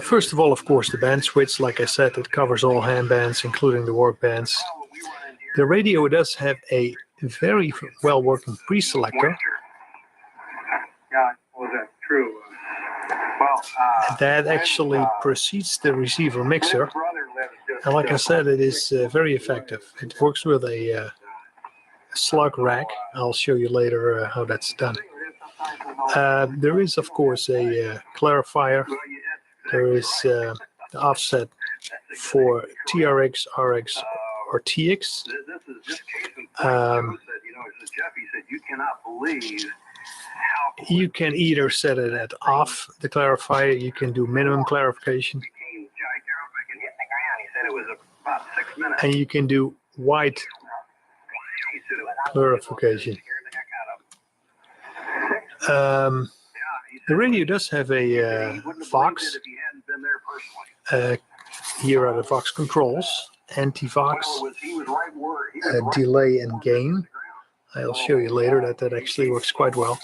First of all, of course, the band switch. Like I said, it covers all ham bands, including the work bands. The radio does have a very well working pre-selector. Yeah, was that true? Well, that actually precedes the receiver mixer. And like I said, it is very effective. It works with a slug rack. I'll show you later how that's done. There is, of course, a clarifier. There is the offset for TRX, RX, or TX. You can either set it at off, the clarifier. You can do minimum clarification. And you can do white clarification. The radio does have a Vox. Here are the Vox controls. Anti-Vox, delay and gain. I'll show you later that actually works quite well.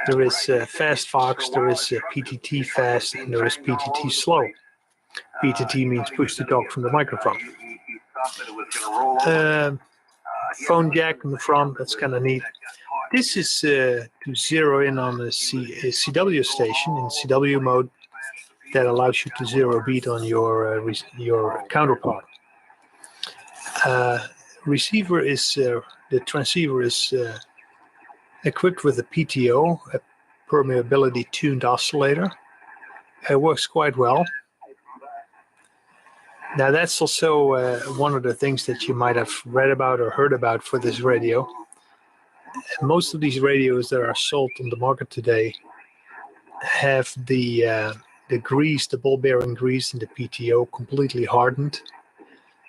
There is fast Vox, there is PTT fast, and there is PTT slow. PTT means push to talk from the microphone. Phone jack in the front, that's kind of neat. This is to zero in on a CW station in CW mode. That allows you to zero beat on your counterpart. Receiver is the transceiver is equipped with a PTO, a permeability tuned oscillator. It works quite well. Now that's also one of the things that you might have read about or heard about for this radio. Most of these radios that are sold on the market today have the grease, the ball bearing grease in the PTO completely hardened.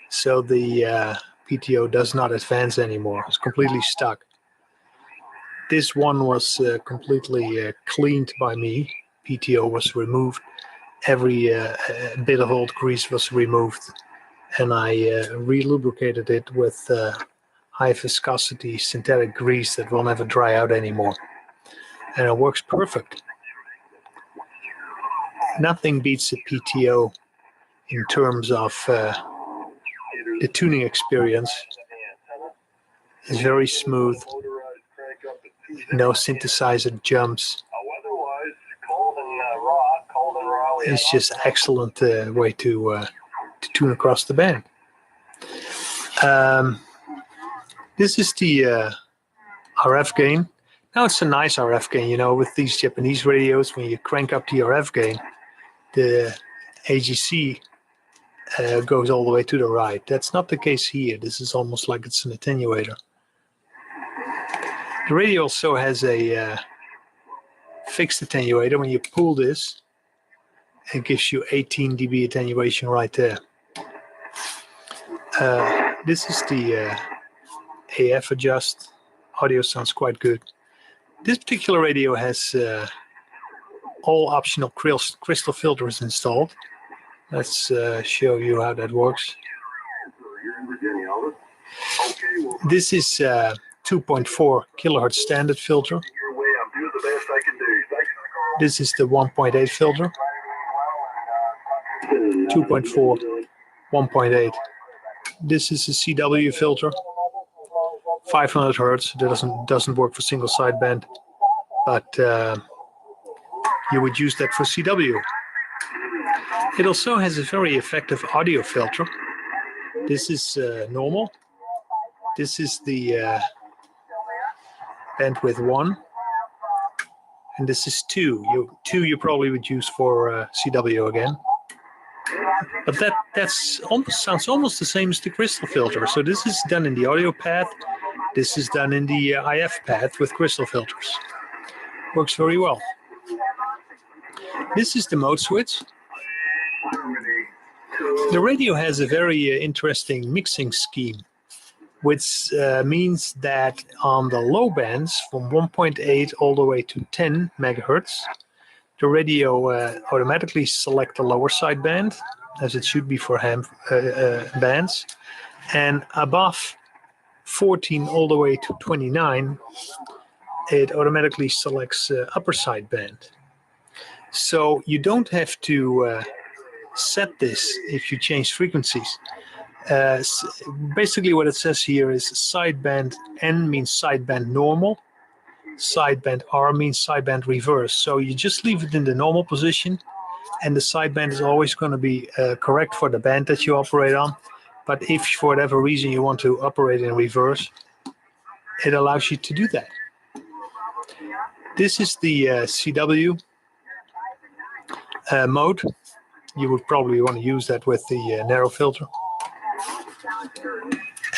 So the PTO does not advance anymore. It's completely stuck. This one was completely cleaned by me. PTO was removed. Every bit of old grease was removed. And I re-lubricated it with high viscosity synthetic grease that will never dry out anymore. And it works perfect. Nothing beats a PTO in terms of the tuning experience. It's very smooth. No synthesizer jumps. It's just excellent way to tune across the band. This is the RF gain. Now it's a nice RF gain, you know, with these Japanese radios. When you crank up the RF gain, the AGC goes all the way to the right. That's not the case here. This is almost like it's an attenuator. The radio also has a fixed attenuator. When you pull this, it gives you 18 dB attenuation right there. This is the AF adjust. Audio sounds quite good. This particular radio has all optional crystal filters installed. Let's show you how that works. This is 2.4 kilohertz standard filter. This is the 1.8 filter. 2.4, 1.8. This is a CW filter. 500 hertz. That doesn't work for single sideband, but you would use that for CW. It also has a very effective audio filter. This is normal. This is the bandwidth 1, and this is 2. You probably would use for CW again. But that sounds almost the same as the crystal filter. So this is done in the audio path. This is done in the IF path with crystal filters. Works very well. This is the mode switch. The radio has a very interesting mixing scheme, which means that on the low bands from 1.8 all the way to 10 megahertz, the radio automatically selects the lower sideband, as it should be for ham bands, and above 14 all the way to 29, it automatically selects upper sideband. So you don't have to set this if you change frequencies. Basically what it says here is sideband N means sideband normal, sideband R means sideband reverse. So you just leave it in the normal position, and the sideband is always going to be correct for the band that you operate on. But if for whatever reason you want to operate in reverse, it allows you to do that. This is the CW mode. You would probably want to use that with the narrow filter.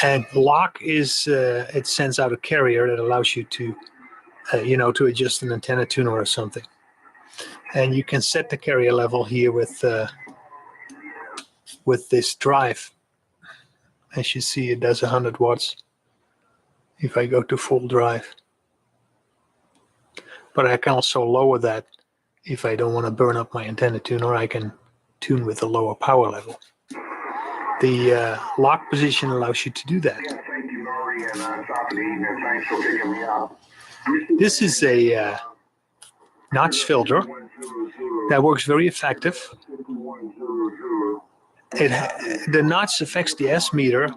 And lock is it sends out a carrier that allows you to to adjust an antenna tuner or something. And you can set the carrier level here with this drive. As you see, it does 100 watts if I go to full drive. But I can also lower that if I don't want to burn up my antenna tuner. I can tune with a lower power level. The lock position allows you to do that. This is a notch filter that works very effective. The notch affects the S meter,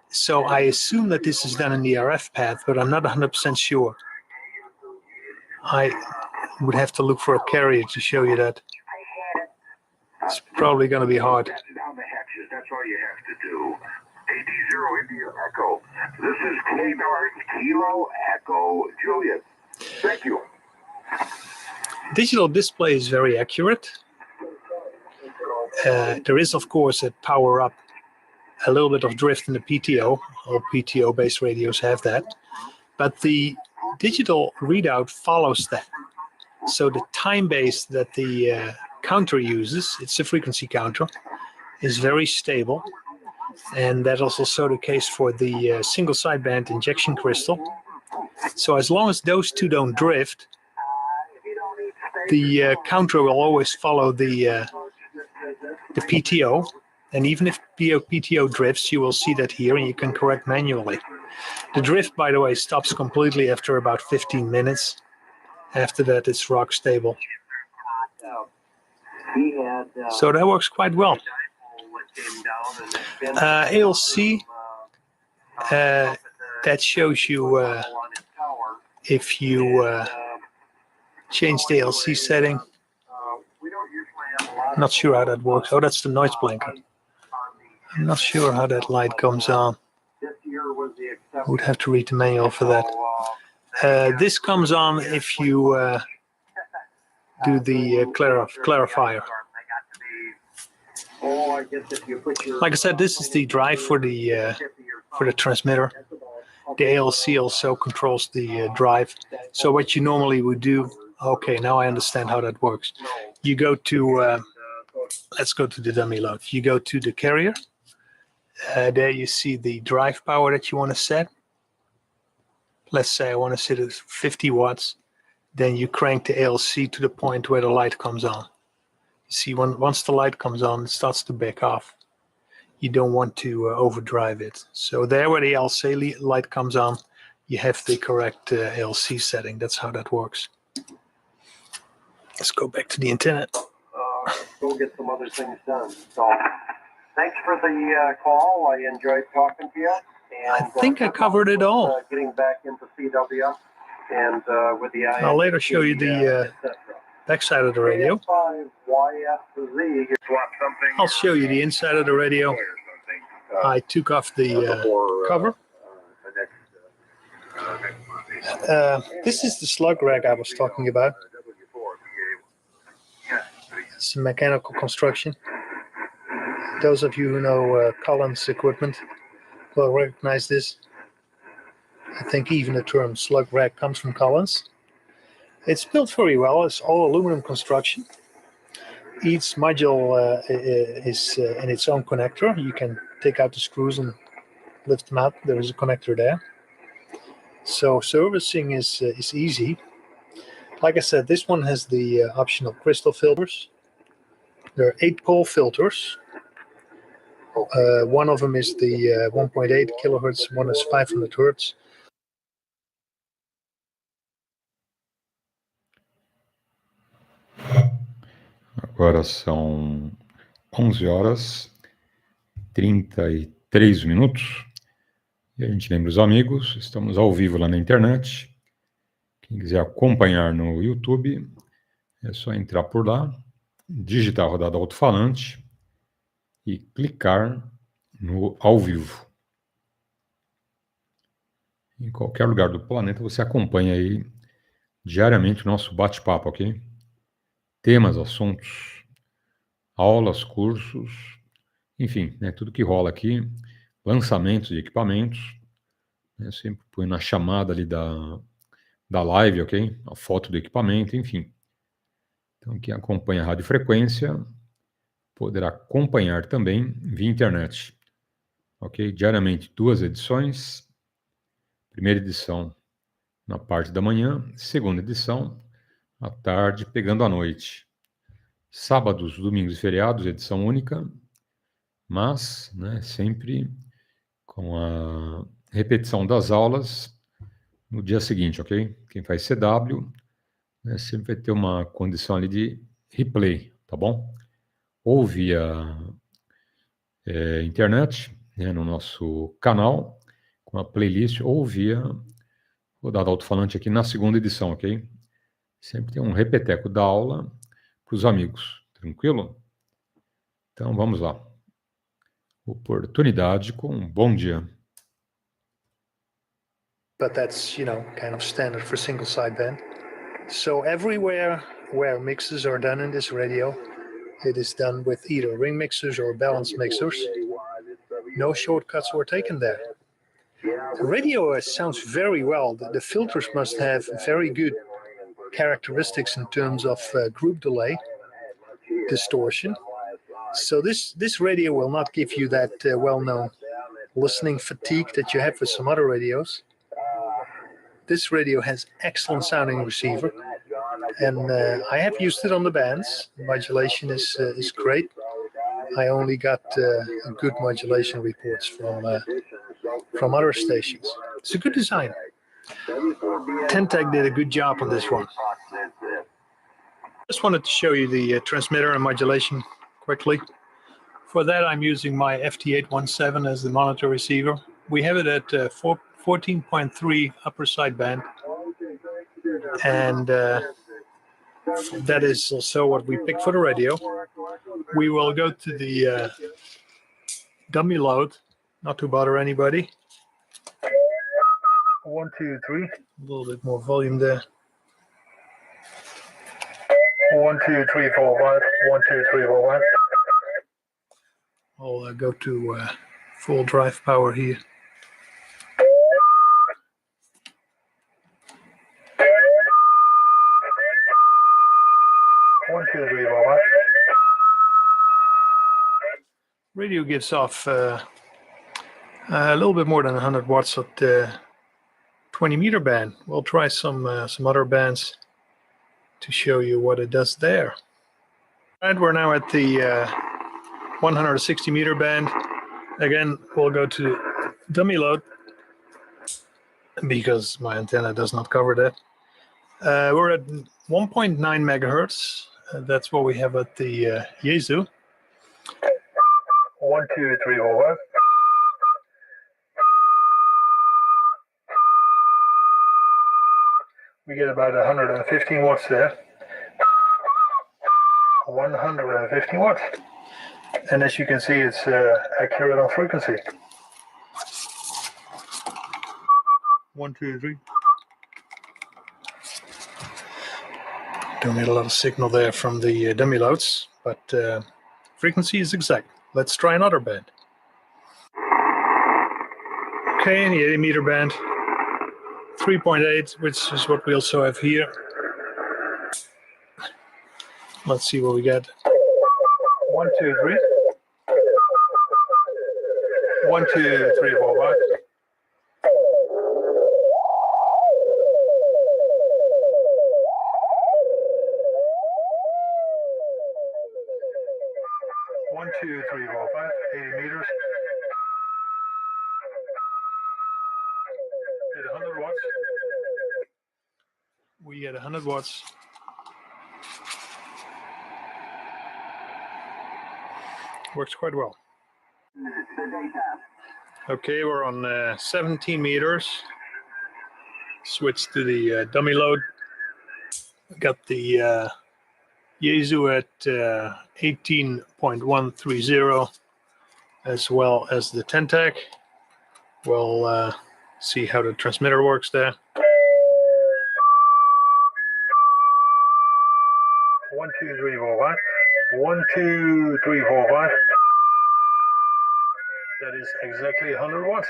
so I assume that this is done in the RF path, but I'm not 100% sure. I would have to look for a carrier to show you that. It's probably going to be hard. That's all you have to do. AD0 India Echo. This is Claymore Kilo Echo Juliet. Thank you. Digital display is very accurate. There is, of course, a power up, a little bit of drift in the PTO. All PTO-based radios have that. But the digital readout follows that. So the time base that the counter uses, it's a frequency counter, is very stable. And that is also the case for the single sideband injection crystal. So as long as those two don't drift, the counter will always follow the PTO. And even if PTO drifts, you will see that here, and you can correct manually. The drift, by the way, stops completely after about 15 minutes. After that, it's rock stable. So that works quite well. ALC, that shows you if you change the ALC setting. I'm not sure how that works. Oh, that's the noise blanker. I'm not sure how that light comes on. I would have to read the manual for that. This comes on if you do the clarifier. Like I said, this is the drive for the transmitter. The ALC also controls the drive. So what you normally would do, okay, now I understand how that works. You go to, let's go to the dummy load. You go to the carrier. There you see the drive power that you want to set. let's say I want to set it 50 watts, then you crank the ALC to the point where the light comes on. You see, once the light comes on, it starts to back off. You don't want to overdrive it. So there where the ALC light comes on, you have the correct ALC setting. That's how that works. Let's go back to the internet. Go get some other things done. So thanks for the call. I enjoyed talking to you. And, I think I covered it all. Getting back into CW and with the I'll later show you the backside of the radio. I'll show you the inside of the radio. I took off the cover. This is the slug rack I was talking about. It's a mechanical construction. Those of you who know Collins equipment will recognize this. I think even the term slug rack comes from Collins. It's built very well. It's all aluminum construction. Each module is in its own connector. You can take out the screws and lift them out. There is a connector there. So servicing is easy. Like I said, this one has the optional crystal filters. There are 8-pole filters. One of them is the 1.8 kilohertz, one is 500 hertz. Agora são 11 horas 33 minutos. E a gente lembra os amigos, estamos ao vivo lá na internet. Quem quiser acompanhar no YouTube, é só entrar por lá, digitar a rodada alto-falante e clicar no ao vivo. Em qualquer lugar do planeta você acompanha aí diariamente o nosso bate-papo, ok? Temas, assuntos, aulas, cursos, enfim, né, tudo que rola aqui, lançamentos de equipamentos, né, sempre põe na chamada ali da live, ok? A foto do equipamento, enfim. Então, quem acompanha a radiofrequência poderá acompanhar também via internet, ok? Diariamente 2 edições, primeira edição na parte da manhã, segunda edição à tarde, pegando à noite. Sábados, domingos e feriados, edição única, mas, né, sempre com a repetição das aulas no dia seguinte, ok? Quem faz CW, né, sempre vai ter uma condição ali de replay, tá bom? Ou via internet, né, no nosso canal, com a playlist, ou via rodada alto-falante aqui na segunda edição, ok? Sempre tem um repeteco da aula para os amigos, tranquilo? Então vamos lá. Oportunidade com bom dia. But that's, kind of standard for single sideband. So everywhere where mixes are done in this radio, it is done with either ring mixers or balance mixers. No shortcuts were taken there. The radio sounds very well. The filters must have very good characteristics in terms of group delay, distortion. So this radio will not give you that well-known listening fatigue that you have with some other radios. This radio has excellent sounding receiver, and I have used it on the bands. The modulation is great. I only got good modulation reports from other stations. It's a good design. Tentec did a good job on this one. Just wanted to show you the transmitter and modulation quickly. For that, I'm using my FT817 as the monitor receiver. We have it at 14.3 upper sideband, and that is also what we picked for the radio. We will go to the dummy load, not to bother anybody. 1, 2, 3. A little bit more volume there. 1, 2, 3, 4, 5. 1, 2, 3, 4, 5. I'll go to full drive power here. Radio gives off a little bit more than 100 watts at 20 meter band. We'll try some other bands to show you what it does there. And we're now at the 160 meter band. Again, we'll go to dummy load because my antenna does not cover that. We're at 1.9 megahertz. That's what we have at the Yaesu. 1, 2, 3, 4, 5. We get about 115 watts there. 115 watts. And as you can see, it's accurate on frequency. 1, 2, 3. Don't get a lot of signal there from the dummy loads, but frequency is exact. Let's try another band. Okay, the 80 meter band. 3.8, which is what we also have here. Let's see what we get. 1, 2, 3. 1, 2, 3, 4, 5. One, 2, 3, 4, 5. 80 meters. Get 100 watts. We get 100 watts. Works quite well. Okay, we're on 17 meters. Switch to the dummy load. Got the Yaesu at 18.130 as well as the Tentec. We'll see how the transmitter works there. 1, 2, 3, 4, 5. 1, 2, 3, 4, 5. That is exactly 100 watts.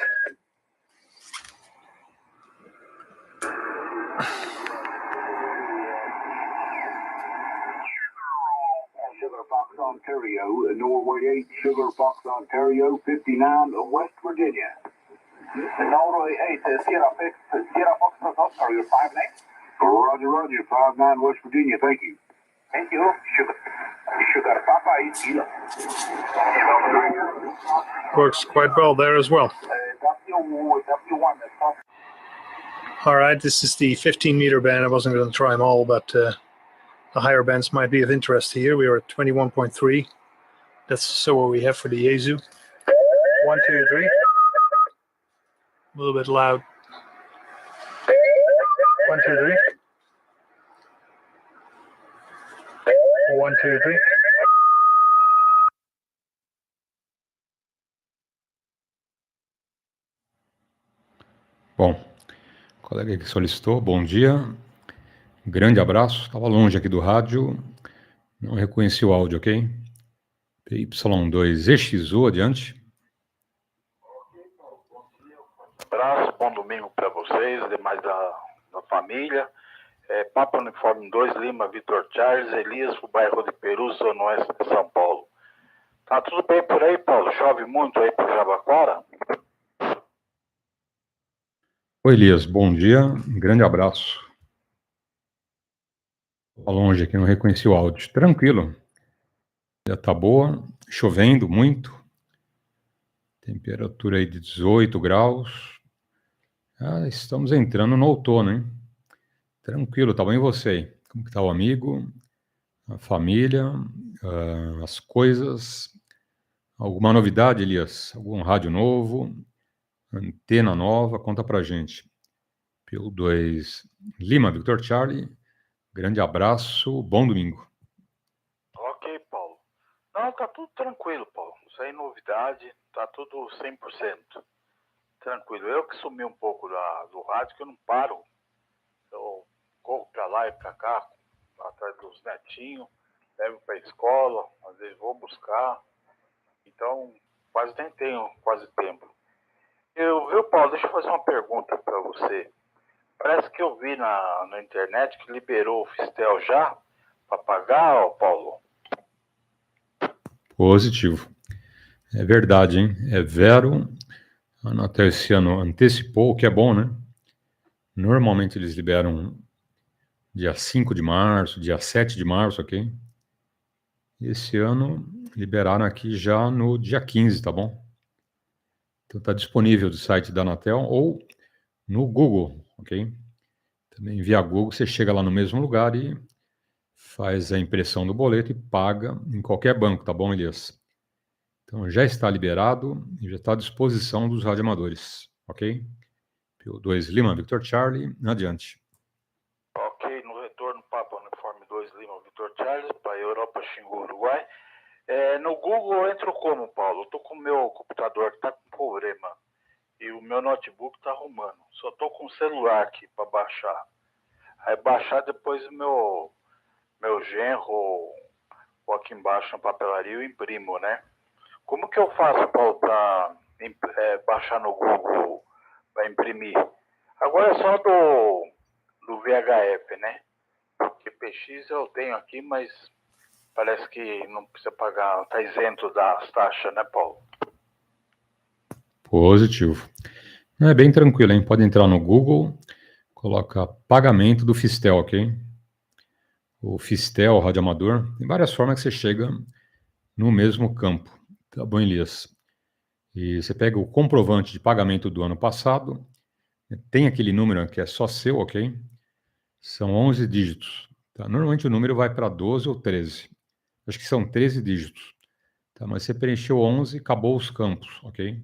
Sugar Fox, Ontario, Norway 8, Sugar Fox, Ontario, 59, West Virginia. Norway 8, Sierra Fox, Ontario, 59. Roger, Roger, 59, West Virginia, thank you. Thank you. Sugar Papa 8 Kilo. Works quite well there as well. All right, this is the 15 meter band. I wasn't going to try them all, but the higher bands might be of interest here. We are at 21.3. That's so what we have for the Yaesu. 1, 2, 3. A little bit loud. 1, 2, 3. 1, 2, 3. Bom, o colega que solicitou, bom dia, grande abraço, estava longe aqui do rádio, não reconheci o áudio, ok? PY2EXU, adiante. Abraço, bom domingo para vocês, demais da família. Papa Uniforme 2, Lima, Vitor Charles, Elias, o bairro de Peru, Zona Oeste de São Paulo. Tá tudo bem por aí, Paulo? Chove muito aí por Jabaquara? Oi, Elias, bom dia, grande abraço. Estava longe aqui, não reconheci o áudio. Tranquilo, já tá boa, chovendo muito, temperatura aí de 18 graus. Estamos entrando no outono, hein? Tranquilo, tá bom, e você aí? Como que tá o amigo, a família, as coisas? Alguma novidade, Elias? Algum rádio novo? Antena nova? Conta pra gente. PY2 Lima, Victor Charlie, grande abraço, bom domingo. Ok, Paulo. Não, tá tudo tranquilo, Paulo. Sem novidade, tá tudo 100%. Tranquilo. Eu que sumi um pouco do rádio, que eu não paro. Eu corro pra lá e pra cá, atrás dos netinhos, levo pra escola, às vezes vou buscar. Então, quase nem tenho tempo. Viu, Paulo, deixa eu fazer uma pergunta pra você. Parece que eu vi na internet que liberou o Fistel já para pagar, Paulo. Positivo. É verdade, hein? É Vero. A Anatel esse ano antecipou, o que é bom, né? Normalmente eles liberam dia 5 de março, dia 7 de março, ok? Esse ano liberaram aqui já no dia 15, tá bom? Então está disponível do site da Anatel ou no Google, ok? Também via Google você chega lá no mesmo lugar e faz a impressão do boleto e paga em qualquer banco, tá bom, Elias? Então já está liberado e já está à disposição dos radioamadores, ok? PY2 Lima, Victor Charlie, adiante. Ok, no retorno Papa Uniforme 2 Lima, Victor Charlie, para Europa, Xingu, Uruguai. No Google eu entro como, Paulo? Eu tô com o meu computador que tá com problema e o meu notebook tá arrumando. Só tô com o celular aqui para baixar. Aí baixar depois o meu genro ou aqui embaixo na papelaria eu imprimo, né? Como que eu faço, Paulo, para baixar no Google para imprimir? Agora é só do VHF, né? Porque PX eu tenho aqui, mas parece que não precisa pagar, tá isento das taxas, né, Paulo? Positivo. É bem tranquilo, hein? Pode entrar no Google, coloca pagamento do Fistel, ok? O Fistel, radioamador, tem várias formas que você chega no mesmo campo, tá bom, Elias? E você pega o comprovante de pagamento do ano passado, tem aquele número que é só seu, ok? São 11 dígitos. Tá? Normalmente o número vai para 12 ou 13. Acho que são 13 dígitos. Tá? Mas você preencheu 11, acabou os campos, ok?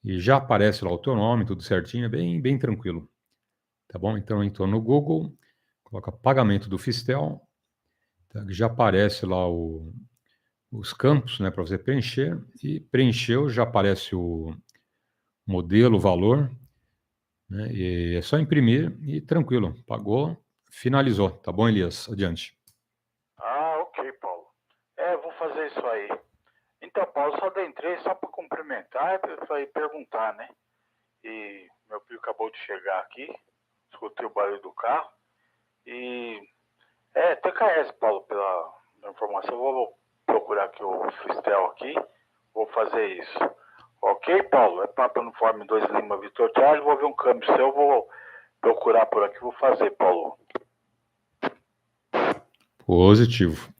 E já aparece lá o teu nome, tudo certinho, é bem tranquilo. Tá bom? Então entrou no Google, coloca pagamento do Fistel, tá? Já aparece lá os campos, né, para você preencher, e preencheu, já aparece o modelo, o valor, né, e é só imprimir e tranquilo, pagou, finalizou, tá bom, Elias? Adiante. Ah, ok, Paulo. Vou fazer isso aí. Então, Paulo, só entrei só para cumprimentar e perguntar, né? E meu filho acabou de chegar aqui, escutei o barulho do carro e... TKS, Paulo, pela informação. Eu vou procurar aqui o Fistel aqui, vou fazer isso. Ok, Paulo? É Papa Uniforme 2 Lima, Vitor Charlie, vou ver um câmbio seu, vou procurar por aqui, vou fazer, Paulo. Positivo.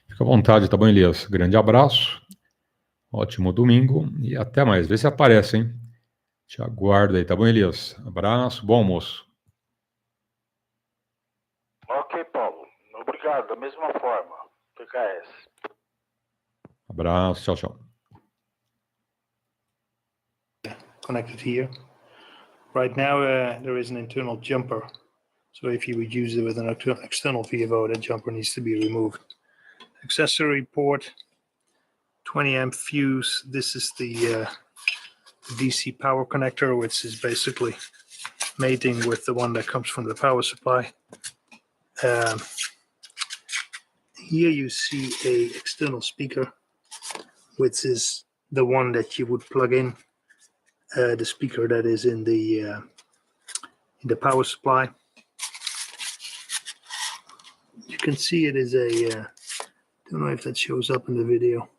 Fica à vontade, tá bom, Elias? Grande abraço, ótimo domingo e até mais. Vê se aparece, hein? Te aguardo aí, tá bom, Elias? Abraço, bom almoço. Ok, Paulo. Obrigado, da mesma forma. TKS. Abraço, tchau. Connected here. Right now, there is an internal jumper. So if you would use it with an external VFO, that jumper needs to be removed. Accessory port, 20 amp fuse. This is the DC power connector, which is basically mating with the one that comes from the power supply. Here you see a external speaker, which is the one that you would plug in. The speaker that is in the power supply. You can see it is a, don't know if that shows up in the video.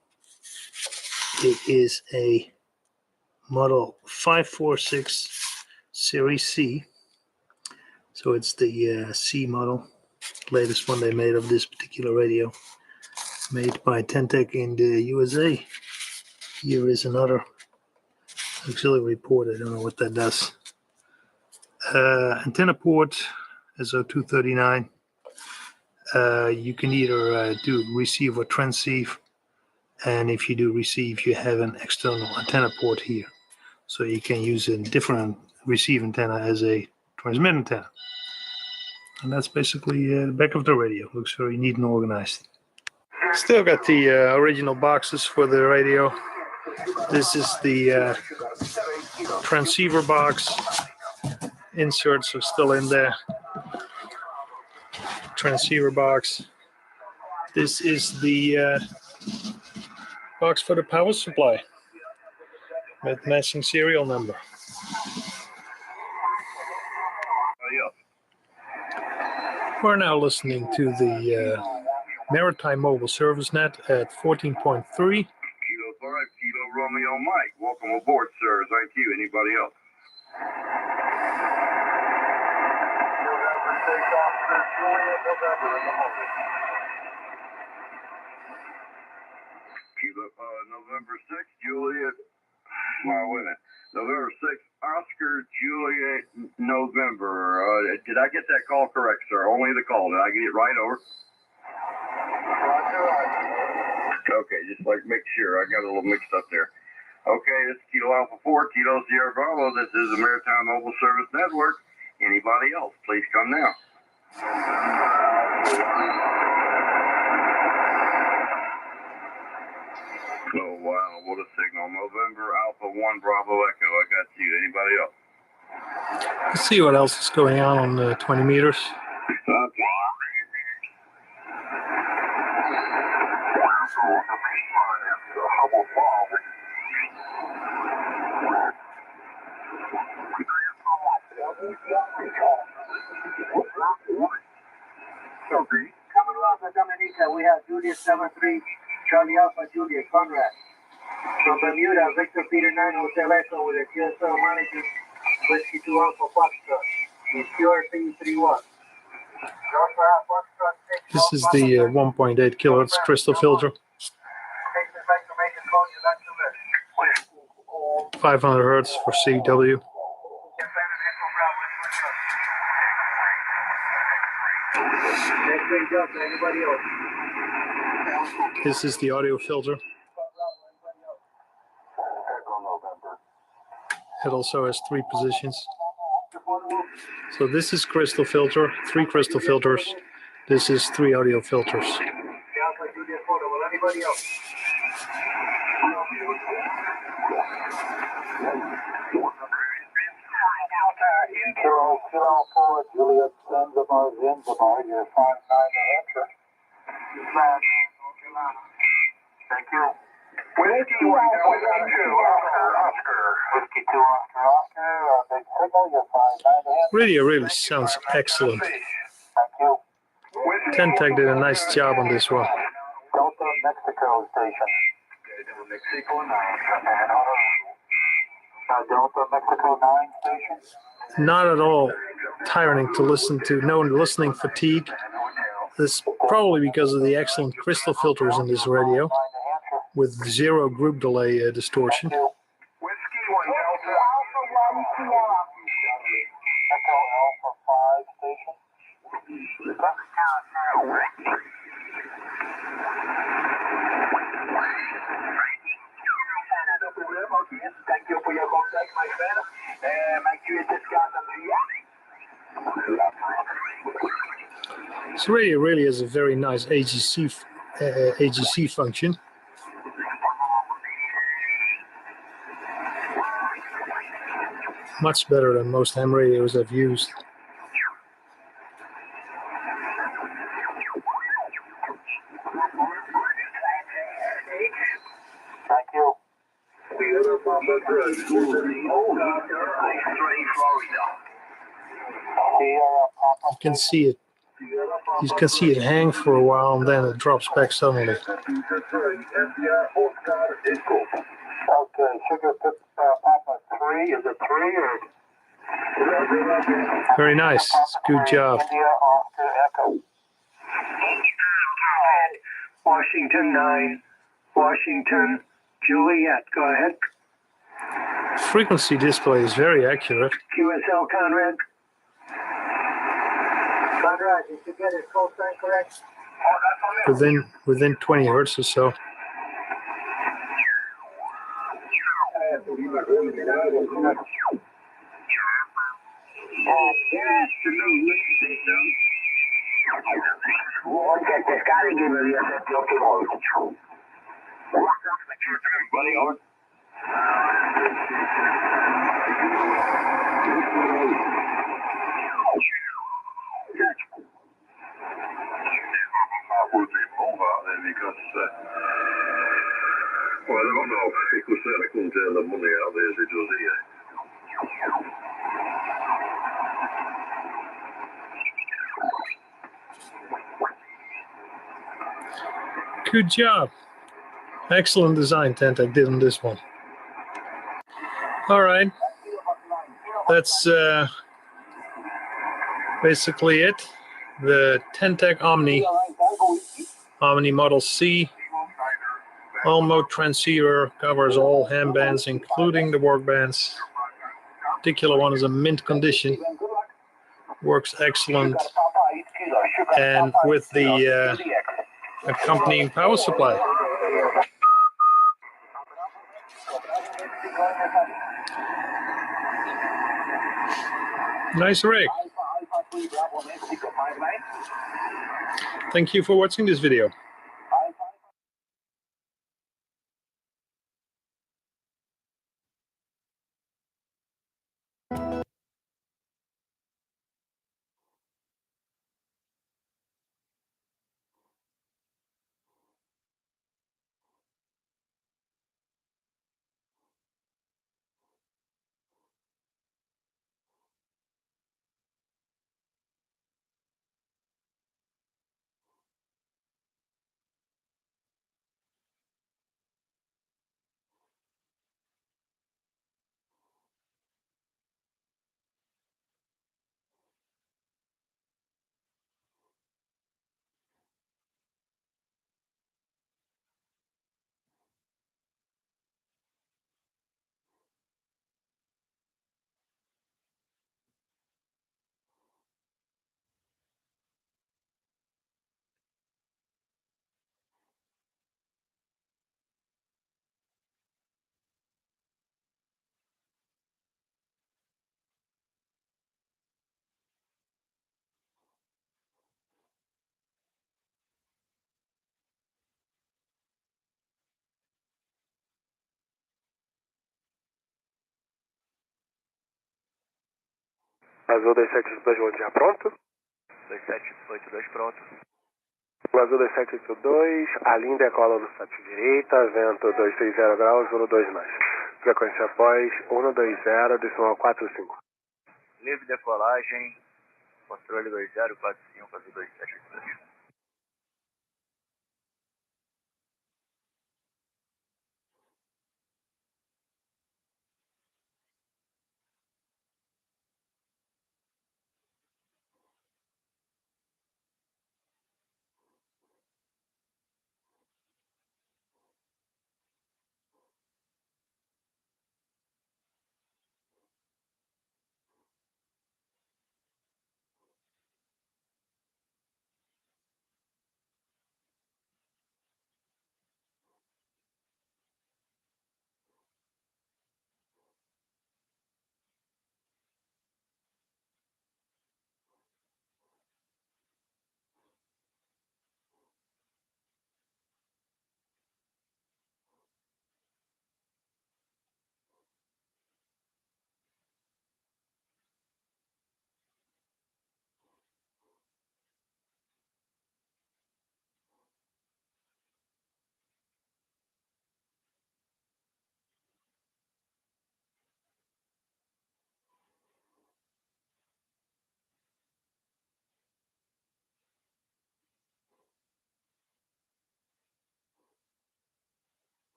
It is a model 546 Series C. So it's the C model, latest one they made of this particular radio, made by Tentec in the USA. Here is another auxiliary port. I don't know what that does. Antenna port, SO239. You can either do receive or transceive, and if you do receive, you have an external antenna port here, so you can use a different receive antenna as a transmit antenna. And that's basically the back of the radio. Looks very neat and organized. Still got the original boxes for the radio. This is the transceiver box. Inserts are still in there. Transceiver box. This is the box for the power supply with matching serial number. We're now listening to the Maritime Mobile Service Net at 14.3. Kilo 5, Kilo Romeo Mike. Welcome aboard, sir. Thank you. Anybody else? November 6th, Juliet. Well, wait a minute. November 6th, Oscar Juliet November. Did I get that call correct, sir? Only the call. Did I get it right? Over. Okay, just like make sure. I got a little mixed up there. Okay, this is Kilo Alpha 4, Kilo Sierra Bravo. This is the Maritime Mobile Service Network. Anybody else, please come now. Oh, wow, what a signal. November Alpha 1 Bravo Echo. I got you. Anybody else? Let's see what else is going on the 20 meters. Coming off of Dominica, we have Juliet 73, Charlie Alpha, Juliet Conrad. From Bermuda, Victor Peter 9 Hotel Echo with a QSL manager, Whiskey 2 Alpha Foxtrot, in QRC 31. This is the 1.8 kilohertz crystal filter. 500 hertz for CW. This is the audio filter. It also has 3 positions. So this is crystal filter, 3 crystal filters. This is 3 audio filters. Kilo 4, Juliet Zanzibar, you're 5-9 to enter. Thank you. Whiskey 1 Delta 2, Oscar. Whiskey 2 Oscar, big signal, you're 5-9 to enter. Radio really sounds excellent. Thank you. Tentec did a nice job on this one. Delta Mexico station. Mexico 9. Delta Mexico 9 station. Not at all tiring to listen to, no listening fatigue. This is probably because of the excellent crystal filters in this radio with 0 group delay distortion. Thank you for your contact, my friend. Make sure you discuss This radio really has a very nice AGC function. Much better than most ham radios I've used. Thank you. You can see it. You can see it hang for a while and then it drops back suddenly. Okay, Sugar Papa 3, is it 3 or? Very nice. Good job. Washington 9, Washington, Juliet, go ahead. Frequency display is very accurate. QSL Conrad. Conrad, did you get his call sign correct? Within 20 hertz or so. Well, I don't know. He could say I couldn't turn the money out there as it does here. Good job. Excellent design Tentec did on this one. All right. Let's basically it. The Tentec Omni Model C all-mode transceiver covers all ham bands, including the work bands. Particular one is in mint condition, works excellent, and with the accompanying power supply. Nice rig. Thank you for watching this video. Azul 2782, bom dia, pronto? 2782, pronto. Azul 2782, a linha decola no sátio direita, vento 230 graus, 12 nós. Frequência após 120,45. Livre decolagem, controle 2045, azul 2782.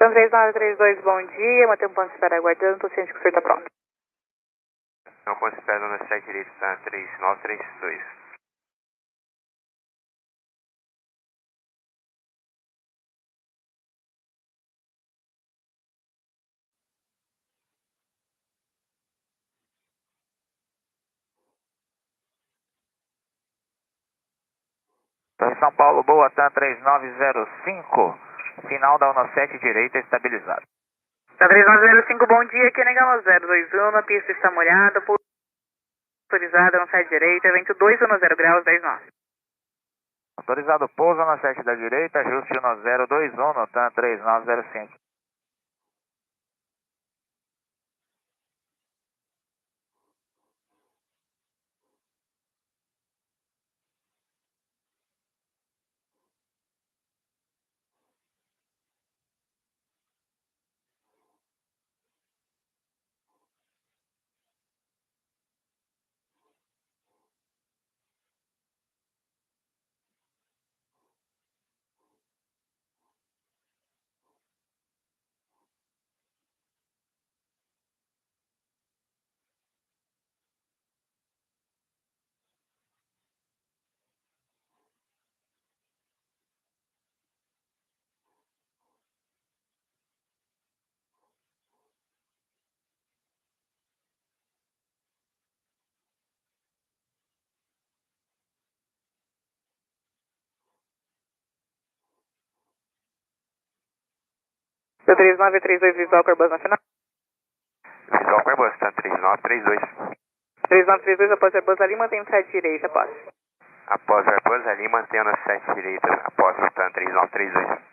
Então, 3932, bom dia. Mantém um ponto de espera aguardando. Estou ciente que o senhor está pronto. Não ponto de espera no 7 direito, tá? 3932. Torre São Paulo, boa, TAM 3905. Final da 17 direita estabilizado. TAM 3905, bom dia. Aqui é Negama 021, a pista está molhada, pouso autorizado na 7 direita, vento 210 graus, 10 nós. Autorizado pouso na 7 da direita, ajuste 1021 no TAM 3905. TAM 3932, visual com Airbus nacional. Visual com Airbus, TAM 3932. 3932, após Airbus ali, mantém 7 direita, após. Após Airbus ali, mantendo a 7 direita, após o TAM 3932.